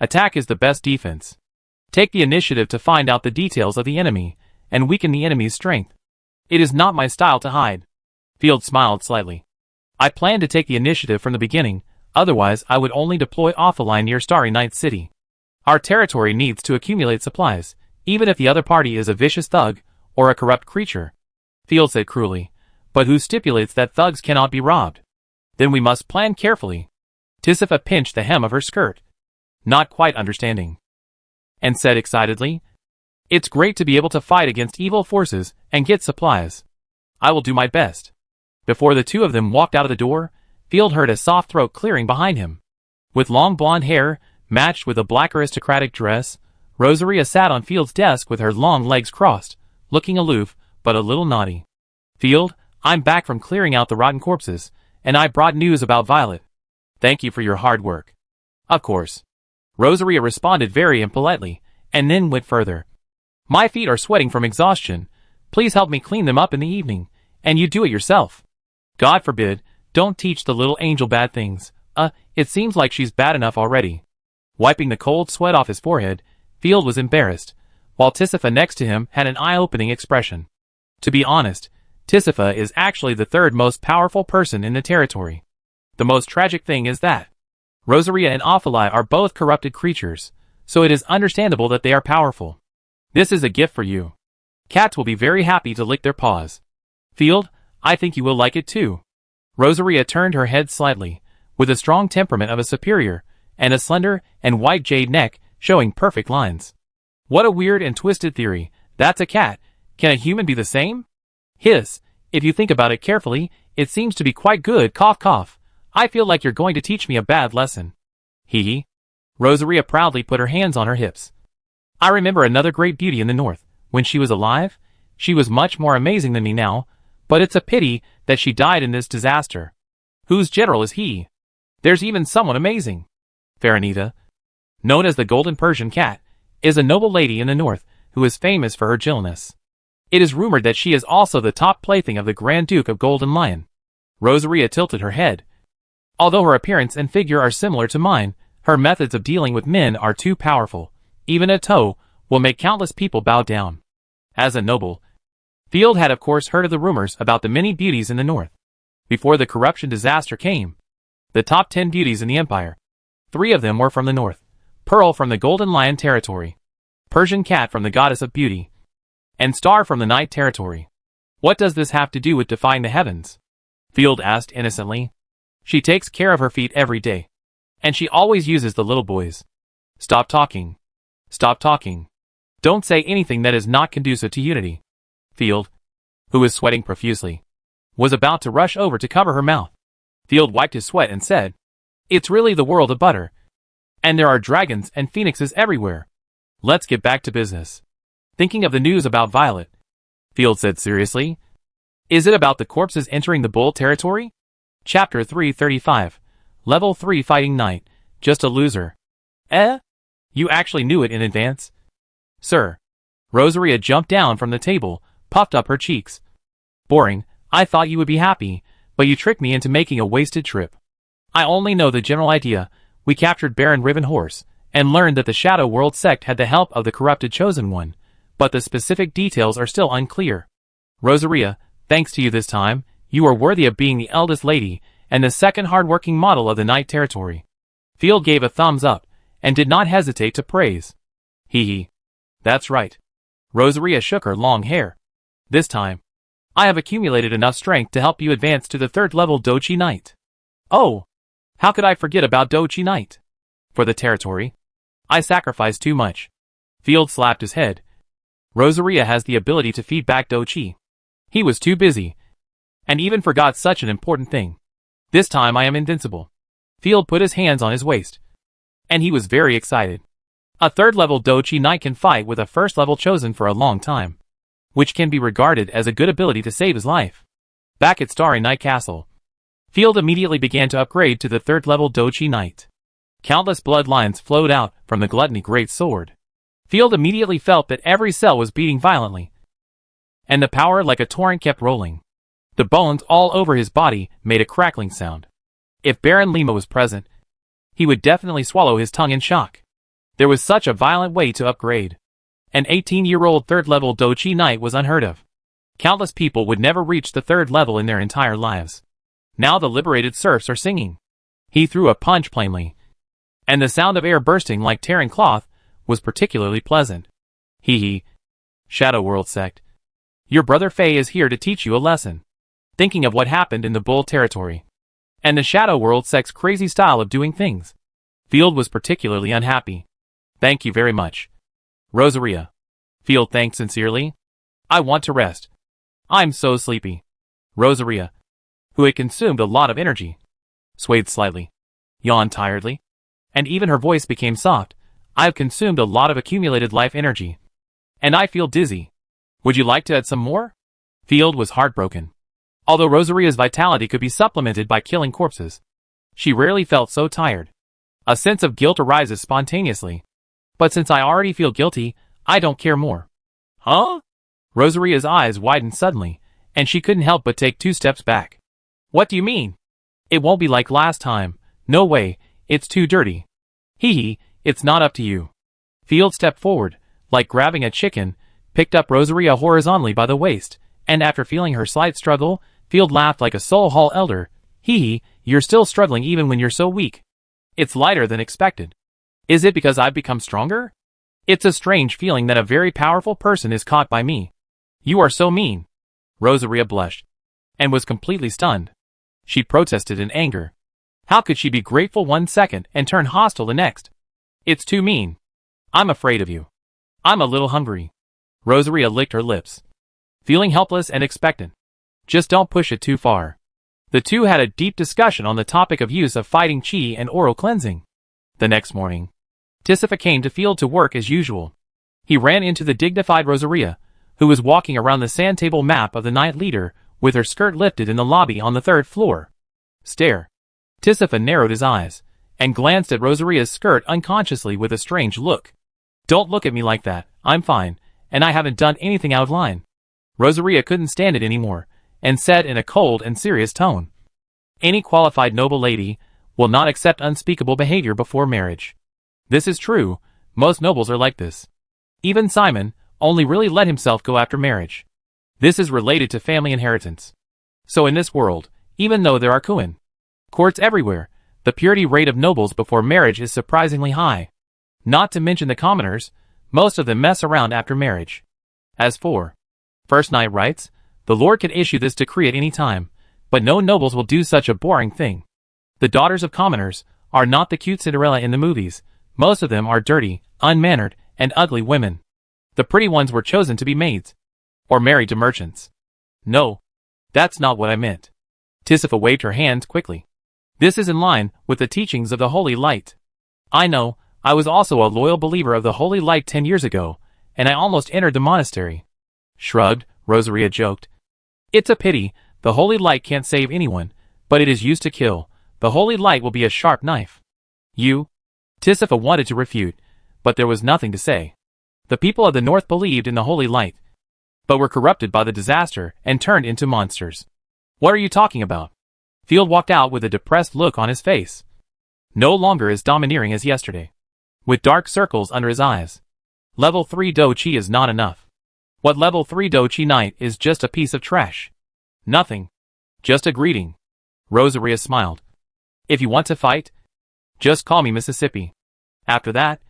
Attack is the best defense. Take the initiative to find out the details of the enemy, and weaken the enemy's strength. It is not my style to hide. Field smiled slightly. I plan to take the initiative from the beginning, otherwise I would only deploy off a line near Starry Night City. Our territory needs to accumulate supplies, even if the other party is a vicious thug, or a corrupt creature. Field said cruelly, but who stipulates that thugs cannot be robbed? Then we must plan carefully. Tisifa pinched the hem of her skirt, not quite understanding, and said excitedly, It's great to be able to fight against evil forces and get supplies. I will do my best. Before the two of them walked out of the door, Field heard a soft throat clearing behind him. With long blonde hair, matched with a black aristocratic dress, Rosaria sat on Field's desk with her long legs crossed, looking aloof, but a little naughty. Field, I'm back from clearing out the rotten corpses, and I brought news about Violet. Thank you for your hard work. Of course. Rosaria responded very impolitely, and then went further. My feet are sweating from exhaustion. Please help me clean them up in the evening, and you do it yourself. God forbid, don't teach the little angel bad things. It seems like she's bad enough already. Wiping the cold sweat off his forehead, Field was embarrassed, while Tisifa next to him had an eye-opening expression. To be honest, Tisifa is actually the third most powerful person in the territory. The most tragic thing is that Rosaria and Ophelia are both corrupted creatures, so it is understandable that they are powerful. This is a gift for you. Cats will be very happy to lick their paws. Field, I think you will like it too. Rosaria turned her head slightly, with the strong temperament of a superior, and a slender and white jade neck showing perfect lines. What a weird and twisted theory. That's a cat. Can a human be the same? Hiss, if you think about it carefully, it seems to be quite good. Cough cough. I feel like you're going to teach me a bad lesson. Hee hee. Rosaria proudly put her hands on her hips. I remember another great beauty in the north. When she was alive, she was much more amazing than me now, but it's a pity that she died in this disaster. Whose general is he? There's even someone amazing. Farinita, known as the Golden Persian Cat, is a noble lady in the north who is famous for her gentleness. It is rumored that she is also the top plaything of the Grand Duke of Golden Lion. Rosaria tilted her head. Although her appearance and figure are similar to mine, her methods of dealing with men are too powerful. Even a toe will make countless people bow down. As a noble, Field had of course heard of the rumors about the many beauties in the north. Before the corruption disaster came, the top 10 beauties in the empire, 3 of them were from the north. Pearl from the Golden Lion territory, Persian Cat from the Goddess of Beauty, and Star from the Night territory. What does this have to do with defying the heavens? Field asked innocently. She takes care of her feet every day, and she always uses the little boys. Stop talking. Stop talking. Don't say anything that is not conducive to unity. Field, who was sweating profusely, was about to rush over to cover her mouth. Field wiped his sweat and said, It's really the world of butter. And there are dragons and phoenixes everywhere. Let's get back to business. Thinking of the news about Violet, Field said seriously. Is it about the corpses entering the bull territory? Chapter 335. Level 3 Fighting Knight. Just a loser. You actually knew it in advance? Sir. Rosaria jumped down from the table, puffed up her cheeks. Boring. I thought you would be happy, but you tricked me into making a wasted trip. I only know the general idea. We captured Baron Rivenhorse, and learned that the Shadow World sect had the help of the corrupted Chosen One, but the specific details are still unclear. Rosaria, thanks to you this time, you are worthy of being the eldest lady, and the second hard-working model of the Night territory. Field gave a thumbs up, and did not hesitate to praise. Hee hee. That's right. Rosaria shook her long hair. This time, I have accumulated enough strength to help you advance to the 3rd level Dochi Knight. Oh! How could I forget about Dochi Knight? For the territory, I sacrificed too much. Field slapped his head. Rosaria has the ability to feed back Dochi. He was too busy, and even forgot such an important thing. This time I am invincible. Field put his hands on his waist, and he was very excited. A 3rd level Dochi Knight can fight with a 1st level chosen for a long time, which can be regarded as a good ability to save his life. Back at Starry Night Castle, Field immediately began to upgrade to the 3rd level Dochi Knight. Countless bloodlines flowed out from the Gluttony Great Sword. Field immediately felt that every cell was beating violently, and the power like a torrent kept rolling. The bones all over his body made a crackling sound. If Baron Lima was present, he would definitely swallow his tongue in shock. There was such a violent way to upgrade. An 18-year-old third-level Dochi Knight was unheard of. Countless people would never reach the third level in their entire lives. Now the liberated serfs are singing. He threw a punch plainly, and the sound of air bursting like tearing cloth was particularly pleasant. Hee hee. Shadow World Sect. Your brother Faye is here to teach you a lesson. Thinking of what happened in the Bull territory, and the Shadow World Sect's crazy style of doing things, Field was particularly unhappy. Thank you very much, Rosaria. Field thanked sincerely. I want to rest. I'm so sleepy. Rosaria, who had consumed a lot of energy, swayed slightly, yawned tiredly, and even her voice became soft. I've consumed a lot of accumulated life energy, and I feel dizzy. Would you like to add some more? Field was heartbroken. Although Rosaria's vitality could be supplemented by killing corpses, she rarely felt so tired. A sense of guilt arises spontaneously. But since I already feel guilty, I don't care more. Huh? Rosaria's eyes widened suddenly, and she couldn't help but take 2 steps back. What do you mean? It won't be like last time. No way, it's too dirty. Hee hee, it's not up to you. Field stepped forward, like grabbing a chicken, picked up Rosaria horizontally by the waist, and after feeling her slight struggle, Field laughed like a Soul Hall elder. Hee hee, you're still struggling even when you're so weak. It's lighter than expected. Is it because I've become stronger? It's a strange feeling that a very powerful person is caught by me. You are so mean. Rosaria blushed, and was completely stunned. She protested in anger. How could she be grateful 1 second and turn hostile the next? It's too mean. I'm afraid of you. I'm a little hungry. Rosaria licked her lips, feeling helpless and expectant. Just don't push it too far. The two had a deep discussion on the topic of use of fighting chi and oral cleansing. The next morning, Tisifa came to Field to work as usual. He ran into the dignified Rosaria, who was walking around the sand table map of the night leader, with her skirt lifted in the lobby on the 3rd floor. Stare. Tisifa narrowed his eyes, and glanced at Rosaria's skirt unconsciously with a strange look. Don't look at me like that, I'm fine, and I haven't done anything out of line. Rosaria couldn't stand it anymore, and said in a cold and serious tone, any qualified noble lady will not accept unspeakable behavior before marriage. This is true, most nobles are like this. Even Simon only really let himself go after marriage. This is related to family inheritance. So in this world, even though there are Kuan courts everywhere, the purity rate of nobles before marriage is surprisingly high. Not to mention the commoners, most of them mess around after marriage. As for first night rites, the Lord can issue this decree at any time, but no nobles will do such a boring thing. The daughters of commoners are not the cute Cinderella in the movies. Most of them are dirty, unmannered, and ugly women. The pretty ones were chosen to be maids, or married to merchants. No, that's not what I meant. Tisifa waved her hands quickly. This is in line with the teachings of the Holy Light. I know, I was also a loyal believer of the Holy Light 10 years ago, and I almost entered the monastery. Shrugged, Rosaria joked. It's a pity, the Holy Light can't save anyone, but it is used to kill. The Holy Light will be a sharp knife. You? Tisifa wanted to refute, but there was nothing to say. The people of the North believed in the Holy Light, but were corrupted by the disaster and turned into monsters. What are you talking about? Field walked out with a depressed look on his face. No longer as domineering as yesterday, with dark circles under his eyes. Level 3 Do Chi is not enough. What level 3 Do Chi Knight is just a piece of trash. Nothing. Just a greeting. Rosaria smiled. If you want to fight, just call me Mississippi. After that,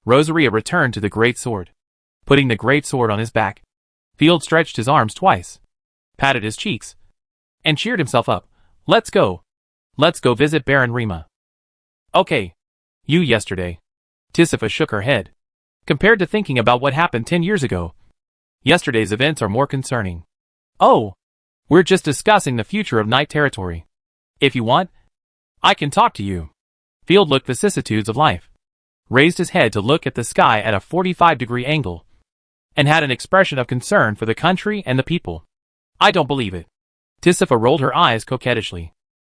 Rosaria returned to the great sword. Putting the great sword on his back, Field stretched his arms twice, patted his cheeks, and cheered himself up. Let's go. Let's go visit Baron Rima. Okay. You yesterday. Tisifa shook her head. Compared to thinking about what happened 10 years ago, yesterday's events are more concerning. Oh, we're just discussing the future of Night Territory. If you want, I can talk to you. Field looked vicissitudes of life, raised his head to look at the sky at a 45-degree angle, and had an expression of concern for the country and the people. I don't believe it. Tisifa rolled her eyes coquettishly.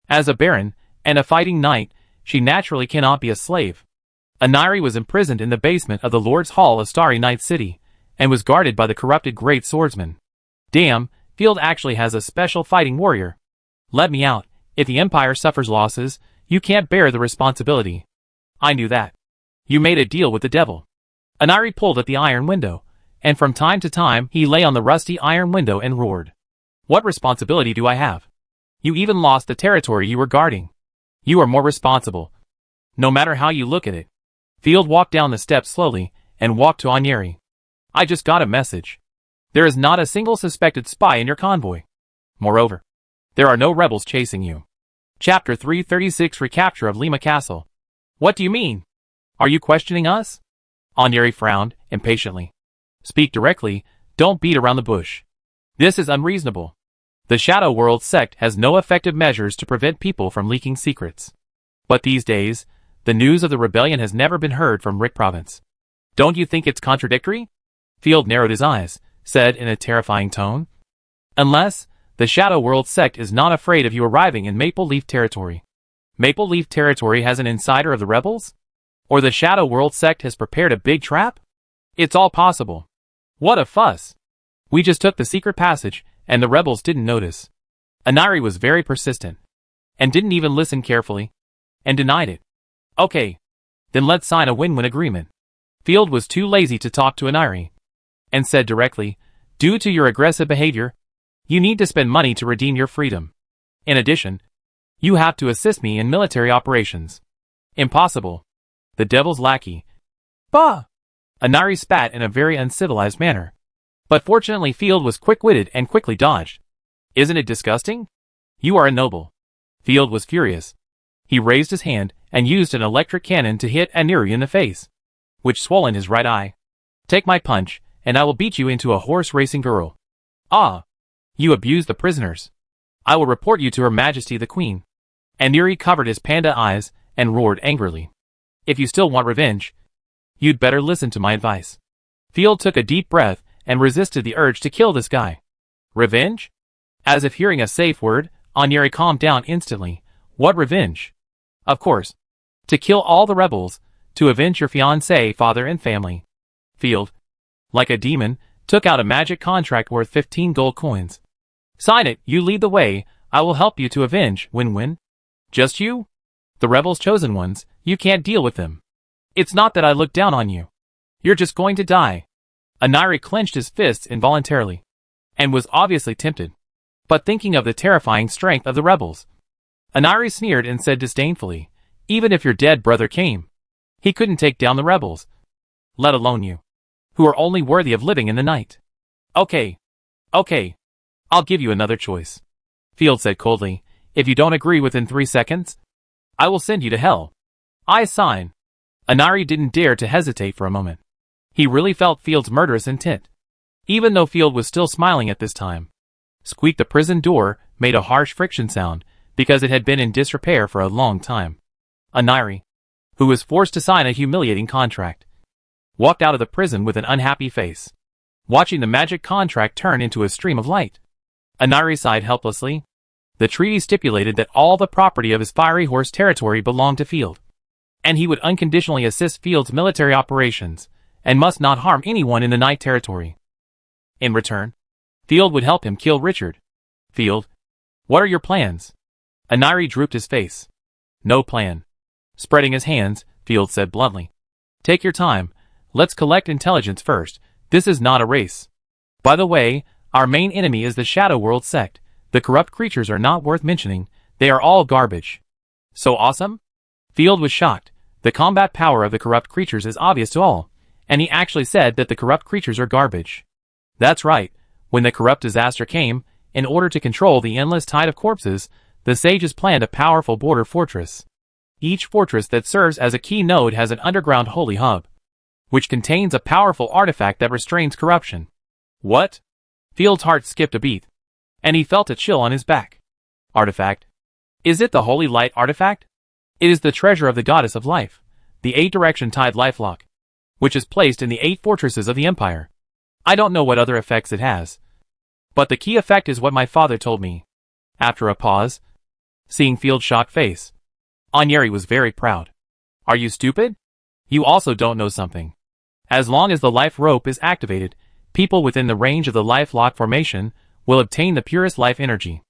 As a baron, and a fighting knight, she naturally cannot be a slave. Aniri was imprisoned in the basement of the Lord's Hall of Starry Night City, and was guarded by the corrupted great swordsman. Damn, Field actually has a special fighting warrior. Let me out. If the Empire suffers losses, you can't bear the responsibility. I knew that. You made a deal with the devil. Anari pulled at the iron window, and from time to time he lay on the rusty iron window and roared. What responsibility do I have? You even lost the territory you were guarding. You are more responsible. No matter how you look at it. Field walked down the steps slowly, and walked to Onyeri. I just got a message. There is not a single suspected spy in your convoy. Moreover, there are no rebels chasing you. Chapter 336 Recapture of Lima Castle. What do you mean? Are you questioning us? Onyeri frowned, impatiently. Speak directly, don't beat around the bush. This is unreasonable. The Shadow World sect has no effective measures to prevent people from leaking secrets. But these days, the news of the rebellion has never been heard from Rick Province. Don't you think it's contradictory? Field narrowed his eyes, said in a terrifying tone. Unless, the Shadow World sect is not afraid of you arriving in Maple Leaf Territory. Maple Leaf Territory has an insider of the rebels? Or the Shadow World sect has prepared a big trap? It's all possible. What a fuss. We just took the secret passage, and the rebels didn't notice. Onyeri was very persistent. And didn't even listen carefully. And denied it. Okay. Then let's sign a win-win agreement. Field was too lazy to talk to Onyeri. And said directly, due to your aggressive behavior, you need to spend money to redeem your freedom. In addition, you have to assist me in military operations. Impossible. The devil's lackey. Bah! Onyeri spat in a very uncivilized manner. But fortunately Field was quick-witted and quickly dodged. Isn't it disgusting? You are a noble. Field was furious. He raised his hand and used an electric cannon to hit Onyeri in the face, which swollen his right eye. Take my punch, and I will beat you into a horse racing girl. Ah! You abuse the prisoners. I will report you to Her Majesty the Queen. Onyeri covered his panda eyes and roared angrily. If you still want revenge, you'd better listen to my advice. Field took a deep breath and resisted the urge to kill this guy. Revenge? As if hearing a safe word, Onyeri calmed down instantly. What revenge? Of course. To kill all the rebels, to avenge your fiancé, father and family. Field, like a demon, took out a magic contract worth 15 gold coins. Sign it, you lead the way, I will help you to avenge, win-win. Just you? The rebels' chosen ones, you can't deal with them. It's not that I look down on you. You're just going to die. Onyeri clenched his fists involuntarily, and was obviously tempted, but thinking of the terrifying strength of the rebels. Onyeri sneered and said disdainfully, even if your dead brother came, he couldn't take down the rebels, let alone you, who are only worthy of living in the night. Okay. I'll give you another choice. Field said coldly, if you don't agree within 3 seconds, I will send you to hell. I sign. Onyeri didn't dare to hesitate for a moment. He really felt Field's murderous intent. Even though Field was still smiling at this time. Squeak, the prison door made a harsh friction sound because it had been in disrepair for a long time. Onyeri, who was forced to sign a humiliating contract, walked out of the prison with an unhappy face, watching the magic contract turn into a stream of light. Onyeri sighed helplessly. The treaty stipulated that all the property of his Fiery Horse territory belonged to Field, and he would unconditionally assist Field's military operations, and must not harm anyone in the Night Territory. In return, Field would help him kill Richard. Field, what are your plans? Onyeri drooped his face. No plan. Spreading his hands, Field said bluntly. Take your time, let's collect intelligence first, this is not a race. By the way, our main enemy is the Shadow World sect. The corrupt creatures are not worth mentioning, they are all garbage. So awesome? Field was shocked. The combat power of the corrupt creatures is obvious to all, and he actually said that the corrupt creatures are garbage. That's right, when the corrupt disaster came, in order to control the endless tide of corpses, the sages planned a powerful border fortress. Each fortress that serves as a key node has an underground holy hub, which contains a powerful artifact that restrains corruption. What? Field's heart skipped a beat, and he felt a chill on his back. Artifact? Is it the Holy Light artifact? It is the treasure of the Goddess of Life, the 8-direction tide lifelock, which is placed in the 8 fortresses of the Empire. I don't know what other effects it has, but the key effect is what my father told me. After a pause, seeing Field's shocked face, Onyeri was very proud. Are you stupid? You also don't know something. As long as the life rope is activated, people within the range of the life lock formation will obtain the purest life energy.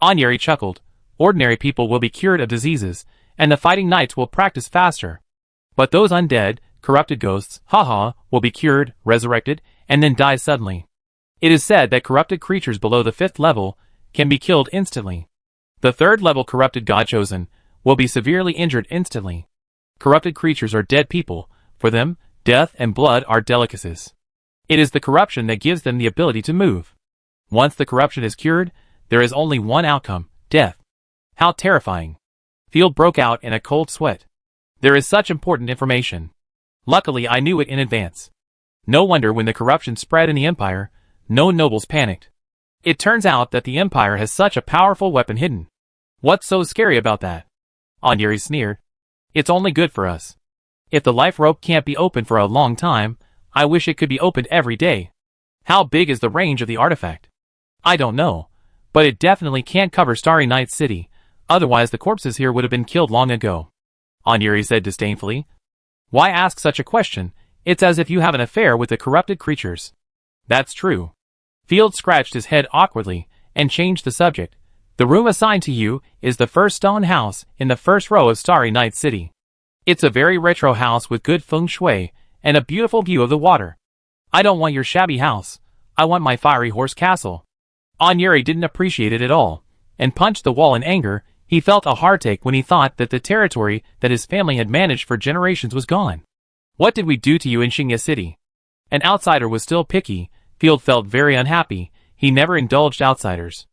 Onyeri chuckled. Ordinary people will be cured of diseases, and the fighting knights will practice faster. But those undead, corrupted ghosts, haha, will be cured, resurrected, and then die suddenly. It is said that corrupted creatures below the 5th level can be killed instantly. The 3rd level corrupted God-chosen will be severely injured instantly. Corrupted creatures are dead people. For them, death and blood are delicacies. It is the corruption that gives them the ability to move. Once the corruption is cured, there is only one outcome, death. How terrifying. Field broke out in a cold sweat. There is such important information. Luckily I knew it in advance. No wonder when the corruption spread in the Empire, no nobles panicked. It turns out that the Empire has such a powerful weapon hidden. What's so scary about that? Onyuri sneered. It's only good for us. If the life rope can't be opened for a long time, I wish it could be opened every day. How big is the range of the artifact? I don't know, but it definitely can't cover Starry Night City, otherwise the corpses here would have been killed long ago. Onyuri said disdainfully. Why ask such a question? It's as if you have an affair with the corrupted creatures. That's true. Field scratched his head awkwardly and changed the subject. The room assigned to you is the first stone house in the first row of Starry Night City. It's a very retro house with good feng shui and a beautiful view of the water. I don't want your shabby house. I want my fiery horse castle. Onyuri didn't appreciate it at all, and punched the wall in anger. He felt a heartache when he thought that the territory that his family had managed for generations was gone. What did we do to you in Xingye City? An outsider was still picky. Field felt very unhappy. He never indulged outsiders.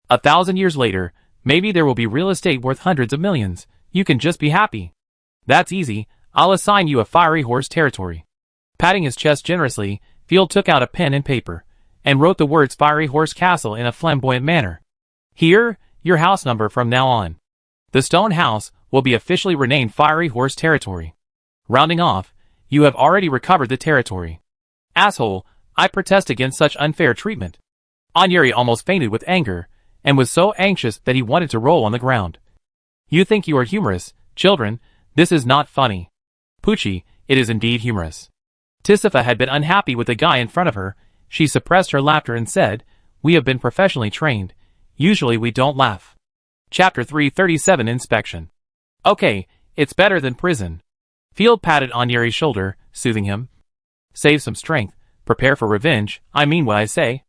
1,000 years later, maybe there will be real estate worth hundreds of millions. You can just be happy. That's easy. I'll assign you a fiery horse territory. Patting his chest generously, Field took out a pen and paper, and wrote the words Fiery Horse Castle in a flamboyant manner. Here, your house number from now on. The stone house will be officially renamed Fiery Horse Territory. Rounding off, you have already recovered the territory. Asshole, I protest against such unfair treatment. Onyuri almost fainted with anger, and was so anxious that he wanted to roll on the ground. You think you are humorous, children? This is not funny. Poochie, it is indeed humorous. Tisifa had been unhappy with the guy in front of her. She suppressed her laughter and said, We have been professionally trained. Usually we don't laugh. Chapter 337 Inspection. Okay, it's better than prison. Field patted Onyuri's shoulder, soothing him. Save some strength. Prepare for revenge. I mean what I say.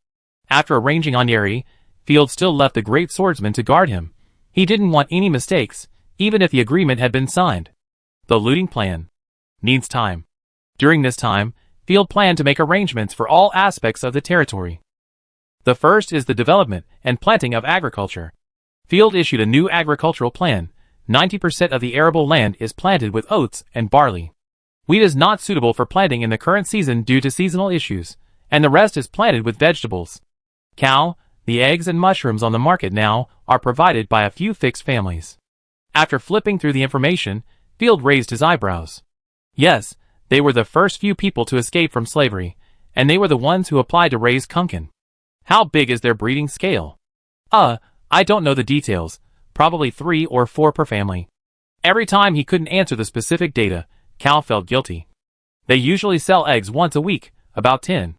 After arranging Onyuri, Field still left the great swordsman to guard him. He didn't want any mistakes, even if the agreement had been signed. The looting plan needs time. During this time, Field planned to make arrangements for all aspects of the territory. The first is the development and planting of agriculture. Field issued a new agricultural plan. 90% of the arable land is planted with oats and barley. Wheat is not suitable for planting in the current season due to seasonal issues, and the rest is planted with vegetables. Cow, the eggs and mushrooms on the market now are provided by a few fixed families. After flipping through the information, Field raised his eyebrows. Yes, they were the first few people to escape from slavery, and they were the ones who applied to raise kunkin. How big is their breeding scale? I don't know the details, probably 3 or 4 per family. Every time he couldn't answer the specific data, Cal felt guilty. They usually sell eggs once a week, about 10.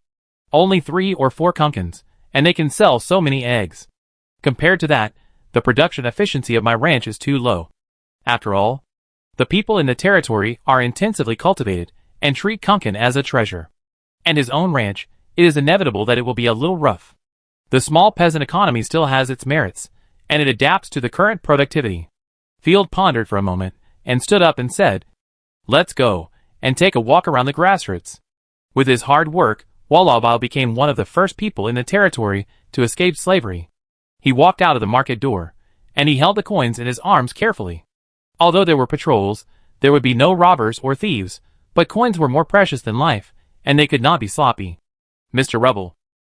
Only 3 or 4 kunkins, and they can sell so many eggs. Compared to that, the production efficiency of my ranch is too low. After all, the people in the territory are intensively cultivated and treat kunkin as a treasure. And his own ranch, it is inevitable that it will be a little rough. The small peasant economy still has its merits, and it adapts to the current productivity. Field pondered for a moment, and stood up and said, Let's go, and take a walk around the grassroots. With his hard work, Wallabao became one of the first people in the territory to escape slavery. He walked out of the market door, and he held the coins in his arms carefully. Although there were patrols, there would be no robbers or thieves, but coins were more precious than life, and they could not be sloppy. Mr. Rubble,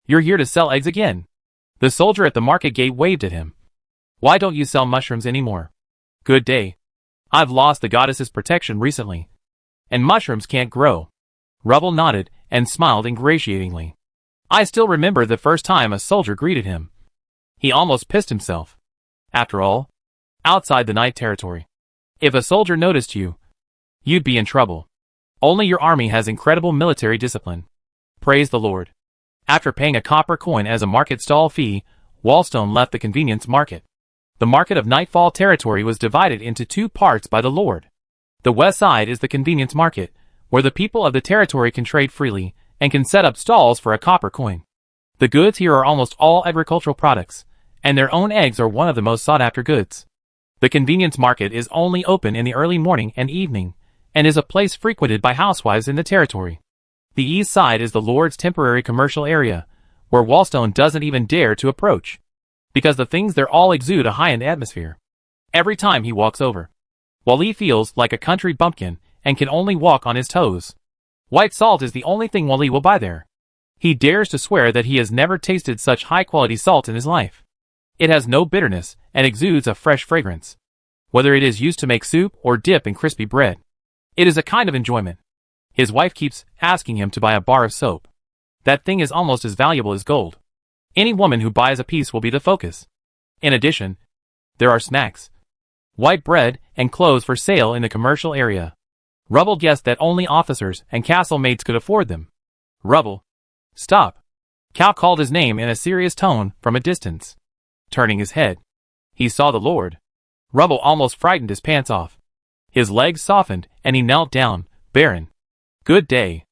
you're here to sell eggs again. The soldier at the market gate waved at him. Why don't you sell mushrooms anymore? Good day. I've lost the goddess's protection recently, and mushrooms can't grow. Rubble nodded and smiled ingratiatingly. I still remember the first time a soldier greeted him. He almost pissed himself. After all, outside the night territory, if a soldier noticed you, you'd be in trouble. Only your army has incredible military discipline. Praise the Lord. After paying a copper coin as a market stall fee, Wallstone left the convenience market. The market of Nightfall territory was divided into 2 parts by the Lord. The west side is the convenience market, where the people of the territory can trade freely and can set up stalls for a copper coin. The goods here are almost all agricultural products, and their own eggs are one of the most sought-after goods. The convenience market is only open in the early morning and evening, and is a place frequented by housewives in the territory. The east side is the Lord's temporary commercial area, where Wallstone doesn't even dare to approach, because the things there all exude a high-end atmosphere. Every time he walks over, Wally feels like a country bumpkin and can only walk on his toes. White salt is the only thing Wally will buy there. He dares to swear that he has never tasted such high-quality salt in his life. It has no bitterness and exudes a fresh fragrance. Whether it is used to make soup or dip in crispy bread, it is a kind of enjoyment. His wife keeps asking him to buy a bar of soap. That thing is almost as valuable as gold. Any woman who buys a piece will be the focus. In addition, there are snacks, white bread, and clothes for sale in the commercial area. Rubble guessed that only officers and castle maids could afford them. Rubble. Stop. Cal called his name in a serious tone from a distance. Turning his head, he saw the Lord. Rubble almost frightened his pants off. His legs softened and he knelt down. Baron. Good day.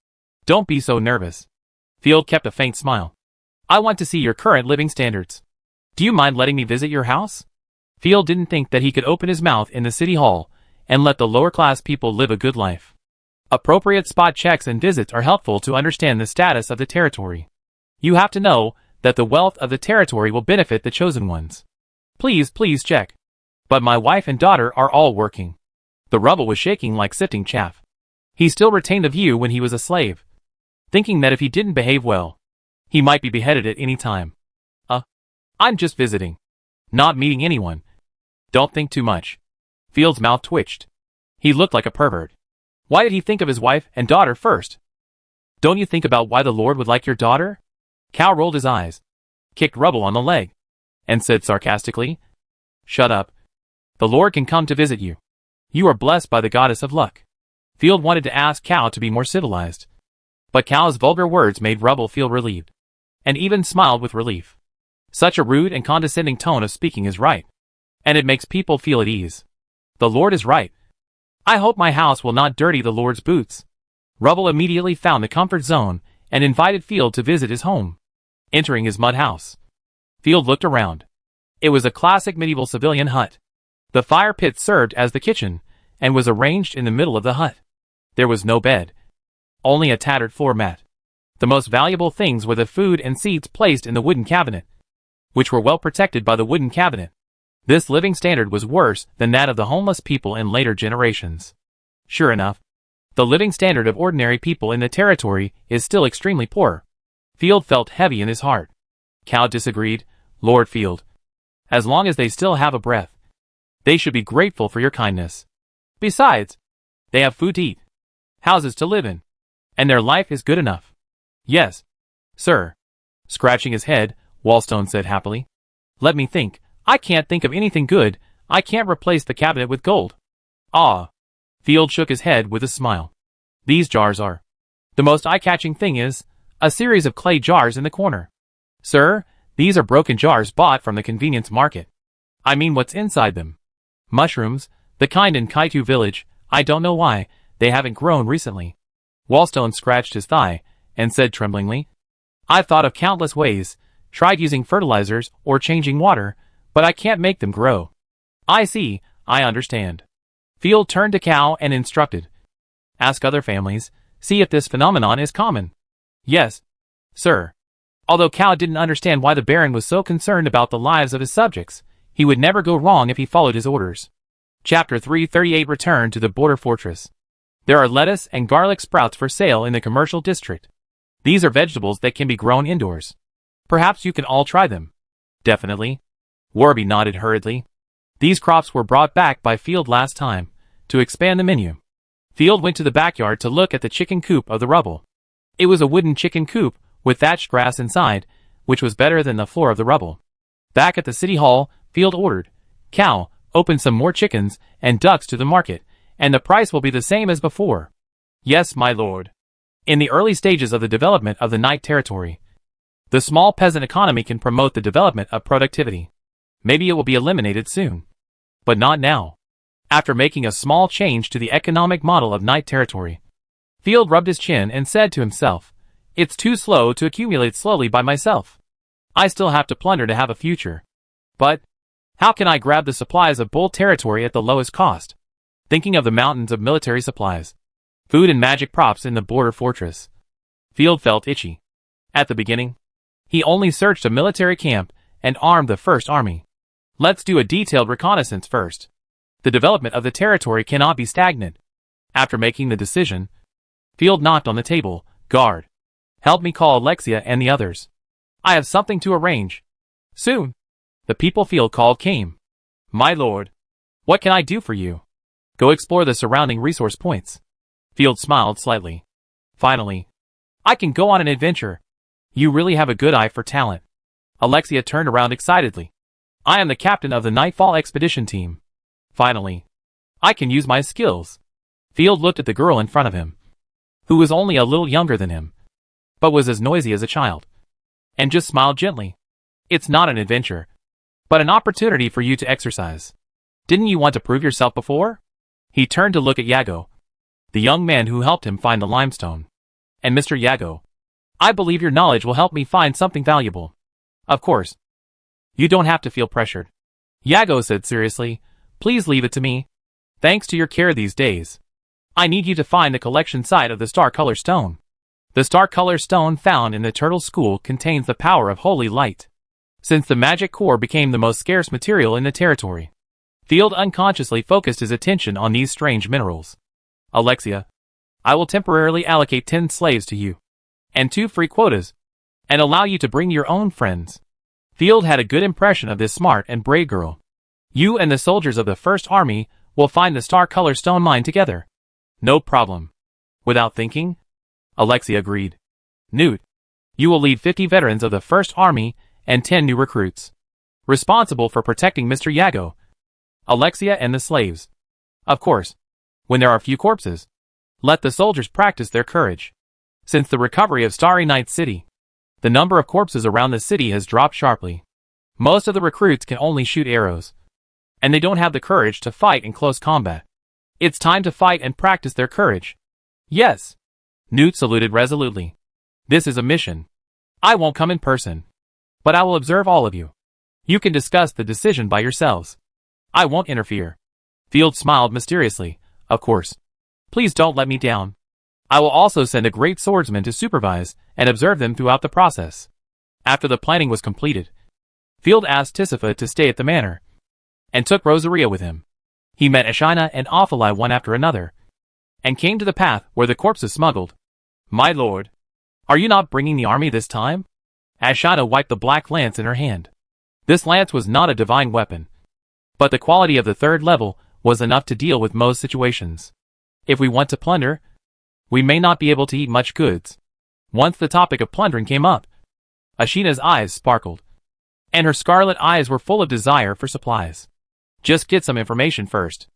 Don't be so nervous. Field kept a faint smile. I want to see your current living standards. Do you mind letting me visit your house? Field didn't think that he could open his mouth in the city hall and let the lower-class people live a good life. Appropriate spot checks and visits are helpful to understand the status of the territory. You have to know that the wealth of the territory will benefit the chosen ones. Please check. But my wife and daughter are all working. The Rubble was shaking like sifting chaff. He still retained the view when he was a slave, thinking that if he didn't behave well, he might be beheaded at any time. I'm just visiting. Not meeting anyone. Don't think too much. Field's mouth twitched. He looked like a pervert. Why did he think of his wife and daughter first? Don't you think about why the Lord would like your daughter? Cal rolled his eyes, kicked Rubble on the leg, and said sarcastically, Shut up. The Lord can come to visit you. You are blessed by the goddess of luck. Field wanted to ask Cal to be more civilized, but Cal's vulgar words made Rubble feel relieved, and even smiled with relief. Such a rude and condescending tone of speaking is right, and it makes people feel at ease. The Lord is right. I hope my house will not dirty the Lord's boots. Rubble immediately found the comfort zone and invited Field to visit his home. Entering his mud house, Field looked around. It was a classic medieval civilian hut. The fire pit served as the kitchen and was arranged in the middle of the hut. There was no bed, only a tattered floor mat. The most valuable things were the food and seats placed in the wooden cabinet, which were well protected by the wooden cabinet. This living standard was worse than that of the homeless people in later generations. Sure enough, the living standard of ordinary people in the territory is still extremely poor. Field felt heavy in his heart. Cal disagreed. Lord Field, as long as they still have a breath, they should be grateful for your kindness. Besides, they have food to eat, houses to live in, and their life is good enough. Yes, sir. Scratching his head, Wallstone said happily. Let me think. I can't think of anything good. I can't replace the cabinet with gold. Ah. Field shook his head with a smile. These jars are. The most eye-catching thing is a series of clay jars in the corner. Sir, these are broken jars bought from the convenience market. I mean, what's inside them? Mushrooms, the kind in Kaitu village. I don't know why they haven't grown recently. Wallstone scratched his thigh and said tremblingly, I've thought of countless ways, tried using fertilizers or changing water, but I can't make them grow. I see, I understand. Field turned to Cal and instructed. Ask other families, see if this phenomenon is common. Yes, sir. Although Cal didn't understand why the Baron was so concerned about the lives of his subjects, he would never go wrong if he followed his orders. Chapter 338 Return to the Border Fortress. There are lettuce and garlic sprouts for sale in the commercial district. These are vegetables that can be grown indoors. Perhaps you can all try them. Definitely. Warby nodded hurriedly. These crops were brought back by Field last time, to expand the menu. Field went to the backyard to look at the chicken coop of the Rubble. It was a wooden chicken coop, with thatched grass inside, which was better than the floor of the Rubble. Back at the city hall, Field ordered, Cal, open some more chickens and ducks to the market, and the price will be the same as before. Yes, my lord. In the early stages of the development of the Night Territory, the small peasant economy can promote the development of productivity. Maybe it will be eliminated soon. But not now. After making a small change to the economic model of Night Territory, Field rubbed his chin and said to himself, "It's too slow to accumulate slowly by myself. I still have to plunder to have a future. But how can I grab the supplies of Bull Territory at the lowest cost?" Thinking of the mountains of military supplies, food and magic props in the border fortress, Field felt itchy. At the beginning, he only searched a military camp and armed the First Army. Let's do a detailed reconnaissance first. The development of the territory cannot be stagnant. After making the decision, Field knocked on the table. "Guard, help me call Alexia and the others. I have something to arrange." Soon, the people Field called came. "My lord, what can I do for you?" "Go explore the surrounding resource points." Field smiled slightly. "Finally, I can go on an adventure. You really have a good eye for talent." Alexia turned around excitedly. "I am the captain of the Nightfall expedition team. Finally, I can use my skills." Field looked at the girl in front of him, who was only a little younger than him, but was as noisy as a child, and just smiled gently. "It's not an adventure, but an opportunity for you to exercise. Didn't you want to prove yourself before?" He turned to look at Yago, the young man who helped him find the limestone. "And Mr. Yago, I believe your knowledge will help me find something valuable." "Of course. You don't have to feel pressured," Yago said seriously. "Please leave it to me. Thanks to your care these days, I need you to find the collection site of the Star Color Stone. The Star Color Stone found in the Turtle School contains the power of holy light. Since the magic core became the most scarce material in the territory, Field unconsciously focused his attention on these strange minerals. "Alexia, I will temporarily allocate 10 slaves to you, and 2 free quotas, and allow you to bring your own friends." Field had a good impression of this smart and brave girl. "You and the soldiers of the First Army will find the Star Color Stone mine together." "No problem." Without thinking, Alexia agreed. "Newt, you will lead 50 veterans of the First Army and 10 new recruits, responsible for protecting Mr. Yago, Alexia and the slaves. Of course, when there are few corpses, let the soldiers practice their courage. Since the recovery of Starry Night City, the number of corpses around the city has dropped sharply. Most of the recruits can only shoot arrows, and they don't have the courage to fight in close combat. It's time to fight and practice their courage." "Yes." Newt saluted resolutely. "This is a mission. I won't come in person, but I will observe all of you. You can discuss the decision by yourselves. I won't interfere." Field smiled mysteriously. "Of course. Please don't let me down. I will also send a great swordsman to supervise and observe them throughout the process." After the planning was completed, Field asked Tisifa to stay at the manor, and took Rosaria with him. He met Ashina and Ophalai one after another, and came to the path where the corpses smuggled. "My lord, are you not bringing the army this time?" Ashina wiped the black lance in her hand. This lance was not a divine weapon, but the quality of the 3rd level was enough to deal with most situations. "If we want to plunder, we may not be able to eat much goods." Once the topic of plundering came up, Ashina's eyes sparkled, and her scarlet eyes were full of desire for supplies. "Just get some information first.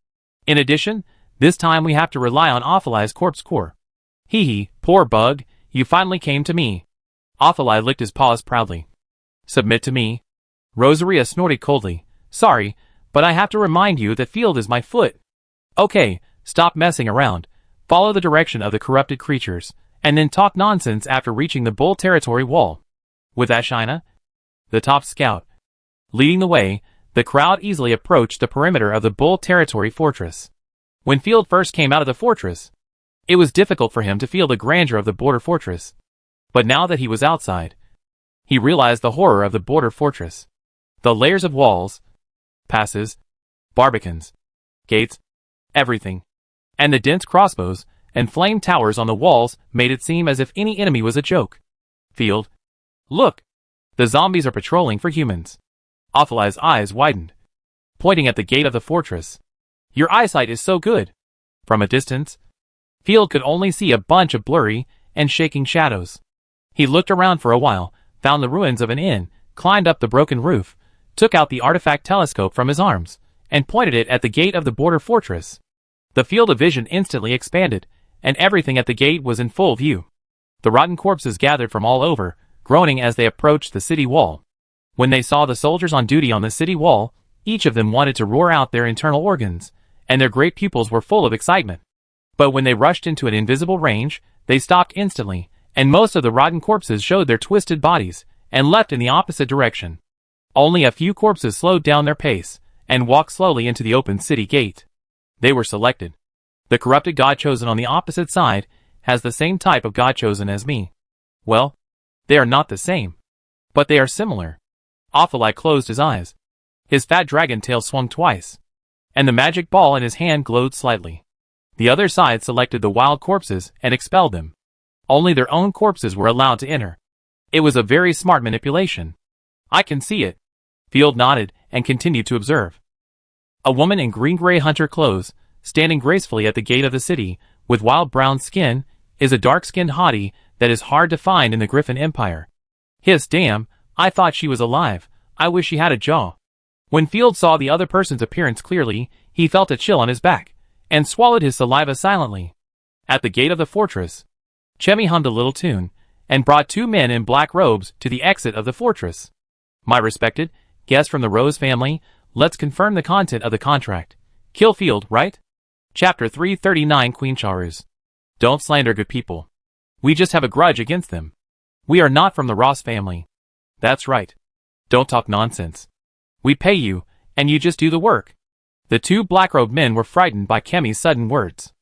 In addition, this time we have to rely on Ophalai's corpse core." "Hee, poor bug, you finally came to me." Ophalai licked his paws proudly. "Submit to me." Rosaria snorted coldly. "Sorry, but I have to remind you that Field is my foot." "Okay, stop messing around. Follow the direction of the corrupted creatures, and then talk nonsense after reaching the Bull Territory wall." With Ashina, the top scout, leading the way, the crowd easily approached the perimeter of the Bull Territory fortress. When Field first came out of the fortress, it was difficult for him to feel the grandeur of the border fortress. But now that he was outside, he realized the horror of the border fortress. The layers of walls, passes, barbicans, gates, everything, and the dense crossbows and flame towers on the walls made it seem as if any enemy was a joke. "Field, look! The zombies are patrolling for humans." Ophalai's eyes widened, pointing at the gate of the fortress. "Your eyesight is so good." From a distance, Field could only see a bunch of blurry and shaking shadows. He looked around for a while, found the ruins of an inn, climbed up the broken roof, took out the artifact telescope from his arms, and pointed it at the gate of the border fortress. The field of vision instantly expanded, and everything at the gate was in full view. The rotten corpses gathered from all over, groaning as they approached the city wall. When they saw the soldiers on duty on the city wall, each of them wanted to roar out their internal organs, and their great pupils were full of excitement. But when they rushed into an invisible range, they stopped instantly, and most of the rotten corpses showed their twisted bodies, and left in the opposite direction. Only a few corpses slowed down their pace, and walked slowly into the open city gate. They were selected. The corrupted god chosen on the opposite side has the same type of god chosen as me. Well, they are not the same, but they are similar. Ophalai closed his eyes. His fat dragon tail swung twice, and the magic ball in his hand glowed slightly. The other side selected the wild corpses and expelled them. Only their own corpses were allowed to enter. It was a very smart manipulation. I can see it. Field nodded and continued to observe. A woman in green-gray hunter clothes, standing gracefully at the gate of the city, with wild brown skin, is a dark-skinned hottie that is hard to find in the Griffin Empire. Hiss, damn, I thought she was alive. I wish she had a jaw. When Field saw the other person's appearance clearly, he felt a chill on his back, and swallowed his saliva silently. At the gate of the fortress, Chemi hummed a little tune, and brought two men in black robes to the exit of the fortress. My respected guest from the Rose family, let's confirm the content of the contract. Kill Field, right? Chapter 339 Queen Charus. Don't slander good people. We just have a grudge against them. We are not from the Ross family. That's right. Don't talk nonsense. We pay you, and you just do the work. The two black-robed men were frightened by Chemi's sudden words.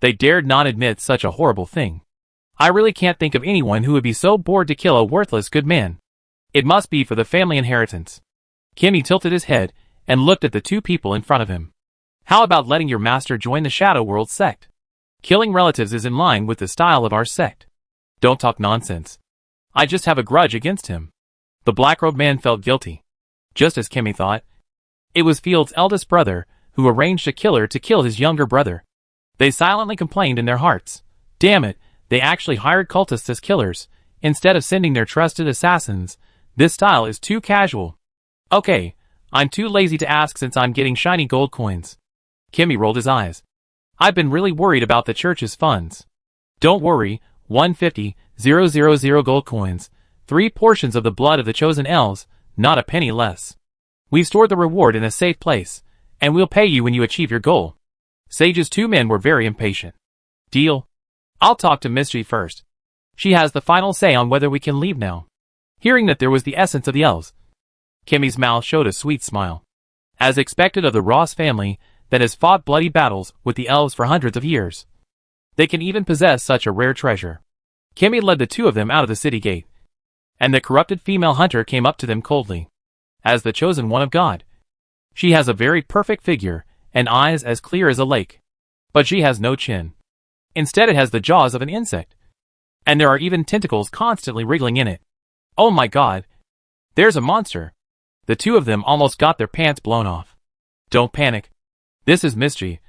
They dared not admit such a horrible thing. I really can't think of anyone who would be so bored to kill a worthless good man. It must be for the family inheritance. Chemi tilted his head and looked at the two people in front of him. How about letting your master join the Shadow World sect? Killing relatives is in line with the style of our sect. Don't talk nonsense. I just have a grudge against him. The black-robed man felt guilty. Just as Chemi thought. It was Field's eldest brother, who arranged a killer to kill his younger brother. They silently complained in their hearts. Damn it, they actually hired cultists as killers, instead of sending their trusted assassins. This style is too casual. Okay, I'm too lazy to ask since I'm getting shiny gold coins. Chemi rolled his eyes. I've been really worried about the church's funds. Don't worry, 150,000 gold coins, 3 portions of the blood of the chosen elves, not a penny less. We've stored the reward in a safe place, and we'll pay you when you achieve your goal. Sage's two men were very impatient. Deal? I'll talk to Mystery first. She has the final say on whether we can leave now. Hearing that there was the essence of the elves, Chemi's mouth showed a sweet smile. As expected of the Ross family that has fought bloody battles with the elves for hundreds of years, they can even possess such a rare treasure. Chemi led the two of them out of the city gate, and the corrupted female hunter came up to them coldly. As the chosen one of God, she has a very perfect figure and eyes as clear as a lake. But she has no chin. Instead it has the jaws of an insect. And there are even tentacles constantly wriggling in it. Oh my god. There's a monster. The two of them almost got their pants blown off. Don't panic. This is Mystery.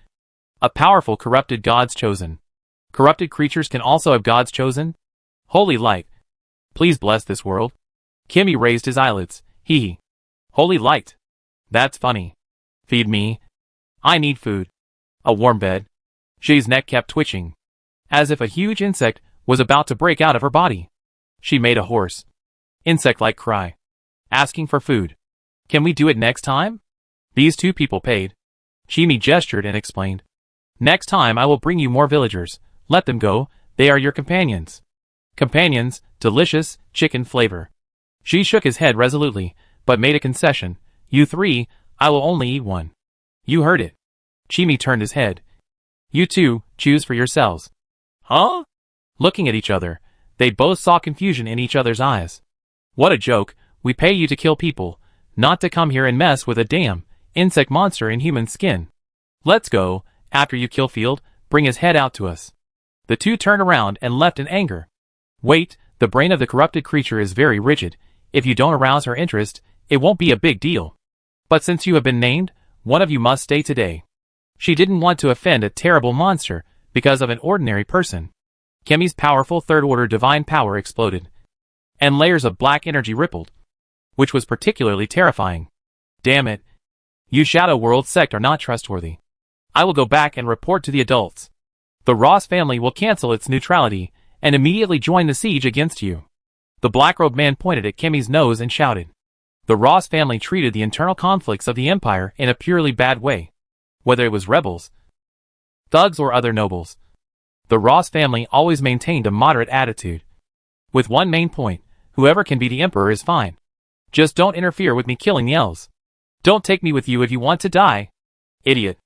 A powerful corrupted God's chosen. Corrupted creatures can also have God's chosen? Holy light. Please bless this world. Chemi raised his eyelids. Hee. Holy light. That's funny. Feed me. I need food. A warm bed. She's neck kept twitching, as if a huge insect was about to break out of her body. She made a hoarse, insect-like cry, asking for food. Can we do it next time? These two people paid. Chemi gestured and explained. Next time I will bring you more villagers. Let them go, they are your companions. Companions, delicious, chicken flavor. She shook his head resolutely, but made a concession. You three, I will only eat one. You heard it. Chemi turned his head. You two, choose for yourselves. Huh? Looking at each other, they both saw confusion in each other's eyes. What a joke, we pay you to kill people, not to come here and mess with a damn insect monster in human skin. Let's go, after you kill Field, bring his head out to us. The two turned around and left in anger. Wait, the brain of the corrupted creature is very rigid. If you don't arouse her interest, it won't be a big deal. But since you have been named, one of you must stay today. She didn't want to offend a terrible monster because of an ordinary person. Chemi's powerful third-order divine power exploded, and layers of black energy rippled, which was particularly terrifying. Damn it. You Shadow World sect are not trustworthy. I will go back and report to the adults. The Ross family will cancel its neutrality and immediately join the siege against you. The black-robed man pointed at Chemi's nose and shouted. The Ross family treated the internal conflicts of the Empire in a purely bad way. whether it was rebels, thugs or other nobles. The Ross family always maintained a moderate attitude, with one main point: whoever can be the emperor is fine. Just don't interfere with me killing the elves. Don't take me with you if you want to die. Idiot.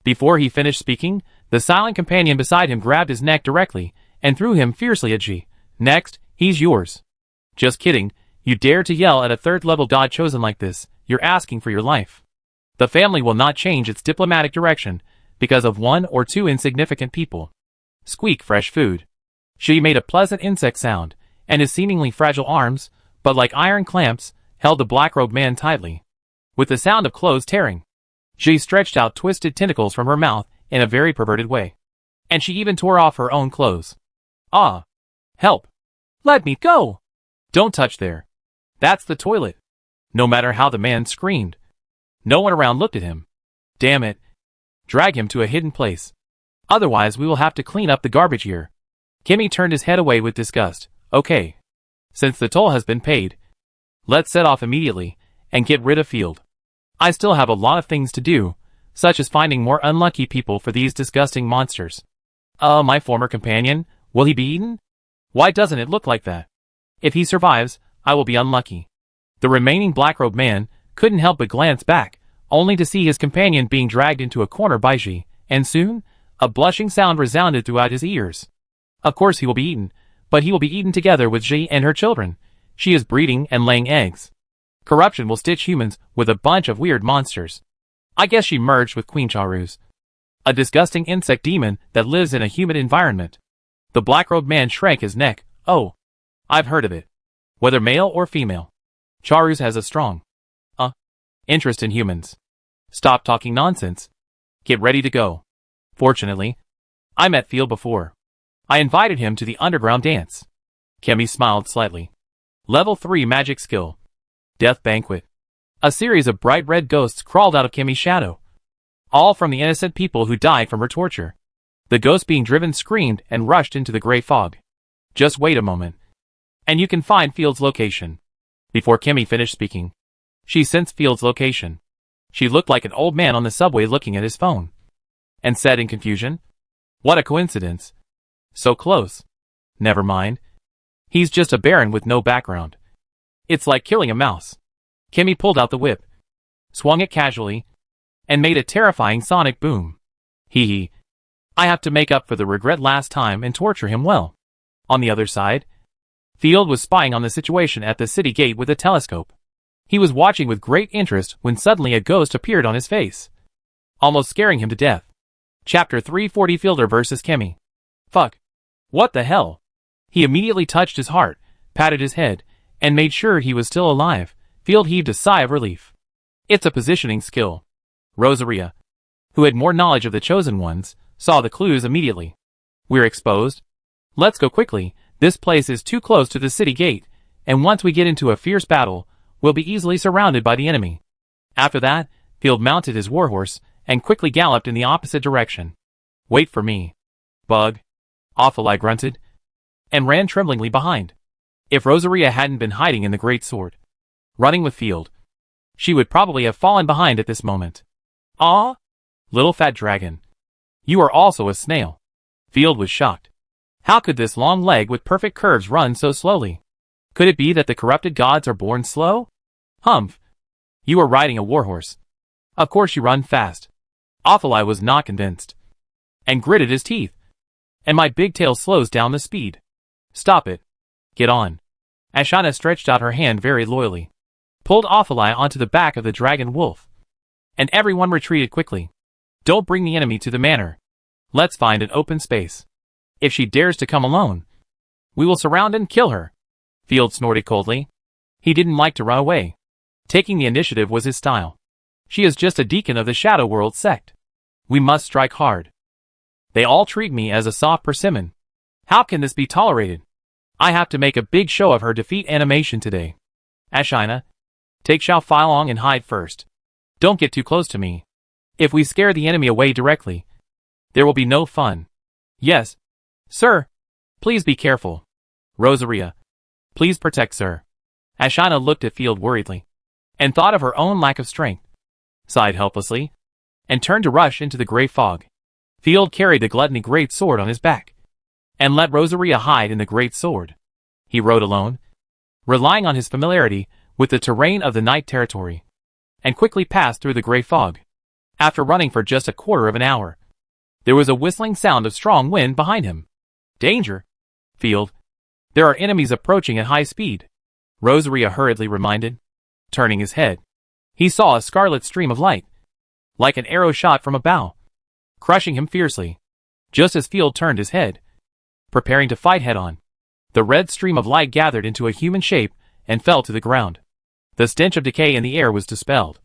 Before he finished speaking, the silent companion beside him grabbed his neck directly and threw him fiercely at G. Next, he's yours. Just kidding. You dare to yell at a third-level god chosen like this, you're asking for your life. The family will not change its diplomatic direction because of one or two insignificant people. Squeak fresh food. She made a pleasant insect sound, and his seemingly fragile arms, but like iron clamps, held the black-robed man tightly. With the sound of clothes tearing, she stretched out twisted tentacles from her mouth in a very perverted way. And she even tore off her own clothes. Ah! Help! Let me go! Don't touch there. That's the toilet. No matter how the man screamed, no one around looked at him. Damn it. Drag him to a hidden place. Otherwise we will have to clean up the garbage here. Kimmy turned his head away with disgust. Okay. Since the toll has been paid, let's set off immediately and get rid of Field. I still have a lot of things to do, such as finding more unlucky people for these disgusting monsters. My former companion, will he be eaten? Why doesn't it look like that? If he survives, I will be unlucky. The remaining black-robed man couldn't help but glance back, only to see his companion being dragged into a corner by Ji, and soon, a blushing sound resounded throughout his ears. Of course he will be eaten, but he will be eaten together with Ji and her children. She is breeding and laying eggs. Corruption will stitch humans with a bunch of weird monsters. I guess she merged with Queen Charus, a disgusting insect demon that lives in a humid environment. The black-robed man shrank his neck. Oh, I've heard of it. Whether male or female, Charus has a strong interest in humans. Stop talking nonsense. Get ready to go. Fortunately, I met Field before. I invited him to the underground dance. Kemi smiled slightly. Level 3 magic skill. Death Banquet. A series of bright red ghosts crawled out of Kemi's shadow. All from the innocent people who died from her torture. The ghosts being driven screamed and rushed into the gray fog. Just wait a moment, and you can find Field's location. Before Kemi finished speaking, she sensed Field's location. She looked like an old man on the subway looking at his phone, and said in confusion, "What a coincidence. So close. Never mind. He's just a baron with no background. It's like killing a mouse." Kemi pulled out the whip, swung it casually, and made a terrifying sonic boom. Hee hee. I have to make up for the regret last time and torture him well. On the other side, Field was spying on the situation at the city gate with a telescope. He was watching with great interest when suddenly a ghost appeared on his face, almost scaring him to death. Chapter 340 Fielder vs. Kemi. Fuck. What the hell? He immediately touched his heart, patted his head, and made sure he was still alive. Field heaved a sigh of relief. It's a positioning skill. Rosaria, who had more knowledge of the chosen ones, saw the clues immediately. We're exposed. Let's go quickly. This place is too close to the city gate, and once we get into a fierce battle, we'll be easily surrounded by the enemy. After that, Field mounted his warhorse and quickly galloped in the opposite direction. Wait for me, Bug. Awfully grunted, and ran tremblingly behind. If Rosaria hadn't been hiding in the great sword, running with Field, she would probably have fallen behind at this moment. Ah, little fat dragon. You are also a snail. Field was shocked. How could this long leg with perfect curves run so slowly? Could it be that the corrupted gods are born slow? Humph. You are riding a warhorse. Of course you run fast. Awfully was not convinced, and gritted his teeth. And my big tail slows down the speed. Stop it. Get on. Ashana stretched out her hand very loyally, pulled Awfully onto the back of the dragon wolf, and everyone retreated quickly. Don't bring the enemy to the manor. Let's find an open space. If she dares to come alone, we will surround and kill her. Field snorted coldly. He didn't like to run away. Taking the initiative was his style. She is just a deacon of the Shadow World sect. We must strike hard. They all treat me as a soft persimmon. How can this be tolerated? I have to make a big show of her defeat animation today. Ashina, take Xiao Feilong and hide first. Don't get too close to me. If we scare the enemy away directly, there will be no fun. Yes, sir. Please be careful. Rosaria, please protect sir. Ashina looked at Field worriedly, and thought of her own lack of strength. Sighed helplessly. and turned to rush into the gray fog. Field carried the gluttony great sword on his back, and let Rosaria hide in the great sword. He rode alone, relying on his familiarity with the terrain of the night territory, and quickly passed through the gray fog. After running for just a quarter of an hour, there was a whistling sound of strong wind behind him. Danger, Field. There are enemies approaching at high speed, Rosaria hurriedly reminded. Turning his head, he saw a scarlet stream of light, like an arrow shot from a bow, crushing him fiercely. Just as Field turned his head, preparing to fight head-on, the red stream of light gathered into a human shape and fell to the ground. The stench of decay in the air was dispelled,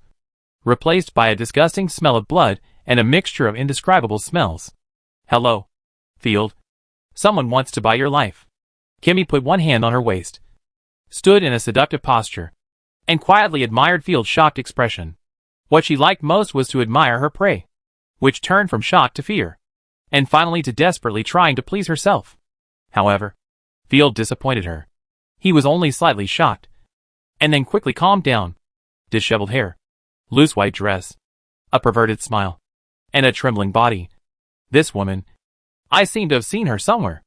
replaced by a disgusting smell of blood and a mixture of indescribable smells. Hello, Field. Someone wants to buy your life. Kimmy put one hand on her waist, stood in a seductive posture, and quietly admired Field's shocked expression. What she liked most was to admire her prey, which turned from shock to fear, and finally to desperately trying to please herself. However, Field disappointed her. He was only slightly shocked, and then quickly calmed down. Disheveled hair, loose white dress, a perverted smile, and a trembling body. This woman, I seem to have seen her somewhere.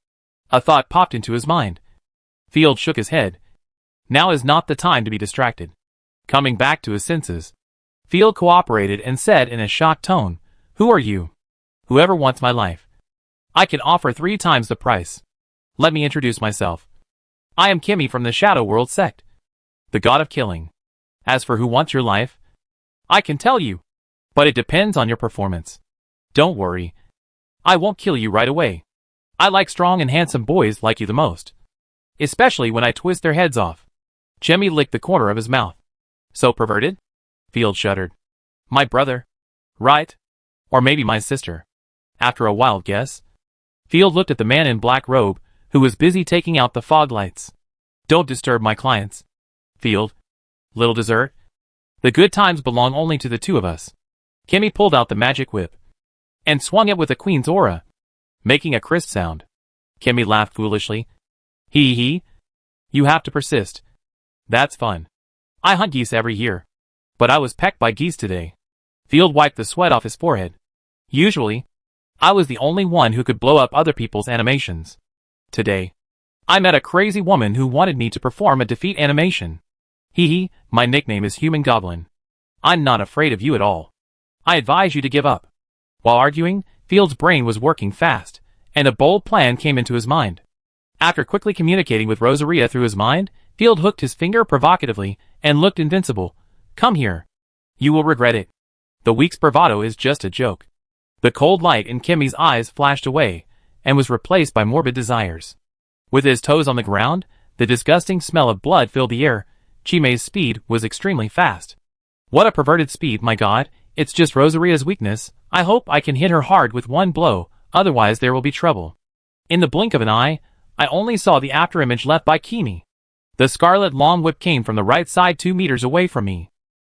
A thought popped into his mind. Field shook his head. Now is not the time to be distracted. Coming back to his senses, Field cooperated and said in a shocked tone, "Who are you?" "Whoever wants my life. I can offer 3 times the price. Let me introduce myself. I am Kimmy from the Shadow World sect, the god of killing. As for who wants your life, I can tell you, but it depends on your performance. Don't worry, I won't kill you right away. I like strong and handsome boys like you the most, especially when I twist their heads off." Jimmy licked the corner of his mouth. So perverted? Field shuddered. My brother, right? Or maybe my sister. After a wild guess, Field looked at the man in black robe, who was busy taking out the fog lights. Don't disturb my clients, Field. Little dessert? The good times belong only to the 2 of us. Kimmy pulled out the magic whip and swung it with a queen's aura, making a crisp sound. Kimmy laughed foolishly. Hee. You have to persist. That's fun. I hunt geese every year, but I was pecked by geese today. Field wiped the sweat off his forehead. Usually, I was the only one who could blow up other people's animations. Today, I met a crazy woman who wanted me to perform a defeat animation. Hee, my nickname is Human Goblin. I'm not afraid of you at all. I advise you to give up. While arguing, Field's brain was working fast, and a bold plan came into his mind. After quickly communicating with Rosaria through his mind, Field hooked his finger provocatively and looked invincible. Come here. You will regret it. The week's bravado is just a joke. The cold light in Kimmy's eyes flashed away, and was replaced by morbid desires. With his toes on the ground, the disgusting smell of blood filled the air. Chime's speed was extremely fast. What a perverted speed, my god, it's just Rosaria's weakness. I hope I can hit her hard with one blow, otherwise there will be trouble. In the blink of an eye, I only saw the afterimage left by Kimmy. The scarlet long whip came from the right side 2 meters away from me.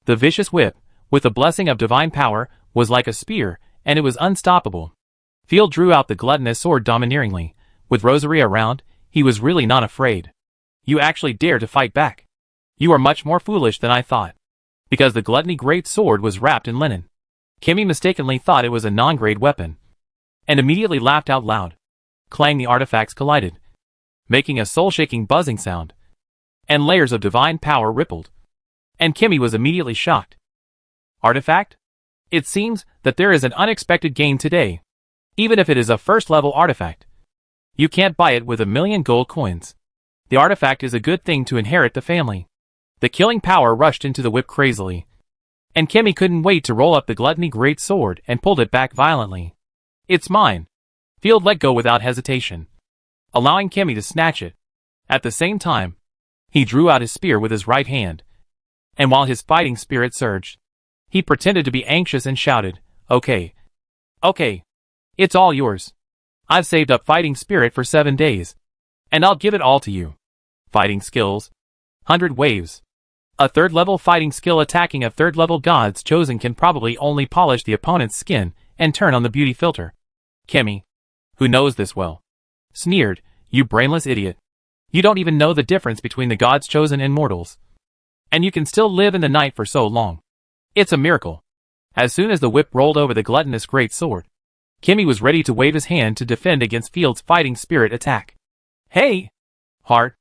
The vicious whip, with the blessing of divine power, was like a spear, and it was unstoppable. Field drew out the gluttonous sword domineeringly. With Rosaria around, he was really not afraid. You actually dare to fight back. You are much more foolish than I thought. Because the gluttony great sword was wrapped in linen. Kimmy mistakenly thought it was a non-grade weapon, and immediately laughed out loud. Clang, the artifacts collided, making a soul-shaking buzzing sound, and layers of divine power rippled, and Kimmy was immediately shocked. Artifact? It seems that there is an unexpected gain today, even if it is a first-level artifact. You can't buy it with 1,000,000 gold coins. The artifact is a good thing to inherit the family. The killing power rushed into the whip crazily, and Kimmy couldn't wait to roll up the gluttony great sword and pulled it back violently. It's mine. Field let go without hesitation, allowing Kimmy to snatch it. At the same time, he drew out his spear with his right hand, and while his fighting spirit surged, he pretended to be anxious and shouted, Okay. It's all yours. I've saved up fighting spirit for 7 days, and I'll give it all to you. Fighting skills. 100 waves. A 3rd-level fighting skill attacking a 3rd-level god's chosen can probably only polish the opponent's skin and turn on the beauty filter. Kimmy, who knows this well, sneered, You brainless idiot. You don't even know the difference between the gods chosen and mortals. And you can still live in the night for so long. It's a miracle. As soon as the whip rolled over the gluttonous great sword, Kimmy was ready to wave his hand to defend against Field's fighting spirit attack. Hey! Heart!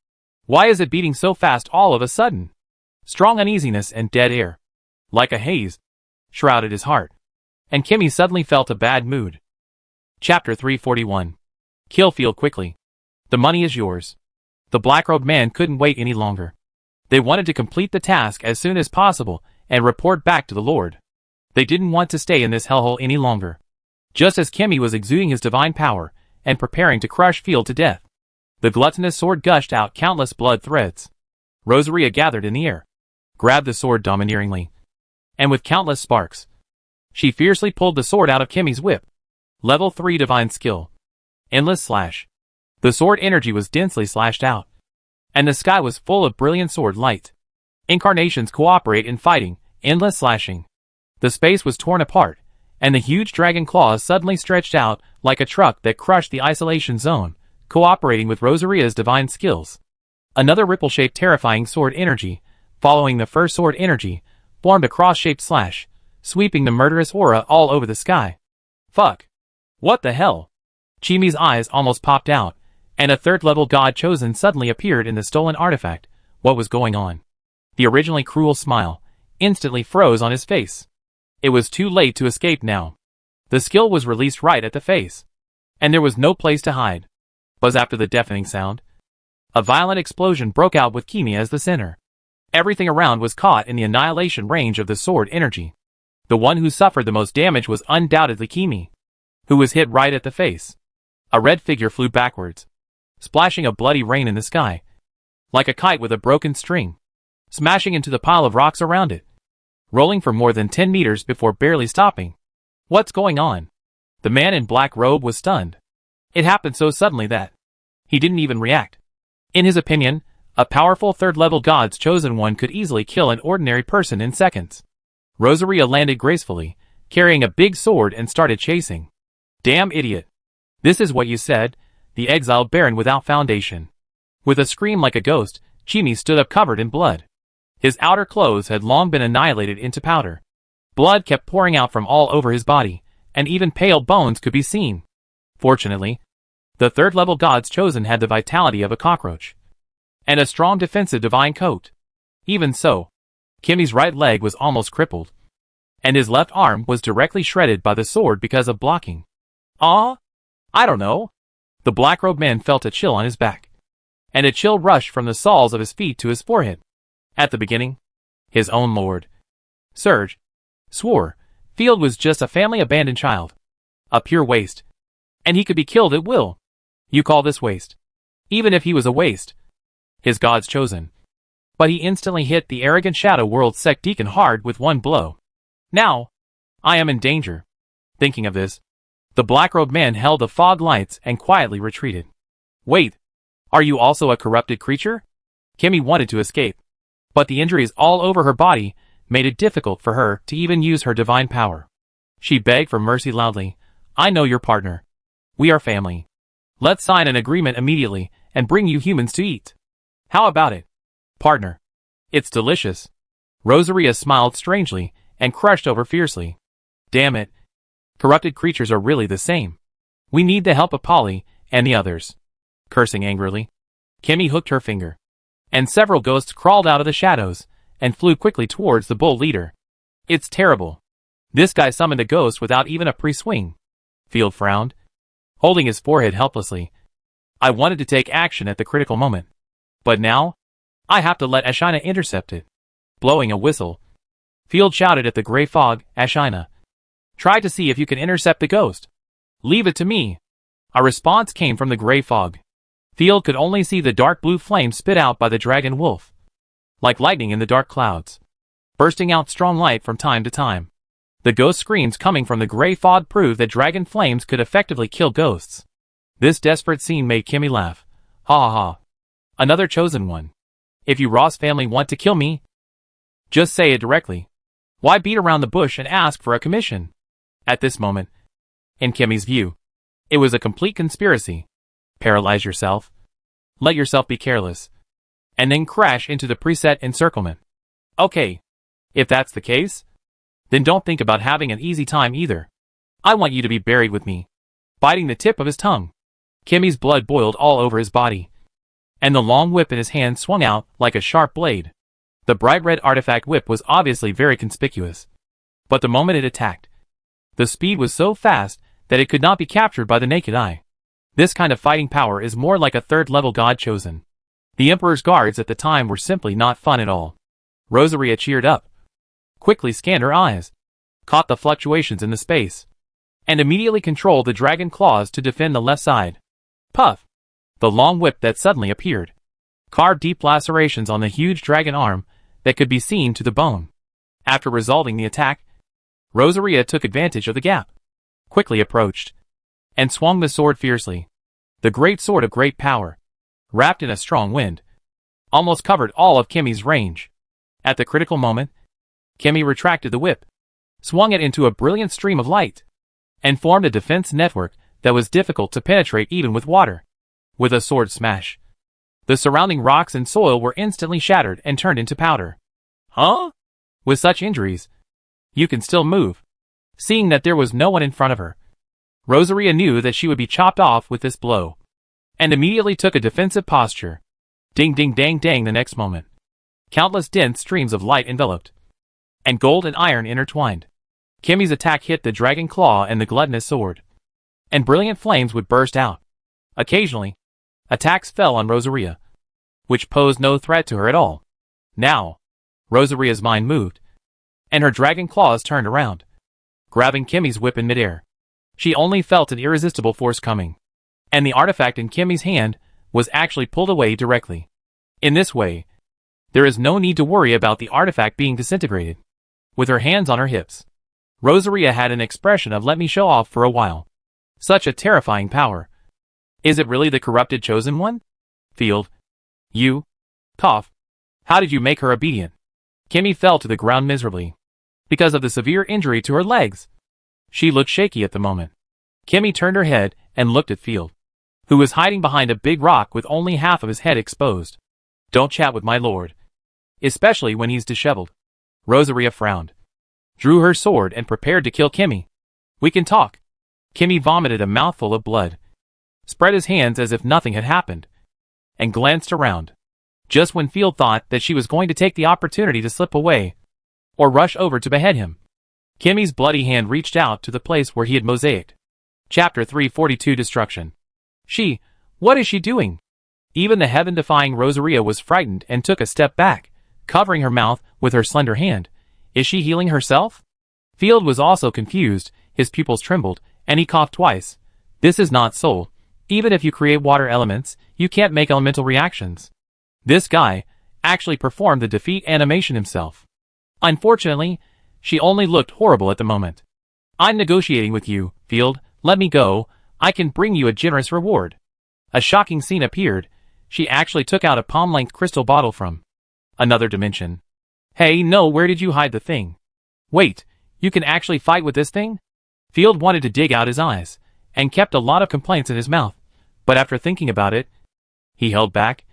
Why is it beating so fast all of a sudden? Strong uneasiness and dead air, like a haze, shrouded his heart, and Kimmy suddenly felt a bad mood. Chapter 341. Kill Field quickly. The money is yours. The black-robed man couldn't wait any longer. They wanted to complete the task as soon as possible and report back to the Lord. They didn't want to stay in this hellhole any longer. Just as Kimmy was exuding his divine power and preparing to crush Field to death, the gluttonous sword gushed out countless blood threads. Rosaria gathered in the air, grabbed the sword domineeringly, and with countless sparks, she fiercely pulled the sword out of Kimmy's whip. Level 3 Divine Skill. Endless Slash. The sword energy was densely slashed out, and the sky was full of brilliant sword light. Incarnations cooperate in fighting, endless slashing. The space was torn apart, and the huge dragon claws suddenly stretched out like a truck that crushed the isolation zone, cooperating with Rosaria's divine skills. Another ripple-shaped terrifying sword energy, following the first sword energy, formed a cross-shaped slash, sweeping the murderous aura all over the sky. Fuck. What the hell? Chimi's eyes almost popped out, and a third-level god chosen suddenly appeared in the stolen artifact. What was going on? The originally cruel smile instantly froze on his face. It was too late to escape now. The skill was released right at the face, and there was no place to hide. Buzz after the deafening sound. A violent explosion broke out with Kimi as the center. Everything around was caught in the annihilation range of the sword energy. The one who suffered the most damage was undoubtedly Kimi, who was hit right at the face. A red figure flew backwards, splashing a bloody rain in the sky, like a kite with a broken string, smashing into the pile of rocks around it, rolling for more than 10 meters before barely stopping. What's going on? The man in black robe was stunned. It happened so suddenly that he didn't even react. In his opinion, a powerful third-level god's chosen one could easily kill an ordinary person in seconds. Rosaria landed gracefully, carrying a big sword and started chasing. Damn idiot. This is what you said, the exiled baron without foundation. With a scream like a ghost, Chimi stood up covered in blood. His outer clothes had long been annihilated into powder. Blood kept pouring out from all over his body, and even pale bones could be seen. Fortunately, the third-level gods chosen had the vitality of a cockroach, and a strong defensive divine coat. Even so, Kimi's right leg was almost crippled, and his left arm was directly shredded by the sword because of blocking. I don't know. The black-robed man felt a chill on his back, and a chill rushed from the soles of his feet to his forehead. At the beginning, his own lord, Serge, swore Field was just a family-abandoned child, a pure waste, and he could be killed at will. You call this waste? Even if he was a waste, his god's chosen. But he instantly hit the arrogant Shadow World sect deacon hard with one blow. Now, I am in danger. Thinking of this, the black-robed man held the fog lights and quietly retreated. Wait, are you also a corrupted creature? Kimi wanted to escape, but the injuries all over her body made it difficult for her to even use her divine power. She begged for mercy loudly. I know your partner. We are family. Let's sign an agreement immediately and bring you humans to eat. How about it, partner? It's delicious. Rosaria smiled strangely and crushed over fiercely. Damn it. Corrupted creatures are really the same. We need the help of Polly and the others. Cursing angrily, Kimi hooked her finger, and several ghosts crawled out of the shadows and flew quickly towards the bull leader. It's terrible. This guy summoned a ghost without even a pre-swing. Field frowned, holding his forehead helplessly. I wanted to take action at the critical moment, but now, I have to let Ashina intercept it. Blowing a whistle, Field shouted at the gray fog, Ashina, try to see if you can intercept the ghost. Leave it to me. A response came from the gray fog. Field could only see the dark blue flame spit out by the dragon wolf, like lightning in the dark clouds, bursting out strong light from time to time. The ghost screams coming from the gray fog proved that dragon flames could effectively kill ghosts. This desperate scene made Kimi laugh. Ha ha ha. Another chosen one. If you Ross family want to kill me, just say it directly. Why beat around the bush and ask for a commission? At this moment, in Kimi's view, it was a complete conspiracy. Paralyze yourself, let yourself be careless, and then crash into the preset encirclement. Okay, if that's the case, Then don't think about having an easy time either. I want you to be buried with me. Biting the tip of his tongue. Kimmy's blood boiled all over his body. And the long whip in his hand swung out like a sharp blade. The bright red artifact whip was obviously very conspicuous. But the moment it attacked, the speed was so fast that it could not be captured by the naked eye. This kind of fighting power is more like a third-level god chosen. The Emperor's guards at the time were simply not fun at all. Rosaria cheered up, quickly scanned her eyes, caught the fluctuations in the space, and immediately controlled the dragon claws to defend the left side. Puff! The long whip that suddenly appeared carved deep lacerations on the huge dragon arm that could be seen to the bone. After resolving the attack, Rosaria took advantage of the gap, quickly approached, and swung the sword fiercely. The great sword of great power, wrapped in a strong wind, almost covered all of Kimmy's range. At the critical moment, Kimmy retracted the whip, swung it into a brilliant stream of light, and formed a defense network that was difficult to penetrate even with water. With a sword smash, the surrounding rocks and soil were instantly shattered and turned into powder. Huh? With such injuries, you can still move. Seeing that there was no one in front of her, Rosaria knew that she would be chopped off with this blow, and immediately took a defensive posture. Ding ding dang dang the next moment. Countless dense streams of light enveloped, and gold and iron intertwined. Kimmy's attack hit the dragon claw and the gluttonous sword, and brilliant flames would burst out. Occasionally, attacks fell on Rosaria, which posed no threat to her at all. Now, Rosaria's mind moved, and her dragon claws turned around, grabbing Kimmy's whip in midair. She only felt an irresistible force coming, and the artifact in Kimmy's hand was actually pulled away directly. In this way, there is no need to worry about the artifact being disintegrated. With her hands on her hips, Rosaria had an expression of "let me show off for a while." Such a terrifying power. Is it really the corrupted chosen one? Field. You? Cough. How did you make her obedient? Kimmy fell to the ground miserably, because of the severe injury to her legs. She looked shaky at the moment. Kimmy turned her head and looked at Field, who was hiding behind a big rock with only half of his head exposed. Don't chat with my lord, especially when he's disheveled. Rosaria frowned, drew her sword and prepared to kill Kimmy. We can talk. Kimmy vomited a mouthful of blood, spread his hands as if nothing had happened, and glanced around. Just when Field thought that she was going to take the opportunity to slip away, or rush over to behead him, Kimmy's bloody hand reached out to the place where he had mosaicked. Chapter 342 Destruction. What is she doing? Even the heaven-defying Rosaria was frightened and took a step back, covering her mouth with her slender hand. Is she healing herself? Field was also confused, his pupils trembled, and he coughed twice. This is not soul. Even if you create water elements, you can't make elemental reactions. This guy actually performed the defeat animation himself. Unfortunately, she only looked horrible at the moment. I'm negotiating with you, Field. Let me go. I can bring you a generous reward. A shocking scene appeared. She actually took out a palm-length crystal bottle from another dimension. Hey, no, where did you hide the thing? Wait, you can actually fight with this thing? Field wanted to dig out his eyes, and kept a lot of complaints in his mouth, but after thinking about it, he held back.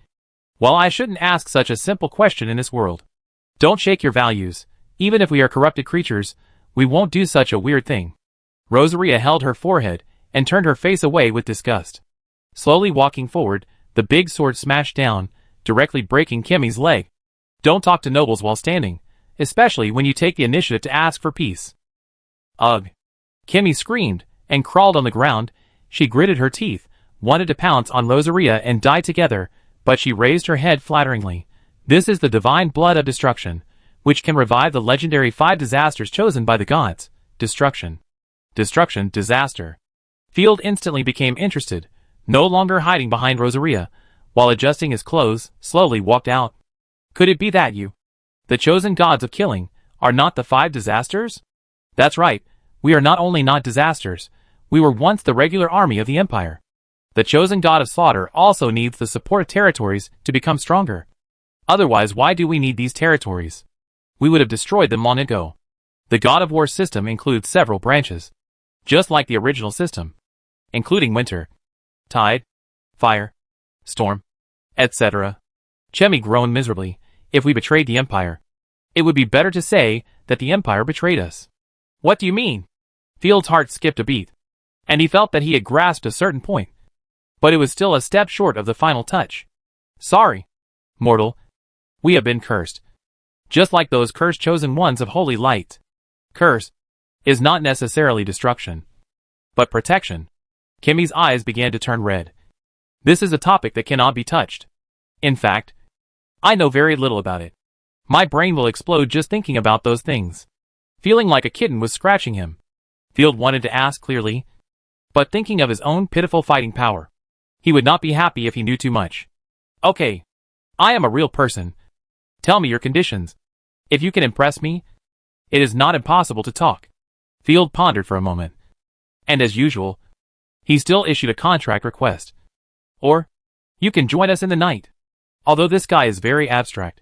Well, I shouldn't ask such a simple question in this world. Don't shake your values. Even if we are corrupted creatures, we won't do such a weird thing. Rosaria held her forehead and turned her face away with disgust. Slowly walking forward, the big sword smashed down, directly breaking Kimmy's leg. Don't talk to nobles while standing, especially when you take the initiative to ask for peace. Ugh. Kimmy screamed and crawled on the ground. She gritted her teeth, wanted to pounce on Rosaria and die together, but she raised her head flatteringly. This is the divine blood of destruction, which can revive the legendary 5 disasters chosen by the gods. Destruction. Destruction, disaster. Field instantly became interested, no longer hiding behind Rosaria, while adjusting his clothes, slowly walked out. Could it be that you, the chosen gods of killing, are not the 5 disasters? That's right, we are not only not disasters, we were once the regular army of the Empire. The chosen god of slaughter also needs the support territories to become stronger. Otherwise, why do we need these territories? We would have destroyed them long ago. The God of War system includes several branches, just like the original system, including winter, tide, fire, storm, etc. Chemi groaned miserably. If we betrayed the Empire, it would be better to say that the Empire betrayed us. What do you mean? Field's heart skipped a beat, and he felt that he had grasped a certain point. But it was still a step short of the final touch. Sorry, mortal. We have been cursed. Just like those cursed chosen ones of holy light. Curse is not necessarily destruction, but protection. Kimmy's eyes began to turn red. This is a topic that cannot be touched. In fact, I know very little about it. My brain will explode just thinking about those things. Feeling like a kitten was scratching him. Field wanted to ask clearly, but thinking of his own pitiful fighting power, he would not be happy if he knew too much. Okay, I am a real person. Tell me your conditions. If you can impress me, it is not impossible to talk. Field pondered for a moment. And as usual, he still issued a contract request. Or, you can join us in the night. Although this guy is very abstract.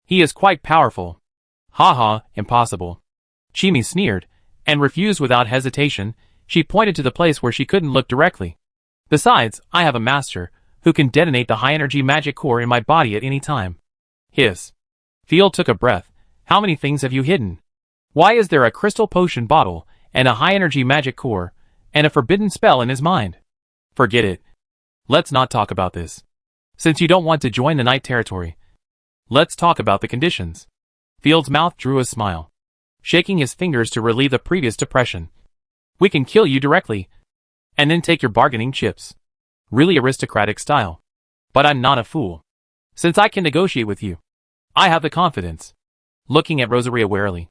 He is quite powerful. Haha, impossible. Chimi sneered, and refused without hesitation. She pointed to the place where she couldn't look directly. Besides, I have a master, who can detonate the high-energy magic core in my body at any time. Hiss. Field took a breath. How many things have you hidden? Why is there a crystal potion bottle, and a high-energy magic core, and a forbidden spell in his mind? Forget it. Let's not talk about this. Since you don't want to join the night territory, let's talk about the conditions. Field's mouth drew a smile, shaking his fingers to relieve the previous depression. We can kill you directly, and then take your bargaining chips. Really aristocratic style. But I'm not a fool. Since I can negotiate with you, I have the confidence. Looking at Rosaria warily,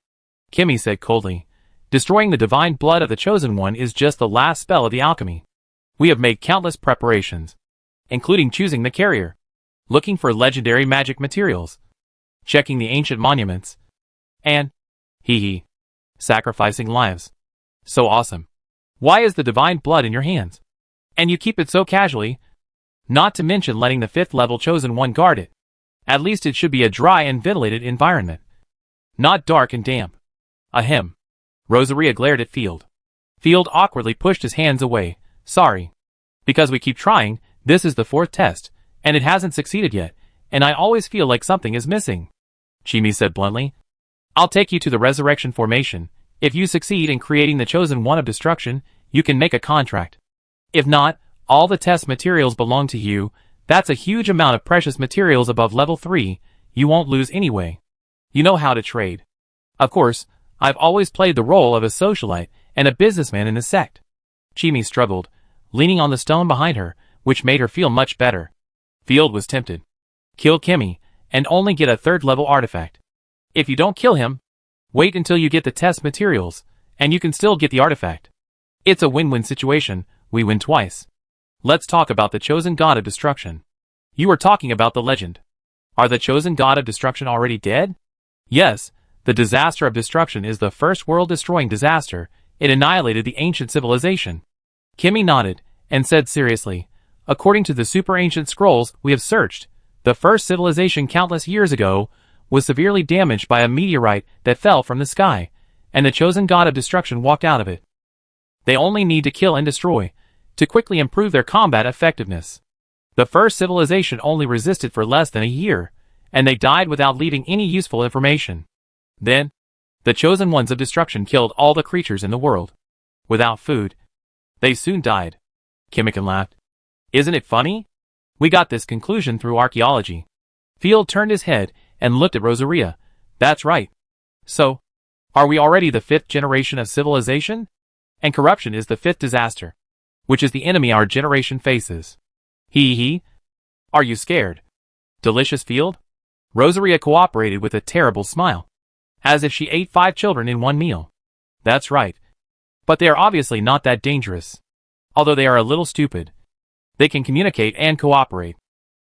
Kimmy said coldly, destroying the divine blood of the Chosen One is just the last spell of the alchemy. We have made countless preparations, including choosing the carrier, looking for legendary magic materials, checking the ancient monuments, and, sacrificing lives. So awesome. Why is the divine blood in your hands? And you keep it so casually, not to mention letting the 5th level Chosen One guard it. At least it should be a dry and ventilated environment, not dark and damp. Ahem. Rosaria glared at Field. Field awkwardly pushed his hands away. Sorry. Because we keep trying, this is the 4th test, and it hasn't succeeded yet, and I always feel like something is missing. Chimi said bluntly. I'll take you to the Resurrection Formation. If you succeed in creating the Chosen One of Destruction, you can make a contract. If not, all the test materials belong to you. That's a huge amount of precious materials above level 3, you won't lose anyway. You know how to trade. Of course, I've always played the role of a socialite and a businessman in the sect. Chimi struggled, leaning on the stone behind her, which made her feel much better. Field was tempted. Kill Kimmy, and only get a 3rd level artifact. If you don't kill him, wait until you get the test materials, and you can still get the artifact. It's a win-win situation, we win twice. Let's talk about the Chosen God of Destruction. You were talking about the legend. Are the Chosen God of Destruction already dead? Yes, the disaster of destruction is the first world-destroying disaster. It annihilated the ancient civilization. Kimmy nodded, and said seriously, according to the super-ancient scrolls we have searched, the first civilization countless years ago was severely damaged by a meteorite that fell from the sky, and the Chosen God of Destruction walked out of it. They only need to kill and destroy, to quickly improve their combat effectiveness. The first civilization only resisted for less than a year, and they died without leaving any useful information. Then, the Chosen Ones of Destruction killed all the creatures in the world. Without food, they soon died. Kimmican laughed. Isn't it funny? We got this conclusion through archaeology. Field turned his head and looked at Rosaria. That's right. So, are we already the 5th generation of civilization? And corruption is the 5th disaster, which is the enemy our generation faces. Are you scared? Delicious Field? Rosaria cooperated with a terrible smile, as if she ate 5 children in one meal. That's right. But they are obviously not that dangerous. Although they are a little stupid. They can communicate and cooperate.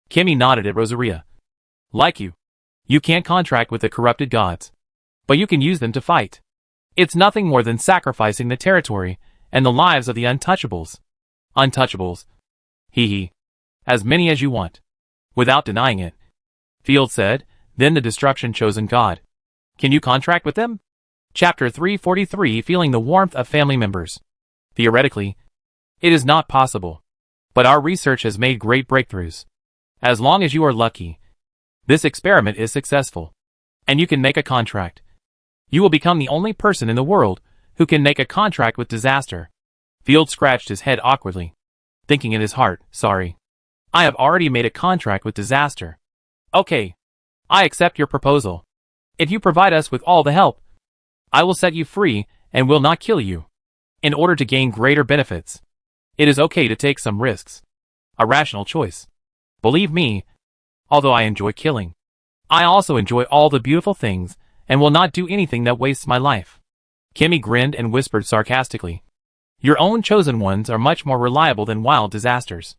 Kimmy nodded at Rosaria. Like you. You can't contract with the corrupted gods, but you can use them to fight. It's nothing more than sacrificing the territory and the lives of the untouchables. Untouchables. As many as you want. Without denying it. Field said, then the Destruction Chosen God. Can you contract with them? Chapter 343 Feeling the Warmth of Family Members. Theoretically, it is not possible. But our research has made great breakthroughs. As long as you are lucky, this experiment is successful, and you can make a contract. You will become the only person in the world who can make a contract with disaster. Field scratched his head awkwardly, thinking in his heart, sorry. I have already made a contract with disaster. Okay. I accept your proposal. If you provide us with all the help, I will set you free and will not kill you. In order to gain greater benefits, it is okay to take some risks. A rational choice. Believe me, although I enjoy killing, I also enjoy all the beautiful things and will not do anything that wastes my life. Kimmy grinned and whispered sarcastically. Your own chosen ones are much more reliable than wild disasters.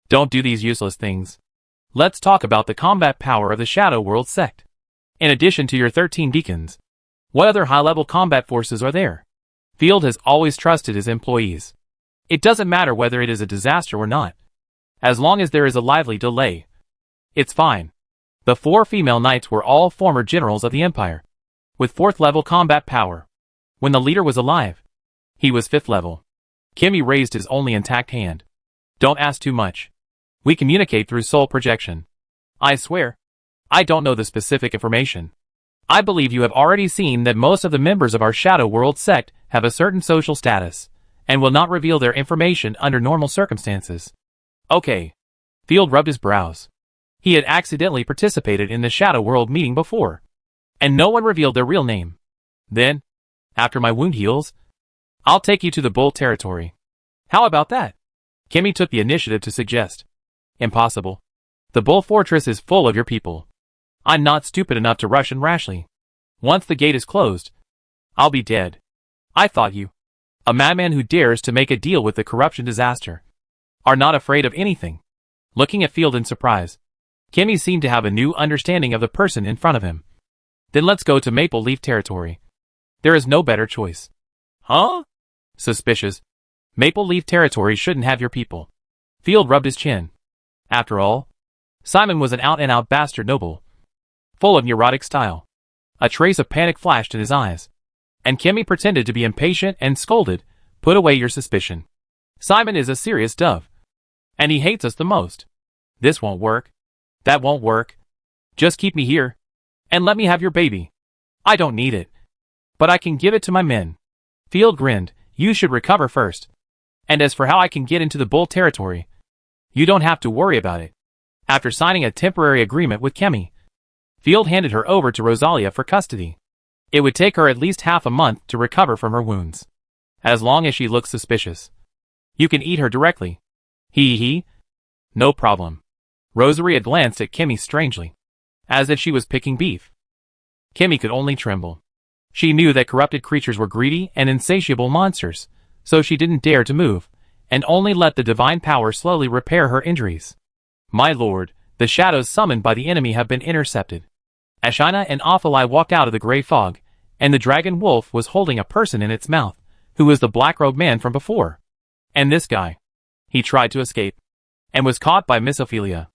Don't do these useless things. Let's talk about the combat power of the Shadow World sect. In addition to your 13 deacons, what other high-level combat forces are there? Field has always trusted his employees. It doesn't matter whether it is a disaster or not. As long as there is a lively delay, it's fine. The 4 female knights were all former generals of the Empire, with 4th level combat power. When the leader was alive, he was 5th level. Kimmy raised his only intact hand. Don't ask too much. We communicate through soul projection. I swear, I don't know the specific information. I believe you have already seen that most of the members of our Shadow World sect have a certain social status, and will not reveal their information under normal circumstances. Okay. Field rubbed his brows. He had accidentally participated in the Shadow World meeting before, and no one revealed their real name. Then, after my wound heals, I'll take you to the Bull territory. How about that? Kimmy took the initiative to suggest. Impossible. The Bull Fortress is full of your people. I'm not stupid enough to rush in rashly. Once the gate is closed, I'll be dead. I thought you, a madman who dares to make a deal with the corruption disaster, are not afraid of anything. Looking at Field in surprise, Kimmy seemed to have a new understanding of the person in front of him. Then let's go to Maple Leaf territory. There is no better choice. Huh? Suspicious. Maple Leaf territory shouldn't have your people. Field rubbed his chin. After all, Simon was an out-and-out bastard noble, full of neurotic style. A trace of panic flashed in his eyes, and Kimmy pretended to be impatient and scolded, put away your suspicion. Simon is a serious dove, and he hates us the most. This won't work. That won't work. Just keep me here, and let me have your baby. I don't need it, but I can give it to my men. Field grinned. You should recover first. And as for how I can get into the Bull territory, you don't have to worry about it. After signing a temporary agreement with Kimmy, Field handed her over to Rosalia for custody. It would take her at least half a month to recover from her wounds. As long as she looks suspicious, you can eat her directly. Hee. No problem. Rosalia glanced at Kimmy strangely, as if she was picking beef. Kimmy could only tremble. She knew that corrupted creatures were greedy and insatiable monsters, so she didn't dare to move, and only let the divine power slowly repair her injuries. My lord, the shadows summoned by the enemy have been intercepted. Ashina and Ophalai walked out of the gray fog, and the dragon wolf was holding a person in its mouth, who was the black-robed man from before. And this guy. He tried to escape, and was caught by Miss Ophelia.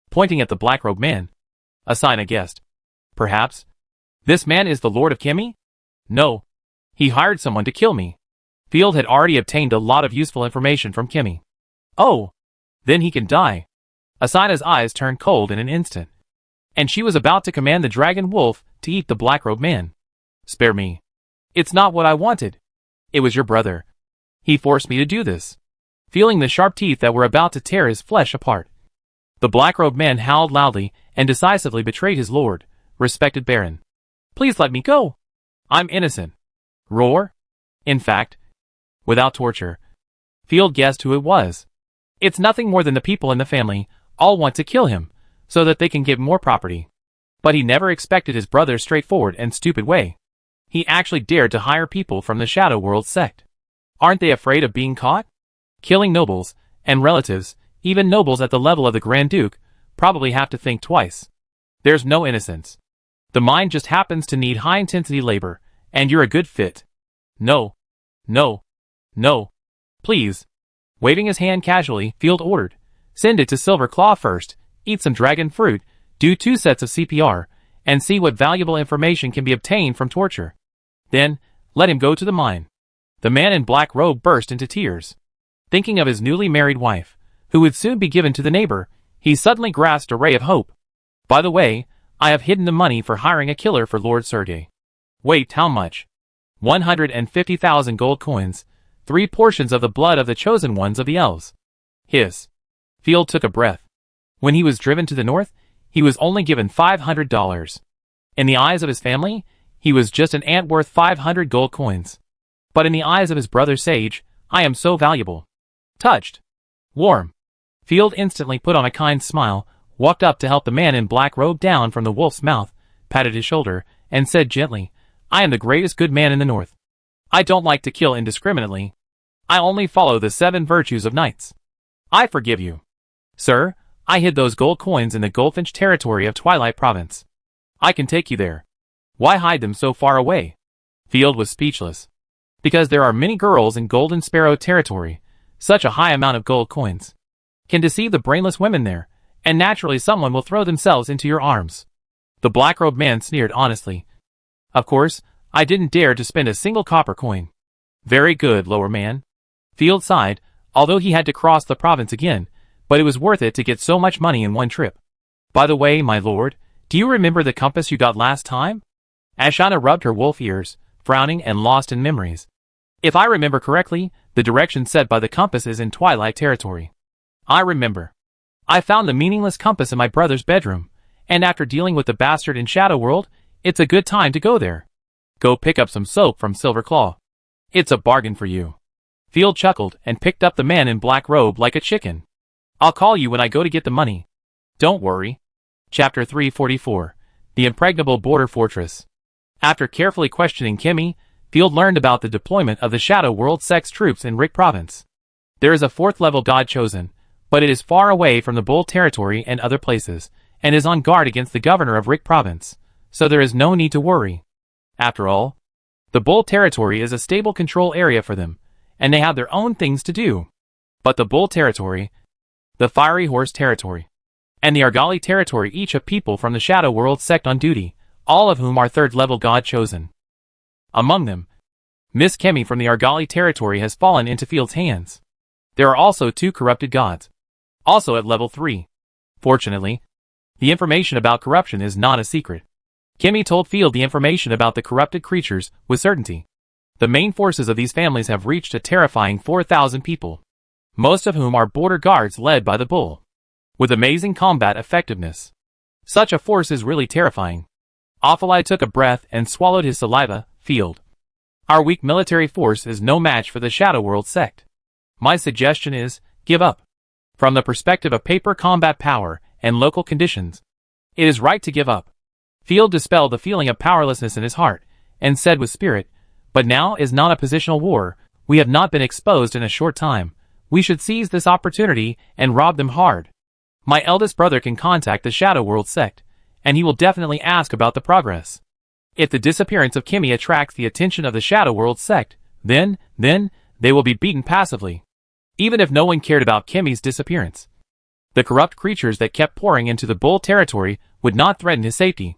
Pointing at the black-robed man, Ashina guessed. Perhaps this man is the Lord of Kimmy? No. He hired someone to kill me. Field had already obtained a lot of useful information from Kimmy. Oh, then he can die. Ashina's eyes turned cold in an instant, and she was about to command the dragon wolf to eat the black-robed man. Spare me. It's not what I wanted. It was your brother. He forced me to do this. Feeling the sharp teeth that were about to tear his flesh apart, the black-robed man howled loudly and decisively betrayed his lord, respected baron. Please let me go. I'm innocent. Roar? In fact, without torture, Field guessed who it was. It's nothing more than the people in the family all want to kill him, so that they can get more property. But he never expected his brother's straightforward and stupid way. He actually dared to hire people from the Shadow World sect. Aren't they afraid of being caught? Killing nobles and relatives, even nobles at the level of the Grand Duke, probably have to think twice. There's no innocence. The mind just happens to need high-intensity labor, and you're a good fit. No. Please. Waving his hand casually, Field ordered. Send it to Silver Claw first, eat some dragon fruit, do 2 sets of CPR, and see what valuable information can be obtained from torture. Then, let him go to the mine. The man in black robe burst into tears. Thinking of his newly married wife, who would soon be given to the neighbor, he suddenly grasped a ray of hope. By the way, I have hidden the money for hiring a killer for Lord Sergei. Wait, how much? 150,000 gold coins, 3 portions of the blood of the chosen ones of the elves. Hiss. Field took a breath. When he was driven to the north, he was only given $500. In the eyes of his family, he was just an ant worth 500 gold coins. But in the eyes of his brother Sage, I am so valuable. Touched. Warm. Field instantly put on a kind smile, walked up to help the man in black robe down from the wolf's mouth, patted his shoulder, and said gently, I am the greatest good man in the north. I don't like to kill indiscriminately. I only follow the 7 virtues of knights. I forgive you. Sir, I hid those gold coins in the Goldfinch territory of Twilight Province. I can take you there. Why hide them so far away? Field was speechless. Because there are many girls in Golden Sparrow territory. Such a high amount of gold coins can deceive the brainless women there, and naturally someone will throw themselves into your arms. The black-robed man sneered honestly. Of course, I didn't dare to spend a single copper coin. Very good, lower man. Field sighed, although he had to cross the province again, but it was worth it to get so much money in one trip. By the way, my lord, do you remember the compass you got last time? Ashana rubbed her wolf ears, frowning and lost in memories. If I remember correctly, the direction set by the compass is in Twilight territory. I remember. I found the meaningless compass in my brother's bedroom, and after dealing with the bastard in Shadow World, it's a good time to go there. Go pick up some soap from Silver Claw. It's a bargain for you. Field chuckled and picked up the man in black robe like a chicken. I'll call you when I go to get the money. Don't worry. Chapter 344. The Impregnable Border Fortress. After carefully questioning Kimmy, Field learned about the deployment of the Shadow World Sex troops in Rick Province. There is a 4th-level god chosen, but it is far away from the Bull territory and other places, and is on guard against the governor of Rick Province, so there is no need to worry. After all, the Bull territory is a stable control area for them, and they have their own things to do. But the Bull territory, the Fiery Horse territory, and the Argali territory each have people from the Shadow World sect on duty, all of whom are 3rd-level god chosen. Among them, Miss Kemi from the Argali territory has fallen into Field's hands. There are also 2 corrupted gods, also at level 3. Fortunately, the information about corruption is not a secret. Kimmy told Field the information about the corrupted creatures with certainty. The main forces of these families have reached a terrifying 4,000 people, most of whom are border guards led by the Bull, with amazing combat effectiveness. Such a force is really terrifying. Awfuleye took a breath and swallowed his saliva. Field. Our weak military force is no match for the Shadow World sect. My suggestion is, give up. From the perspective of paper combat power and local conditions, it is right to give up. Field dispelled the feeling of powerlessness in his heart, and said with spirit, but now is not a positional war, we have not been exposed in a short time, we should seize this opportunity and rob them hard. My eldest brother can contact the Shadow World sect, and he will definitely ask about the progress. If the disappearance of Kimmy attracts the attention of the Shadow World sect, then, they will be beaten passively. Even if no one cared about Kimmy's disappearance, the corrupt creatures that kept pouring into the Bull territory would not threaten his safety.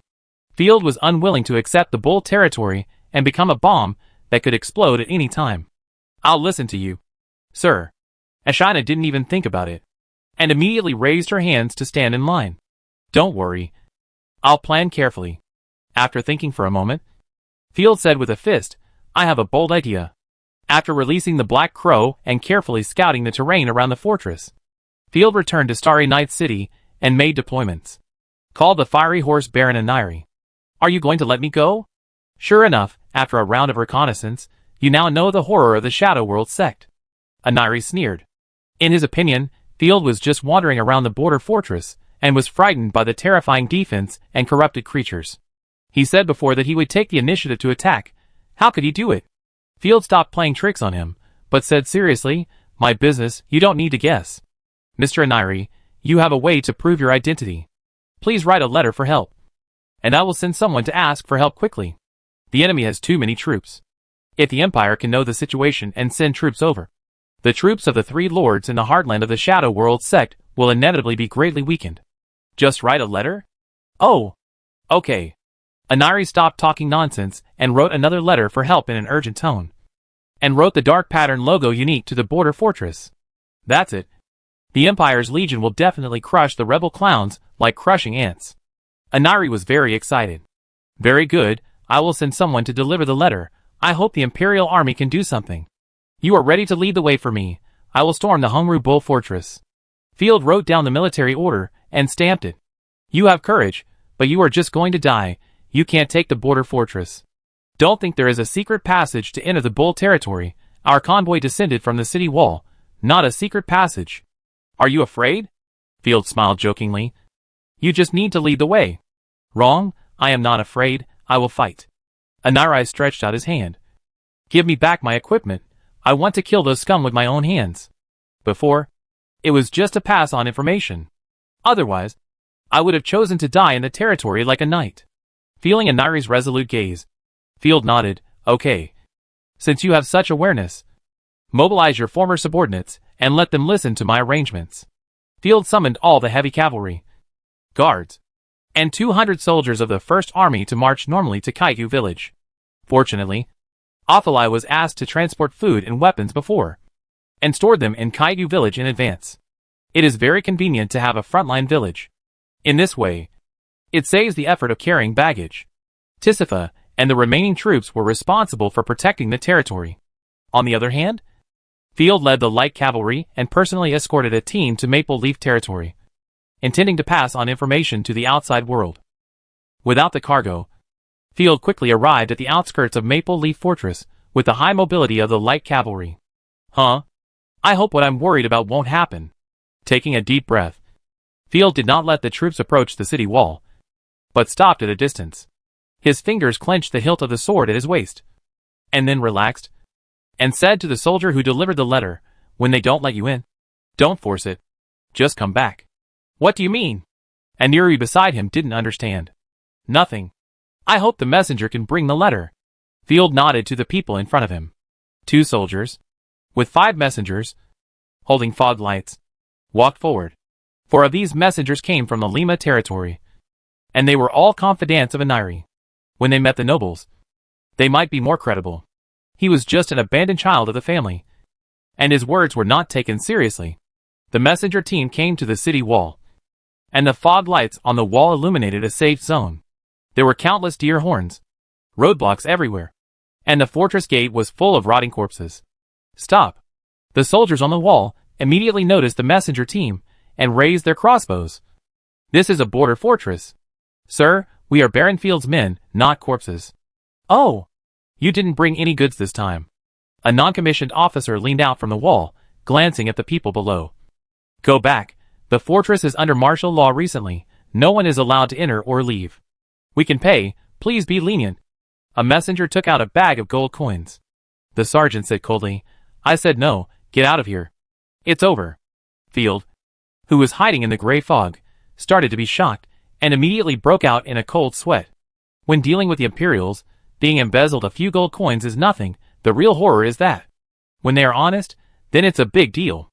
Field was unwilling to accept the Bull territory and become a bomb that could explode at any time. I'll listen to you, sir. Ashina didn't even think about it, and immediately raised her hands to stand in line. Don't worry. I'll plan carefully. After thinking for a moment, Field said with a fist, I have a bold idea. After releasing the Black Crow and carefully scouting the terrain around the fortress, Field returned to Starry Night City and made deployments. Called the Fiery Horse Baron Aniri. Are you going to let me go? Sure enough, after a round of reconnaissance, you now know the horror of the Shadow World sect. Aniri sneered. In his opinion, Field was just wandering around the border fortress and was frightened by the terrifying defense and corrupted creatures. He said before that he would take the initiative to attack. How could he do it? Field stopped playing tricks on him, but said seriously, my business, you don't need to guess. Mr. Aniri, you have a way to prove your identity. Please write a letter for help, and I will send someone to ask for help quickly. The enemy has too many troops. If the Empire can know the situation and send troops over, the troops of the 3 lords in the heartland of the Shadow World sect will inevitably be greatly weakened. Just write a letter? Oh, okay. Aniri stopped talking nonsense and wrote another letter for help in an urgent tone. And wrote the dark pattern logo unique to the border fortress. That's it. The Empire's Legion will definitely crush the rebel clowns like crushing ants. Aniri was very excited. Very good, I will send someone to deliver the letter. I hope the Imperial Army can do something. You are ready to lead the way for me. I will storm the Hungru Bull Fortress. Field wrote down the military order and stamped it. You have courage, but you are just going to die. You can't take the border fortress. Don't think there is a secret passage to enter the Bull territory. Our convoy descended from the city wall, not a secret passage. Are you afraid? Field smiled jokingly. You just need to lead the way. Wrong, I am not afraid, I will fight. Anirai stretched out his hand. Give me back my equipment. I want to kill those scum with my own hands. Before, it was just a pass on information. Otherwise, I would have chosen to die in the territory like a knight. Feeling Aniri's resolute gaze, Field nodded. Okay. Since you have such awareness, mobilize your former subordinates and let them listen to my arrangements. Field summoned all the heavy cavalry, guards, and 200 soldiers of the First Army to march normally to Kaigu village. Fortunately, Athalai was asked to transport food and weapons before, and stored them in Kaigu village in advance. It is very convenient to have a frontline village. In this way, it saves the effort of carrying baggage. Tisifa and the remaining troops were responsible for protecting the territory. On the other hand, Field led the light cavalry and personally escorted a team to Maple Leaf territory, intending to pass on information to the outside world. Without the cargo, Field quickly arrived at the outskirts of Maple Leaf Fortress with the high mobility of the light cavalry. Huh? I hope what I'm worried about won't happen. Taking a deep breath, Field did not let the troops approach the city wall, but stopped at a distance. His fingers clenched the hilt of the sword at his waist, and then relaxed, and said to the soldier who delivered the letter, when they don't let you in, don't force it. Just come back. What do you mean? Aniri beside him didn't understand. Nothing. I hope the messenger can bring the letter. Field nodded to the people in front of him. 2 soldiers, with 5 messengers, holding fog lights, walked forward. 4 of these messengers came from the Lima territory, and they were all confidants of Aniri. When they met the nobles, they might be more credible. He was just an abandoned child of the family, and his words were not taken seriously. The messenger team came to the city wall, and the fog lights on the wall illuminated a safe zone. There were countless deer horns, roadblocks everywhere, and the fortress gate was full of rotting corpses. Stop! The soldiers on the wall immediately noticed the messenger team and raised their crossbows. This is a border fortress. Sir, we are Baron Field's men, not corpses. Oh! You didn't bring any goods this time. A non-commissioned officer leaned out from the wall, glancing at the people below. Go back. The fortress is under martial law recently. No one is allowed to enter or leave. We can pay. Please be lenient. A messenger took out a bag of gold coins. The sergeant said coldly, I said no, get out of here. It's over. Field, who was hiding in the gray fog, started to be shocked, and immediately broke out in a cold sweat. When dealing with the Imperials, being embezzled a few gold coins is nothing. The real horror is that, when they are honest, then it's a big deal.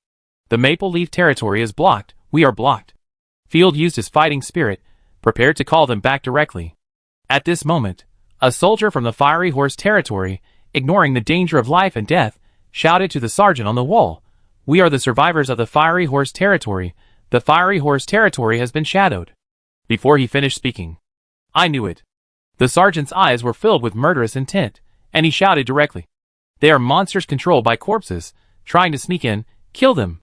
The Maple Leaf territory is blocked. We are blocked. Field used his fighting spirit, prepared to call them back directly. At this moment, a soldier from the Fiery Horse territory, ignoring the danger of life and death, shouted to the sergeant on the wall, We are the survivors of the Fiery Horse territory. The Fiery Horse territory has been shadowed. Before he finished speaking, I knew it. The sergeant's eyes were filled with murderous intent, and he shouted directly, They are monsters controlled by corpses, trying to sneak in, kill them.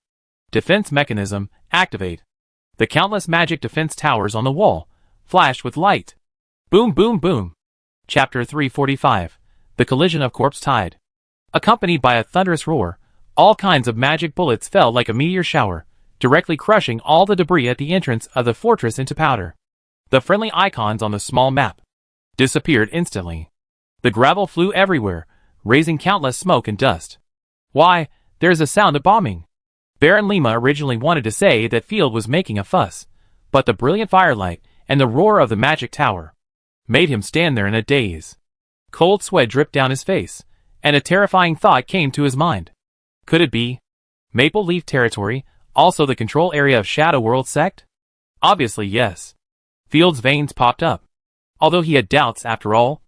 Defense mechanism, activate. The countless magic defense towers on the wall flashed with light. Boom boom boom. Chapter 345. The Collision of Corpse Tide. Accompanied by a thunderous roar, all kinds of magic bullets fell like a meteor shower, directly crushing all the debris at the entrance of the fortress into powder. The friendly icons on the small map disappeared instantly. The gravel flew everywhere, raising countless smoke and dust. Why, there's a sound of bombing. Baron Lima originally wanted to say that Field was making a fuss, but the brilliant firelight and the roar of the magic tower made him stand there in a daze. Cold sweat dripped down his face, and a terrifying thought came to his mind. Could it be Maple Leaf territory, also the control area of Shadow World sect? Obviously yes. Field's veins popped up. Although he had doubts after all,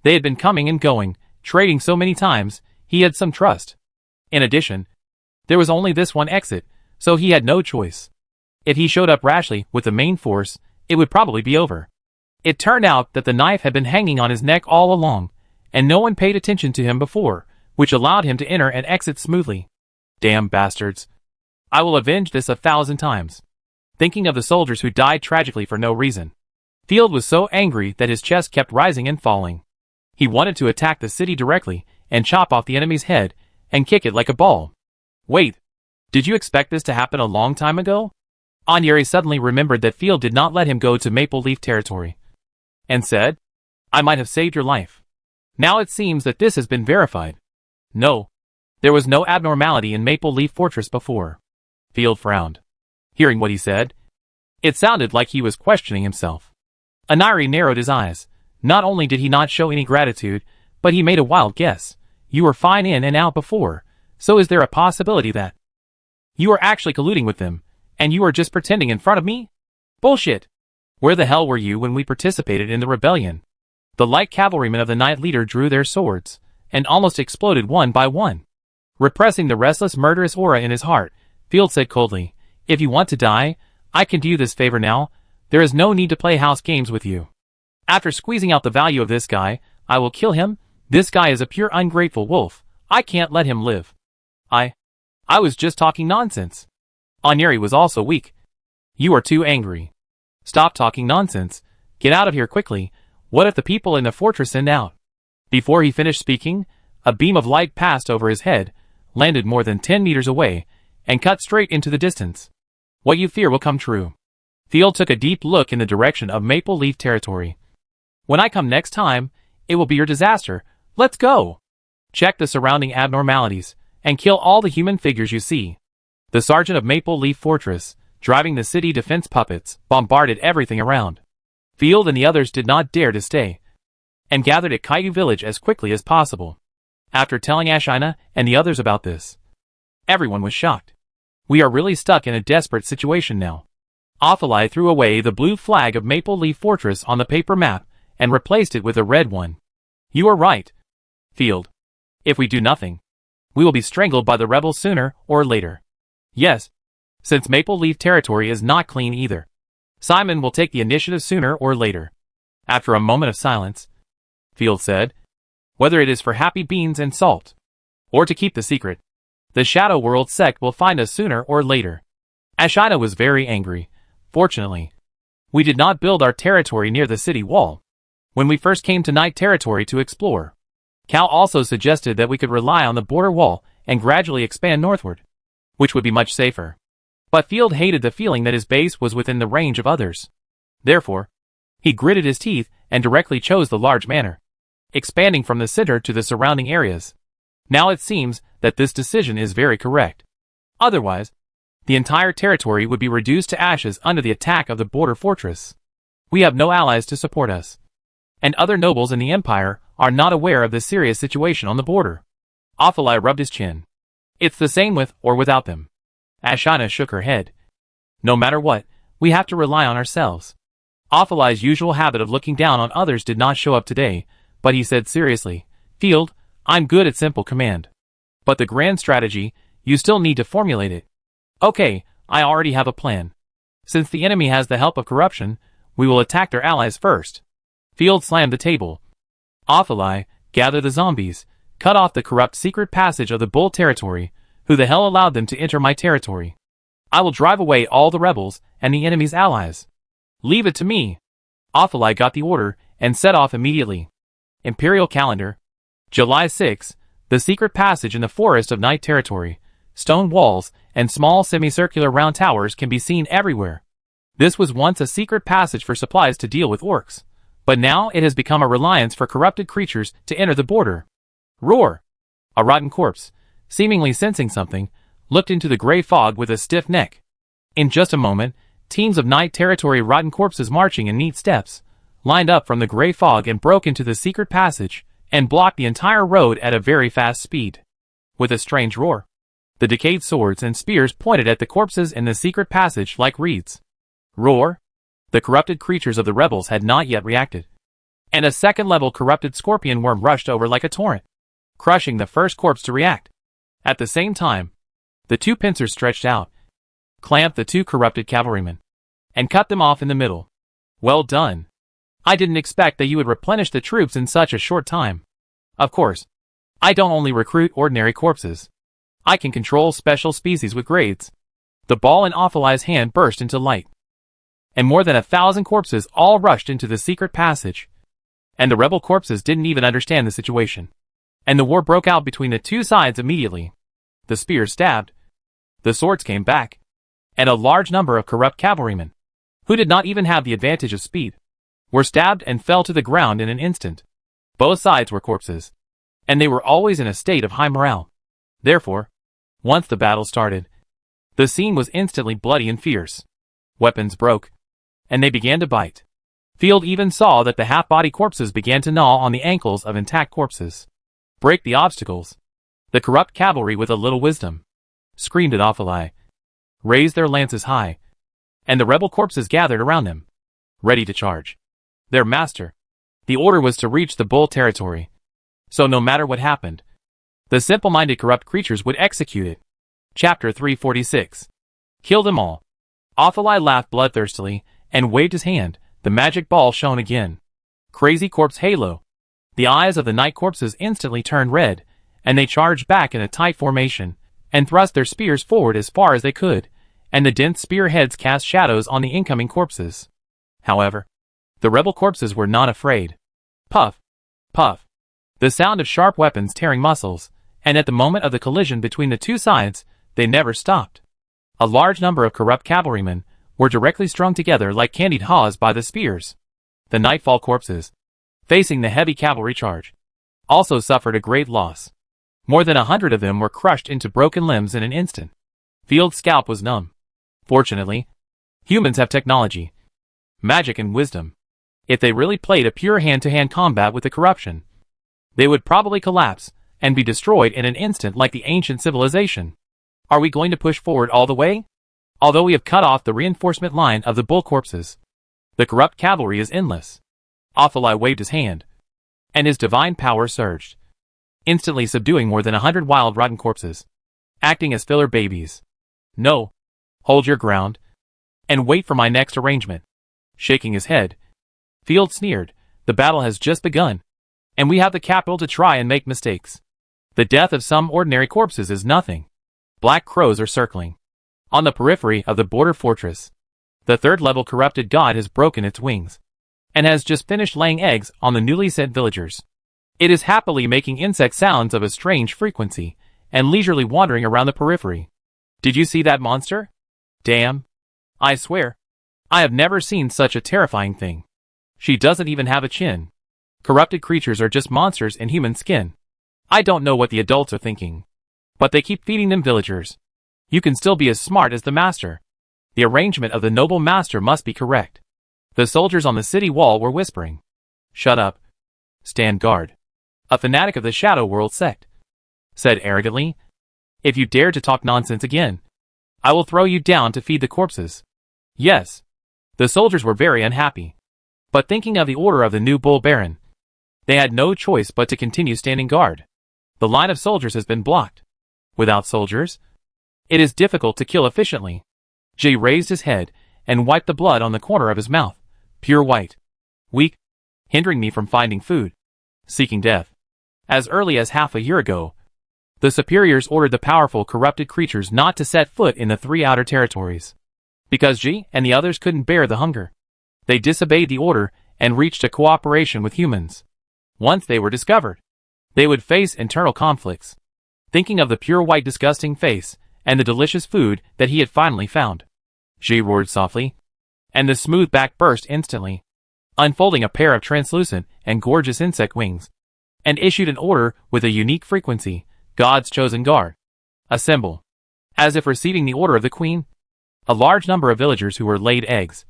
they had been coming and going, trading so many times, he had some trust. In addition, there was only this one exit, so he had no choice. If he showed up rashly with the main force, it would probably be over. It turned out that the knife had been hanging on his neck all along, and no one paid attention to him before, which allowed him to enter and exit smoothly. Damn bastards. I will avenge this 1,000 times. Thinking of the soldiers who died tragically for no reason. Field was so angry that his chest kept rising and falling. He wanted to attack the city directly, and chop off the enemy's head, and kick it like a ball. Wait. Did you expect this to happen a long time ago? Onyeri suddenly remembered that Field did not let him go to Maple Leaf territory. And said, I might have saved your life. Now it seems that this has been verified. No. There was no abnormality in Maple Leaf Fortress before. Field frowned. Hearing what he said, it sounded like he was questioning himself. Onyeri narrowed his eyes. Not only did he not show any gratitude, but he made a wild guess. You were fine in and out before, so is there a possibility that you are actually colluding with them, and you are just pretending in front of me? Bullshit! Where the hell were you when we participated in the rebellion? The light cavalrymen of the Knight Leader drew their swords, and almost exploded one by one. Repressing the restless murderous aura in his heart, Field said coldly, If you want to die, I can do you this favor now. There is no need to play house games with you. After squeezing out the value of this guy, I will kill him. This guy is a pure ungrateful wolf. I can't let him live. I was just talking nonsense. Onyeri was also weak. You are too angry. Stop talking nonsense. Get out of here quickly. What if the people in the fortress send out? Before he finished speaking, a beam of light passed over his head, landed more than 10 meters away, and cut straight into the distance. What you fear will come true. Field took a deep look in the direction of Maple Leaf territory. When I come next time, it will be your disaster. Let's go. Check the surrounding abnormalities, and kill all the human figures you see. The sergeant of Maple Leaf Fortress, driving the city defense puppets, bombarded everything around. Field and the others did not dare to stay, and gathered at Caillou Village as quickly as possible. After telling Ashina and the others about this, everyone was shocked. We are really stuck in a desperate situation now. Ophelai threw away the blue flag of Maple Leaf Fortress on the paper map and replaced it with a red one. You are right, Field. If we do nothing, we will be strangled by the rebels sooner or later. Yes, since Maple Leaf territory is not clean either. Simon will take the initiative sooner or later. After a moment of silence, Field said, whether it is for happy beans and salt, or to keep the secret, the Shadow World sect will find us sooner or later. Ashina was very angry. Fortunately, we did not build our territory near the city wall. When we first came to Night territory to explore, Cal also suggested that we could rely on the border wall and gradually expand northward, which would be much safer. But Field hated the feeling that his base was within the range of others. Therefore, he gritted his teeth and directly chose the large manor, expanding from the center to the surrounding areas. Now it seems that this decision is very correct. Otherwise, the entire territory would be reduced to ashes under the attack of the border fortress. We have no allies to support us, and other nobles in the Empire are not aware of the serious situation on the border. Ophelai rubbed his chin. It's the same with or without them. Ashina shook her head. No matter what, we have to rely on ourselves. Ophelai's usual habit of looking down on others did not show up today, but he said seriously, Field, I'm good at simple command. But the grand strategy, you still need to formulate it. Okay, I already have a plan. Since the enemy has the help of corruption, we will attack their allies first. Field slammed the table. Ophelai, gather the zombies, cut off the corrupt secret passage of the Bull territory. Who the hell allowed them to enter my territory? I will drive away all the rebels and the enemy's allies. Leave it to me. Ophelai got the order and set off immediately. Imperial Calendar. July 6, the secret passage in the forest of Night territory. Stone walls and small semicircular round towers can be seen everywhere. This was once a secret passage for supplies to deal with orcs, but now it has become a reliance for corrupted creatures to enter the border. Roar! A rotten corpse, seemingly sensing something, looked into the gray fog with a stiff neck. In just a moment, teams of Night territory rotten corpses marching in neat steps, lined up from the gray fog and broke into the secret passage, and blocked the entire road at a very fast speed. With a strange roar, the decayed swords and spears pointed at the corpses in the secret passage like reeds. Roar! The corrupted creatures of the rebels had not yet reacted, and a second-level corrupted scorpion worm rushed over like a torrent, crushing the first corpse to react. At the same time, the two pincers stretched out, clamped the two corrupted cavalrymen, and cut them off in the middle. Well done. I didn't expect that you would replenish the troops in such a short time. Of course, I don't only recruit ordinary corpses. I can control special species with grades. The ball in Ophelai's hand burst into light, and more than 1,000 corpses all rushed into the secret passage. And the rebel corpses didn't even understand the situation. And the war broke out between the two sides immediately. The spears stabbed, the swords came back, and a large number of corrupt cavalrymen, who did not even have the advantage of speed, were stabbed and fell to the ground in an instant. Both sides were corpses, and they were always in a state of high morale. Therefore, once the battle started, the scene was instantly bloody and fierce. Weapons broke, and they began to bite. Field even saw that the half-body corpses began to gnaw on the ankles of intact corpses. Break the obstacles. The corrupt cavalry, with a little wisdom, screamed at Ophelai, raised their lances high, and the rebel corpses gathered around them, ready to charge their master. The order was to reach the bull territory, so no matter what happened, the simple-minded corrupt creatures would execute it. Chapter 346. Kill them all. Ophelai laughed bloodthirstily and waved his hand. The magic ball shone again. Crazy corpse halo. The eyes of the night corpses instantly turned red, and they charged back in a tight formation, and thrust their spears forward as far as they could, and the dense spearheads cast shadows on the incoming corpses. However, the rebel corpses were not afraid. Puff, puff. The sound of sharp weapons tearing muscles, and at the moment of the collision between the two sides, they never stopped. A large number of corrupt cavalrymen were directly strung together like candied haws by the spears. The nightfall corpses, facing the heavy cavalry charge, also suffered a great loss. More than 100 of them were crushed into broken limbs in an instant. Field's scalp was numb. Fortunately, humans have technology, magic and wisdom. If they really played a pure hand-to-hand combat with the corruption, they would probably collapse and be destroyed in an instant like the ancient civilization. Are we going to push forward all the way? Although we have cut off the reinforcement line of the bull corpses, the corrupt cavalry is endless. Ophelai waved his hand, and his divine power surged, instantly subduing more than 100 wild rotten corpses, acting as filler babies. No. Hold your ground, and wait for my next arrangement. Shaking his head, Field sneered. The battle has just begun, and we have the capital to try and make mistakes. The death of some ordinary corpses is nothing. Black crows are circling on the periphery of the border fortress. The third-level corrupted god has broken its wings, and has just finished laying eggs on the newly sent villagers. It is happily making insect sounds of a strange frequency, and leisurely wandering around the periphery. Did you see that monster? Damn. I swear, I have never seen such a terrifying thing. She doesn't even have a chin. Corrupted creatures are just monsters in human skin. I don't know what the adults are thinking, but they keep feeding them villagers. You can still be as smart as the master. The arrangement of the noble master must be correct. The soldiers on the city wall were whispering. Shut up. Stand guard. A fanatic of the Shadow World sect said arrogantly, if you dare to talk nonsense again, I will throw you down to feed the corpses. Yes. The soldiers were very unhappy, but thinking of the order of the new bull baron, they had no choice but to continue standing guard. The line of soldiers has been blocked. Without soldiers, it is difficult to kill efficiently. Jay raised his head and wiped the blood on the corner of his mouth. Pure white. Weak. Hindering me from finding food. Seeking death. As early as half a year ago, the superiors ordered the powerful corrupted creatures not to set foot in the 3 outer territories, because G and the others couldn't bear the hunger. They disobeyed the order and reached a cooperation with humans. Once they were discovered, they would face internal conflicts. Thinking of the pure white disgusting face and the delicious food that he had finally found, G roared softly, and the smooth back burst instantly, unfolding a pair of translucent and gorgeous insect wings, and issued an order with a unique frequency, God's chosen guard. Assemble. As if receiving the order of the queen, a large number of villagers who were laid eggs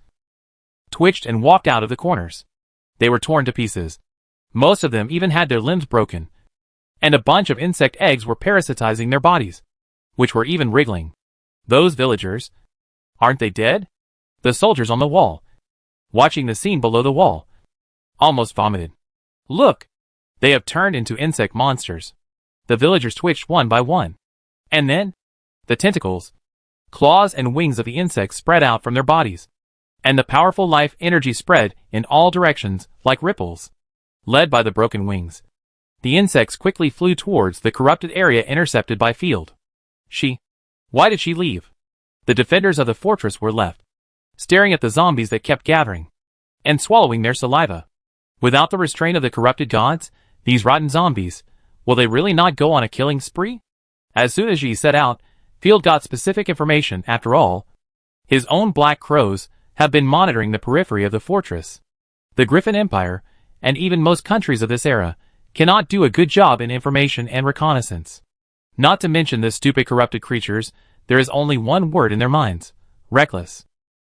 twitched and walked out of the corners. They were torn to pieces. Most of them even had their limbs broken, and a bunch of insect eggs were parasitizing their bodies, which were even wriggling. Those villagers, aren't they dead? The soldiers on the wall, watching the scene below the wall, almost vomited. Look! They have turned into insect monsters. The villagers twitched one by one. And then, the tentacles, claws and wings of the insects spread out from their bodies, and the powerful life energy spread in all directions like ripples. Led by the broken wings, the insects quickly flew towards the corrupted area intercepted by Field. Why did she leave? The defenders of the fortress were left, staring at the zombies that kept gathering and swallowing their saliva. Without the restraint of the corrupted gods, these rotten zombies, will they really not go on a killing spree? As soon as Xi set out, Field got specific information. After all, his own black crows have been monitoring the periphery of the fortress. The Griffin Empire, and even most countries of this era, cannot do a good job in information and reconnaissance. Not to mention the stupid corrupted creatures, there is only one word in their minds: reckless.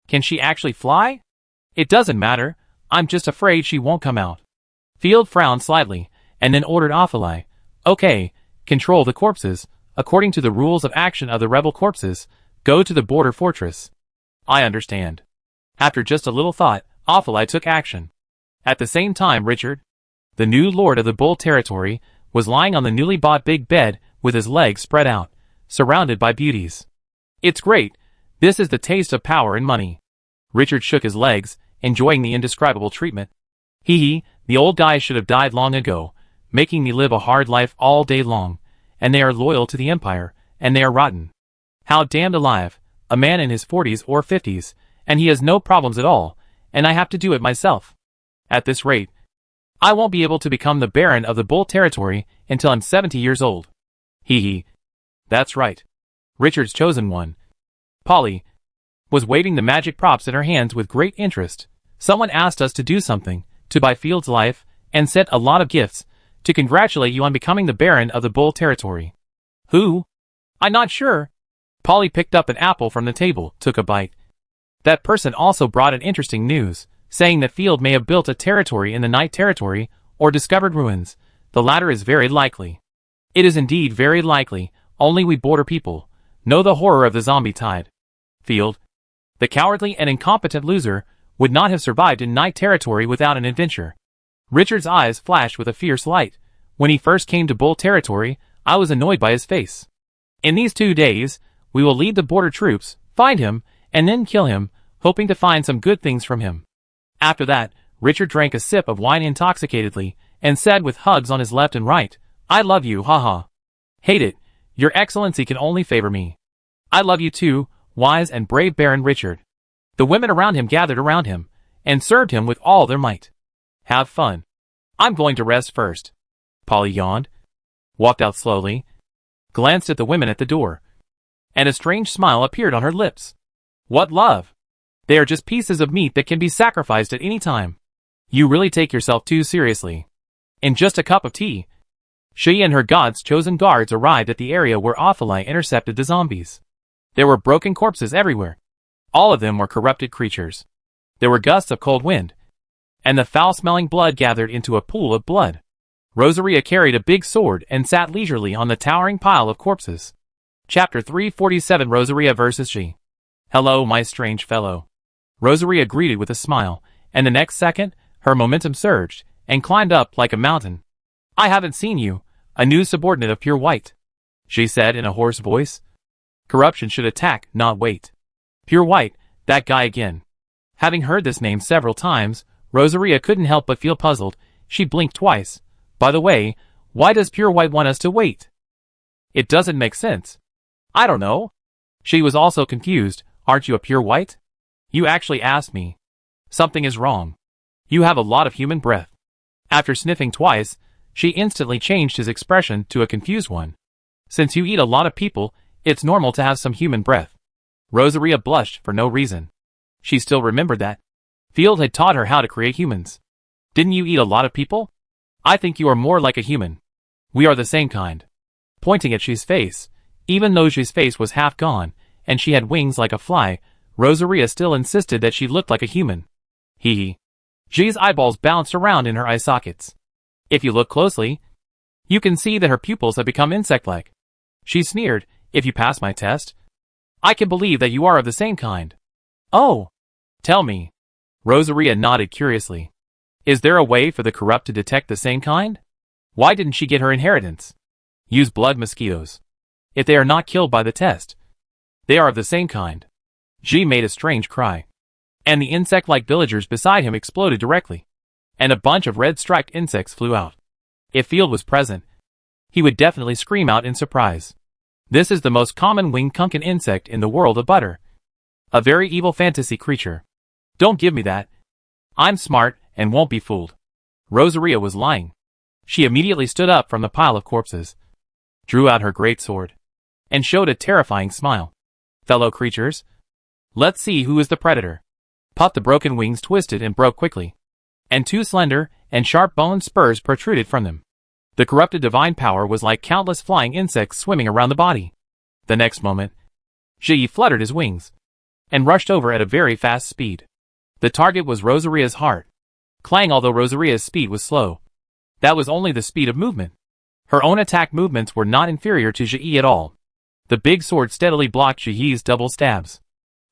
Can she actually fly? It doesn't matter, I'm just afraid she won't come out. Field frowned slightly, and then ordered Ophelai, okay, control the corpses, according to the rules of action of the rebel corpses, go to the border fortress. I understand. After just a little thought, Ophelai took action. At the same time Richard, the new lord of the Bull territory, was lying on the newly bought big bed with his legs spread out, surrounded by beauties. It's great, this is the taste of power and money. Richard shook his legs, enjoying the indescribable treatment. Hee, the old guy should have died long ago, making me live a hard life all day long, and they are loyal to the Empire, and they are rotten. How damned alive, a man in his 40s or 50s, and he has no problems at all, and I have to do it myself. At this rate, I won't be able to become the Baron of the Bull territory until I'm 70 years old. Hee. That's right. Richard's chosen one, Polly, was waving the magic props in her hands with great interest. Someone asked us to do something, to buy Field's life, and sent a lot of gifts, to congratulate you on becoming the Baron of the Bull territory. Who? I'm not sure. Polly picked up an apple from the table, took a bite. That person also brought an interesting news, saying that Field may have built a territory in the Night territory, or discovered ruins. The latter is very likely. It is indeed very likely, only we border people know the horror of the zombie tide. Field, the cowardly and incompetent loser, would not have survived in Night territory without an adventure. Richard's eyes flashed with a fierce light. When he first came to Bull territory, I was annoyed by his face. In these 2 days, we will lead the border troops, find him, and then kill him, hoping to find some good things from him. After that, Richard drank a sip of wine intoxicatedly, and said with hugs on his left and right, I love you, haha. Hate it, your excellency can only favor me. I love you too, wise and brave Baron Richard. The women around him gathered around him, and served him with all their might. Have fun. I'm going to rest first. Polly yawned, walked out slowly, glanced at the women at the door, and a strange smile appeared on her lips. What love! They are just pieces of meat that can be sacrificed at any time. You really take yourself too seriously. In just a cup of tea, she and her god's chosen guards arrived at the area where Ophelai intercepted the zombies. There were broken corpses everywhere. All of them were corrupted creatures. There were gusts of cold wind, and the foul-smelling blood gathered into a pool of blood. Rosaria carried a big sword and sat leisurely on the towering pile of corpses. Chapter 347 Rosaria vs. Xi. Hello, my strange fellow. Rosaria greeted with a smile, and the next second, her momentum surged, and climbed up like a mountain. I haven't seen you, a new subordinate of Pure White, she said in a hoarse voice. Corruption should attack, not wait. Pure White, that guy again. Having heard this name several times, Rosaria couldn't help but feel puzzled. She blinked twice. By the way, why does Pure White want us to wait? It doesn't make sense. I don't know. She was also confused. Aren't you a Pure White? You actually asked me. Something is wrong. You have a lot of human breath. After sniffing twice, she instantly changed his expression to a confused one. Since you eat a lot of people, it's normal to have some human breath. Rosaria blushed for no reason. She still remembered that Field had taught her how to create humans. Didn't you eat a lot of people? I think you are more like a human. We are the same kind. Pointing at Xi's face, even though Xi's face was half gone, and she had wings like a fly, Rosaria still insisted that she looked like a human. Hee. Xi's eyeballs bounced around in her eye sockets. If you look closely, you can see that her pupils have become insect-like. She sneered, if you pass my test, I can believe that you are of the same kind. Oh. Tell me. Rosaria nodded curiously. Is there a way for the corrupt to detect the same kind? Why didn't she get her inheritance? Use blood mosquitoes. If they are not killed by the test, they are of the same kind. Xi made a strange cry. and the insect-like villagers beside him exploded directly, and a bunch of red-striped insects flew out. If Field was present, he would definitely scream out in surprise. This is the most common winged kunkin insect in the world of butter. A very evil fantasy creature. Don't give me that. I'm smart and won't be fooled. Rosaria was lying. She immediately stood up from the pile of corpses, drew out her great sword, and showed a terrifying smile. Fellow creatures, let's see who is the predator. Puff. The broken wings twisted and broke quickly, and two slender and sharp-boned spurs protruded from them. The corrupted divine power was like countless flying insects swimming around the body. The next moment, Ji fluttered his wings and rushed over at a very fast speed. The target was Rosaria's heart. Clang. Although Rosaria's speed was slow, that was only the speed of movement. Her own attack movements were not inferior to Ji at all. The big sword steadily blocked Ji's double stabs.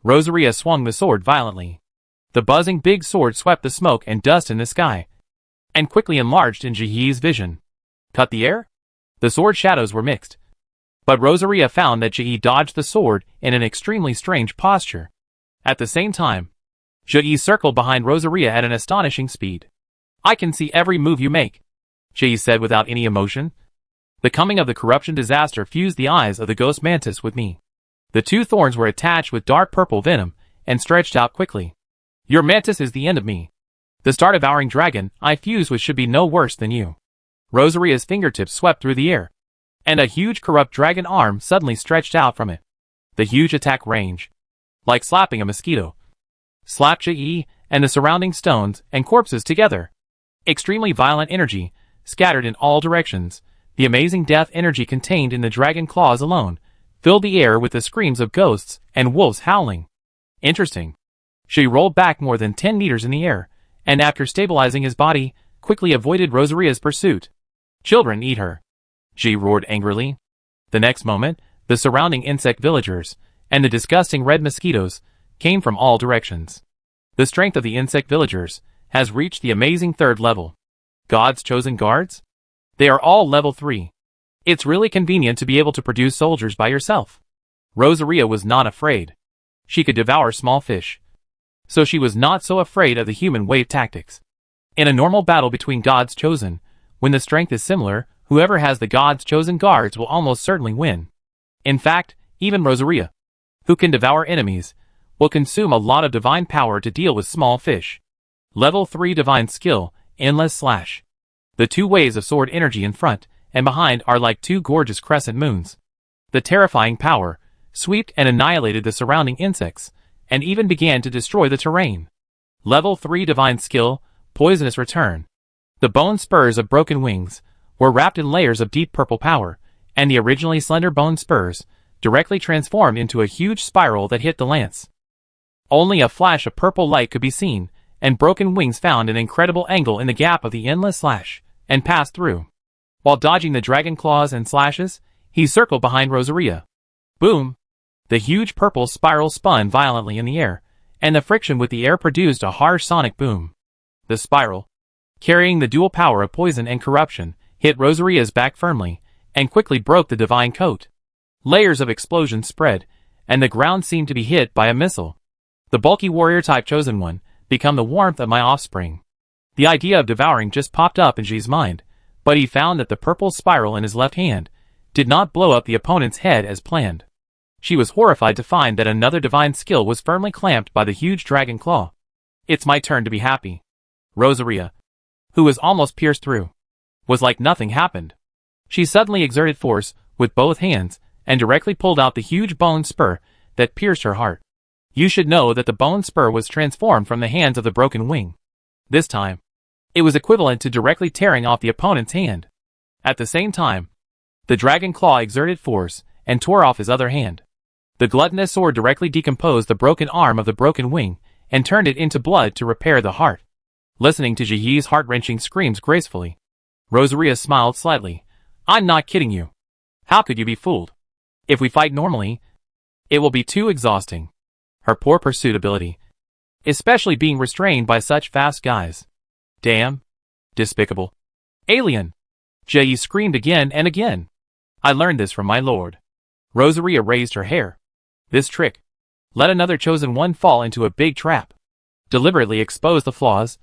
Rosaria swung the sword violently. The buzzing big sword swept the smoke and dust in the sky, and quickly enlarged in Ji's vision. Cut the air? The sword shadows were mixed, but Rosaria found that Ji dodged the sword in an extremely strange posture. At the same time, Ji circled behind Rosaria at an astonishing speed. I can see every move you make, Ji said without any emotion. The coming of the corruption disaster fused the eyes of the ghost mantis with me. The two thorns were attached with dark purple venom and stretched out quickly. Your mantis is the end of me. The star devouring dragon I fused with should be no worse than you. Rosaria's fingertips swept through the air, and a huge corrupt dragon arm suddenly stretched out from it. The huge attack range, like slapping a mosquito, slapped Ji and the surrounding stones and corpses together. Extremely violent energy scattered in all directions. The amazing death energy contained in the dragon claws alone filled the air with the screams of ghosts and wolves howling. Interesting. She rolled back more than 10 meters in the air, and after stabilizing his body, quickly avoided Rosaria's pursuit. Children, eat her, Ji roared angrily. The next moment, the surrounding insect villagers and the disgusting red mosquitoes came from all directions. The strength of the insect villagers has reached the amazing 3rd level. God's chosen guards? They are all level 3. It's really convenient to be able to produce soldiers by yourself. Rosaria was not afraid. She could devour small fish, so she was not so afraid of the human wave tactics. In a normal battle between God's chosen, when the strength is similar, whoever has the God's chosen guards will almost certainly win. In fact, even Rosaria, who can devour enemies, will consume a lot of divine power to deal with small fish. Level 3 divine skill, endless slash. The two waves of sword energy in front and behind are like two gorgeous crescent moons. The terrifying power swept and annihilated the surrounding insects, and even began to destroy the terrain. Level 3 divine skill, poisonous return. The bone spurs of broken wings were wrapped in layers of deep purple power, and the originally slender bone spurs directly transformed into a huge spiral that hit the lance. Only a flash of purple light could be seen, and broken wings found an incredible angle in the gap of the endless slash, and passed through. While dodging the dragon claws and slashes, he circled behind Rosaria. Boom! The huge purple spiral spun violently in the air, and the friction with the air produced a harsh sonic boom. The spiral, carrying the dual power of poison and corruption, hit Rosaria's back firmly, and quickly broke the divine coat. Layers of explosions spread, and the ground seemed to be hit by a missile. The bulky warrior-type chosen one become the warmth of my offspring. The idea of devouring just popped up in Ji's mind, but he found that the purple spiral in his left hand did not blow up the opponent's head as planned. She was horrified to find that another divine skill was firmly clamped by the huge dragon claw. It's my turn to be happy. Rosaria, who was almost pierced through, was like nothing happened. She suddenly exerted force with both hands and directly pulled out the huge bone spur that pierced her heart. You should know that the bone spur was transformed from the hands of the broken wing. This time, it was equivalent to directly tearing off the opponent's hand. At the same time, the dragon claw exerted force and tore off his other hand. The gluttonous sword directly decomposed the broken arm of the broken wing and turned it into blood to repair the heart. Listening to Ji's heart-wrenching screams gracefully, Rosaria smiled slightly. I'm not kidding you. How could you be fooled? If we fight normally, it will be too exhausting. Her poor pursuit ability, especially being restrained by such fast guys. Damn. Despicable. Alien. Ji screamed again and again. I learned this from my lord. Rosaria raised her hair. This trick. Let another chosen one fall into a big trap. deliberately expose the flaws,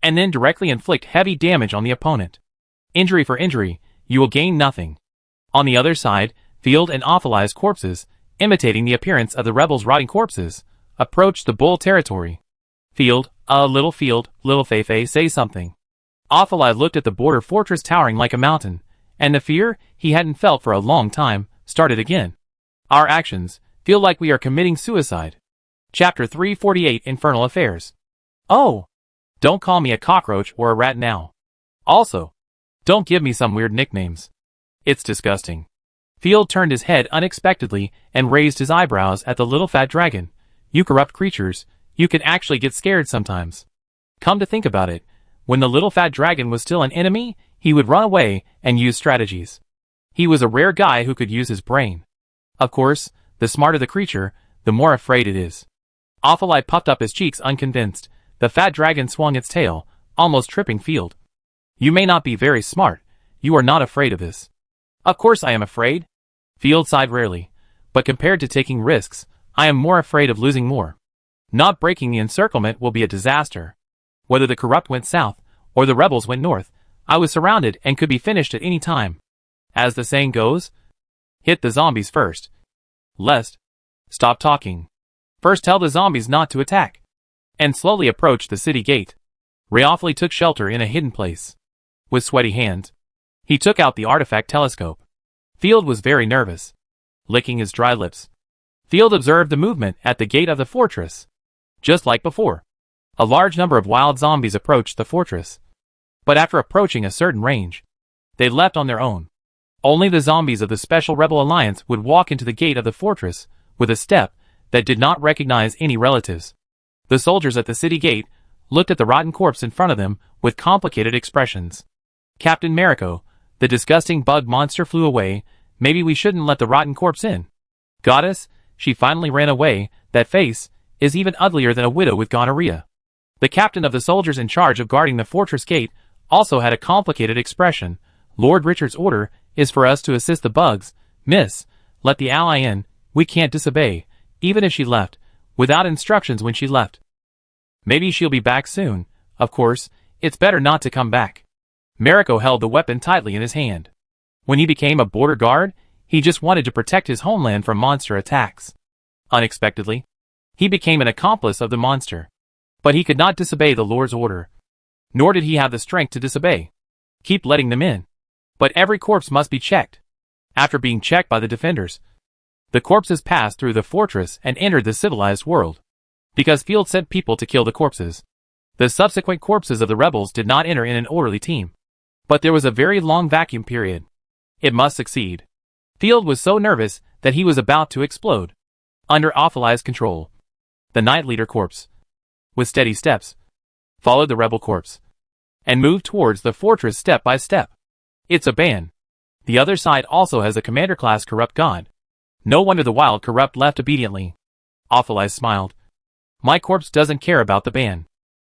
and then directly inflict heavy damage on the opponent. Injury for injury, you will gain nothing. On the other side, Field and Ophila's corpses, imitating the appearance of the rebels' rotting corpses, approached the bull territory. Field, little Feifei, say something. Ophila looked at the border fortress towering like a mountain, and the fear he hadn't felt for a long time started again. Our actions feel like we are committing suicide. Chapter 348 Infernal Affairs. Oh! Don't call me a cockroach or a rat now. Also, don't give me some weird nicknames. It's disgusting. Field turned his head unexpectedly and raised his eyebrows at the little fat dragon. You corrupt creatures, you can actually get scared sometimes. Come to think about it, when the little fat dragon was still an enemy, he would run away and use strategies. He was a rare guy who could use his brain. Of course, the smarter the creature, the more afraid it is. Ophili puffed up his cheeks unconvinced. The fat dragon swung its tail, almost tripping Field. You may not be very smart. You are not afraid of this. Of course I am afraid. Field sighed rarely. But compared to taking risks, I am more afraid of losing more. Not breaking the encirclement will be a disaster. Whether the corrupt went south, or the rebels went north, I was surrounded and could be finished at any time. As the saying goes, hit the zombies first. Lest. Stop talking. First tell the zombies not to attack. And slowly approached the city gate. Rayofli took shelter in a hidden place. With sweaty hands, he took out the artifact telescope. Field was very nervous. Licking his dry lips, Field observed the movement at the gate of the fortress. Just like before, a large number of wild zombies approached the fortress. But after approaching a certain range, they left on their own. Only the zombies of the Special Rebel Alliance would walk into the gate of the fortress with a step that did not recognize any relatives. The soldiers at the city gate looked at the rotten corpse in front of them with complicated expressions. Captain Mariko, the disgusting bug monster flew away. Maybe we shouldn't let the rotten corpse in. Goddess, she finally ran away. That face is even uglier than a widow with gonorrhea. The captain of the soldiers in charge of guarding the fortress gate also had a complicated expression. Lord Richard's order is for us to assist the bugs. Miss, let the ally in. We can't disobey, even if she left, without instructions when she left. Maybe she'll be back soon. Of course, it's better not to come back. Mariko held the weapon tightly in his hand. When he became a border guard, he just wanted to protect his homeland from monster attacks. Unexpectedly, he became an accomplice of the monster. But he could not disobey the Lord's order. Nor did he have the strength to disobey. Keep letting them in. But every corpse must be checked. After being checked by the defenders, the corpses passed through the fortress and entered the civilized world. Because Field sent people to kill the corpses, the subsequent corpses of the rebels did not enter in an orderly team. But there was a very long vacuum period. It must succeed. Field was so nervous that he was about to explode. Under Ophili's control, the Knight Leader corpse, with steady steps, followed the rebel corpse, and moved towards the fortress step by step. It's a ban. The other side also has a commander-class corrupt god. No wonder the wild corrupt left obediently. Ophili smiled. My corpse doesn't care about the ban.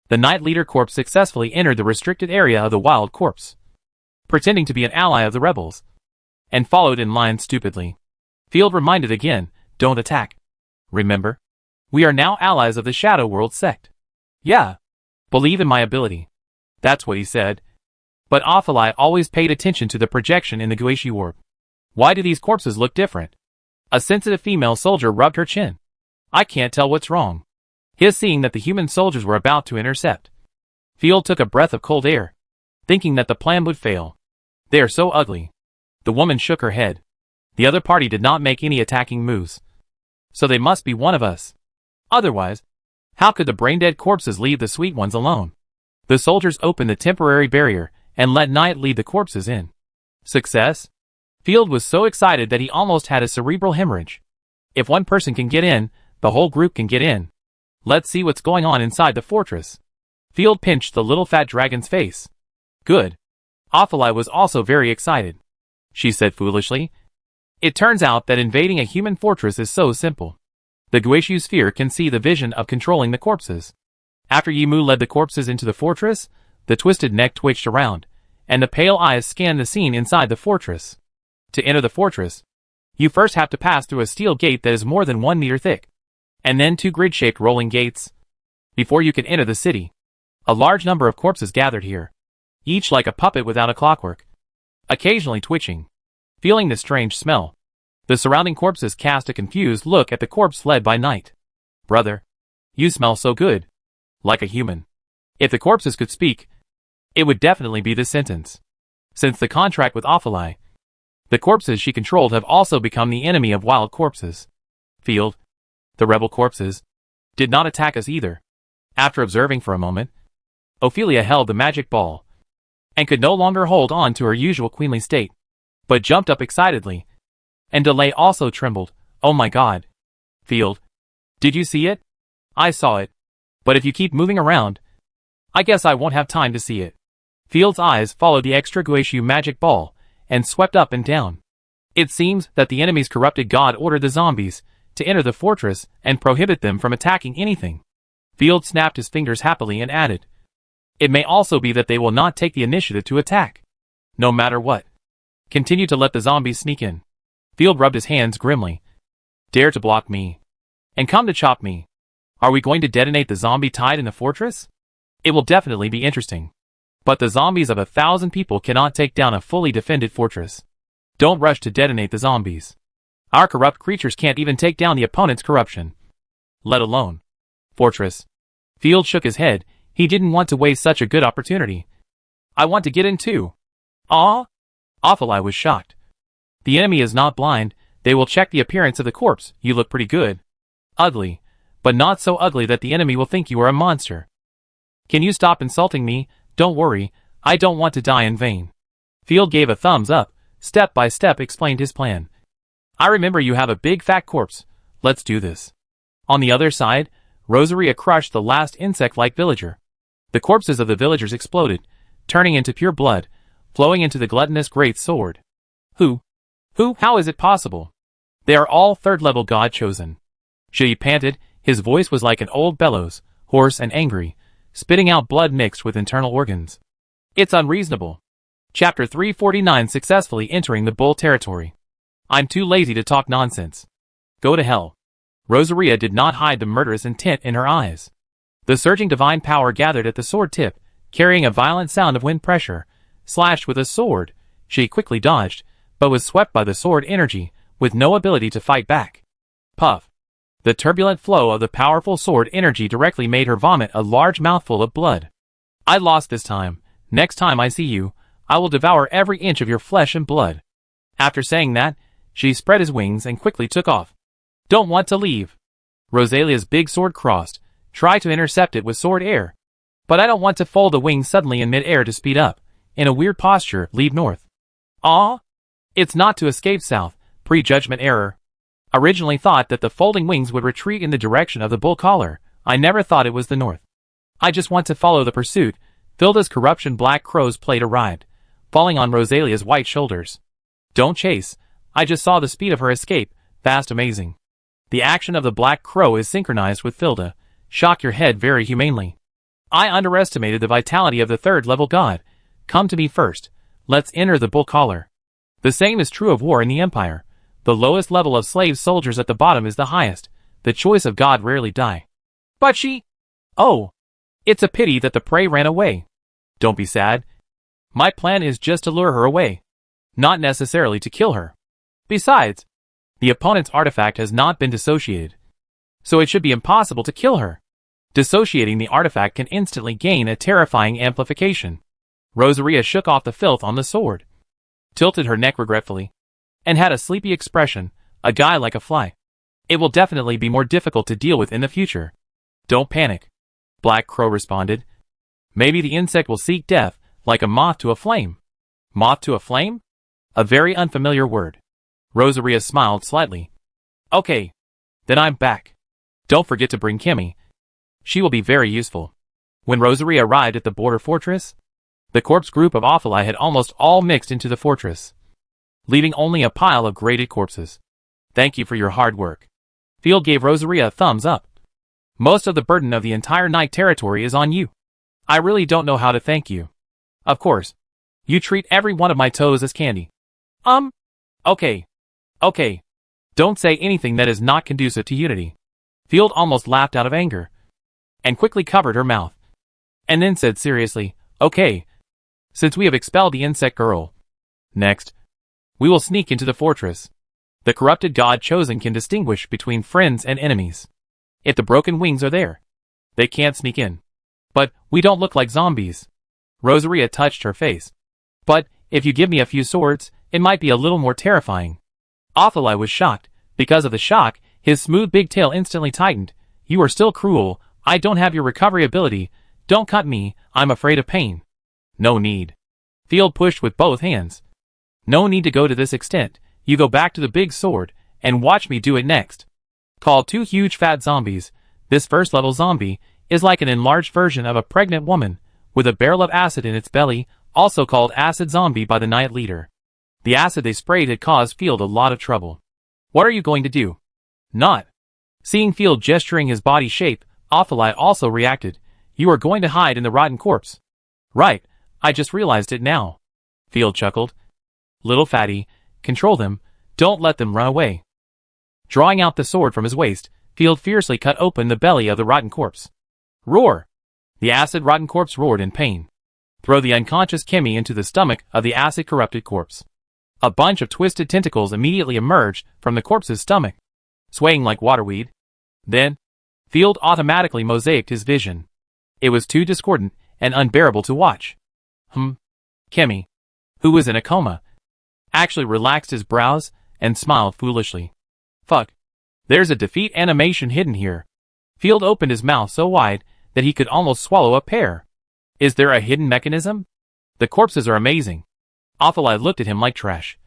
The Knight Leader corpse successfully entered the restricted area of the wild corpse, pretending to be an ally of the rebels, and followed in line stupidly. Field reminded again, don't attack. Remember? We are now allies of the Shadow World sect. Yeah. Believe in my ability. That's what he said. But Ophili always paid attention to the projection in the Guishi orb. Why do these corpses look different? A sensitive female soldier rubbed her chin. I can't tell what's wrong. His seeing that the human soldiers were about to intercept. Field took a breath of cold air, thinking that the plan would fail. They are so ugly. The woman shook her head. The other party did not make any attacking moves. So they must be one of us. Otherwise, how could the brain-dead corpses leave the sweet ones alone? The soldiers opened the temporary barrier and let Knight lead the corpses in. Success? Field was so excited that he almost had a cerebral hemorrhage. If one person can get in, the whole group can get in. Let's see what's going on inside the fortress. Field pinched the little fat dragon's face. Good. Ophili was also very excited. She said foolishly. It turns out that invading a human fortress is so simple. The Guishu sphere can see the vision of controlling the corpses. After Yimu led the corpses into the fortress, the twisted neck twitched around, and the pale eyes scanned the scene inside the fortress. To enter the fortress, you first have to pass through a steel gate that is more than 1 meter thick, and then 2 grid-shaped rolling gates. before you can enter the city. A large number of corpses gathered here, each like a puppet without a clockwork, occasionally twitching. Feeling the strange smell, the surrounding corpses cast a confused look at the corpse led by Night. Brother, you smell so good. Like a human. If the corpses could speak, it would definitely be this sentence. Since the contract with Ophilia, the corpses she controlled have also become the enemy of wild corpses. Field, the rebel corpses, did not attack us either. After observing for a moment, Ophelia held the magic ball, and could no longer hold on to her usual queenly state, but jumped up excitedly, and Delay also trembled. Oh my god. Field, did you see it? I saw it. But if you keep moving around, I guess I won't have time to see it. Field's eyes followed the extra Guishu magic ball, and swept up and down. It seems that the enemy's corrupted god ordered the zombies to enter the fortress and prohibit them from attacking anything. Field snapped his fingers happily and added, it may also be that they will not take the initiative to attack. No matter what. Continue to let the zombies sneak in. Field rubbed his hands grimly. Dare to block me. And come to chop me. Are we going to detonate the zombie tide in the fortress? It will definitely be interesting. But the zombies of 1,000 people cannot take down a fully defended fortress. Don't rush to detonate the zombies. Our corrupt creatures can't even take down the opponent's corruption. Let alone fortress. Field shook his head. He didn't want to waste such a good opportunity. I want to get in too. Ah? Ophilia was shocked. The enemy is not blind. They will check the appearance of the corpse. You look pretty good. Ugly. But not so ugly that the enemy will think you are a monster. Can you stop insulting me? Don't worry. I don't want to die in vain. Field gave a thumbs up. Step by step explained his plan. I remember you have a big fat corpse. Let's do this. On the other side, Rosaria crushed the last insect-like villager. The corpses of the villagers exploded, turning into pure blood, flowing into the gluttonous great sword. Who? How is it possible? They are all third-level god-chosen. Shi panted. His voice was like an old bellows, hoarse and angry, spitting out blood mixed with internal organs. It's unreasonable. Chapter 349 Successfully Entering the Bull Territory. I'm too lazy to talk nonsense. Go to hell. Rosaria did not hide the murderous intent in her eyes. The surging divine power gathered at the sword tip, carrying a violent sound of wind pressure. Slashed with a sword, she quickly dodged, but was swept by the sword energy, with no ability to fight back. Puff. The turbulent flow of the powerful sword energy directly made her vomit a large mouthful of blood. I lost this time. Next time I see you, I will devour every inch of your flesh and blood. After saying that, she spread his wings and quickly took off. Don't want to leave. Rosalia's big sword crossed. Try to intercept it with sword air. But I don't want to fold the wings suddenly in mid-air to speed up. In a weird posture, leave north. Ah? It's not to escape south. Prejudgment error. Originally thought that the folding wings would retreat in the direction of the bull collar. I never thought it was the north. I just want to follow the pursuit. Filda's corruption black crow's plate arrived, falling on Rosalia's white shoulders. Don't chase. I just saw the speed of her escape. Fast amazing. The action of the black crow is synchronized with Filda. Shock your head very humanely. I underestimated the vitality of the third-level god. Come to me first. Let's enter the bull collar. The same is true of war in the Empire. The lowest level of slave soldiers at the bottom is the highest. The choice of God rarely die. But she... Oh. It's a pity that the prey ran away. Don't be sad. My plan is just to lure her away. Not necessarily to kill her. Besides, the opponent's artifact has not been dissociated. So it should be impossible to kill her. Dissociating the artifact can instantly gain a terrifying amplification. Rosaria shook off the filth on the sword, tilted her neck regretfully, and had a sleepy expression, a guy like a fly. It will definitely be more difficult to deal with in the future. Don't panic. Black Crow responded. Maybe the insect will seek death, like a moth to a flame. Moth to a flame? A very unfamiliar word. Rosaria smiled slightly. Okay. Then I'm back. Don't forget to bring Kimmy. She will be very useful. When Rosaria arrived at the border fortress, the corpse group of Ophilia had almost all mixed into the fortress, leaving only a pile of grated corpses. Thank you for your hard work. Field gave Rosaria a thumbs up. Most of the burden of the entire night territory is on you. I really don't know how to thank you. Of course. You treat every one of my toes as candy. Okay. Okay. Don't say anything that is not conducive to unity. Field almost laughed out of anger. and quickly covered her mouth. And then said seriously, "Okay, since we have expelled the insect girl, next, we will sneak into the fortress. The corrupted god chosen can distinguish between friends and enemies. If the broken wings are there, they can't sneak in. But we don't look like zombies." Rosaria touched her face. "But if you give me a few swords, it might be a little more terrifying." Othelai was shocked. Because of the shock, his smooth big tail instantly tightened. "You are still cruel. I don't have your recovery ability. Don't cut me, I'm afraid of pain." "No need." Field pushed with both hands. "No need to go to this extent. You go back to the big sword, and watch me do it next." Called two huge fat zombies, this first level zombie is like an enlarged version of a pregnant woman, with a barrel of acid in its belly, also called acid zombie by the Night Leader. The acid they sprayed had caused Field a lot of trouble. "What are you going to do?" "Not." Seeing Field gesturing his body shape, Othelai also reacted. "You are going to hide in the rotten corpse." "Right, I just realized it now." Field chuckled. "Little fatty, control them, don't let them run away." Drawing out the sword from his waist, Field fiercely cut open the belly of the rotten corpse. "Roar!" The acid-rotten corpse roared in pain. "Throw the unconscious Kimmy into the stomach of the acid-corrupted corpse." A bunch of twisted tentacles immediately emerged from the corpse's stomach, swaying like waterweed. Then, Field automatically mosaicked his vision. It was too discordant and unbearable to watch. Kimmy, who was in a coma, actually relaxed his brows and smiled foolishly. "Fuck. There's a defeat animation hidden here." Field opened his mouth so wide that he could almost swallow a pear. "Is there a hidden mechanism? The corpses are amazing." Othelai looked at him like trash.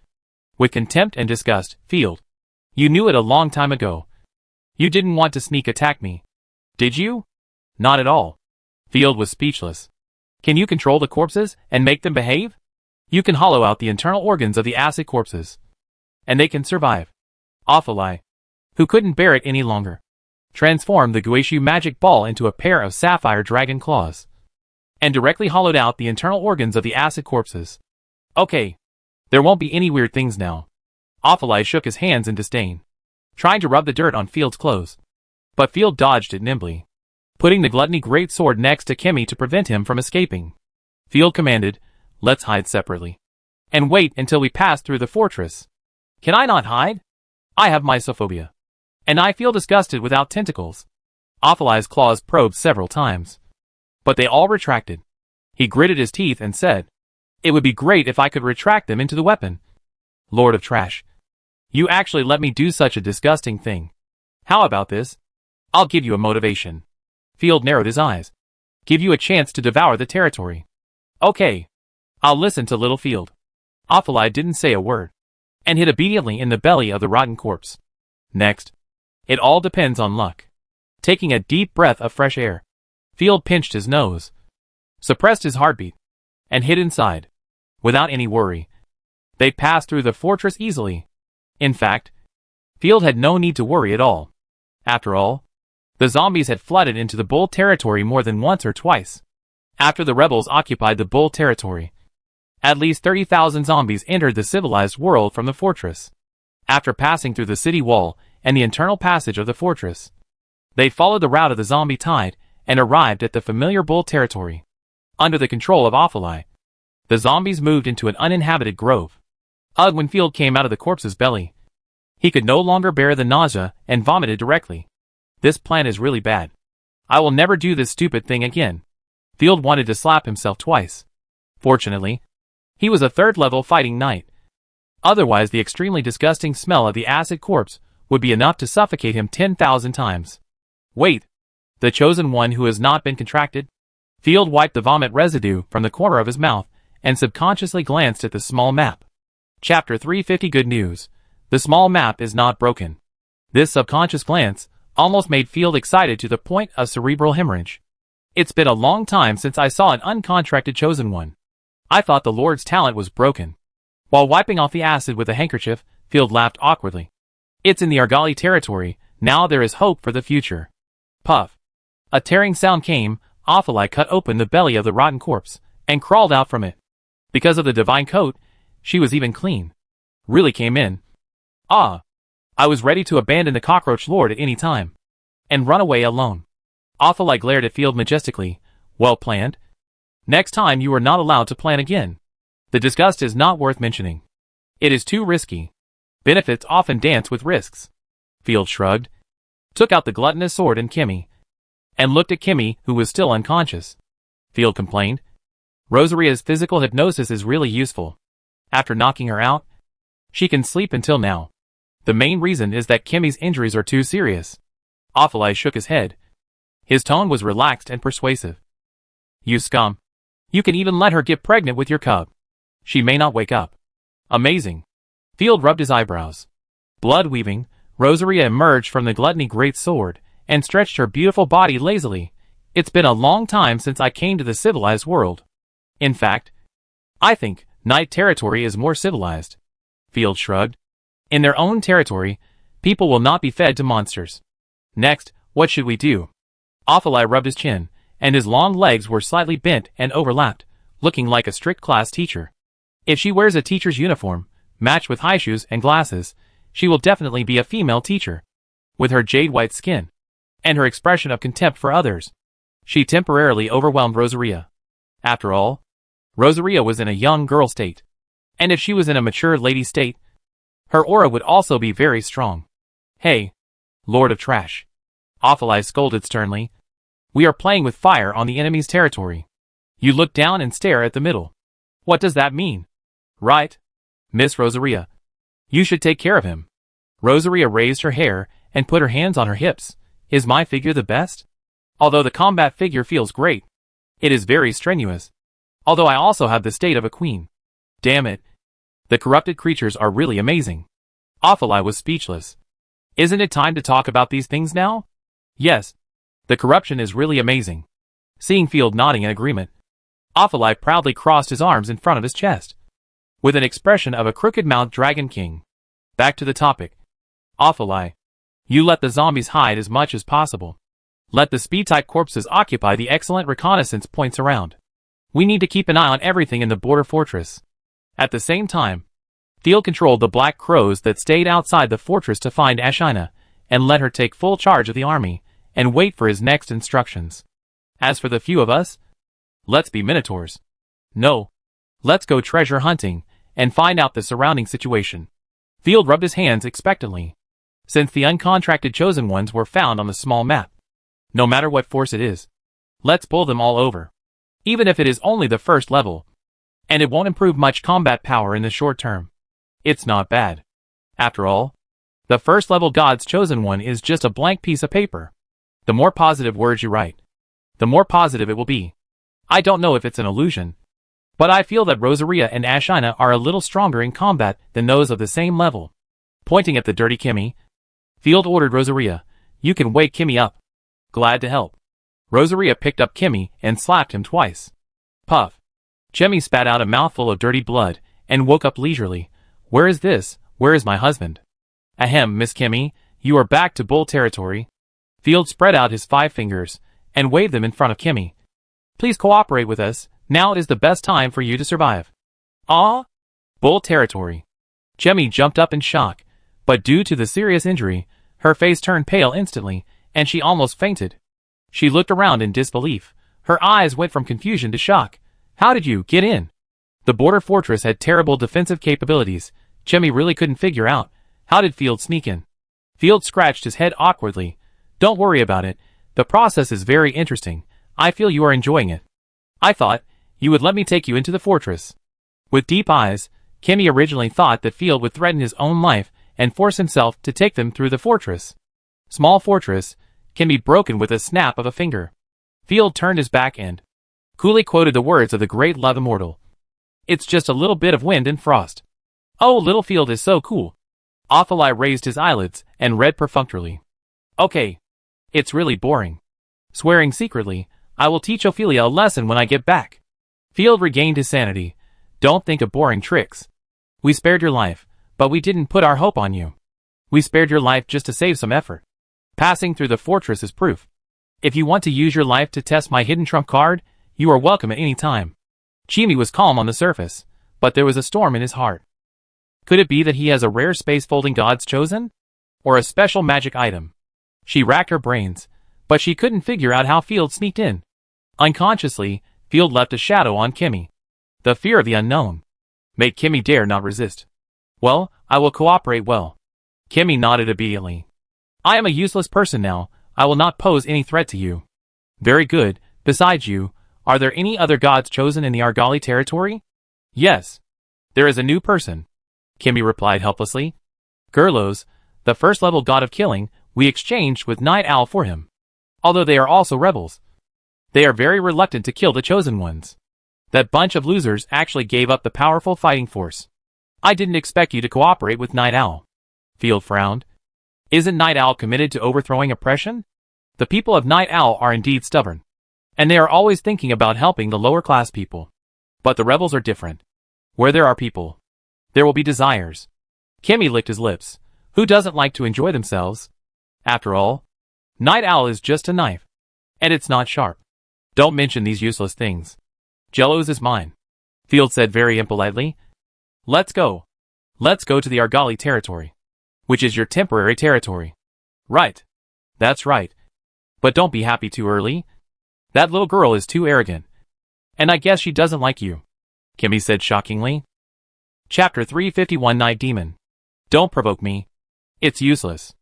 With contempt and disgust, "Field, you knew it a long time ago. You didn't want to sneak attack me, did you?" "Not at all." Field was speechless. "Can you control the corpses and make them behave?" "You can hollow out the internal organs of the acid corpses, and they can survive." Othelai, who couldn't bear it any longer, transformed the Guishu magic ball into a pair of sapphire dragon claws, and directly hollowed out the internal organs of the acid corpses. "Okay, there won't be any weird things now." Othelai shook his hands in disdain, trying to rub the dirt on Field's clothes. But Field dodged it nimbly, putting the gluttony greatsword next to Kimmy to prevent him from escaping. Field commanded, "Let's hide separately, and wait until we pass through the fortress." "Can I not hide? I have mysophobia, and I feel disgusted without tentacles." Othelai's claws probed several times, but they all retracted. He gritted his teeth and said, "It would be great if I could retract them into the weapon." "Lord of Trash, you actually let me do such a disgusting thing. How about this? I'll give you a motivation." Field narrowed his eyes. "Give you a chance to devour the territory." "Okay, I'll listen to little Field." Othelai didn't say a word, and hid obediently in the belly of the rotten corpse. Next, it all depends on luck. Taking a deep breath of fresh air, Field pinched his nose, suppressed his heartbeat, and hid inside. Without any worry, they passed through the fortress easily. In fact, Field had no need to worry at all. After all, the zombies had flooded into the Bull territory more than once or twice. After the rebels occupied the Bull territory, at least 30,000 zombies entered the civilized world from the fortress. After passing through the city wall and the internal passage of the fortress, they followed the route of the zombie tide and arrived at the familiar Bull territory. Under the control of Othelai, the zombies moved into an uninhabited grove. When Field came out of the corpse's belly, he could no longer bear the nausea and vomited directly. "This plan is really bad. I will never do this stupid thing again." Field wanted to slap himself twice. Fortunately, he was a third-level fighting knight. Otherwise, the extremely disgusting smell of the acid corpse would be enough to suffocate him 10,000 times. "Wait, the chosen one who has not been contracted?" Field wiped the vomit residue from the corner of his mouth and subconsciously glanced at the small map. Chapter 350 Good news. The small map is not broken. This subconscious glance almost made Field excited to the point of cerebral hemorrhage. "It's been a long time since I saw an uncontracted chosen one. I thought the Lord's talent was broken." While wiping off the acid with a handkerchief, Field laughed awkwardly. "It's in the Argali territory. Now there is hope for the future." Puff. A tearing sound came. Othelai cut open the belly of the rotten corpse and crawled out from it. Because of the divine coat, she was even clean. Really came in. I was ready to abandon the cockroach lord at any time and run away alone. Athalai glared at Field majestically. Well planned? Next time you are not allowed to plan again. The disgust is not worth mentioning. It is too risky. Benefits often dance with risks. Field shrugged, took out the gluttonous sword and Kimmy, and looked at Kimmy, who was still unconscious. Field complained. Rosaria's physical hypnosis is really useful. After knocking her out, she can sleep until now. The main reason is that Kimmy's injuries are too serious. Athalai shook his head. His tone was relaxed and persuasive. You scum. You can even let her get pregnant with your cub. She may not wake up. Amazing. Field rubbed his eyebrows. Blood weaving, Rosaria emerged from the gluttony great sword, and stretched her beautiful body lazily. It's been a long time since I came to the civilized world. In fact, I think Night territory is more civilized. Field shrugged. In their own territory, people will not be fed to monsters. Next, what should we do? Athalai rubbed his chin, and his long legs were slightly bent and overlapped, looking like a strict class teacher. If she wears a teacher's uniform, matched with high shoes and glasses, she will definitely be a female teacher. With her jade-white skin, and her expression of contempt for others, she temporarily overwhelmed Rosaria. After all, Rosaria was in a young girl state, and if she was in a mature lady state, her aura would also be very strong. Hey, Lord of Trash. Athalai scolded sternly. We are playing with fire on the enemy's territory. You look down and stare at the middle. What does that mean? Right, Miss Rosaria. You should take care of him. Rosaria raised her hair and put her hands on her hips. Is my figure the best? Although the combat figure feels great, it is very strenuous. Although I also have the state of a queen. Damn it. The corrupted creatures are really amazing. Athalai was speechless. Isn't it time to talk about these things now? Yes. The corruption is really amazing. Seeing Field nodding in agreement, Athalai proudly crossed his arms in front of his chest, with an expression of a crooked-mouthed dragon king. Back to the topic. Athalai, you let the zombies hide as much as possible. Let the speed-type corpses occupy the excellent reconnaissance points around. We need to keep an eye on everything in the border fortress. At the same time, Field controlled the black crows that stayed outside the fortress to find Ashina, and let her take full charge of the army, and wait for his next instructions. As for the few of us, let's be minotaurs. No. Let's go treasure hunting, and find out the surrounding situation. Field rubbed his hands expectantly, since the uncontracted chosen ones were found on the small map. No matter what force it is, let's pull them all over. Even if it is only the first level, and it won't improve much combat power in the short term. It's not bad. After all, the first level God's chosen one is just a blank piece of paper. The more positive words you write, the more positive it will be. I don't know if it's an illusion, but I feel that Rosaria and Ashina are a little stronger in combat than those of the same level. Pointing at the dirty Kimmy, Field ordered Rosaria, you can wake Kimmy up. Glad to help. Rosaria picked up Kimmy and slapped him twice. Puff. Kimmy spat out a mouthful of dirty blood and woke up leisurely. Where is this? Where is my husband? Ahem, Miss Kimmy, you are back to bull territory. Field spread out his 5 fingers and waved them in front of Kimmy. Please cooperate with us. Now is the best time for you to survive. Ah? Bull territory. Kimmy jumped up in shock, but due to the serious injury, her face turned pale instantly, and she almost fainted. She looked around in disbelief. Her eyes went from confusion to shock. How did you get in? The border fortress had terrible defensive capabilities. Kimmy really couldn't figure out. How did Field sneak in? Field scratched his head awkwardly. Don't worry about it. The process is very interesting. I feel you are enjoying it. I thought you would let me take you into the fortress. With deep eyes, Kimmy originally thought that Field would threaten his own life and force himself to take them through the fortress. Small fortress can be broken with a snap of a finger. Field turned his back and coolly quoted the words of the great love immortal. It's just a little bit of wind and frost. Oh, little Field is so cool. Athalai raised his eyelids and read perfunctorily. Okay. It's really boring. Swearing secretly, I will teach Ophelia a lesson when I get back. Field regained his sanity. Don't think of boring tricks. We spared your life, but we didn't put our hope on you. We spared your life just to save some effort. Passing through the fortress is proof. If you want to use your life to test my hidden trump card, you are welcome at any time. Chimi was calm on the surface, but there was a storm in his heart. Could it be that he has a rare space-folding God's chosen? Or a special magic item? She racked her brains, But she couldn't figure out how Field sneaked in. Unconsciously, Field left a shadow on Kimmy. The fear of the unknown made Kimmy dare not resist. Well, I will cooperate well. Kimmy nodded obediently. I am a useless person now. I will not pose any threat to you. Very good. Besides you, are there any other gods chosen in the Argali territory? Yes. There is a new person, Kimmy replied helplessly. Gerlos, the first-level god of killing, we exchanged with Night Owl for him. Although they are also rebels. They are very reluctant to kill the chosen ones. That bunch of losers actually gave up the powerful fighting force. I didn't expect you to cooperate with Night Owl. Field frowned. Isn't Night Owl committed to overthrowing oppression? The people of Night Owl are indeed stubborn. And they are always thinking about helping the lower-class people. But the rebels are different. Where there are people, there will be desires. Kimmy licked his lips. Who doesn't like to enjoy themselves? After all, Night Owl is just a knife. And it's not sharp. Don't mention these useless things. Jello's is mine, Field said very impolitely. Let's go. Let's go to the Argali territory. Which is your temporary territory. Right. That's right. But don't be happy too early. That little girl is too arrogant. And I guess she doesn't like you, Kimmy said shockingly. Chapter 351 Night Demon. Don't provoke me. It's useless.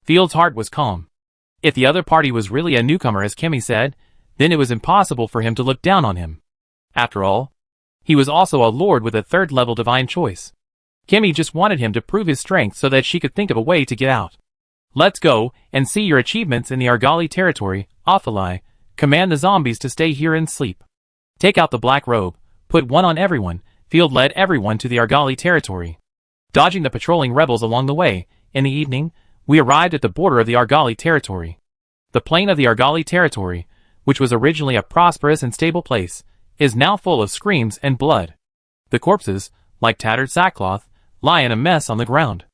Field's heart was calm. If the other party was really a newcomer as Kimmy said, then it was impossible for him to look down on him. After all, he was also a lord with a third-level divine choice. Kimmy just wanted him to prove his strength so that she could think of a way to get out. Let's go and see your achievements in the Argali territory, Ophalai. Command the zombies to stay here and sleep. Take out the black robe, put one on everyone. Field led everyone to the Argali territory. Dodging the patrolling rebels along the way, in the evening, we arrived at the border of the Argali territory. The plain of the Argali territory, which was originally a prosperous and stable place, is now full of screams and blood. The corpses, like tattered sackcloth, lie in a mess on the ground.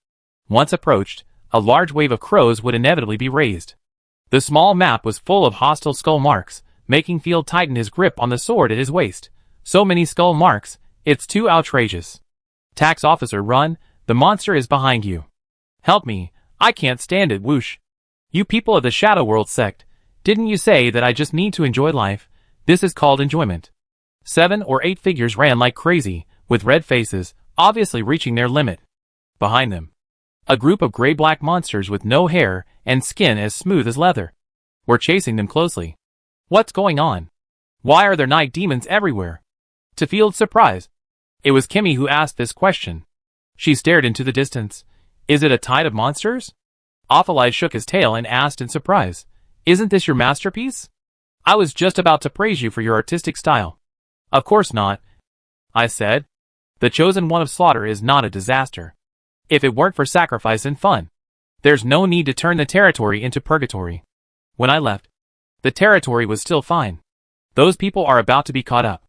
Once approached, a large wave of crows would inevitably be raised. The small map was full of hostile skull marks, making Field tighten his grip on the sword at his waist. So many skull marks, it's too outrageous. Tax officer, run, the monster is behind you. Help me, I can't stand it, whoosh. You people of the Shadow World sect, didn't you say that I just need to enjoy life? This is called enjoyment. 7 or 8 figures ran like crazy, with red faces, obviously reaching their limit. Behind them, a group of gray-black monsters with no hair and skin as smooth as leather were chasing them closely. What's going on? Why are there night demons everywhere? To Field's surprise, it was Kimmy who asked this question. She stared into the distance. Is it a tide of monsters? Ophalai shook his tail and asked in surprise. Isn't this your masterpiece? I was just about to praise you for your artistic style. Of course not, I said. The chosen one of slaughter is not a disaster. If it weren't for sacrifice and fun, there's no need to turn the territory into purgatory. When I left, the territory was still fine. Those people are about to be caught up.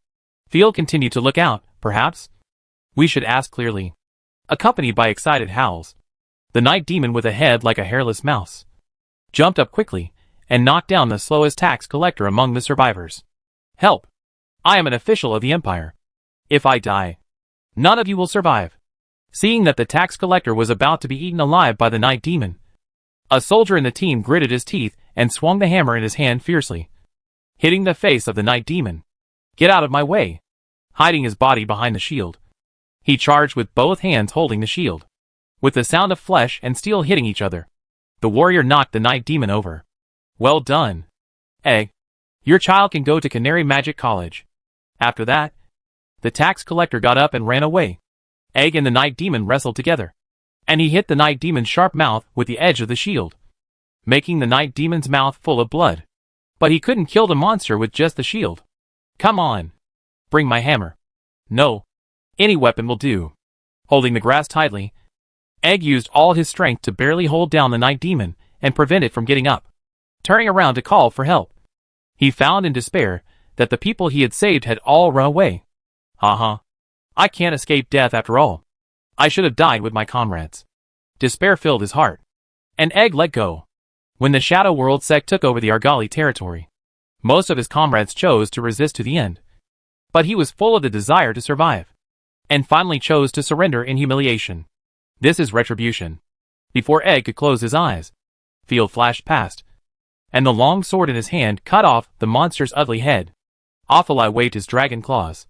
Field continued to look out, perhaps? We should ask clearly. Accompanied by excited howls, the night demon with a head like a hairless mouse jumped up quickly and knocked down the slowest tax collector among the survivors. Help! I am an official of the Empire. If I die, none of you will survive. Seeing that the tax collector was about to be eaten alive by the night demon, a soldier in the team gritted his teeth and swung the hammer in his hand fiercely, hitting the face of the night demon. Get out of my way! Hiding his body behind the shield, he charged with both hands holding the shield. With the sound of flesh and steel hitting each other, the warrior knocked the night demon over. Well done, Egg. Your child can go to Canary Magic College. After that, the tax collector got up and ran away. Egg and the night demon wrestled together, and he hit the night demon's sharp mouth with the edge of the shield, making the night demon's mouth full of blood. But he couldn't kill the monster with just the shield. Come on. Bring my hammer. No. Any weapon will do. Holding the grass tightly, Egg used all his strength to barely hold down the night demon and prevent it from getting up. Turning around to call for help, he found in despair that the people he had saved had all run away. Ha. I can't escape death after all. I should have died with my comrades. Despair filled his heart, and Egg let go. When the Shadow World sect took over the Argali territory, most of his comrades chose to resist to the end. But he was full of the desire to survive, and finally chose to surrender in humiliation. This is retribution. Before Egg could close his eyes, Field flashed past, and the long sword in his hand cut off the monster's ugly head. Ophilia waved his dragon claws,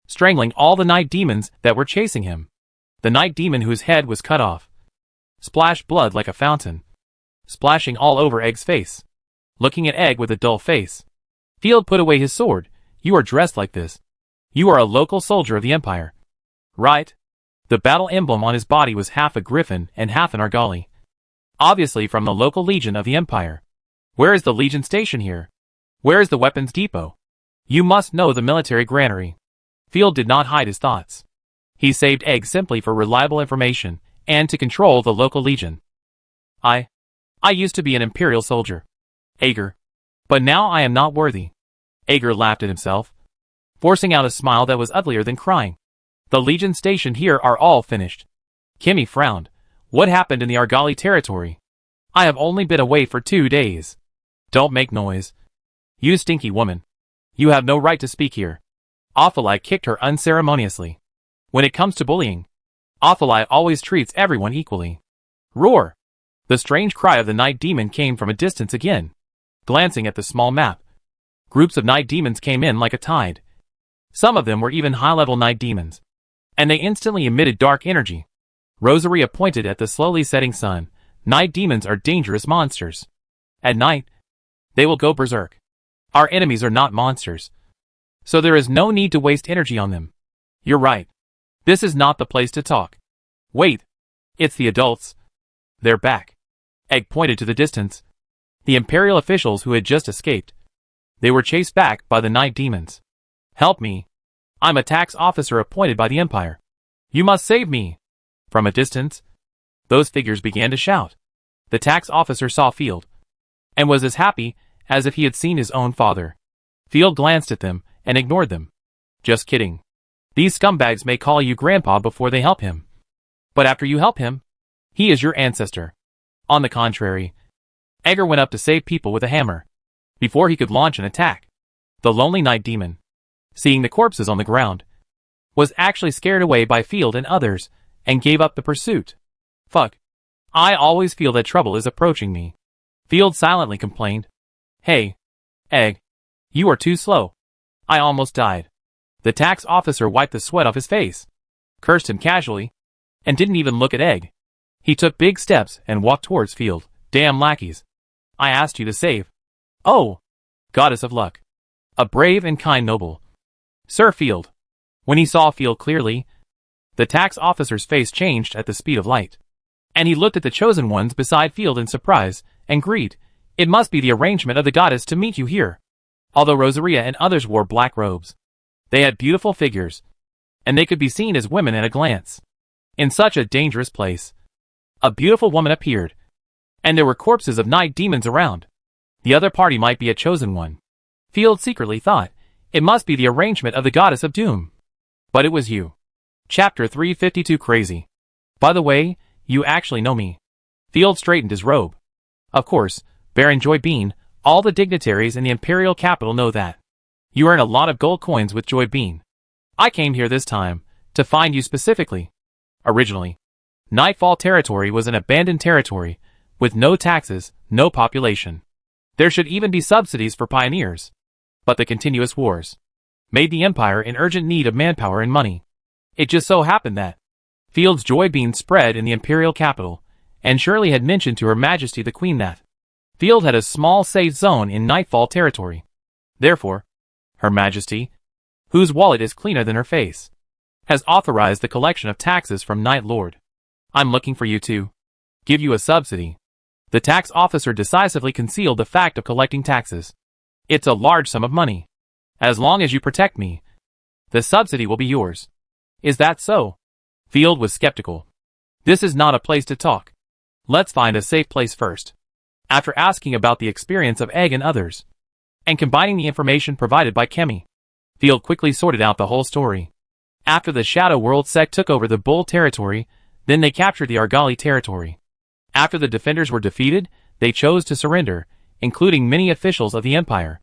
strangling all the night demons that were chasing him. The night demon whose head was cut off splashed blood like a fountain, splashing all over Egg's face. Looking at Egg with a dull face, Field put away his sword. You are dressed like this. You are a local soldier of the Empire, right? The battle emblem on his body was half a griffin and half an argali, obviously from the local legion of the Empire. Where is the legion station here? Where is the weapons depot? You must know the military granary. Field did not hide his thoughts. He saved Egg simply for reliable information and to control the local legion. I used to be an Imperial soldier, Ager, but now I am not worthy. Ager laughed at himself, forcing out a smile that was uglier than crying. The legion stationed here are all finished. Kimmy frowned. What happened in the Argali territory? I have only been away for 2 days. Don't make noise. You stinky woman. You have no right to speak here. Ophilia kicked her unceremoniously. When it comes to bullying, Ophilia always treats everyone equally. Roar! The strange cry of the night demon came from a distance again. Glancing at the small map, groups of night demons came in like a tide. Some of them were even high-level night demons, and they instantly emitted dark energy. Rosaria pointed at the slowly setting sun. Night demons are dangerous monsters. At night, they will go berserk. Our enemies are not monsters, so there is no need to waste energy on them. You're right. This is not the place to talk. Wait. It's the adults. They're back. Egg pointed to the distance. The Imperial officials who had just escaped. They were chased back by the night demons. Help me. I'm a tax officer appointed by the Empire. You must save me. From a distance, those figures began to shout. The tax officer saw Field, and was as happy as if he had seen his own father. Field glanced at them and ignored them. Just kidding. These scumbags may call you Grandpa before they help him. But after you help him, he is your ancestor. On the contrary, Egger went up to save people with a hammer, before he could launch an attack. The lonely night demon, seeing the corpses on the ground, was actually scared away by Field and others, and gave up the pursuit. Fuck. I always feel that trouble is approaching me. Field silently complained. Hey, Egg, you are too slow. I almost died. The tax officer wiped the sweat off his face, cursed him casually, and didn't even look at Egg. He took big steps and walked towards Field. Damn lackeys. I asked you to save. Oh, goddess of luck. A brave and kind noble. Sir Field. When he saw Field clearly, the tax officer's face changed at the speed of light, and he looked at the chosen ones beside Field in surprise and greed. It must be the arrangement of the goddess to meet you here. Although Rosaria and others wore black robes, they had beautiful figures, and they could be seen as women at a glance. In such a dangerous place, a beautiful woman appeared, and there were corpses of night demons around. The other party might be a chosen one. Field secretly thought, it must be the arrangement of the goddess of doom. But it was you. Chapter 352 Crazy. By the way, you actually know me. Field straightened his robe. Of course, Baron Joy Bean, all the dignitaries in the Imperial capital know that. You earn a lot of gold coins with Joy Bean. I came here this time, to find you specifically. Originally, Nightfall territory was an abandoned territory, with no taxes, no population. There should even be subsidies for pioneers. But the continuous wars made the Empire in urgent need of manpower and money. It just so happened that Field's Joy Bean spread in the Imperial capital, and Shirley had mentioned to Her Majesty the Queen that Field had a small safe zone in Nightfall territory. Therefore, Her Majesty, whose wallet is cleaner than her face, has authorized the collection of taxes from Night Lord. I'm looking for you to give you a subsidy. The tax officer decisively concealed the fact of collecting taxes. It's a large sum of money. As long as you protect me, the subsidy will be yours. Is that so? Field was skeptical. This is not a place to talk. Let's find a safe place first. After asking about the experience of Egg and others, and combining the information provided by Kemi, Field quickly sorted out the whole story. After the Shadow World sect took over the Bull territory, then they captured the Argali territory. After the defenders were defeated, they chose to surrender, including many officials of the Empire.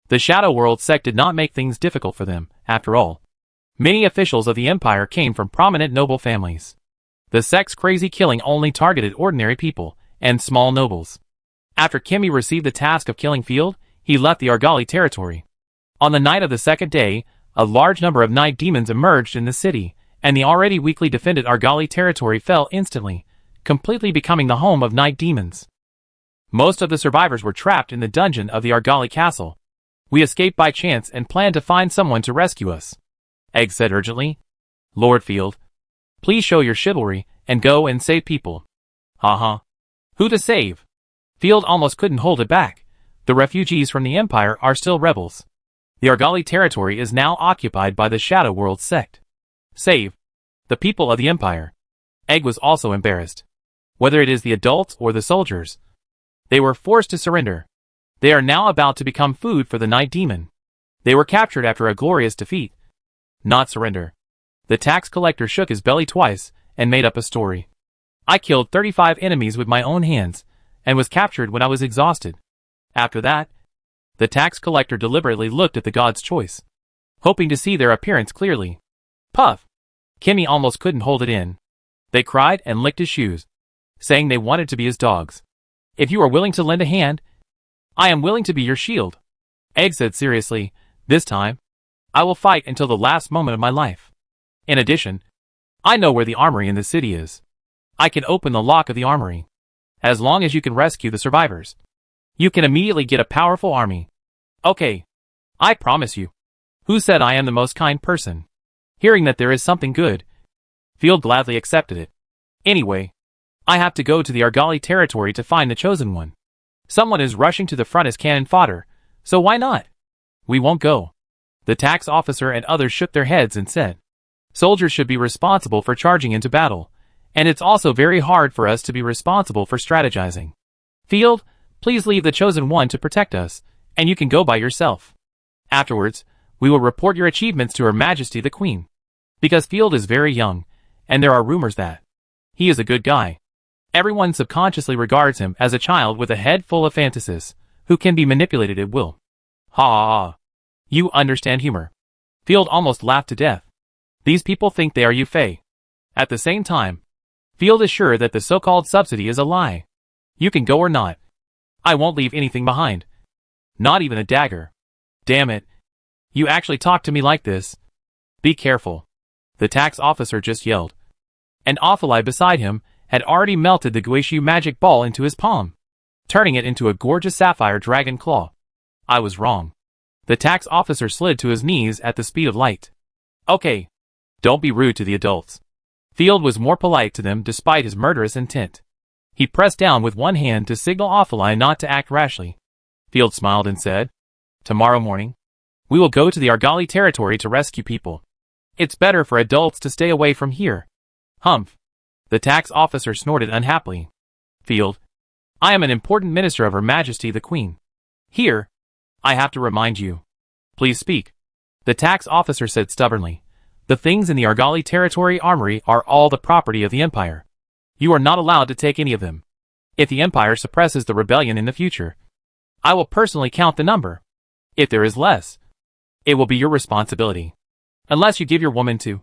The Shadow World sect did not make things difficult for them, after all. Many officials of the Empire came from prominent noble families. The sect's crazy killing only targeted ordinary people, and small nobles. After Kimmy received the task of killing Field, he left the Argali territory. On the night of the second day, a large number of night demons emerged in the city, and the already weakly defended Argali territory fell instantly, completely becoming the home of night demons. Most of the survivors were trapped in the dungeon of the Argali castle. We escaped by chance and planned to find someone to rescue us. Egg said urgently. Lord Field, please show your chivalry and go and save people. Haha. Who to save? Field almost couldn't hold it back. The refugees from the Empire are still rebels. The Argali territory is now occupied by the Shadow World sect. Save the people of the Empire. Egg was also embarrassed. Whether it is the adults or the soldiers, they were forced to surrender. They are now about to become food for the night demon. They were captured after a glorious defeat. Not surrender. The tax collector shook his belly twice and made up a story. I killed 35 enemies with my own hands and was captured when I was exhausted. After that, the tax collector deliberately looked at the god's choice, hoping to see their appearance clearly. Puff! Kimmy almost couldn't hold it in. They cried and licked his shoes, saying they wanted to be his dogs. If you are willing to lend a hand, I am willing to be your shield. Egg said seriously, this time, I will fight until the last moment of my life. In addition, I know where the armory in the city is. I can open the lock of the armory. As long as you can rescue the survivors, you can immediately get a powerful army. Okay. I promise you. Who said I am the most kind person? Hearing that there is something good, Field gladly accepted it. Anyway, I have to go to the Argali territory to find the chosen one. Someone is rushing to the front as cannon fodder, so why not? We won't go. The tax officer and others shook their heads and said, soldiers should be responsible for charging into battle, and it's also very hard for us to be responsible for strategizing. Field, please leave the chosen one to protect us, and you can go by yourself. Afterwards, we will report your achievements to Her Majesty the Queen. Because Field is very young, and there are rumors that he is a good guy. Everyone subconsciously regards him as a child with a head full of fantasies, who can be manipulated at will. Ha ha ha. You understand humor. Field almost laughed to death. These people think they are Yu Fei. At the same time, Field is sure that the so-called subsidy is a lie. You can go or not. I won't leave anything behind. Not even a dagger. Damn it. You actually talk to me like this. Be careful. The tax officer just yelled. An Ophilie beside him had already melted the Guishu magic ball into his palm, turning it into a gorgeous sapphire dragon claw. I was wrong. The tax officer slid to his knees at the speed of light. Okay. Don't be rude to the adults. Field was more polite to them despite his murderous intent. He pressed down with one hand to signal Ophilie not to act rashly. Field smiled and said, tomorrow morning, we will go to the Argali territory to rescue people. It's better for adults to stay away from here. Humph. The tax officer snorted unhappily. Field, I am an important minister of Her Majesty the Queen. Here, I have to remind you. Please speak. The tax officer said stubbornly. The things in the Argali territory armory are all the property of the Empire. You are not allowed to take any of them. If the Empire suppresses the rebellion in the future, I will personally count the number. If there is less, it will be your responsibility. Unless you give your woman to.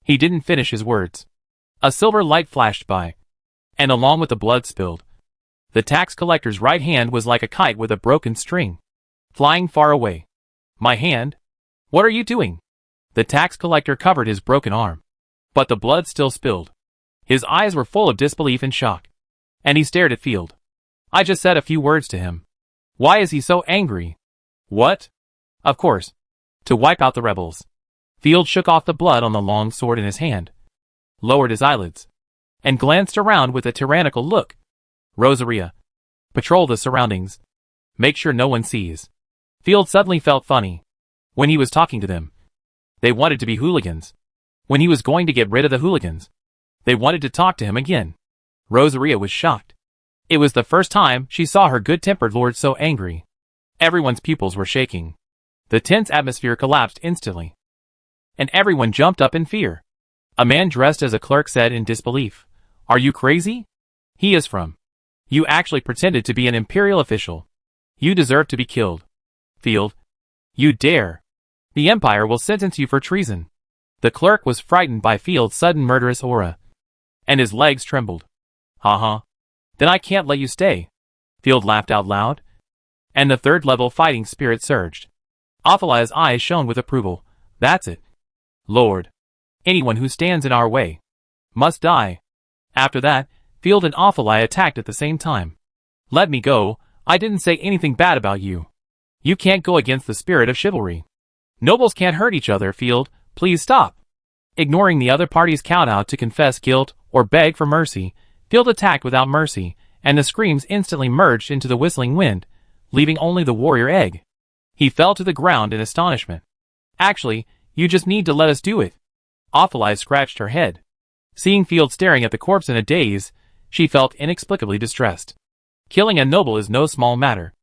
He didn't finish his words. A silver light flashed by, and along with the blood spilled, the tax collector's right hand was like a kite with a broken string, flying far away. My hand? What are you doing? The tax collector covered his broken arm, but the blood still spilled. His eyes were full of disbelief and shock, and he stared at Field. I just said a few words to him. Why is he so angry? What? Of course, to wipe out the rebels. Field shook off the blood on the long sword in his hand, lowered his eyelids, and glanced around with a tyrannical look. Rosaria, patrol the surroundings. Make sure no one sees. Field suddenly felt funny. When he was talking to them, they wanted to be hooligans. When he was going to get rid of the hooligans, they wanted to talk to him again. Rosaria was shocked. It was the first time she saw her good-tempered lord so angry. Everyone's pupils were shaking. The tense atmosphere collapsed instantly, and everyone jumped up in fear. A man dressed as a clerk said in disbelief, "Are you crazy? He is from. You actually pretended to be an imperial official. You deserve to be killed. Field, you dare. The Empire will sentence you for treason." The clerk was frightened by Field's sudden murderous aura, and his legs trembled. "Ha ha. Then I can't let you stay." Field laughed out loud. And the third-level fighting spirit surged. Athaliah's eyes shone with approval. That's it. Lord. Anyone who stands in our way must die. After that, Field and Athaliah attacked at the same time. Let me go, I didn't say anything bad about you. You can't go against the spirit of chivalry. Nobles can't hurt each other, Field, please stop. Ignoring the other party's count-out to confess guilt or beg for mercy, Field attacked without mercy, and the screams instantly merged into the whistling wind, leaving only the warrior egg. He fell to the ground in astonishment. Actually, you just need to let us do it. Athaliah scratched her head. Seeing Field staring at the corpse in a daze, she felt inexplicably distressed. Killing a noble is no small matter.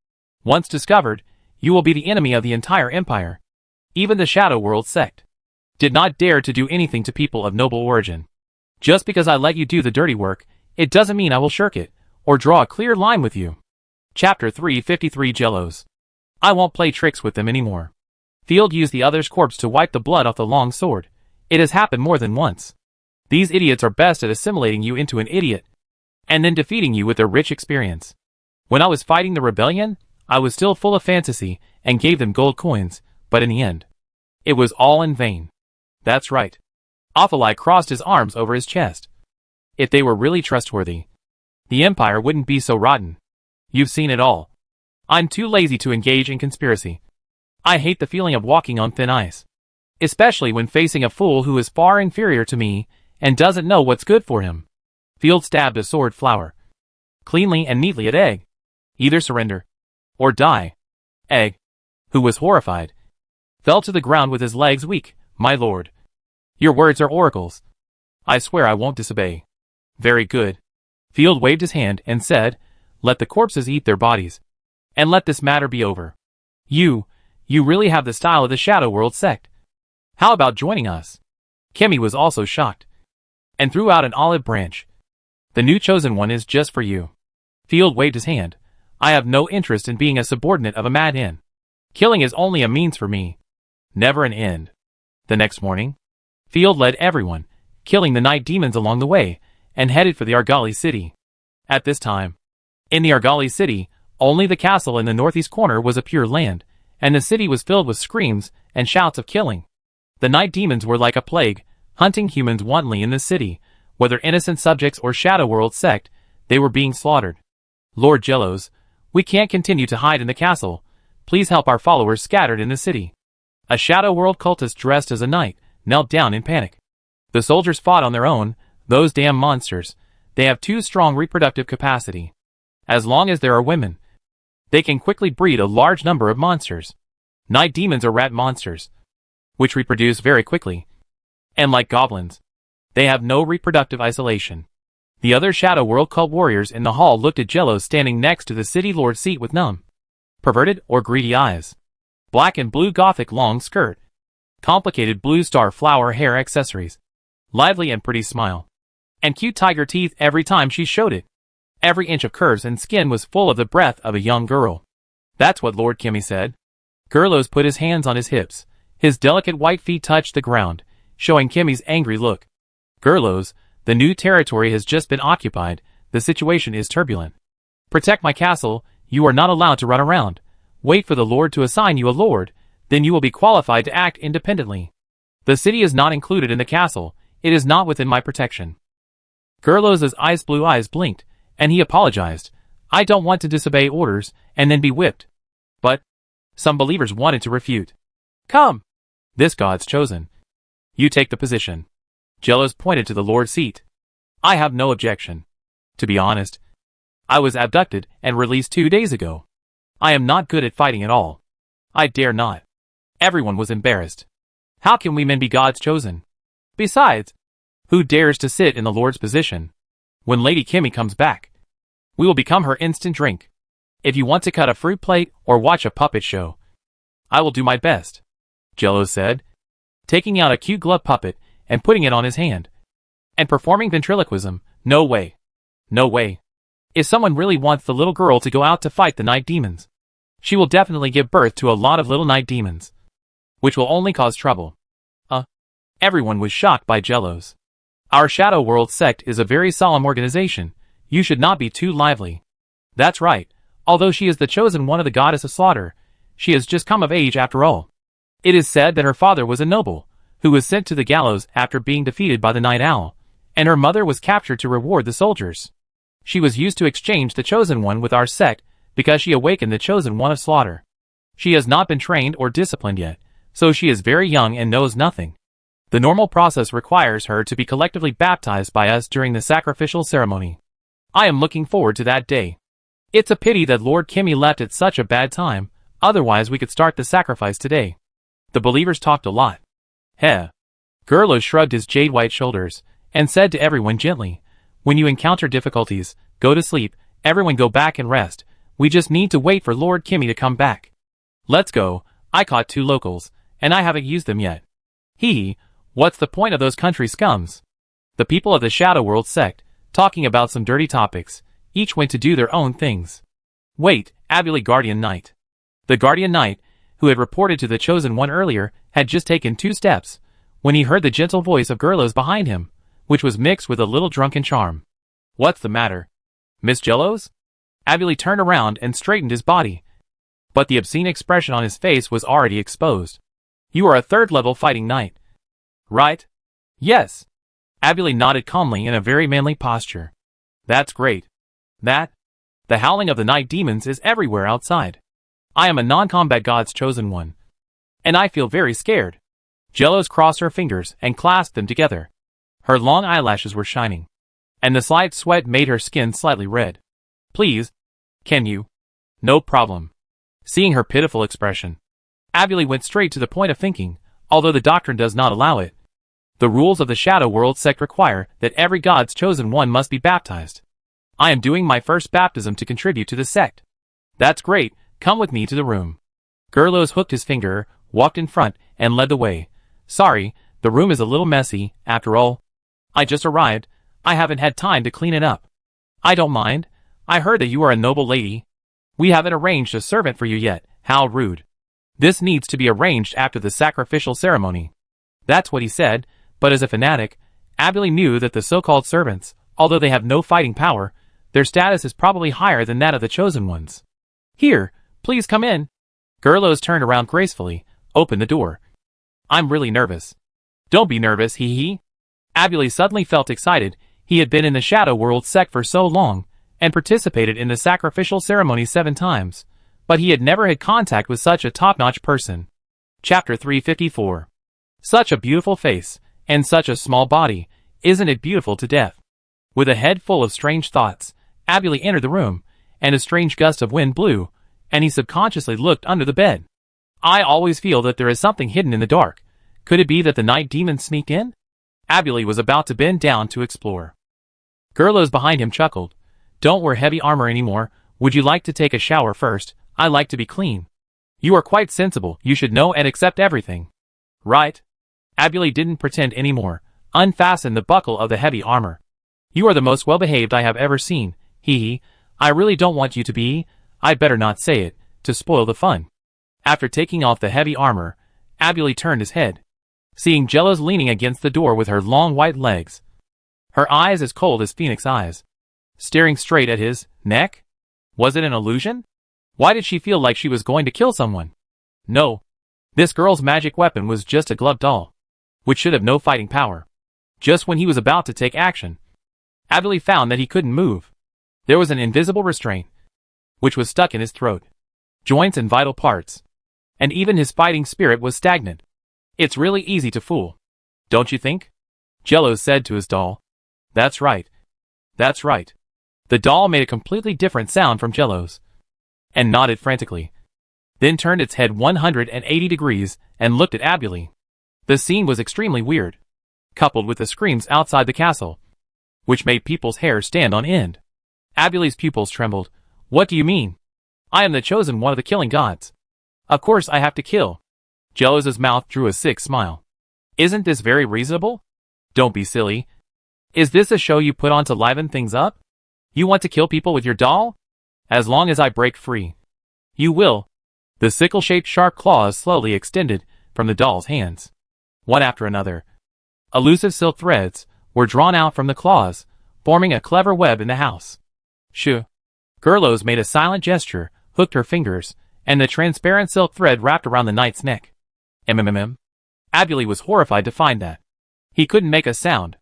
Once discovered, you will be the enemy of the entire empire. Even the Shadow World sect did not dare to do anything to people of noble origin. Just because I let you do the dirty work, it doesn't mean I will shirk it, or draw a clear line with you. Chapter 353 Jellos. I won't play tricks with them anymore. Field used the other's corpse to wipe the blood off the long sword. It has happened more than once. These idiots are best at assimilating you into an idiot, and then defeating you with their rich experience. When I was fighting the rebellion, I was still full of fantasy, and gave them gold coins, but in the end, it was all in vain. That's right. Athaliah crossed his arms over his chest. If they were really trustworthy, the empire wouldn't be so rotten. You've seen it all. I'm too lazy to engage in conspiracy. I hate the feeling of walking on thin ice, especially when facing a fool who is far inferior to me and doesn't know what's good for him. Field stabbed a sword flower cleanly and neatly at Egg. Either surrender or die. Egg, who was horrified, fell to the ground with his legs weak. My lord, your words are oracles. I swear I won't disobey. Very good. Field waved his hand and said, let the corpses eat their bodies, and let this matter be over. You really have the style of the Shadow World sect. How about joining us? Kimmy was also shocked, and threw out an olive branch. The new chosen one is just for you. Field waved his hand. I have no interest in being a subordinate of a mad-hen. Killing is only a means for me, never an end. The next morning, Field led everyone, killing the night demons along the way, and headed for the Argali city. At this time, in the Argali city, only the castle in the northeast corner was a pure land, and the city was filled with screams and shouts of killing. The night demons were like a plague, hunting humans wantonly in the city. Whether innocent subjects or Shadow World sect, they were being slaughtered. Lord Jellos, we can't continue to hide in the castle. Please help our followers scattered in the city. A Shadow World cultist dressed as a knight knelt down in panic. The soldiers fought on their own, those damn monsters. They have too strong reproductive capacity. As long as there are women, they can quickly breed a large number of monsters. Night demons are rat monsters, which reproduce very quickly. And like goblins, they have no reproductive isolation. The other Shadow World cult warriors in the hall looked at Jellos standing next to the city lord's seat with numb, perverted or greedy eyes. Black and blue gothic long skirt, complicated blue star flower hair accessories, lively and pretty smile, and cute tiger teeth every time she showed it. Every inch of curves and skin was full of the breath of a young girl. That's what Lord Kimmy said. Gerlos put his hands on his hips. His delicate white feet touched the ground, showing Kimmy's angry look. Gerlos, the new territory has just been occupied. The situation is turbulent. Protect my castle. You are not allowed to run around. Wait for the Lord to assign you a lord, then you will be qualified to act independently. The city is not included in the castle. It is not within my protection. Gerlos' ice blue eyes blinked, and he apologized. I don't want to disobey orders and then be whipped. But some believers wanted to refute. Come. This God's chosen. You take the position. Jellos pointed to the Lord's seat. I have no objection. To be honest, I was abducted and released 2 days ago. I am not good at fighting at all. I dare not. Everyone was embarrassed. How can we men be God's chosen? Besides, who dares to sit in the Lord's position? When Lady Kimmy comes back, we will become her instant drink. If you want to cut a fruit plate or watch a puppet show, I will do my best, Jellos said, taking out a cute glove puppet and putting it on his hand, and performing ventriloquism. No way. No way. If someone really wants the little girl to go out to fight the night demons, she will definitely give birth to a lot of little night demons, which will only cause trouble. Everyone was shocked by Jellos. Our Shadow World sect is a very solemn organization. You should not be too lively. That's right. Although she is the chosen one of the goddess of slaughter, she has just come of age after all. It is said that her father was a noble, who was sent to the gallows after being defeated by the Night Owl, and her mother was captured to reward the soldiers. She was used to exchange the chosen one with our sect because she awakened the chosen one of slaughter. She has not been trained or disciplined yet, so she is very young and knows nothing. The normal process requires her to be collectively baptized by us during the sacrificial ceremony. I am looking forward to that day. It's a pity that Lord Kimmy left at such a bad time, otherwise we could start the sacrifice today. The believers talked a lot. Heh. Gerlos shrugged his jade-white shoulders, and said to everyone gently, when you encounter difficulties, go to sleep, everyone go back and rest, we just need to wait for Lord Kimmy to come back. Let's go, I caught 2 locals, and I haven't used them yet. Hee, what's the point of those country scums? The people of the Shadow World sect, talking about some dirty topics, each went to do their own things. Wait, Abuli Guardian Knight. The Guardian Knight, who had reported to the Chosen One earlier, had just taken 2 steps, when he heard the gentle voice of Gerlos behind him, which was mixed with a little drunken charm. What's the matter? Miss Jellos? Abuli turned around and straightened his body, but the obscene expression on his face was already exposed. You are a 3rd-level fighting knight. Right? Yes. Abuli nodded calmly in a very manly posture. That's great. The howling of the night demons is everywhere outside. I am a non-combat god's chosen one, and I feel very scared. Jellos crossed her fingers and clasped them together. Her long eyelashes were shining, and the slight sweat made her skin slightly red. Please, can you? No problem. Seeing her pitiful expression, Abuli went straight to the point of thinking, although the doctrine does not allow it. The rules of the Shadow World sect require that every god's chosen one must be baptized. I am doing my first baptism to contribute to the sect. That's great, come with me to the room. Gerlos hooked his finger, walked in front, and led the way. Sorry, the room is a little messy, after all. I just arrived, I haven't had time to clean it up. I don't mind, I heard that you are a noble lady. We haven't arranged a servant for you yet, how rude. This needs to be arranged after the sacrificial ceremony. That's what he said, but as a fanatic, Abuli knew that the so-called servants, although they have no fighting power, their status is probably higher than that of the chosen ones. Here, please come in. Gerlos turned around gracefully, opened the door. I'm really nervous. Don't be nervous, hee. Abuli suddenly felt excited. He had been in the Shadow World sect for so long, and participated in the sacrificial ceremony 7 times, but he had never had contact with such a top-notch person. Chapter 354. Such a beautiful face, and such a small body, isn't it beautiful to death? With a head full of strange thoughts, Abuli entered the room, and a strange gust of wind blew, and he subconsciously looked under the bed. I always feel that there is something hidden in the dark. Could it be that the night demons sneaked in? Abuli was about to bend down to explore. Gerlos behind him chuckled. Don't wear heavy armor anymore, would you like to take a shower first? I like to be clean. You are quite sensible, you should know and accept everything. Right? Abuli didn't pretend anymore, unfastened the buckle of the heavy armor. You are the most well-behaved I have ever seen, hee. I really don't want you to be, I'd better not say it, to spoil the fun. After taking off the heavy armor, Abuli turned his head, seeing Jellos leaning against the door with her long white legs, her eyes as cold as phoenix eyes, staring straight at his neck. Was it an illusion? Why did she feel like she was going to kill someone? No. This girl's magic weapon was just a glove doll, which should have no fighting power. Just when he was about to take action, Abuli found that he couldn't move. There was an invisible restraint, which was stuck in his throat, joints and vital parts, and even his fighting spirit was stagnant. It's really easy to fool, don't you think? Jellos said to his doll. That's right. That's right. The doll made a completely different sound from Jellos, and nodded frantically, then turned its head 180 degrees and looked at Abuli. The scene was extremely weird, coupled with the screams outside the castle, which made people's hair stand on end. Abuli's pupils trembled. What do you mean? I am the chosen one of the killing gods. Of course I have to kill. Jellos' mouth drew a sick smile. Isn't this very reasonable? Don't be silly. Is this a show you put on to liven things up? You want to kill people with your doll? As long as I break free. You will. The sickle-shaped sharp claws slowly extended from the doll's hands. One after another, elusive silk threads were drawn out from the claws, forming a clever web in the house. Shoo. Gerlos made a silent gesture, hooked her fingers, and the transparent silk thread wrapped around the knight's neck. Abuli was horrified to find that. He couldn't make a sound.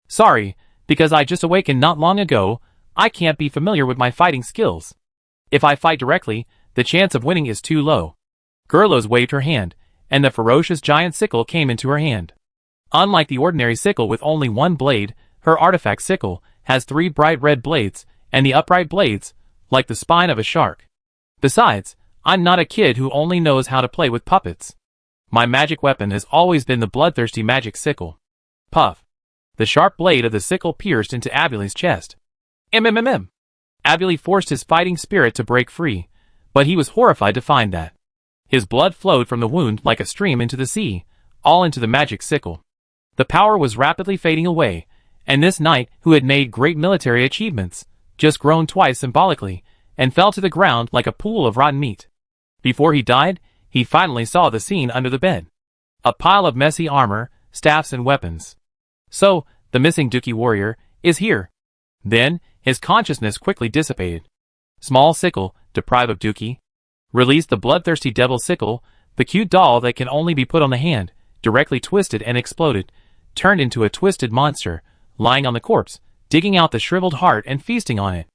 Sorry, because I just awakened not long ago, I can't be familiar with my fighting skills. If I fight directly, the chance of winning is too low. Gerlos waved her hand, and the ferocious giant sickle came into her hand. Unlike the ordinary sickle with only one blade, her artifact sickle has 3 bright red blades, and the upright blades, like the spine of a shark. Besides, I'm not a kid who only knows how to play with puppets. My magic weapon has always been the bloodthirsty magic sickle. Puff. The sharp blade of the sickle pierced into Abuli's chest. Abuli forced his fighting spirit to break free, but he was horrified to find that his blood flowed from the wound like a stream into the sea, all into the magic sickle. The power was rapidly fading away, and this knight, who had made great military achievements, just groaned twice symbolically, and fell to the ground like a pool of rotten meat. Before he died, he finally saw the scene under the bed. A pile of messy armor, staffs and weapons. So, the missing Dookie warrior is here. Then, his consciousness quickly dissipated. Small sickle, deprive of Dookie. Released the bloodthirsty devil sickle, the cute doll that can only be put on the hand, directly twisted and exploded, turned into a twisted monster, lying on the corpse, digging out the shriveled heart and feasting on it.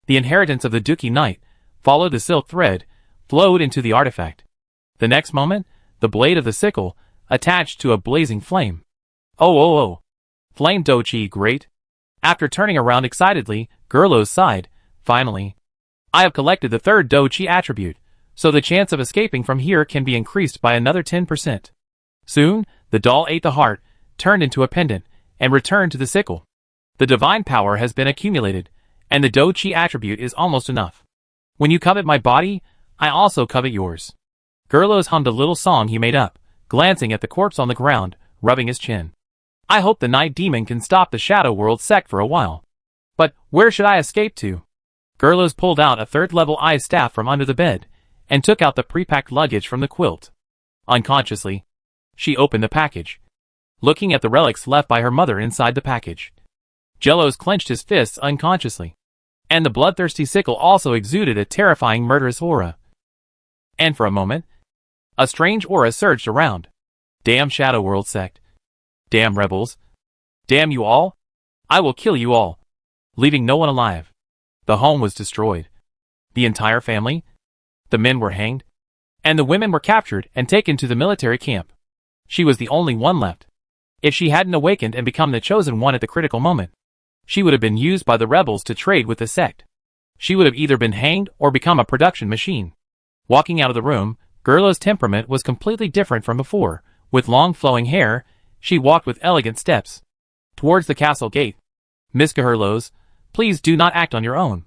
The inheritance of the Dookie knight, followed the silk thread, flowed into the artifact. The next moment, the blade of the sickle, attached to a blazing flame. Oh. Flame Dochi, great. After turning around excitedly, Gerlos sighed. Finally, I have collected the 3rd Dochi attribute, so the chance of escaping from here can be increased by another 10%. Soon, the doll ate the heart, turned into a pendant, and returned to the sickle. The divine power has been accumulated, and the Dochi attribute is almost enough. When you covet my body, I also covet yours. Gerlos hummed a little song he made up, glancing at the corpse on the ground, rubbing his chin. I hope the night demon can stop the Shadow World sect for a while. But where should I escape to? Gerlos pulled out a 3rd-level ice staff from under the bed, and took out the pre-packed luggage from the quilt. Unconsciously, she opened the package, looking at the relics left by her mother inside the package. Gelos clenched his fists unconsciously, and the bloodthirsty sickle also exuded a terrifying murderous aura. And for a moment, a strange aura surged around. Damn Shadow World sect. Damn rebels. Damn you all. I will kill you all, leaving no one alive. The home was destroyed. The entire family. The men were hanged, and the women were captured and taken to the military camp. She was the only one left. If she hadn't awakened and become the chosen one at the critical moment, she would have been used by the rebels to trade with the sect. She would have either been hanged or become a production machine. Walking out of the room, Gerlos' temperament was completely different from before. With long flowing hair, she walked with elegant steps towards the castle gate. Miss Gerlos, please do not act on your own.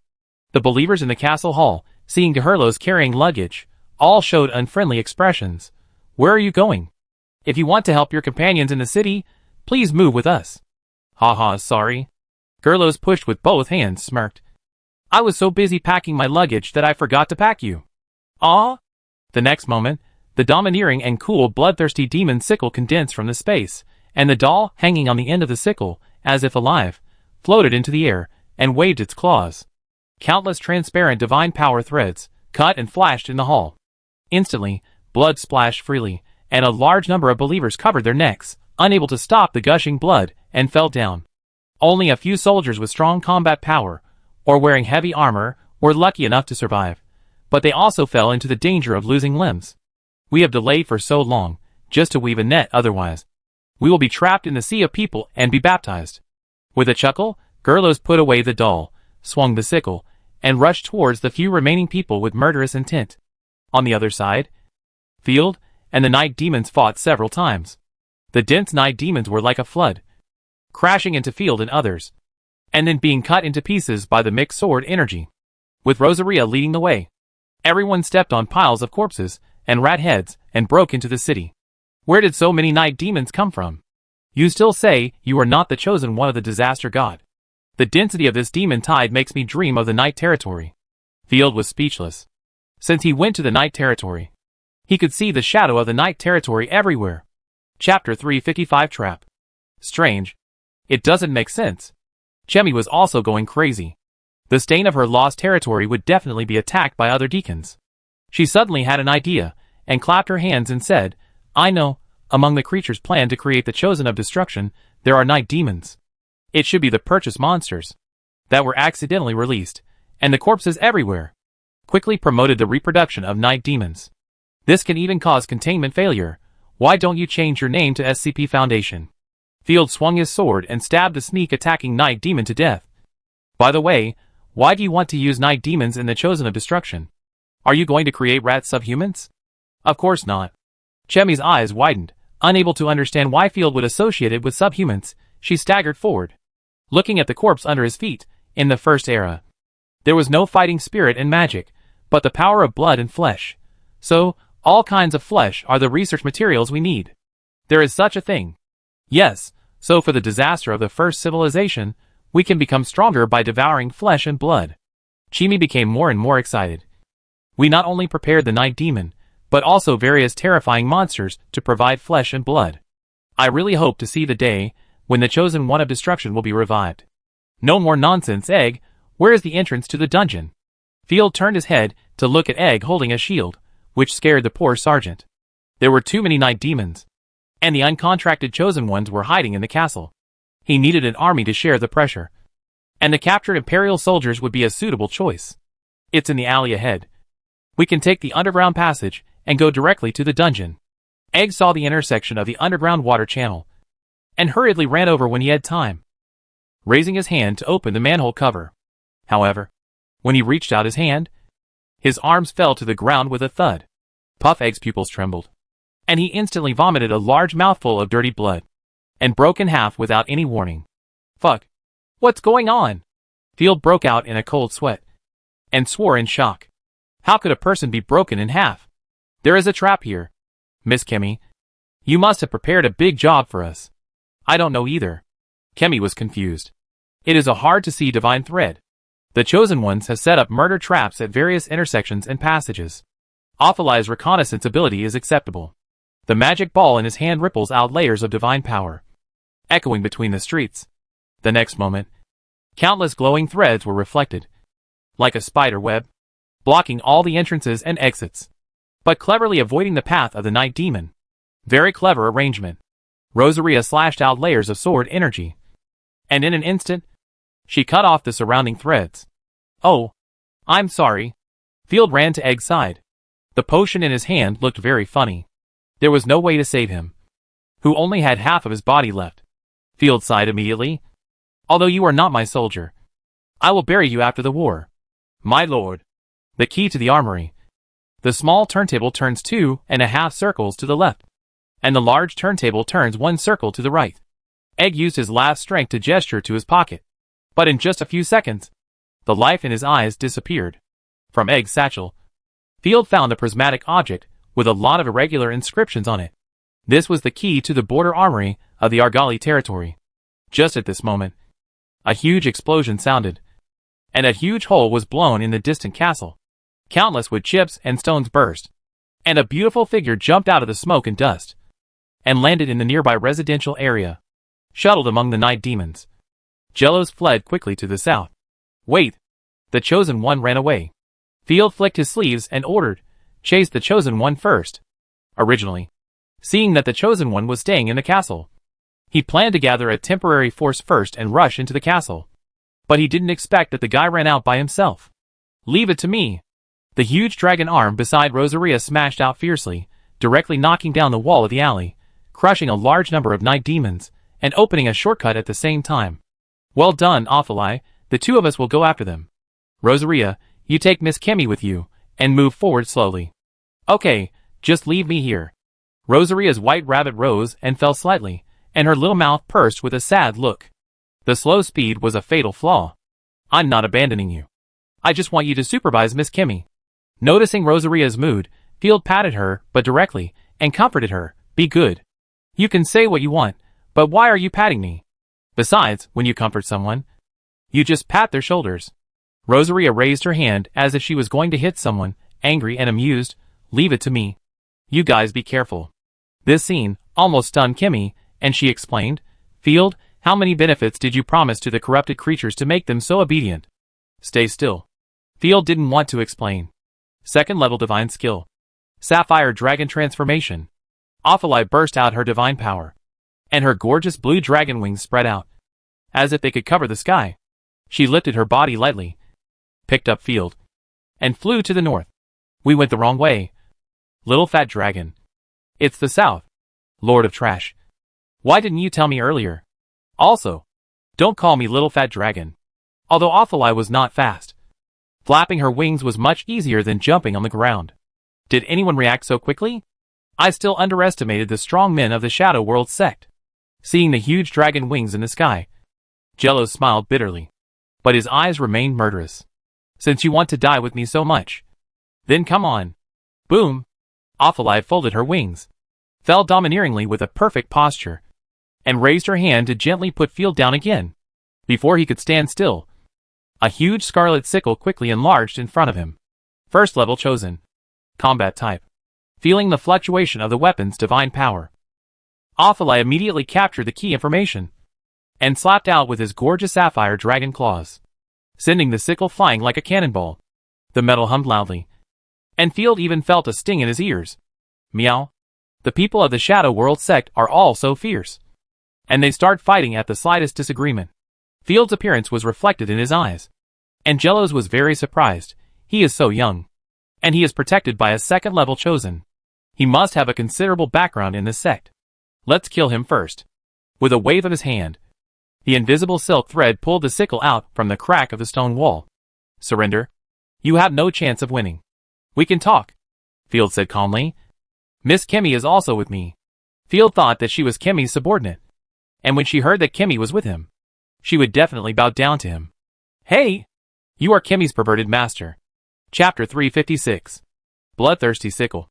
The believers in the castle hall, seeing Gerlos carrying luggage, all showed unfriendly expressions. Where are you going? If you want to help your companions in the city, please move with us. Sorry. Gerlos pushed with both hands, smirked. I was so busy packing my luggage that I forgot to pack you. Ah? The next moment, the domineering and cool bloodthirsty demon sickle condensed from the space, and the doll, hanging on the end of the sickle, as if alive, floated into the air, and waved its claws. Countless transparent divine power threads cut and flashed in the hall. Instantly, blood splashed freely, and a large number of believers covered their necks, unable to stop the gushing blood, and fell down. Only a few soldiers with strong combat power, or wearing heavy armor, were lucky enough to survive, but they also fell into the danger of losing limbs. We have delayed for so long, just to weave a net otherwise. We will be trapped in the sea of people and be baptized. With a chuckle, Gerlos put away the doll, swung the sickle, and rushed towards the few remaining people with murderous intent. On the other side, Field and the night demons fought several times. The dense night demons were like a flood, crashing into Field and others, and then being cut into pieces by the mixed sword energy. With Rosaria leading the way, everyone stepped on piles of corpses and rat heads and broke into the city. Where did so many night demons come from? You still say you are not the chosen one of the disaster god. The density of this demon tide makes me dream of the night territory. Field was speechless. Since he went to the night territory, he could see the shadow of the night territory everywhere. Chapter 355 Trap. Strange. It doesn't make sense. Chemi was also going crazy. The stain of her lost territory would definitely be attacked by other deacons. She suddenly had an idea, and clapped her hands and said, I know, among the creatures planned to create the chosen of destruction, there are night demons. It should be the purchased monsters that were accidentally released, and the corpses everywhere. Quickly promoted the reproduction of night demons. This can even cause containment failure. Why don't you change your name to SCP Foundation? Field swung his sword and stabbed the sneak-attacking night demon to death. By the way, why do you want to use night demons in the chosen of destruction? Are you going to create rat subhumans? Of course not. Chemi's eyes widened, unable to understand why Field would associate it with subhumans. She staggered forward, looking at the corpse under his feet. In the first era, there was no fighting spirit and magic, but the power of blood and flesh. So, all kinds of flesh are the research materials we need. There is such a thing. Yes, so for the disaster of the first civilization, we can become stronger by devouring flesh and blood. Chimi became more and more excited. We not only prepared the night demon, but also various terrifying monsters to provide flesh and blood. I really hope to see the day when the chosen one of destruction will be revived. No more nonsense, Egg. Where is the entrance to the dungeon? Field turned his head to look at Egg holding a shield, which scared the poor sergeant. There were too many night demons, and the uncontracted chosen ones were hiding in the castle. He needed an army to share the pressure, and the captured Imperial soldiers would be a suitable choice. It's in the alley ahead. We can take the underground passage and go directly to the dungeon. Egg saw the intersection of the underground water channel, and hurriedly ran over when he had time, raising his hand to open the manhole cover. However, when he reached out his hand, his arms fell to the ground with a thud. Puff Egg's pupils trembled, and he instantly vomited a large mouthful of dirty blood, and broke in half without any warning. Fuck. What's going on? Field broke out in a cold sweat, and swore in shock. How could a person be broken in half? There is a trap here. Miss Chemi, you must have prepared a big job for us. I don't know either. Chemi was confused. It is a hard-to-see divine thread. The chosen ones have set up murder traps at various intersections and passages. Ophalai's reconnaissance ability is acceptable. The magic ball in his hand ripples out layers of divine power, echoing between the streets. The next moment, countless glowing threads were reflected, like a spider web, blocking all the entrances and exits, but cleverly avoiding the path of the night demon. Very clever arrangement. Rosaria slashed out layers of sword energy, and in an instant, she cut off the surrounding threads. Oh, I'm sorry. Field ran to Egg's side. The potion in his hand looked very funny. There was no way to save him, who only had half of his body left. Field sighed immediately. Although you are not my soldier, I will bury you after the war. My lord. The key to the armory. The small turntable turns 2.5 circles to the left, and the large turntable turns 1 circle to the right. Egg used his last strength to gesture to his pocket, but in just a few seconds, the life in his eyes disappeared. From Egg's satchel, Field found a prismatic object with a lot of irregular inscriptions on it. This was the key to the border armory of the Argali territory. Just at this moment, a huge explosion sounded, and a huge hole was blown in the distant castle. Countless wood chips and stones burst, and a beautiful figure jumped out of the smoke and dust, and landed in the nearby residential area, shuttled among the night demons. Jellos fled quickly to the south. Wait! The chosen one ran away. Field flicked his sleeves and ordered, chase the chosen one first. Originally, seeing that the chosen one was staying in the castle, he planned to gather a temporary force first and rush into the castle. But he didn't expect that the guy ran out by himself. Leave it to me. The huge dragon arm beside Rosaria smashed out fiercely, directly knocking down the wall of the alley, crushing a large number of night demons, and opening a shortcut at the same time. Well done, Ophalai. The two of us will go after them. Rosaria, you take Miss Chemi with you, and move forward slowly. Okay, just leave me here. Rosaria's white rabbit rose and fell slightly, and her little mouth pursed with a sad look. The slow speed was a fatal flaw. I'm not abandoning you. I just want you to supervise Miss Chemi. Noticing Rosaria's mood, Field patted her, but directly, and comforted her. Be good. You can say what you want, but why are you patting me? Besides, when you comfort someone, you just pat their shoulders. Rosaria raised her hand as if she was going to hit someone, angry and amused. Leave it to me. You guys be careful. This scene almost stunned Chemi, and she explained, Field, how many benefits did you promise to the corrupted creatures to make them so obedient? Stay still. Field didn't want to explain. Second level divine skill. Sapphire Dragon Transformation. Ophilia burst out her divine power, and her gorgeous blue dragon wings spread out, as if they could cover the sky. She lifted her body lightly, picked up Field, and flew to the north. We went the wrong way. Little fat dragon. It's the south. Lord of Trash. Why didn't you tell me earlier? Also, don't call me little fat dragon. Although Ophilia was not fast, flapping her wings was much easier than jumping on the ground. Did anyone react so quickly? I still underestimated the strong men of the Shadow World sect. Seeing the huge dragon wings in the sky, Jello smiled bitterly, but his eyes remained murderous. Since you want to die with me so much, then come on. Boom! Ophilia folded her wings, fell domineeringly with a perfect posture, and raised her hand to gently put Field down again. Before he could stand still, a huge scarlet sickle quickly enlarged in front of him. First level chosen. Combat type. Feeling the fluctuation of the weapon's divine power, Ophilia immediately captured the key information, and slapped out with his gorgeous sapphire dragon claws, sending the sickle flying like a cannonball. The metal hummed loudly, and Field even felt a sting in his ears. Meow. The people of the Shadow World sect are all so fierce, and they start fighting at the slightest disagreement. Field's appearance was reflected in his eyes, and Jello's was very surprised. He is so young, and he is protected by a second level chosen. He must have a considerable background in this sect. Let's kill him first. With a wave of his hand, the invisible silk thread pulled the sickle out from the crack of the stone wall. Surrender. You have no chance of winning. We can talk, Field said calmly. Miss Kimmy is also with me. Field thought that she was Kimmy's subordinate, and when she heard that Kimmy was with him, she would definitely bow down to him. Hey! You are Kimmy's perverted master. Chapter 356. Bloodthirsty Sickle.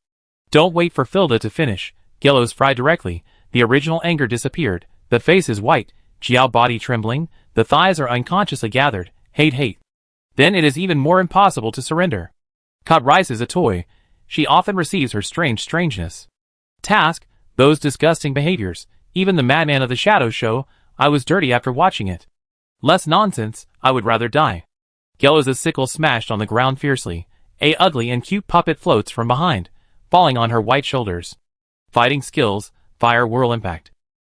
Don't wait for Filda to finish. Gello's fried directly. The original anger disappeared. The face is white, Jiao body trembling, the thighs are unconsciously gathered. Hate. Then it is even more impossible to surrender. Cut rice is a toy. She often receives her strangeness. Task, those disgusting behaviors. Even the madman of the shadow show, I was dirty after watching it. Less nonsense, I would rather die. Gello's sickle smashed on the ground fiercely. A ugly and cute puppet floats from behind, falling on her white shoulders. Fighting skills, fire whirl impact.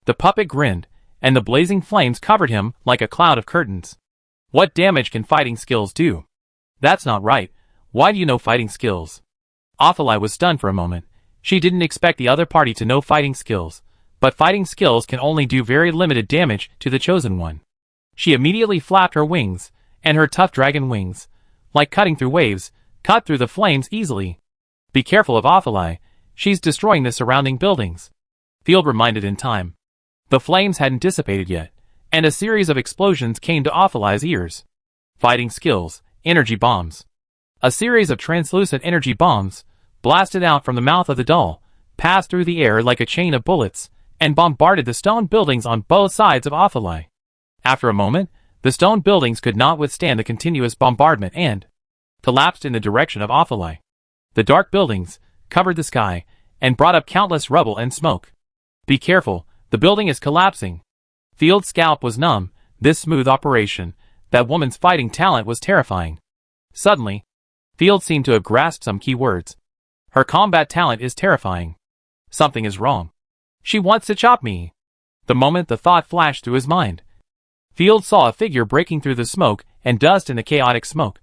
The puppet grinned, and the blazing flames covered him like a cloud of curtains. What damage can fighting skills do? That's not right. Why do you know fighting skills? Ophilia was stunned for a moment. She didn't expect the other party to know fighting skills, but fighting skills can only do very limited damage to the chosen one. She immediately flapped her wings, and her tough dragon wings, like cutting through waves, cut through the flames easily. Be careful of Ophilia, she's destroying the surrounding buildings. Field reminded in time. The flames hadn't dissipated yet, and a series of explosions came to Ophilia's ears. Fighting skills, energy bombs. A series of translucent energy bombs, blasted out from the mouth of the doll, passed through the air like a chain of bullets, and bombarded the stone buildings on both sides of Ophilia. After a moment, the stone buildings could not withstand the continuous bombardment and collapsed in the direction of Ophilia. The dark buildings covered the sky and brought up countless rubble and smoke. Be careful, the building is collapsing. Field's scalp was numb. This smooth operation, that woman's fighting talent was terrifying. Suddenly, Field seemed to have grasped some key words. Her combat talent is terrifying. Something is wrong. She wants to chop me. The moment the thought flashed through his mind, Field saw a figure breaking through the smoke and dust in the chaotic smoke,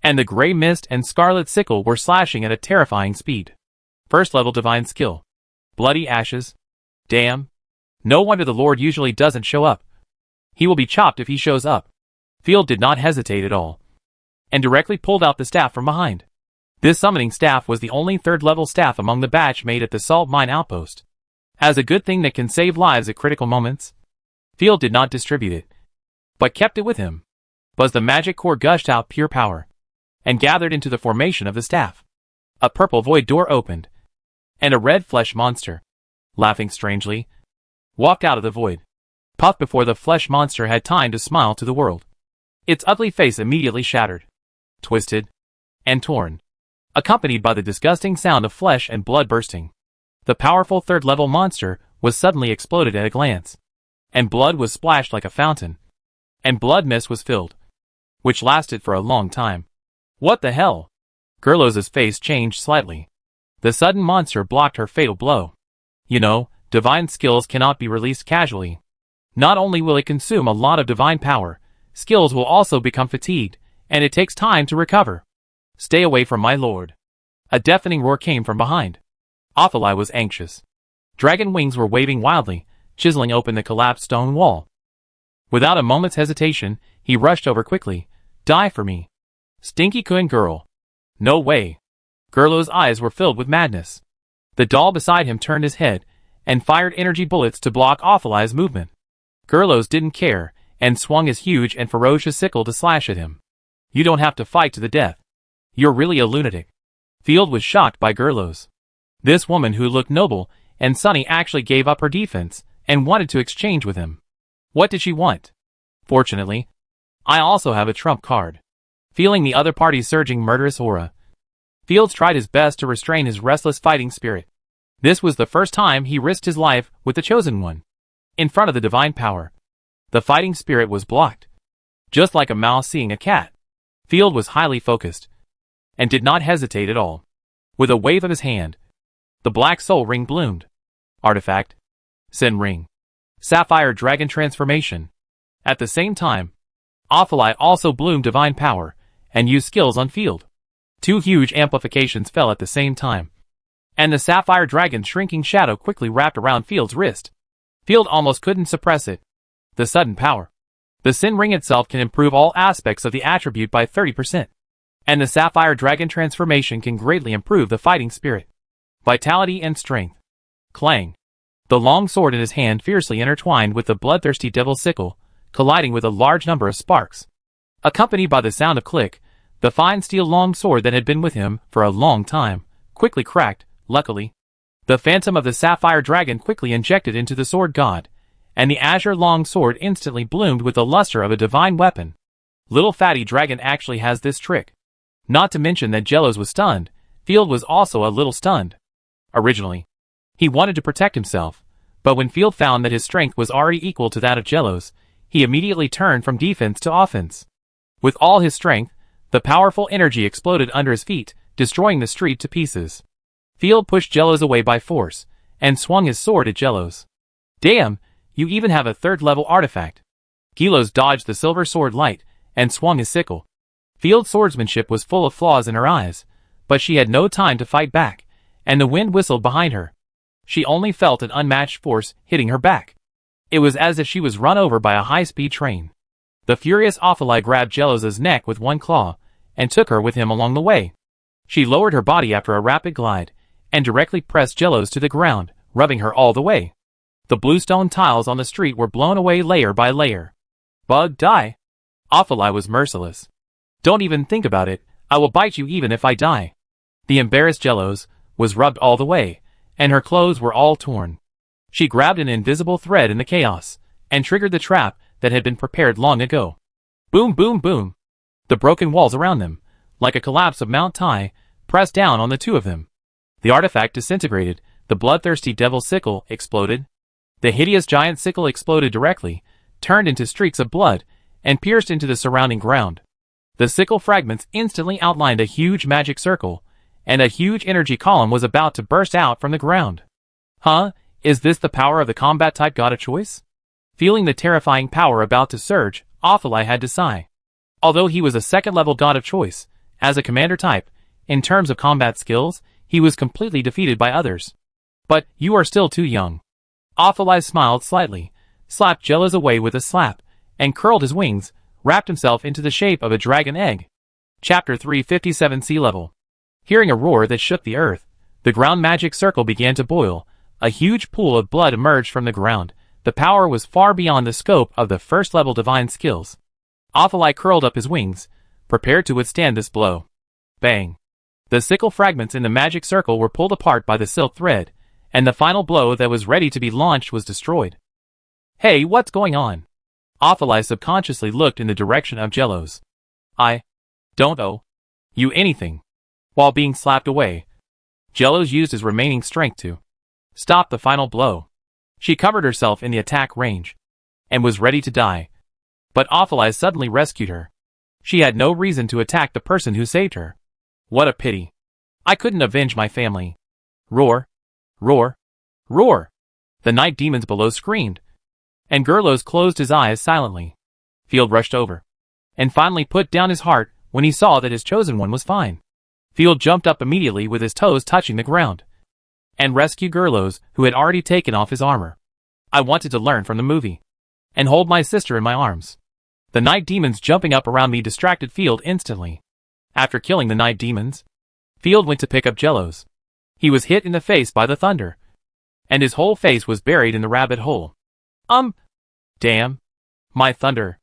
and the gray mist and scarlet sickle were slashing at a terrifying speed. First level divine skill. Bloody ashes. Damn. No wonder the Lord usually doesn't show up. He will be chopped if he shows up. Field did not hesitate at all, and directly pulled out the staff from behind. This summoning staff was the only third-level staff among the batch made at the salt mine outpost. As a good thing that can save lives at critical moments, Field did not distribute it, but kept it with him. But the magic core gushed out pure power, and gathered into the formation of the staff. A purple void door opened, and a red flesh monster, laughing strangely, walked out of the void, puffed before the flesh monster had time to smile to the world. Its ugly face immediately shattered, twisted, and torn, accompanied by the disgusting sound of flesh and blood bursting. The powerful third-level monster was suddenly exploded at a glance, and blood was splashed like a fountain, and blood mist was filled which lasted for a long time. What the hell? Gerlos's face changed slightly. The sudden monster blocked her fatal blow. You know, divine skills cannot be released casually. Not only will it consume a lot of divine power, skills will also become fatigued, and it takes time to recover. Stay away from my lord. A deafening roar came from behind. Ophilia was anxious. Dragon wings were waving wildly, chiseling open the collapsed stone wall. Without a moment's hesitation, he rushed over quickly. Die for me. Stinky-kun girl. No way. Gerlo's eyes were filled with madness. The doll beside him turned his head, and fired energy bullets to block Ophilia's movement. Gerlos didn't care, and swung his huge and ferocious sickle to slash at him. You don't have to fight to the death. You're really a lunatic. Field was shocked by Gerlos. This woman who looked noble and sunny actually gave up her defense, and wanted to exchange with him. What did she want? Fortunately, I also have a trump card. Feeling the other party's surging murderous aura, Fields tried his best to restrain his restless fighting spirit. This was the first time he risked his life with the Chosen One. In front of the divine power, the fighting spirit was blocked. Just like a mouse seeing a cat. Field was highly focused, and did not hesitate at all. With a wave of his hand, the black soul ring bloomed. Artifact. Sin ring. Sapphire dragon transformation. At the same time, Ophilia also bloomed divine power, and used skills on Field. Two huge amplifications fell at the same time, and the sapphire dragon's shrinking shadow quickly wrapped around Field's wrist. Field almost couldn't suppress it. The sudden power. The Sin Ring itself can improve all aspects of the attribute by 30%. And the sapphire dragon transformation can greatly improve the fighting spirit, vitality and strength. Clang. The long sword in his hand fiercely intertwined with the bloodthirsty devil's sickle, colliding with a large number of sparks. Accompanied by the sound of click, the fine steel long sword that had been with him for a long time quickly cracked. Luckily, the phantom of the sapphire dragon quickly injected into the sword god, and the azure long sword instantly bloomed with the luster of a divine weapon. Little fatty dragon actually has this trick. Not to mention that Jellos was stunned, Field was also a little stunned. Originally, he wanted to protect himself, but when Field found that his strength was already equal to that of Jellos, he immediately turned from defense to offense. With all his strength, the powerful energy exploded under his feet, destroying the street to pieces. Field pushed Jellos away by force, and swung his sword at Jellos. Damn, you even have a third-level artifact. Gelos dodged the silver sword light, and swung his sickle. Field's swordsmanship was full of flaws in her eyes, but she had no time to fight back, and the wind whistled behind her. She only felt an unmatched force hitting her back. It was as if she was run over by a high-speed train. The furious Ophilia grabbed Jellos' neck with one claw, and took her with him along the way. She lowered her body after a rapid glide, and directly pressed Jellos to the ground, rubbing her all the way. The bluestone tiles on the street were blown away layer by layer. Bug, die. Ophilia was merciless. Don't even think about it, I will bite you even if I die. The embarrassed Jellos was rubbed all the way, and her clothes were all torn. She grabbed an invisible thread in the chaos, and triggered the trap that had been prepared long ago. Boom, boom, boom. The broken walls around them, like a collapse of Mount Tai, pressed down on the two of them. The artifact disintegrated, the bloodthirsty devil's sickle exploded. The hideous giant sickle exploded directly, turned into streaks of blood, and pierced into the surrounding ground. The sickle fragments instantly outlined a huge magic circle, and a huge energy column was about to burst out from the ground. Huh? Is this the power of the combat-type god of choice? Feeling the terrifying power about to surge, Ophilia had to sigh. Although he was a second-level god of choice, as a commander type, in terms of combat skills, he was completely defeated by others. But you are still too young. Ophilia smiled slightly, slapped Jellos away with a slap, and curled his wings, wrapped himself into the shape of a dragon egg. Chapter 357 Sea Level. Hearing a roar that shook the earth, the ground magic circle began to boil. A huge pool of blood emerged from the ground. The power was far beyond the scope of the first-level divine skills. Ophilia curled up his wings, prepared to withstand this blow. Bang. The sickle fragments in the magic circle were pulled apart by the silk thread, and the final blow that was ready to be launched was destroyed. Hey, what's going on? Ophilia subconsciously looked in the direction of Jellos. I don't owe you anything. While being slapped away, Jellos used his remaining strength to stop the final blow. She covered herself in the attack range, and was ready to die. But Ophilia suddenly rescued her. She had no reason to attack the person who saved her. What a pity. I couldn't avenge my family. Roar. Roar. Roar. The night demons below screamed. And Gerlos closed his eyes silently. Field rushed over. And finally put down his heart when he saw that his chosen one was fine. Field jumped up immediately with his toes touching the ground. And rescued Gerlos, who had already taken off his armor. I wanted to learn from the movie. And hold my sister in my arms. The night demons jumping up around me distracted Field instantly. After killing the night demons, Field went to pick up Jellos. He was hit in the face by the thunder. And his whole face was buried in the rabbit hole. Damn. My thunder.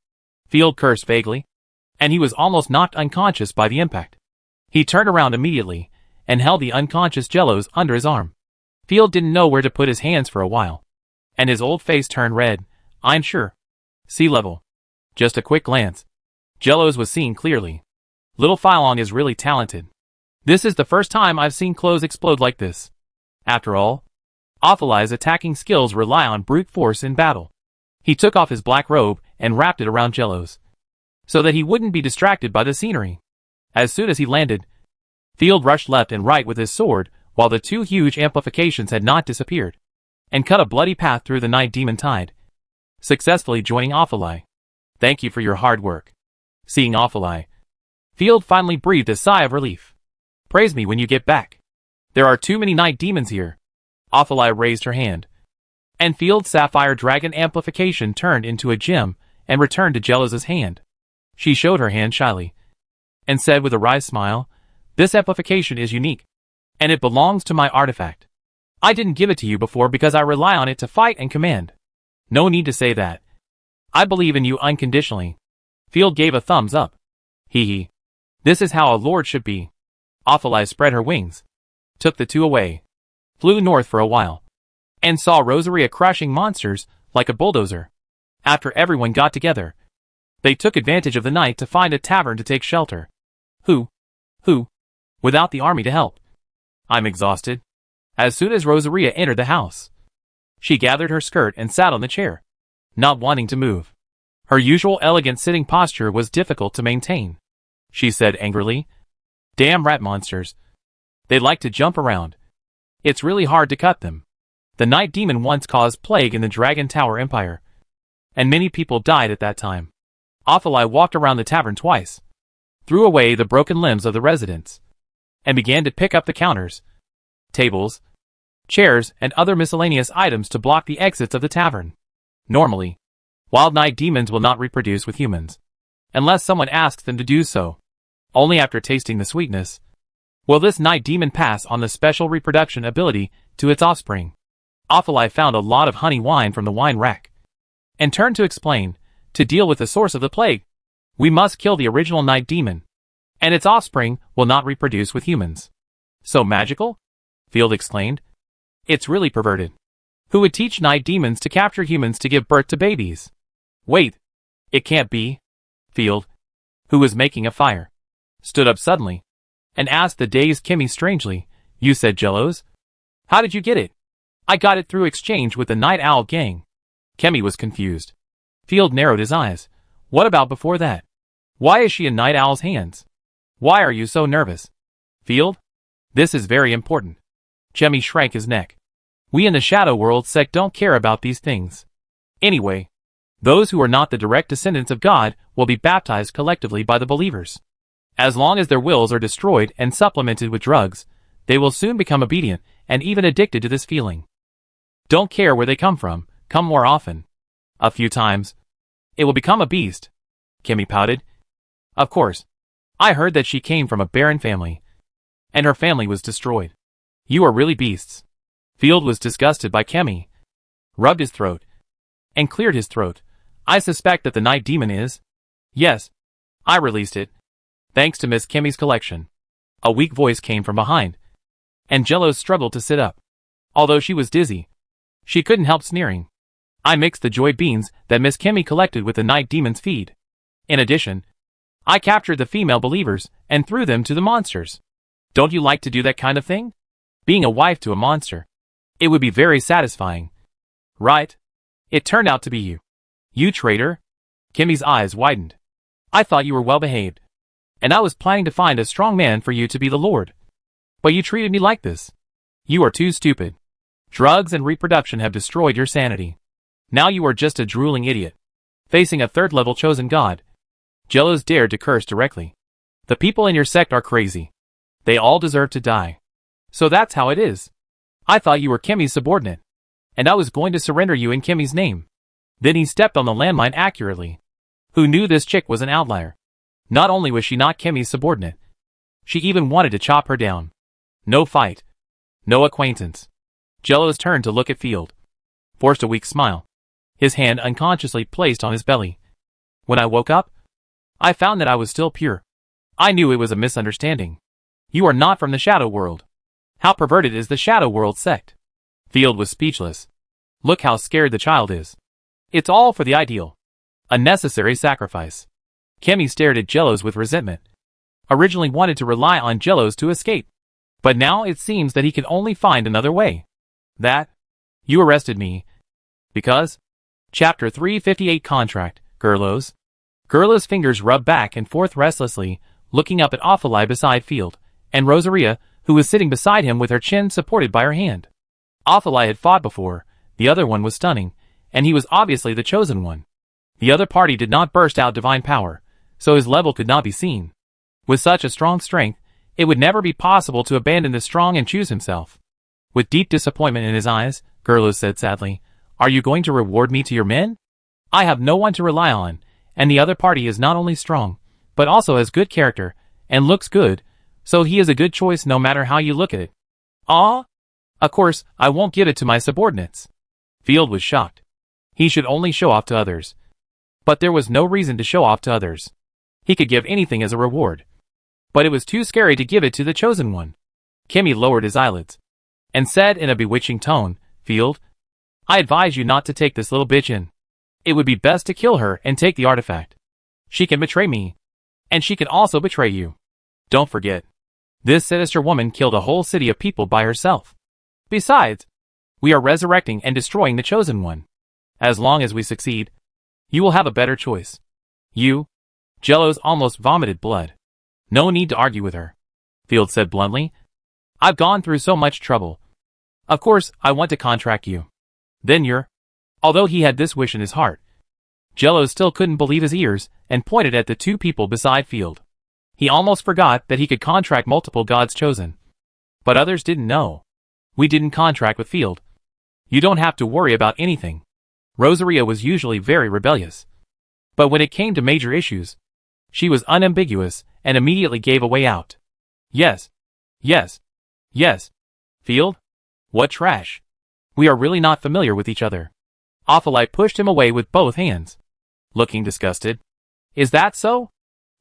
Field cursed vaguely. And he was almost knocked unconscious by the impact. He turned around immediately, and held the unconscious Jellos under his arm. Field didn't know where to put his hands for a while. And his old face turned red, I'm sure. Sea level. Just a quick glance. Jellos was seen clearly. Little Phylong is really talented. This is the first time I've seen clothes explode like this. After all, Ophalai's attacking skills rely on brute force in battle. He took off his black robe and wrapped it around Jellos, so that he wouldn't be distracted by the scenery. As soon as he landed, Field rushed left and right with his sword, while the two huge amplifications had not disappeared, and cut a bloody path through the night demon tide, successfully joining Ophalai. Thank you for your hard work. Seeing Ophalai, Field finally breathed a sigh of relief. Praise me when you get back. There are too many night demons here. Ophalai raised her hand, and Field's sapphire dragon amplification turned into a gem and returned to Jellos' hand. She showed her hand shyly, and said with a wry smile, This amplification is unique, and it belongs to my artifact. I didn't give it to you before because I rely on it to fight and command. No need to say that. I believe in you unconditionally. Field gave a thumbs up. Hee hee. This is how a lord should be. Ophalai spread her wings, took the two away, flew north for a while, and saw Rosaria crushing monsters like a bulldozer. After everyone got together, they took advantage of the night to find a tavern to take shelter. Who? Without the army to help. I'm exhausted. As soon as Rosaria entered the house, she gathered her skirt and sat on the chair, not wanting to move. Her usual elegant sitting posture was difficult to maintain. She said angrily, Damn rat monsters. They like to jump around. It's really hard to cut them. The night demon once caused plague in the Dragon Tower Empire, and many people died at that time. Ophalai walked around the tavern twice, threw away the broken limbs of the residents, and began to pick up the counters, tables, chairs, and other miscellaneous items to block the exits of the tavern. Normally, wild night demons will not reproduce with humans, unless someone asks them to do so. Only after tasting the sweetness will this night demon pass on the special reproduction ability to its offspring. Ophalai found a lot of honey wine from the wine rack, and turned to explain, to deal with the source of the plague, we must kill the original night demon, and its offspring will not reproduce with humans. So magical? Field exclaimed. It's really perverted. Who would teach night demons to capture humans to give birth to babies? Wait. It can't be. Field, who was making a fire, stood up suddenly, and asked the dazed Kimmy strangely, You said Jellos? How did you get it? I got it through exchange with the Night Owl gang. Kimmy was confused. Field narrowed his eyes. What about before that? Why is she in Night Owl's hands? Why are you so nervous? Field? This is very important. Kimmy shrank his neck. We in the Shadow World sect don't care about these things. Anyway, those who are not the direct descendants of God will be baptized collectively by the believers. As long as their wills are destroyed and supplemented with drugs, they will soon become obedient and even addicted to this feeling. Don't care where they come from, come more often. A few times. It will become a beast. Kimmy pouted. Of course. I heard that she came from a barren family, and her family was destroyed. You are really beasts. Field was disgusted by Kimmy, rubbed his throat, and cleared his throat. I suspect that the night demon is. Yes. I released it. Thanks to Miss Kimmy's collection. A weak voice came from behind, and Jellos struggled to sit up. Although she was dizzy, she couldn't help sneering. I mixed the joy beans that Miss Kimmy collected with the night demon's feed. In addition, I captured the female believers and threw them to the monsters. Don't you like to do that kind of thing? Being a wife to a monster. It would be very satisfying. Right? It turned out to be you. You traitor? Kimmy's eyes widened. I thought you were well behaved. And I was planning to find a strong man for you to be the Lord. But you treated me like this. You are too stupid. Drugs and reproduction have destroyed your sanity. Now you are just a drooling idiot. Facing a third-level chosen god. Jealous dared to curse directly. The people in your sect are crazy. They all deserve to die. So that's how it is. I thought you were Kimmy's subordinate. And I was going to surrender you in Kimmy's name. Then he stepped on the landmine accurately. Who knew this chick was an outlier? Not only was she not Kimmy's subordinate, she even wanted to chop her down. No fight. No acquaintance. Jello's turned to look at Field. Forced a weak smile. His hand unconsciously placed on his belly. When I woke up, I found that I was still pure. I knew it was a misunderstanding. You are not from the Shadow World. How perverted is the Shadow World sect? Field was speechless. Look how scared the child is. It's all for the ideal. A necessary sacrifice. Kimmy stared at Jellos with resentment. Originally wanted to rely on Jellos to escape. But now it seems that he can only find another way. That? You arrested me. Because? Chapter 358 Contract, Gerlos. Gerlos' fingers rubbed back and forth restlessly, looking up at Ophelai beside Field, and Rosaria, who was sitting beside him with her chin supported by her hand. Ophelai had fought before, the other one was stunning, and he was obviously the chosen one. The other party did not burst out divine power, so his level could not be seen. With such a strong strength, it would never be possible to abandon the strong and choose himself. With deep disappointment in his eyes, Gerlos said sadly, "Are you going to reward me to your men? I have no one to rely on, and the other party is not only strong, but also has good character, and looks good, so he is a good choice no matter how you look at it." "Ah? Of course, I won't give it to my subordinates." Field was shocked. He should only show off to others. But there was no reason to show off to others. He could give anything as a reward. But it was too scary to give it to the chosen one. Kimmy lowered his eyelids and said in a bewitching tone, "Field, I advise you not to take this little bitch in. It would be best to kill her and take the artifact. She can betray me, and she can also betray you. Don't forget, this sinister woman killed a whole city of people by herself. Besides, we are resurrecting and destroying the chosen one. As long as we succeed, you will have a better choice. You." Jellos almost vomited blood. "No need to argue with her," Field said bluntly. "I've gone through so much trouble. Of course, I want to contract you. Then you're..." Although he had this wish in his heart, Jellos still couldn't believe his ears and pointed at the two people beside Field. He almost forgot that he could contract multiple gods chosen. But others didn't know. "We didn't contract with Field. You don't have to worry about anything." Rosaria was usually very rebellious. But when it came to major issues, she was unambiguous and immediately gave a way out. "Yes. Yes. Yes. Field? What trash? We are really not familiar with each other." Ophelai pushed him away with both hands, looking disgusted. "Is that so?"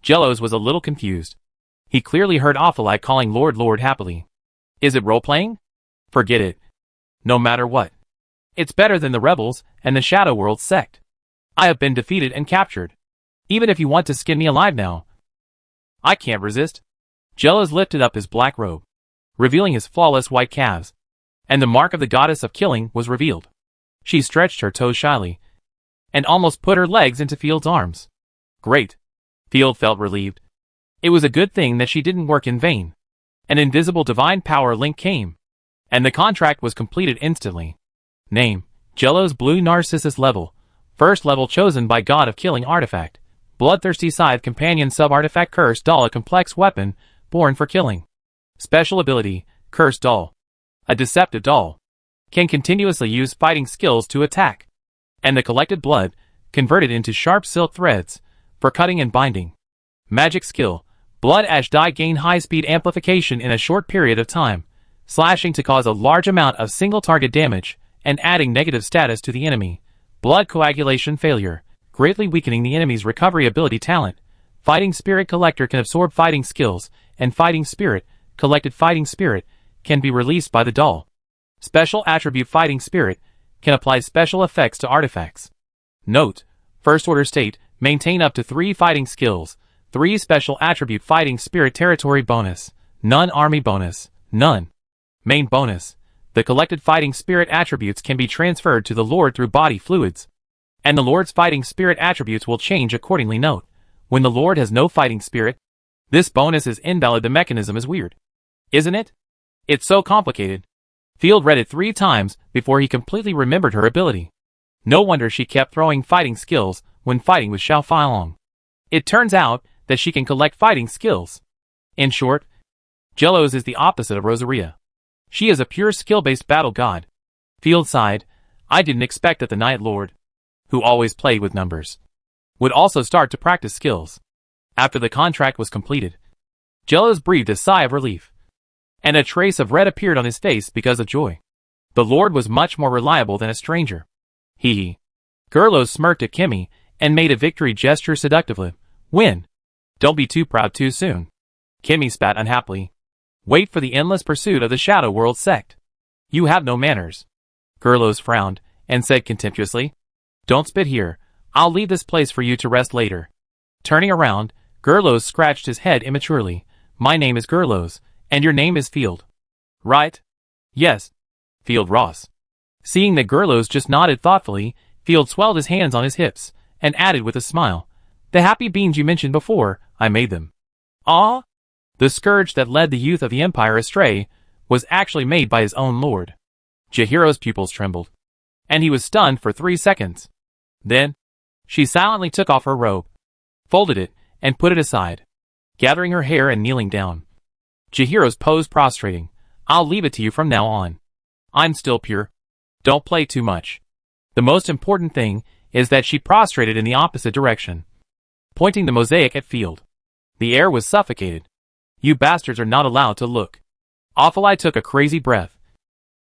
Jellos was a little confused. He clearly heard Ophelai calling Lord happily. "Is it role-playing? Forget it. No matter what. It's better than the rebels and the Shadow World sect. I have been defeated and captured. Even if you want to skin me alive now, I can't resist." Jellos lifted up his black robe, revealing his flawless white calves, and the mark of the goddess of killing was revealed. She stretched her toes shyly, and almost put her legs into Field's arms. Great. Field felt relieved. It was a good thing that she didn't work in vain. An invisible divine power link came, and the contract was completed instantly. Name: Jello's Blue Narcissus level. First level chosen by God of Killing artifact. Bloodthirsty Scythe Companion Sub-Artifact Curse Doll, a complex weapon, born for killing. Special ability, Curse Doll. A deceptive doll. Can continuously use fighting skills to attack. And the collected blood, converted into sharp silk threads, for cutting and binding. Magic skill, Blood Ash Die, gain high speed amplification in a short period of time, slashing to cause a large amount of single target damage, and adding negative status to the enemy. Blood Coagulation Failure, greatly weakening the enemy's recovery ability talent. Fighting Spirit Collector can absorb fighting skills, and Fighting Spirit, collected Fighting Spirit, can be released by the doll. Special Attribute Fighting Spirit, can apply special effects to artifacts. Note: First Order State, maintain up to 3 fighting skills, 3 Special Attribute Fighting Spirit Territory Bonus, none Army Bonus, none Main Bonus. The collected Fighting Spirit attributes can be transferred to the Lord through body fluids, and the Lord's Fighting Spirit attributes will change accordingly. Note: when the Lord has no fighting spirit? This bonus is invalid. The mechanism is weird. Isn't it? It's so complicated. Field read it 3 times before he completely remembered her ability. No wonder she kept throwing fighting skills when fighting with Xiao Feilong. It turns out that she can collect fighting skills. In short, Jellos is the opposite of Rosaria. She is a pure skill-based battle god. Field sighed. I didn't expect that the Night Lord, who always played with numbers, would also start to practice skills. After the contract was completed, Jellos breathed a sigh of relief, and a trace of red appeared on his face because of joy. The Lord was much more reliable than a stranger. Hee. Gerlos smirked at Kimmy and made a victory gesture seductively. Win. Don't be too proud too soon. Kimmy spat unhappily. Wait for the endless pursuit of the Shadow World sect. You have no manners. Gerlos frowned and said contemptuously, Don't spit here. I'll leave this place for you to rest later. Turning around, Gerlos scratched his head immaturely. My name is Gerlos, and your name is Field. Right? Yes. Field Ross. Seeing that Gerlos just nodded thoughtfully, Field swelled his hands on his hips, and added with a smile, The happy beans you mentioned before, I made them. Ah? The scourge that led the youth of the Empire astray was actually made by his own lord. Chihiro's pupils trembled, and he was stunned for 3 seconds. Then, she silently took off her robe, folded it, and put it aside, gathering her hair and kneeling down. Chihiro's pose prostrating. I'll leave it to you from now on. I'm still pure. Don't play too much. The most important thing is that she prostrated in the opposite direction, pointing the mosaic at Field. The air was suffocated. You bastards are not allowed to look. Awfulai took a crazy breath,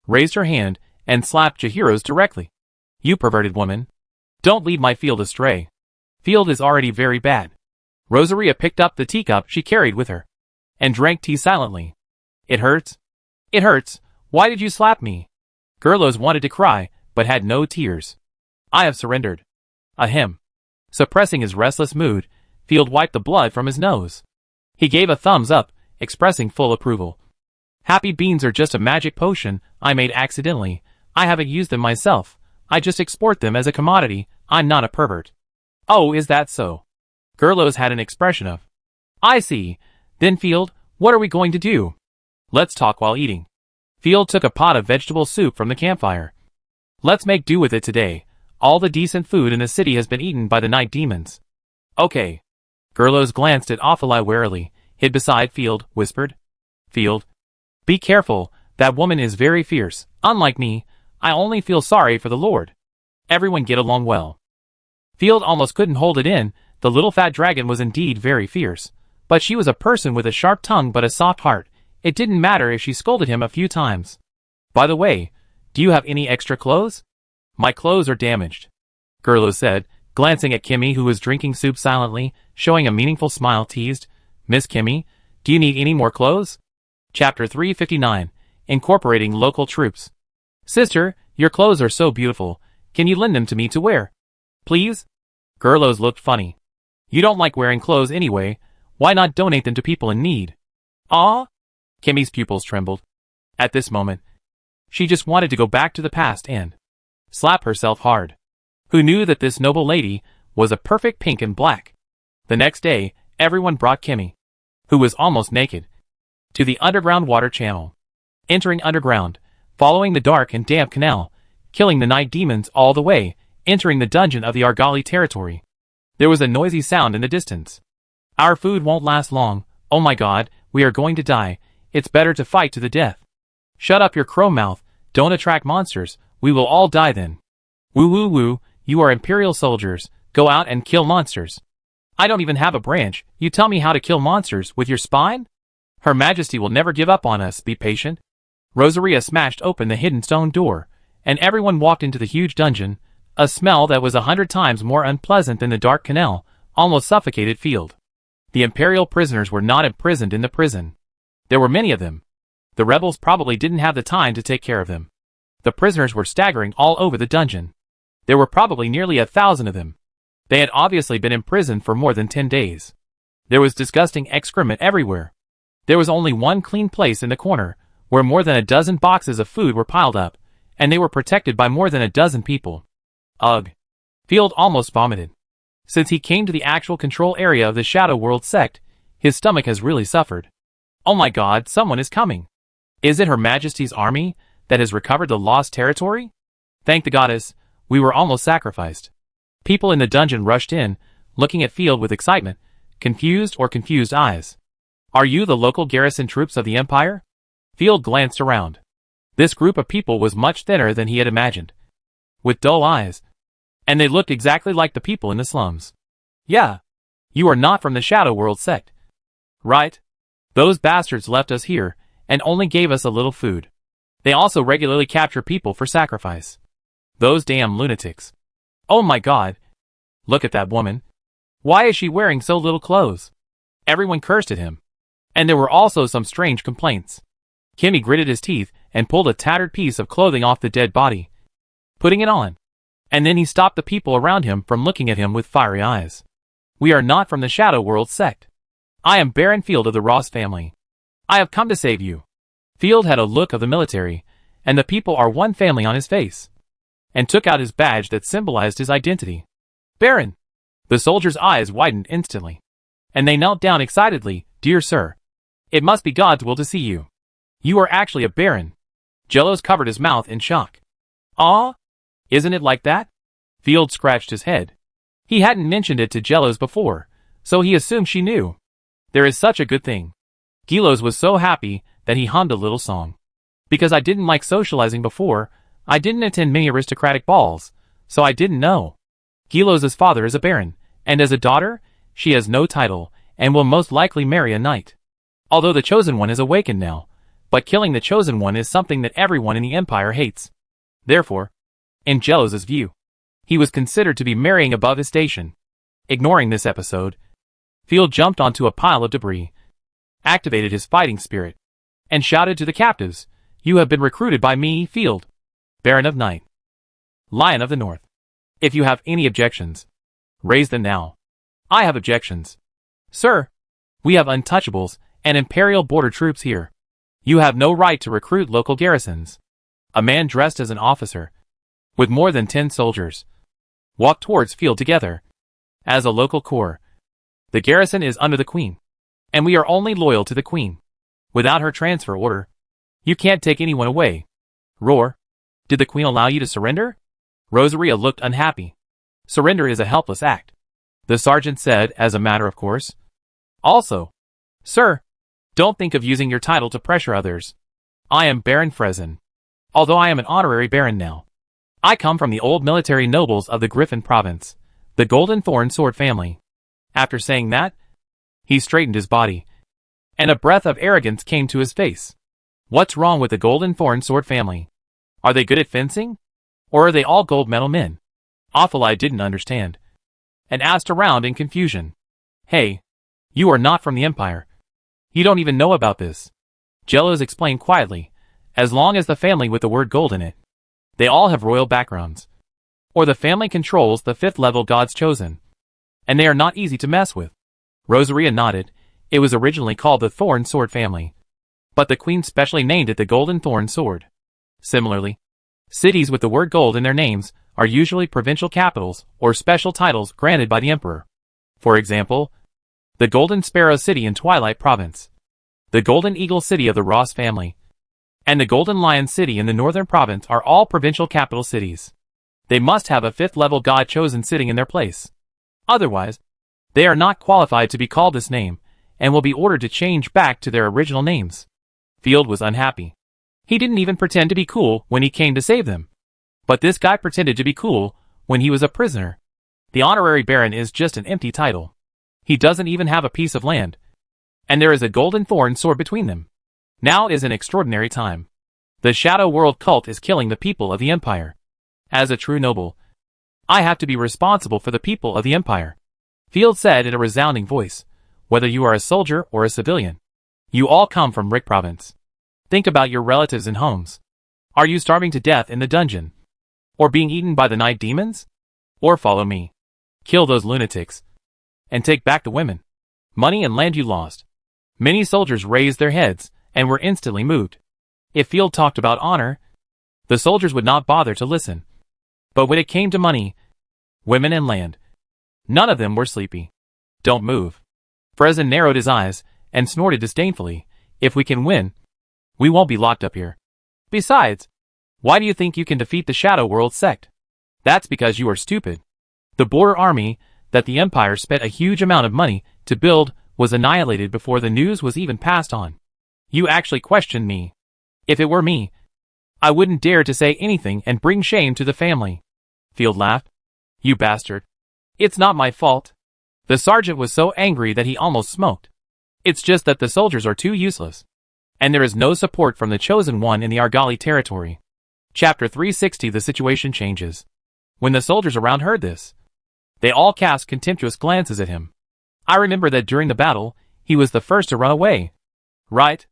raised her hand, and slapped Chihiro's directly. You perverted woman. Don't lead my Field astray. Field is already very bad. Rosaria picked up the teacup she carried with her, and drank tea silently. It hurts? It hurts. Why did you slap me? Gerlos wanted to cry, but had no tears. I have surrendered. Ahem. Suppressing his restless mood, Field wiped the blood from his nose. He gave a thumbs up, expressing full approval. Happy beans are just a magic potion I made accidentally. I haven't used them myself. I just export them as a commodity. I'm not a pervert. Oh, is that so? Gerlos had an expression of, I see. Then Field, what are we going to do? Let's talk while eating. Field took a pot of vegetable soup from the campfire. Let's make do with it today. All the decent food in the city has been eaten by the night demons. Okay. Gerlos glanced at Awfulai warily, hid beside Field, whispered. Field. Be careful, that woman is very fierce. Unlike me, I only feel sorry for the Lord. Everyone get along well. Field almost couldn't hold it in. The little fat dragon was indeed very fierce. But she was a person with a sharp tongue but a soft heart. It didn't matter if she scolded him a few times. By the way, do you have any extra clothes? My clothes are damaged, Gerlos said, glancing at Kimmy who was drinking soup silently, showing a meaningful smile teased. Miss Kimmy, do you need any more clothes? Chapter 359, Incorporating Local Troops. Sister, your clothes are so beautiful. Can you lend them to me to wear? Please? Gerlos looked funny. You don't like wearing clothes anyway. Why not donate them to people in need? Ah? Kimmy's pupils trembled. At this moment, she just wanted to go back to the past and slap herself hard. Who knew that this noble lady was a perfect pink and black? The next day, everyone brought Kimmy, who was almost naked, to the underground water channel. Entering underground, following the dark and damp canal, killing the night demons all the way, entering the dungeon of the Argali territory. There was a noisy sound in the distance. Our food won't last long. Oh my god, we are going to die. It's better to fight to the death. Shut up your crow mouth. Don't attract monsters. We will all die then. Woo woo woo, you are Imperial soldiers. Go out and kill monsters. I don't even have a branch. You tell me how to kill monsters with your spine? Her Majesty will never give up on us. Be patient. Rosaria smashed open the hidden stone door, and everyone walked into the huge dungeon. A smell that was 100 times more unpleasant than the dark canal almost suffocated Field. The Imperial prisoners were not imprisoned in the prison. There were many of them. The rebels probably didn't have the time to take care of them. The prisoners were staggering all over the dungeon. There were probably nearly 1,000 of them. They had obviously been imprisoned for more than 10 days. There was disgusting excrement everywhere. There was only one clean place in the corner, where more than a dozen boxes of food were piled up, and they were protected by more than a dozen people. Ugh. Field almost vomited. Since he came to the actual control area of the Shadow World sect, his stomach has really suffered. Oh my god, someone is coming. Is it Her Majesty's army that has recovered the lost territory? Thank the goddess, we were almost sacrificed. People in the dungeon rushed in, looking at Field with excitement, confused eyes. Are you the local garrison troops of the Empire? Field glanced around. This group of people was much thinner than he had imagined, with dull eyes, and they looked exactly like the people in the slums. Yeah. You are not from the Shadow World sect. Right? Those bastards left us here, and only gave us a little food. They also regularly capture people for sacrifice. Those damn lunatics. Oh my god. Look at that woman. Why is she wearing so little clothes? Everyone cursed at him. And there were also some strange complaints. Kimmy gritted his teeth and pulled a tattered piece of clothing off the dead body, putting it on. And then he stopped the people around him from looking at him with fiery eyes. We are not from the Shadow World sect. I am Baron Field of the Ross family. I have come to save you. Field had a look of the military, and the people are one family on his face, and took out his badge that symbolized his identity. Baron! The soldier's eyes widened instantly, and they knelt down excitedly. Dear sir, it must be God's will to see you. You are actually a baron. Jellos covered his mouth in shock. Ah? Isn't it like that? Field scratched his head. He hadn't mentioned it to Jellos before, so he assumed she knew. There is such a good thing. Gilos was so happy that he hummed a little song. Because I didn't like socializing before, I didn't attend many aristocratic balls, so I didn't know. Gilos' father is a baron, and as a daughter, she has no title, and will most likely marry a knight. Although the Chosen One is awakened now, but killing the Chosen One is something that everyone in the Empire hates. Therefore, in Jellos' view, he was considered to be marrying above his station. Ignoring this episode, Field jumped onto a pile of debris, activated his fighting spirit, and shouted to the captives, You have been recruited by me, Field, Baron of Night, Lion of the North. If you have any objections, raise them now. I have objections. Sir, we have untouchables and Imperial border troops here. You have no right to recruit local garrisons. A man dressed as an officer, with more than 10 soldiers, walked towards Field together. As a local corps, the garrison is under the Queen, and we are only loyal to the Queen. Without her transfer order, you can't take anyone away. Roar. Did the Queen allow you to surrender? Rosaria looked unhappy. Surrender is a helpless act, the sergeant said as a matter of course. Also, sir, don't think of using your title to pressure others. I am Baron Frezin. Although I am an honorary baron now, I come from the old military nobles of the Griffin province, the Golden Thorn Sword family. After saying that, he straightened his body, and a breath of arrogance came to his face. What's wrong with the Golden Thorn Sword family? Are they good at fencing? Or are they all gold medal men? Ophelai didn't understand, and asked around in confusion. Hey, you are not from the Empire. You don't even know about this. Jellos explained quietly, as long as the family with the word gold in it. They all have royal backgrounds. Or the family controls the 5th level God's Chosen. And they are not easy to mess with. Rosaria nodded. It was originally called the Thorn Sword family, but the Queen specially named it the Golden Thorn Sword. Similarly, cities with the word gold in their names are usually provincial capitals or special titles granted by the Emperor. For example, the Golden Sparrow City in Twilight Province, the Golden Eagle City of the Ross family, and the Golden Lion City in the Northern Province are all provincial capital cities. They must have a 5th level God Chosen sitting in their place. Otherwise, they are not qualified to be called this name, and will be ordered to change back to their original names. Field was unhappy. He didn't even pretend to be cool when he came to save them. But this guy pretended to be cool when he was a prisoner. The honorary baron is just an empty title. He doesn't even have a piece of land. And there is a golden thorn sword between them. Now is an extraordinary time. The Shadow World cult is killing the people of the Empire. As a true noble, I have to be responsible for the people of the Empire. Field said in a resounding voice, whether you are a soldier or a civilian. You all come from Rick Province. Think about your relatives and homes. Are you starving to death in the dungeon? Or being eaten by the night demons? Or follow me. Kill those lunatics. And take back the women, money and land you lost. Many soldiers raised their heads and were instantly moved. If Field talked about honor, the soldiers would not bother to listen. But when it came to money, women and land, None of them were sleepy. Don't move. Frezin narrowed his eyes and snorted disdainfully. If we can win, we won't be locked up here. Besides, why do you think you can defeat the Shadow World sect? That's because you are stupid. The border army that the Empire spent a huge amount of money to build was annihilated before the news was even passed on. You actually questioned me. If it were me, I wouldn't dare to say anything and bring shame to the family. Field laughed. You bastard. It's not my fault. The sergeant was so angry that he almost smoked. It's just that the soldiers are too useless. And there is no support from the Chosen One in the Argali territory. Chapter 360. The situation changes. When the soldiers around heard this, they all cast contemptuous glances at him. I remember that during the battle, he was the first to run away. Right?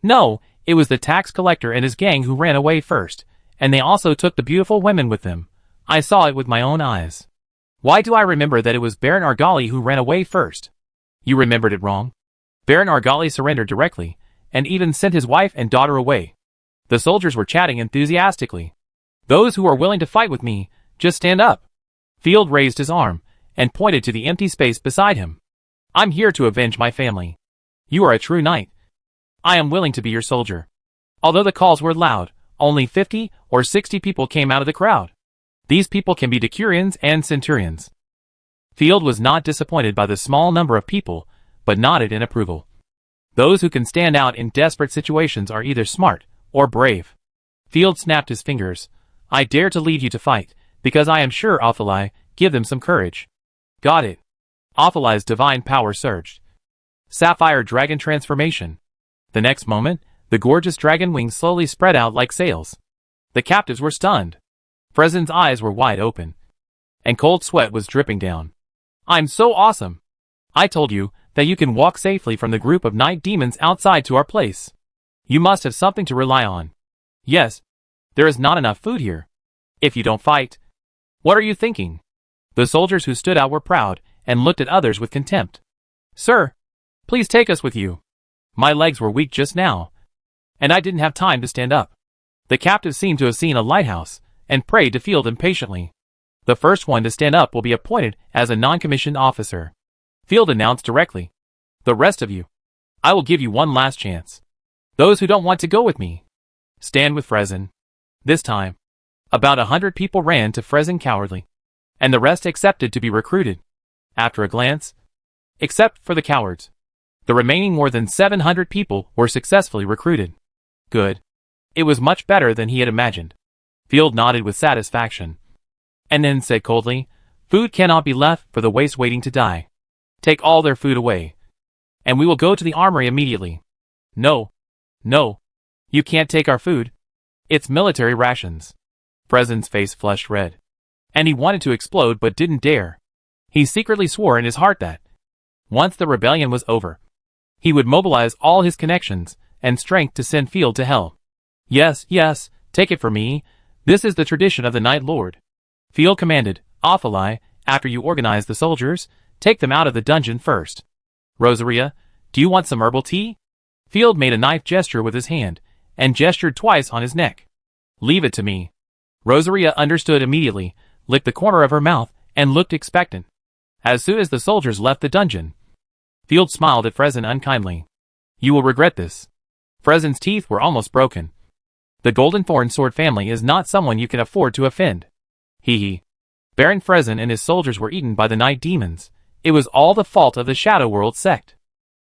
No, it was the tax collector and his gang who ran away first, and they also took the beautiful women with them. I saw it with my own eyes. Why do I remember that it was Baron Argali who ran away first? You remembered it wrong. Baron Argali surrendered directly, and even sent his wife and daughter away. The soldiers were chatting enthusiastically. Those who are willing to fight with me, just stand up. Field raised his arm, and pointed to the empty space beside him. I'm here to avenge my family. You are a true knight. I am willing to be your soldier. Although the calls were loud, only 50 or 60 people came out of the crowd. These people can be decurions and centurions. Field was not disappointed by the small number of people, but nodded in approval. Those who can stand out in desperate situations are either smart or brave. Field snapped his fingers. I dare to lead you to fight, because I am sure Athali give them some courage. Got it. Athali's divine power surged. Sapphire dragon transformation. The next moment, the gorgeous dragon wings slowly spread out like sails. The captives were stunned. Frezin's eyes were wide open, and cold sweat was dripping down. I'm so awesome. I told you that you can walk safely from the group of night demons outside to our place. You must have something to rely on. Yes, there is not enough food here. If you don't fight, what are you thinking? The soldiers who stood out were proud and looked at others with contempt. Sir, please take us with you. My legs were weak just now, and I didn't have time to stand up. The captives seemed to have seen a lighthouse, and prayed to Field impatiently. The first one to stand up will be appointed as a non-commissioned officer. Field announced directly. The rest of you, I will give you one last chance. Those who don't want to go with me, stand with Frezin. This time, about 100 people ran to Frezin cowardly, and the rest accepted to be recruited. After a glance, except for the cowards, the remaining more than 700 people were successfully recruited. Good. It was much better than he had imagined. Field nodded with satisfaction, and then said coldly, Food cannot be left for the waste waiting to die. Take all their food away, and we will go to the armory immediately. No. No. You can't take our food. It's military rations. Frezin's face flushed red, and he wanted to explode but didn't dare. He secretly swore in his heart that, once the rebellion was over, he would mobilize all his connections and strength to send Field to hell. Yes, yes, take it from me. This is the tradition of the Night Lord. Field commanded, Athali, after you organize the soldiers, take them out of the dungeon first. Rosaria, do you want some herbal tea? Field made a knife gesture with his hand, and gestured twice on his neck. Leave it to me. Rosaria understood immediately, licked the corner of her mouth, and looked expectant. As soon as the soldiers left the dungeon, Field smiled at Frezin unkindly. You will regret this. Frezin's teeth were almost broken. The Golden Thorn Sword family is not someone you can afford to offend. Hee hee. Baron Frezin and his soldiers were eaten by the night demons. It was all the fault of the Shadow World sect.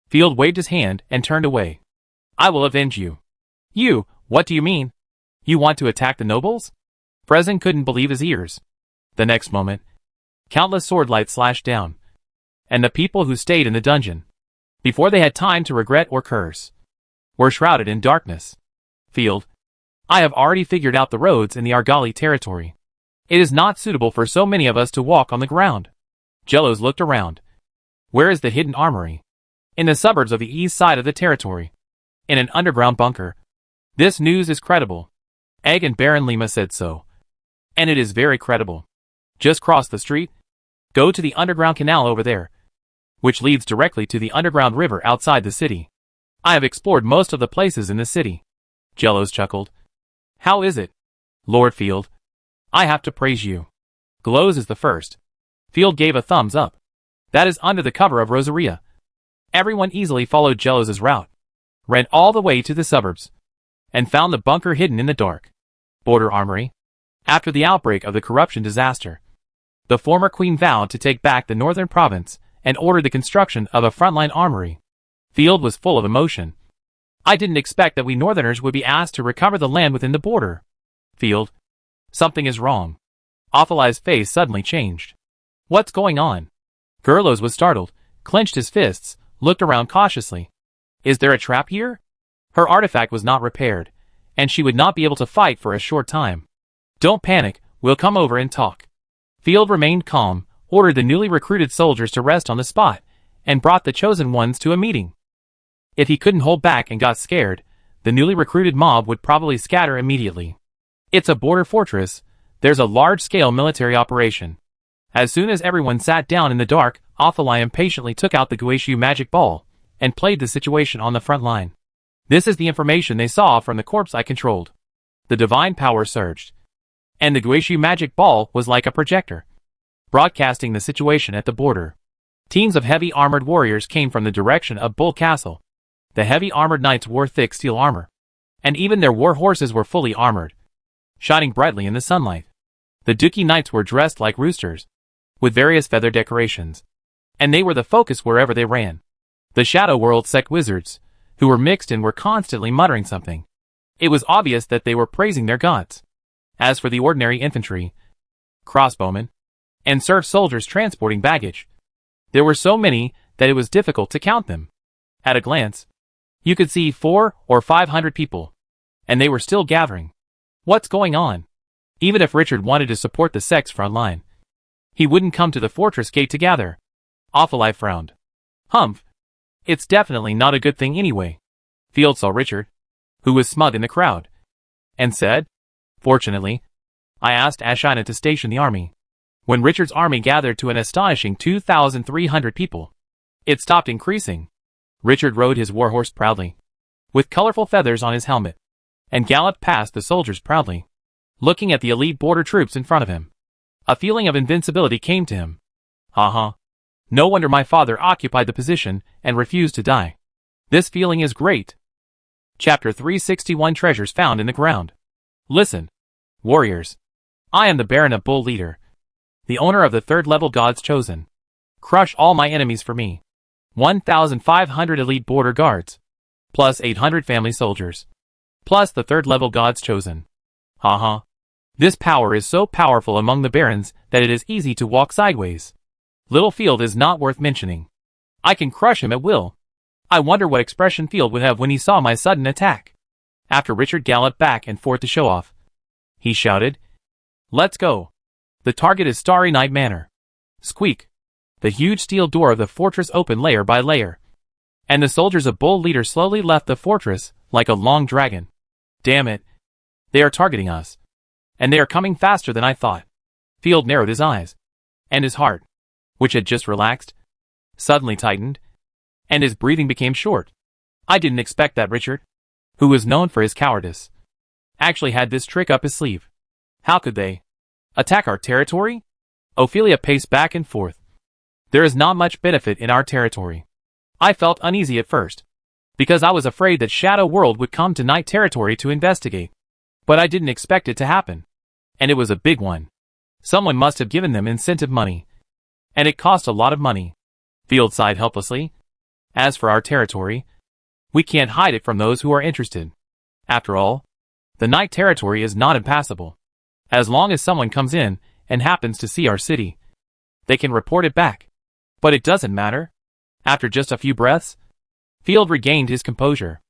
Field waved his hand and turned away. I will avenge you. You, what do you mean? You want to attack the nobles? Frezin couldn't believe his ears. The next moment, countless sword lights slashed down, and the people who stayed in the dungeon, before they had time to regret or curse, were shrouded in darkness. Field, I have already figured out the roads in the Argali territory. It is not suitable for so many of us to walk on the ground. Jellos looked around. Where is the hidden armory? In the suburbs of the east side of the territory. In an underground bunker. This news is credible. Egg and Baron Lima said so. And it is very credible. Just cross the street. Go to the underground canal over there, which leads directly to the underground river outside the city. I have explored most of the places in the city. Jellos chuckled. How is it, Lord Field? I have to praise you. Glows is the first. Field gave a thumbs up. That is under the cover of Rosaria. Everyone easily followed Jello's route, ran all the way to the suburbs, and found the bunker hidden in the dark. Border Armory. After the outbreak of the corruption disaster, the former queen vowed to take back the northern province and ordered the construction of a frontline armory. Field was full of emotion. I didn't expect that we northerners would be asked to recover the land within the border. Field. Something is wrong. Awfuli's face suddenly changed. What's going on? Gerlos was startled, clenched his fists, looked around cautiously. Is there a trap here? Her artifact was not repaired, and she would not be able to fight for a short time. Don't panic, we'll come over and talk. Field remained calm, ordered the newly recruited soldiers to rest on the spot, and brought the chosen ones to a meeting. If he couldn't hold back and got scared, the newly recruited mob would probably scatter immediately. It's a border fortress. There's a large-scale military operation. As soon as everyone sat down in the dark, Awfuli impatiently took out the Guishu magic ball and played the situation on the front line. This is the information they saw from the corpse I controlled. The divine power surged, and the Guishu magic ball was like a projector, broadcasting the situation at the border. Teams of heavy armored warriors came from the direction of Bull Castle. The heavy armored knights wore thick steel armor, and even their war horses were fully armored, shining brightly in the sunlight. The Dookie knights were dressed like roosters, with various feather decorations, and they were the focus wherever they ran. The Shadow World sect wizards, who were mixed and were constantly muttering something. It was obvious that they were praising their gods. As for the ordinary infantry, crossbowmen, and serf soldiers transporting baggage, there were so many that it was difficult to count them. At a glance, you could see 400 or 500 people, and they were still gathering. What's going on? Even if Richard wanted to support the sect's front line, he wouldn't come to the fortress gate to gather. Awfuli frowned. Humph. It's definitely not a good thing anyway. Field saw Richard, who was smug in the crowd, and said, Fortunately, I asked Ashina to station the army. When Richard's army gathered to an astonishing 2,300 people, it stopped increasing. Richard rode his warhorse proudly, with colorful feathers on his helmet, and galloped past the soldiers proudly, looking at the elite border troops in front of him. A feeling of invincibility came to him. No wonder my father occupied the position and refused to die. This feeling is great. Chapter 361 Treasures Found in the Ground. Listen, warriors. I am the Baron of Bull Leader, the owner of the third-level Gods Chosen. Crush all my enemies for me. 1,500 elite border guards, plus 800 family soldiers, plus the third-level Gods Chosen. This power is so powerful among the barons that it is easy to walk sideways. Little Field is not worth mentioning. I can crush him at will. I wonder what expression Field would have when he saw my sudden attack. After Richard galloped back and forth to show off, he shouted, Let's go. The target is Starry Night Manor. Squeak. The huge steel door of the fortress opened layer by layer, and the soldiers of Bull Leader slowly left the fortress like a long dragon. Damn it. They are targeting us. And they are coming faster than I thought. Field narrowed his eyes, and his heart, which had just relaxed, suddenly tightened, and his breathing became short. I didn't expect that Richard, who was known for his cowardice, actually had this trick up his sleeve. How could they attack our territory? Ophelia paced back and forth. There is not much benefit in our territory. I felt uneasy at first, because I was afraid that Shadow World would come to night territory to investigate. But I didn't expect it to happen. And it was a big one. Someone must have given them incentive money. And it cost a lot of money. Field sighed helplessly. As for our territory, we can't hide it from those who are interested. After all, the night territory is not impassable. As long as someone comes in and happens to see our city, they can report it back. But it doesn't matter. After just a few breaths, Field regained his composure.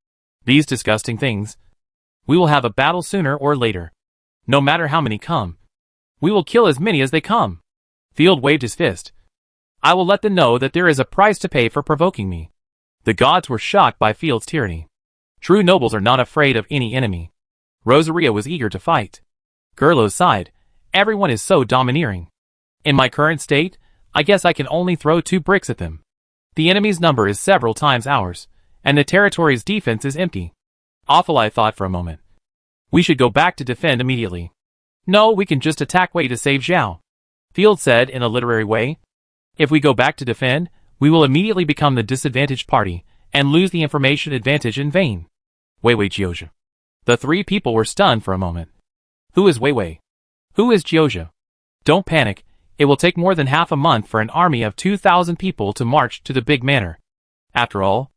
These disgusting things. We will have a battle sooner or later. No matter how many come. We will kill as many as they come. Field waved his fist. I will let them know that there is a price to pay for provoking me. The gods were shocked by Field's tyranny. True nobles are not afraid of any enemy. Rosaria was eager to fight. Gerlos sighed. Everyone is so domineering. In my current state, I guess I can only throw 2 bricks at them. The enemy's number is several times ours, and the territory's defense is empty. Awfuli thought for a moment. We should go back to defend immediately. No, we can just attack Wei to save Zhao. Field said in a literary way. If we go back to defend, we will immediately become the disadvantaged party, and lose the information advantage in vain. Weiwei Jiozha. The three people were stunned for a moment. Who is Weiwei? Who is Jiozha? Don't panic, it will take more than half a month for an army of 2,000 people to march to the big manor. After all,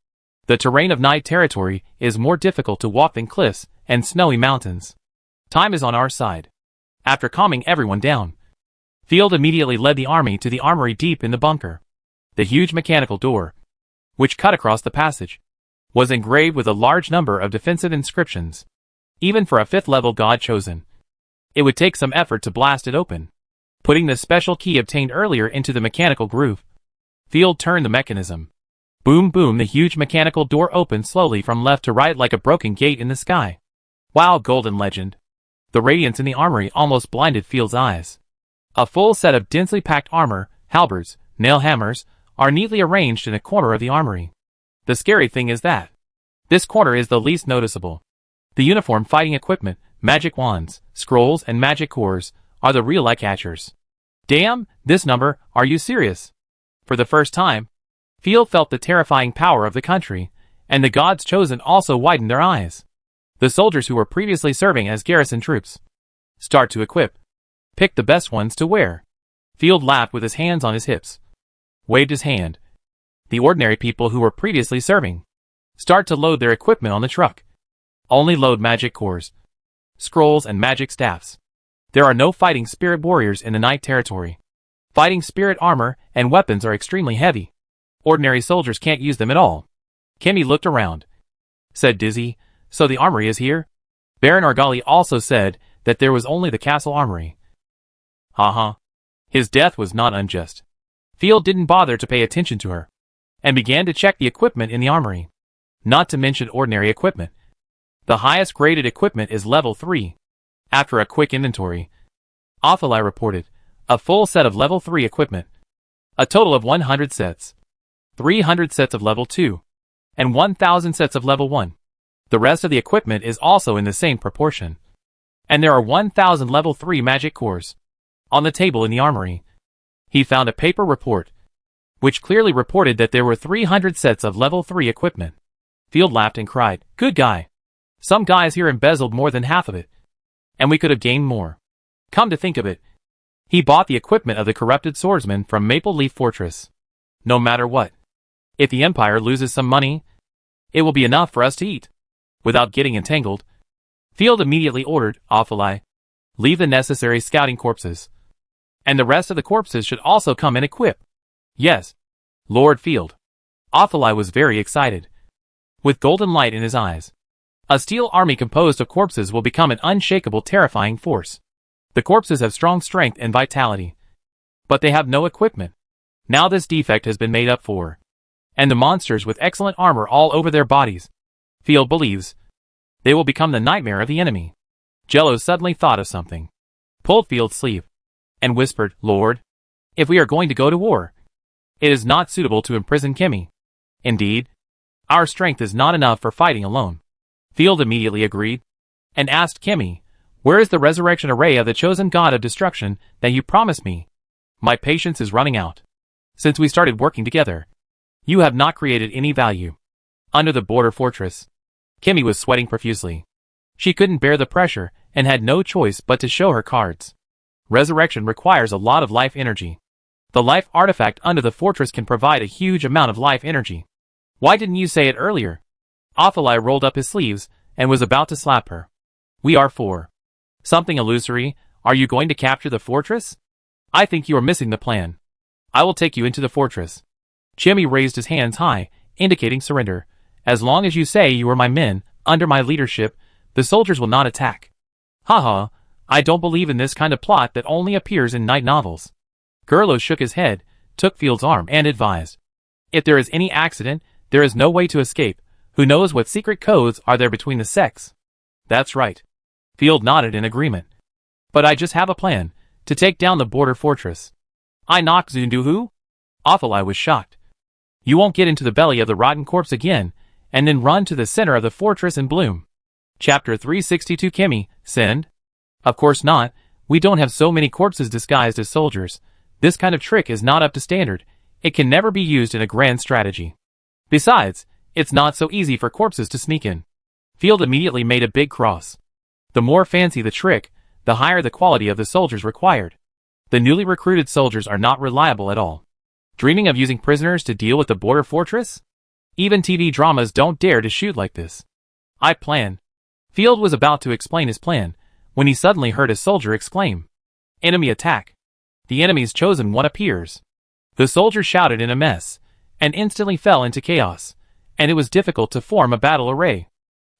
the terrain of Night Territory is more difficult to walk than cliffs and snowy mountains. Time is on our side. After calming everyone down, Field immediately led the army to the armory deep in the bunker. The huge mechanical door, which cut across the passage, was engraved with a large number of defensive inscriptions. Even for a 5th-level god chosen, it would take some effort to blast it open. Putting the special key obtained earlier into the mechanical groove, Field turned the mechanism. Boom boom, the huge mechanical door opened slowly from left to right like a broken gate in the sky. Wow, golden legend. The radiance in the armory almost blinded Field's eyes. A full set of densely packed armor, halberds, nail hammers, are neatly arranged in a corner of the armory. The scary thing is that this corner is the least noticeable. The uniform fighting equipment, magic wands, scrolls, and magic cores are the real eye-catchers. Damn, this number, are you serious? For the first time, Field felt the terrifying power of the country, and the gods chosen also widened their eyes. The soldiers who were previously serving as garrison troops start to equip. Pick the best ones to wear. Field laughed with his hands on his hips. Waved his hand. The ordinary people who were previously serving start to load their equipment on the truck. Only load magic cores, scrolls, and magic staffs. There are no fighting spirit warriors in the Night Territory. Fighting spirit armor and weapons are extremely heavy. Ordinary soldiers can't use them at all. Kimmy looked around. Said Dizzy, so the armory is here? Baron Argali also said that there was only the castle armory. Haha. His death was not unjust. Field didn't bother to pay attention to her, and began to check the equipment in the armory. Not to mention ordinary equipment. The highest graded equipment is level 3. After a quick inventory, Athalai reported a full set of level 3 equipment. A total of 100 sets. 300 sets of level 2. And 1,000 sets of level 1. The rest of the equipment is also in the same proportion. And there are 1,000 level 3 magic cores. On the table in the armory, he found a paper report, which clearly reported that there were 300 sets of level 3 equipment. Field laughed and cried, "Good guy. Some guys here embezzled more than half of it. And we could have gained more. Come to think of it, he bought the equipment of the corrupted swordsman from Maple Leaf Fortress. No matter what. If the Empire loses some money, it will be enough for us to eat." Without getting entangled, Field immediately ordered Athalai, "Leave the necessary scouting corpses. And the rest of the corpses should also come and equip." "Yes, Lord Field." Athalai was very excited, with golden light in his eyes. A steel army composed of corpses will become an unshakable, terrifying force. The corpses have strong strength and vitality, but they have no equipment. Now this defect has been made up for. And the monsters with excellent armor all over their bodies, Field believes, they will become the nightmare of the enemy. Jello suddenly thought of something, pulled Field's sleeve, and whispered, "Lord, if we are going to go to war, it is not suitable to imprison Kimmy. Indeed, our strength is not enough for fighting alone." Field immediately agreed, and asked Kimmy, "Where is the resurrection array of the chosen god of destruction that you promised me? My patience is running out. Since we started working together, you have not created any value." Under the border fortress, Kimmy was sweating profusely. She couldn't bear the pressure, and had no choice but to show her cards. Resurrection requires a lot of life energy. The life artifact under the fortress can provide a huge amount of life energy. "Why didn't you say it earlier?" Athalai rolled up his sleeves, and was about to slap her. "We are for something illusory. Are you going to capture the fortress? I think you are missing the plan. I will take you into the fortress." Kimmy raised his hands high, indicating surrender. "As long as you say you are my men, under my leadership, the soldiers will not attack." "Haha, I don't believe in this kind of plot that only appears in night novels." Gerlo shook his head, took Field's arm, and advised, "If there is any accident, there is no way to escape. Who knows what secret codes are there between the sects?" "That's right." Field nodded in agreement. "But I just have a plan, to take down the border fortress." "I knock Zunduhu?" Athalai was shocked. "You won't get into the belly of the rotten corpse again, and then run to the center of the fortress and bloom." Chapter 362 Kimmy, send? "Of course not, We don't have so many corpses disguised as soldiers. This kind of trick is not up to standard. It can never be used in a grand strategy. Besides, it's not so easy for corpses to sneak in. Field immediately made a big cross. The more fancy the trick, the higher the quality of the soldiers required. The newly recruited soldiers are not reliable at all. Dreaming of using prisoners to deal with the border fortress? Even TV dramas don't dare to shoot like this. I plan. Field was about to explain his plan, when he suddenly heard a soldier exclaim, "Enemy attack!" The enemy's chosen one appears. The soldier shouted in a mess, and instantly fell into chaos, and it was difficult to form a battle array.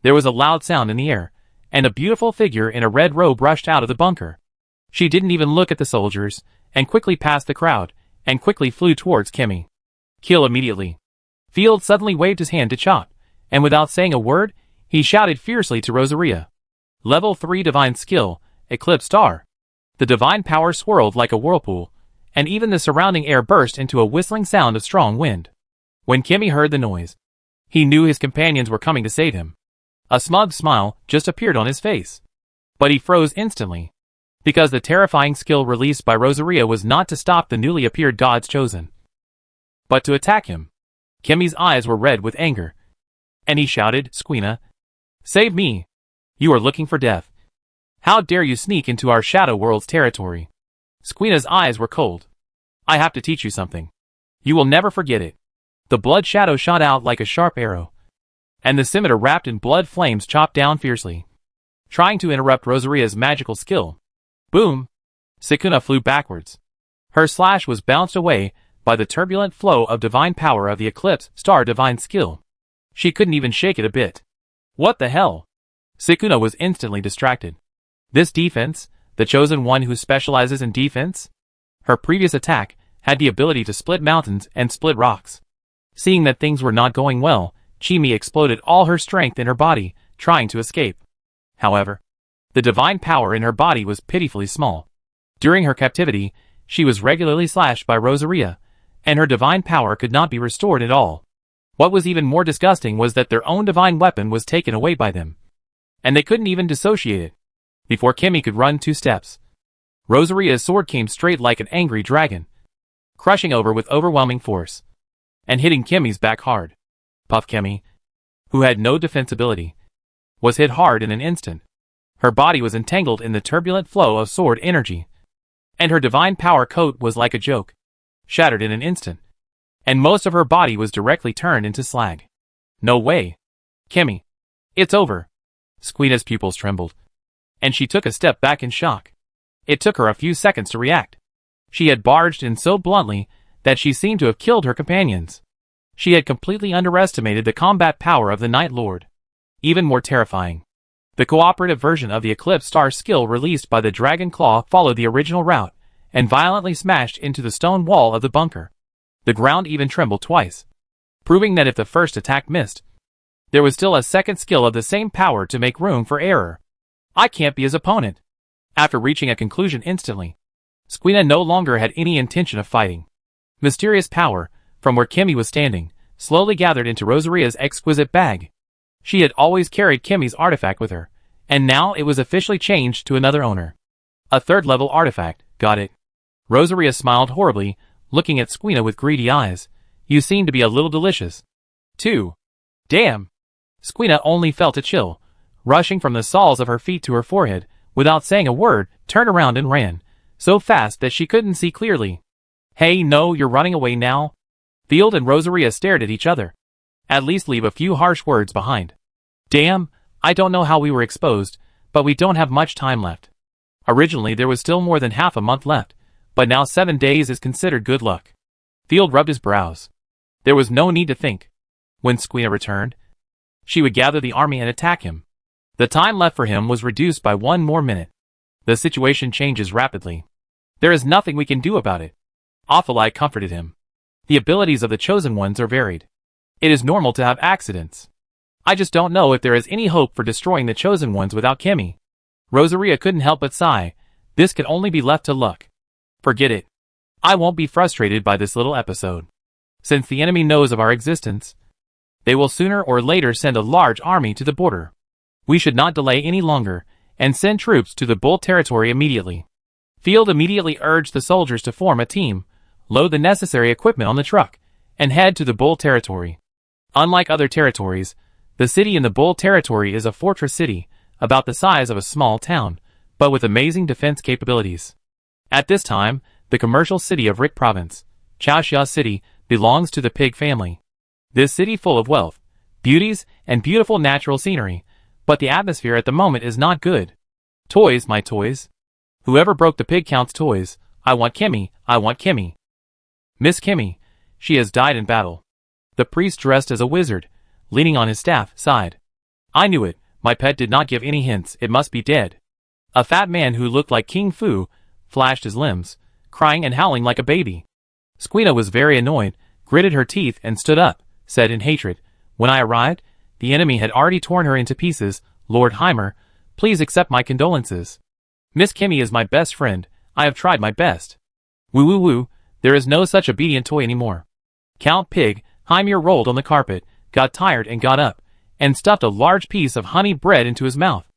There was a loud sound in the air, and a beautiful figure in a red robe rushed out of the bunker. She didn't even look at the soldiers, and quickly passed the crowd, and quickly flew towards Kimmy. Kill immediately. Field suddenly waved his hand to Chop, and without saying a word, he shouted fiercely to Rosaria. Level 3 Divine Skill, Eclipse Star. The divine power swirled like a whirlpool, and even the surrounding air burst into a whistling sound of strong wind. When Kimmy heard the noise, he knew his companions were coming to save him. A smug smile just appeared on his face. But he froze instantly, because the terrifying skill released by Rosaria was not to stop the newly appeared God's chosen, but to attack him. Kimmy's eyes were red with anger, and he shouted, "Squeena, save me! You are looking for death. How dare you sneak into our Shadow World's territory?" Squeena's eyes were cold. "I have to teach you something. You will never forget it." The blood shadow shot out like a sharp arrow, and the scimitar wrapped in blood flames chopped down fiercely, trying to interrupt Rosaria's magical skill. Boom! Sukuna flew backwards. Her slash was bounced away by the turbulent flow of divine power of the Eclipse Star divine skill. She couldn't even shake it a bit. What the hell? Sukuna was instantly distracted. This defense, the chosen one who specializes in defense? Her previous attack had the ability to split mountains and split rocks. Seeing that things were not going well, Chimi exploded all her strength in her body, trying to escape. However, the divine power in her body was pitifully small. During her captivity, she was regularly slashed by Rosaria, and her divine power could not be restored at all. What was even more disgusting was that their own divine weapon was taken away by them, and they couldn't even dissociate it. Before Kimmy could run 2 steps, Rosaria's sword came straight like an angry dragon, crushing over with overwhelming force, and hitting Kimmy's back hard. Puff Kimmy, who had no defensibility, was hit hard in an instant. Her body was entangled in the turbulent flow of sword energy, and her divine power coat was like a joke, shattered in an instant, and most of her body was directly turned into slag. No way. Kimmy. It's over. Squeena's pupils trembled, and she took a step back in shock. It took her a few seconds to react. She had barged in so bluntly that she seemed to have killed her companions. She had completely underestimated the combat power of the Night Lord. Even more terrifying, the cooperative version of the Eclipse Star skill released by the Dragon Claw followed the original route, and violently smashed into the stone wall of the bunker. The ground even trembled twice, proving that if the first attack missed, there was still a second skill of the same power to make room for error. I can't be his opponent. After reaching a conclusion instantly, Squeena no longer had any intention of fighting. Mysterious power, from where Kimmy was standing, slowly gathered into Rosaria's exquisite bag. She had always carried Kimmy's artifact with her, and now it was officially changed to another owner. A 3rd-level artifact, got it. Rosaria smiled horribly, looking at Squeena with greedy eyes. You seem to be a little delicious, too. Damn! Squeena only felt a chill, rushing from the soles of her feet to her forehead, without saying a word, turned around and ran, so fast that she couldn't see clearly. Hey, no, you're running away now? Field and Rosaria stared at each other. At least leave a few harsh words behind. Damn, I don't know how we were exposed, but we don't have much time left. Originally there was still more than half a month left, but now 7 days is considered good luck. Field rubbed his brows. There was no need to think. When Squeena returned, she would gather the army and attack him. The time left for him was reduced by 1 more minute. The situation changes rapidly. There is nothing we can do about it. Awfulai comforted him. The abilities of the chosen ones are varied. It is normal to have accidents. I just don't know if there is any hope for destroying the chosen ones without Kimmy. Rosaria couldn't help but sigh. This could only be left to luck. Forget it. I won't be frustrated by this little episode. Since the enemy knows of our existence, they will sooner or later send a large army to the border. We should not delay any longer, and send troops to the Bull territory immediately. Field immediately urged the soldiers to form a team, load the necessary equipment on the truck, and head to the Bull territory. Unlike other territories, the city in the Bull territory is a fortress city, about the size of a small town, but with amazing defense capabilities. At this time, the commercial city of Rik Province, Chaoxia City, belongs to the Pig family. This city full of wealth, beauties, and beautiful natural scenery, but the atmosphere at the moment is not good. Toys, my toys. Whoever broke the Pig Count's toys, I want Kimmy, I want Kimmy. Miss Kimmy, she has died in battle. The priest dressed as a wizard, leaning on his staff, sighed. I knew it, my pet did not give any hints, it must be dead. A fat man who looked like King Fu flashed his limbs, crying and howling like a baby. Squeena was very annoyed, gritted her teeth and stood up, said in hatred, when I arrived, the enemy had already torn her into pieces. Lord Heimer, please accept my condolences. Miss Kimmy is my best friend, I have tried my best. Woo woo woo, there is no such obedient toy anymore. Count Pig, Heimer rolled on the carpet, got tired and got up, and stuffed a large piece of honeyed bread into his mouth.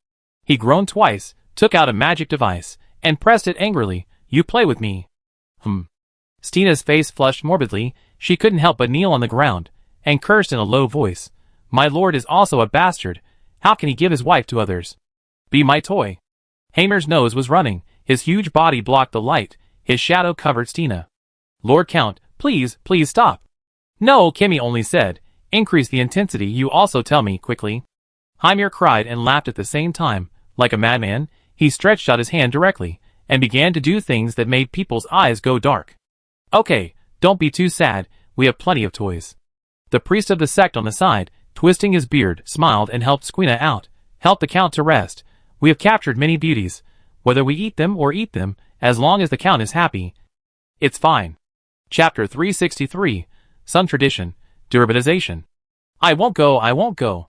He groaned twice, took out a magic device, and pressed it angrily. You play with me. Steena's face flushed morbidly, she couldn't help but kneel on the ground, and cursed in a low voice. My lord is also a bastard, how can he give his wife to others? Be my toy. Heimer's nose was running, his huge body blocked the light, his shadow covered Steena. Lord Count, please, please stop. No, Kimmy only said, increase the intensity, you also tell me, quickly. Heimer cried and laughed at the same time, like a madman, he stretched out his hand directly, and began to do things that made people's eyes go dark. Okay, don't be too sad, we have plenty of toys. The priest of the sect on the side, twisting his beard, smiled and helped Squeena out, helped the Count to rest. We have captured many beauties, whether we eat them or eat them, as long as the Count is happy. It's fine. Chapter 363, Some Tradition, Derivatization. I won't go.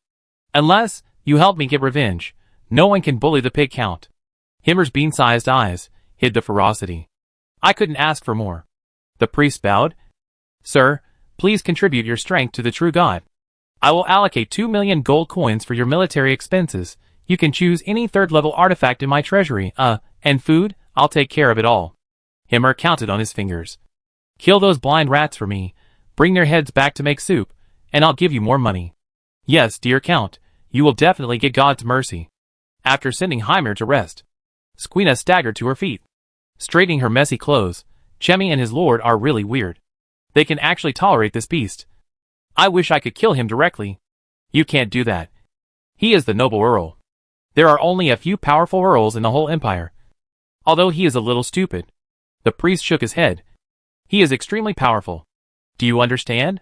Unless, you help me get revenge. No one can bully the Pig Count. Heimer's bean-sized eyes hid the ferocity. I couldn't ask for more. The priest bowed. Sir, please contribute your strength to the true God. I will allocate 2 million gold coins for your military expenses. You can choose any third-level artifact in my treasury, and food, I'll take care of it all. Heimer counted on his fingers. Kill those blind rats for me, bring their heads back to make soup, and I'll give you more money. Yes, dear Count, you will definitely get God's mercy. After sending Heimer to rest, Squeena staggered to her feet. Straightening her messy clothes, Chemmy and his lord are really weird. They can actually tolerate this beast. I wish I could kill him directly. You can't do that. He is the noble earl. There are only a few powerful earls in the whole empire. Although he is a little stupid. The priest shook his head. He is extremely powerful. Do you understand?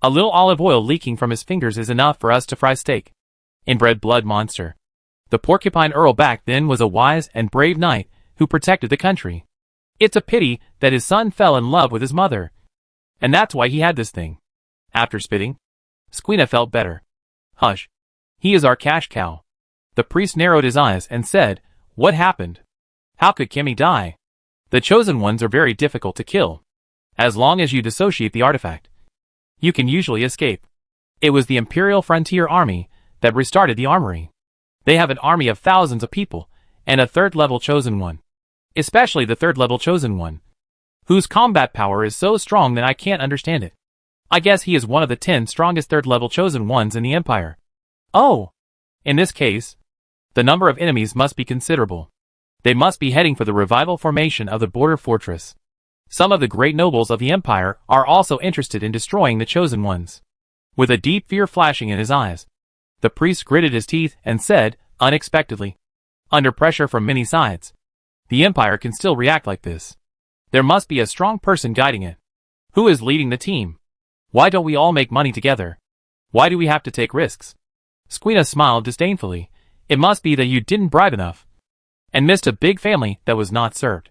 A little olive oil leaking from his fingers is enough for us to fry steak. Inbred blood monster. The Porcupine Earl back then was a wise and brave knight who protected the country. It's a pity that his son fell in love with his mother. And that's why he had this thing. After spitting, Squeena felt better. Hush. He is our cash cow. The priest narrowed his eyes and said, What happened? How could Kimmy die? The chosen ones are very difficult to kill. As long as you dissociate the artifact, you can usually escape. It was the Imperial Frontier Army that restarted the armory. They have an army of thousands of people, and a third-level chosen one. Especially the third-level chosen one, whose combat power is so strong that I can't understand it. I guess he is one of the 10 strongest third-level chosen ones in the Empire. Oh! In this case, the number of enemies must be considerable. They must be heading for the revival formation of the border fortress. Some of the great nobles of the Empire are also interested in destroying the chosen ones. With a deep fear flashing in his eyes, the priest gritted his teeth and said, unexpectedly, under pressure from many sides, the Empire can still react like this. There must be a strong person guiding it. Who is leading the team? Why don't we all make money together? Why do we have to take risks? Squeena smiled disdainfully. It must be that you didn't bribe enough, and missed a big family that was not served.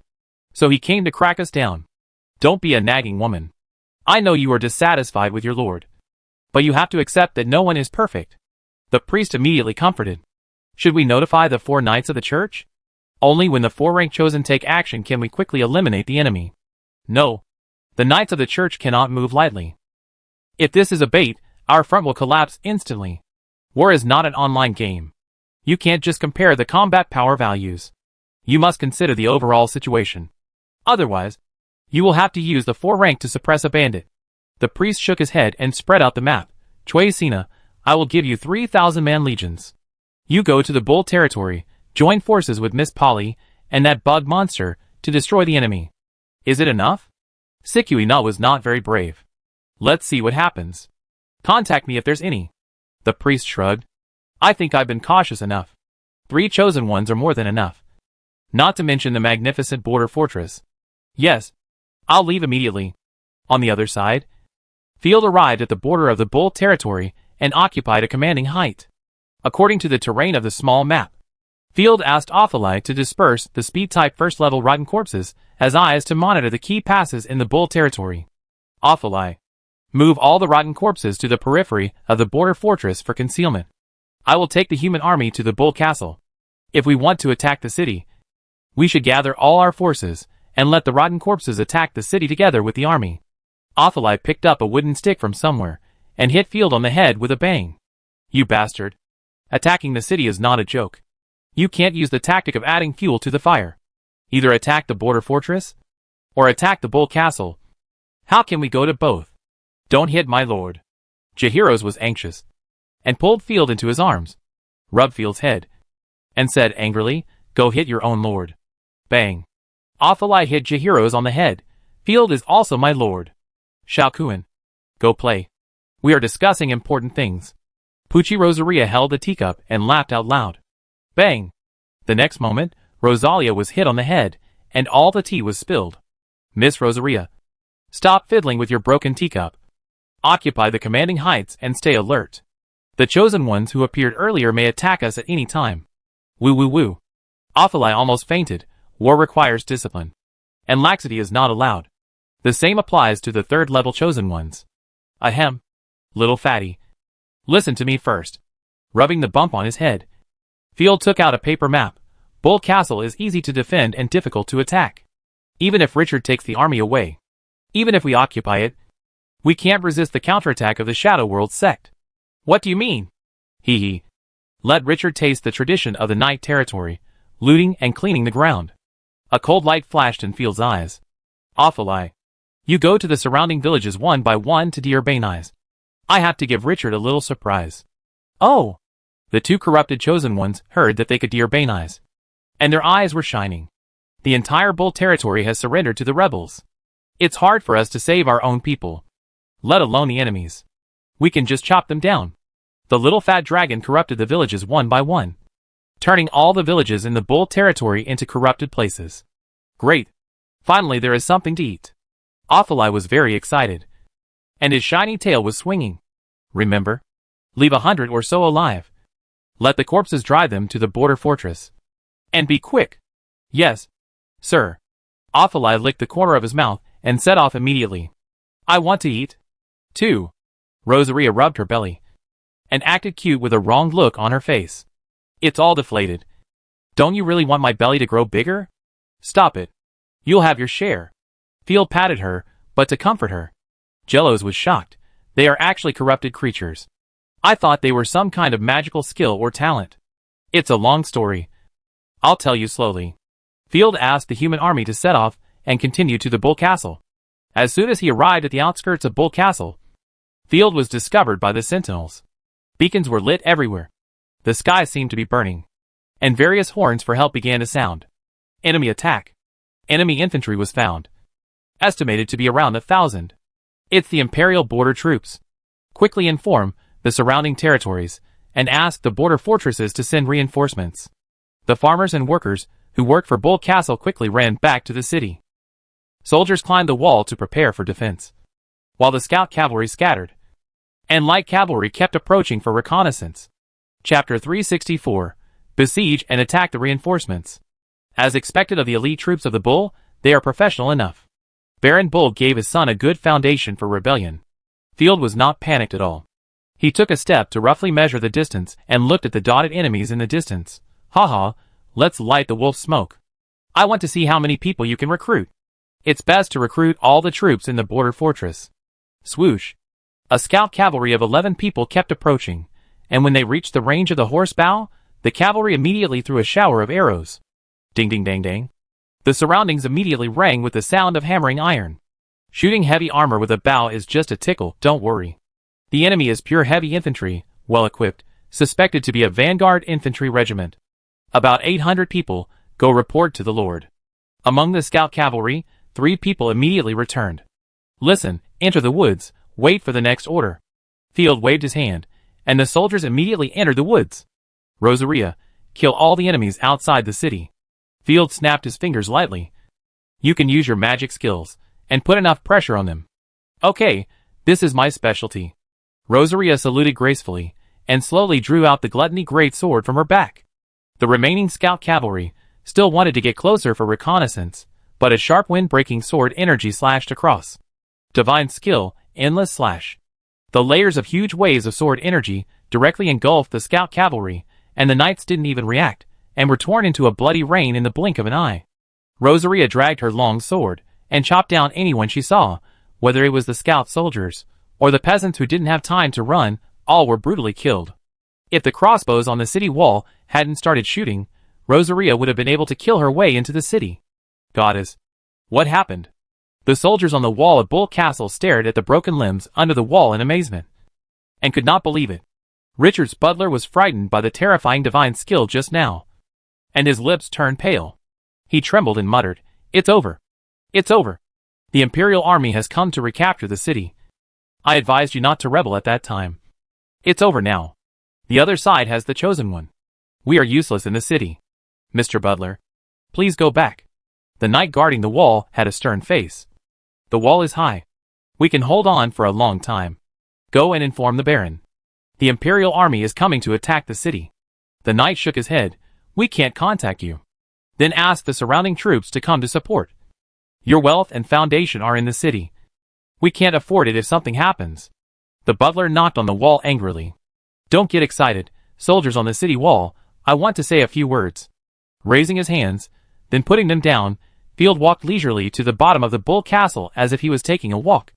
So he came to crack us down. Don't be a nagging woman. I know you are dissatisfied with your lord, but you have to accept that no one is perfect. The priest immediately comforted. Should we notify the 4 knights of the church? Only when the 4-rank chosen take action can we quickly eliminate the enemy. No. The knights of the church cannot move lightly. If this is a bait, our front will collapse instantly. War is not an online game. You can't just compare the combat power values. You must consider the overall situation. Otherwise, you will have to use the 4 rank to suppress a bandit. The priest shook his head and spread out the map. Chui Sina, I will give you 3,000-man legions. You go to the Bull territory, join forces with Miss Polly and that bug monster to destroy the enemy. Is it enough? Sikui Na was not very brave. Let's see what happens. Contact me if there's any. The priest shrugged. I think I've been cautious enough. 3 chosen ones are more than enough. Not to mention the magnificent border fortress. Yes, I'll leave immediately. On the other side, Field arrived at the border of the Bull territory and occupied a commanding height. According to the terrain of the small map, Field asked Ophalai to disperse the speed-type first-level rotten corpses as eyes to monitor the key passes in the Bull territory. Ophalai, move all the rotten corpses to the periphery of the border fortress for concealment. I will take the human army to the Bull castle. If we want to attack the city, we should gather all our forces and let the rotten corpses attack the city together with the army. Ophalai picked up a wooden stick from somewhere and hit Field on the head with a bang. You bastard. Attacking the city is not a joke. You can't use the tactic of adding fuel to the fire. Either attack the border fortress, or attack the Bull castle. How can we go to both? Don't hit my lord. Jahiros was anxious, and pulled Field into his arms, rubbed Field's head, and said angrily, Go hit your own lord. Bang. Ophalai hit Jahiros on the head. Field is also my lord. Shaokuan. Go play. We are discussing important things. Pucci Rosaria held the teacup and laughed out loud. Bang! The next moment, Rosalia was hit on the head, and all the tea was spilled. Miss Rosaria, stop fiddling with your broken teacup. Occupy the commanding heights and stay alert. The chosen ones who appeared earlier may attack us at any time. Woo woo woo. Ophalai almost fainted. War requires discipline, and laxity is not allowed. The same applies to the third-level chosen ones. Ahem. Little fatty. Listen to me first. Rubbing the bump on his head, Field took out a paper map. Bull Castle is easy to defend and difficult to attack. Even if Richard takes the army away, even if we occupy it, we can't resist the counterattack of the Shadow World sect. What do you mean? Hee hee. Let Richard taste the tradition of the Night territory, looting and cleaning the ground. A cold light flashed in Field's eyes. Ophalai, you go to the surrounding villages one by one to de-urbanize. I have to give Richard a little surprise. Oh! The 2 corrupted chosen ones heard that they could de-urbanize, and their eyes were shining. The entire Bull territory has surrendered to the rebels. It's hard for us to save our own people, let alone the enemies. We can just chop them down. The little fat dragon corrupted the villages one by one, turning all the villages in the Bull territory into corrupted places. Great! Finally there is something to eat. Ophalai was very excited, and his shiny tail was swinging. Remember? Leave 100 or so alive. Let the corpses drive them to the border fortress. And be quick. Yes, sir. Ophalai licked the corner of his mouth and set off immediately. I want to eat, too. Rosaria rubbed her belly and acted cute with a wrong look on her face. It's all deflated. Don't you really want my belly to grow bigger? Stop it. You'll have your share. Field patted her, but to comfort her. Jellos was shocked. They are actually corrupted creatures. I thought they were some kind of magical skill or talent. It's a long story. I'll tell you slowly. Field asked the human army to set off and continue to the Bull Castle. As soon as he arrived at the outskirts of Bull Castle, Field was discovered by the sentinels. Beacons were lit everywhere. The sky seemed to be burning, and various horns for help began to sound. Enemy attack. Enemy infantry was found, estimated to be around 1,000. It's the Imperial border troops. Quickly inform the surrounding territories, and ask the border fortresses to send reinforcements. The farmers and workers who worked for Bull Castle quickly ran back to the city. Soldiers climbed the wall to prepare for defense, while the scout cavalry scattered, and light cavalry kept approaching for reconnaissance. Chapter 364. Besiege and attack the reinforcements. As expected of the elite troops of the Bull, they are professional enough. Baron Bull gave his son a good foundation for rebellion. Field was not panicked at all. He took a step to roughly measure the distance and looked at the dotted enemies in the distance. Haha, let's light the wolf smoke. I want to see how many people you can recruit. It's best to recruit all the troops in the border fortress. Swoosh. A scout cavalry of 11 people kept approaching, and when they reached the range of the horse bow, the cavalry immediately threw a shower of arrows. Ding ding dang dang. The surroundings immediately rang with the sound of hammering iron. Shooting heavy armor with a bow is just a tickle, don't worry. The enemy is pure heavy infantry, well equipped, suspected to be a vanguard infantry regiment. About 800 people, go report to the Lord. Among the scout cavalry, 3 people immediately returned. Listen, enter the woods, wait for the next order. Field waved his hand, and the soldiers immediately entered the woods. Rosaria, kill all the enemies outside the city. Field snapped his fingers lightly. You can use your magic skills, and put enough pressure on them. Okay, this is my specialty. Rosaria saluted gracefully, and slowly drew out the gluttony great sword from her back. The remaining scout cavalry still wanted to get closer for reconnaissance, but a sharp wind-breaking sword energy slashed across. Divine skill, endless slash. The layers of huge waves of sword energy directly engulfed the scout cavalry, and the knights didn't even react, and were torn into a bloody rain in the blink of an eye. Rosaria dragged her long sword, and chopped down anyone she saw, whether it was the scout soldiers, or the peasants who didn't have time to run, all were brutally killed. If the crossbows on the city wall hadn't started shooting, Rosaria would have been able to kill her way into the city. Goddess. What happened? The soldiers on the wall of Bull Castle stared at the broken limbs under the wall in amazement, and could not believe it. Richard's butler was frightened by the terrifying divine skill just now, and his lips turned pale. He trembled and muttered, "It's over. It's over. The Imperial army has come to recapture the city. I advised you not to rebel at that time. It's over now. The other side has the chosen one. We are useless in the city. Mr. Butler, please go back." The knight guarding the wall had a stern face. "The wall is high. We can hold on for a long time. Go and inform the Baron. The Imperial army is coming to attack the city." The knight shook his head. "We can't contact you. Then ask the surrounding troops to come to support. Your wealth and foundation are in the city. We can't afford it if something happens." The butler knocked on the wall angrily. "Don't get excited, soldiers on the city wall. I want to say a few words." Raising his hands, then putting them down, Field walked leisurely to the bottom of the Bull Castle as if he was taking a walk.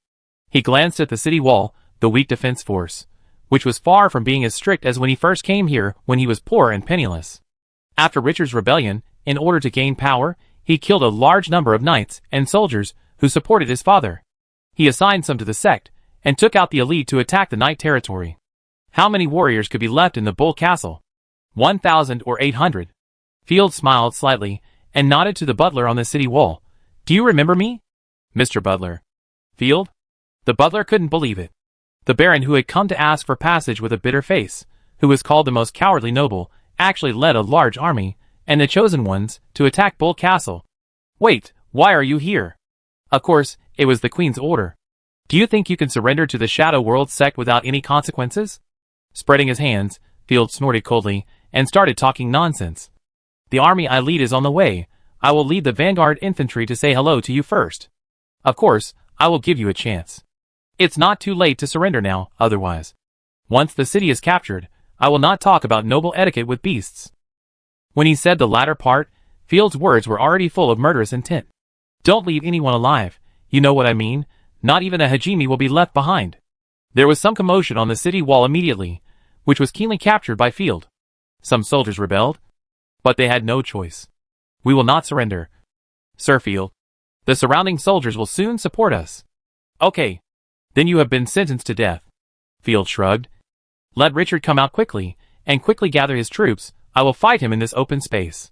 He glanced at the city wall, the weak defense force, which was far from being as strict as when he first came here when he was poor and penniless. After Richard's rebellion, in order to gain power, he killed a large number of knights and soldiers who supported his father. He assigned some to the sect, and took out the elite to attack the knight territory. How many warriors could be left in the Bull Castle? 1,000 or 800? Field smiled slightly, and nodded to the butler on the city wall. "Do you remember me, Mr. Butler?" "Field?" The butler couldn't believe it. The Baron who had come to ask for passage with a bitter face, who was called the most cowardly noble, actually led a large army, and the chosen ones, to attack Bull Castle. "Wait, why are you here?" "Of course, it was the Queen's order." "Do you think you can surrender to the Shadow World sect without any consequences?" Spreading his hands, Field snorted coldly, and started talking nonsense. "The army I lead is on the way. I will lead the vanguard infantry to say hello to you first. Of course, I will give you a chance. It's not too late to surrender now, otherwise. Once the city is captured, I will not talk about noble etiquette with beasts." When he said the latter part, Field's words were already full of murderous intent. "Don't leave anyone alive, you know what I mean, not even a Hajime will be left behind." There was some commotion on the city wall immediately, which was keenly captured by Field. Some soldiers rebelled, but they had no choice. "We will not surrender, Sir Field. The surrounding soldiers will soon support us." "Okay. Then you have been sentenced to death." Field shrugged. "Let Richard come out quickly, and quickly gather his troops. I will fight him in this open space."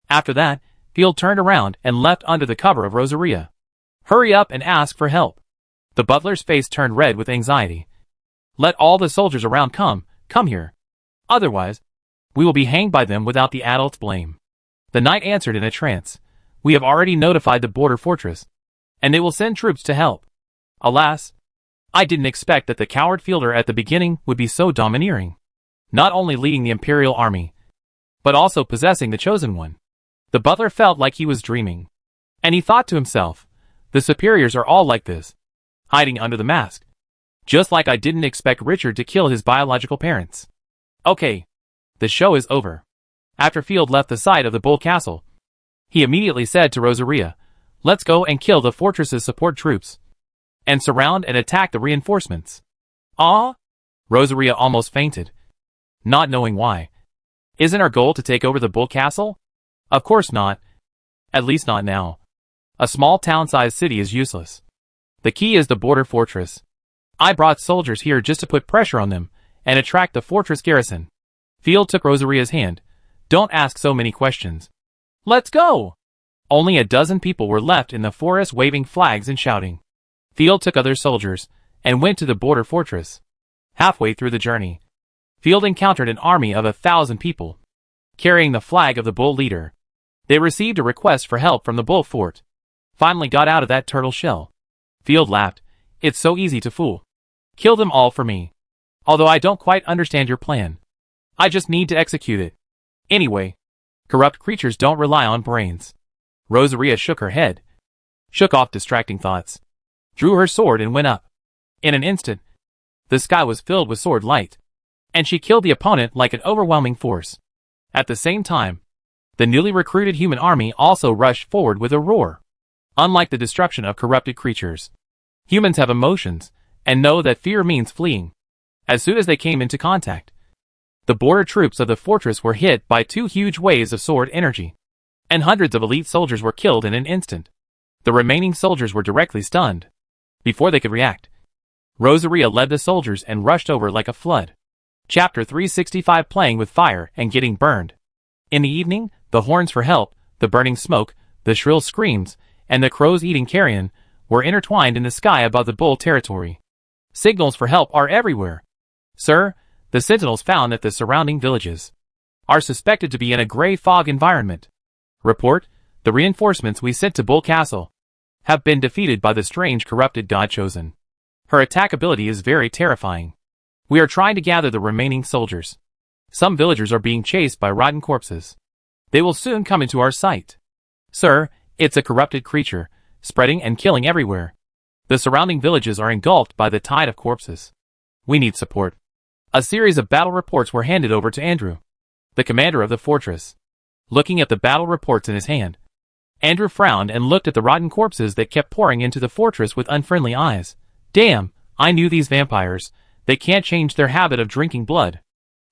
After that, Field turned around and left under the cover of Rosaria. "Hurry up and ask for help." The butler's face turned red with anxiety. "Let all the soldiers around come here. Otherwise, we will be hanged by them without the adult's blame." The knight answered in a trance. "We have already notified the border fortress, and they will send troops to help. Alas, I didn't expect that the coward Fielder at the beginning would be so domineering. Not only leading the Imperial army, but also possessing the chosen one." The butler felt like he was dreaming. And he thought to himself, the superiors are all like this, hiding under the mask. Just like I didn't expect Richard to kill his biological parents. Okay. The show is over. After Field left the site of the Bull Castle, he immediately said to Rosaria, "Let's go and kill the fortress's support troops, and surround and attack the reinforcements." "Ah?" Rosaria almost fainted, not knowing why. "Isn't our goal to take over the Bull Castle?" "Of course not. At least not now. A small town-sized city is useless. The key is the border fortress. I brought soldiers here just to put pressure on them and attract the fortress garrison. Field took Rosaria's hand. Don't ask so many questions. Let's go! Only a dozen people were left in the forest waving flags and shouting. Field took other soldiers and went to the border fortress. Halfway through the journey, Field encountered an army of 1,000 people, carrying the flag of the bull leader. They received a request for help from the bull fort. Finally got out of that turtle shell. Field laughed. It's so easy to fool. Kill them all for me. Although I don't quite understand your plan. I just need to execute it. Anyway, corrupt creatures don't rely on brains. Rosaria shook her head, shook off distracting thoughts, drew her sword and went up. In an instant, the sky was filled with sword light, and she killed the opponent like an overwhelming force. At the same time, the newly recruited human army also rushed forward with a roar. Unlike the destruction of corrupted creatures, humans have emotions and know that fear means fleeing. As soon as they came into contact, the border troops of the fortress were hit by 2 huge waves of sword energy, and hundreds of elite soldiers were killed in an instant. The remaining soldiers were directly stunned. Before they could react, Rosaria led the soldiers and rushed over like a flood. Chapter 365 Playing with fire and getting burned. In the evening, the horns for help, the burning smoke, the shrill screams, and the crows eating carrion were intertwined in the sky above the bull territory. Signals for help are everywhere. Sir, the sentinels found that the surrounding villages are suspected to be in a gray fog environment. Report, the reinforcements we sent to Bull Castle have been defeated by the strange corrupted God-chosen. Her attack ability is very terrifying. We are trying to gather the remaining soldiers. Some villagers are being chased by rotten corpses. They will soon come into our sight. Sir, it's a corrupted creature, spreading and killing everywhere. The surrounding villages are engulfed by the tide of corpses. We need support. A series of battle reports were handed over to Andrew, the commander of the fortress. Looking at the battle reports in his hand, Andrew frowned and looked at the rotten corpses that kept pouring into the fortress with unfriendly eyes. Damn, I knew these vampires. They can't change their habit of drinking blood.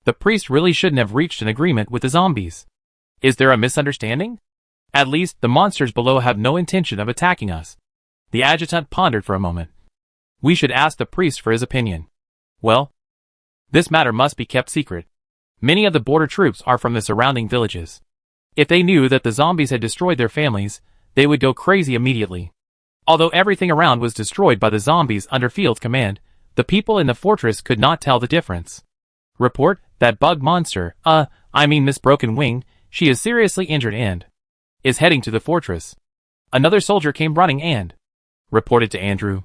The priest really shouldn't have reached an agreement with the zombies. Is there a misunderstanding? At least, the monsters below have no intention of attacking us. The adjutant pondered for a moment. We should ask the priest for his opinion. Well, this matter must be kept secret. Many of the border troops are from the surrounding villages. If they knew that the zombies had destroyed their families, they would go crazy immediately. Although everything around was destroyed by the zombies under Field's command, the people in the fortress could not tell the difference. Report, that bug monster, Miss Broken Wing, she is seriously injured and is heading to the fortress. Another soldier came running and reported to Andrew.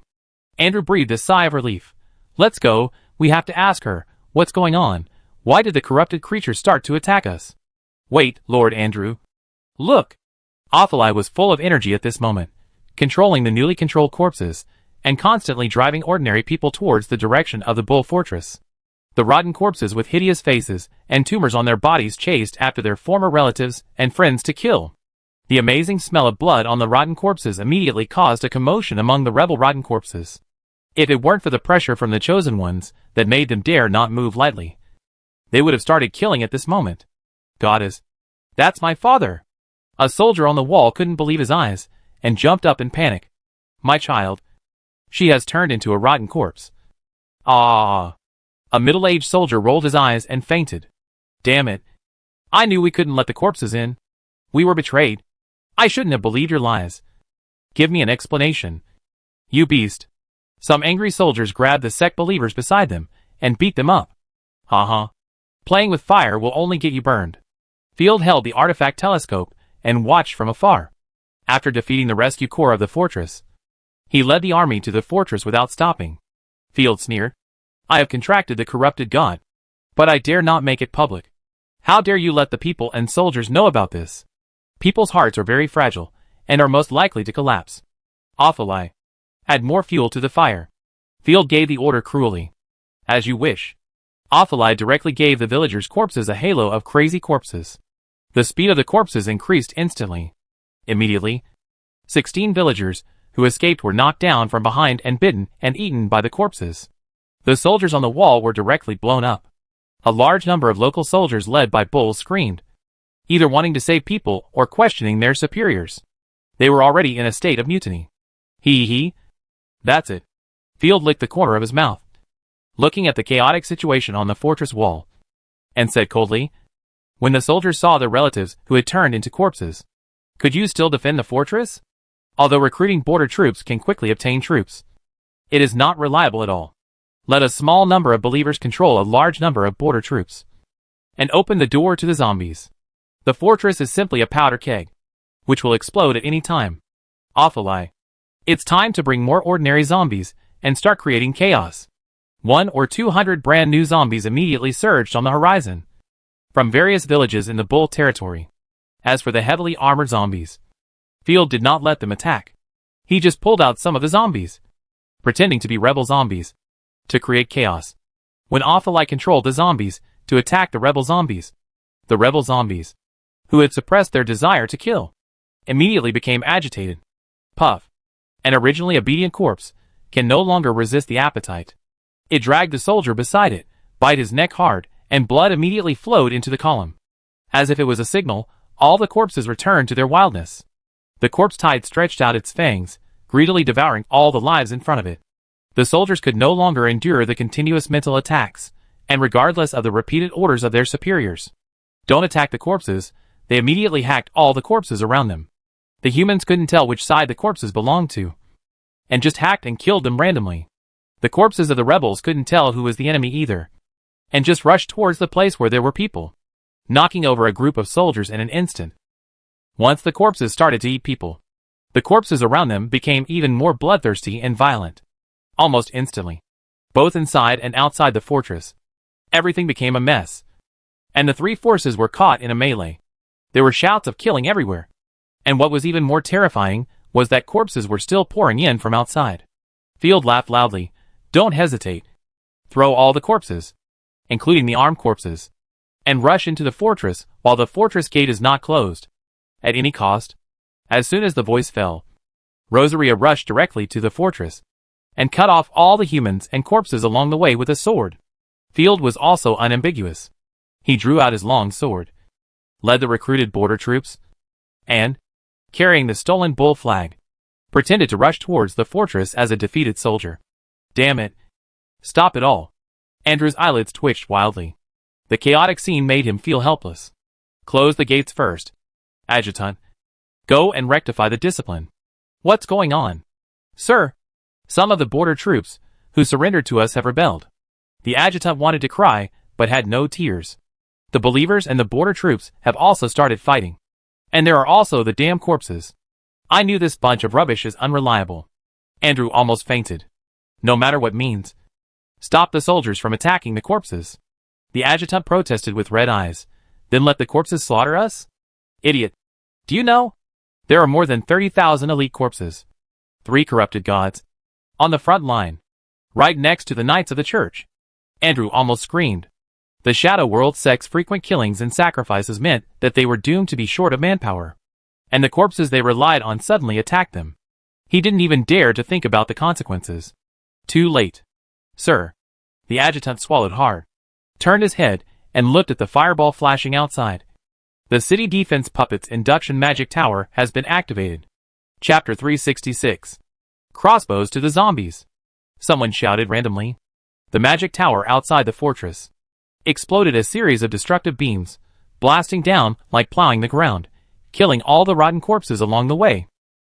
Andrew breathed a sigh of relief. Let's go, we have to ask her, what's going on? Why did the corrupted creatures start to attack us? Wait, Lord Andrew. Look! Ophelai was full of energy at this moment, controlling the newly controlled corpses, and constantly driving ordinary people towards the direction of the bull fortress. The rotten corpses with hideous faces and tumors on their bodies chased after their former relatives and friends to kill. The amazing smell of blood on the rotten corpses immediately caused a commotion among the rebel rotten corpses. If it weren't for the pressure from the chosen ones that made them dare not move lightly, they would have started killing at this moment. Goddess, that's my father! A soldier on the wall couldn't believe his eyes and jumped up in panic. My child. She has turned into a rotten corpse. Ah! A middle-aged soldier rolled his eyes and fainted. Damn it. I knew we couldn't let the corpses in. We were betrayed. I shouldn't have believed your lies. Give me an explanation. You beast. Some angry soldiers grabbed the sect believers beside them and beat them up. Ha. Playing with fire will only get you burned. Field held the artifact telescope and watched from afar. After defeating the rescue corps of the fortress, he led the army to the fortress without stopping. Field sneered. I have contracted the corrupted god, but I dare not make it public. How dare you let the people and soldiers know about this? People's hearts are very fragile and are most likely to collapse. Ophelai, add more fuel to the fire. Field gave the order cruelly. As you wish. Ophelai directly gave the villagers' corpses a halo of crazy corpses. The speed of the corpses increased instantly. Immediately, 16 villagers who escaped were knocked down from behind and bitten and eaten by the corpses. The soldiers on the wall were directly blown up. A large number of local soldiers led by bulls screamed, either wanting to save people or questioning their superiors. They were already in a state of mutiny. He. That's it. Field licked the corner of his mouth, looking at the chaotic situation on the fortress wall, and said coldly, when the soldiers saw their relatives who had turned into corpses, "Could you still defend the fortress? Although recruiting border troops can quickly obtain troops, it is not reliable at all. Let a small number of believers control a large number of border troops, and open the door to the zombies. The fortress is simply a powder keg, which will explode at any time. Awful. It's time to bring more ordinary zombies and start creating chaos." 100 or 200 brand new zombies immediately surged on the horizon from various villages in the Bull territory. As for the heavily armored zombies, Field did not let them attack. He just pulled out some of the zombies, pretending to be rebel zombies, to create chaos. When Awful controlled the zombies to attack the rebel zombies, who had suppressed their desire to kill, immediately became agitated. Puff, an originally obedient corpse, can no longer resist the appetite. It dragged the soldier beside it, bite his neck hard, and blood immediately flowed into the column. As if it was a signal, all the corpses returned to their wildness. The corpse tide stretched out its fangs, greedily devouring all the lives in front of it. The soldiers could no longer endure the continuous mental attacks, and regardless of the repeated orders of their superiors, "Don't attack the corpses," they immediately hacked all the corpses around them. The humans couldn't tell which side the corpses belonged to, and just hacked and killed them randomly. The corpses of the rebels couldn't tell who was the enemy either, and just rushed towards the place where there were people, knocking over a group of soldiers in an instant. Once the corpses started to eat people, the corpses around them became even more bloodthirsty and violent. Almost instantly, both inside and outside the fortress, everything became a mess, and the three forces were caught in a melee. There were shouts of killing everywhere, and what was even more terrifying was that corpses were still pouring in from outside. Field laughed loudly. "Don't hesitate. Throw all the corpses, including the armed corpses, and rush into the fortress while the fortress gate is not closed, at any cost." As soon as the voice fell, Rosaria rushed directly to the fortress, and cut off all the humans and corpses along the way with a sword. Field was also unambiguous. He drew out his long sword, led the recruited border troops, and, carrying the stolen bull flag, pretended to rush towards the fortress as a defeated soldier. "Damn it. Stop it all." Andrew's eyelids twitched wildly. The chaotic scene made him feel helpless. "Close the gates first. Adjutant, go and rectify the discipline." "What's going on?" "Sir, some of the border troops who surrendered to us have rebelled." The adjutant wanted to cry, but had no tears. "The believers and the border troops have also started fighting. And there are also the damn corpses. I knew this bunch of rubbish is unreliable." Andrew almost fainted. "No matter what means, stop the soldiers from attacking the corpses." The adjutant protested with red eyes. "Then let the corpses slaughter us?" "Idiot. Do you know? There are more than 30,000 elite corpses. 3 corrupted gods. On the front line. Right next to the knights of the church." Andrew almost screamed. The shadow world's sect's frequent killings and sacrifices meant that they were doomed to be short of manpower, and the corpses they relied on suddenly attacked them. He didn't even dare to think about the consequences. Too late. "Sir." The adjutant swallowed hard, turned his head, and looked at the fireball flashing outside. "The city defense puppet's induction magic tower has been activated." Chapter 366. Crossbows to the zombies. Someone shouted randomly. The magic tower outside the fortress exploded a series of destructive beams, blasting down like plowing the ground, killing all the rotten corpses along the way.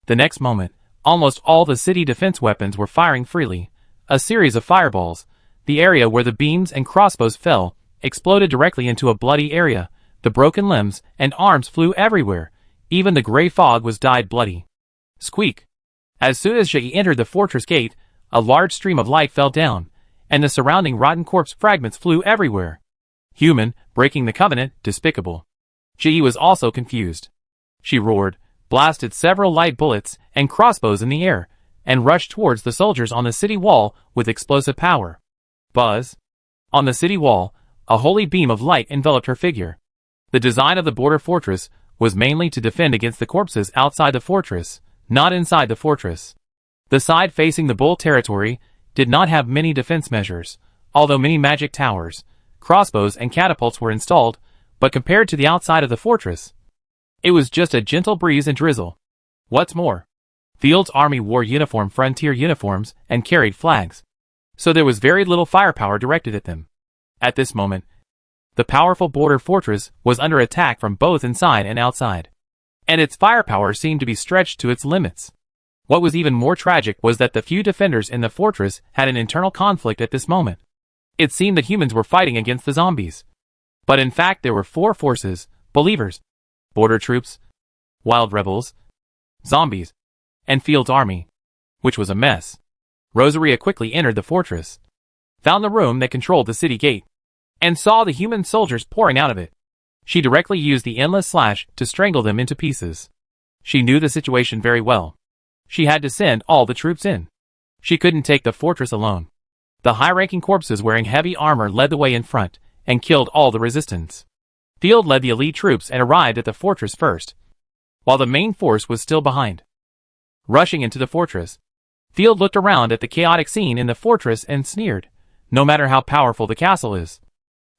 The next moment, almost all the city defense weapons were firing freely. A series of fireballs, the area where the beams and crossbows fell, exploded directly into a bloody area. The broken limbs and arms flew everywhere. Even the gray fog was dyed bloody. Squeak. As soon as Jay entered the fortress gate, a large stream of light fell down, and the surrounding rotten corpse fragments flew everywhere. Human, breaking the covenant, despicable. Jay was also confused. She roared, blasted several light bullets and crossbows in the air, and rushed towards the soldiers on the city wall with explosive power. Buzz. On the city wall, a holy beam of light enveloped her figure. The design of the border fortress was mainly to defend against the corpses outside the fortress, not inside the fortress. The side facing the Bull territory did not have many defense measures, although many magic towers, crossbows and catapults were installed, but compared to the outside of the fortress, it was just a gentle breeze and drizzle. What's more, Field's army wore frontier uniforms and carried flags, so there was very little firepower directed at them. At this moment, the powerful border fortress was under attack from both inside and outside, and its firepower seemed to be stretched to its limits. What was even more tragic was that the few defenders in the fortress had an internal conflict at this moment. It seemed that humans were fighting against the zombies, but in fact there were four forces: believers, border troops, wild rebels, zombies, and Field's army, which was a mess. Rosaria quickly entered the fortress, found the room that controlled the city gate, and saw the human soldiers pouring out of it. She directly used the endless slash to strangle them into pieces. She knew the situation very well. She had to send all the troops in. She couldn't take the fortress alone. The high-ranking corpses wearing heavy armor led the way in front and killed all the resistance. Field led the elite troops and arrived at the fortress first, while the main force was still behind. Rushing into the fortress, Field looked around at the chaotic scene in the fortress and sneered. No matter how powerful the castle is,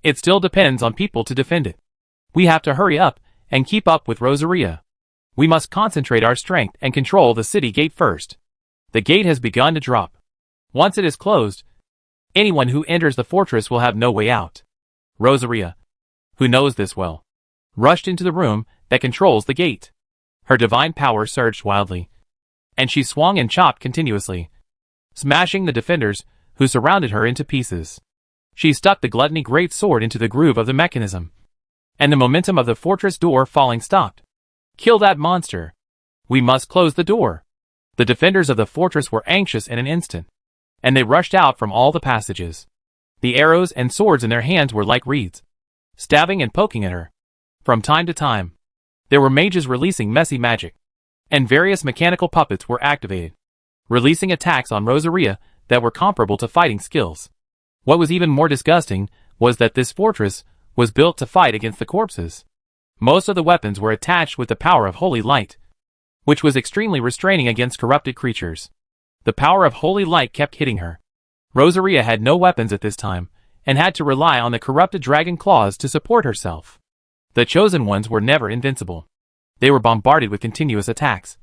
it still depends on people to defend it. We have to hurry up and keep up with Rosaria. We must concentrate our strength and control the city gate first. The gate has begun to drop. Once it is closed, anyone who enters the fortress will have no way out. Rosaria, who knows this well, rushed into the room that controls the gate. Her divine power surged wildly, and she swung and chopped continuously, smashing the defenders who surrounded her into pieces. She stuck the gluttony great sword into the groove of the mechanism, and the momentum of the fortress door falling stopped. Kill that monster. We must close the door. The defenders of the fortress were anxious in an instant, and they rushed out from all the passages. The arrows and swords in their hands were like reeds, stabbing and poking at her. From time to time, there were mages releasing messy magic, and various mechanical puppets were activated, releasing attacks on Rosaria that were comparable to fighting skills. What was even more disgusting was that this fortress was built to fight against the corpses. Most of the weapons were attached with the power of holy light, which was extremely restraining against corrupted creatures. The power of holy light kept hitting her. Rosaria had no weapons at this time, and had to rely on the corrupted dragon claws to support herself. The chosen ones were never invincible. They were bombarded with continuous attacks,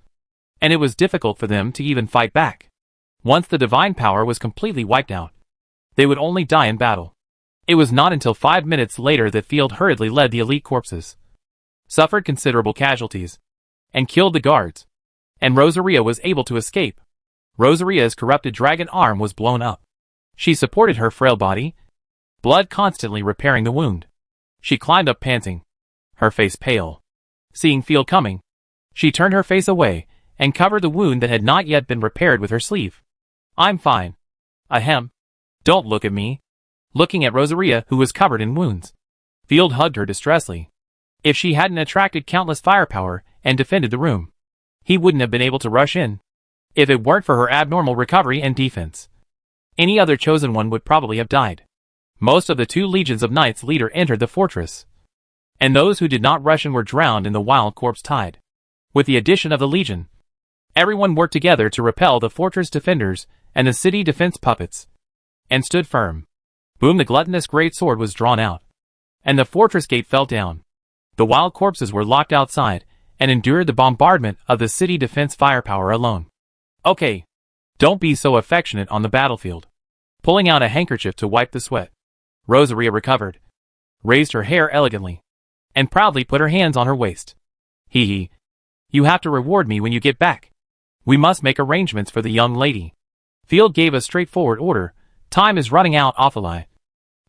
and it was difficult for them to even fight back. Once the divine power was completely wiped out, they would only die in battle. It was not until 5 minutes later that Field hurriedly led the elite corpses, suffered considerable casualties, and killed the guards, and Rosaria was able to escape. Rosaria's corrupted dragon arm was blown up. She supported her frail body, blood constantly repairing the wound. She climbed up panting, her face pale. Seeing Field coming, she turned her face away and covered the wound that had not yet been repaired with her sleeve. I'm fine. Ahem. Don't look at me. Looking at Rosaria, who was covered in wounds, Field hugged her distressfully. If she hadn't attracted countless firepower and defended the room, he wouldn't have been able to rush in. If it weren't for her abnormal recovery and defense, any other chosen one would probably have died. Most of the 2 legions of knights leader entered the fortress, and those who did not rush in were drowned in the wild corpse tide. With the addition of the legion, everyone worked together to repel the fortress defenders and the city defense puppets, and stood firm. Boom! The gluttonous great sword was drawn out, and the fortress gate fell down. The wild corpses were locked outside and endured the bombardment of the city defense firepower alone. Okay, don't be so affectionate on the battlefield. Pulling out a handkerchief to wipe the sweat, Rosaria recovered, raised her hair elegantly, and proudly put her hands on her waist. Hee hee. You have to reward me when you get back. We must make arrangements for the young lady. Field gave a straightforward order. Time is running out, Ophelai.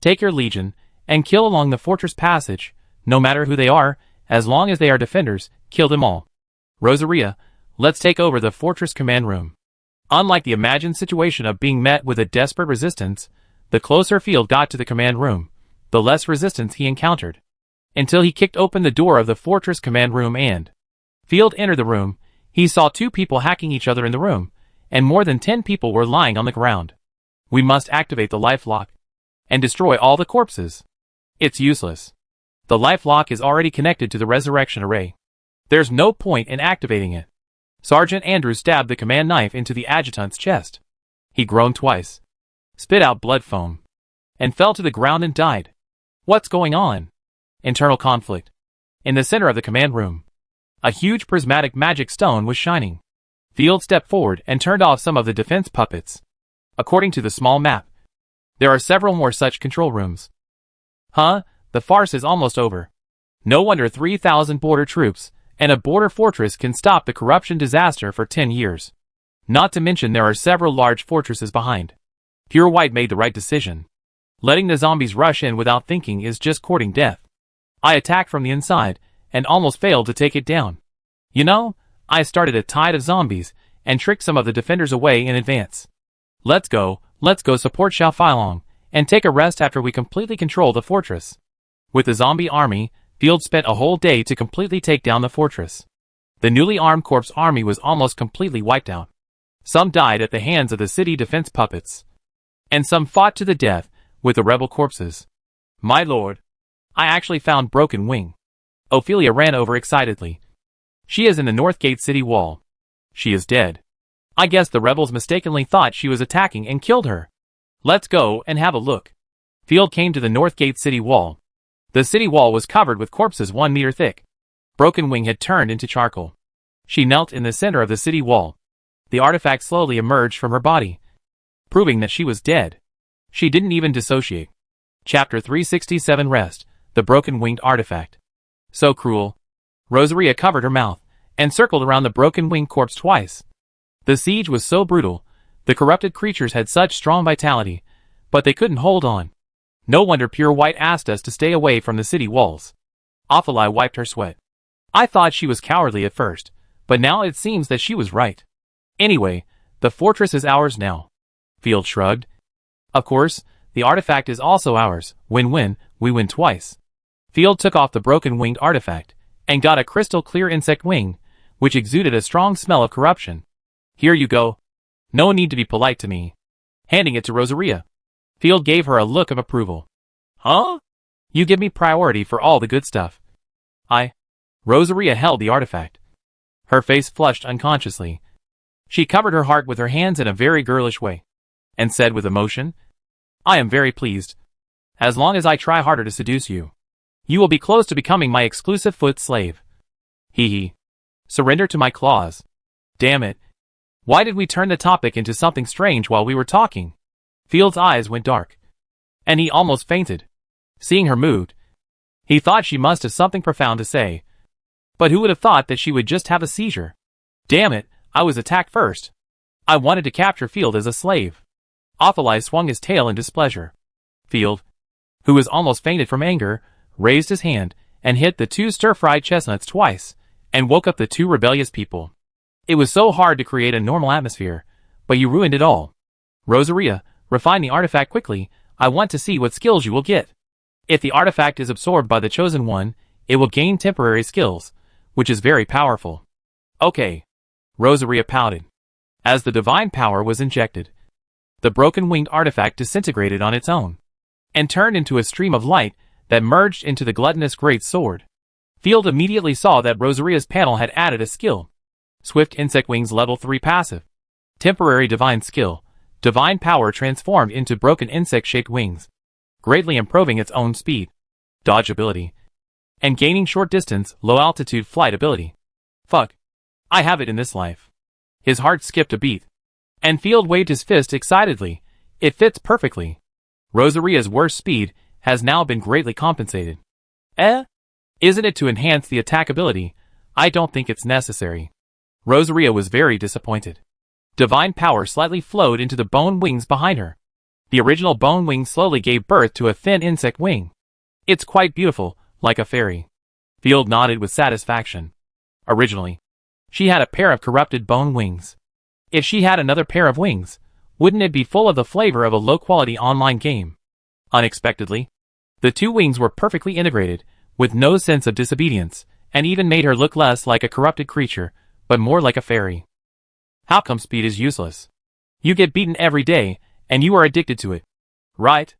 Take your legion and kill along the fortress passage, no matter who they are, as long as they are defenders, kill them all. Rosaria, let's take over the fortress command room. Unlike the imagined situation of being met with a desperate resistance, the closer Field got to the command room, the less resistance he encountered, until he kicked open the door of the fortress command room and Field entered the room. He saw 2 people hacking each other in the room, and more than 10 people were lying on the ground. We must activate the life lock and destroy all the corpses. It's useless. The life lock is already connected to the resurrection array. There's no point in activating it. Sergeant Andrews stabbed the command knife into the adjutant's chest. He groaned twice, spit out blood foam, and fell to the ground and died. What's going on? Internal conflict. In the center of the command room, A huge prismatic magic stone was shining. Field stepped forward and turned off some of the defense puppets. According to the small map, there are several more such control rooms. Huh? The farce is almost over. No wonder 3,000 border troops and a border fortress can stop the corruption disaster for 10 years. Not to mention there are several large fortresses behind. Pure White made the right decision. Letting the zombies rush in without thinking is just courting death. I attacked from the inside and almost failed to take it down. You know, I started a tide of zombies and tricked some of the defenders away in advance. Let's go support Xiao Feilong and take a rest after we completely control the fortress. With the zombie army, Field spent a whole day to completely take down the fortress. The newly armed corpse army was almost completely wiped out. Some died at the hands of the city defense puppets. And some fought to the death with the rebel corpses. My lord, I actually found Broken Wing. Ophelia ran over excitedly. She is in the North Gate city wall. She is dead. I guess the rebels mistakenly thought she was attacking and killed her. Let's go and have a look. Field came to the North Gate city wall. The city wall was covered with corpses 1 meter thick. Broken Wing had turned into charcoal. She knelt in the center of the city wall. The artifact slowly emerged from her body, proving that she was dead. She didn't even dissociate. Chapter 367 Rest, the Broken Winged Artifact. So cruel. Rosaria covered her mouth and circled around the Broken Winged corpse twice. The siege was so brutal. The corrupted creatures had such strong vitality, but they couldn't hold on. No wonder Pure White asked us to stay away from the city walls. Ophelia wiped her sweat. I thought she was cowardly at first, but now it seems that she was right. Anyway, the fortress is ours now. Field shrugged. Of course, the artifact is also ours. Win-win, we win twice. Field took off the Broken Winged artifact and got a crystal clear insect wing, which exuded a strong smell of corruption. Here you go. No need to be polite to me. Handing it to Rosaria. Field gave her a look of approval. Huh? You give me priority for all the good stuff. Rosaria held the artifact. Her face flushed unconsciously. She covered her heart with her hands in a very girlish way, and said with emotion, I am very pleased. As long as I try harder to seduce you, you will be close to becoming my exclusive foot slave. Hee hee. Surrender to my claws. Damn it. Why did we turn the topic into something strange while we were talking? Field's eyes went dark, and he almost fainted. Seeing her mood, he thought she must have something profound to say. But who would have thought that she would just have a seizure? Damn it, I was attacked first. I wanted to capture Field as a slave. Ophelia swung his tail in displeasure. Field, who was almost fainted from anger, raised his hand and hit the 2 stir-fried chestnuts twice, and woke up the 2 rebellious people. It was so hard to create a normal atmosphere, but you ruined it all. Rosaria, refine the artifact quickly. I want to see what skills you will get. If the artifact is absorbed by the Chosen One, it will gain temporary skills, which is very powerful. Okay. Rosaria pouted. As the divine power was injected, the Broken Winged artifact disintegrated on its own, and turned into a stream of light that merged into the gluttonous great sword. Field immediately saw that Rosaria's panel had added a skill. Swift Insect Wings Level 3 Passive. Temporary Divine Skill. Divine power transformed into broken insect-shaped wings, greatly improving its own speed, dodge ability, and gaining short distance, low altitude flight ability. Fuck. I have it in this life. His heart skipped a beat, and Field waved his fist excitedly. It fits perfectly. Rosaria's worst speed has now been greatly compensated. Isn't it to enhance the attack ability? I don't think it's necessary. Rosaria was very disappointed. Divine power slightly flowed into the bone wings behind her. The original bone wing slowly gave birth to a thin insect wing. It's quite beautiful, like a fairy. Field nodded with satisfaction. Originally, she had a pair of corrupted bone wings. If she had another pair of wings, wouldn't it be full of the flavor of a low-quality online game? Unexpectedly, the 2 wings were perfectly integrated, with no sense of disobedience, and even made her look less like a corrupted creature, but more like a fairy. How come speed is useless? You get beaten every day, and you are addicted to it. Right?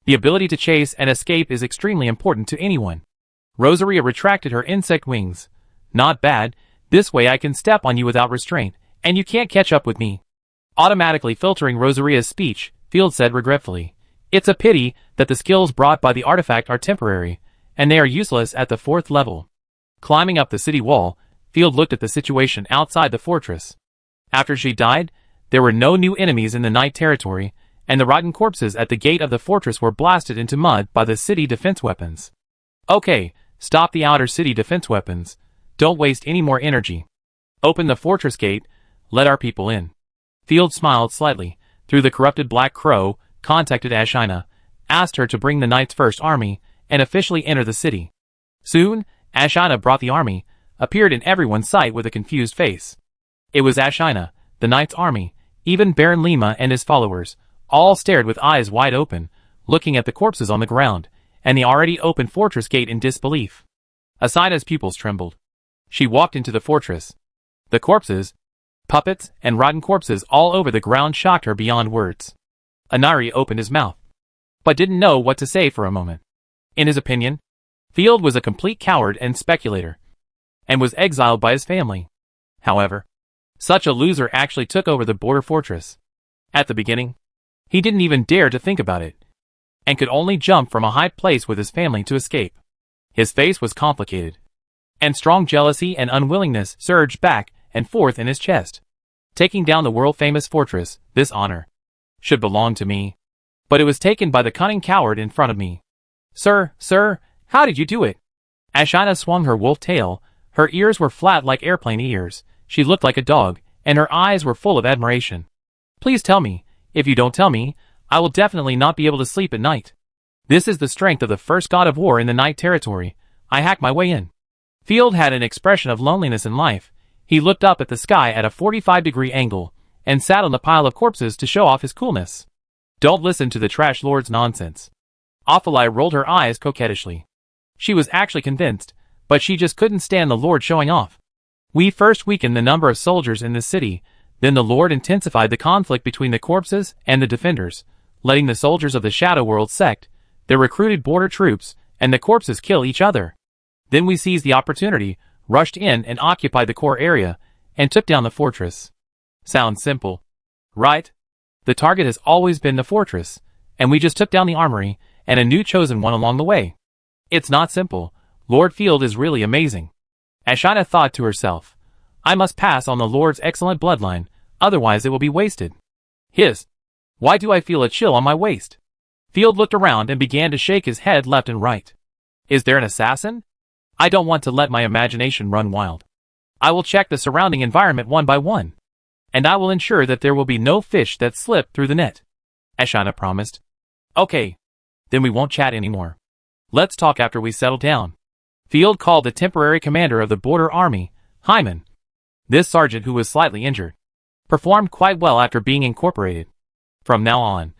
The ability to chase and escape is extremely important to anyone. Rosaria retracted her insect wings. Not bad. This way I can step on you without restraint, and you can't catch up with me. Automatically filtering Rosaria's speech, Field said regretfully, It's a pity that the skills brought by the artifact are temporary, and they are useless at the 4th level. Climbing up the city wall, Field looked at the situation outside the fortress. After she died, there were no new enemies in the night territory, and the rotten corpses at the gate of the fortress were blasted into mud by the city defense weapons. Okay, stop the outer city defense weapons. Don't waste any more energy. Open the fortress gate, let our people in. Field smiled slightly, through the corrupted Black Crow, contacted Ashina, asked her to bring the Knight's first army, and officially enter the city. Soon, Ashina brought the army, appeared in everyone's sight with a confused face. It was Ashina, the Knight's army. Even Baron Lima and his followers, all stared with eyes wide open, looking at the corpses on the ground, and the already open fortress gate in disbelief. Ashina's pupils trembled. She walked into the fortress. The corpses, puppets, and rotten corpses all over the ground shocked her beyond words. Inari opened his mouth, but didn't know what to say for a moment. In his opinion, Field was a complete coward and speculator, and was exiled by his family. However, such a loser actually took over the border fortress. At the beginning, he didn't even dare to think about it, and could only jump from a high place with his family to escape. His face was complicated, and strong jealousy and unwillingness surged back and forth in his chest. Taking down the world-famous fortress, this honor should belong to me. But it was taken by the cunning coward in front of me. Sir, how did you do it? Ashina swung her wolf tail. Her ears were flat like airplane ears. She looked like a dog, and her eyes were full of admiration. Please tell me. If you don't tell me, I will definitely not be able to sleep at night. This is the strength of the first god of war in the night territory. I hacked my way in. Field had an expression of loneliness in life. He looked up at the sky at a 45-degree angle, and sat on the pile of corpses to show off his coolness. Don't listen to the trash lord's nonsense. Ophalai rolled her eyes coquettishly. She was actually convinced, but she just couldn't stand the lord showing off. We first weakened the number of soldiers in the city, then the lord intensified the conflict between the corpses and the defenders, letting the soldiers of the Shadow World sect, the recruited border troops, and the corpses kill each other. Then we seized the opportunity, rushed in and occupied the core area, and took down the fortress. Sounds simple, right? The target has always been the fortress, and we just took down the armory, and a new chosen one along the way. It's not simple. Lord Field is really amazing. Ashina thought to herself, I must pass on the Lord's excellent bloodline, otherwise it will be wasted. Hiss. Why do I feel a chill on my waist? Field looked around and began to shake his head left and right. Is there an assassin? I don't want to let my imagination run wild. I will check the surrounding environment one by one, and I will ensure that there will be no fish that slip through the net. Ashina promised. Okay. Then we won't chat anymore. Let's talk after we settle down. Field called the temporary commander of the border army, Hyman. This sergeant, who was slightly injured, performed quite well after being incorporated. From now on,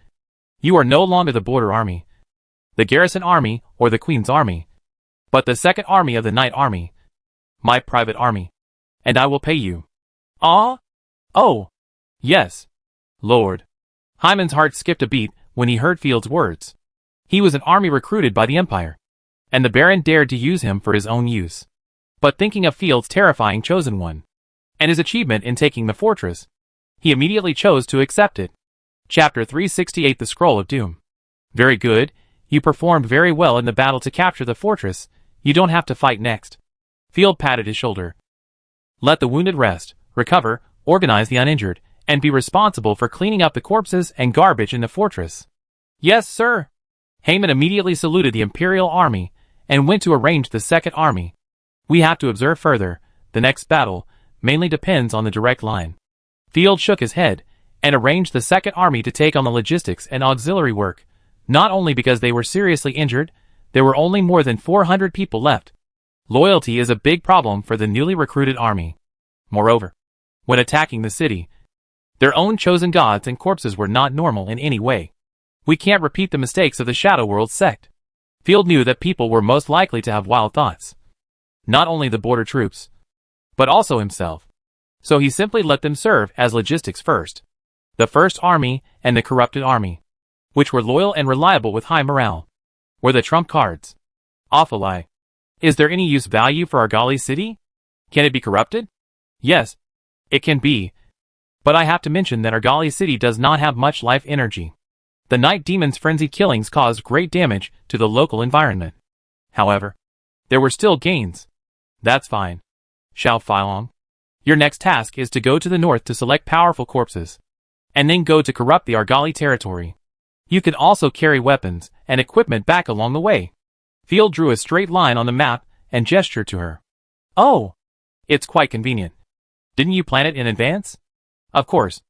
you are no longer the border army, the garrison army, or the Queen's army, but the second army of the night army, my private army, and I will pay you. Ah? Oh. Yes. Lord. Hyman's heart skipped a beat when he heard Field's words. He was an army recruited by the Empire, and the Baron dared to use him for his own use. But thinking of Field's terrifying chosen one, and his achievement in taking the fortress, he immediately chose to accept it. Chapter 368, The Scroll of Doom. Very good. You performed very well in the battle to capture the fortress. You don't have to fight next. Field patted his shoulder. Let the wounded rest, recover, organize the uninjured, and be responsible for cleaning up the corpses and garbage in the fortress. Yes, sir. Hyman immediately saluted the Imperial Army and went to arrange the Second Army. We have to observe further. The next battle mainly depends on the direct line. Field shook his head and arranged the Second Army to take on the logistics and auxiliary work, not only because they were seriously injured, there were only more than 400 people left. Loyalty is a big problem for the newly recruited army. Moreover, when attacking the city, their own chosen gods and corpses were not normal in any way. We can't repeat the mistakes of the Shadow World sect. Field knew that people were most likely to have wild thoughts. Not only the border troops, but also himself. So he simply let them serve as logistics first. The First Army and the Corrupted Army, which were loyal and reliable with high morale, were the trump cards. Ophalai. Is there any use value for Argali City? Can it be corrupted? Yes, it can be. But I have to mention that Argali City does not have much life energy. The Night Demon's frenzied killings caused great damage to the local environment. However, there were still gains. That's fine. Xiao Feilong. Your next task is to go to the north to select powerful corpses, and then go to corrupt the Argali territory. You can also carry weapons and equipment back along the way. Field drew a straight line on the map and gestured to her. Oh, it's quite convenient. Didn't you plan it in advance? Of course.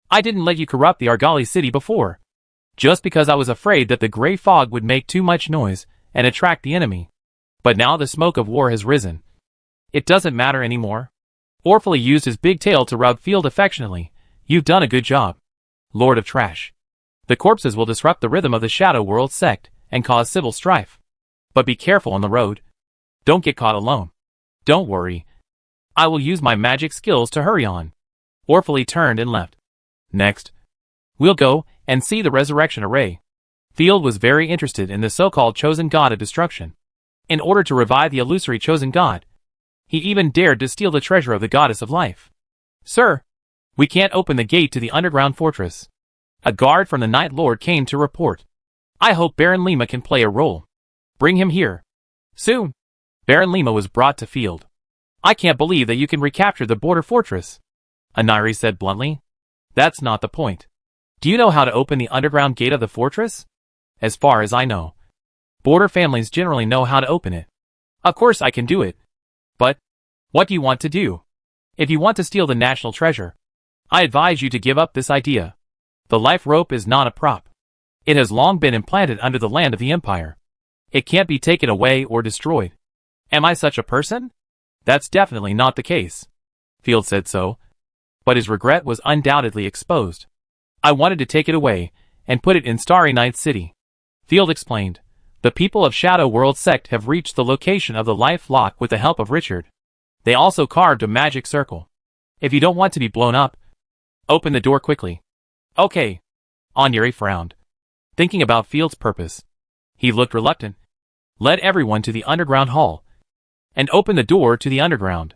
I didn't let you corrupt the Argali city before, just because I was afraid that the gray fog would make too much noise and attract the enemy. But now the smoke of war has risen. It doesn't matter anymore. Orpheus used his big tail to rub Field affectionately. You've done a good job, Lord of Trash. The corpses will disrupt the rhythm of the Shadow World sect and cause civil strife. But be careful on the road. Don't get caught alone. Don't worry. I will use my magic skills to hurry on. Orpheus turned and left. Next, we'll go and see the resurrection array. Field was very interested in the so-called chosen god of destruction. In order to revive the illusory chosen god, he even dared to steal the treasure of the goddess of life. Sir, we can't open the gate to the underground fortress. A guard from the Night Lord came to report. I hope Baron Lima can play a role. Bring him here. Soon. Baron Lima was brought to Field. I can't believe that you can recapture the border fortress, Anari said bluntly. That's not the point. Do you know how to open the underground gate of the fortress? As far as I know, border families generally know how to open it. Of course I can do it. But, what do you want to do? If you want to steal the national treasure, I advise you to give up this idea. The life rope is not a prop. It has long been implanted under the land of the Empire. It can't be taken away or destroyed. Am I such a person? That's definitely not the case. Field said so, but his regret was undoubtedly exposed. I wanted to take it away and put it in Starry Night City. Field explained. The people of Shadow World sect have reached the location of the life lock with the help of Richard. They also carved a magic circle. If you don't want to be blown up, open the door quickly. Okay. Onyuri frowned, thinking about Field's purpose. He looked reluctant, led everyone to the underground hall, and opened the door to the underground.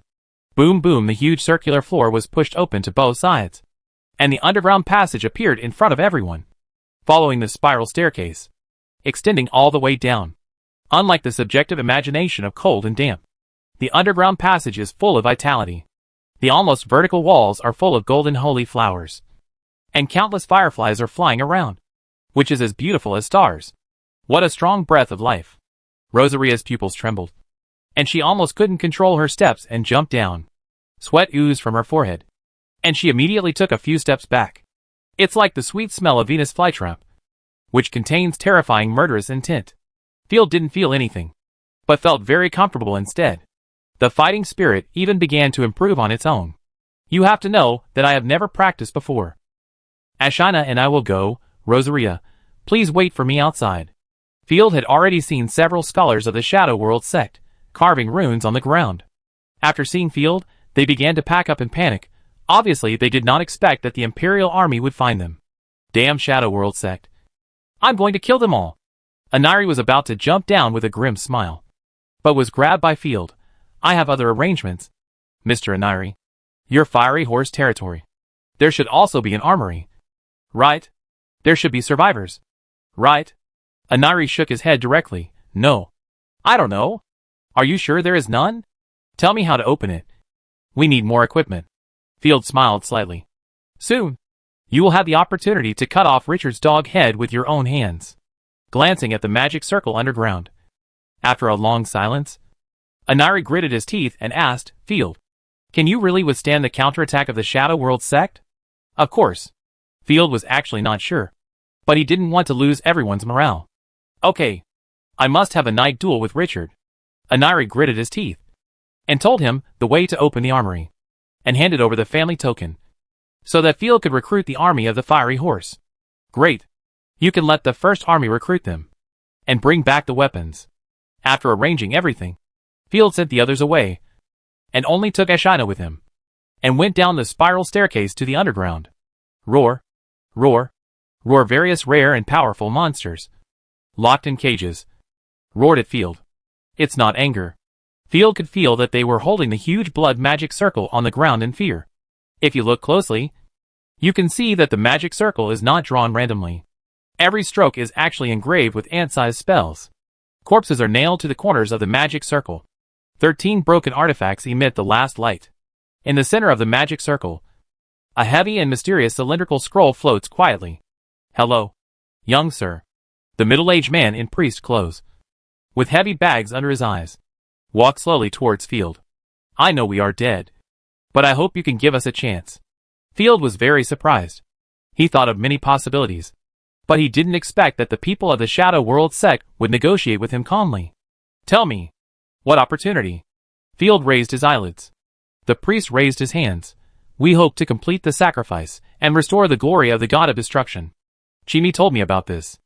Boom boom, the huge circular floor was pushed open to both sides, and the underground passage appeared in front of everyone, following the spiral staircase, extending all the way down. Unlike the subjective imagination of cold and damp, the underground passage is full of vitality. The almost vertical walls are full of golden holy flowers, and countless fireflies are flying around, which is as beautiful as stars. What a strong breath of life. Rosaria's pupils trembled, and she almost couldn't control her steps and jumped down. Sweat oozed from her forehead, and she immediately took a few steps back. It's like the sweet smell of Venus flytrap, which contains terrifying murderous intent. Field didn't feel anything, but felt very comfortable instead. The fighting spirit even began to improve on its own. You have to know that I have never practiced before. Ashina and I will go. Rosaria, please wait for me outside. Field had already seen several scholars of the Shadow World sect carving runes on the ground. After seeing Field, they began to pack up in panic. Obviously, they did not expect that the Imperial Army would find them. Damn Shadow World sect. I'm going to kill them all. Anari was about to jump down with a grim smile, but was grabbed by Field. I have other arrangements. Mr. Anari. Your fiery horse territory. There should also be an armory. Right? There should be survivors. Right? Anari shook his head directly. No. I don't know. Are you sure there is none? Tell me how to open it. We need more equipment. Field smiled slightly. Soon, you will have the opportunity to cut off Richard's dog head with your own hands. Glancing at the magic circle underground. After a long silence, Anari gritted his teeth and asked, Field, can you really withstand the counterattack of the Shadow World sect? Of course. Field was actually not sure, but he didn't want to lose everyone's morale. Okay. I must have a night duel with Richard. Anari gritted his teeth and told him the way to open the armory, and handed over the family token so that Field could recruit the army of the fiery horse. Great. You can let the first army recruit them and bring back the weapons. After arranging everything, Field sent the others away and only took Ashina with him and went down the spiral staircase to the underground. Roar, roar, roar. Various rare and powerful monsters, locked in cages, roared at Field. It's not anger. Field could feel that they were holding the huge blood magic circle on the ground in fear. If you look closely, you can see that the magic circle is not drawn randomly. Every stroke is actually engraved with ant-sized spells. Corpses are nailed to the corners of the magic circle. 13 broken artifacts emit the last light. In the center of the magic circle, a heavy and mysterious cylindrical scroll floats quietly. Hello, young sir. The middle-aged man in priest clothes, with heavy bags under his eyes, walks slowly towards Field. I know we are dead, but I hope you can give us a chance. Field was very surprised. He thought of many possibilities, but he didn't expect that the people of the Shadow World sect would negotiate with him calmly. Tell me, what opportunity? Field raised his eyelids. The priest raised his hands. We hope to complete the sacrifice and restore the glory of the god of destruction. Chimi told me about this.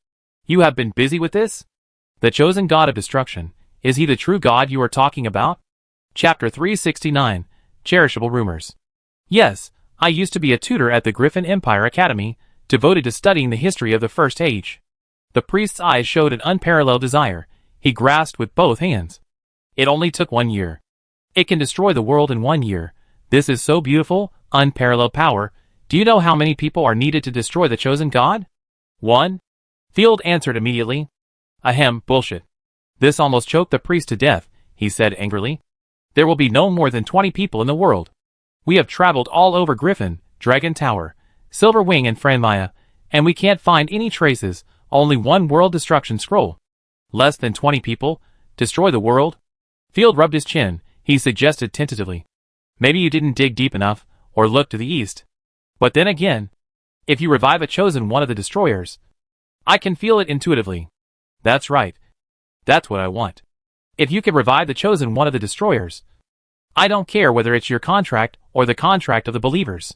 You have been busy with this? The chosen god of destruction, is he the true god you are talking about? Chapter 369, Cherishable Rumors. Yes, I used to be a tutor at the Griffin Empire Academy, devoted to studying the history of the First Age. The priest's eyes showed an unparalleled desire. He grasped with both hands. It only took 1 year. It can destroy the world in 1 year. This is so beautiful, unparalleled power. Do you know how many people are needed to destroy the chosen god? 1. Field answered immediately. Ahem, bullshit. This almost choked the priest to death, he said angrily. There will be no more than 20 people in the world. We have traveled all over Griffin, Dragon Tower, Silver Wing and Franmaya, and we can't find any traces, only one world destruction scroll. Less than 20 people? Destroy the world? Field rubbed his chin. He suggested tentatively. Maybe you didn't dig deep enough, or look to the east. But then again, if you revive a chosen one of the destroyers, I can feel it intuitively. That's right. That's what I want. If you can revive the chosen one of the destroyers, I don't care whether it's your contract or the contract of the believers.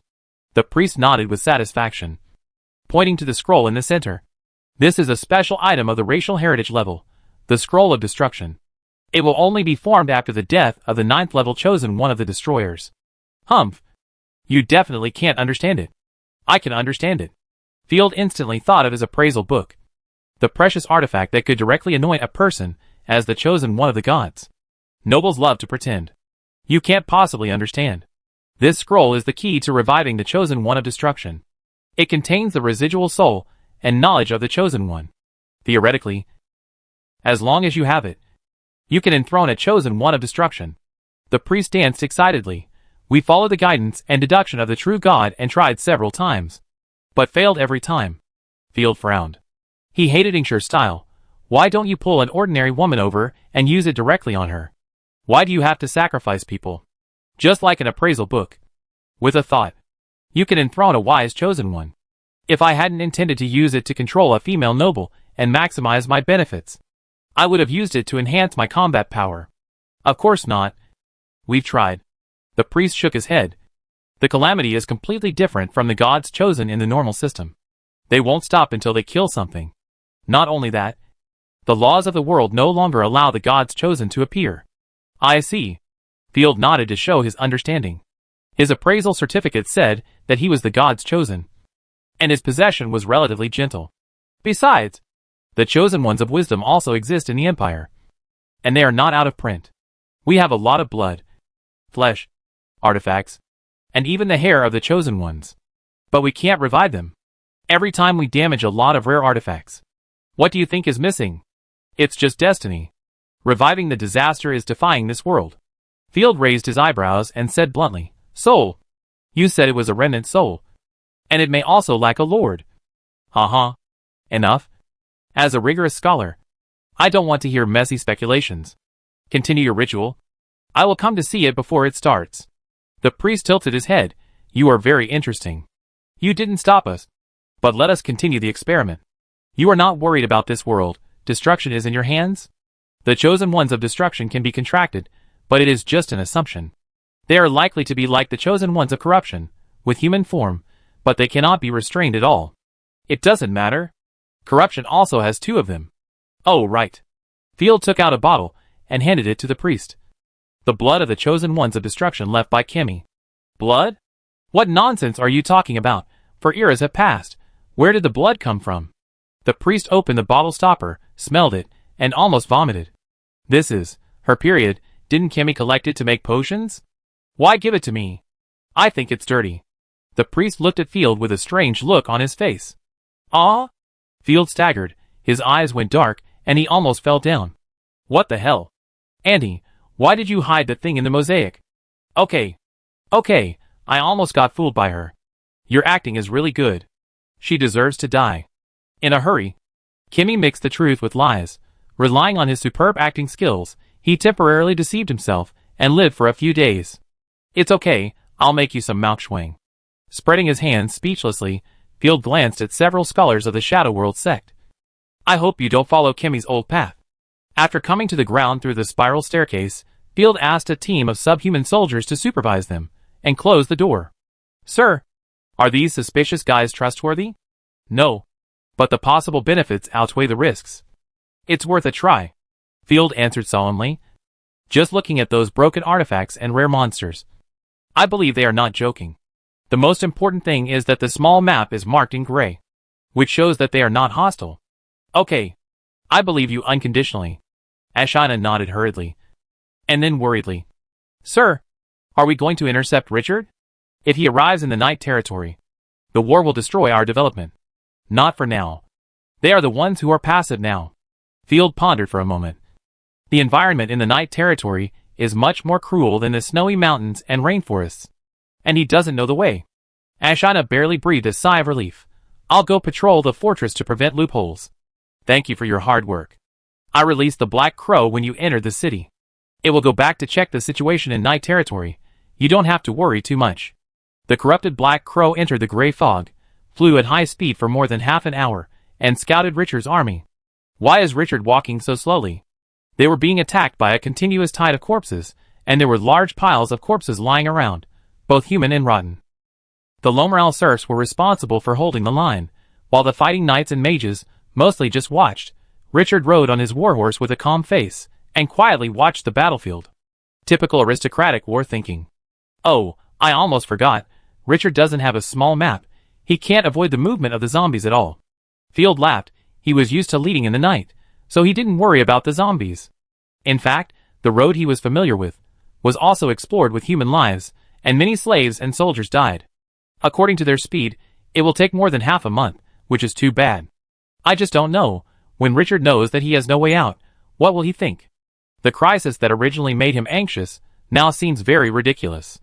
The priest nodded with satisfaction, pointing to the scroll in the center. This is a special item of the racial heritage level, the Scroll of Destruction. It will only be formed after the death of the 9th level chosen one of the destroyers. Humph. You definitely can't understand it. I can understand it. Field instantly thought of his appraisal book. The precious artifact that could directly anoint a person as the chosen one of the gods. Nobles love to pretend. You can't possibly understand. This scroll is the key to reviving the chosen one of destruction. It contains the residual soul and knowledge of the chosen one. Theoretically, as long as you have it, you can enthrone a chosen one of destruction. The priest danced excitedly. We followed the guidance and deduction of the true god and tried several times, but failed every time. Field frowned. He hated Ingsher's style. Why don't you pull an ordinary woman over and use it directly on her? Why do you have to sacrifice people? Just like an appraisal book. With a thought. You can enthrone a wise chosen one. If I hadn't intended to use it to control a female noble and maximize my benefits, I would have used it to enhance my combat power. Of course not. We've tried. The priest shook his head. The calamity is completely different from the gods chosen in the normal system. They won't stop until they kill something. Not only that, the laws of the world no longer allow the gods chosen to appear. I see. Field nodded to show his understanding. His appraisal certificate said that he was the gods chosen, and his possession was relatively gentle. Besides, the chosen ones of wisdom also exist in the Empire, and they are not out of print. We have a lot of blood, flesh, artifacts, and even the hair of the chosen ones. But we can't revive them. Every time we damage a lot of rare artifacts. What do you think is missing? It's just destiny. Reviving the disaster is defying this world. Field raised his eyebrows and said bluntly, Soul. You said it was a remnant soul. And it may also lack a lord. Enough. As a rigorous scholar, I don't want to hear messy speculations. Continue your ritual. I will come to see it before it starts. The priest tilted his head. You are very interesting. You didn't stop us. But let us continue the experiment. You are not worried about this world. Destruction is in your hands? The chosen ones of destruction can be contracted, but it is just an assumption. They are likely to be like the chosen ones of corruption, with human form, but they cannot be restrained at all. It doesn't matter. Corruption also has 2 of them. Oh, right. Field took out a bottle and handed it to the priest. The blood of the chosen ones of destruction left by Kimmy. Blood? What nonsense are you talking about? For eras have passed. Where did the blood come from? The priest opened the bottle stopper, smelled it, and almost vomited. This is her period. Didn't Kimmy collect it to make potions? Why give it to me? I think it's dirty. The priest looked at Field with a strange look on his face. Ah? Field staggered, his eyes went dark, and he almost fell down. What the hell? Auntie, Why did you hide the thing in the mosaic? Okay. Okay, I almost got fooled by her. Your acting is really good. She deserves to die. In a hurry. Kimmy mixed the truth with lies. Relying on his superb acting skills, he temporarily deceived himself and lived for a few days. It's okay, I'll make you some Malkschwang. Spreading his hands speechlessly, Field glanced at several scholars of the Shadow World sect. I hope you don't follow Kimmy's old path. After coming to the ground through the spiral staircase, Field asked a team of subhuman soldiers to supervise them, and close the door. Sir, are these suspicious guys trustworthy? No. But the possible benefits outweigh the risks. It's worth a try, Field answered solemnly. Just looking at those broken artifacts and rare monsters. I believe they are not joking. The most important thing is that the small map is marked in gray, which shows that they are not hostile. Okay. I believe you unconditionally. Ashina nodded hurriedly. And then worriedly. Sir, are we going to intercept Richard? If he arrives in the Night Territory, the war will destroy our development. Not for now. They are the ones who are passive now. Field pondered for a moment. The environment in the Night Territory is much more cruel than the snowy mountains and rainforests. And he doesn't know the way. Ashina barely breathed a sigh of relief. I'll go patrol the fortress to prevent loopholes. Thank you for your hard work. I released the Black Crow when you entered the city. It will go back to check the situation in Night Territory. You don't have to worry too much. The corrupted Black Crow entered the gray fog, flew at high speed for more than half an hour, and scouted Richard's army. Why is Richard walking so slowly? They were being attacked by a continuous tide of corpses, and there were large piles of corpses lying around, both human and rotten. The Lomoral serfs were responsible for holding the line, while the fighting knights and mages mostly just watched. Richard rode on his warhorse with a calm face, and quietly watched the battlefield. Typical aristocratic war thinking. Oh, I almost forgot. Richard doesn't have a small map. He can't avoid the movement of the zombies at all. Field laughed. He was used to leading in the night, so he didn't worry about the zombies. In fact, the road he was familiar with was also explored with human lives, and many slaves and soldiers died. According to their speed, it will take more than half a month, which is too bad. I just don't know. When Richard knows that he has no way out, what will he think? The crisis that originally made him anxious now seems very ridiculous.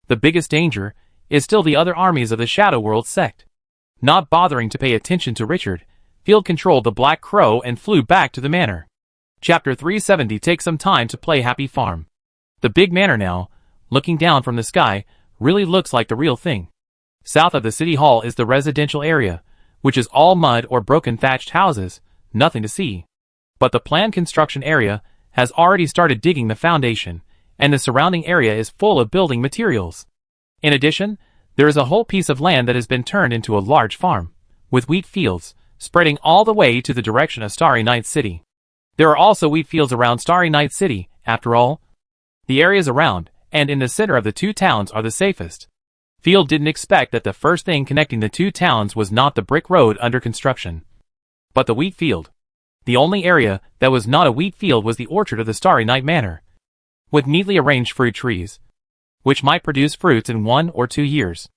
The biggest danger is still the other armies of the Shadow World sect. Not bothering to pay attention to Richard, Field controlled the Black Crow and flew back to the manor. Chapter 370 takes some time to play Happy Farm. The big manor now, looking down from the sky, really looks like the real thing. South of the city hall is the residential area, which is all mud or broken thatched houses, nothing to see. But the planned construction area has already started digging the foundation, and the surrounding area is full of building materials. In addition, there is a whole piece of land that has been turned into a large farm, with wheat fields spreading all the way to the direction of Starry Night City. There are also wheat fields around Starry Night City, after all. The areas around and in the center of the two towns are the safest. Field didn't expect that the first thing connecting the two towns was not the brick road under construction, but the wheat field. The only area that was not a wheat field was the orchard of the Starry Night Manor, with neatly arranged fruit trees, which might produce fruits in 1 or 2 years.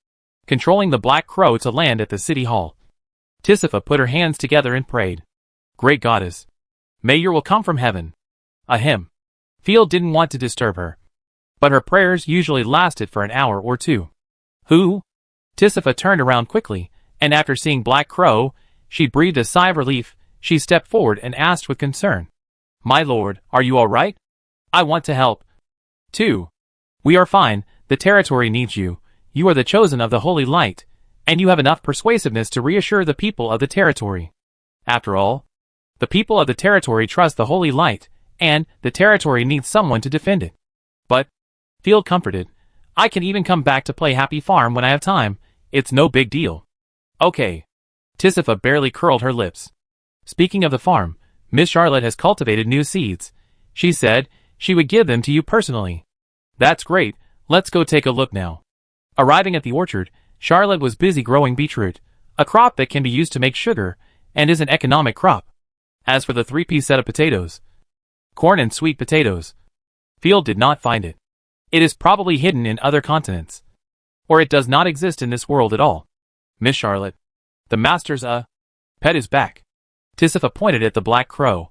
Controlling the Black Crow to land at the city hall, Tisifa put her hands together and prayed. Great goddess, may your will come from heaven. Ahem. Field didn't want to disturb her, but her prayers usually lasted for an hour or two. Who? Tisifa turned around quickly, and after seeing Black Crow, she breathed a sigh of relief. She stepped forward and asked with concern. My lord, are you all right? I want to help. 2. We are fine. The territory needs you. You are the chosen of the Holy Light, and you have enough persuasiveness to reassure the people of the territory. After all, the people of the territory trust the Holy Light, and the territory needs someone to defend it. But, Field comforted, I can even come back to play Happy Farm when I have time. It's no big deal. Okay. Tisifa barely curled her lips. Speaking of the farm, Miss Charlotte has cultivated new seeds. She said she would give them to you personally. That's great. Let's go take a look now. Arriving at the orchard, Charlotte was busy growing beetroot, a crop that can be used to make sugar, and is an economic crop. As for the 3-piece set of potatoes, corn and sweet potatoes, Field did not find it. It is probably hidden in other continents. Or it does not exist in this world at all. Miss Charlotte, the master's pet is back. Tisifa pointed at the Black Crow.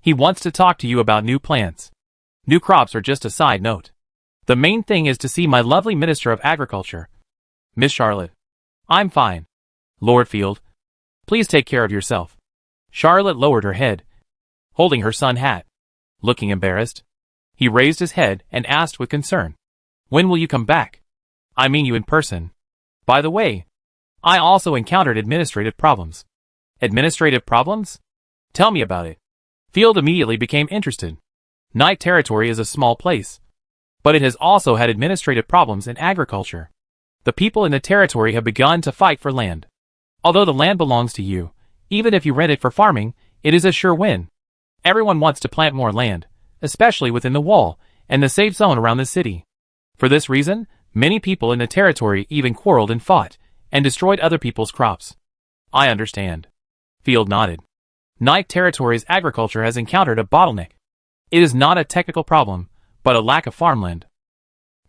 He wants to talk to you about new plants. New crops are just a side note. The main thing is to see my lovely Minister of Agriculture. Miss Charlotte. I'm fine. Lord Field. Please take care of yourself. Charlotte lowered her head, holding her sun hat. Looking embarrassed, he raised his head and asked with concern. When will you come back? I mean you in person. By the way, I also encountered administrative problems. Administrative problems? Tell me about it. Field immediately became interested. Night Territory is a small place, but it has also had administrative problems in agriculture. The people in the territory have begun to fight for land. Although the land belongs to you, even if you rent it for farming, it is a sure win. Everyone wants to plant more land, especially within the wall and the safe zone around the city. For this reason, many people in the territory even quarreled and fought, and destroyed other people's crops. I understand. Field nodded. Night Territory's agriculture has encountered a bottleneck. It is not a technical problem, but a lack of farmland.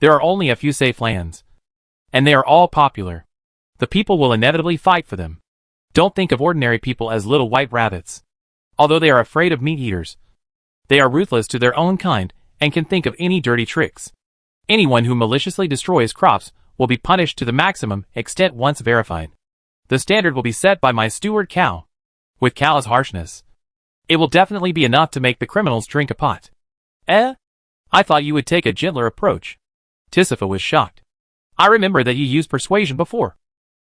There are only a few safe lands, and they are all popular. The people will inevitably fight for them. Don't think of ordinary people as little white rabbits. Although they are afraid of meat eaters, they are ruthless to their own kind and can think of any dirty tricks. Anyone who maliciously destroys crops will be punished to the maximum extent once verified. The standard will be set by my steward cow. With cow's harshness, it will definitely be enough to make the criminals drink a pot. I thought you would take a gentler approach. Tisifa was shocked. I remember that you used persuasion before,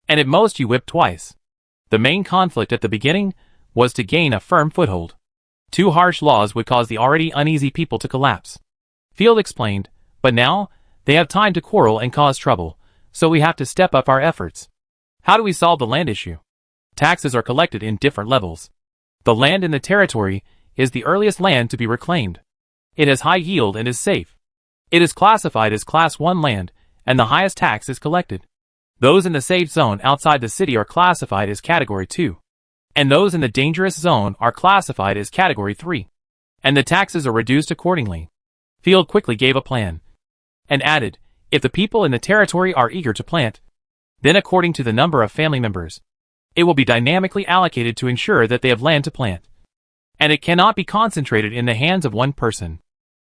and at most you whipped twice. The main conflict at the beginning was to gain a firm foothold. Too harsh laws would cause the already uneasy people to collapse. Field explained, but now, they have time to quarrel and cause trouble, so we have to step up our efforts. How do we solve the land issue? Taxes are collected in different levels. The land in the territory is the earliest land to be reclaimed. It has high yield and is safe. It is classified as Class 1 land, and the highest tax is collected. Those in the safe zone outside the city are classified as Category 2. And those in the dangerous zone are classified as Category 3. And the taxes are reduced accordingly. Field quickly gave a plan, and added, if the people in the territory are eager to plant, then according to the number of family members, it will be dynamically allocated to ensure that they have land to plant. And it cannot be concentrated in the hands of one person.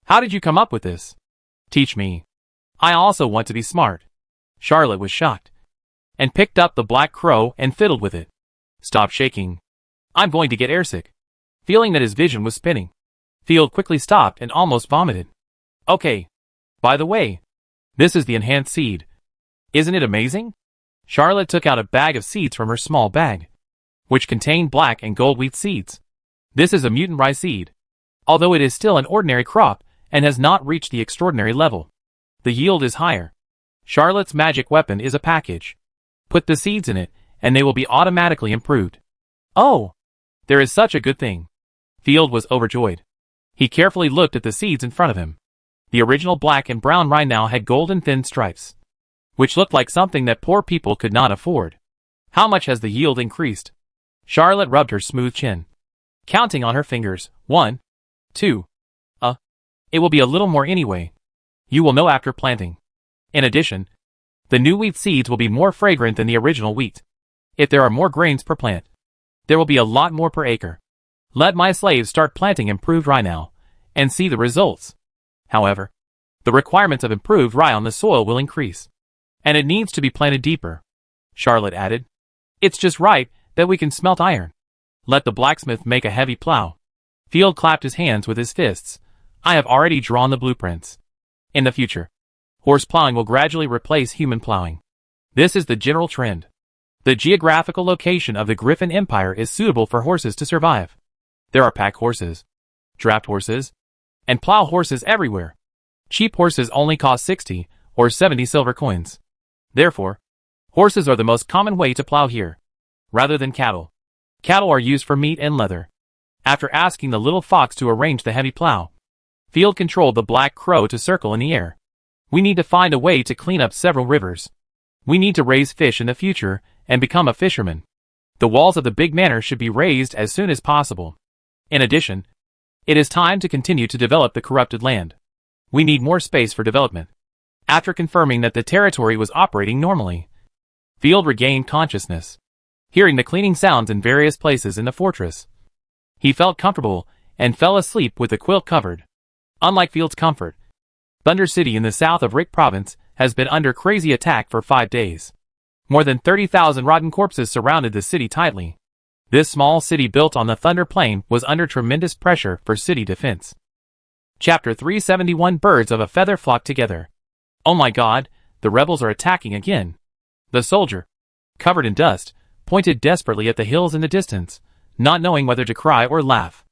How did you come up with this? Teach me. I also want to be smart. Charlotte was shocked, and picked up the black crow and fiddled with it. Stop shaking. I'm going to get airsick. Feeling that his vision was spinning, Field quickly stopped and almost vomited. Okay. By the way, this is the enhanced seed. Isn't it amazing? Charlotte took out a bag of seeds from her small bag, which contained black and gold wheat seeds. This is a mutant rye seed. Although it is still an ordinary crop and has not reached the extraordinary level, the yield is higher. Charlotte's magic weapon is a package. Put the seeds in it, and they will be automatically improved. Oh! There is such a good thing. Field was overjoyed. He carefully looked at the seeds in front of him. The original black and brown rye now had golden thin stripes, which looked like something that poor people could not afford. How much has the yield increased? Charlotte rubbed her smooth chin, counting on her fingers. 1, 2. It will be a little more anyway. You will know after planting. In addition, the new wheat seeds will be more fragrant than the original wheat. If there are more grains per plant, there will be a lot more per acre. Let my slaves start planting improved rye now, and see the results. However, the requirements of improved rye on the soil will increase, and it needs to be planted deeper. Charlotte added, it's just right that we can smelt iron. Let the blacksmith make a heavy plow. Field clapped his hands with his fists. I have already drawn the blueprints. In the future, horse plowing will gradually replace human plowing. This is the general trend. The geographical location of the Griffin Empire is suitable for horses to survive. There are pack horses, draft horses, and plow horses everywhere. Cheap horses only cost 60 or 70 silver coins. Therefore, horses are the most common way to plow here, rather than cattle. Cattle are used for meat and leather. After asking the little fox to arrange the heavy plow, Field controlled the black crow to circle in the air. We need to find a way to clean up several rivers. We need to raise fish in the future and become a fisherman. The walls of the big manor should be raised as soon as possible. In addition, it is time to continue to develop the corrupted land. We need more space for development. After confirming that the territory was operating normally, Field regained consciousness, hearing the cleaning sounds in various places in the fortress. He felt comfortable and fell asleep with the quilt covered. Unlike Field's Comfort, Thunder City in the south of Rick Province has been under crazy attack for 5 days. More than 30,000 rotten corpses surrounded the city tightly. This small city built on the Thunder Plain was under tremendous pressure for city defense. Chapter 371 Birds of a Feather Flock Together. Oh my god, the rebels are attacking again. The soldier, covered in dust, pointed desperately at the hills in the distance, not knowing whether to cry or laugh.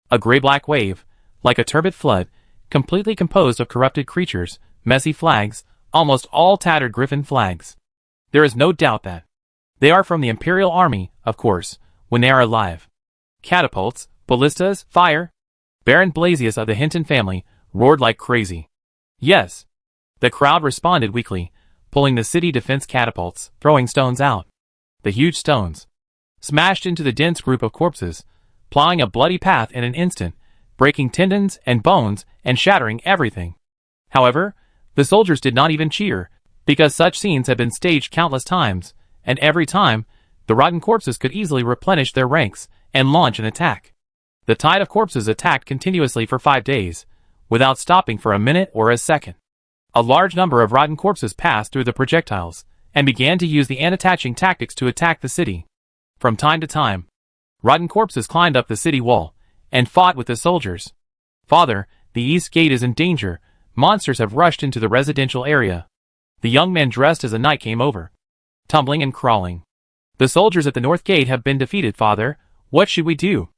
A gray-black wave, like a turbid flood, completely composed of corrupted creatures, messy flags, almost all tattered griffin flags. There is no doubt that they are from the Imperial Army, of course, when they are alive. Catapults, ballistas, fire. Baron Blasius of the Hinton family roared like crazy. Yes. The crowd responded weakly, pulling the city defense catapults, throwing stones out. The huge stones smashed into the dense group of corpses, plowing a bloody path in an instant, breaking tendons and bones and shattering everything. However, the soldiers did not even cheer, because such scenes had been staged countless times, and every time, the rotten corpses could easily replenish their ranks and launch an attack. The tide of corpses attacked continuously for 5 days, without stopping for a minute or a second. A large number of rotten corpses passed through the projectiles, and began to use the unattaching tactics to attack the city. From time to time, rotten corpses climbed up the city wall, and fought with the soldiers. Father, the east gate is in danger. Monsters have rushed into the residential area. The young man dressed as a knight came over, tumbling and crawling. The soldiers at the north gate have been defeated, father. What should we do?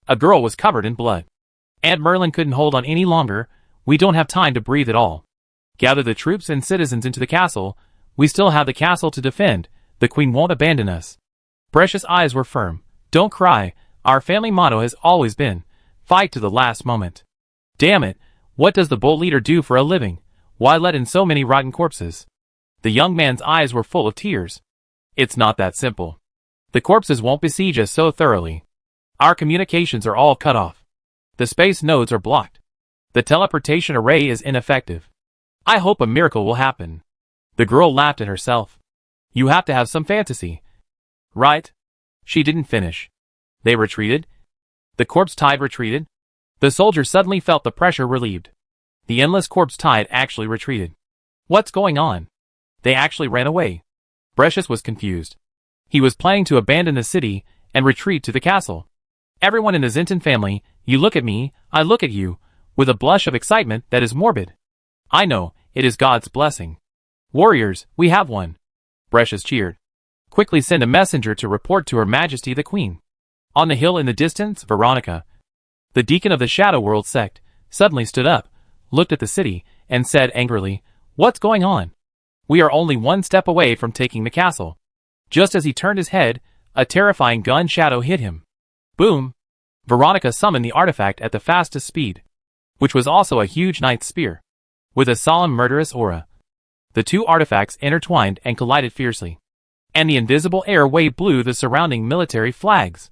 A girl was covered in blood. Aunt Merlin couldn't hold on any longer. We don't have time to breathe at all. Gather the troops and citizens into the castle. We still have the castle to defend. The queen won't abandon us. Precious' eyes were firm. Don't cry. Our family motto has always been, fight to the last moment. Damn it. What does the bolt leader do for a living? Why let in so many rotten corpses? The young man's eyes were full of tears. It's not that simple. The corpses won't besiege us so thoroughly. Our communications are all cut off. The space nodes are blocked. The teleportation array is ineffective. I hope a miracle will happen. The girl laughed at herself. You have to have some fantasy. Right? She didn't finish. They retreated. The corpse tide retreated. The soldiers suddenly felt the pressure relieved. The endless corpse tide actually retreated. What's going on? They actually ran away. Precious was confused. He was planning to abandon the city and retreat to the castle. Everyone in the Zinton family, you look at me, I look at you, with a blush of excitement that is morbid. I know, it is God's blessing. Warriors, we have one. Precious cheered. Quickly send a messenger to report to Her Majesty the Queen. On the hill in the distance, Veronica, the deacon of the Shadow World sect, suddenly stood up, looked at the city, and said angrily, What's going on? We are only one step away from taking the castle. Just as he turned his head, a terrifying gun shadow hit him. Boom! Veronica summoned the artifact at the fastest speed, which was also a huge knight's spear, with a solemn murderous aura. The two artifacts intertwined and collided fiercely, and the invisible air wave blew the surrounding military flags.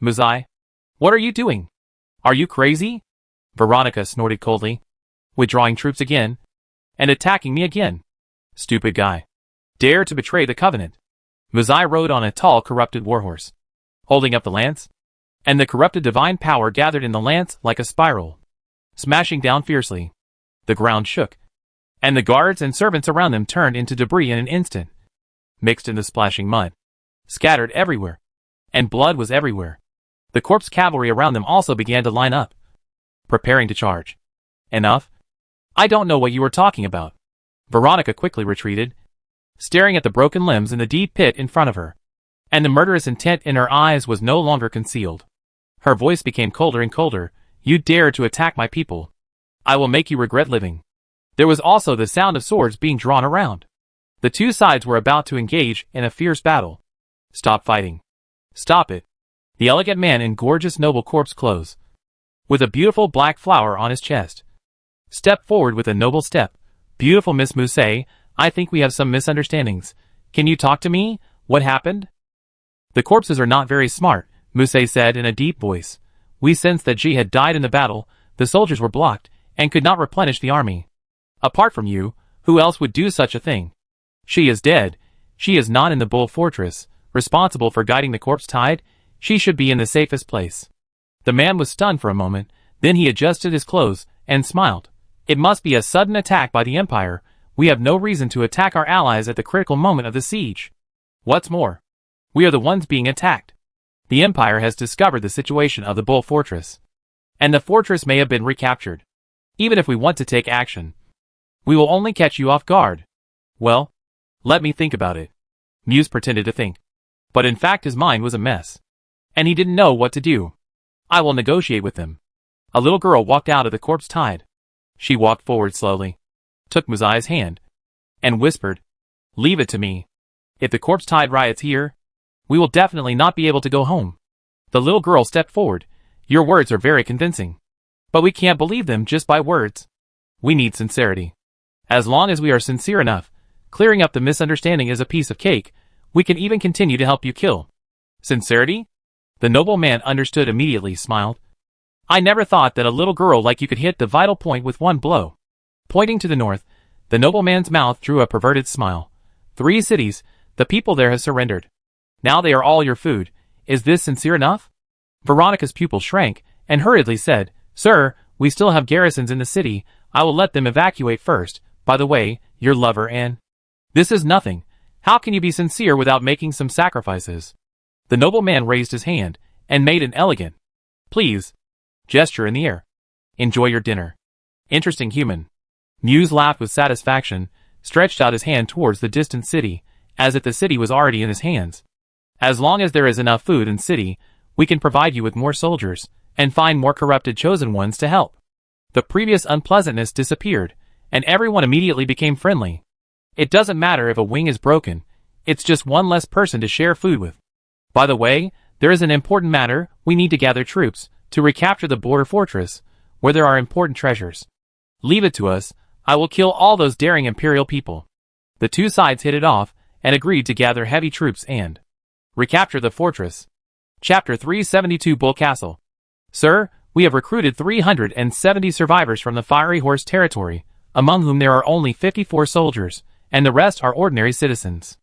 Muzai, what are you doing? Are you crazy? Veronica snorted coldly. Withdrawing troops again, and attacking me again. Stupid guy. Dare to betray the Covenant. Muzai rode on a tall corrupted warhorse, holding up the lance, and the corrupted divine power gathered in the lance like a spiral, smashing down fiercely. The ground shook, and the guards and servants around them turned into debris in an instant, mixed in the splashing mud, scattered everywhere, and blood was everywhere. The corpse cavalry around them also began to line up, preparing to charge. Enough? I don't know what you were talking about. Veronica quickly retreated, staring at the broken limbs in the deep pit in front of her, and the murderous intent in her eyes was no longer concealed. Her voice became colder and colder. You dare to attack my people. I will make you regret living. There was also the sound of swords being drawn around. The two sides were about to engage in a fierce battle. Stop fighting. Stop it. The elegant man in gorgeous noble corpse clothes, with a beautiful black flower on his chest, stepped forward with a noble step. Beautiful Miss Musset, I think we have some misunderstandings. Can you talk to me? What happened? The corpses are not very smart, Musset said in a deep voice. We sensed that she had died in the battle. The soldiers were blocked, and could not replenish the army. Apart from you, who else would do such a thing? She is dead. She is not in the Bull Fortress, responsible for guiding the corpse tide. She should be in the safest place. The man was stunned for a moment, then he adjusted his clothes and smiled. It must be a sudden attack by the Empire. We have no reason to attack our allies at the critical moment of the siege. What's more, we are the ones being attacked. The Empire has discovered the situation of the Bull Fortress, and the fortress may have been recaptured. Even if we want to take action, we will only catch you off guard. Well, let me think about it. Muse pretended to think, but in fact his mind was a mess, and he didn't know what to do. I will negotiate with them. A little girl walked out of the corpse tide. She walked forward slowly, took Muzai's hand, and whispered, "Leave it to me. If the corpse tide riots here, we will definitely not be able to go home." The little girl stepped forward. "Your words are very convincing, but we can't believe them just by words. We need sincerity. As long as we are sincere enough, clearing up the misunderstanding is a piece of cake. We can even continue to help you kill." Sincerity? The noble man understood immediately, smiled. "I never thought that a little girl like you could hit the vital point with one blow." Pointing to the north, the nobleman's mouth drew a perverted smile. 3 cities, the people there have surrendered. Now they are all your food. Is this sincere enough? Veronica's pupil shrank, and hurriedly said, "Sir, we still have garrisons in the city. I will let them evacuate first. By the way, your lover and..." "This is nothing. How can you be sincere without making some sacrifices?" The nobleman raised his hand, and made an elegant, "Please," gesture in the air. "Enjoy your dinner. Interesting human." Muse laughed with satisfaction, stretched out his hand towards the distant city, as if the city was already in his hands. "As long as there is enough food in city, we can provide you with more soldiers, and find more corrupted chosen ones to help." The previous unpleasantness disappeared, and everyone immediately became friendly. It doesn't matter if a wing is broken, it's just one less person to share food with. By the way, there is an important matter. We need to gather troops to recapture the border fortress, where there are important treasures. Leave it to us. I will kill all those daring imperial people. The 2 sides hit it off, and agreed to gather heavy troops and recapture the fortress. Chapter 372 Bull Castle. "Sir, we have recruited 370 survivors from the Fiery Horse territory, among whom there are only 54 soldiers, and the rest are ordinary citizens.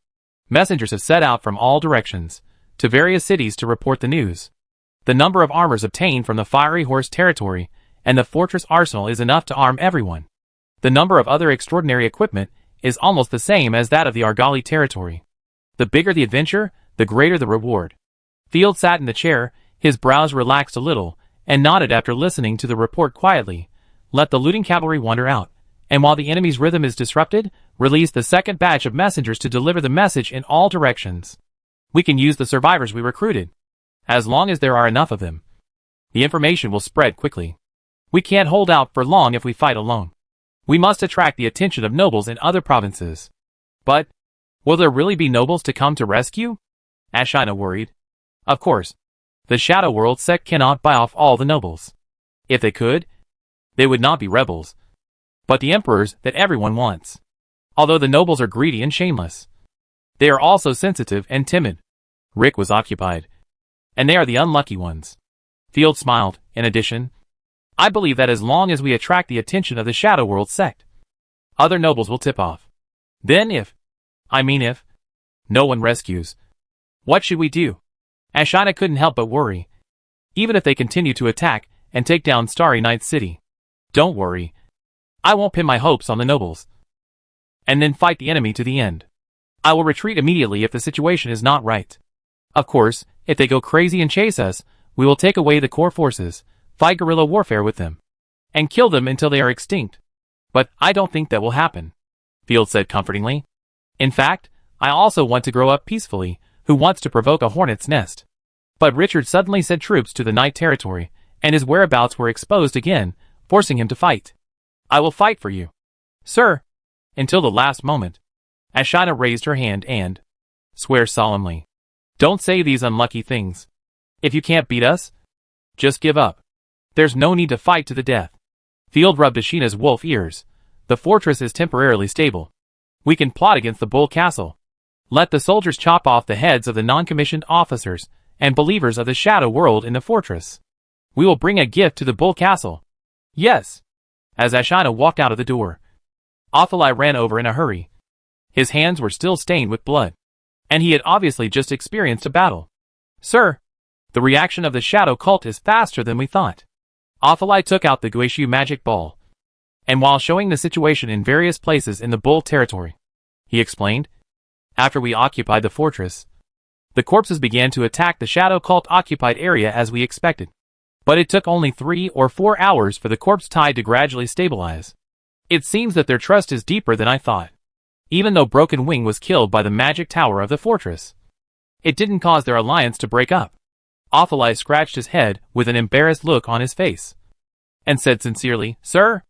Messengers have set out from all directions, to various cities to report the news. The number of armors obtained from the Fiery Horse territory and the fortress arsenal is enough to arm everyone. The number of other extraordinary equipment is almost the same as that of the Argali territory. The bigger the adventure, the greater the reward." Field sat in the chair, his brows relaxed a little, and nodded after listening to the report quietly. "Let the looting cavalry wander out, and while the enemy's rhythm is disrupted, release the second batch of messengers to deliver the message in all directions. We can use the survivors we recruited. As long as there are enough of them, the information will spread quickly. We can't hold out for long if we fight alone. We must attract the attention of nobles in other provinces." "But, will there really be nobles to come to rescue?" Ashina worried. "Of course. The Shadow World sect cannot buy off all the nobles. If they could, they would not be rebels, but the emperors that everyone wants. Although the nobles are greedy and shameless, they are also sensitive and timid." Rick was occupied. "And they are the unlucky ones." Field smiled. "In addition, I believe that as long as we attract the attention of the Shadow World sect, other nobles will tip off. Then if no one rescues, what should we do?" Ashina couldn't help but worry. "Even if they continue to attack and take down Starry Night City, don't worry. I won't pin my hopes on the nobles and then fight the enemy to the end. I will retreat immediately if the situation is not right. Of course, if they go crazy and chase us, we will take away the core forces, fight guerrilla warfare with them, and kill them until they are extinct. But I don't think that will happen," Field said comfortingly. "In fact, I also want to grow up peacefully. Who wants to provoke a hornet's nest?" But Richard suddenly sent troops to the Night territory, and his whereabouts were exposed again, forcing him to fight. "I will fight for you, sir, until the last moment." Ashina raised her hand and swore solemnly. "Don't say these unlucky things. If you can't beat us, just give up. There's no need to fight to the death." Field rubbed Ashina's wolf ears. "The fortress is temporarily stable. We can plot against the Bull Castle. Let the soldiers chop off the heads of the non-commissioned officers and believers of the Shadow World in the fortress. We will bring a gift to the Bull Castle." "Yes." As Ashina walked out of the door, Athalai ran over in a hurry. His hands were still stained with blood, and he had obviously just experienced a battle. "Sir, the reaction of the Shadow Cult is faster than we thought." Ophalai took out the Guishu magic ball, and while showing the situation in various places in the Bull territory, he explained, after we occupied the fortress, the corpses began to attack the shadow cult occupied area as we expected. But it took only 3 or 4 hours for the corpse tide to gradually stabilize. It seems that their trust is deeper than I thought. Even though Broken Wing was killed by the magic tower of the fortress, it didn't cause their alliance to break up. Ophalai scratched his head with an embarrassed look on his face, and said sincerely, "Sir,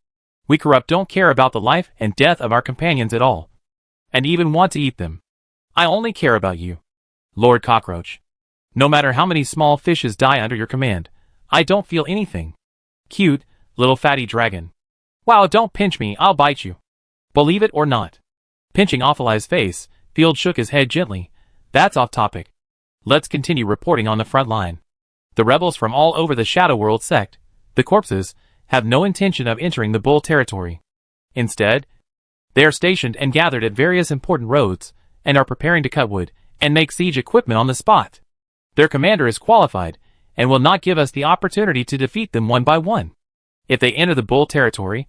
we corrupt don't care about the life and death of our companions at all, and even want to eat them. I only care about you, Lord Cockroach. No matter how many small fishes die under your command, I don't feel anything. Cute, little fatty dragon. Wow, don't pinch me, I'll bite you. Believe it or not." Pinching Ophalai's face, Field shook his head gently. "That's off topic. Let's continue reporting on the front line. The rebels from all over the Shadow World sect, the corpses, have no intention of entering the Bull territory. Instead, they are stationed and gathered at various important roads, and are preparing to cut wood and make siege equipment on the spot. Their commander is qualified, and will not give us the opportunity to defeat them one by one. If they enter the Bull territory,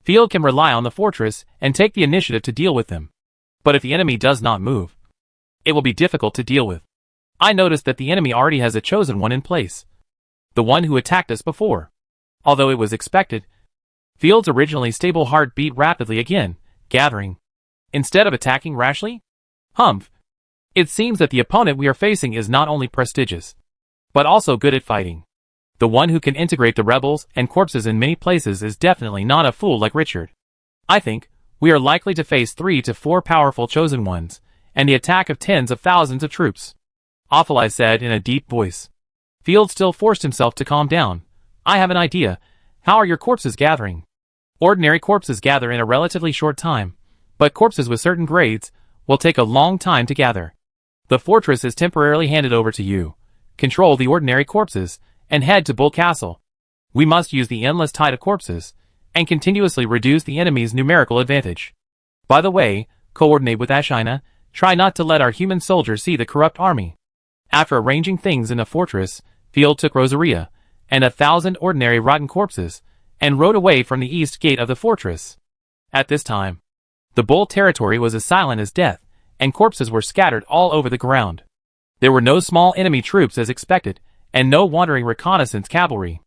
Field can rely on the fortress and take the initiative to deal with them. But if the enemy does not move, it will be difficult to deal with. I noticed that the enemy already has a chosen one in place, the one who attacked us before. Although it was expected, Field's originally stable heart beat rapidly again, gathering. Instead of attacking rashly? Humph. It seems that the opponent we are facing is not only prestigious, but also good at fighting. The one who can integrate the rebels and corpses in many places is definitely not a fool like Richard. I think we are likely to face 3 to 4 powerful chosen ones, and the attack of tens of thousands of troops," Ophalai said in a deep voice. Field still forced himself to calm down. "I have an idea. How are your corpses gathering?" "Ordinary corpses gather in a relatively short time, but corpses with certain grades will take a long time to gather. The fortress is temporarily handed over to you. Control the ordinary corpses, and head to Bull Castle. We must use the endless tide of corpses, and continuously reduce the enemy's numerical advantage. By the way, coordinate with Ashina, try not to let our human soldiers see the corrupt army." After arranging things in the fortress, Field took Rosaria, and 1,000 ordinary rotten corpses, and rode away from the east gate of the fortress. At this time, the Bull territory was as silent as death, and corpses were scattered all over the ground. There were no small enemy troops as expected, and no wandering reconnaissance cavalry.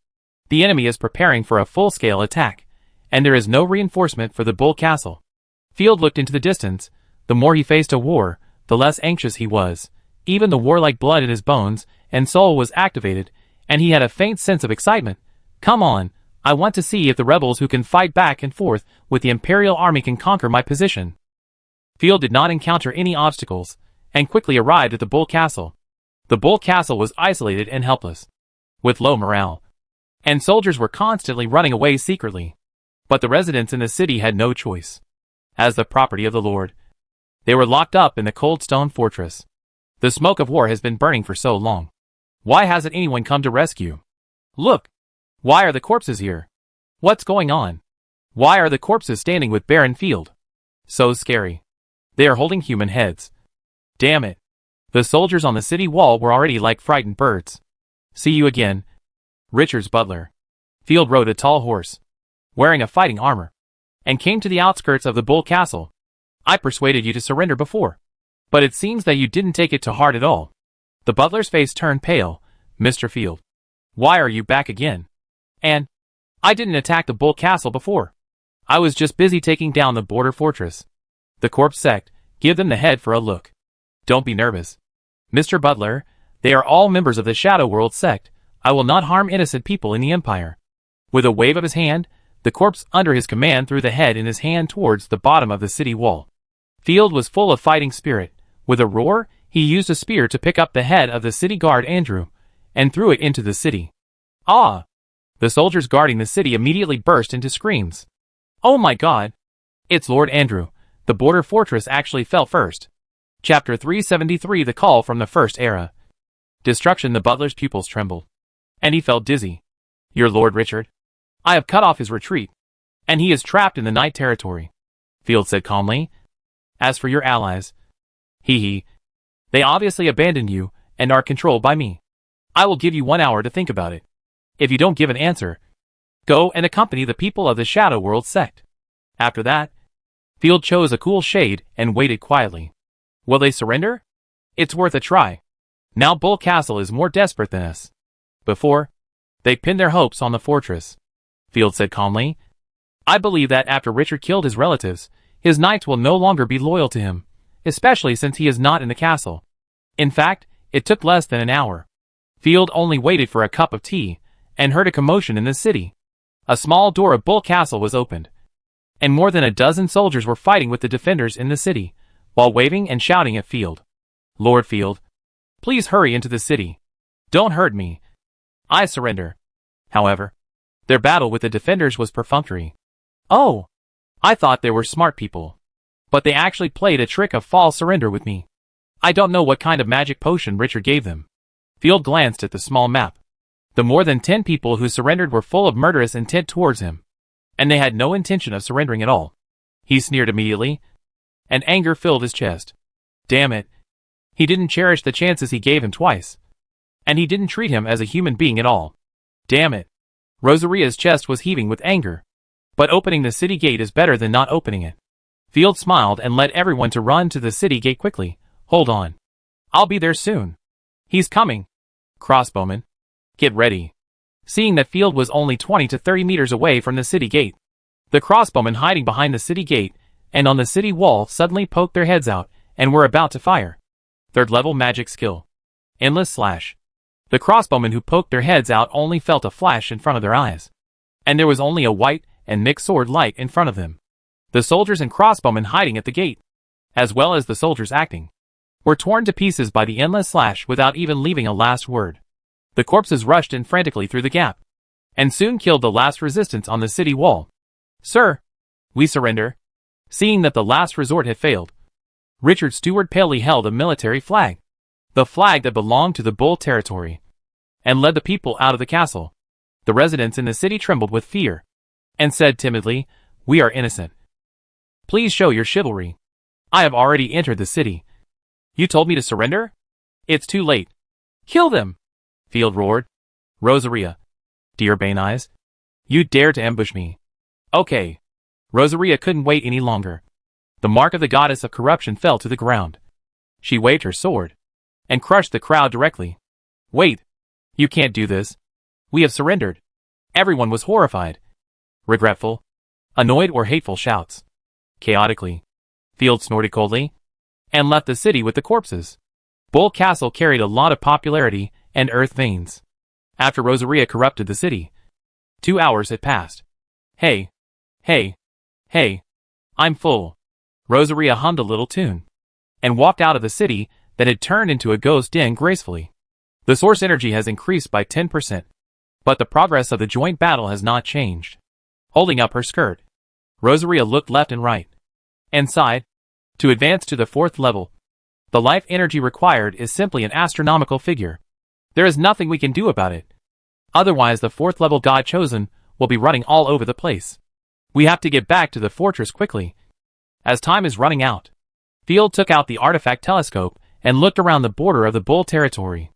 The enemy is preparing for a full-scale attack, and there is no reinforcement for the Bull Castle. Field looked into the distance. The more he faced a war, the less anxious he was. Even the warlike blood in his bones and soul was activated, and he had a faint sense of excitement. "Come on, I want to see if the rebels who can fight back and forth with the Imperial Army can conquer my position." Field did not encounter any obstacles, and quickly arrived at the Bull Castle. The Bull Castle was isolated and helpless, with low morale, and soldiers were constantly running away secretly. But the residents in the city had no choice. As the property of the Lord, they were locked up in the cold stone fortress. The smoke of war has been burning for so long. Why hasn't anyone come to rescue? Look! Why are the corpses here? What's going on? Why are the corpses standing with barren field? So scary. They are holding human heads. Damn it. The soldiers on the city wall were already like frightened birds. "See you again, Richard's butler." Field rode a tall horse, wearing a fighting armor, and came to the outskirts of the Bull Castle. "I persuaded you to surrender before, but it seems that you didn't take it to heart at all." The butler's face turned pale. "Mr. Field, why are you back again?" "And I didn't attack the Bull Castle before. I was just busy taking down the border fortress. The corpse sect, give them the head for a look. Don't be nervous, Mr. Butler, they are all members of the Shadow World sect. I will not harm innocent people in the Empire." With a wave of his hand, the corpse under his command threw the head in his hand towards the bottom of the city wall. Field was full of fighting spirit. With a roar, he used a spear to pick up the head of the city guard Andrew, and threw it into the city. "Ah!" The soldiers guarding the city immediately burst into screams. "Oh my God! It's Lord Andrew. The border fortress actually fell first." Chapter 373 The Call from the First Era. Destruction. The butler's pupils trembled, and he felt dizzy. "Your Lord Richard? I have cut off his retreat, and he is trapped in the night territory," Field said calmly. "As for your allies, they obviously abandoned you, and are controlled by me. I will give you 1 hour to think about it. If you don't give an answer, Go and accompany the people of the Shadow World sect. After that, Field chose a cool shade and waited quietly. Will they surrender? It's worth a try. Now Bull Castle is more desperate than us. Before, they pinned their hopes on the fortress. Field said calmly. I believe that after Richard killed his relatives, his knights will no longer be loyal to him, especially since he is not in the castle. In fact, it took less than an hour. Field only waited for a cup of tea, and heard a commotion in the city. A small door of Bull Castle was opened, and more than a dozen soldiers were fighting with the defenders in the city, while waving and shouting at Field. Lord Field, please hurry into the city. Don't hurt me. I surrender. However, their battle with the defenders was perfunctory. Oh, I thought they were smart people. But they actually played a trick of false surrender with me. I don't know what kind of magic potion Richard gave them. Field glanced at the small map. The more than 10 people who surrendered were full of murderous intent towards him, and they had no intention of surrendering at all. He sneered immediately, and anger filled his chest. Damn it. He didn't cherish the chances he gave him twice. And he didn't treat him as a human being at all. Damn it. Rosaria's chest was heaving with anger. But opening the city gate is better than not opening it. Field smiled and led everyone to run to the city gate quickly. Hold on. I'll be there soon. He's coming. Crossbowman. Get ready. Seeing that Field was only 20 to 30 meters away from the city gate, the crossbowmen hiding behind the city gate and on the city wall suddenly poked their heads out and were about to fire. Third level magic skill. Endless slash. The crossbowmen who poked their heads out only felt a flash in front of their eyes. And there was only a white and mixed sword light in front of them. The soldiers and crossbowmen hiding at the gate, as well as the soldiers acting, were torn to pieces by the endless slash without even leaving a last word. The corpses rushed in frantically through the gap, and soon killed the last resistance on the city wall. Sir, we surrender. Seeing that the last resort had failed, Richard Stewart palely held a military flag, the flag that belonged to the Bull territory, and led the people out of the castle. The residents in the city trembled with fear, and said timidly, we are innocent. Please show your chivalry. I have already entered the city. You told me to surrender? It's too late. Kill them! Field roared. Rosaria. Dear Bane Eyes. You dared to ambush me. Okay. Rosaria couldn't wait any longer. The mark of the goddess of corruption fell to the ground. She waved her sword, and crushed the crowd directly. Wait. You can't do this. We have surrendered. Everyone was horrified. Regretful, annoyed or hateful shouts. Chaotically. Field snorted coldly, and left the city with the corpses. Bull Castle carried a lot of popularity and earth veins. After Rosaria corrupted the city, 2 hours had passed. Hey, hey, hey, I'm full. Rosaria hummed a little tune, and walked out of the city that had turned into a ghost den gracefully. The source energy has increased by 10%, but the progress of the joint battle has not changed. Holding up her skirt, Rosaria looked left and right, and sighed. To advance to the 4th level, the life energy required is simply an astronomical figure. There is nothing we can do about it. Otherwise the 4th level god chosen will be running all over the place. We have to get back to the fortress quickly, as time is running out. Field took out the artifact telescope and looked around the border of the Bull territory.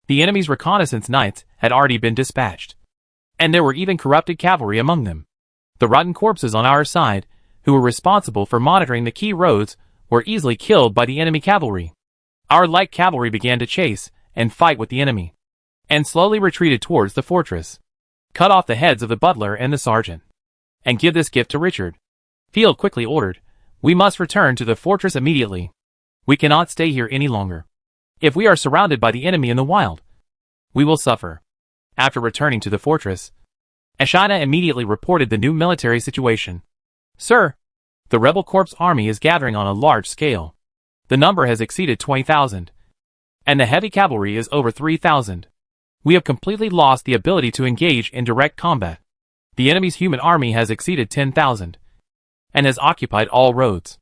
The enemy's reconnaissance knights had already been dispatched, and there were even corrupted cavalry among them. The rotten corpses on our side, who were responsible for monitoring the key roads, were easily killed by the enemy cavalry. Our light cavalry began to chase and fight with the enemy, and slowly retreated towards the fortress. Cut off the heads of the butler and the sergeant, and give this gift to Richard. Field quickly ordered, we must return to the fortress immediately. We cannot stay here any longer. If we are surrounded by the enemy in the wild, we will suffer. After returning to the fortress, Ashina immediately reported the new military situation. Sir, the rebel corpse army is gathering on a large scale. The number has exceeded 20,000, and the heavy cavalry is over 3,000. We have completely lost the ability to engage in direct combat. The enemy's human army has exceeded 10,000, and has occupied all roads.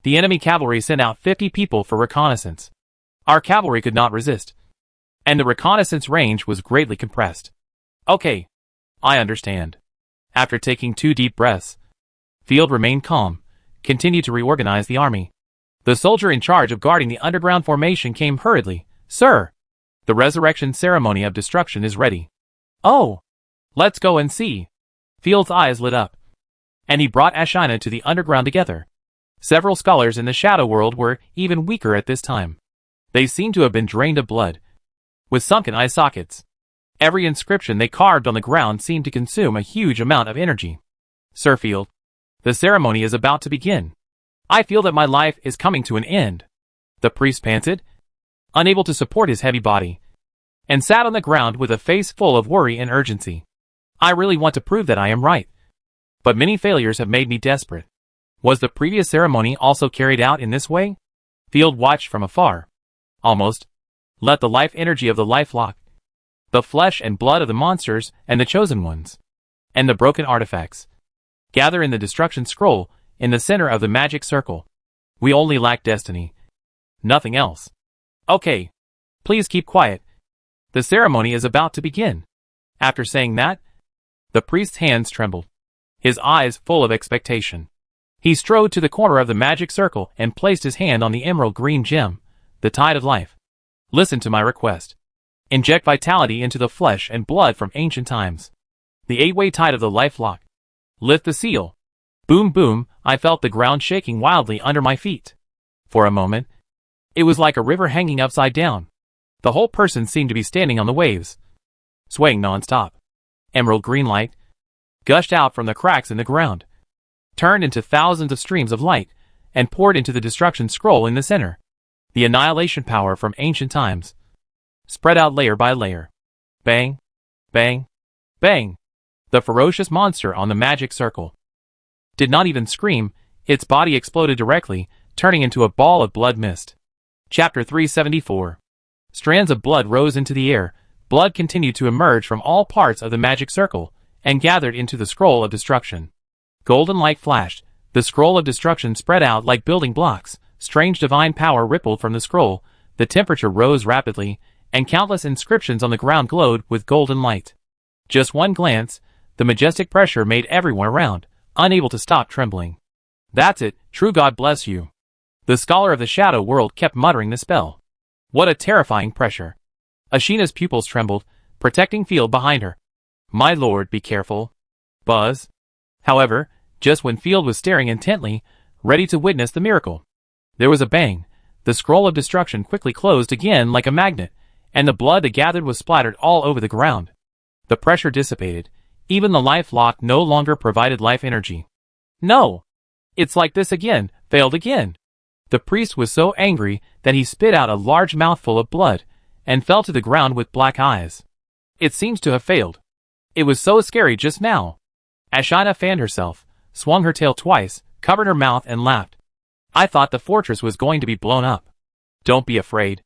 The enemy cavalry sent out 50 people for reconnaissance. Our cavalry could not resist, and the reconnaissance range was greatly compressed. Okay, I understand. After taking 2 deep breaths, Field remained calm, continued to reorganize the army. The soldier in charge of guarding the underground formation came hurriedly. Sir, the resurrection ceremony of destruction is ready. Oh, let's go and see. Field's eyes lit up. And he brought Ashina to the underground together. Several scholars in the shadow world were even weaker at this time. They seemed to have been drained of blood, with sunken eye sockets. Every inscription they carved on the ground seemed to consume a huge amount of energy. Sir Field, the ceremony is about to begin. I feel that my life is coming to an end. The priest panted, unable to support his heavy body, and sat on the ground with a face full of worry and urgency. I really want to prove that I am right. But many failures have made me desperate. Was the previous ceremony also carried out in this way? Field watched from afar. Almost. Let the life energy of the life lock, the flesh and blood of the monsters and the chosen ones, and the broken artifacts, gather in the destruction scroll in the center of the magic circle. We only lack destiny. Nothing else. Okay. Please keep quiet. The ceremony is about to begin. After saying that, the priest's hands trembled, his eyes full of expectation. He strode to the corner of the magic circle and placed his hand on the emerald green gem, the tide of life. Listen to my request. Inject vitality into the flesh and blood from ancient times. The 8-way tide of the life lock. Lift the seal. Boom boom, I felt the ground shaking wildly under my feet. For a moment, it was like a river hanging upside down. The whole person seemed to be standing on the waves, swaying non-stop. Emerald green light gushed out from the cracks in the ground, turned into thousands of streams of light, and poured into the destruction scroll in the center. The annihilation power from ancient times spread out layer by layer. Bang, bang, bang. The ferocious monster on the magic circle did not even scream, its body exploded directly, turning into a ball of blood mist. Chapter 374. Strands of blood rose into the air. Blood continued to emerge from all parts of the magic circle, and gathered into the scroll of destruction. Golden light flashed. The scroll of destruction spread out like building blocks. Strange divine power rippled from the scroll. The temperature rose rapidly, and countless inscriptions on the ground glowed with golden light. Just one glance, the majestic pressure made everyone around unable to stop trembling. That's it, true God bless you. The scholar of the shadow world kept muttering the spell. What a terrifying pressure. Ashina's pupils trembled, protecting Field behind her. My lord, be careful. Buzz. However, just when Field was staring intently, ready to witness the miracle, there was a bang. The scroll of destruction quickly closed again like a magnet, and the blood that gathered was splattered all over the ground. The pressure dissipated. Even the life lock no longer provided life energy. No! It's like this again, failed again. The priest was so angry that he spit out a large mouthful of blood, and fell to the ground with black eyes. It seems to have failed. It was so scary just now. Ashina fanned herself, swung her tail twice, covered her mouth and laughed. I thought the fortress was going to be blown up. Don't be afraid.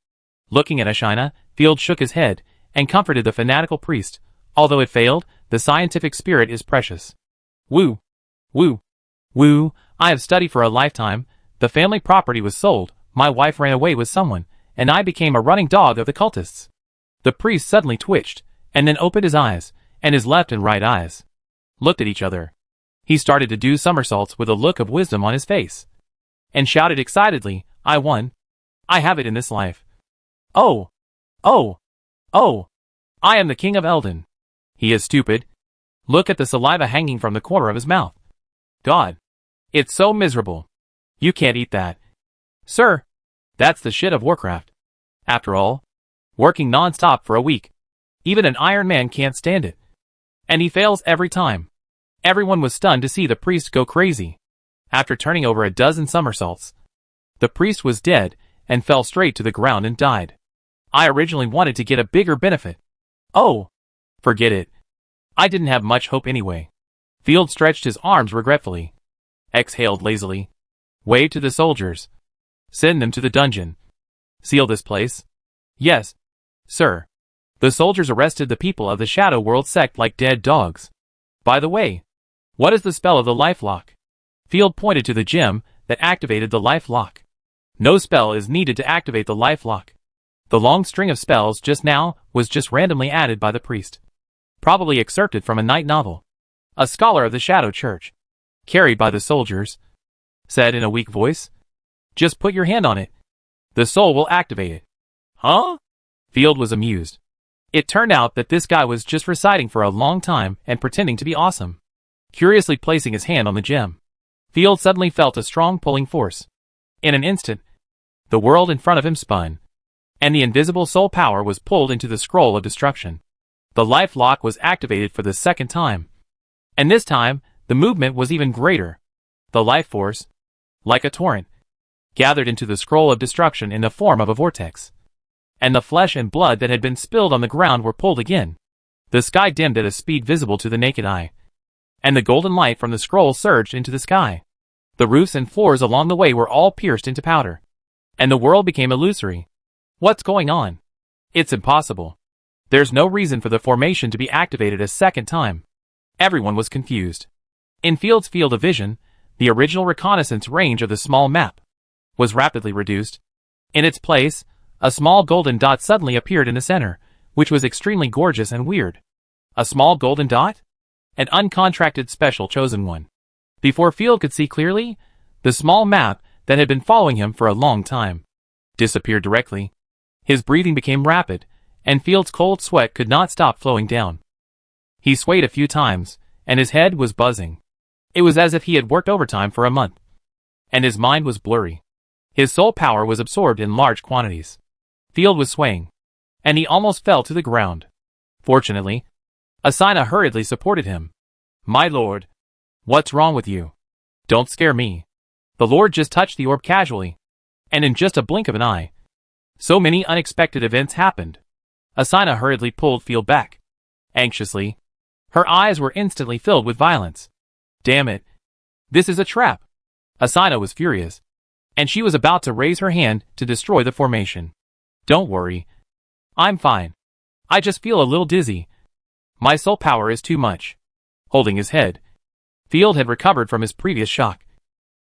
Looking at Ashina, Field shook his head, and comforted the fanatical priest. Although it failed, the scientific spirit is precious. Woo! Woo! Woo! I have studied for a lifetime. The family property was sold, my wife ran away with someone, and I became a running dog of the cultists. The priest suddenly twitched, and then opened his eyes, and his left and right eyes looked at each other. He started to do somersaults with a look of wisdom on his face, and shouted excitedly, I won. I have it in this life. Oh! Oh! Oh! I am the king of Eldon. He is stupid. Look at the saliva hanging from the corner of his mouth. God! It's so miserable. You can't eat that. Sir! That's the shit of Warcraft. After all, working non-stop for a week. Even an Iron Man can't stand it. And he fails every time. Everyone was stunned to see the priest go crazy. After turning over a dozen somersaults, the priest was dead and fell straight to the ground and died. I originally wanted to get a bigger benefit. Oh! Forget it. I didn't have much hope anyway. Field stretched his arms regretfully, exhaled lazily, waved to the soldiers. Send them to the dungeon. Seal this place. Yes, sir. The soldiers arrested the people of the Shadow World sect like dead dogs. By the way, what is the spell of the life lock? Field pointed to the gem that activated the life lock. No spell is needed to activate the life lock. The long string of spells just now was just randomly added by the priest. Probably excerpted from a night novel. A scholar of the Shadow Church, carried by the soldiers, said in a weak voice. Just put your hand on it. The soul will activate it. Huh? Field was amused. It turned out that this guy was just reciting for a long time and pretending to be awesome. curiously placing his hand on the gem. Field suddenly felt a strong pulling force. In an instant, the world in front of him spun, and the invisible soul power was pulled into the scroll of destruction. The life lock was activated for the second time, and this time, the movement was even greater. The life force, like a torrent, gathered into the scroll of destruction in the form of a vortex, and the flesh and blood that had been spilled on the ground were pulled again. The sky dimmed at a speed visible to the naked eye, and the golden light from the scroll surged into the sky. The roofs and floors along the way were all pierced into powder, and the world became illusory. What's going on? It's impossible. There's no reason for the formation to be activated a second time. Everyone was confused. In Field's field of vision, the original reconnaissance range of the small map was rapidly reduced. In its place, a small golden dot suddenly appeared in the center, which was extremely gorgeous and weird. A small golden dot? An uncontracted special chosen one. Before Field could see clearly, the small map that had been following him for a long time disappeared directly. His breathing became rapid, and Field's cold sweat could not stop flowing down. He swayed a few times, and his head was buzzing. It was as if he had worked overtime for a month. And his mind was blurry. His soul power was absorbed in large quantities. Field was swaying, and he almost fell to the ground. Fortunately, Asina hurriedly supported him. "My lord, what's wrong with you? Don't scare me." The lord just touched the orb casually, and in just a blink of an eye, so many unexpected events happened. Asina hurriedly pulled Field back. Anxiously, her eyes were instantly filled with violence. "Damn it. This is a trap." Asina was furious, and she was about to raise her hand to destroy the formation. "Don't worry. I'm fine. I just feel a little dizzy. My soul power is too much." Holding his head, Field had recovered from his previous shock,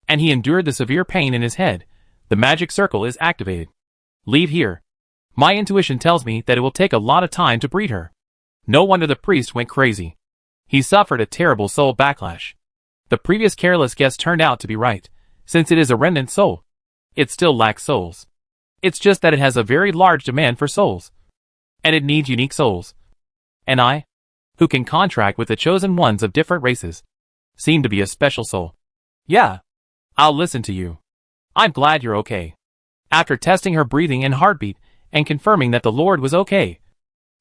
and he endured the severe pain in his head. The magic circle is activated. "Leave here. My intuition tells me that it will take a lot of time to breed her." No wonder the priest went crazy. He suffered a terrible soul backlash. The previous careless guess turned out to be right, since it is a remnant soul. It still lacks souls. It's just that it has a very large demand for souls, and it needs unique souls. And I, who can contract with the chosen ones of different races, seem to be a special soul. Yeah, I'll listen to you. I'm glad you're okay. After testing her breathing and heartbeat, and confirming that the Lord was okay,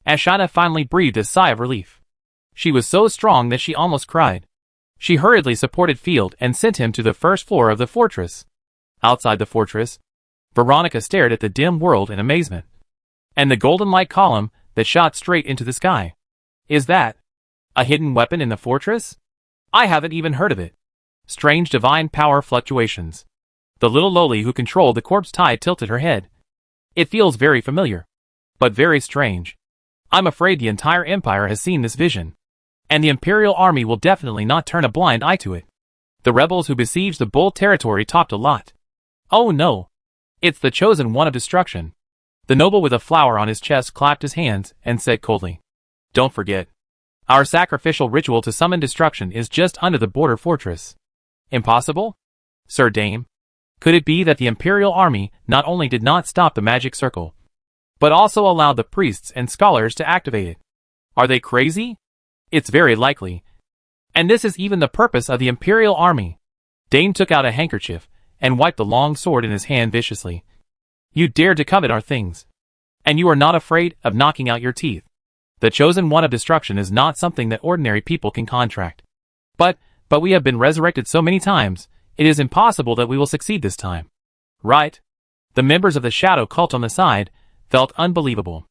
Asina finally breathed a sigh of relief. She was so strong that she almost cried. She hurriedly supported Field and sent him to the first floor of the fortress. Outside the fortress, Veronica stared at the dim world in amazement, and the golden light column that shot straight into the sky. "Is that a hidden weapon in the fortress? I haven't even heard of it." Strange divine power fluctuations. The little lowly who controlled the corpse tide tilted her head. "It feels very familiar, but very strange. I'm afraid the entire empire has seen this vision, and the imperial army will definitely not turn a blind eye to it. The rebels who besieged the Bull territory talked a lot. Oh no, it's the chosen one of destruction." The noble with a flower on his chest clapped his hands and said coldly, "Don't forget, our sacrificial ritual to summon destruction is just under the border fortress." "Impossible? Sir Dame? Could it be that the imperial army not only did not stop the magic circle, but also allowed the priests and scholars to activate it? Are they crazy? It's very likely. And this is even the purpose of the imperial army." Dame took out a handkerchief and wiped the long sword in his hand viciously. "You dared to covet our things, and you are not afraid of knocking out your teeth. The chosen one of destruction is not something that ordinary people can contract. But we have been resurrected so many times, it is impossible that we will succeed this time." "Right?" The members of the shadow cult on the side felt unbelievable.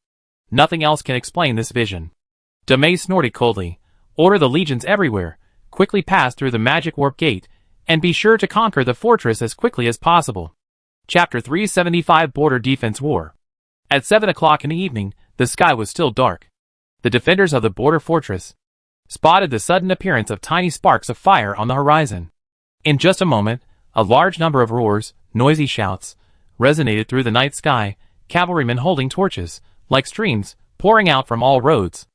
Nothing else can explain this vision. Dame snorted coldly. "Order the legions everywhere, quickly pass through the magic warp gate, and be sure to conquer the fortress as quickly as possible." Chapter 375 Border Defense War. At 7 o'clock in the evening, the sky was still dark. The defenders of the border fortress spotted the sudden appearance of tiny sparks of fire on the horizon. In just a moment, a large number of roars, noisy shouts, resonated through the night sky, cavalrymen holding torches, like streams, pouring out from all roads.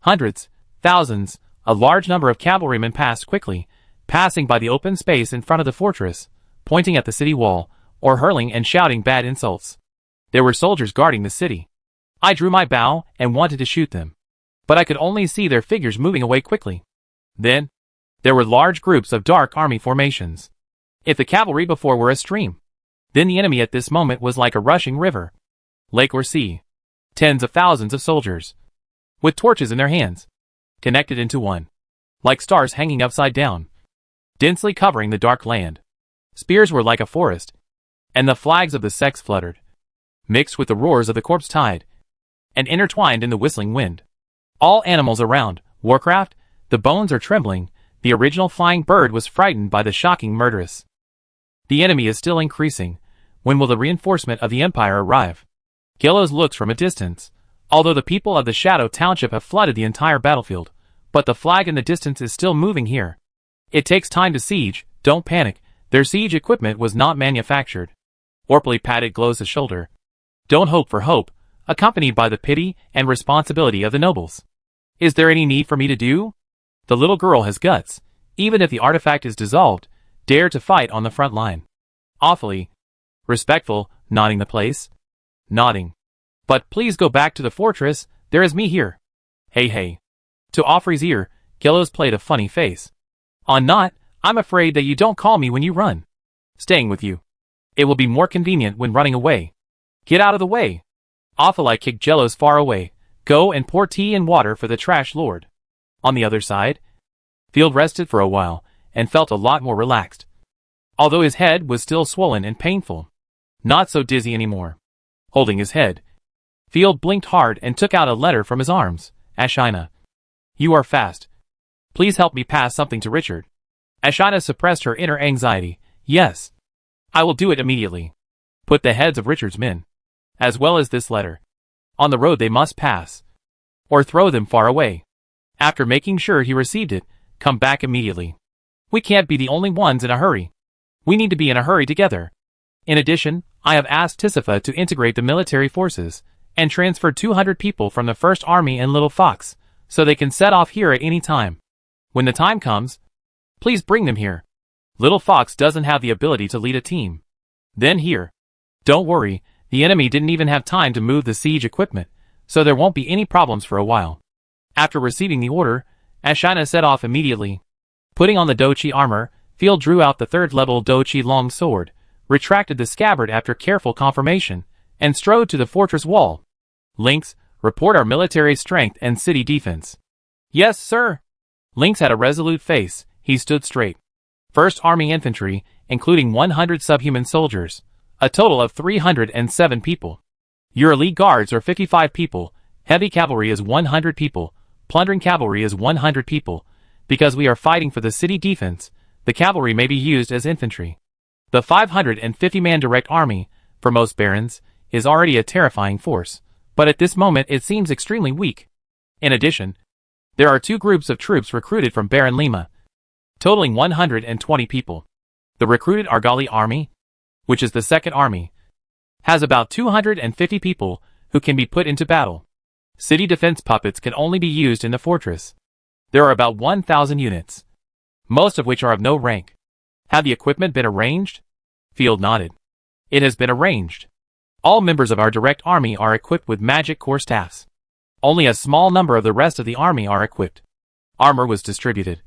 Hundreds, thousands, a large number of cavalrymen passed quickly, passing by the open space in front of the fortress, pointing at the city wall, or hurling and shouting bad insults. There were soldiers guarding the city. I drew my bow and wanted to shoot them, but I could only see their figures moving away quickly. Then There were large groups of dark army formations. If the cavalry before were a stream, then the enemy at this moment was like a rushing river, lake or sea. Tens of thousands of soldiers, with torches in their hands, connected into one, like stars hanging upside down, densely covering the dark land. Spears were like a forest, and the flags of the sects fluttered, mixed with the roars of the corpse tide, and intertwined in the whistling wind. All animals around, Warcraft, the bones are trembling. The original flying bird was frightened by the shocking murderess. The enemy is still increasing. When will the reinforcement of the Empire arrive? Gillows looks from a distance. Although the people of the Shadow Township have flooded the entire battlefield, but the flag in the distance is still moving here. It takes time to siege, don't panic, their siege equipment was not manufactured. Orpley patted Glow's shoulder. Don't hope for hope, accompanied by the pity and responsibility of the nobles. Is there any need for me to do? The little girl has guts. Even if the artifact is dissolved, dare to fight on the front line. Awfully respectful, nodding the place. Nodding. But please go back to the fortress, there is me here. Hey. To Offrey's ear, Gillows played a funny face. I'm afraid that you don't call me when you run. Staying with you. It will be more convenient when running away. Get out of the way. Offali kicked Gillows far away. Go and pour tea and water for the trash lord. On the other side, Field rested for a while, and felt a lot more relaxed. Although his head was still swollen and painful. Not so dizzy anymore. Holding his head, Field blinked hard and took out a letter from his arms. Ashina. You are fast. Please help me pass something to Richard. Ashina suppressed her inner anxiety. Yes. I will do it immediately. Put the heads of Richard's men, as well as this letter, on the road they must pass, or throw them far away. After making sure he received it, come back immediately. We can't be the only ones in a hurry. We need to be in a hurry together. In addition, I have asked Tisifa to integrate the military forces, and transfer 200 people from the 1st Army and Little Fox, so they can set off here at any time. When the time comes, please bring them here. Little Fox doesn't have the ability to lead a team. Then here. Don't worry, the enemy didn't even have time to move the siege equipment, so there won't be any problems for a while. After receiving the order, Ashina set off immediately. Putting on the Dochi armor, Field drew out the 3rd-level Dochi long sword, retracted the scabbard after careful confirmation, and strode to the fortress wall. Lynx, report our military strength and city defense. Yes, sir. Lynx had a resolute face. He stood straight. 1st Army Infantry, including 100 subhuman soldiers, a total of 307 people. Your elite guards are 55 people, heavy cavalry is 100 people, plundering cavalry is 100 people. Because we are fighting for the city defense, the cavalry may be used as infantry. The 550-man direct army, for most barons, is already a terrifying force, but at this moment it seems extremely weak. In addition, there are 2 groups of troops recruited from Baron Lima, totaling 120 people. The recruited Argali army, which is the 2nd army, has about 250 people who can be put into battle. City defense puppets can only be used in the fortress. There are about 1,000 units, most of which are of no rank. Have the equipment been arranged? Field nodded. It has been arranged. All members of our direct army are equipped with magic core staffs. Only a small number of the rest of the army are equipped. Armor was distributed,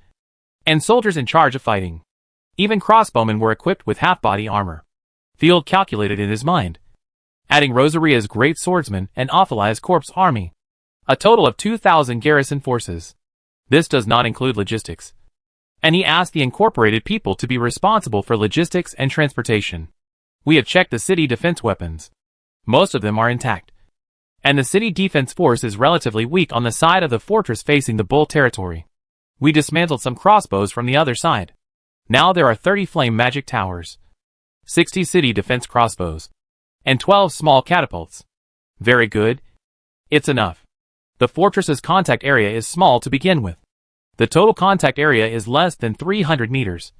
and soldiers in charge of fighting. Even crossbowmen were equipped with half-body armor. Field calculated in his mind, adding Rosaria's great swordsman and Ophelia's corpse army. A total of 2,000 garrison forces. This does not include logistics. And he asked the incorporated people to be responsible for logistics and transportation. We have checked the city defense weapons. Most of them are intact. And the city defense force is relatively weak on the side of the fortress facing the Bull territory. We dismantled some crossbows from the other side. Now there are 30 flame magic towers, 60 city defense crossbows, and 12 small catapults. Very good. It's enough. The fortress's contact area is small to begin with. The total contact area is less than 300 meters,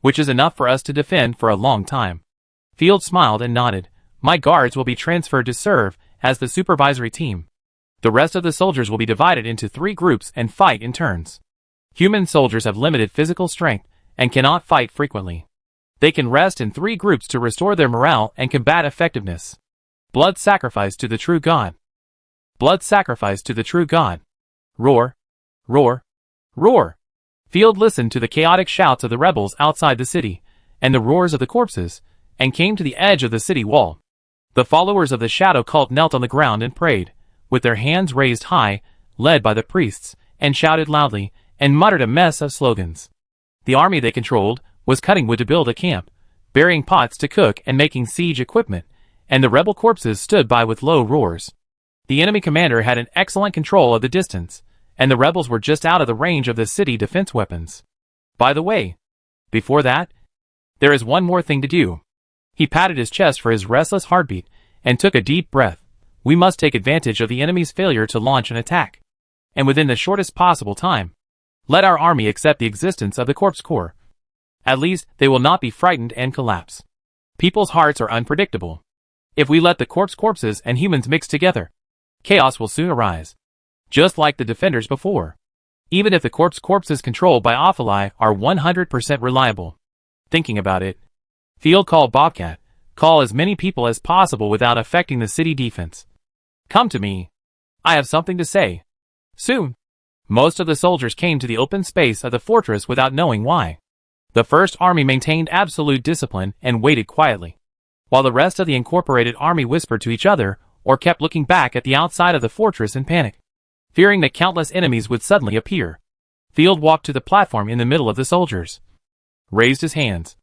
which is enough for us to defend for a long time. Field smiled and nodded. My guards will be transferred to serve as the supervisory team. The rest of the soldiers will be divided into 3 groups and fight in turns. Human soldiers have limited physical strength and cannot fight frequently. They can rest in 3 groups to restore their morale and combat effectiveness. Blood sacrifice to the true God. Blood sacrifice to the true God. Roar. Roar. Roar. Field listened to the chaotic shouts of the rebels outside the city, and the roars of the corpses, and came to the edge of the city wall. The followers of the shadow cult knelt on the ground and prayed, with their hands raised high, led by the priests, and shouted loudly, and muttered a mess of slogans. The army they controlled was cutting wood to build a camp, burying pots to cook and making siege equipment, and the rebel corpses stood by with low roars. The enemy commander had an excellent control of the distance, and the rebels were just out of the range of the city defense weapons. By the way, before that, there is one more thing to do. He patted his chest for his restless heartbeat, and took a deep breath. We must take advantage of the enemy's failure to launch an attack, and within the shortest possible time. Let our army accept the existence of the corpse corps. At least, they will not be frightened and collapse. People's hearts are unpredictable. If we let the corpses and humans mix together, chaos will soon arise. Just like the defenders before. Even if the corpses controlled by Opheli are 100% reliable. Thinking about it, Field called Bobcat. Call as many people as possible without affecting the city defense. Come to me. I have something to say. Soon, most of the soldiers came to the open space of the fortress without knowing why. The First Army maintained absolute discipline and waited quietly, while the rest of the incorporated army whispered to each other or kept looking back at the outside of the fortress in panic, fearing that countless enemies would suddenly appear. Field walked to the platform in the middle of the soldiers, raised his hands,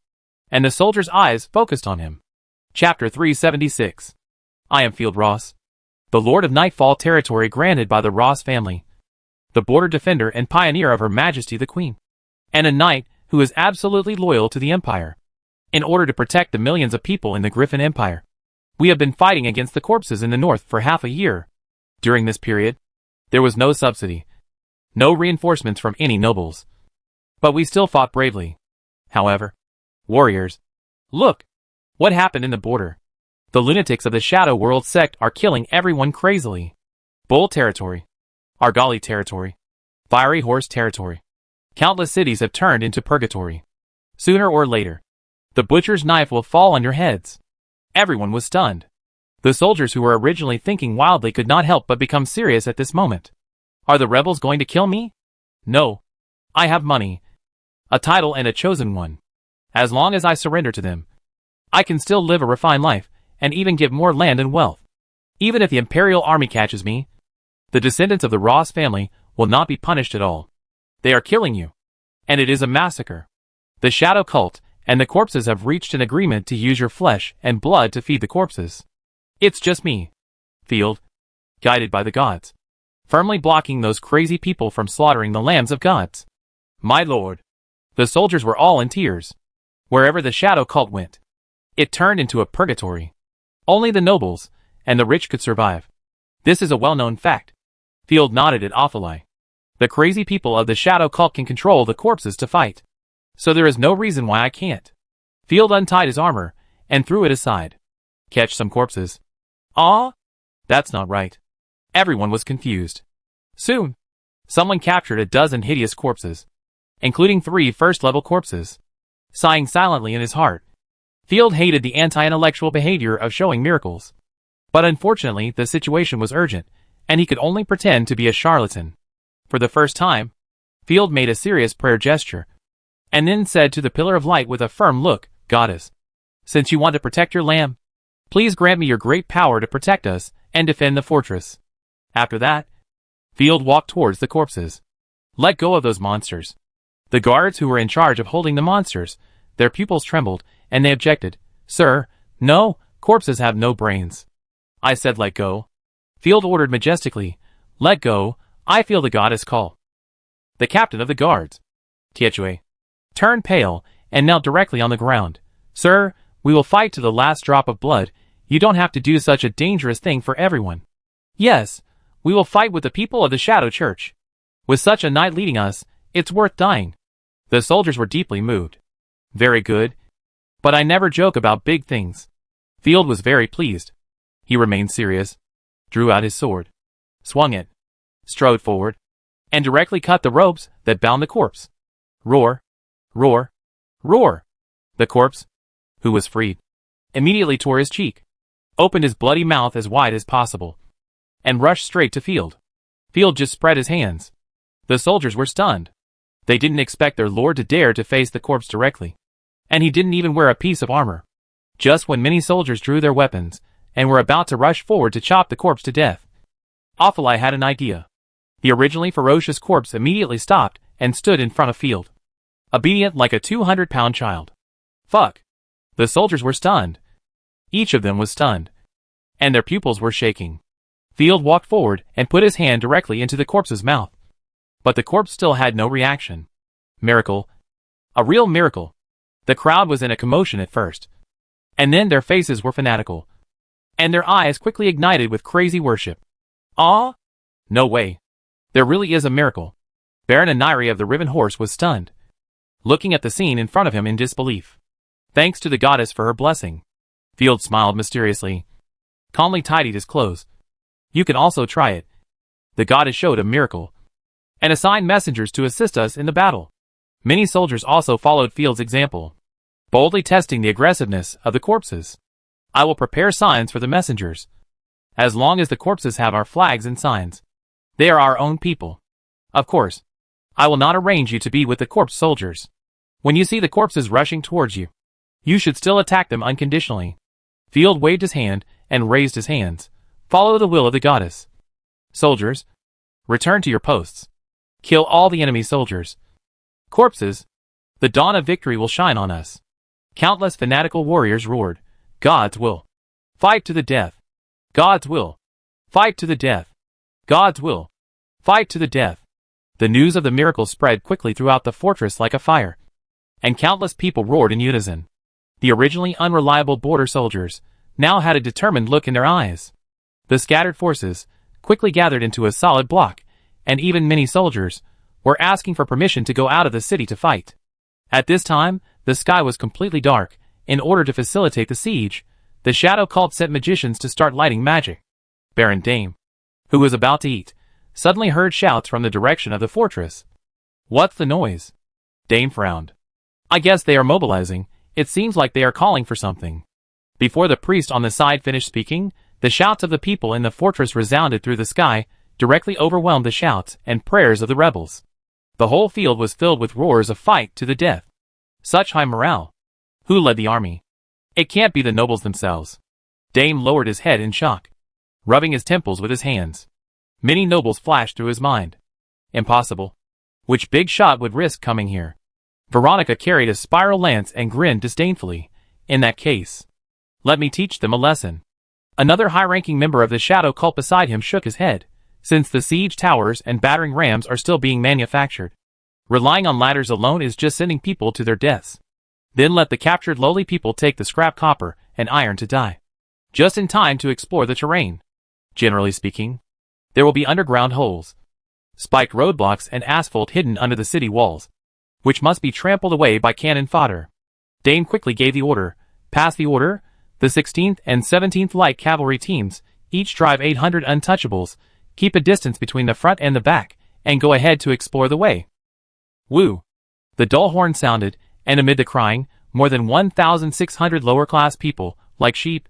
and the soldiers' eyes focused on him. Chapter 376. I am Field Ross, the Lord of Nightfall territory granted by the Ross family, the border defender and pioneer of Her Majesty the Queen, and a knight who is absolutely loyal to the Empire. In order to protect the millions of people in the Griffin Empire, we have been fighting against the corpses in the north for half a year. During this period, there was no subsidy, no reinforcements from any nobles. But we still fought bravely. However, warriors, look what happened in the border. The lunatics of the Shadow World sect are killing everyone crazily. Bull territory, Argali territory, Fiery Horse territory. Countless cities have turned into purgatory. Sooner or later, the butcher's knife will fall on your heads. Everyone was stunned. The soldiers who were originally thinking wildly could not help but become serious at this moment. Are the rebels going to kill me? No. I have money, a title and a chosen one. As long as I surrender to them, I can still live a refined life, and even get more land and wealth. Even if the Imperial Army catches me, the descendants of the Ross family will not be punished at all. They are killing you. And it is a massacre. The Shadow Cult and the corpses have reached an agreement to use your flesh and blood to feed the corpses. It's just me, Field, guided by the gods, firmly blocking those crazy people from slaughtering the lambs of gods. My lord. The soldiers were all in tears. Wherever the Shadow Cult went, it turned into a purgatory. Only the nobles and the rich could survive. This is a well-known fact. Field nodded at Opheli. The crazy people of the Shadow Cult can control the corpses to fight. So there is no reason why I can't. Field untied his armor and threw it aside. Catch some corpses. Ah? That's not right. Everyone was confused. Soon, someone captured a dozen hideous corpses, including 3 first-level corpses. Sighing silently in his heart, Field hated the anti-intellectual behavior of showing miracles. But unfortunately, the situation was urgent, and he could only pretend to be a charlatan. For the first time, Field made a serious prayer gesture, and then said to the Pillar of Light with a firm look, Goddess, since you want to protect your lamb, please grant me your great power to protect us and defend the fortress. After that, Field walked towards the corpses. Let go of those monsters. The guards who were in charge of holding the monsters, their pupils trembled, and they objected. Sir, no, corpses have no brains. I said let go. Field ordered majestically. Let go, I feel the goddess call. The captain of the guards, Tietue, turned pale and knelt directly on the ground. Sir, we will fight to the last drop of blood. You don't have to do such a dangerous thing for everyone. Yes, we will fight with the people of the Shadow Church. With such a knight leading us, it's worth dying. The soldiers were deeply moved. Very good. But I never joke about big things. Field was very pleased. He remained serious, drew out his sword, swung it, strode forward, and directly cut the ropes that bound the corpse. Roar, roar, roar. The corpse, who was freed, immediately tore his cheek, opened his bloody mouth as wide as possible, and rushed straight to Field. Field just spread his hands. The soldiers were stunned. They didn't expect their lord to dare to face the corpse directly. And he didn't even wear a piece of armor. Just when many soldiers drew their weapons, and were about to rush forward to chop the corpse to death, Ophelai had an idea. The originally ferocious corpse immediately stopped and stood in front of Field, obedient like a 200-pound child. Fuck. The soldiers were stunned. Each of them was stunned. And their pupils were shaking. Field walked forward and put his hand directly into the corpse's mouth. But the corpse still had no reaction. Miracle. A real miracle. The crowd was in a commotion at first. And then their faces were fanatical. And their eyes quickly ignited with crazy worship. Ah? No way. There really is a miracle. Baron Aniri of the Riven Horse was stunned, looking at the scene in front of him in disbelief. Thanks to the goddess for her blessing. Field smiled mysteriously, calmly tidied his clothes. You can also try it. The goddess showed a miracle, and assigned messengers to assist us in the battle. Many soldiers also followed Field's example, boldly testing the aggressiveness of the corpses. I will prepare signs for the messengers. As long as the corpses have our flags and signs, they are our own people. Of course, I will not arrange you to be with the corpse soldiers. When you see the corpses rushing towards you, you should still attack them unconditionally. Field waved his hand and raised his hands. Follow the will of the goddess. Soldiers, return to your posts. Kill all the enemy soldiers. Corpses, the dawn of victory will shine on us. Countless fanatical warriors roared, God's will. Fight to the death. God's will. Fight to the death. God's will. Fight to the death. The news of the miracle spread quickly throughout the fortress like a fire, and countless people roared in unison. The originally unreliable border soldiers now had a determined look in their eyes. The scattered forces quickly gathered into a solid block, and even many soldiers were asking for permission to go out of the city to fight. At this time, the sky was completely dark. In order to facilitate the siege, the Shadow Cult sent magicians to start lighting magic. Baron Dame, who was about to eat, suddenly heard shouts from the direction of the fortress. What's the noise? Dame frowned. I guess they are mobilizing. It seems like they are calling for something. Before the priest on the side finished speaking, the shouts of the people in the fortress resounded through the sky, directly overwhelmed the shouts and prayers of the rebels. The whole field was filled with roars of fight to the death. Such high morale. Who led the army? It can't be the nobles themselves. Dame lowered his head in shock, rubbing his temples with his hands. Many nobles flashed through his mind. Impossible. Which big shot would risk coming here? Veronica carried a spiral lance and grinned disdainfully. In that case, let me teach them a lesson. Another high-ranking member of the Shadow Cult beside him shook his head. Since the siege towers and battering rams are still being manufactured, relying on ladders alone is just sending people to their deaths. Then let the captured lowly people take the scrap copper and iron to die, just in time to explore the terrain. Generally speaking, there will be underground holes, spiked roadblocks and asphalt hidden under the city walls, which must be trampled away by cannon fodder. Dame quickly gave the order. Pass the order. The 16th and 17th Light Cavalry teams each drive 800 untouchables, keep a distance between the front and the back, and go ahead to explore the way. Woo! The dull horn sounded, and amid the crying, more than 1,600 lower-class people, like sheep,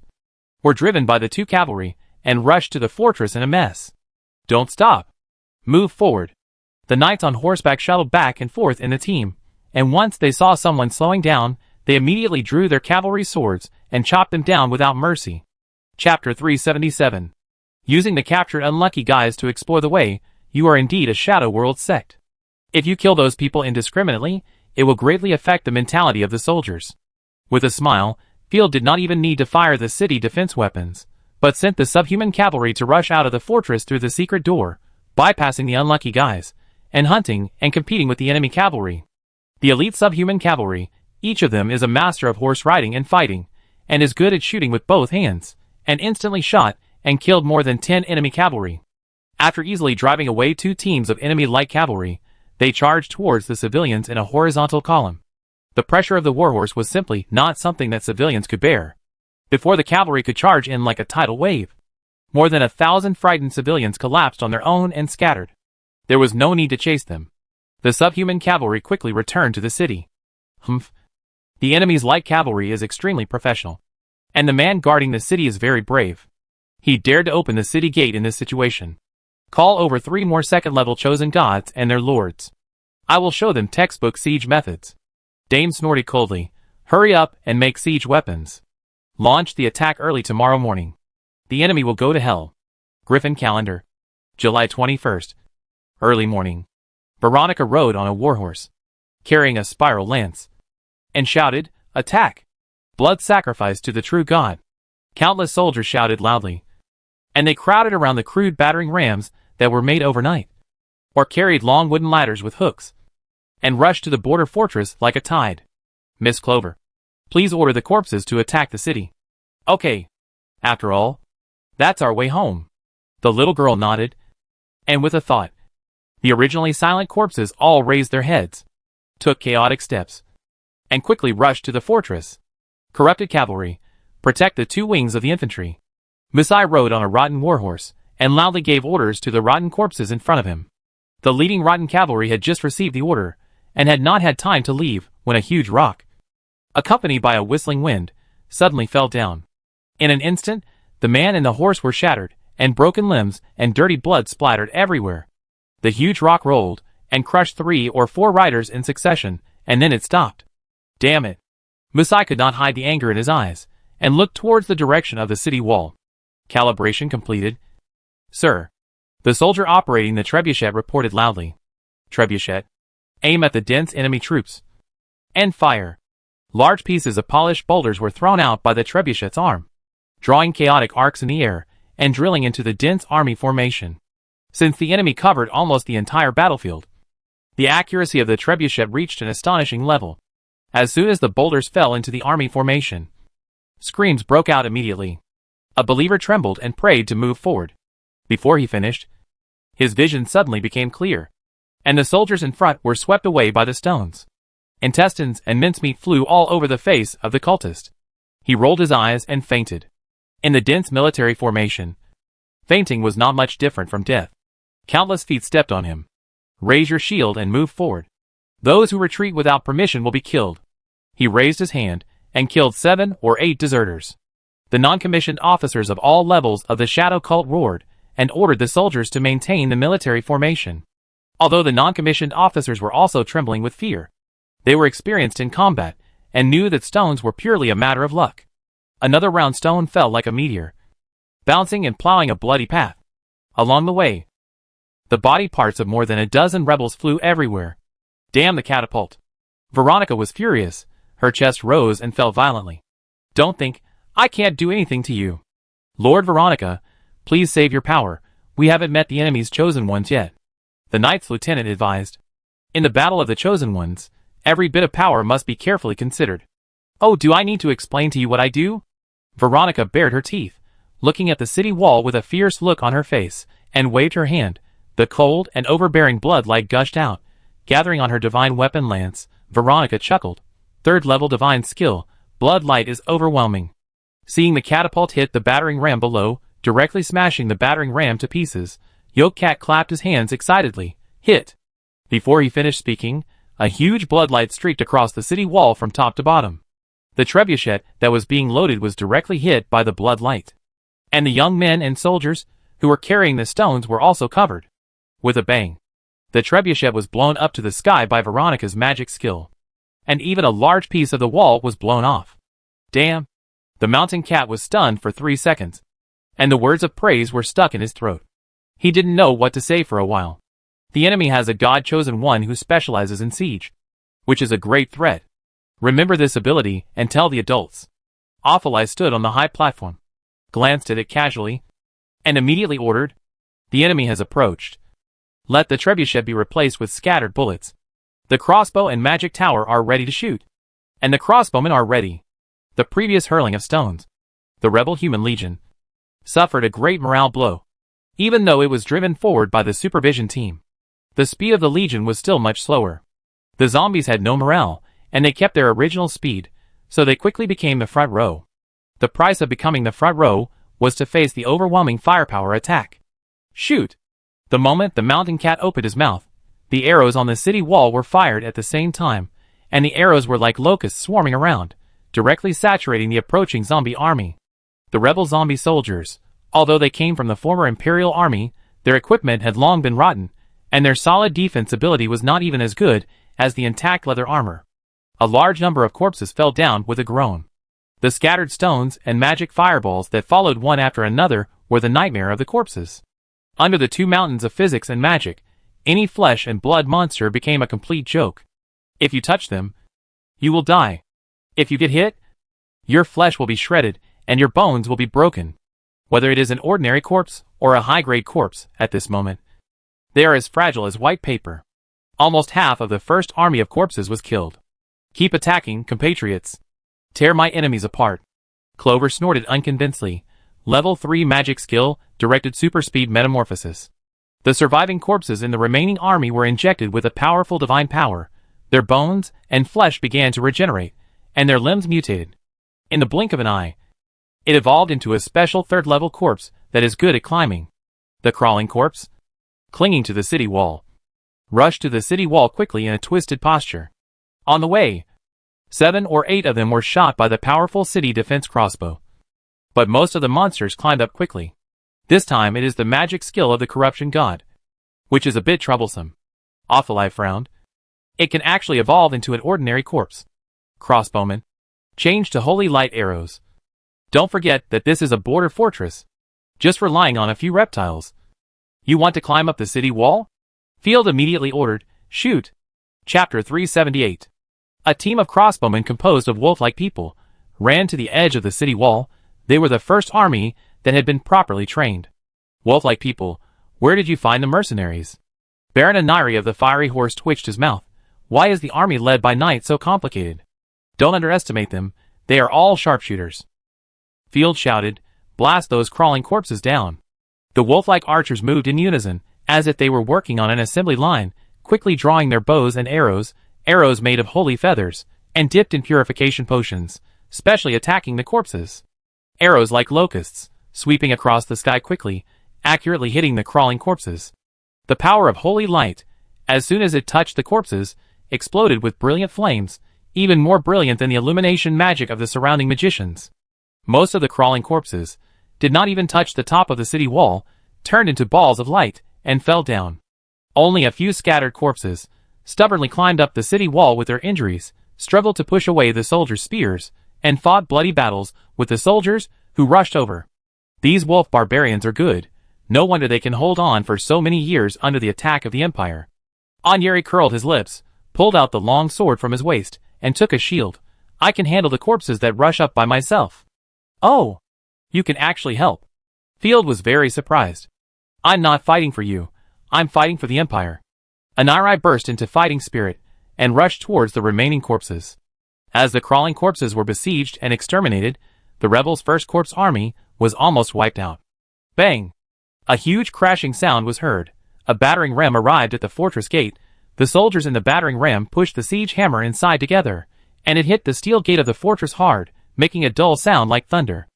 were driven by the two cavalry, and rushed to the fortress in a mess. Don't stop. Move forward. The knights on horseback shuttled back and forth in the team, and once they saw someone slowing down, they immediately drew their cavalry swords and chopped them down without mercy. Chapter 377. Using the captured unlucky guys to explore the way, you are indeed a Shadow World sect. If you kill those people indiscriminately, it will greatly affect the mentality of the soldiers. With a smile, Field did not even need to fire the city defense weapons, but sent the subhuman cavalry to rush out of the fortress through the secret door, bypassing the unlucky guys, and hunting and competing with the enemy cavalry. The elite subhuman cavalry, each of them is a master of horse riding and fighting, and is good at shooting with both hands, and instantly shot and killed more than 10 enemy cavalry. After easily driving away 2 teams of enemy light cavalry, they charged towards the civilians in a horizontal column. The pressure of the warhorse was simply not something that civilians could bear. Before the cavalry could charge in like a tidal wave, more than 1,000 frightened civilians collapsed on their own and scattered. There was no need to chase them. The subhuman cavalry quickly returned to the city. Humph. The enemy's light cavalry is extremely professional, and the man guarding the city is very brave. He dared to open the city gate in this situation. Call over 3 more second-level chosen gods and their lords. I will show them textbook siege methods. Dame snorted coldly. Hurry up and make siege weapons. Launch the attack early tomorrow morning. The enemy will go to hell. Griffin calendar. July 21st. Early morning. Veronica rode on a warhorse, carrying a spiral lance, and shouted, "Attack! Blood sacrifice to the true God." Countless soldiers shouted loudly, and they crowded around the crude battering rams that were made overnight, or carried long wooden ladders with hooks, and rushed to the border fortress like a tide. Miss Clover, please order the corpses to attack the city. Okay. After all, that's our way home. The little girl nodded, and with a thought, the originally silent corpses all raised their heads, took chaotic steps, and quickly rushed to the fortress. Corrupted cavalry, protect the two wings of the infantry. Misai rode on a rotten warhorse, and loudly gave orders to the rotten corpses in front of him. The leading rotten cavalry had just received the order, and had not had time to leave, when a huge rock, accompanied by a whistling wind, suddenly fell down. In an instant, the man and the horse were shattered, and broken limbs and dirty blood splattered everywhere. The huge rock rolled, and crushed 3 or 4 riders in succession, and then it stopped. Damn it. Musai could not hide the anger in his eyes, and looked towards the direction of the city wall. Calibration completed. Sir. The soldier operating the trebuchet reported loudly. Trebuchet. Aim at the dense enemy troops. And fire. Large pieces of polished boulders were thrown out by the trebuchet's arm, drawing chaotic arcs in the air, and drilling into the dense army formation. Since the enemy covered almost the entire battlefield, the accuracy of the trebuchet reached an astonishing level. As soon as the boulders fell into the army formation, screams broke out immediately. A believer trembled and prayed to move forward. Before he finished, his vision suddenly became clear, and the soldiers in front were swept away by the stones. Intestines and mincemeat flew all over the face of the cultist. He rolled his eyes and fainted. In the dense military formation, fainting was not much different from death. Countless feet stepped on him. Raise your shield and move forward. Those who retreat without permission will be killed. He raised his hand and killed 7 or 8 deserters. The non-commissioned officers of all levels of the shadow cult roared and ordered the soldiers to maintain the military formation. Although the non-commissioned officers were also trembling with fear, they were experienced in combat and knew that stones were purely a matter of luck. Another round stone fell like a meteor, bouncing and plowing a bloody path. Along the way, the body parts of more than a dozen rebels flew everywhere. Damn the catapult. Veronica was furious. Her chest rose and fell violently. Don't think I can't do anything to you. Lord Veronica, please save your power. We haven't met the enemy's chosen ones yet. The knight's lieutenant advised. In the battle of the chosen ones, every bit of power must be carefully considered. Oh, do I need to explain to you what I do? Veronica bared her teeth, looking at the city wall with a fierce look on her face, and waved her hand. The cold and overbearing bloodlight gushed out, gathering on her divine weapon lance. Veronica chuckled. 3rd level divine skill, bloodlight is overwhelming. Seeing the catapult hit the battering ram below, directly smashing the battering ram to pieces, Yoke-Cat clapped his hands excitedly. Hit! Before he finished speaking, a huge bloodlight streaked across the city wall from top to bottom. The trebuchet that was being loaded was directly hit by the bloodlight, and the young men and soldiers who were carrying the stones were also covered. With a bang, the trebuchet was blown up to the sky by Veronica's magic skill, and even a large piece of the wall was blown off. Damn! The mountain cat was stunned for 3 seconds, and the words of praise were stuck in his throat. He didn't know what to say for a while. The enemy has a god-chosen one who specializes in siege, which is a great threat. Remember this ability and tell the adults. Awful stood on the high platform, glanced at it casually, and immediately ordered, the enemy has approached. Let the trebuchet be replaced with scattered bullets. The crossbow and magic tower are ready to shoot, and the crossbowmen are ready. The previous hurling of stones, the rebel human legion, suffered a great morale blow, even though it was driven forward by the supervision team. The speed of the legion was still much slower. The zombies had no morale, and they kept their original speed, so they quickly became the front row. The price of becoming the front row was to face the overwhelming firepower attack. Shoot! The moment the mountain cat opened his mouth, the arrows on the city wall were fired at the same time, and the arrows were like locusts swarming around, directly saturating the approaching zombie army. The rebel zombie soldiers, although they came from the former Imperial Army, their equipment had long been rotten, and their solid defense ability was not even as good as the intact leather armor. A large number of corpses fell down with a groan. The scattered stones and magic fireballs that followed one after another were the nightmare of the corpses. Under the two mountains of physics and magic, any flesh and blood monster became a complete joke. If you touch them, you will die. If you get hit, your flesh will be shredded and your bones will be broken. Whether it is an ordinary corpse or a high-grade corpse at this moment, they are as fragile as white paper. Almost half of the first army of corpses was killed. Keep attacking, compatriots. Tear my enemies apart. Clover snorted unconvincedly. Level 3 magic skill, directed super speed metamorphosis. The surviving corpses in the remaining army were injected with a powerful divine power. Their bones and flesh began to regenerate, and their limbs mutated. In the blink of an eye, it evolved into a special third-level corpse that is good at climbing. The crawling corpse, clinging to the city wall, rushed to the city wall quickly in a twisted posture. On the way, 7 or 8 of them were shot by the powerful city defense crossbow. But most of the monsters climbed up quickly. This time it is the magic skill of the corruption god, which is a bit troublesome. Awfuleye frowned. It can actually evolve into an ordinary corpse. Crossbowman, change to holy light arrows. Don't forget that this is a border fortress, just relying on a few reptiles. You want to climb up the city wall? Field immediately ordered, shoot. Chapter 378. A team of crossbowmen composed of wolf-like people ran to the edge of the city wall. They were the first army that had been properly trained. Wolf-like people, where did you find the mercenaries? Baron Aniri of the Fiery Horse twitched his mouth. Why is the army led by knights so complicated? Don't underestimate them, they are all sharpshooters. Field shouted, blast those crawling corpses down. The wolf-like archers moved in unison, as if they were working on an assembly line, quickly drawing their bows and arrows made of holy feathers, and dipped in purification potions, specially attacking the corpses. Arrows like locusts, sweeping across the sky quickly, accurately hitting the crawling corpses. The power of holy light, as soon as it touched the corpses, exploded with brilliant flames, even more brilliant than the illumination magic of the surrounding magicians. Most of the crawling corpses did not even touch the top of the city wall, turned into balls of light, and fell down. Only a few scattered corpses stubbornly climbed up the city wall with their injuries, struggled to push away the soldiers' spears, and fought bloody battles with the soldiers who rushed over. These wolf barbarians are good. No wonder they can hold on for so many years under the attack of the Empire. Anyeri curled his lips, pulled out the long sword from his waist, and took a shield. I can handle the corpses that rush up by myself. Oh, you can actually help. Field was very surprised. I'm not fighting for you. I'm fighting for the Empire. Aniri burst into fighting spirit and rushed towards the remaining corpses. As the crawling corpses were besieged and exterminated, the rebels' first corpse army was almost wiped out. Bang! A huge crashing sound was heard. A battering ram arrived at the fortress gate. The soldiers in the battering ram pushed the siege hammer inside together, and it hit the steel gate of the fortress hard, making a dull sound like thunder.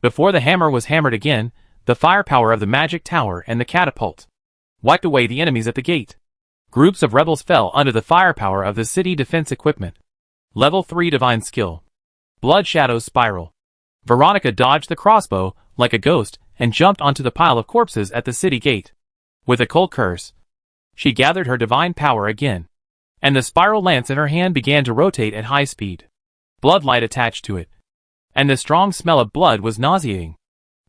Before the hammer was hammered again, the firepower of the magic tower and the catapult wiped away the enemies at the gate. Groups of rebels fell under the firepower of the city defense equipment. Level 3 divine skill. Blood Shadows Spiral. Veronica dodged the crossbow like a ghost and jumped onto the pile of corpses at the city gate. With a cold curse, she gathered her divine power again, and the spiral lance in her hand began to rotate at high speed. Bloodlight attached to it, and the strong smell of blood was nauseating.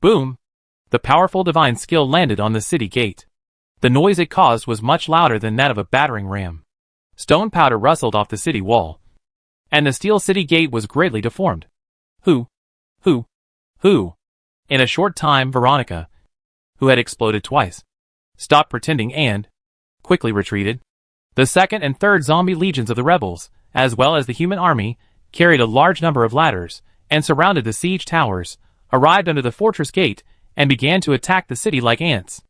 Boom! The powerful divine skill landed on the city gate. The noise it caused was much louder than that of a battering ram. Stone powder rustled off the city wall, and the steel city gate was greatly deformed. Who? In a short time, Veronica, who had exploded twice, stopped pretending and quickly retreated. The second and third zombie legions of the rebels, as well as the human army, carried a large number of ladders and surrounded the siege towers, arrived under the fortress gate, and began to attack the city like ants.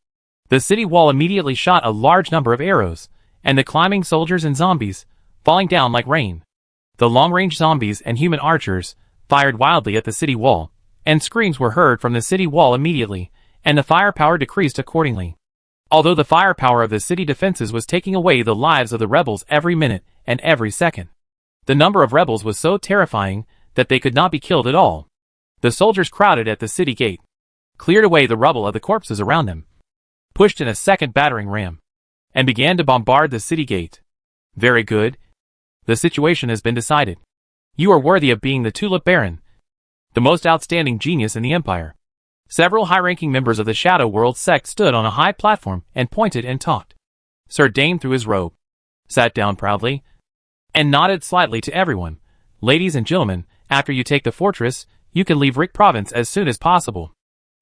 The city wall immediately shot a large number of arrows, and the climbing soldiers and zombies, falling down like rain. The long-range zombies and human archers fired wildly at the city wall, and screams were heard from the city wall immediately, and the firepower decreased accordingly. Although the firepower of the city defenses was taking away the lives of the rebels every minute and every second. The number of rebels was so terrifying that they could not be killed at all. The soldiers crowded at the city gate, cleared away the rubble of the corpses around them, pushed in a second battering ram, and began to bombard the city gate. Very good. The situation has been decided. You are worthy of being the Tulip Baron, the most outstanding genius in the Empire. Several high-ranking members of the Shadow World sect stood on a high platform and pointed and talked. Sir Dame threw his robe, sat down proudly, and nodded slightly to everyone. Ladies and gentlemen, after you take the fortress, you can leave Rick Province as soon as possible.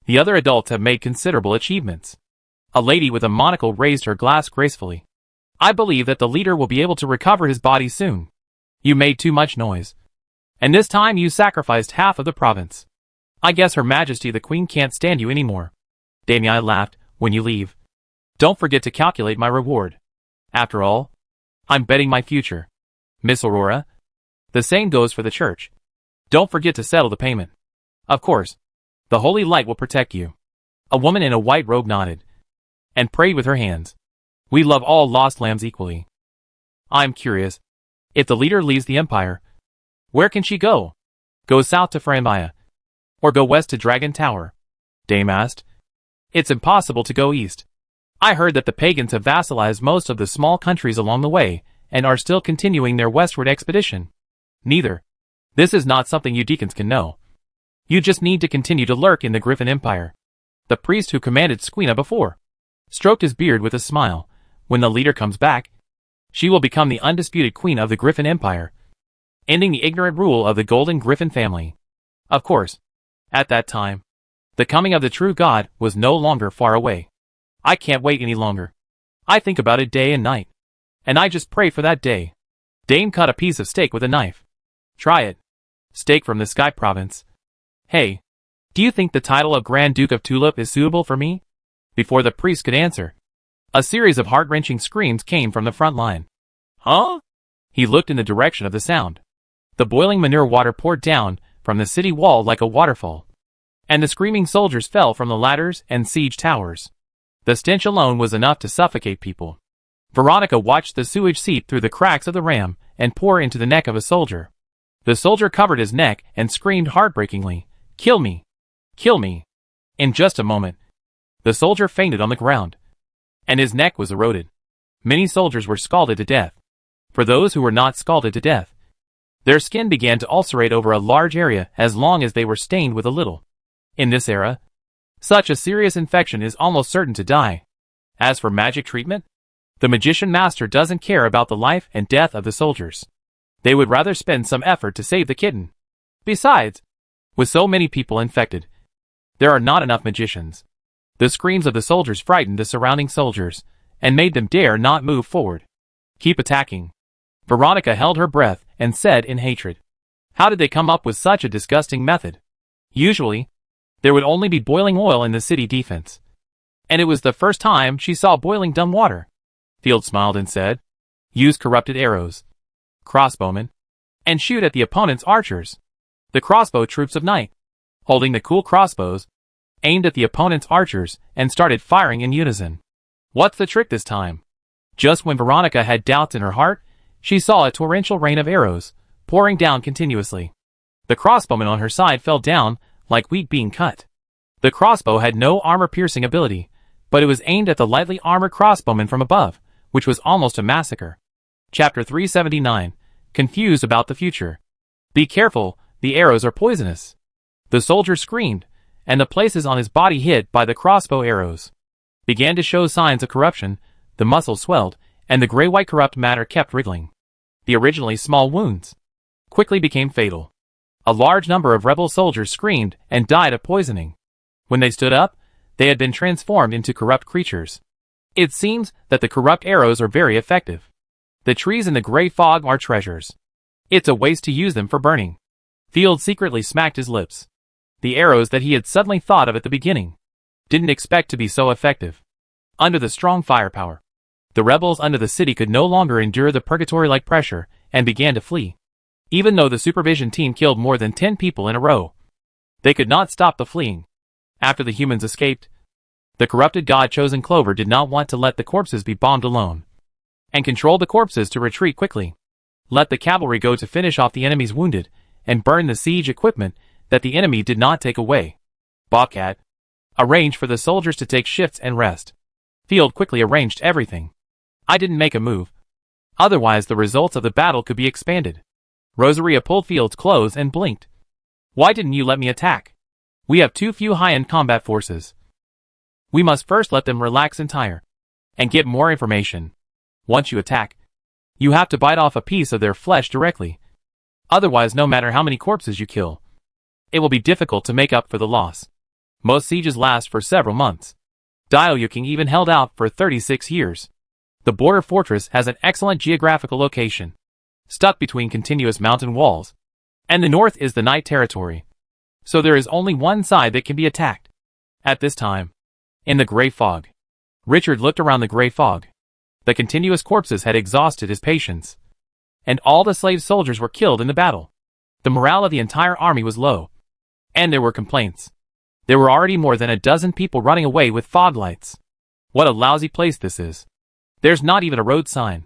The other adults have made considerable achievements. A lady with a monocle raised her glass gracefully. I believe that the leader will be able to recover his body soon. You made too much noise. And this time you sacrificed half of the province. I guess Her Majesty the Queen can't stand you anymore. Damien laughed. When you leave, don't forget to calculate my reward. After all, I'm betting my future. Miss Aurora? The same goes for the church. Don't forget to settle the payment. Of course. The holy light will protect you. A woman in a white robe nodded and prayed with her hands. We love all lost lambs equally. I'm curious. If the leader leaves the Empire, where can she go? Go south to Frambia, or go west to Dragon Tower? Dame asked. It's impossible to go east. I heard that the pagans have vassalized most of the small countries along the way, and are still continuing their westward expedition. Neither. This is not something you deacons can know. You just need to continue to lurk in the Griffin Empire. The priest who commanded Squeena before stroked his beard with a smile. When the leader comes back, she will become the undisputed queen of the Griffin Empire, ending the ignorant rule of the Golden Griffin family. Of course, at that time, the coming of the true God was no longer far away. I can't wait any longer. I think about it day and night, and I just pray for that day. Dame cut a piece of steak with a knife. Try it. Steak from the Sky Province. Hey, do you think the title of Grand Duke of Tulip is suitable for me? Before the priest could answer, a series of heart-wrenching screams came from the front line. Huh? He looked in the direction of the sound. The boiling manure water poured down from the city wall like a waterfall, and the screaming soldiers fell from the ladders and siege towers. The stench alone was enough to suffocate people. Veronica watched the sewage seep through the cracks of the ram and pour into the neck of a soldier. The soldier covered his neck and screamed heartbreakingly, "Kill me! Kill me!" In just a moment, the soldier fainted on the ground, and his neck was eroded. Many soldiers were scalded to death. For those who were not scalded to death, their skin began to ulcerate over a large area as long as they were stained with a little. In this era, such a serious infection is almost certain to die. As for magic treatment, the magician master doesn't care about the life and death of the soldiers. They would rather spend some effort to save the kitten. Besides, with so many people infected, there are not enough magicians. The screams of the soldiers frightened the surrounding soldiers and made them dare not move forward. Keep attacking. Veronica held her breath and said in hatred. How did they come up with such a disgusting method? Usually, there would only be boiling oil in the city defense. And it was the first time she saw boiling dumb water. Field smiled and said, use corrupted arrows, crossbowmen, and shoot at the opponent's archers. The crossbow troops of night, holding the cool crossbows, aimed at the opponent's archers and started firing in unison. What's the trick this time? Just when Veronica had doubts in her heart, she saw a torrential rain of arrows, pouring down continuously. The crossbowman on her side fell down, like wheat being cut. The crossbow had no armor-piercing ability, but it was aimed at the lightly armored crossbowman from above, which was almost a massacre. Chapter 379. Confused about the future. Be careful, the arrows are poisonous. The soldier screamed, and the places on his body hit by the crossbow arrows began to show signs of corruption. The muscles swelled, and the gray-white corrupt matter kept wriggling. The originally small wounds quickly became fatal. A large number of rebel soldiers screamed and died of poisoning. When they stood up, they had been transformed into corrupt creatures. It seems that the corrupt arrows are very effective. The trees in the gray fog are treasures. It's a waste to use them for burning. Field secretly smacked his lips. The arrows that he had suddenly thought of at the beginning didn't expect to be so effective. Under the strong firepower, the rebels under the city could no longer endure the purgatory-like pressure and began to flee. Even though the supervision team killed more than 10 people in a row, they could not stop the fleeing. After the humans escaped, the corrupted God-chosen Clover did not want to let the corpses be bombed alone, and controlled the corpses to retreat quickly. Let the cavalry go to finish off the enemy's wounded, and burn the siege equipment that the enemy did not take away. Bobcat arranged for the soldiers to take shifts and rest. Field quickly arranged everything. I didn't make a move. Otherwise the results of the battle could be expanded. Rosaria pulled Field's clothes and blinked. Why didn't you let me attack? We have too few high-end combat forces. We must first let them relax and tire. And get more information. Once you attack, you have to bite off a piece of their flesh directly. Otherwise, no matter how many corpses you kill, it will be difficult to make up for the loss. Most sieges last for several months. Diaoyuking even held out for 36 years. The border fortress has an excellent geographical location, stuck between continuous mountain walls, and the north is the night territory. So there is only one side that can be attacked. At this time, in the gray fog, Richard looked around the gray fog. The continuous corpses had exhausted his patience, and all the slave soldiers were killed in the battle. The morale of the entire army was low, and there were complaints. There were already more than a dozen people running away with fog lights. What a lousy place this is. There's not even a road sign.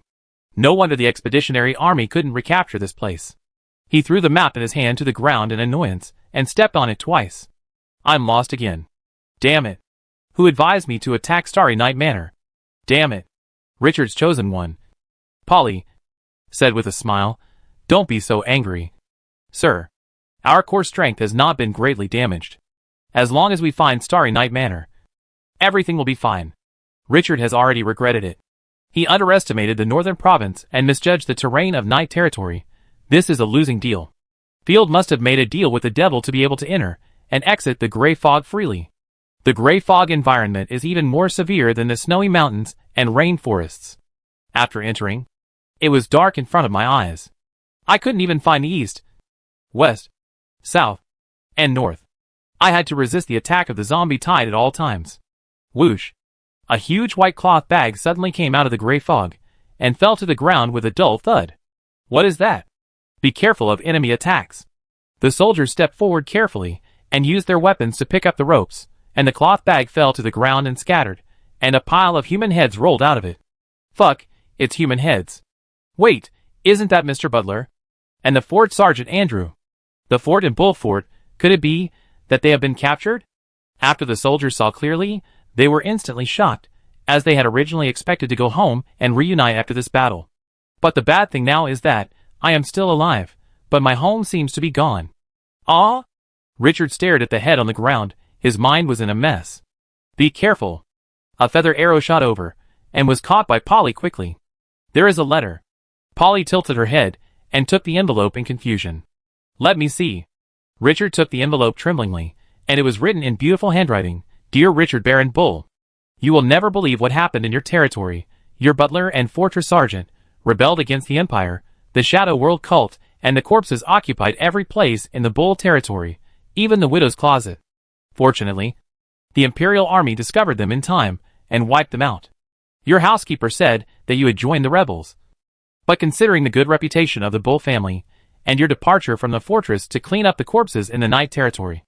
No wonder the expeditionary army couldn't recapture this place. He threw the map in his hand to the ground in annoyance and stepped on it twice. I'm lost again. Damn it. Who advised me to attack Starry Night Manor? Damn it. Richard's chosen one. Polly said with a smile, don't be so angry. Sir, our core strength has not been greatly damaged. As long as we find Starry Night Manor, everything will be fine. Richard has already regretted it. He underestimated the northern province and misjudged the terrain of Night Territory. This is a losing deal. Field must have made a deal with the devil to be able to enter and exit the gray fog freely. The gray fog environment is even more severe than the snowy mountains and rainforests. After entering, it was dark in front of my eyes. I couldn't even find the east, west, south, and north. I had to resist the attack of the zombie tide at all times. Whoosh! A huge white cloth bag suddenly came out of the gray fog and fell to the ground with a dull thud. What is that? Be careful of enemy attacks. The soldiers stepped forward carefully and used their weapons to pick up the ropes, and the cloth bag fell to the ground and scattered, and a pile of human heads rolled out of it. Fuck, it's human heads. Wait, isn't that Mr. Butler? And the Fort Sergeant Andrew? The fort and Bull Fort, could it be that they have been captured? After the soldiers saw clearly, they were instantly shocked, as they had originally expected to go home and reunite after this battle. But the bad thing now is that I am still alive, but my home seems to be gone. Ah? Richard stared at the head on the ground. His mind was in a mess. Be careful. A feather arrow shot over, and was caught by Polly quickly. There is a letter. Polly tilted her head, and took the envelope in confusion. Let me see. Richard took the envelope tremblingly, and it was written in beautiful handwriting. Dear Richard Baron Bull, you will never believe what happened in your territory. Your butler and fortress sergeant rebelled against the Empire, the Shadow World cult, and the corpses occupied every place in the Bull territory, even the Widow's Closet. Fortunately, the Imperial Army discovered them in time and wiped them out. Your housekeeper said that you had joined the rebels. But considering the good reputation of the Bull family, and your departure from the fortress to clean up the corpses in the Night Territory,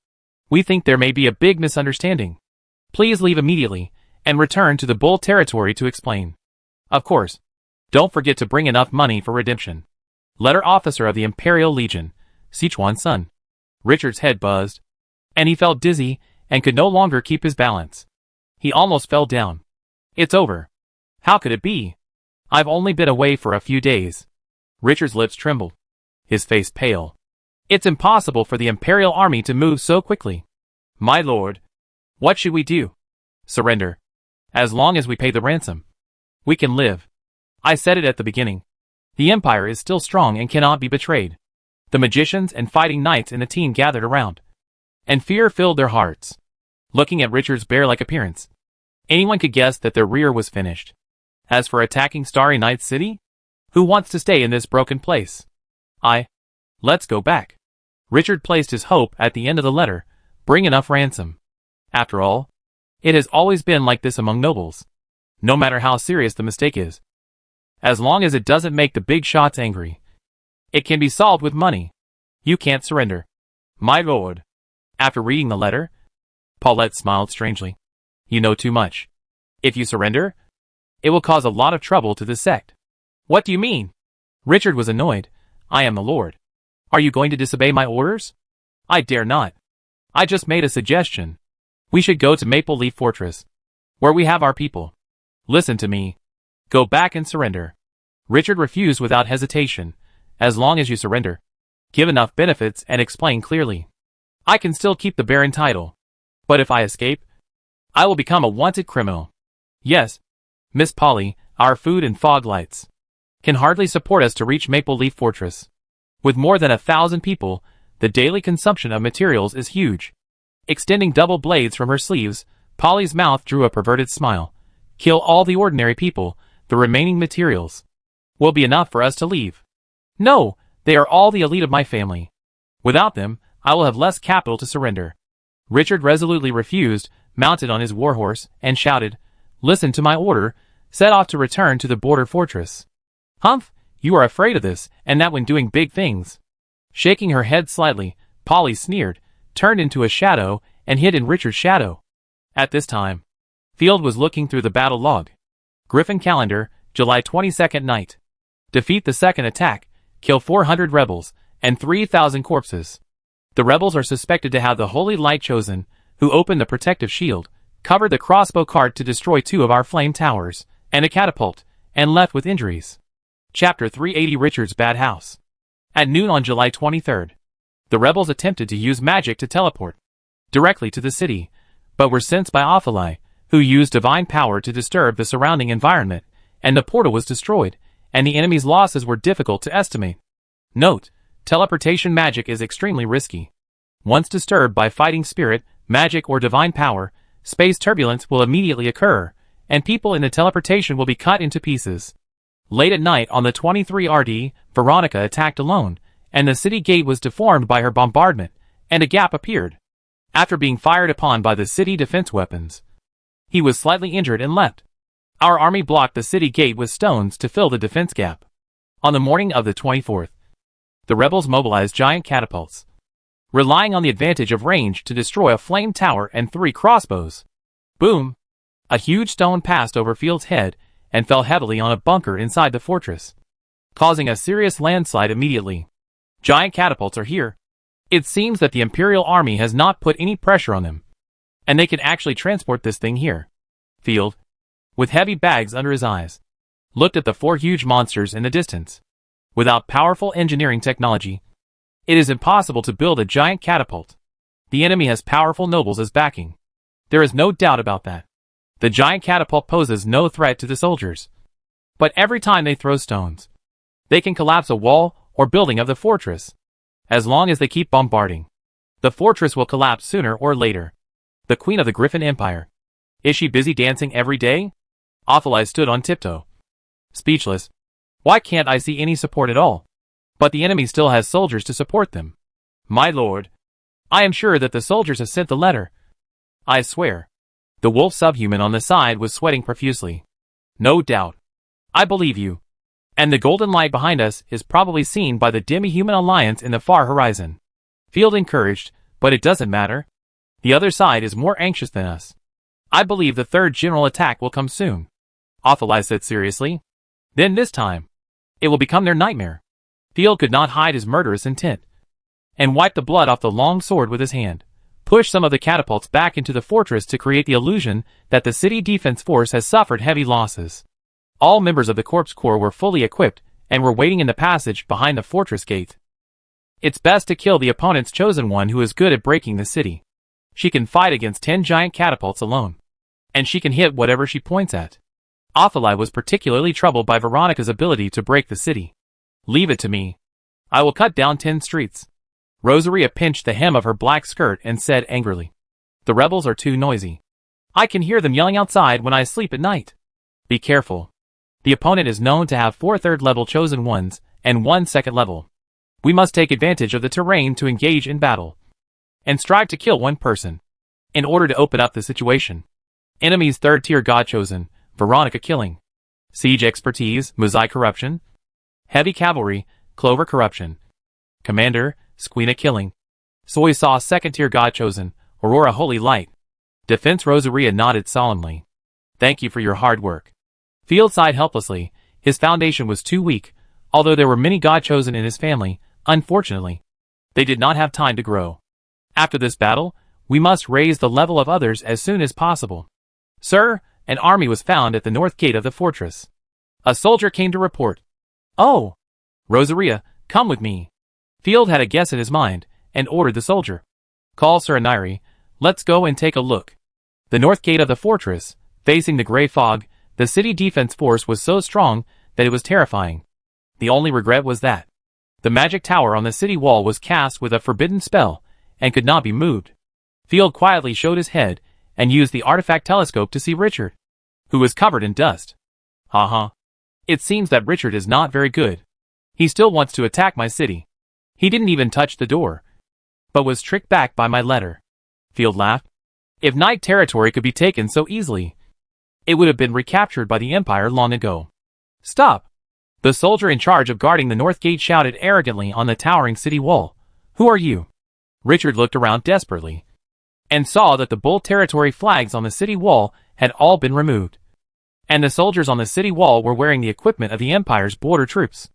we think there may be a big misunderstanding. Please leave immediately, and return to the Bull territory to explain. Of course, don't forget to bring enough money for redemption. Letter Officer of the Imperial Legion, Sichuan Sun. Richard's head buzzed, and he felt dizzy and could no longer keep his balance. He almost fell down. It's over. How could it be? I've only been away for a few days. Richard's lips trembled, his face pale. It's impossible for the Imperial Army to move so quickly. My lord, what should we do? Surrender. As long as we pay the ransom, we can live. I said it at the beginning. The Empire is still strong and cannot be betrayed. The magicians and fighting knights in the team gathered around, and fear filled their hearts. Looking at Richard's bear-like appearance, anyone could guess that their rear was finished. As for attacking Starry Night City, who wants to stay in this broken place? Let's go back. Richard placed his hope at the end of the letter. Bring enough ransom. After all, it has always been like this among nobles. No matter how serious the mistake is, as long as it doesn't make the big shots angry, it can be solved with money. You can't surrender. My lord. After reading the letter, Paulette smiled strangely. You know too much. If you surrender, it will cause a lot of trouble to this sect. What do you mean? Richard was annoyed. I am the lord. Are you going to disobey my orders? I dare not. I just made a suggestion. We should go to Maple Leaf Fortress, where we have our people. Listen to me. Go back and surrender. Richard refused without hesitation. As long as you surrender, give enough benefits and explain clearly, I can still keep the Baron title. But if I escape, I will become a wanted criminal. Yes, Miss Polly, our food and fog lights can hardly support us to reach Maple Leaf Fortress. With more than 1,000 people, the daily consumption of materials is huge. Extending double blades from her sleeves, Polly's mouth drew a perverted smile. Kill all the ordinary people, the remaining materials will be enough for us to leave. No, they are all the elite of my family. Without them, I will have less capital to surrender. Richard resolutely refused, mounted on his warhorse, and shouted, Listen to my order, set off to return to the border fortress. Humph, you are afraid of this, and that when doing big things. Shaking her head slightly, Polly sneered, turned into a shadow, and hid in Richard's shadow. At this time, Field was looking through the battle log. Griffin calendar, July 22nd night. Defeat the second attack, kill 400 rebels, and 3,000 corpses. The rebels are suspected to have the Holy Light chosen, who opened the protective shield, covered the crossbow cart to destroy 2 of our flame towers, and a catapult, and left with injuries. Chapter 380 Richard's Bad House. At noon on July 23rd, the rebels attempted to use magic to teleport directly to the city, but were sensed by Ophilae, who used divine power to disturb the surrounding environment, and the portal was destroyed, and the enemy's losses were difficult to estimate. Note, teleportation magic is extremely risky. Once disturbed by fighting spirit, magic or divine power, space turbulence will immediately occur, and people in the teleportation will be cut into pieces. Late at night on the 23 RD, Veronica attacked alone, and the city gate was deformed by her bombardment, and a gap appeared. After being fired upon by the city defense weapons, he was slightly injured and left. Our army blocked the city gate with stones to fill the defense gap. On the morning of the 24th, the rebels mobilized giant catapults, relying on the advantage of range to destroy a flame tower and 3 crossbows. Boom! A huge stone passed over Field's head and fell heavily on a bunker inside the fortress, causing a serious landslide immediately. Giant catapults are here. It seems that the Imperial Army has not put any pressure on them, and they can actually transport this thing here. Field, with heavy bags under his eyes, looked at the 4 huge monsters in the distance. Without powerful engineering technology, it is impossible to build a giant catapult. The enemy has powerful nobles as backing. There is no doubt about that. The giant catapult poses no threat to the soldiers. But every time they throw stones, they can collapse a wall or building of the fortress. As long as they keep bombarding, the fortress will collapse sooner or later. The Queen of the Griffin Empire. Is she busy dancing every day? Ophilae stood on tiptoe, speechless. Why can't I see any support at all? But the enemy still has soldiers to support them. My lord, I am sure that the soldiers have sent the letter. I swear. The wolf subhuman on the side was sweating profusely. No doubt. I believe you. And the golden light behind us is probably seen by the demi-human alliance in the far horizon. Field encouraged, but it doesn't matter. The other side is more anxious than us. I believe the 3rd general attack will come soon. Ophilae said seriously. Then this time, it will become their nightmare. Field could not hide his murderous intent, and wiped the blood off the long sword with his hand. Push some of the catapults back into the fortress to create the illusion that the city defense force has suffered heavy losses. All members of the Corpse Corps were fully equipped and were waiting in the passage behind the fortress gate. It's best to kill the opponent's chosen one who is good at breaking the city. She can fight against 10 giant catapults alone, and she can hit whatever she points at. Ophilae was particularly troubled by Veronica's ability to break the city. Leave it to me. I will cut down 10 streets. Rosaria pinched the hem of her black skirt and said angrily, The rebels are too noisy. I can hear them yelling outside when I sleep at night. Be careful. The opponent is known to have 4 third-level chosen ones and 1 second level. We must take advantage of the terrain to engage in battle, and strive to kill 1 person, in order to open up the situation. Enemy's 3rd-tier god chosen, Veronica killing. Siege expertise, Mosaic corruption. Heavy cavalry, Clover corruption. Commander, Squeena killing. Soy sauce 2nd-tier god chosen, Aurora holy light. Defense Rosaria nodded solemnly. Thank you for your hard work. Field sighed helplessly. His foundation was too weak, although there were many god chosen in his family. Unfortunately, they did not have time to grow. After this battle, we must raise the level of others as soon as possible. Sir, an army was found at the north gate of the fortress. A soldier came to report. Oh! Rosaria, come with me. Field had a guess in his mind, and ordered the soldier. Call Sir Nairi, let's go and take a look. The north gate of the fortress, facing the grey fog, the city defense force was so strong that it was terrifying. The only regret was that the magic tower on the city wall was cast with a forbidden spell, and could not be moved. Field quietly showed his head, and used the artifact telescope to see Richard, who was covered in dust. It seems that Richard is not very good. He still wants to attack my city. He didn't even touch the door, but was tricked back by my letter. Field laughed. If Night territory could be taken so easily, it would have been recaptured by the Empire long ago. Stop! The soldier in charge of guarding the north gate shouted arrogantly on the towering city wall. Who are you? Richard looked around desperately, and saw that the Bull territory flags on the city wall had all been removed, and the soldiers on the city wall were wearing the equipment of the Empire's border troops.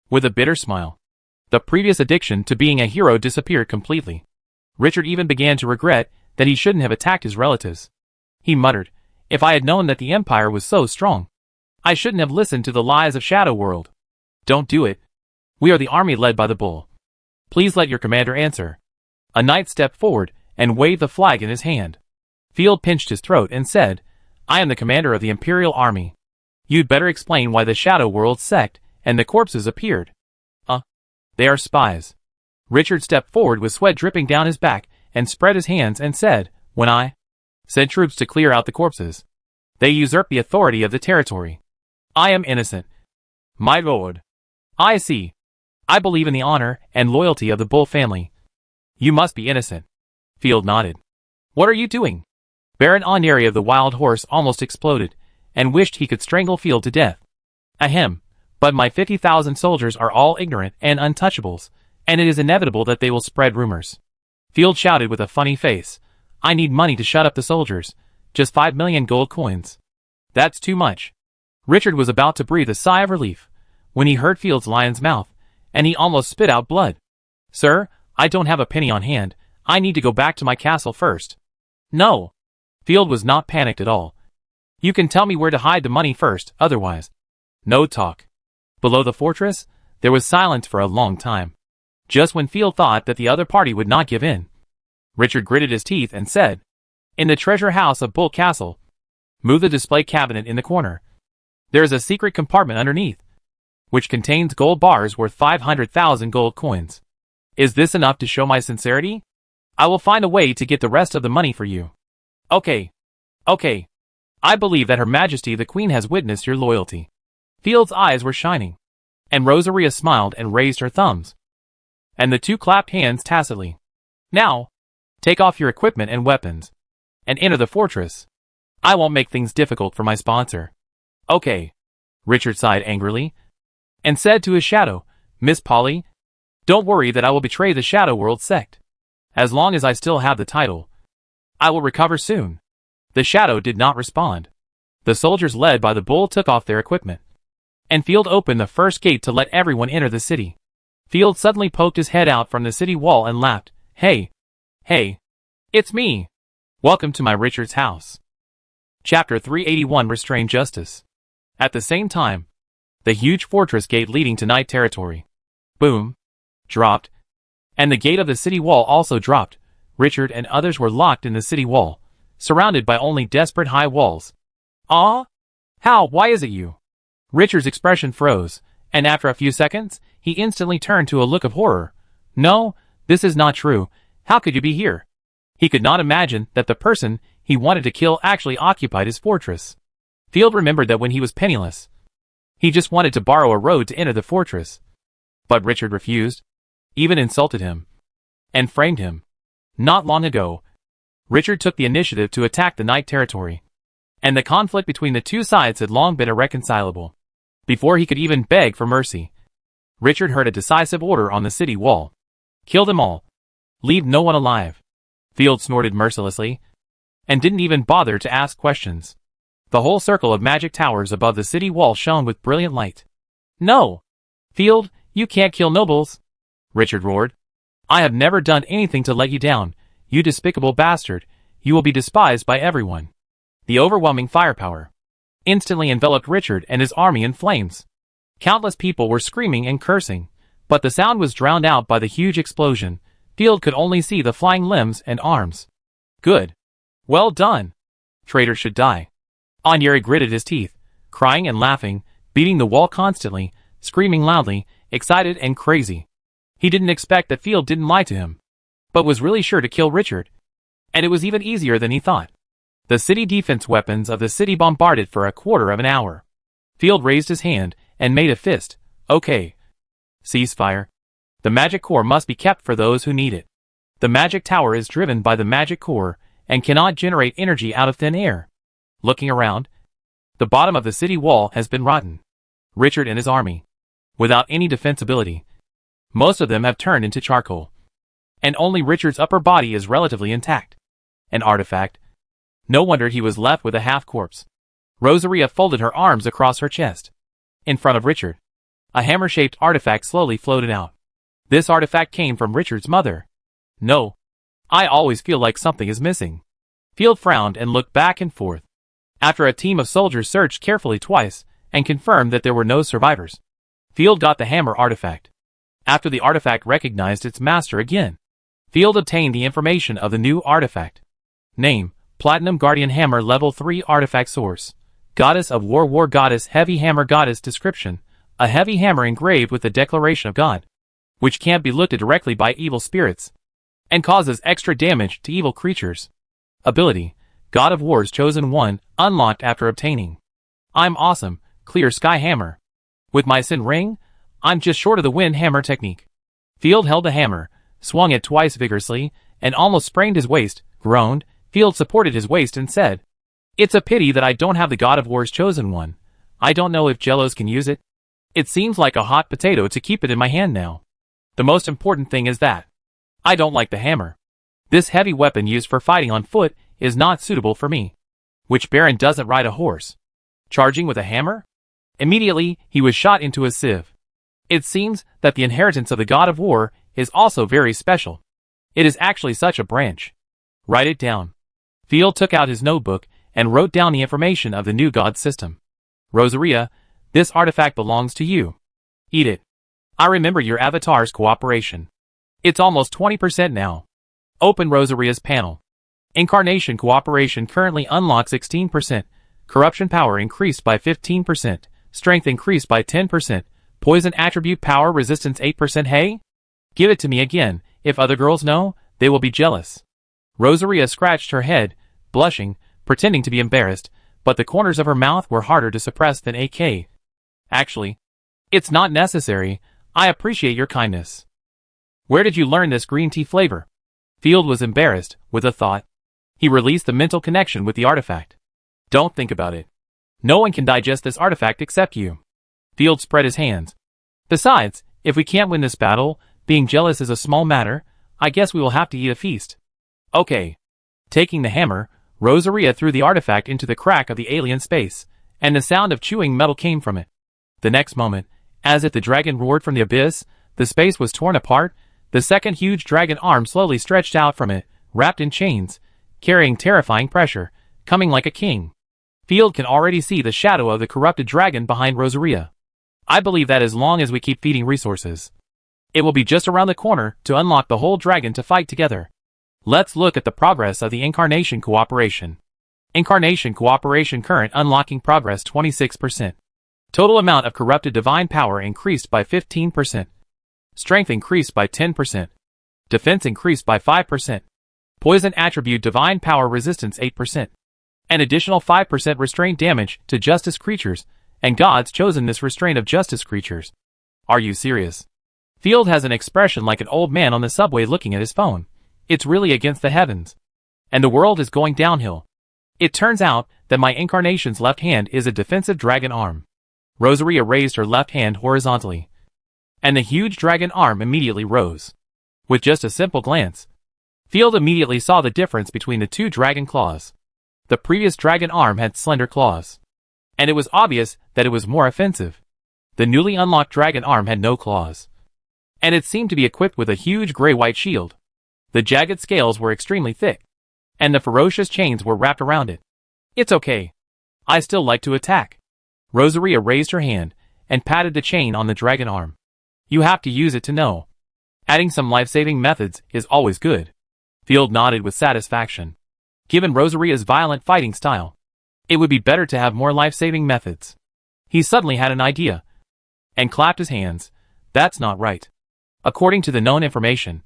With a bitter smile, the previous addiction to being a hero disappeared completely. Richard even began to regret that he shouldn't have attacked his relatives. He muttered, if I had known that the Empire was so strong, I shouldn't have listened to the lies of Shadow World. Don't do it. We are the army led by the Bull. Please let your commander answer. A knight stepped forward and waved the flag in his hand. Field pinched his throat and said, I am the commander of the Imperial Army. You'd better explain why the Shadow World sect and the corpses appeared. They are spies. Richard stepped forward with sweat dripping down his back and spread his hands and said, when I sent troops to clear out the corpses, they usurped the authority of the territory. I am innocent. My lord. I see. I believe in the honor and loyalty of the Bull family. You must be innocent. Field nodded. What are you doing? Baron Oneri of the Wild Horse almost exploded, and wished he could strangle Field to death. Ahem. But my 50,000 soldiers are all ignorant and untouchables, and it is inevitable that they will spread rumors. Field shouted with a funny face. I need money to shut up the soldiers. Just 5 million gold coins. That's too much. Richard was about to breathe a sigh of relief when he heard Field's lion's mouth, and he almost spit out blood. Sir, I don't have a penny on hand. I need to go back to my castle first. No. Field was not panicked at all. You can tell me where to hide the money first, otherwise. No talk. Below the fortress, there was silence for a long time. Just when Field thought that the other party would not give in, Richard gritted his teeth and said, in the treasure house of Bull Castle, move the display cabinet in the corner. There is a secret compartment underneath, which contains gold bars worth 500,000 gold coins. Is this enough to show my sincerity? I will find a way to get the rest of the money for you. Okay. I believe that Her Majesty the Queen has witnessed your loyalty. Field's eyes were shining, and Rosaria smiled and raised her thumbs, and the two clapped hands tacitly. Now, take off your equipment and weapons, and enter the fortress. I won't make things difficult for my sponsor. Okay. Richard sighed angrily, and said to his shadow, Miss Polly, don't worry that I will betray the Shadow World sect. As long as I still have the title, I will recover soon. The shadow did not respond. The soldiers led by the Bull took off their equipment, and Field opened the first gate to let everyone enter the city. Field suddenly poked his head out from the city wall and laughed. Hey, it's me. Welcome to my Richard's house. Chapter 381 Restrained Justice. At the same time, the huge fortress gate leading to Night territory, boom, dropped, and the gate of the city wall also dropped. Richard and others were locked in the city wall, surrounded by only desperate high walls. Why is it you? Richard's expression froze, and after a few seconds, he instantly turned to a look of horror. No, this is not true. How could you be here? He could not imagine that the person he wanted to kill actually occupied his fortress. Field remembered that when he was penniless, he just wanted to borrow a road to enter the fortress. But Richard refused, even insulted him, and framed him. Not long ago, Richard took the initiative to attack the Night territory, and the conflict between the two sides had long been irreconcilable. Before he could even beg for mercy, Richard heard a decisive order on the city wall. Kill them all. Leave no one alive. Field snorted mercilessly, and didn't even bother to ask questions. The whole circle of magic towers above the city wall shone with brilliant light. No! Field, you can't kill nobles! Richard roared. I have never done anything to let you down, you despicable bastard. You will be despised by everyone. The overwhelming firepower instantly enveloped Richard and his army in flames. Countless people were screaming and cursing, but the sound was drowned out by the huge explosion. Field could only see the flying limbs and arms. Good. Well done. Traitor should die. Onyeri gritted his teeth, crying and laughing, beating the wall constantly, screaming loudly, excited and crazy. He didn't expect that Field didn't lie to him, but was really sure to kill Richard. And it was even easier than he thought. The city defense weapons of the city bombarded for a quarter of an hour. Field raised his hand and made a fist. Okay. Ceasefire. The magic core must be kept for those who need it. The magic tower is driven by the magic core and cannot generate energy out of thin air. Looking around, the bottom of the city wall has been rotten. Richard and his army, without any defensibility. Most of them have turned into charcoal. And only Richard's upper body is relatively intact. An artifact. No wonder he was left with a half-corpse. Rosaria folded her arms across her chest. In front of Richard, a hammer-shaped artifact slowly floated out. This artifact came from Richard's mother. No. I always feel like something is missing. Field frowned and looked back and forth. After a team of soldiers searched carefully twice and confirmed that there were no survivors, Field got the hammer artifact. After the artifact recognized its master again, Field obtained the information of the new artifact. Name: Platinum Guardian Hammer Level 3 Artifact Source. Goddess of War Goddess Heavy Hammer Goddess Description: a heavy hammer engraved with the declaration of God, which can't be looked at directly by evil spirits, and causes extra damage to evil creatures. Ability: God of War's Chosen One, unlocked after obtaining. I'm awesome, Clear Sky Hammer. With my Sin Ring, I'm just short of the Wind Hammer technique. Field held the hammer, swung it twice vigorously, and almost sprained his waist, groaned. Field supported his waist and said, "It's a pity that I don't have the God of War's Chosen One. I don't know if Jellos can use it. It seems like a hot potato to keep it in my hand now. The most important thing is that I don't like the hammer. This heavy weapon used for fighting on foot is not suitable for me. Which Baron doesn't ride a horse? Charging with a hammer?" Immediately, he was shot into a sieve. It seems that the inheritance of the God of War is also very special. It is actually such a branch. Write it down. Field took out his notebook and wrote down the information of the new god system. Rosaria, this artifact belongs to you. Eat it. I remember your avatar's cooperation. It's almost 20% now. Open Rosaria's panel. Incarnation cooperation currently unlocked 16%. Corruption power increased by 15%. Strength increased by 10%. Poison attribute power resistance 8%. Hey? Give it to me again. If other girls know, they will be jealous. Rosaria scratched her head, blushing, pretending to be embarrassed, but the corners of her mouth were harder to suppress than AK. Actually, it's not necessary. I appreciate your kindness. Where did you learn this green tea flavor? Field was embarrassed, with a thought. He released the mental connection with the artifact. Don't think about it. No one can digest this artifact except you. Field spread his hands. Besides, if we can't win this battle, being jealous is a small matter. I guess we will have to eat a feast. Okay. Taking the hammer, Rosaria threw the artifact into the crack of the alien space, and the sound of chewing metal came from it. The next moment, as if the dragon roared from the abyss, the space was torn apart. The second huge dragon arm slowly stretched out from it, wrapped in chains, carrying terrifying pressure, coming like a king. Field can already see the shadow of the corrupted dragon behind Rosaria. I believe that as long as we keep feeding resources, it will be just around the corner to unlock the whole dragon to fight together. Let's look at the progress of the Incarnation Cooperation. Incarnation Cooperation current unlocking progress 26%. Total amount of corrupted divine power increased by 15%. Strength increased by 10%. Defense increased by 5%. Poison attribute divine power resistance 8%. An additional 5% restraint damage to justice creatures, and gods chosen this restraint of justice creatures. Are you serious? Field has an expression like an old man on the subway looking at his phone. It's really against the heavens. And the world is going downhill. It turns out that my incarnation's left hand is a defensive dragon arm. Rosaria raised her left hand horizontally, and the huge dragon arm immediately rose. With just a simple glance, Field immediately saw the difference between the two dragon claws. The previous dragon arm had slender claws, and it was obvious that it was more offensive. The newly unlocked dragon arm had no claws, and it seemed to be equipped with a huge gray-white shield. The jagged scales were extremely thick, and the ferocious chains were wrapped around it. It's okay. I still like to attack. Rosaria raised her hand and patted the chain on the dragon arm. You have to use it to know. Adding some life-saving methods is always good. Field nodded with satisfaction. Given Rosaria's violent fighting style, it would be better to have more life-saving methods. He suddenly had an idea and clapped his hands. That's not right. According to the known information,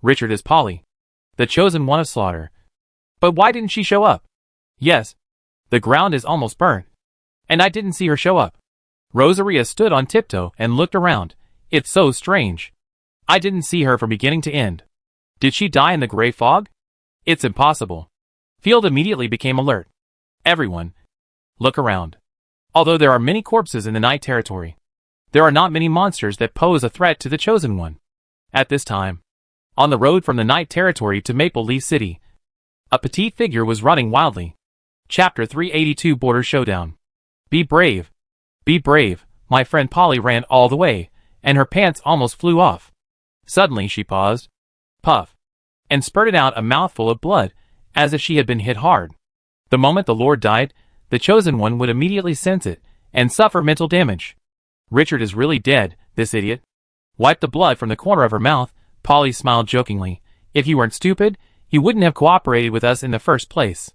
Richard is Polly, the chosen one of Slaughter. But why didn't she show up? Yes, the ground is almost burnt, and I didn't see her show up. Rosaria stood on tiptoe and looked around. It's so strange. I didn't see her from beginning to end. Did she die in the gray fog? It's impossible. Field immediately became alert. Everyone, look around. Although there are many corpses in the night territory, there are not many monsters that pose a threat to the chosen one. At this time, on the road from the night territory to Maple Leaf City, a petite figure was running wildly. Chapter 382 Border Showdown. Be brave. Be brave. My friend Polly ran all the way, and her pants almost flew off. Suddenly she paused, puffed, and spurted out a mouthful of blood, as if she had been hit hard. The moment the Lord died, the chosen one would immediately sense it, and suffer mental damage. Richard is really dead, this idiot. Wiped the blood from the corner of her mouth. Polly smiled jokingly. If you weren't stupid, you wouldn't have cooperated with us in the first place.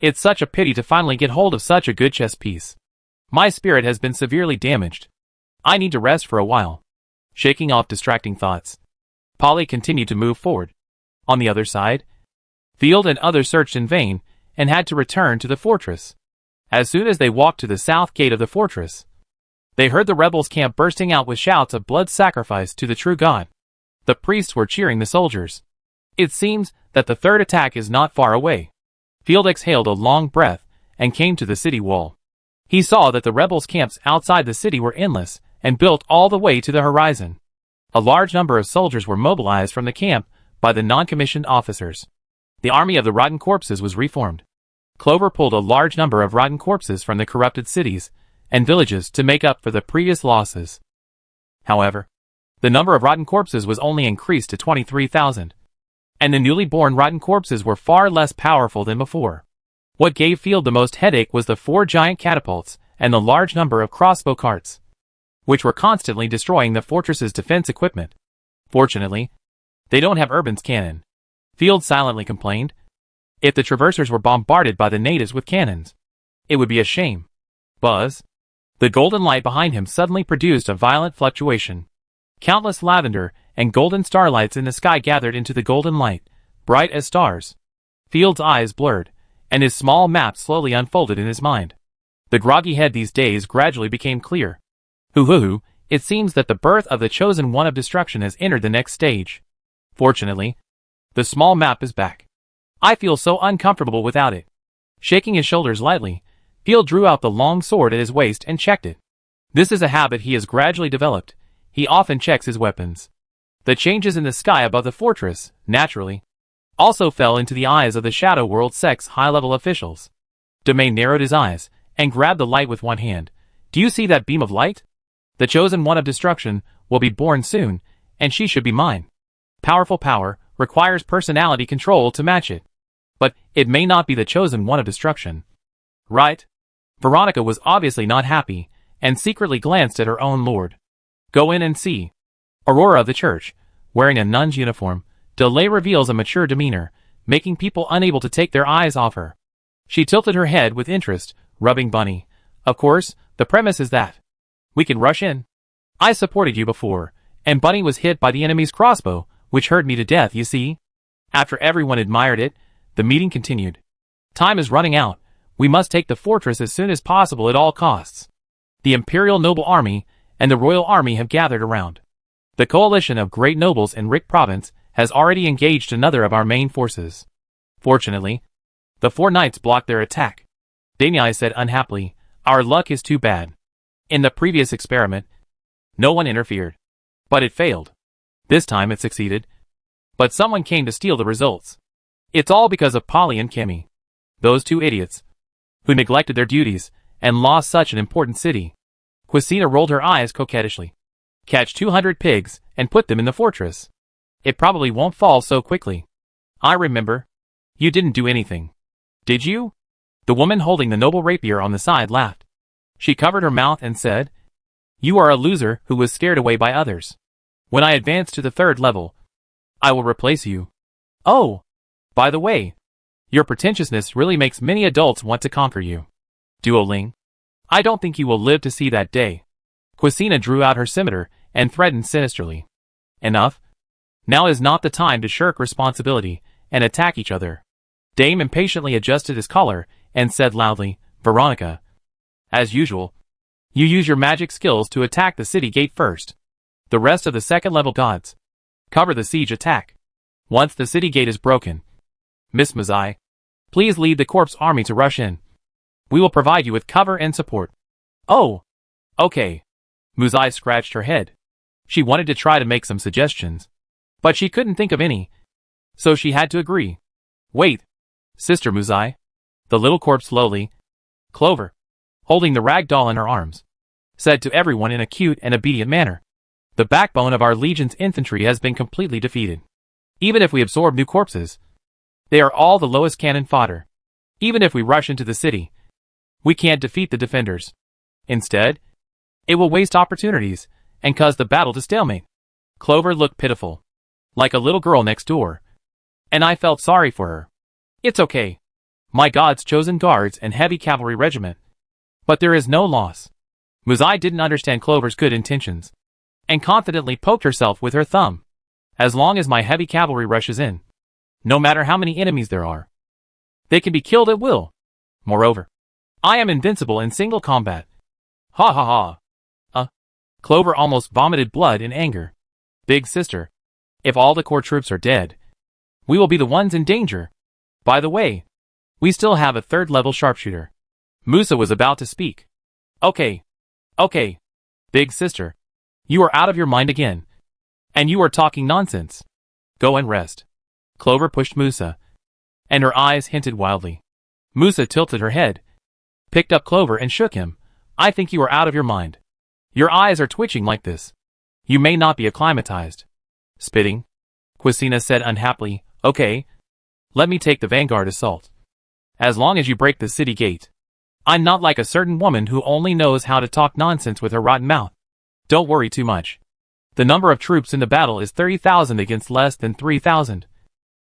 It's such a pity to finally get hold of such a good chess piece. My spirit has been severely damaged. I need to rest for a while. Shaking off distracting thoughts, Polly continued to move forward. On the other side, Field and others searched in vain, and had to return to the fortress. As soon as they walked to the south gate of the fortress, they heard the rebels' camp bursting out with shouts of blood sacrifice to the true God. The priests were cheering the soldiers. It seems that the third attack is not far away. Field exhaled a long breath and came to the city wall. He saw that the rebels' camps outside the city were endless and built all the way to the horizon. A large number of soldiers were mobilized from the camp by the non-commissioned officers. The army of the rotten corpses was reformed. Clover pulled a large number of rotten corpses from the corrupted cities and villages to make up for the previous losses. However, the number of rotten corpses was only increased to 23,000, and the newly born rotten corpses were far less powerful than before. What gave Field the most headache was the 4 giant catapults and the large number of crossbow carts, which were constantly destroying the fortress's defense equipment. Fortunately, they don't have Urban's cannon, Field silently complained. If the traversers were bombarded by the natives with cannons, it would be a shame. Buzz. The golden light behind him suddenly produced a violent fluctuation. Countless lavender and golden starlights in the sky gathered into the golden light, bright as stars. Field's eyes blurred, and his small map slowly unfolded in his mind. The groggy head these days gradually became clear. Hoo-hoo-hoo, it seems that the birth of the chosen one of destruction has entered the next stage. Fortunately, the small map is back. I feel so uncomfortable without it. Shaking his shoulders lightly, Field drew out the long sword at his waist and checked it. This is a habit he has gradually developed. He often checks his weapons. The changes in the sky above the fortress, naturally, also fell into the eyes of the Shadow World Sect's high-level officials. Domain narrowed his eyes and grabbed the light with one hand. Do you see that beam of light? The chosen one of destruction will be born soon, and she should be mine. Powerful power requires personality control to match it. But it may not be the chosen one of destruction. Right? Veronica was obviously not happy, and secretly glanced at her own lord. Go in and see. Aurora of the church, wearing a nun's uniform, Delay reveals a mature demeanor, making people unable to take their eyes off her. She tilted her head with interest, rubbing Bunny. Of course, the premise is that we can rush in. I supported you before, and Bunny was hit by the enemy's crossbow, which hurt me to death, you see. After everyone admired it, the meeting continued. Time is running out. We must take the fortress as soon as possible at all costs. The Imperial Noble Army and the Royal Army have gathered around. The coalition of great nobles in Rick Province has already engaged another of our main forces. Fortunately, the 4 knights blocked their attack. Damiai said unhappily, our luck is too bad. In the previous experiment, no one interfered. But it failed. This time it succeeded. But someone came to steal the results. It's all because of Polly and Kimmy. Those 2 idiots, who neglected their duties and lost such an important city. Quisina rolled her eyes coquettishly. Catch 200 pigs and put them in the fortress. It probably won't fall so quickly. I remember. You didn't do anything. Did you? The woman holding the noble rapier on the side laughed. She covered her mouth and said, "You are a loser who was scared away by others. When I advance to the 3rd level, I will replace you. Oh, by the way, your pretentiousness really makes many adults want to conquer you. Duoling, I don't think you will live to see that day." Quasina drew out her scimitar and threatened sinisterly. "Enough. Now is not the time to shirk responsibility and attack each other." Dame impatiently adjusted his collar and said loudly, "Veronica, as usual, you use your magic skills to attack the city gate first. The rest of the 2nd level gods cover the siege attack. Once the city gate is broken, Miss Muzai, please lead the corpse army to rush in. We will provide you with cover and support." "Oh, okay." Muzai scratched her head. She wanted to try to make some suggestions, but she couldn't think of any, so she had to agree. "Wait, Sister Muzai," the little corpse slowly, Clover, holding the rag doll in her arms, said to everyone in a cute and obedient manner. "The backbone of our legion's infantry has been completely defeated. Even if we absorb new corpses, they are all the lowest cannon fodder. Even if we rush into the city, we can't defeat the defenders. Instead, it will waste opportunities and cause the battle to stalemate." Clover looked pitiful, like a little girl next door, and I felt sorry for her. "It's okay. My god's chosen guards and heavy cavalry regiment. But there is no loss." Muzai didn't understand Clover's good intentions, and confidently poked herself with her thumb. "As long as my heavy cavalry rushes in, no matter how many enemies there are, they can be killed at will. Moreover, I am invincible in single combat." "Ha ha ha." Clover almost vomited blood in anger. "Big sister, if all the core troops are dead, we will be the ones in danger. By the way, we still have a 3rd level sharpshooter." Musa was about to speak. Okay, big sister, you are out of your mind again, and you are talking nonsense. Go and rest." Clover pushed Musa, and her eyes hinted wildly. Musa tilted her head, picked up Clover and shook him. "I think you are out of your mind. Your eyes are twitching like this. You may not be acclimatized." "Spitting," Quasina said unhappily. "Okay, let me take the vanguard assault. As long as you break the city gate. I'm not like a certain woman who only knows how to talk nonsense with her rotten mouth. Don't worry too much. The number of troops in the battle is 30,000 against less than 3,000.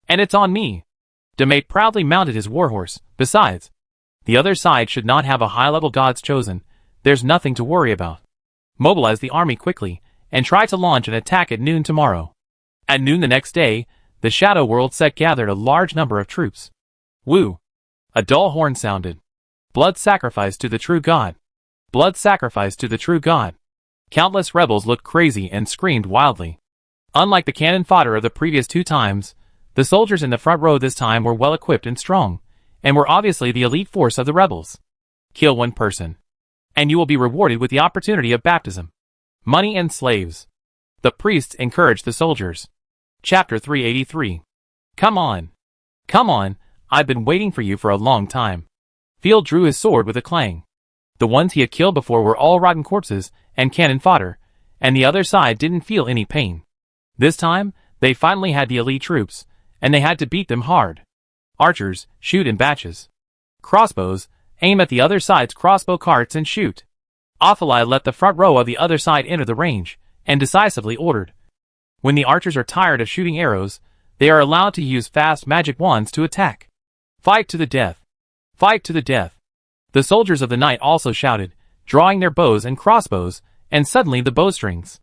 And it's on me." Demate proudly mounted his warhorse. "Besides, the other side should not have a high-level god's chosen. There's nothing to worry about. Mobilize the army quickly, and try to launch an attack at noon tomorrow." At noon the next day, the Shadow World set gathered a large number of troops. Woo! A dull horn sounded. "Blood sacrifice to the true god! Blood sacrifice to the true god!" Countless rebels looked crazy and screamed wildly. Unlike the cannon fodder of the previous 2 times, the soldiers in the front row this time were well equipped and strong, and were obviously the elite force of the rebels. Kill 1 person, and you will be rewarded with the opportunity of baptism, money and slaves. The priests encouraged the soldiers. Chapter 383. Come on, I've been waiting for you for a long time." Field drew his sword with a clang. The ones he had killed before were all rotten corpses and cannon fodder, and the other side didn't feel any pain. This time, they finally had the elite troops, and they had to beat them hard. Archers, shoot in batches. Crossbows, aim at the other side's crossbow carts and shoot. Ophelai let the front row of the other side enter the range, and decisively ordered. When the archers are tired of shooting arrows, they are allowed to use fast magic wands to attack. Fight to the death! Fight to the death! The soldiers of the night also shouted, drawing their bows and crossbows, and suddenly the bowstrings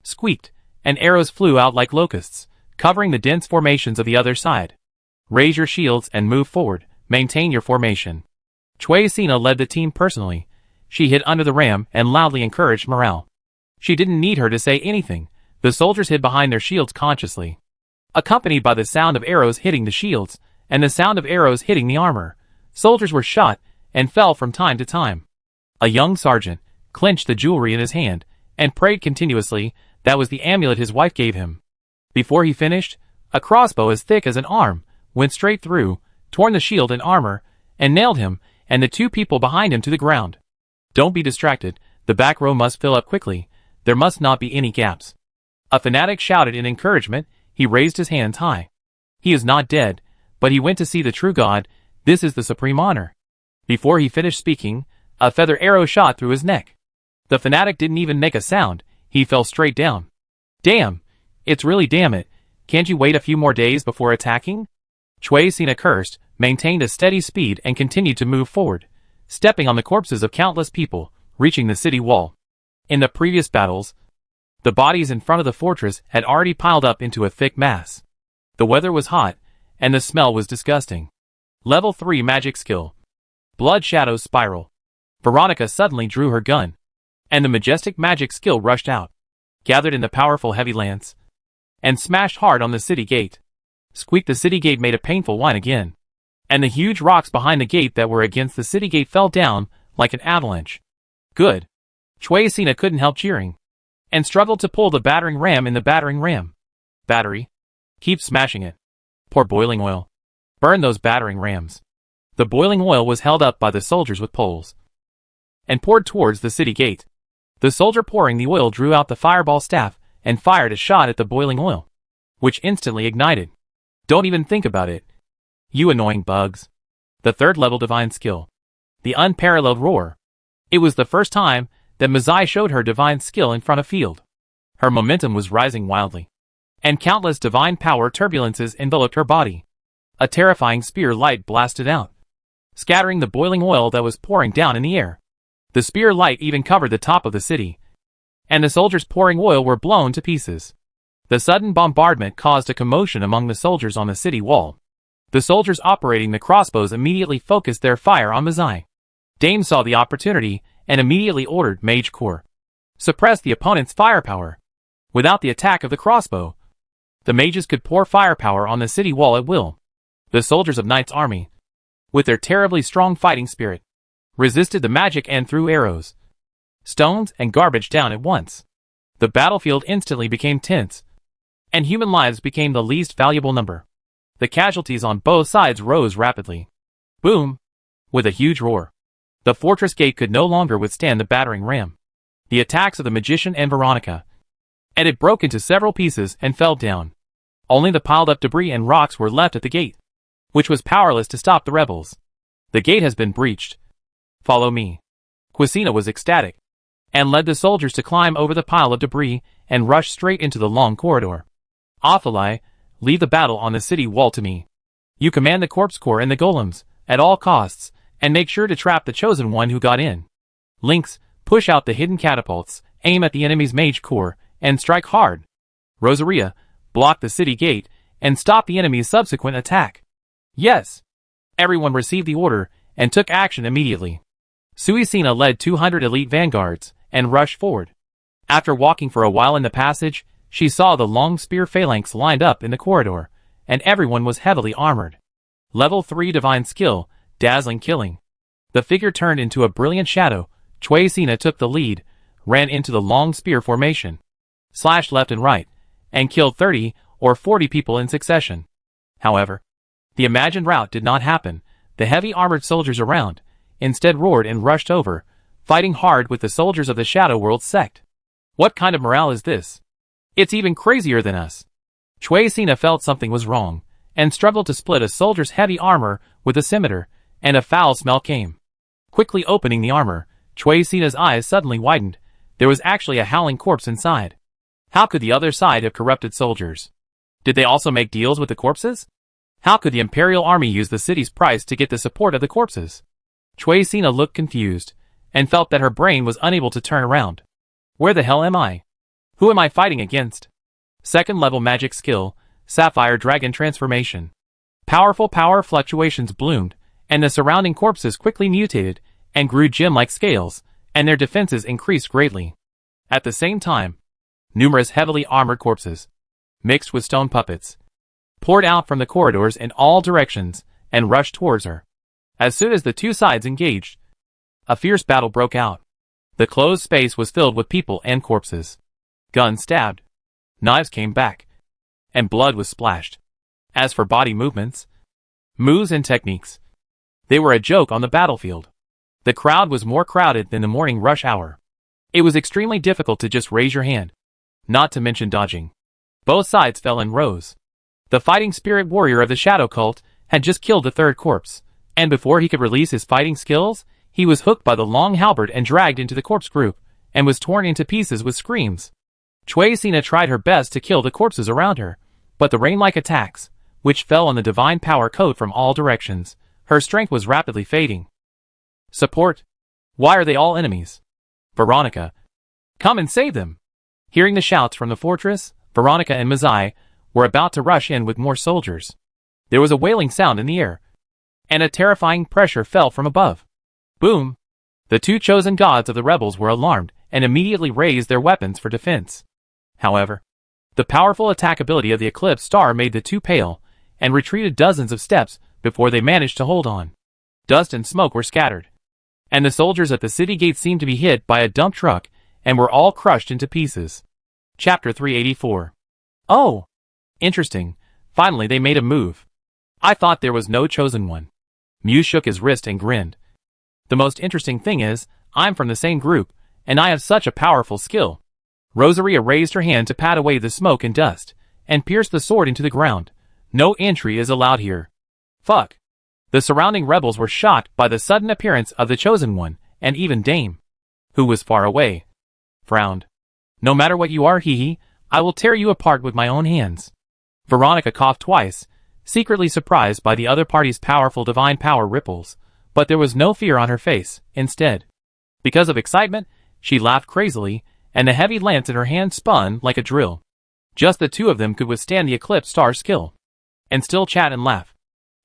squeaked, and arrows flew out like locusts, covering the dense formations of the other side. Raise your shields and move forward, maintain your formation. Chui Sina led the team personally. She hid under the ram and loudly encouraged morale. She didn't need her to say anything. The soldiers hid behind their shields consciously, accompanied by the sound of arrows hitting the shields, and the sound of arrows hitting the armor. Soldiers were shot, and fell from time to time. A young sergeant clenched the jewelry in his hand, and prayed continuously. That was the amulet his wife gave him. Before he finished, a crossbow as thick as an arm went straight through, torn the shield and armor, and nailed him and the 2 people behind him to the ground. Don't be distracted, the back row must fill up quickly, there must not be any gaps. A fanatic shouted in encouragement. He raised his hands high. He is not dead, but he went to see the true God. This is the supreme honor. Before he finished speaking, a feather arrow shot through his neck. The fanatic didn't even make a sound, he fell straight down. Damn! It's really damn it, can't you wait a few more days before attacking? Chui Sina cursed, maintained a steady speed and continued to move forward, stepping on the corpses of countless people, reaching the city wall. In the previous battles, the bodies in front of the fortress had already piled up into a thick mass. The weather was hot, and the smell was disgusting. Level 3 magic skill. Blood Shadows Spiral. Veronica suddenly drew her gun, and the majestic magic skill rushed out, gathered in the powerful heavy lance, and smashed hard on the city gate. Squeak! The city gate made a painful whine again, and the huge rocks behind the gate that were against the city gate fell down like an avalanche. Good. Chui Sina couldn't help cheering, and struggled to pull the battering ram in the battering ram. Battery. Keep smashing it. Pour boiling oil. Burn those battering rams. The boiling oil was held up by the soldiers with poles, and poured towards the city gate. The soldier pouring the oil drew out the fireball staff and fired a shot at the boiling oil, which instantly ignited. Don't even think about it, you annoying bugs. The third level divine skill. The Unparalleled Roar. It was the first time that Mazai showed her divine skill in front of field. Her momentum was rising wildly, and countless divine power turbulences enveloped her body. A terrifying spear light blasted out, scattering the boiling oil that was pouring down in the air. The spear light even covered the top of the city, and the soldiers pouring oil were blown to pieces. The sudden bombardment caused a commotion among the soldiers on the city wall. The soldiers operating the crossbows immediately focused their fire on Mazai. Dame saw the opportunity and immediately ordered Mage Core. Suppress the opponent's firepower. Without the attack of the crossbow, the mages could pour firepower on the city wall at will. The soldiers of Knight's army, with their terribly strong fighting spirit, resisted the magic and threw arrows, stones, and garbage down at once. The battlefield instantly became tense, and human lives became the least valuable number. The casualties on both sides rose rapidly. Boom! With a huge roar, the fortress gate could no longer withstand the battering ram, the attacks of the magician and Veronica, and it broke into several pieces and fell down. Only the piled-up debris and rocks were left at the gate, which was powerless to stop the rebels. The gate has been breached. Follow me. Quisina was ecstatic, and led the soldiers to climb over the pile of debris and rush straight into the long corridor. Athalai, leave the battle on the city wall to me. You command the corpse corps and the golems, at all costs, and make sure to trap the chosen one who got in. Lynx, push out the hidden catapults, aim at the enemy's mage corps, and strike hard. Rosaria, block the city gate, and stop the enemy's subsequent attack. Yes. Everyone received the order, and took action immediately. Suisina led 200 elite vanguards, and rushed forward. After walking for a while in the passage, she saw the long spear phalanx lined up in the corridor, and everyone was heavily armored. Level 3 divine skill, Dazzling Killing. The figure turned into a brilliant shadow. Chui Sina took the lead, ran into the long spear formation, slashed left and right, and killed 30 or 40 people in succession. However, the imagined rout did not happen. The heavy armored soldiers around instead roared and rushed over, fighting hard with the soldiers of the Shadow World sect. What kind of morale is this? It's even crazier than us. Chui Sina felt something was wrong, and struggled to split a soldier's heavy armor with a scimitar, and a foul smell came. Quickly opening the armor, Chui Sina's eyes suddenly widened. There was actually a howling corpse inside. How could the other side have corrupted soldiers? Did they also make deals with the corpses? How could the Imperial Army use the city's price to get the support of the corpses? Chui Sina looked confused, and felt that her brain was unable to turn around. Where the hell am I? Who am I fighting against? Second level magic skill, Sapphire Dragon Transformation. Powerful power fluctuations bloomed, and the surrounding corpses quickly mutated, and grew gem-like scales, and their defenses increased greatly. At the same time, numerous heavily armored corpses, mixed with stone puppets, poured out from the corridors in all directions, and rushed towards her. As soon as the two sides engaged, a fierce battle broke out. The closed space was filled with people and corpses. Guns stabbed, knives came back, and blood was splashed. As for body movements, moves and techniques, they were a joke on the battlefield. The crowd was more crowded than the morning rush hour. It was extremely difficult to just raise your hand, not to mention dodging. Both sides fell in rows. The fighting spirit warrior of the Shadow Cult had just killed the third corpse, And before he could release his fighting skills, he was hooked by the long halberd and dragged into the corpse group, and was torn into pieces with screams. Cui Sina tried her best to kill the corpses around her, but the rain-like attacks, which fell on the divine power coat from all directions, her strength was rapidly fading. Support! Why are they all enemies? Veronica! Come and save them! Hearing the shouts from the fortress, Veronica and Mizai were about to rush in with more soldiers. There was a wailing sound in the air, and a terrifying pressure fell from above. Boom! The two chosen gods of the rebels were alarmed and immediately raised their weapons for defense. However, the powerful attack ability of the Eclipse Star made the two pale and retreated dozens of steps before they managed to hold on. Dust and smoke were scattered, and the soldiers at the city gate seemed to be hit by a dump truck and were all crushed into pieces. Chapter 384. Oh! Interesting. Finally they made a move. I thought there was no chosen one. Mew shook his wrist and grinned. The most interesting thing is, I'm from the same group, and I have such a powerful skill. Rosaria raised her hand to pat away the smoke and dust, and pierced the sword into the ground. No entry is allowed here. Fuck. The surrounding rebels were shocked by the sudden appearance of the chosen one, and even Dame, who was far away, frowned. No matter what you are, hee, I will tear you apart with my own hands. Veronica coughed twice, secretly surprised by the other party's powerful divine power ripples, but there was no fear on her face. Instead, because of excitement, she laughed crazily, and the heavy lance in her hand spun like a drill. Just the two of them could withstand the Eclipse Star's skill, and still chat and laugh.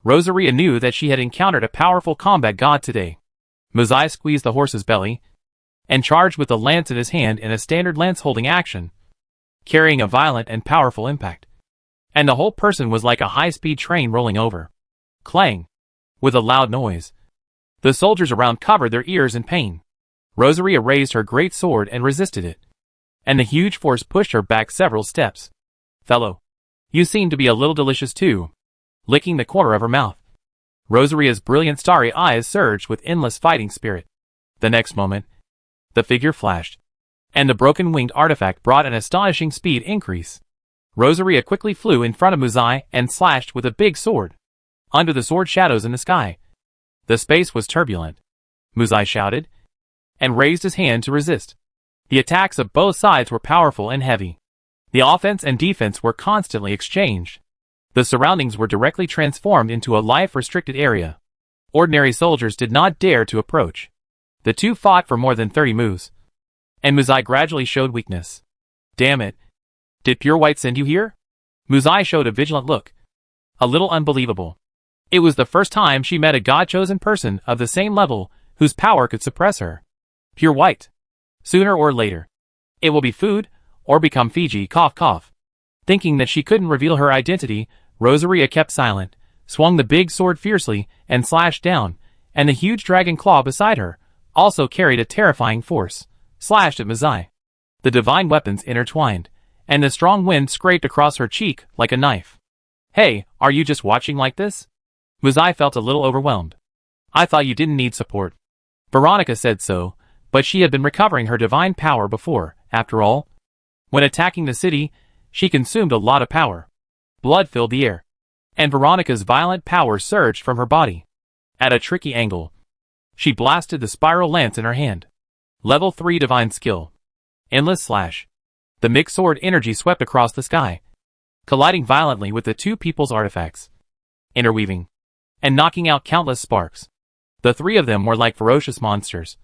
Rosaria knew that she had encountered a powerful combat god today. Mizai squeezed the horse's belly, and charged with the lance in his hand in a standard lance-holding action, carrying a violent and powerful impact. And the whole person was like a high-speed train rolling over. Clang! With a loud noise. The soldiers around covered their ears in pain. Rosaria raised her great sword and resisted it, and the huge force pushed her back several steps. Fellow, you seem to be a little delicious too. Licking the corner of her mouth. Rosaria's brilliant starry eyes surged with endless fighting spirit. The next moment, the figure flashed, and the broken-winged artifact brought an astonishing speed increase. Rosaria quickly flew in front of Mizai and slashed with a big sword. Under the sword shadows in the sky, the space was turbulent. Mizai shouted, and raised his hand to resist. The attacks of both sides were powerful and heavy. The offense and defense were constantly exchanged. The surroundings were directly transformed into a life-restricted area. Ordinary soldiers did not dare to approach. The two fought for more than 30 moves, and Mizai gradually showed weakness. Damn it. Did Pure White send you here? Mizai showed a vigilant look. A little unbelievable. It was the first time she met a god-chosen person of the same level whose power could suppress her. Pure White. Sooner or later, it will be food, or become Fiji, cough cough. Thinking that she couldn't reveal her identity, Rosaria kept silent, swung the big sword fiercely, and slashed down, and the huge dragon claw beside her also carried a terrifying force, slashed at Mizai. The divine weapons intertwined, and the strong wind scraped across her cheek like a knife. Hey, are you just watching like this? Mizai felt a little overwhelmed. I thought you didn't need support. Veronica said so, but she had been recovering her divine power before, after all. When attacking the city, she consumed a lot of power. Blood filled the air, and Veronica's violent power surged from her body. At a tricky angle, she blasted the spiral lance in her hand. Level 3 divine skill. Endless slash. The mixed sword energy swept across the sky, colliding violently with the two people's artifacts, interweaving, and knocking out countless sparks. The three of them were like ferocious monsters,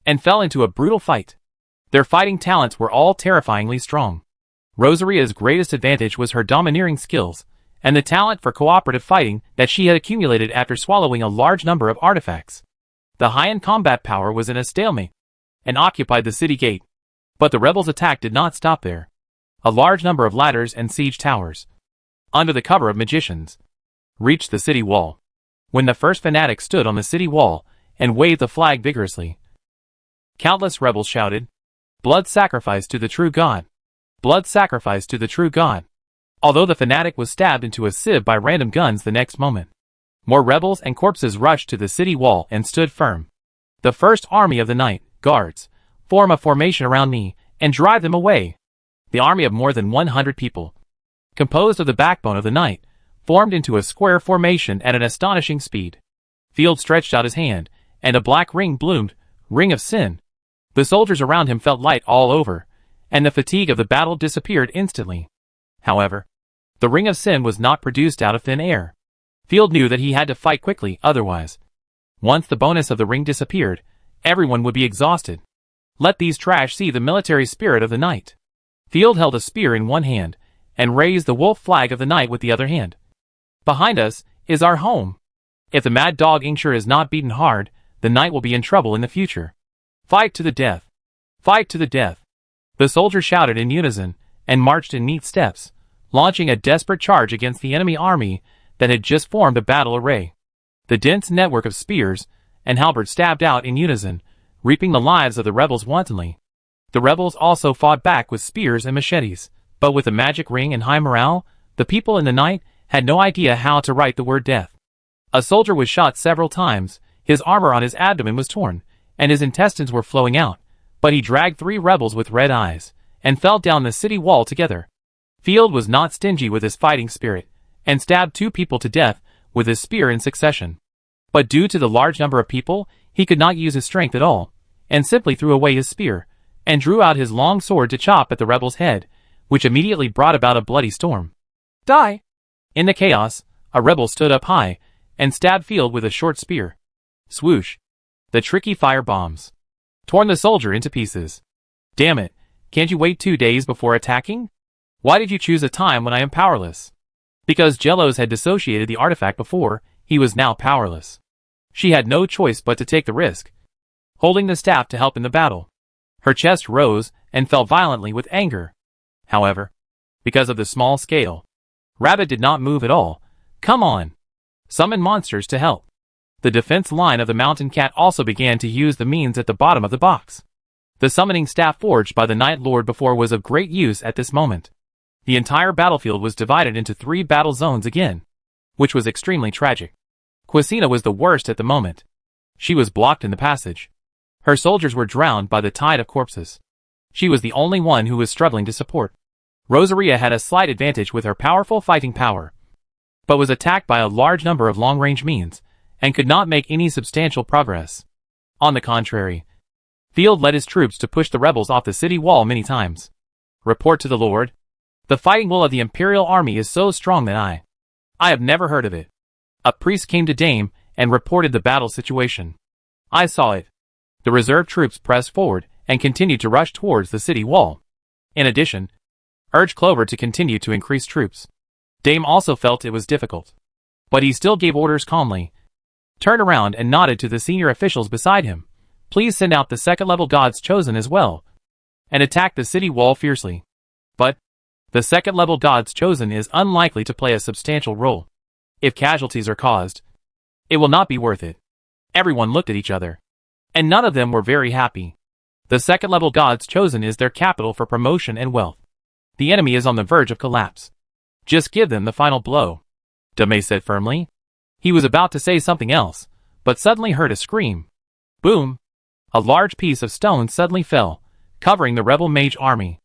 and fell into a brutal fight. Their fighting talents were all terrifyingly strong. Rosaria's greatest advantage was her domineering skills, and the talent for cooperative fighting that she had accumulated after swallowing a large number of artifacts. The high-end combat power was in a stalemate, and occupied the city gate. But the rebels' attack did not stop there. A large number of ladders and siege towers, under the cover of magicians, reached the city wall. When the first fanatic stood on the city wall and waved the flag vigorously, countless rebels shouted, "Blood sacrifice to the true God! Blood sacrifice to the true God!" Although the fanatic was stabbed into a sieve by random guns the next moment, more rebels and corpses rushed to the city wall and stood firm. The first army of the night, guards, form a formation around me and drive them away. The army of more than 100 people, composed of the backbone of the night, formed into a square formation at an astonishing speed. Field stretched out his hand, and a black ring bloomed, Ring of Sin. The soldiers around him felt light all over, and the fatigue of the battle disappeared instantly. However, the Ring of Sin was not produced out of thin air. Field knew that he had to fight quickly, otherwise, once the bonus of the ring disappeared, everyone would be exhausted. Let these trash see the military spirit of the night. Field held a spear in one hand, and raised the wolf flag of the night with the other hand. Behind us is our home. If the mad dog Inkshire is not beaten hard, the night will be in trouble in the future. Fight to the death! Fight to the death! The soldiers shouted in unison, and marched in neat steps, launching a desperate charge against the enemy army that had just formed a battle array. The dense network of spears and halberds stabbed out in unison, reaping the lives of the rebels wantonly. The rebels also fought back with spears and machetes, but with the magic ring and high morale, the people in the night had no idea how to write the word death. A soldier was shot several times, his armor on his abdomen was torn, and his intestines were flowing out, but he dragged 3 rebels with red eyes, and fell down the city wall together. Field was not stingy with his fighting spirit, and stabbed 2 people to death with his spear in succession. But due to the large number of people, he could not use his strength at all, and simply threw away his spear, and drew out his long sword to chop at the rebel's head, which immediately brought about a bloody storm. Die! In the chaos, a rebel stood up high, and stabbed Field with a short spear. Swoosh! The tricky fire bombs torn the soldier into pieces. Damn it, can't you wait 2 days before attacking? Why did you choose a time when I am powerless? Because Jellos had dissociated the artifact before, he was now powerless. She had no choice but to take the risk, holding the staff to help in the battle. Her chest rose and fell violently with anger. However, because of the small scale, Rabbit did not move at all. Come on! Summon monsters to help. The defense line of the mountain cat also began to use the means at the bottom of the box. The summoning staff forged by the Night Lord before was of great use at this moment. The entire battlefield was divided into 3 battle zones again, which was extremely tragic. Quasina was the worst at the moment. She was blocked in the passage. Her soldiers were drowned by the tide of corpses. She was the only one who was struggling to support. Rosaria had a slight advantage with her powerful fighting power, but was attacked by a large number of long-range means, and could not make any substantial progress. On the contrary, Field led his troops to push the rebels off the city wall many times. Report to the Lord. The fighting will of the Imperial Army is so strong that I have never heard of it. A priest came to Dame and reported the battle situation. I saw it. The reserve troops pressed forward and continued to rush towards the city wall. In addition, urged Clover to continue to increase troops. Dame also felt it was difficult, but he still gave orders calmly, turned around and nodded to the senior officials beside him. Please send out the 2nd level gods chosen as well, and attack the city wall fiercely. But the 2nd level gods chosen is unlikely to play a substantial role. If casualties are caused, it will not be worth it. Everyone looked at each other, and none of them were very happy. The 2nd level gods chosen is their capital for promotion and wealth. The enemy is on the verge of collapse. Just give them the final blow, Dame said firmly. He was about to say something else, but suddenly heard a scream. Boom! A large piece of stone suddenly fell, covering the rebel mage army.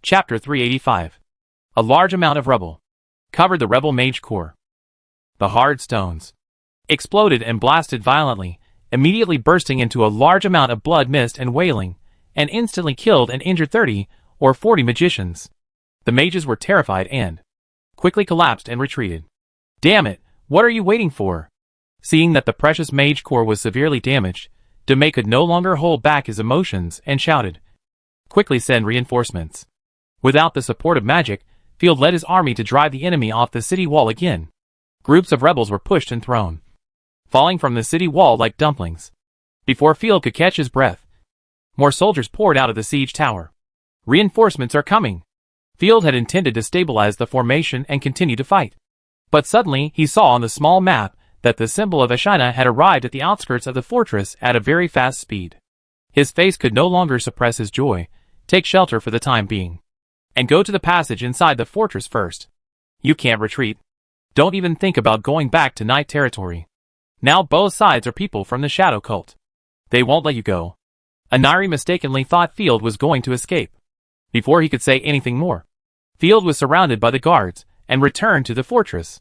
Chapter 385. A large amount of rubble covered the rebel mage corps. The hard stones exploded and blasted violently, immediately bursting into a large amount of blood, mist and wailing, and instantly killed and injured 30 or 40 magicians. The mages were terrified and quickly collapsed and retreated. Damn it, what are you waiting for? Seeing that the precious mage corps was severely damaged, Dame could no longer hold back his emotions and shouted, quickly send reinforcements. Without the support of magic, Field led his army to drive the enemy off the city wall again. Groups of rebels were pushed and thrown, falling from the city wall like dumplings. Before Field could catch his breath, more soldiers poured out of the siege tower. Reinforcements are coming. Field had intended to stabilize the formation and continue to fight. But suddenly he saw on the small map that the symbol of Ashina had arrived at the outskirts of the fortress at a very fast speed. His face could no longer suppress his joy. Take shelter for the time being, and go to the passage inside the fortress first. You can't retreat. Don't even think about going back to night territory. Now both sides are people from the Shadow Cult. They won't let you go. Anari mistakenly thought Field was going to escape. Before he could say anything more, Field was surrounded by the guards and returned to the fortress.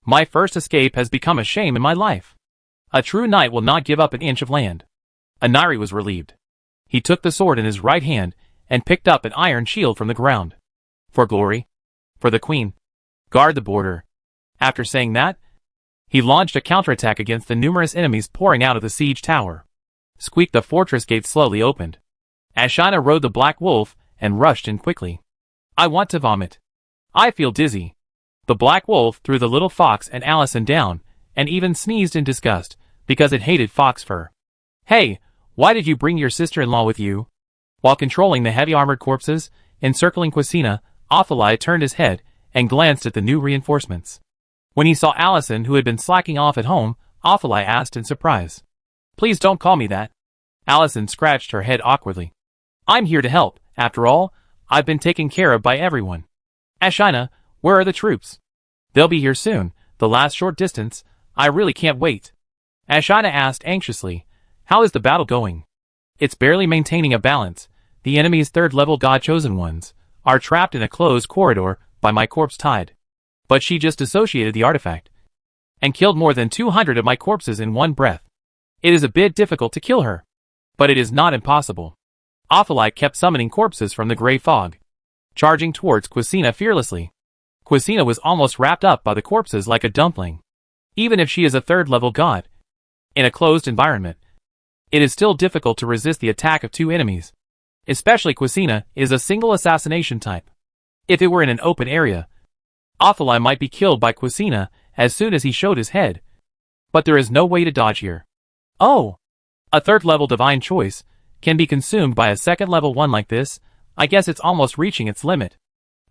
My first escape has become a shame in my life. A true knight will not give up an inch of land. Anari was relieved. He took the sword in his right hand and picked up an iron shield from the ground. For glory. For the queen. Guard the border. After saying that, he launched a counterattack against the numerous enemies pouring out of the siege tower. Squeak, the fortress gate slowly opened. Ashina rode the black wolf and rushed in quickly. I want to vomit. I feel dizzy. The black wolf threw the little fox and Allison down, and even sneezed in disgust, because it hated fox fur. Hey, why did you bring your sister-in-law with you? While controlling the heavy armored corpses, encircling Quasina, Ophalai turned his head and glanced at the new reinforcements. When he saw Allison, who had been slacking off at home, Ophalai asked in surprise. Please don't call me that. Allison scratched her head awkwardly. I'm here to help. After all, I've been taken care of by everyone. Ashina, where are the troops? They'll be here soon, the last short distance. I really can't wait. Ashina asked anxiously, how is the battle going? It's barely maintaining a balance. The enemy's third-level god-chosen ones are trapped in a closed corridor by my corpse tide. But she just dissociated the artifact and killed more than 200 of my corpses in one breath. It is a bit difficult to kill her, but it is not impossible. Ophalai kept summoning corpses from the gray fog, charging towards Quasina fearlessly. Quasina was almost wrapped up by the corpses like a dumpling. Even if she is a third-level god, in a closed environment, it is still difficult to resist the attack of two enemies. Especially Quasina is a single assassination type. If it were in an open area, Ophalai might be killed by Quasina as soon as he showed his head. But there is no way to dodge here. Oh! A third-level divine choice can be consumed by a second-level one like this. I guess it's almost reaching its limit.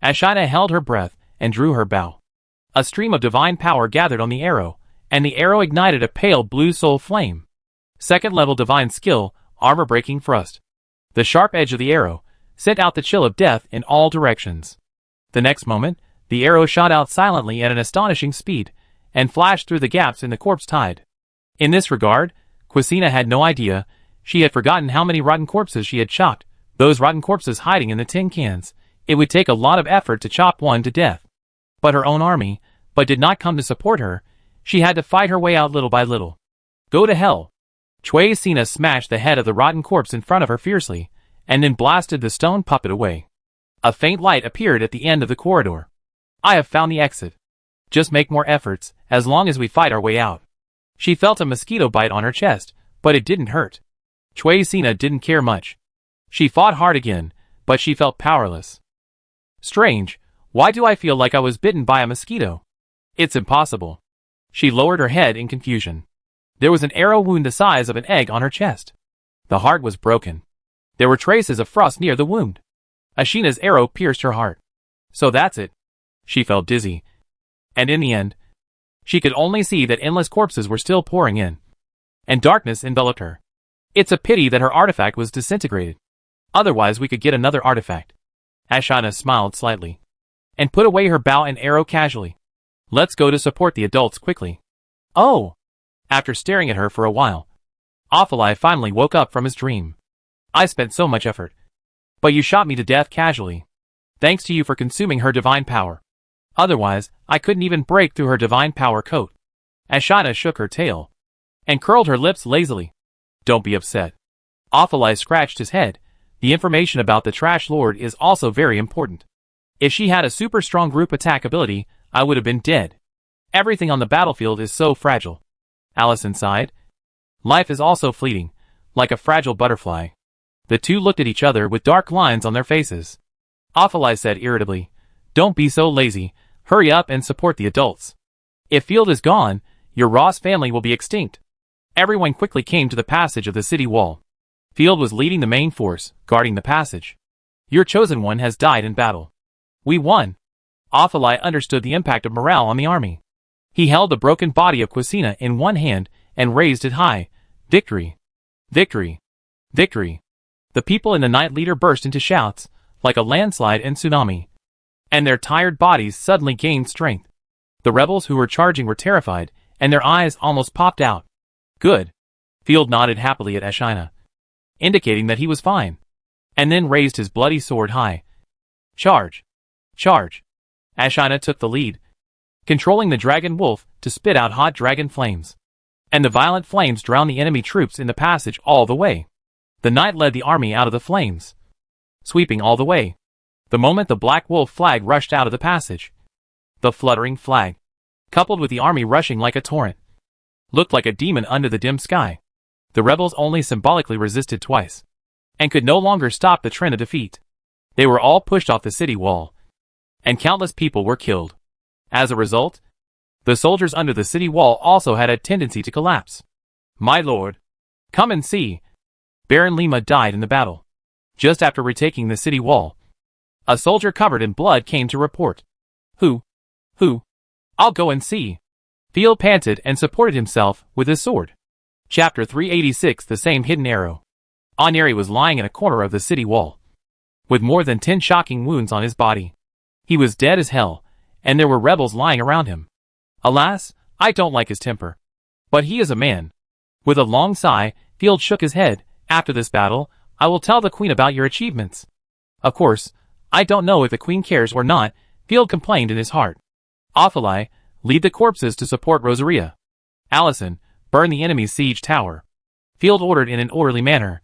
Ashina held her breath and drew her bow. A stream of divine power gathered on the arrow, and the arrow ignited a pale blue soul flame. Second-level divine skill, armor-breaking thrust. The sharp edge of the arrow sent out the chill of death in all directions. The next moment, the arrow shot out silently at an astonishing speed, and flashed through the gaps in the corpse tide. In this regard, Quasina had no idea. She had forgotten how many rotten corpses she had chopped, those rotten corpses hiding in the tin cans. It would take a lot of effort to chop one to death. But her own army, did not come to support her. She had to fight her way out little by little. Go to hell. Quasina smashed the head of the rotten corpse in front of her fiercely, and then blasted the stone puppet away. A faint light appeared at the end of the corridor. I have found the exit. Just make more efforts, as long as we fight our way out. She felt a mosquito bite on her chest, but it didn't hurt. Quasina didn't care much. She fought hard again, but she felt powerless. Strange, why do I feel like I was bitten by a mosquito? It's impossible. She lowered her head in confusion. There was an arrow wound the size of an egg on her chest. The heart was broken. There were traces of frost near the wound. Ashina's arrow pierced her heart. So that's it. She felt dizzy. And in the end, she could only see that endless corpses were still pouring in. And darkness enveloped her. It's a pity that her artifact was disintegrated. Otherwise we could get another artifact. Ashina smiled slightly, and put away her bow and arrow casually. Let's go to support the adults quickly. Oh! After staring at her for a while, Ophalai finally woke up from his dream. I spent so much effort. But you shot me to death casually. Thanks to you for consuming her divine power. Otherwise, I couldn't even break through her divine power coat. Ashina shook her tail, and curled her lips lazily. Don't be upset. Ophalai scratched his head. The information about the Trash Lord is also very important. If she had a super strong group attack ability, I would have been dead. Everything on the battlefield is so fragile. Allison sighed. Life is also fleeting, like a fragile butterfly. The two looked at each other with dark lines on their faces. Ophalai said irritably, Don't be so lazy. Hurry up and support the adults. If Field is gone, your Ross family will be extinct. Everyone quickly came to the passage of the city wall. Field was leading the main force, guarding the passage. Your chosen one has died in battle. We won. Ophalai understood the impact of morale on the army. He held the broken body of Quasina in one hand and raised it high. Victory! Victory! Victory! The people in the Night Leader burst into shouts, like a landslide and tsunami. And their tired bodies suddenly gained strength. The rebels who were charging were terrified, and their eyes almost popped out. Good. Field nodded happily at Ashina, indicating that he was fine, and then raised his bloody sword high. Charge! Charge! Ashina took the lead, controlling the dragon wolf to spit out hot dragon flames. and the violent flames drowned the enemy troops in the passage all the way. The knight led the army out of the flames, sweeping all the way. The moment the Black Wolf flag rushed out of the passage, the fluttering flag, coupled with the army rushing like a torrent, looked like a demon under the dim sky. The rebels only symbolically resisted twice, and could no longer stop the trend of defeat. They were all pushed off the city wall, and countless people were killed. As a result, the soldiers under the city wall also had a tendency to collapse. My lord, come and see. Baron Lima died in the battle. Just after retaking the city wall, a soldier covered in blood came to report. Who? I'll go and see. Field panted and supported himself with his sword. Chapter 386. The same hidden arrow. Onyeri was lying in a corner of the city wall, with more than 10 shocking wounds on his body. He was dead as hell, and there were rebels lying around him. Alas, I don't like his temper. But he is a man. With a long sigh, Field shook his head. After this battle, I will tell the queen about your achievements. Of course, I don't know if the queen cares or not, Field complained in his heart. Ophelai, lead the corpses to support Rosaria. Allison, burn the enemy's siege tower. Field ordered in an orderly manner.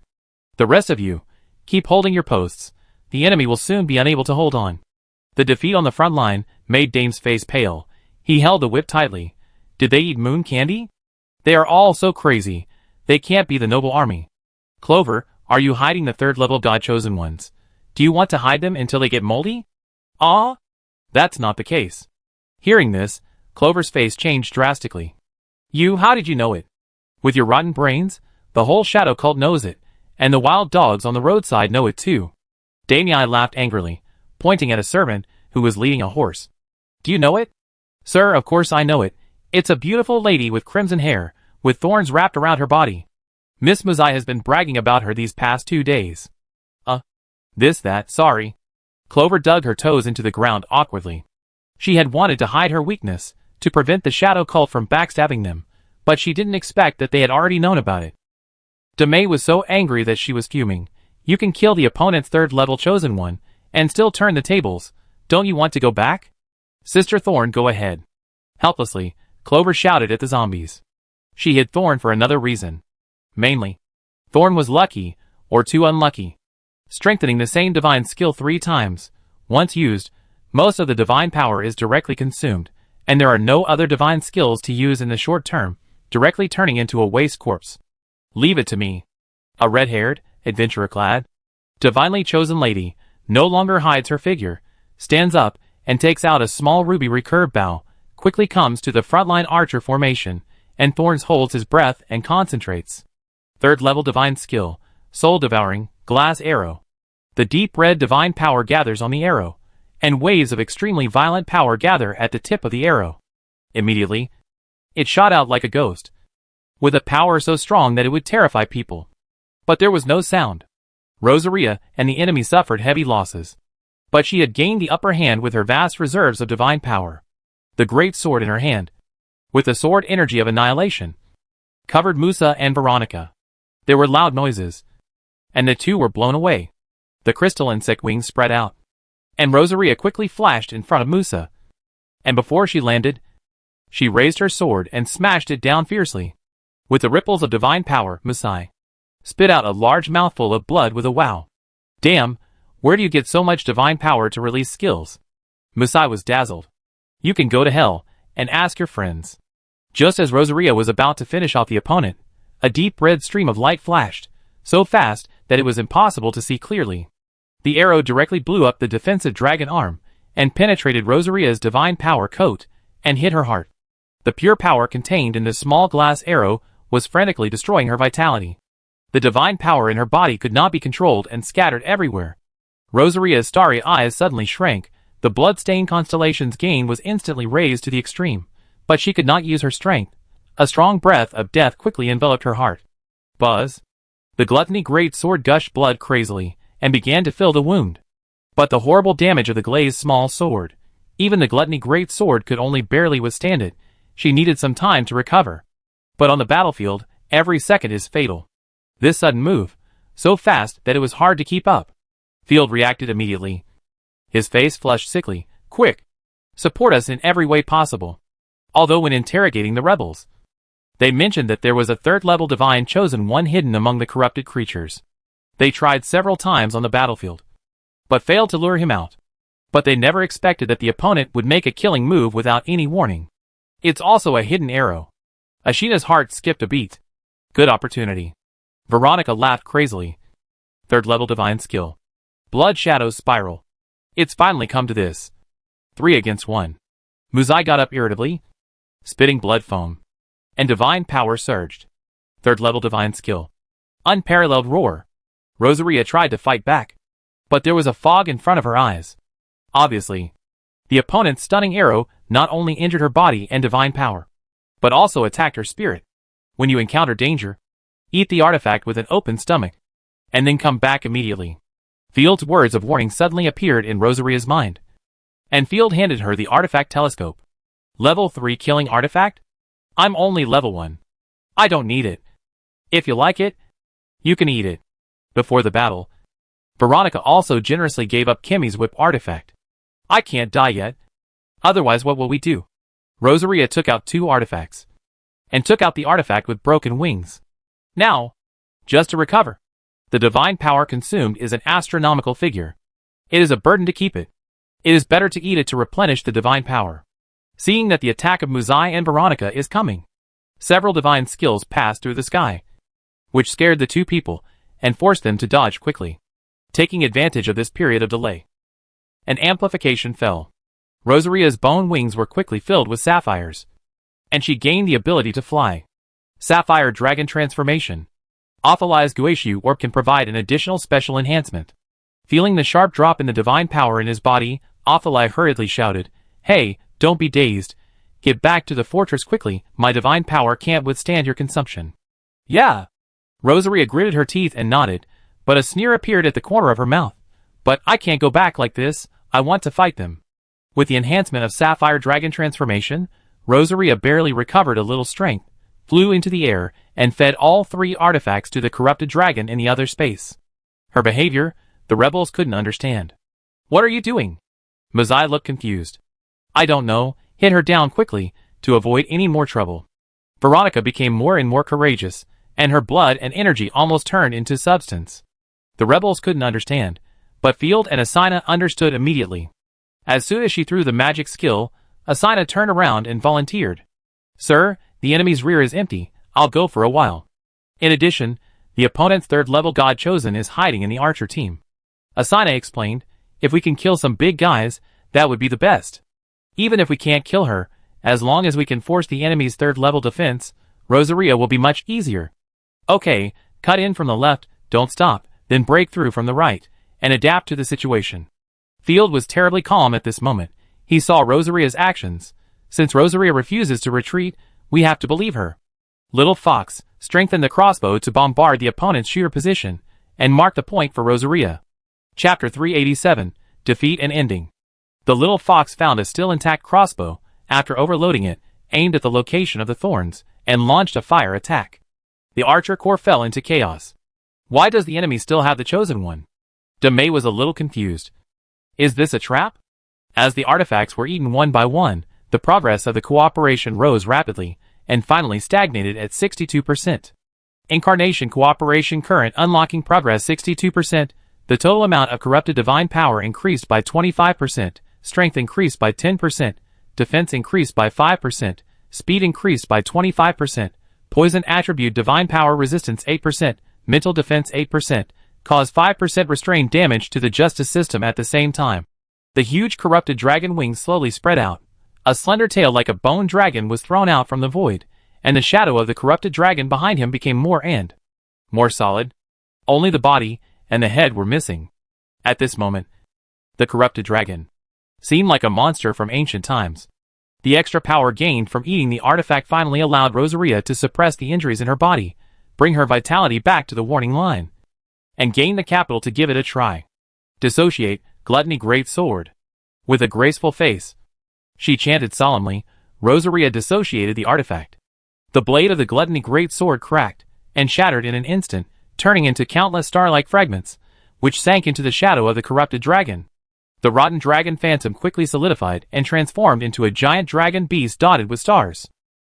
The rest of you, keep holding your posts. The enemy will soon be unable to hold on. The defeat on the front line made Dame's face pale. He held the whip tightly. Did they eat moon candy? They are all so crazy. They can't be the noble army. Clover, are you hiding the third-level God-chosen ones? Do you want to hide them until they get moldy? Ah? That's not the case. Hearing this, Clover's face changed drastically. How did you know it? With your rotten brains? The whole shadow cult knows it, and the wild dogs on the roadside know it too. Damiai laughed angrily, pointing at a servant who was leading a horse. Do you know it? Sir, of course I know it. It's a beautiful lady with crimson hair, with thorns wrapped around her body. Miss Muzai has been bragging about her these past 2 days. Sorry. Clover dug her toes into the ground awkwardly. She had wanted to hide her weakness, to prevent the shadow cult from backstabbing them, but she didn't expect that they had already known about it. Demay was so angry that she was fuming. You can kill the opponent's third-level chosen one, and still turn the tables. Don't you want to go back? Sister Thorn, go ahead. Helplessly, Clover shouted at the zombies. She hid Thorn for another reason. Mainly, Thorn was lucky, or too unlucky. Strengthening the same divine skill 3 times. Once used, most of the divine power is directly consumed, and there are no other divine skills to use in the short term, directly turning into a waste corpse. Leave it to me. A red-haired, adventurer-clad, divinely chosen lady no longer hides her figure, stands up, and takes out a small ruby recurve bow, quickly comes to the frontline archer formation, and Thorns holds his breath and concentrates. Third-level divine skill, soul-devouring, glass arrow. The deep red divine power gathers on the arrow, and waves of extremely violent power gather at the tip of the arrow. Immediately, it shot out like a ghost, with a power so strong that it would terrify people. But there was no sound. Rosaria and the enemy suffered heavy losses, but she had gained the upper hand with her vast reserves of divine power. The great sword in her hand, with the sword energy of annihilation, covered Musa and Veronica. There were loud noises, and the two were blown away. The crystal insect wings spread out, and Rosaria quickly flashed in front of Musa. And before she landed, she raised her sword and smashed it down fiercely. With the ripples of divine power, Musai spit out a large mouthful of blood with a wow. Damn, where do you get so much divine power to release skills? Musai was dazzled. You can go to hell, and ask your friends. Just as Rosaria was about to finish off the opponent, a deep red stream of light flashed, so fast that it was impossible to see clearly. The arrow directly blew up the defensive dragon arm, and penetrated Rosaria's divine power coat, and hit her heart. The pure power contained in this small glass arrow was frantically destroying her vitality. The divine power in her body could not be controlled and scattered everywhere. Rosaria's starry eyes suddenly shrank. The blood-stained constellation's gain was instantly raised to the extreme, but she could not use her strength. A strong breath of death quickly enveloped her heart. Buzz! The gluttony great sword gushed blood crazily, and began to fill the wound. But the horrible damage of the glazed small sword, even the gluttony great sword could only barely withstand it. She needed some time to recover. But on the battlefield, every second is fatal. This sudden move, so fast that it was hard to keep up. Field reacted immediately. His face flushed sickly. Quick! Support us in every way possible. Although when interrogating the rebels, They mentioned that there was a third-level divine chosen one hidden among the corrupted creatures. They tried several times on the battlefield, but failed to lure him out. But they never expected that the opponent would make a killing move without any warning. It's also a hidden arrow. Ashina's heart skipped a beat. Good opportunity. Veronica laughed crazily. Third-level divine skill. Blood Shadows Spiral. It's finally come to this. 3 against 1. Muzai got up irritably, spitting blood foam. And divine power surged. Third-level divine skill. Unparalleled Roar. Rosaria tried to fight back, but there was a fog in front of her eyes. Obviously, the opponent's stunning arrow not only injured her body and divine power, but also attacked her spirit. When you encounter danger, eat the artifact with an open stomach, and then come back immediately. Field's words of warning suddenly appeared in Rosaria's mind, and Field handed her the artifact telescope. Level 3 killing artifact? I'm only level 1. I don't need it. If you like it, you can eat it. Before the battle, Veronica also generously gave up Kimmy's whip artifact. I can't die yet. Otherwise what will we do? Rosaria took out 2 artifacts, and took out the artifact with broken wings. Now, just to recover. The divine power consumed is an astronomical figure. It is a burden to keep it. It is better to eat it to replenish the divine power. Seeing that the attack of Muzai and Veronica is coming, several divine skills passed through the sky, which scared the 2 people and forced them to dodge quickly. Taking advantage of this period of delay, an amplification fell. Rosaria's bone wings were quickly filled with sapphires, and she gained the ability to fly. Sapphire Dragon Transformation. Authorized Guishu Orb can provide an additional special enhancement. Feeling the sharp drop in the divine power in his body, Athalai hurriedly shouted, "Hey, don't be dazed. Get back to the fortress quickly, my divine power can't withstand your consumption." "Yeah." Rosaria gritted her teeth and nodded, but a sneer appeared at the corner of her mouth. "But I can't go back like this, I want to fight them." With the enhancement of Sapphire Dragon Transformation, Rosaria barely recovered a little strength, flew into the air, and fed all 3 artifacts to the corrupted dragon in the other space. Her behavior, the rebels couldn't understand. "What are you doing?" Muzai looked confused. "I don't know, hit her down quickly, to avoid any more trouble." Veronica became more and more courageous, and her blood and energy almost turned into substance. The rebels couldn't understand, but Field and Asina understood immediately. As soon as she threw the magic skill, Asina turned around and volunteered. "Sir, the enemy's rear is empty, I'll go for a while." In addition, the opponent's third-level god chosen is hiding in the archer team. Asina explained, "If we can kill some big guys, that would be the best. Even if we can't kill her, as long as we can force the enemy's third-level defense, Rosaria will be much easier. Okay, cut in from the left, don't stop, then break through from the right, and adapt to the situation." Field was terribly calm at this moment. He saw Rosaria's actions. Since Rosaria refuses to retreat, we have to believe her. Little Fox strengthened the crossbow to bombard the opponent's sheer position, and mark the point for Rosaria. Chapter 387, Defeat and Ending. The little fox found a still intact crossbow, after overloading it, aimed at the location of the thorns, and launched a fire attack. The archer corps fell into chaos. Why does the enemy still have the chosen one? Demei was a little confused. Is this a trap? As the artifacts were eaten one by one, the progress of the cooperation rose rapidly, and finally stagnated at 62%. Incarnation Cooperation Current Unlocking Progress 62%. The total amount of corrupted divine power increased by 25%, strength increased by 10%, defense increased by 5%, speed increased by 25%, poison attribute divine power resistance 8%, mental defense 8%, cause 5% restrained damage to the justice system at the same time. The huge corrupted dragon wings slowly spread out. A slender tail like a bone dragon was thrown out from the void, and the shadow of the corrupted dragon behind him became more and more solid. Only the body and the head were missing. At this moment, the corrupted dragon seemed like a monster from ancient times. The extra power gained from eating the artifact finally allowed Rosaria to suppress the injuries in her body, bring her vitality back to the warning line, and gain the capital to give it a try. Dissociate, Gluttony Great Sword. With a graceful face, she chanted solemnly. Rosaria dissociated the artifact. The blade of the Gluttony Great Sword cracked and shattered in an instant, turning into countless star-like fragments, which sank into the shadow of the corrupted dragon. The rotten dragon phantom quickly solidified and transformed into a giant dragon beast dotted with stars.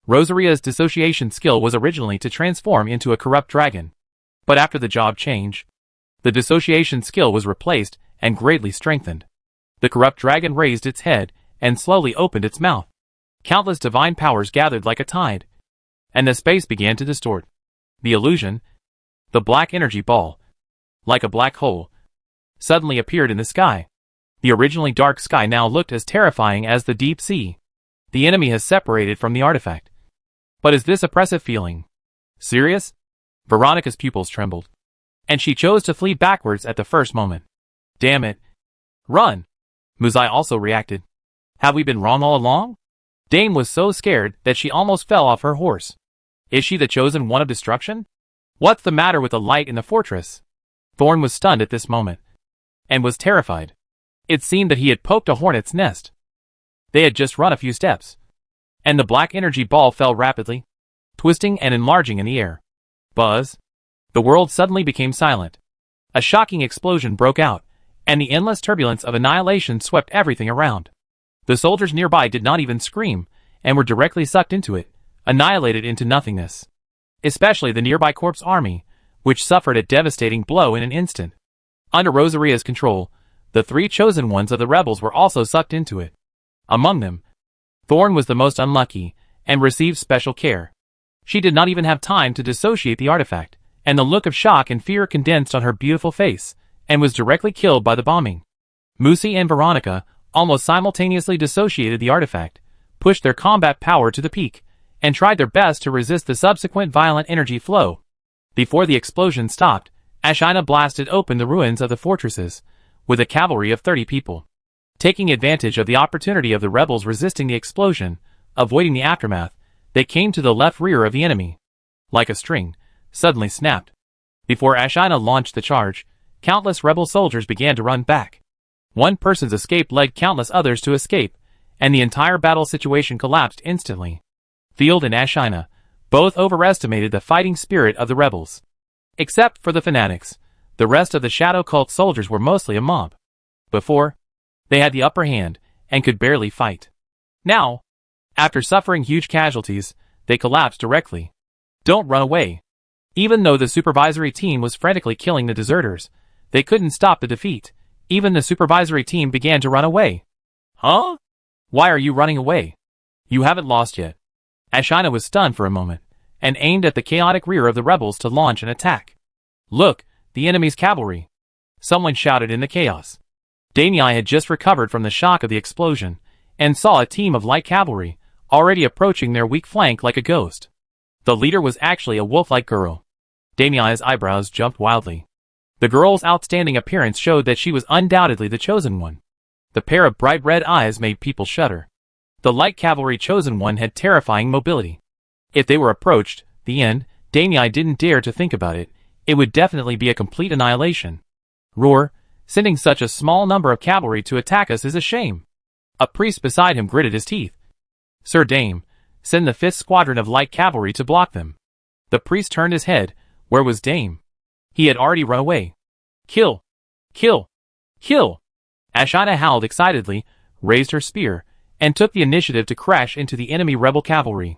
Rosaria's dissociation skill was originally to transform into a corrupt dragon. But after the job change, the dissociation skill was replaced and greatly strengthened. The corrupt dragon raised its head and slowly opened its mouth. Countless divine powers gathered like a tide, and the space began to distort. The illusion, the black energy ball, like a black hole, suddenly appeared in the sky. The originally dark sky now looked as terrifying as the deep sea. The enemy has separated from the artifact. But is this oppressive feeling serious? Veronica's pupils trembled, and she chose to flee backwards at the first moment. Damn it. Run! Muzai also reacted. Have we been wrong all along? Dame was so scared that she almost fell off her horse. Is she the chosen one of destruction? What's the matter with the light in the fortress? Thorn was stunned at this moment, and was terrified. It seemed that he had poked a hornet's nest. They had just run a few steps, and the black energy ball fell rapidly, twisting and enlarging in the air. Buzz! The world suddenly became silent. A shocking explosion broke out, and the endless turbulence of annihilation swept everything around. The soldiers nearby did not even scream, and were directly sucked into it, annihilated into nothingness. Especially the nearby corpse army, which suffered a devastating blow in an instant. Under Rosaria's control, the three chosen ones of the rebels were also sucked into it. Among them, Thorn was the most unlucky, and received special care. She did not even have time to dissociate the artifact, and the look of shock and fear condensed on her beautiful face, and was directly killed by the bombing. Musi and Veronica almost simultaneously dissociated the artifact, pushed their combat power to the peak, and tried their best to resist the subsequent violent energy flow. Before the explosion stopped, Ashina blasted open the ruins of the fortresses, with a cavalry of 30 people. Taking advantage of the opportunity of the rebels resisting the explosion, avoiding the aftermath, they came to the left rear of the enemy. Like a string, suddenly snapped. Before Ashina launched the charge, countless rebel soldiers began to run back. One person's escape led countless others to escape, and the entire battle situation collapsed instantly. Field and Ashina both overestimated the fighting spirit of the rebels. Except for the fanatics, the rest of the Shadow Cult soldiers were mostly a mob. Before, they had the upper hand, and could barely fight. Now, after suffering huge casualties, they collapsed directly. Don't run away. Even though the supervisory team was frantically killing the deserters, they couldn't stop the defeat. Even the supervisory team began to run away. Huh? Why are you running away? You haven't lost yet. Ashina was stunned for a moment, and aimed at the chaotic rear of the rebels to launch an attack. Look, the enemy's cavalry! Someone shouted in the chaos. Damiai had just recovered from the shock of the explosion, and saw a team of light cavalry, already approaching their weak flank like a ghost. The leader was actually a wolf-like girl. Damiai's eyebrows jumped wildly. The girl's outstanding appearance showed that she was undoubtedly the chosen one. The pair of bright red eyes made people shudder. The light cavalry chosen one had terrifying mobility. If they were approached, the end, Damiai didn't dare to think about it, it would definitely be a complete annihilation. Roar, sending such a small number of cavalry to attack us is a shame. A priest beside him gritted his teeth. Sir Dame, send the 5th squadron of light cavalry to block them. The priest turned his head. Where was Dame? He had already run away. Kill! Kill! Kill! Ashina howled excitedly, raised her spear, and took the initiative to crash into the enemy rebel cavalry.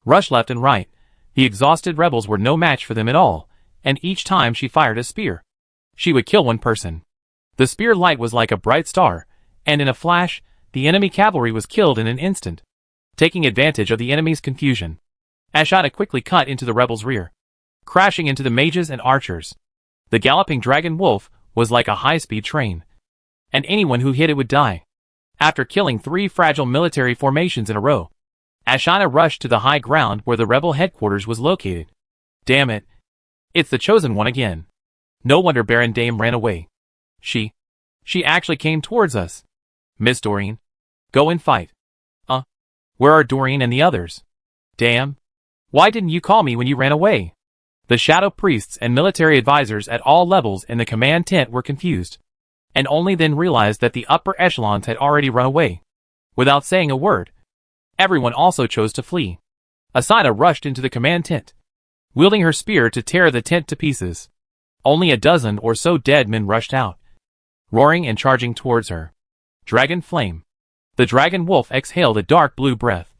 Rush left and right. The exhausted rebels were no match for them at all, and each time she fired a spear, she would kill one person. The spear light was like a bright star, and in a flash, the enemy cavalry was killed in an instant. Taking advantage of the enemy's confusion, Ashina quickly cut into the rebels' rear, crashing into the mages and archers. The galloping dragon wolf was like a high-speed train, and anyone who hit it would die. After killing 3 fragile military formations in a row, Ashina rushed to the high ground where the rebel headquarters was located. Damn it. It's the chosen one again. No wonder Baron Dame ran away. She actually came towards us. Miss Doreen, go and fight. Where are Doreen and the others? Damn. Why didn't you call me when you ran away? The shadow priests and military advisors at all levels in the command tent were confused, and only then realized that the upper echelons had already run away. Without saying a word, everyone also chose to flee. Asina rushed into the command tent, wielding her spear to tear the tent to pieces. Only a dozen or so dead men rushed out, roaring and charging towards her. Dragon Flame. The dragon wolf exhaled a dark blue breath.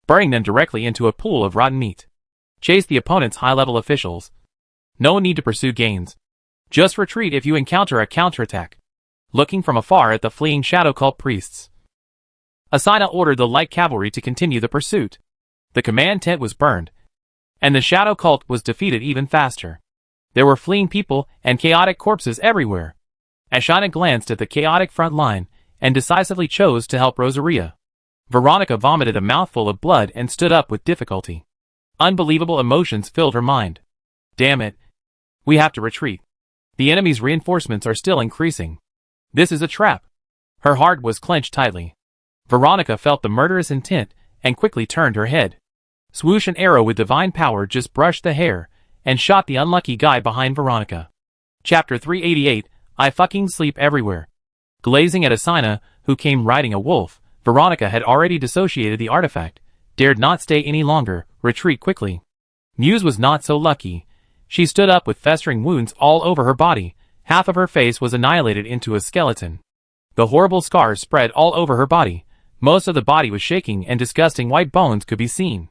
burning them directly into a pool of rotten meat. Chase the opponent's high-level officials. No need to pursue gains. Just retreat if you encounter a counterattack. Looking from afar at the fleeing shadow cult priests, Asina ordered the light cavalry to continue the pursuit. The command tent was burned, and the shadow cult was defeated even faster. There were fleeing people and chaotic corpses everywhere. Asina glanced at the chaotic front line and decisively chose to help Rosaria. Veronica vomited a mouthful of blood and stood up with difficulty. Unbelievable emotions filled her mind. Damn it. We have to retreat. The enemy's reinforcements are still increasing. This is a trap. Her heart was clenched tightly. Veronica felt the murderous intent and quickly turned her head. Swoosh, an arrow with divine power just brushed the hair and shot the unlucky guy behind Veronica. Chapter 388, I fucking sleep everywhere. Glazing at Asina, who came riding a wolf, Veronica had already dissociated the artifact, dared not stay any longer, retreat quickly. Muse was not so lucky. She stood up with festering wounds all over her body. Half of her face was annihilated into a skeleton. The horrible scars spread all over her body. Most of the body was shaking and disgusting white bones could be seen.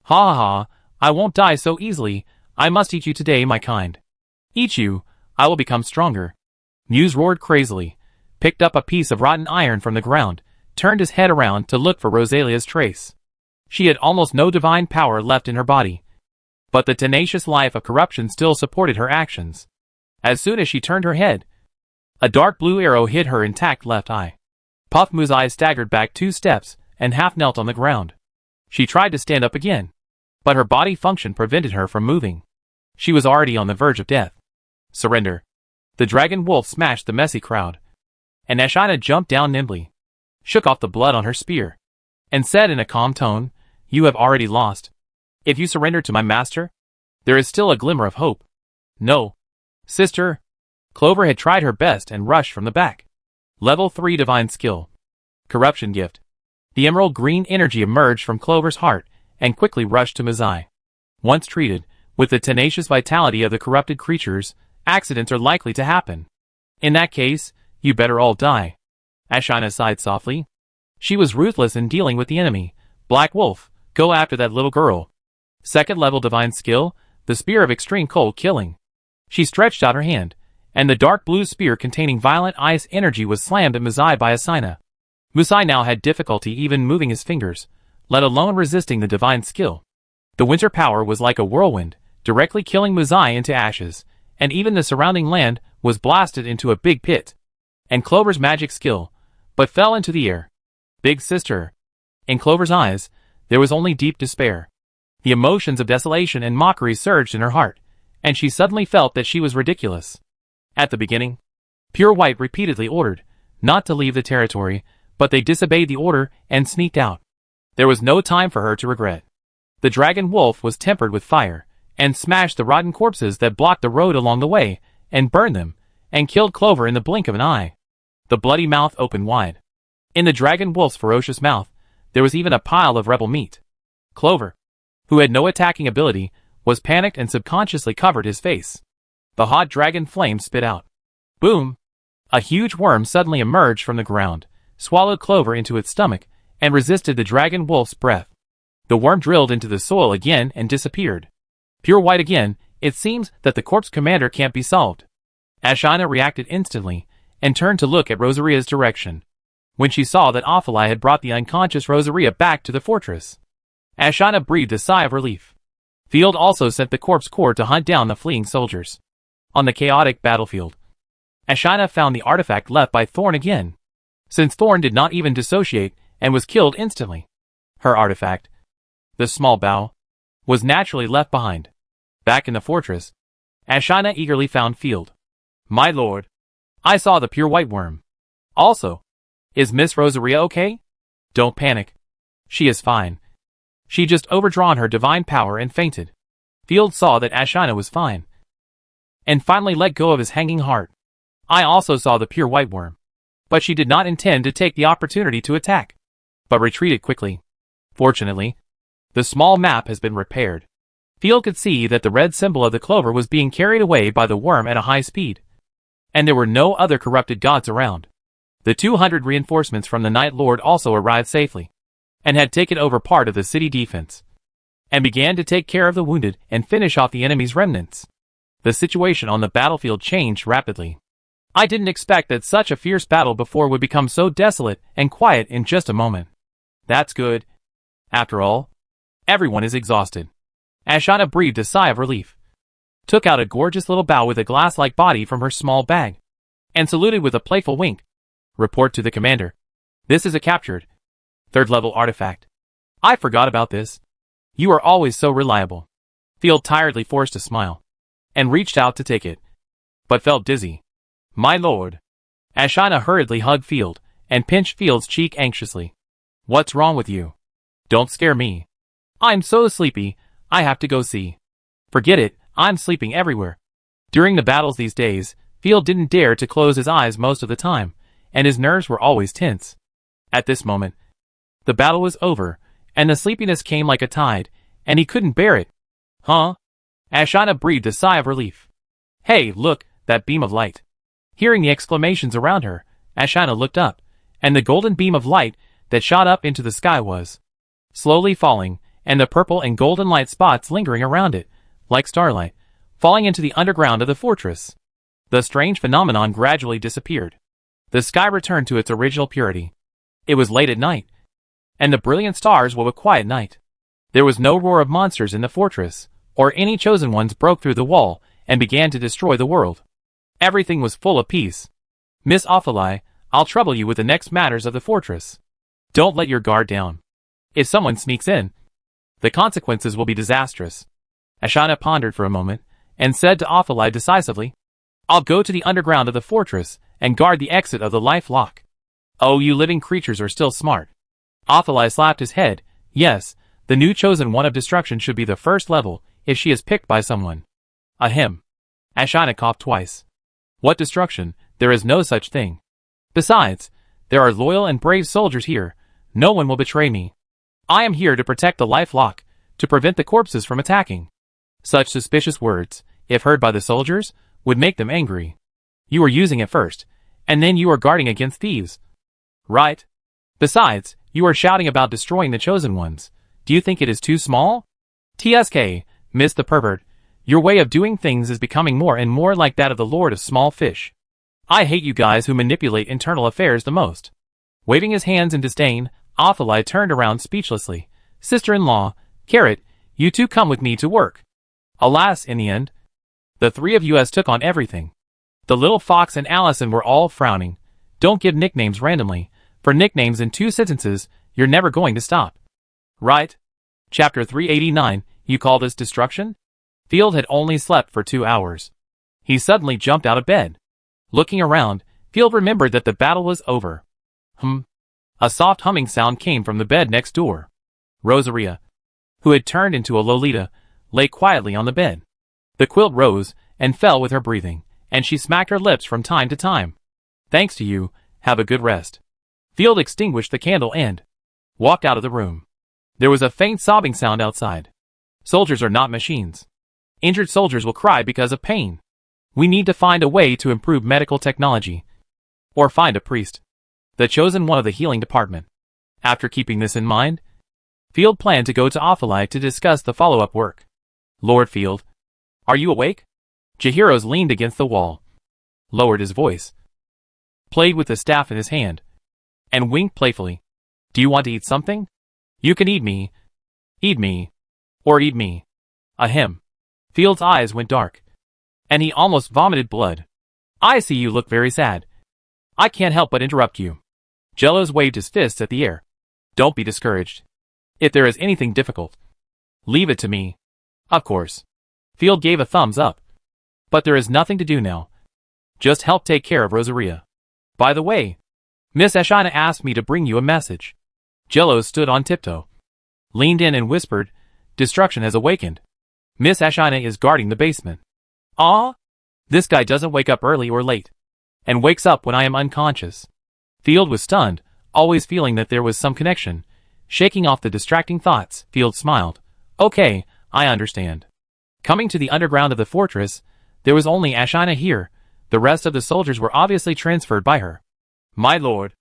Ha ha ha, I won't die so easily. I must eat you today, my kind. Eat you, I will become stronger. Muse roared crazily, picked up a piece of rotten iron from the ground, turned his head around to look for Rosalia's trace. She had almost no divine power left in her body, but the tenacious life of corruption still supported her actions. As soon as she turned her head, a dark blue arrow hit her intact left eye. Puff Mu's eyes staggered back 2 steps and half knelt on the ground. She tried to stand up again, but her body function prevented her from moving. She was already on the verge of death. Surrender. The dragon wolf smashed the messy crowd, and Asina jumped down nimbly, shook off the blood on her spear, and said in a calm tone, You have already lost. If you surrender to my master, there is still a glimmer of hope. No. Sister. Clover had tried her best and rushed from the back. Level 3 Divine Skill. Corruption Gift. The emerald green energy emerged from Clover's heart and quickly rushed to Mizai. Once treated, with the tenacious vitality of the corrupted creatures, accidents are likely to happen. In that case, you better all die. Asina sighed softly. She was ruthless in dealing with the enemy. Black Wolf, go after that little girl. Second level Divine Skill, the Spear of Extreme Cold Killing. She stretched out her hand, and the dark blue spear containing violent ice energy was slammed at Mizai by Asina. Mizai now had difficulty even moving his fingers, let alone resisting the divine skill. The winter power was like a whirlwind, directly killing Mizai into ashes, and even the surrounding land was blasted into a big pit. And Clover's magic skill, but fell into the air. Big sister. In Clover's eyes, there was only deep despair. The emotions of desolation and mockery surged in her heart, and she suddenly felt that she was ridiculous. At the beginning, Pure White repeatedly ordered not to leave the territory, but they disobeyed the order and sneaked out. There was no time for her to regret. The dragon wolf was tempered with fire, and smashed the rotten corpses that blocked the road along the way, and burned them, and killed Clover in the blink of an eye. The bloody mouth opened wide. In the dragon wolf's ferocious mouth, there was even a pile of rebel meat. Clover, who had no attacking ability, was panicked and subconsciously covered his face. The hot dragon flame spit out. Boom! A huge worm suddenly emerged from the ground, swallowed Clover into its stomach, and resisted the dragon wolf's breath. The worm drilled into the soil again and disappeared. Pure White again, it seems that the corpse commander can't be solved. Asina reacted instantly, and turned to look at Rosaria's direction, when she saw that Ophelai had brought the unconscious Rosaria back to the fortress. Asina breathed a sigh of relief. Field also sent the corpse corps to hunt down the fleeing soldiers. On the chaotic battlefield, Asina found the artifact left by Thorn again, since Thorn did not even dissociate and was killed instantly. Her artifact, the small bow, was naturally left behind. Back in the fortress, Asina eagerly found Field. My lord, I saw the pure white worm. Also, is Miss Rosaria okay? Don't panic. She is fine. She just overdrawn her divine power and fainted. Field saw that Asina was fine, and finally let go of his hanging heart. I also saw the pure white worm, but she did not intend to take the opportunity to attack, but retreated quickly. Fortunately, the small map has been repaired. Field could see that the red symbol of the clover was being carried away by the worm at a high speed, and there were no other corrupted gods around. The 200 reinforcements from the Night Lord also arrived safely. and had taken over part of the city defense, and began to take care of the wounded and finish off the enemy's remnants. The situation on the battlefield changed rapidly. I didn't expect that such a fierce battle before would become so desolate and quiet in just a moment. That's good. After all, everyone is exhausted. Ashana breathed a sigh of relief, took out a gorgeous little bow with a glass-like body from her small bag, and saluted with a playful wink. Report to the commander. This is a captured, third-level artifact. I forgot about this. You are always so reliable. Field tiredly forced a smile, and reached out to take it, but felt dizzy. My lord. Ashana hurriedly hugged Field, and pinched Field's cheek anxiously. What's wrong with you? Don't scare me. I'm so sleepy, I have to go see. Forget it, I'm sleeping everywhere. During the battles these days, Field didn't dare to close his eyes most of the time, and his nerves were always tense. At this moment, the battle was over, and the sleepiness came like a tide, and he couldn't bear it. Huh? Ashana breathed a sigh of relief. Hey, look, that beam of light. Hearing the exclamations around her, Ashana looked up, and the golden beam of light that shot up into the sky was slowly falling, and the purple and golden light spots lingering around it, like starlight, falling into the underground of the fortress. The strange phenomenon gradually disappeared. The sky returned to its original purity. It was late at night, and the brilliant stars were a quiet night. There was no roar of monsters in the fortress, or any chosen ones broke through the wall and began to destroy the world. Everything was full of peace. Miss Ophelia, I'll trouble you with the next matters of the fortress. Don't let your guard down. If someone sneaks in, the consequences will be disastrous. Ashana pondered for a moment, and said to Ophelia decisively, I'll go to the underground of the fortress, and guard the exit of the life lock. Oh, you living creatures are still smart. Ophelia slapped his head. Yes, the new chosen one of destruction should be the first level, if she is picked by someone. Ahem. Ashana coughed twice. What destruction? There is no such thing. Besides, there are loyal and brave soldiers here. No one will betray me. I am here to protect the life lock, to prevent the corpses from attacking. Such suspicious words, if heard by the soldiers, would make them angry. You are using it first, and then you are guarding against thieves. Right? Besides, you are shouting about destroying the chosen ones. Do you think it is too small? TSK, Miss the Pervert, your way of doing things is becoming more and more like that of the Lord of Small Fish. I hate you guys who manipulate internal affairs the most. Waving his hands in disdain, Ophelia turned around speechlessly. Sister-in-law, Carrot, you two come with me to work. Alas, in the end, the three of us took on everything. The little fox and Allison were all frowning. Don't give nicknames randomly. For nicknames in 2 sentences, you're never going to stop. Right? Chapter 389, you call this destruction? Field had only slept for 2 hours. He suddenly jumped out of bed. Looking around, Field remembered that the battle was over. A soft humming sound came from the bed next door. Rosaria, who had turned into a Lolita, lay quietly on the bed. The quilt rose and fell with her breathing, and she smacked her lips from time to time. Thanks to you, have a good rest. Field extinguished the candle and walked out of the room. There was a faint sobbing sound outside. Soldiers are not machines. Injured soldiers will cry because of pain. We need to find a way to improve medical technology. Or find a priest. The chosen one of the healing department. After keeping this in mind, Field planned to go to Ophelia to discuss the follow-up work. Lord Field, are you awake? Jahiros leaned against the wall, lowered his voice, played with the staff in his hand, and winked playfully. Do you want to eat something? You can eat me. Eat me. Or eat me. Ahem. Field's eyes went dark, and he almost vomited blood. I see you look very sad. I can't help but interrupt you. Jellos waved his fists at the air. Don't be discouraged. If there is anything difficult, leave it to me. Of course. Field gave a thumbs up. But there is nothing to do now. Just help take care of Rosaria. By the way, Miss Ashana asked me to bring you a message. Jellos stood on tiptoe, leaned in and whispered, Destruction has awakened. Miss Ashana is guarding the basement. Ah? This guy doesn't wake up early or late, and wakes up when I am unconscious. Field was stunned, always feeling that there was some connection. Shaking off the distracting thoughts, Field smiled. Okay, I understand. Coming to the underground of the fortress, there was only Ashana here. The rest of the soldiers were obviously transferred by her. My lord,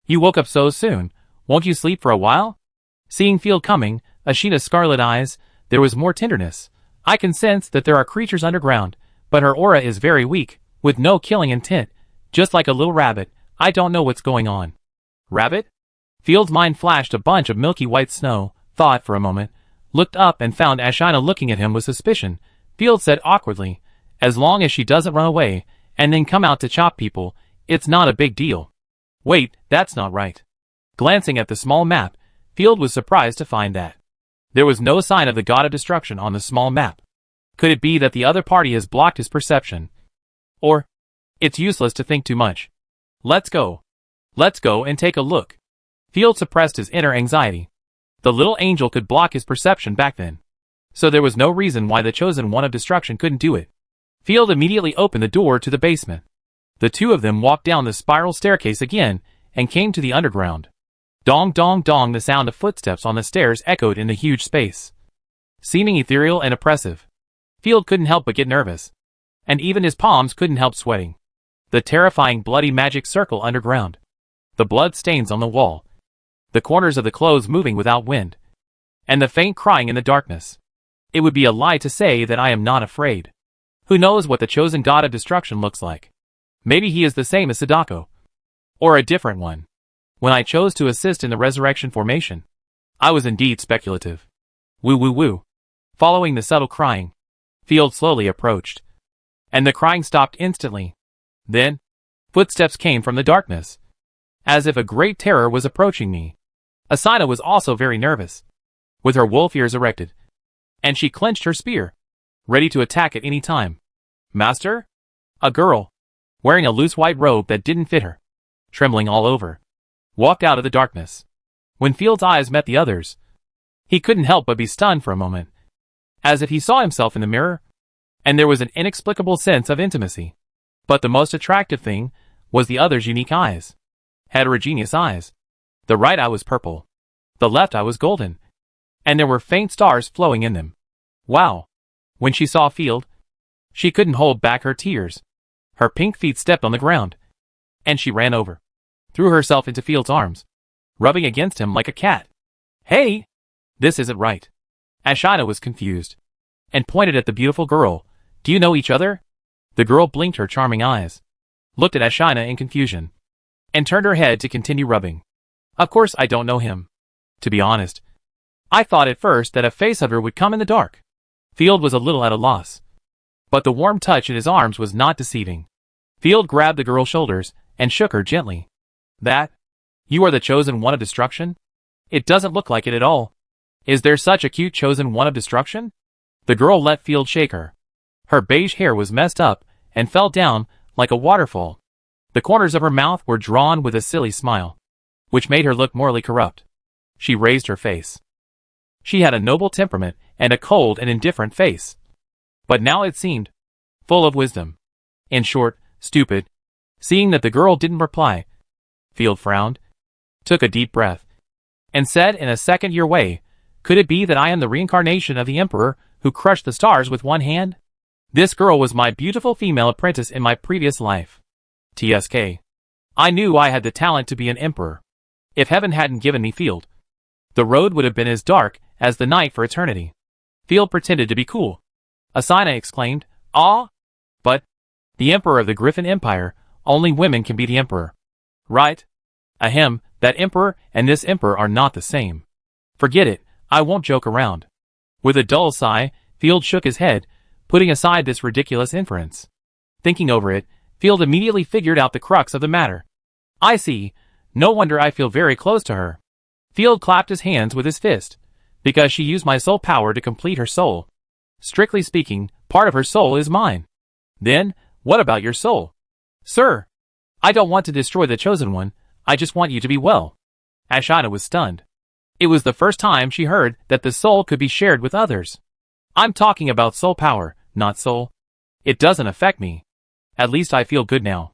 you woke up so soon. Won't you sleep for a while? Seeing Field coming, Ashina's scarlet eyes, there was more tenderness. I can sense that there are creatures underground, but her aura is very weak, with no killing intent, just like a little rabbit. I don't know what's going on. Rabbit? Field's mind flashed a bunch of milky white snow, thought for a moment, looked up and found Ashina looking at him with suspicion. Field said awkwardly, as long as she doesn't run away, and then come out to chop people, it's not a big deal. Wait, that's not right. Glancing at the small map, Field was surprised to find that there was no sign of the god of destruction on the small map. Could it be that the other party has blocked his perception? Or, it's useless to think too much. Let's go. Let's go and take a look. Field suppressed his inner anxiety. The little angel could block his perception back then. So there was no reason why the chosen one of destruction couldn't do it. Field immediately opened the door to the basement. The two of them walked down the spiral staircase again and came to the underground. Dong dong dong, the sound of footsteps on the stairs echoed in the huge space. Seeming ethereal and oppressive. Field couldn't help but get nervous. And even his palms couldn't help sweating. The terrifying bloody magic circle underground. The blood stains on the wall. The corners of the clothes moving without wind. And the faint crying in the darkness. It would be a lie to say that I am not afraid. Who knows what the chosen god of destruction looks like? Maybe he is the same as Sadako. Or a different one. When I chose to assist in the resurrection formation, I was indeed speculative. Woo woo woo. Following the subtle crying, Field slowly approached. And the crying stopped instantly. Then, footsteps came from the darkness. As if a great terror was approaching me. Asina was also very nervous. With her wolf ears erected. And she clenched her spear. Ready to attack at any time. Master? A girl, wearing a loose white robe that didn't fit her, trembling all over, walked out of the darkness. When Field's eyes met the others, he couldn't help but be stunned for a moment, as if he saw himself in the mirror, and there was an inexplicable sense of intimacy. But the most attractive thing was the other's unique eyes. Heterogeneous eyes. The right eye was purple. The left eye was golden. And there were faint stars flowing in them. Wow. When she saw Field, she couldn't hold back her tears. Her pink feet stepped on the ground. And she ran over. Threw herself into Field's arms, rubbing against him like a cat. Hey! This isn't right. Ashina was confused. And pointed at the beautiful girl. Do you know each other? The girl blinked her charming eyes. Looked at Ashina in confusion. And turned her head to continue rubbing. Of course I don't know him. To be honest, I thought at first that a facehugger would come in the dark. Field was a little at a loss. But the warm touch in his arms was not deceiving. Field grabbed the girl's shoulders and shook her gently. That? You are the chosen one of destruction? It doesn't look like it at all. Is there such a cute chosen one of destruction? The girl let Field shake her. Her beige hair was messed up and fell down like a waterfall. The corners of her mouth were drawn with a silly smile, which made her look morally corrupt. She raised her face. She had a noble temperament and a cold and indifferent face. But now it seemed full of wisdom. In short, stupid. Seeing that the girl didn't reply, Field frowned, took a deep breath, and said in a second-year way, could it be that I am the reincarnation of the Emperor who crushed the stars with one hand? This girl was my beautiful female apprentice in my previous life. TSK. I knew I had the talent to be an emperor. If heaven hadn't given me Field, the road would have been as dark as the night for eternity. Field pretended to be cool. Asina exclaimed, Ah! But, the Emperor of the Griffin Empire, only women can be the Emperor. Right? Ahem, that Emperor and this Emperor are not the same. Forget it, I won't joke around. With a dull sigh, Field shook his head, putting aside this ridiculous inference. Thinking over it, Field immediately figured out the crux of the matter. I see, no wonder I feel very close to her. Field clapped his hands with his fist, because she used my soul power to complete her soul. Strictly speaking, part of her soul is mine. Then, what about your soul? Sir, I don't want to destroy the chosen one, I just want you to be well. Ashina was stunned. It was the first time she heard that the soul could be shared with others. I'm talking about soul power, not soul. It doesn't affect me. At least I feel good now.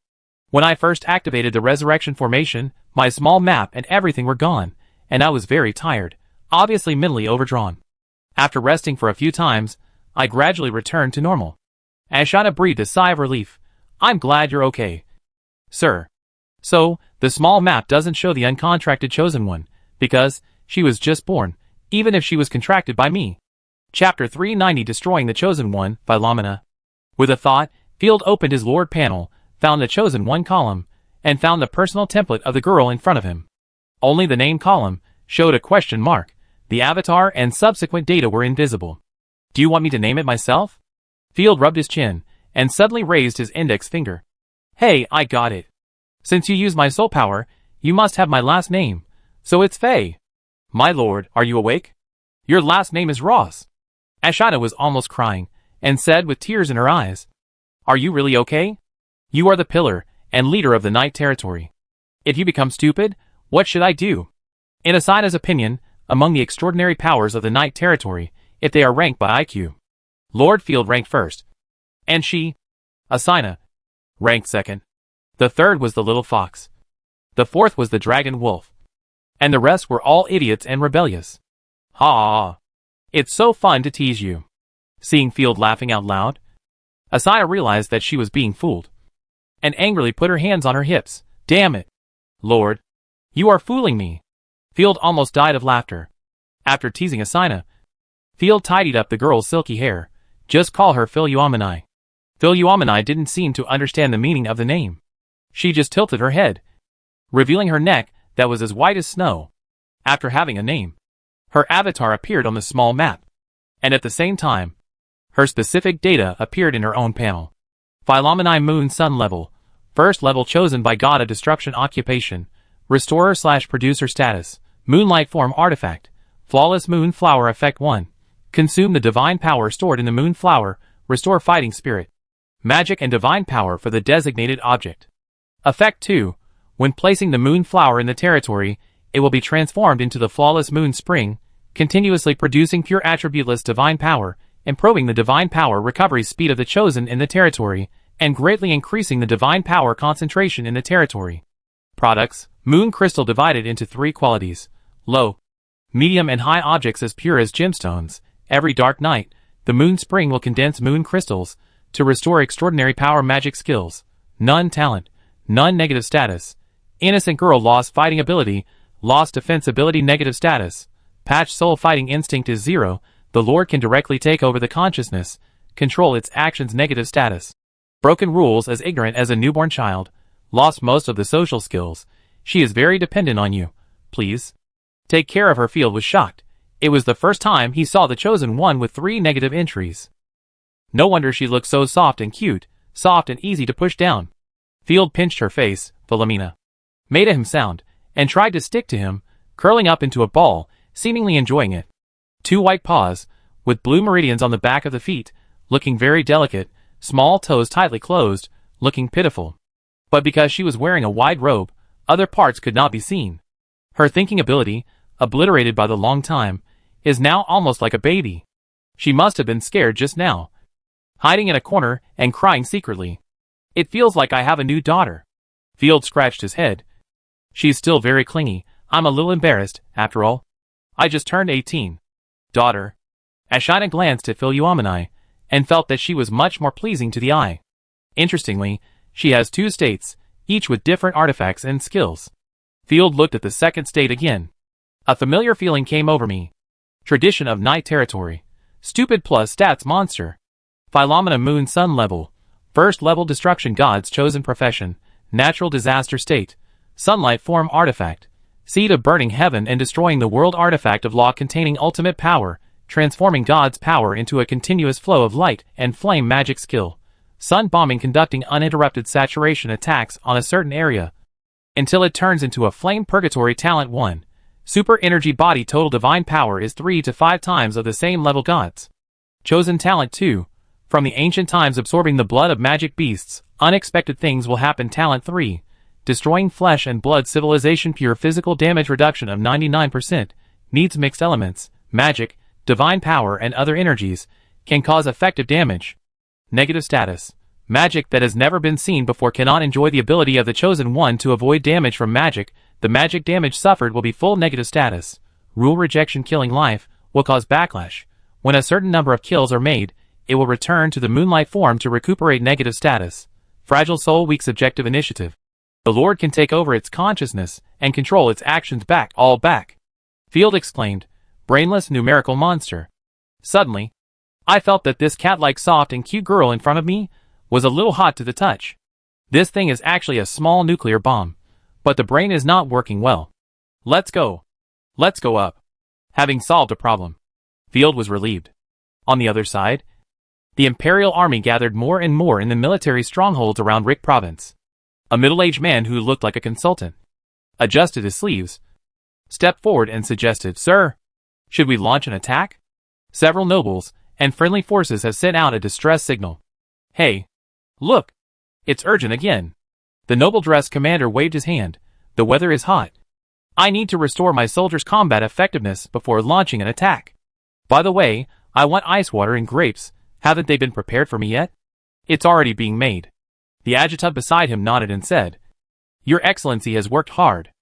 When I first activated the resurrection formation, my small map and everything were gone, and I was very tired, obviously mentally overdrawn. After resting for a few times, I gradually returned to normal. Ashina breathed a sigh of relief. I'm glad you're okay. Sir. So, the small map doesn't show the uncontracted chosen one, because She was just born, even if she was contracted by me. Chapter 390 Destroying the Chosen One, Philomena. With a thought, Field opened his Lord panel, found the Chosen One column, and found the personal template of the girl in front of him. Only the name column showed a question mark. The avatar and subsequent data were invisible. Do you want me to name it myself? Field rubbed his chin, and suddenly raised his index finger. Hey, I got it. Since you use my soul power, you must have my last name, so it's Faye. My lord, are you awake? Your last name is Ross. Ashina was almost crying, and said with tears in her eyes, Are you really okay? You are the pillar and leader of the Night Territory. If you become stupid, what should I do? In Asina's opinion, among the extraordinary powers of the Night Territory, if they are ranked by IQ, Lord Field ranked first. And she, Asina, ranked second. The third was the little fox. The fourth was the dragon wolf. And the rest were all idiots and rebellious. Ha! It's so fun to tease you. Seeing Field laughing out loud, Asina realized that she was being fooled, and angrily put her hands on her hips. Damn it! Lord, you are fooling me. Field almost died of laughter. After teasing Asina, Field tidied up the girl's silky hair. Just call her Philomena. Philomena didn't seem to understand the meaning of the name. She just tilted her head, revealing her neck that was as white as snow. After having a name, her avatar appeared on the small map, and at the same time, her specific data appeared in her own panel. Philomena Moon Sun Level, first level chosen by God of Destruction Occupation, Restorer/Producer Status, Moonlight Form Artifact, Flawless Moon Flower Effect 1, consume the divine power stored in the moon flower, restore fighting spirit, magic and divine power for the designated object. Effect 2, when placing the moon flower in the territory, it will be transformed into the flawless moon spring, continuously producing pure attributeless divine power, improving the divine power recovery speed of the chosen in the territory, and greatly increasing the divine power concentration in the territory. Products: moon crystal divided into 3 qualities: low, medium and high objects as pure as gemstones. Every dark night, the moon spring will condense moon crystals to restore extraordinary power magic skills. None talent, none negative status. Innocent girl lost fighting ability, lost defense ability negative status. Patch soul fighting instinct is 0. The Lord can directly take over the consciousness, control its actions negative status. Broken rules as ignorant as a newborn child. Lost most of the social skills. She is very dependent on you. Please take care of her. Field was shocked. It was the first time he saw the chosen one with 3 negative entries. No wonder she looked so soft and cute, soft and easy to push down. Field pinched her face. Philomena made a sound, and tried to stick to him, curling up into a ball, seemingly enjoying it. 2 white paws, with blue meridians on the back of the feet, looking very delicate, small toes tightly closed, looking pitiful. But because she was wearing a wide robe, other parts could not be seen. Her thinking ability, obliterated by the long time, is now almost like a baby. She must have been scared just now, hiding in a corner and crying secretly. It feels like I have a new daughter. Field scratched his head. She's still very clingy. I'm a little embarrassed, after all. I just turned 18. Daughter. Ashina glanced at Philomena, and felt that she was much more pleasing to the eye. Interestingly, she has 2 states, each with different artifacts and skills. Field looked at the second state again. A familiar feeling came over me. Tradition of Night Territory. Stupid plus stats monster. Philomena Moon Sun Level. First level destruction God's chosen profession. Natural disaster state. Sunlight form artifact. Seed of burning heaven and destroying the world artifact of law containing ultimate power, transforming God's power into a continuous flow of light and flame magic skill. Sun bombing conducting uninterrupted saturation attacks on a certain area until it turns into a flame purgatory. Talent 1. Super energy body total divine power is 3 to 5 times of the same level God's chosen. Talent 2. From the ancient times absorbing the blood of magic beasts, unexpected things will happen. Talent 3. Destroying flesh and blood civilization pure physical damage reduction of 99%, needs mixed elements, magic, divine power and other energies, can cause effective damage. Negative status. Magic that has never been seen before cannot enjoy the ability of the chosen one to avoid damage from magic. The magic damage suffered will be full negative status. Rule rejection killing life will cause backlash. When a certain number of kills are made, it will return to the moonlight form to recuperate negative status. Fragile soul weak subjective initiative. The Lord can take over its consciousness and control its actions back. Field exclaimed, brainless numerical monster. Suddenly, I felt that this cat-like soft and cute girl in front of me was a little hot to the touch. This thing is actually a small nuclear bomb, but the brain is not working well. Let's go. Let's go up. Having solved a problem, Field was relieved. On the other side, the Imperial Army gathered more and more in the military strongholds around Rick Province. A middle-aged man who looked like a consultant adjusted his sleeves, stepped forward and suggested, "Sir, should we launch an attack? Several nobles and friendly forces have sent out a distress signal. Hey, look, it's urgent again." The noble-dressed commander waved his hand. "The weather is hot. I need to restore my soldiers' combat effectiveness before launching an attack. By the way, I want ice water and grapes. Haven't they been prepared for me yet?" "It's already being made." The adjutant beside him nodded and said, "Your Excellency has worked hard.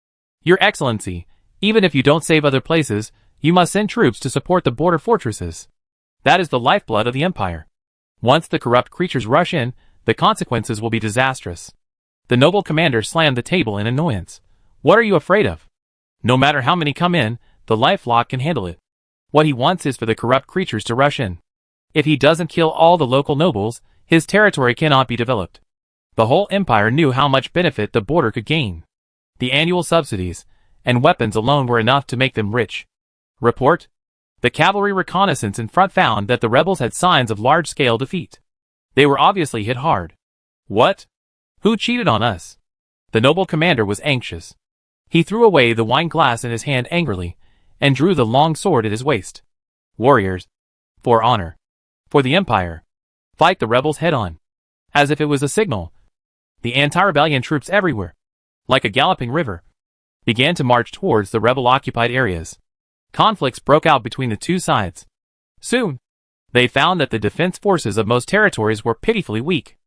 Your Excellency, even if you don't save other places, you must send troops to support the border fortresses. That is the lifeblood of the Empire. Once the corrupt creatures rush in, the consequences will be disastrous." The noble commander slammed the table in annoyance. "What are you afraid of? No matter how many come in, the lifelock can handle it. What he wants is for the corrupt creatures to rush in. If he doesn't kill all the local nobles, his territory cannot be developed." The whole empire knew how much benefit the border could gain. The annual subsidies and weapons alone were enough to make them rich. Report: the cavalry reconnaissance in front found that the rebels had signs of large-scale defeat. They were obviously hit hard. What? Who cheated on us? The noble commander was anxious. He threw away the wine glass in his hand angrily and drew the long sword at his waist. "Warriors, for honor, for the Empire, fight the rebels head-on." As if it was a signal, the anti-rebellion troops everywhere, like a galloping river, began to march towards the rebel-occupied areas. Conflicts broke out between the two sides. Soon, they found that the defense forces of most territories were pitifully weak.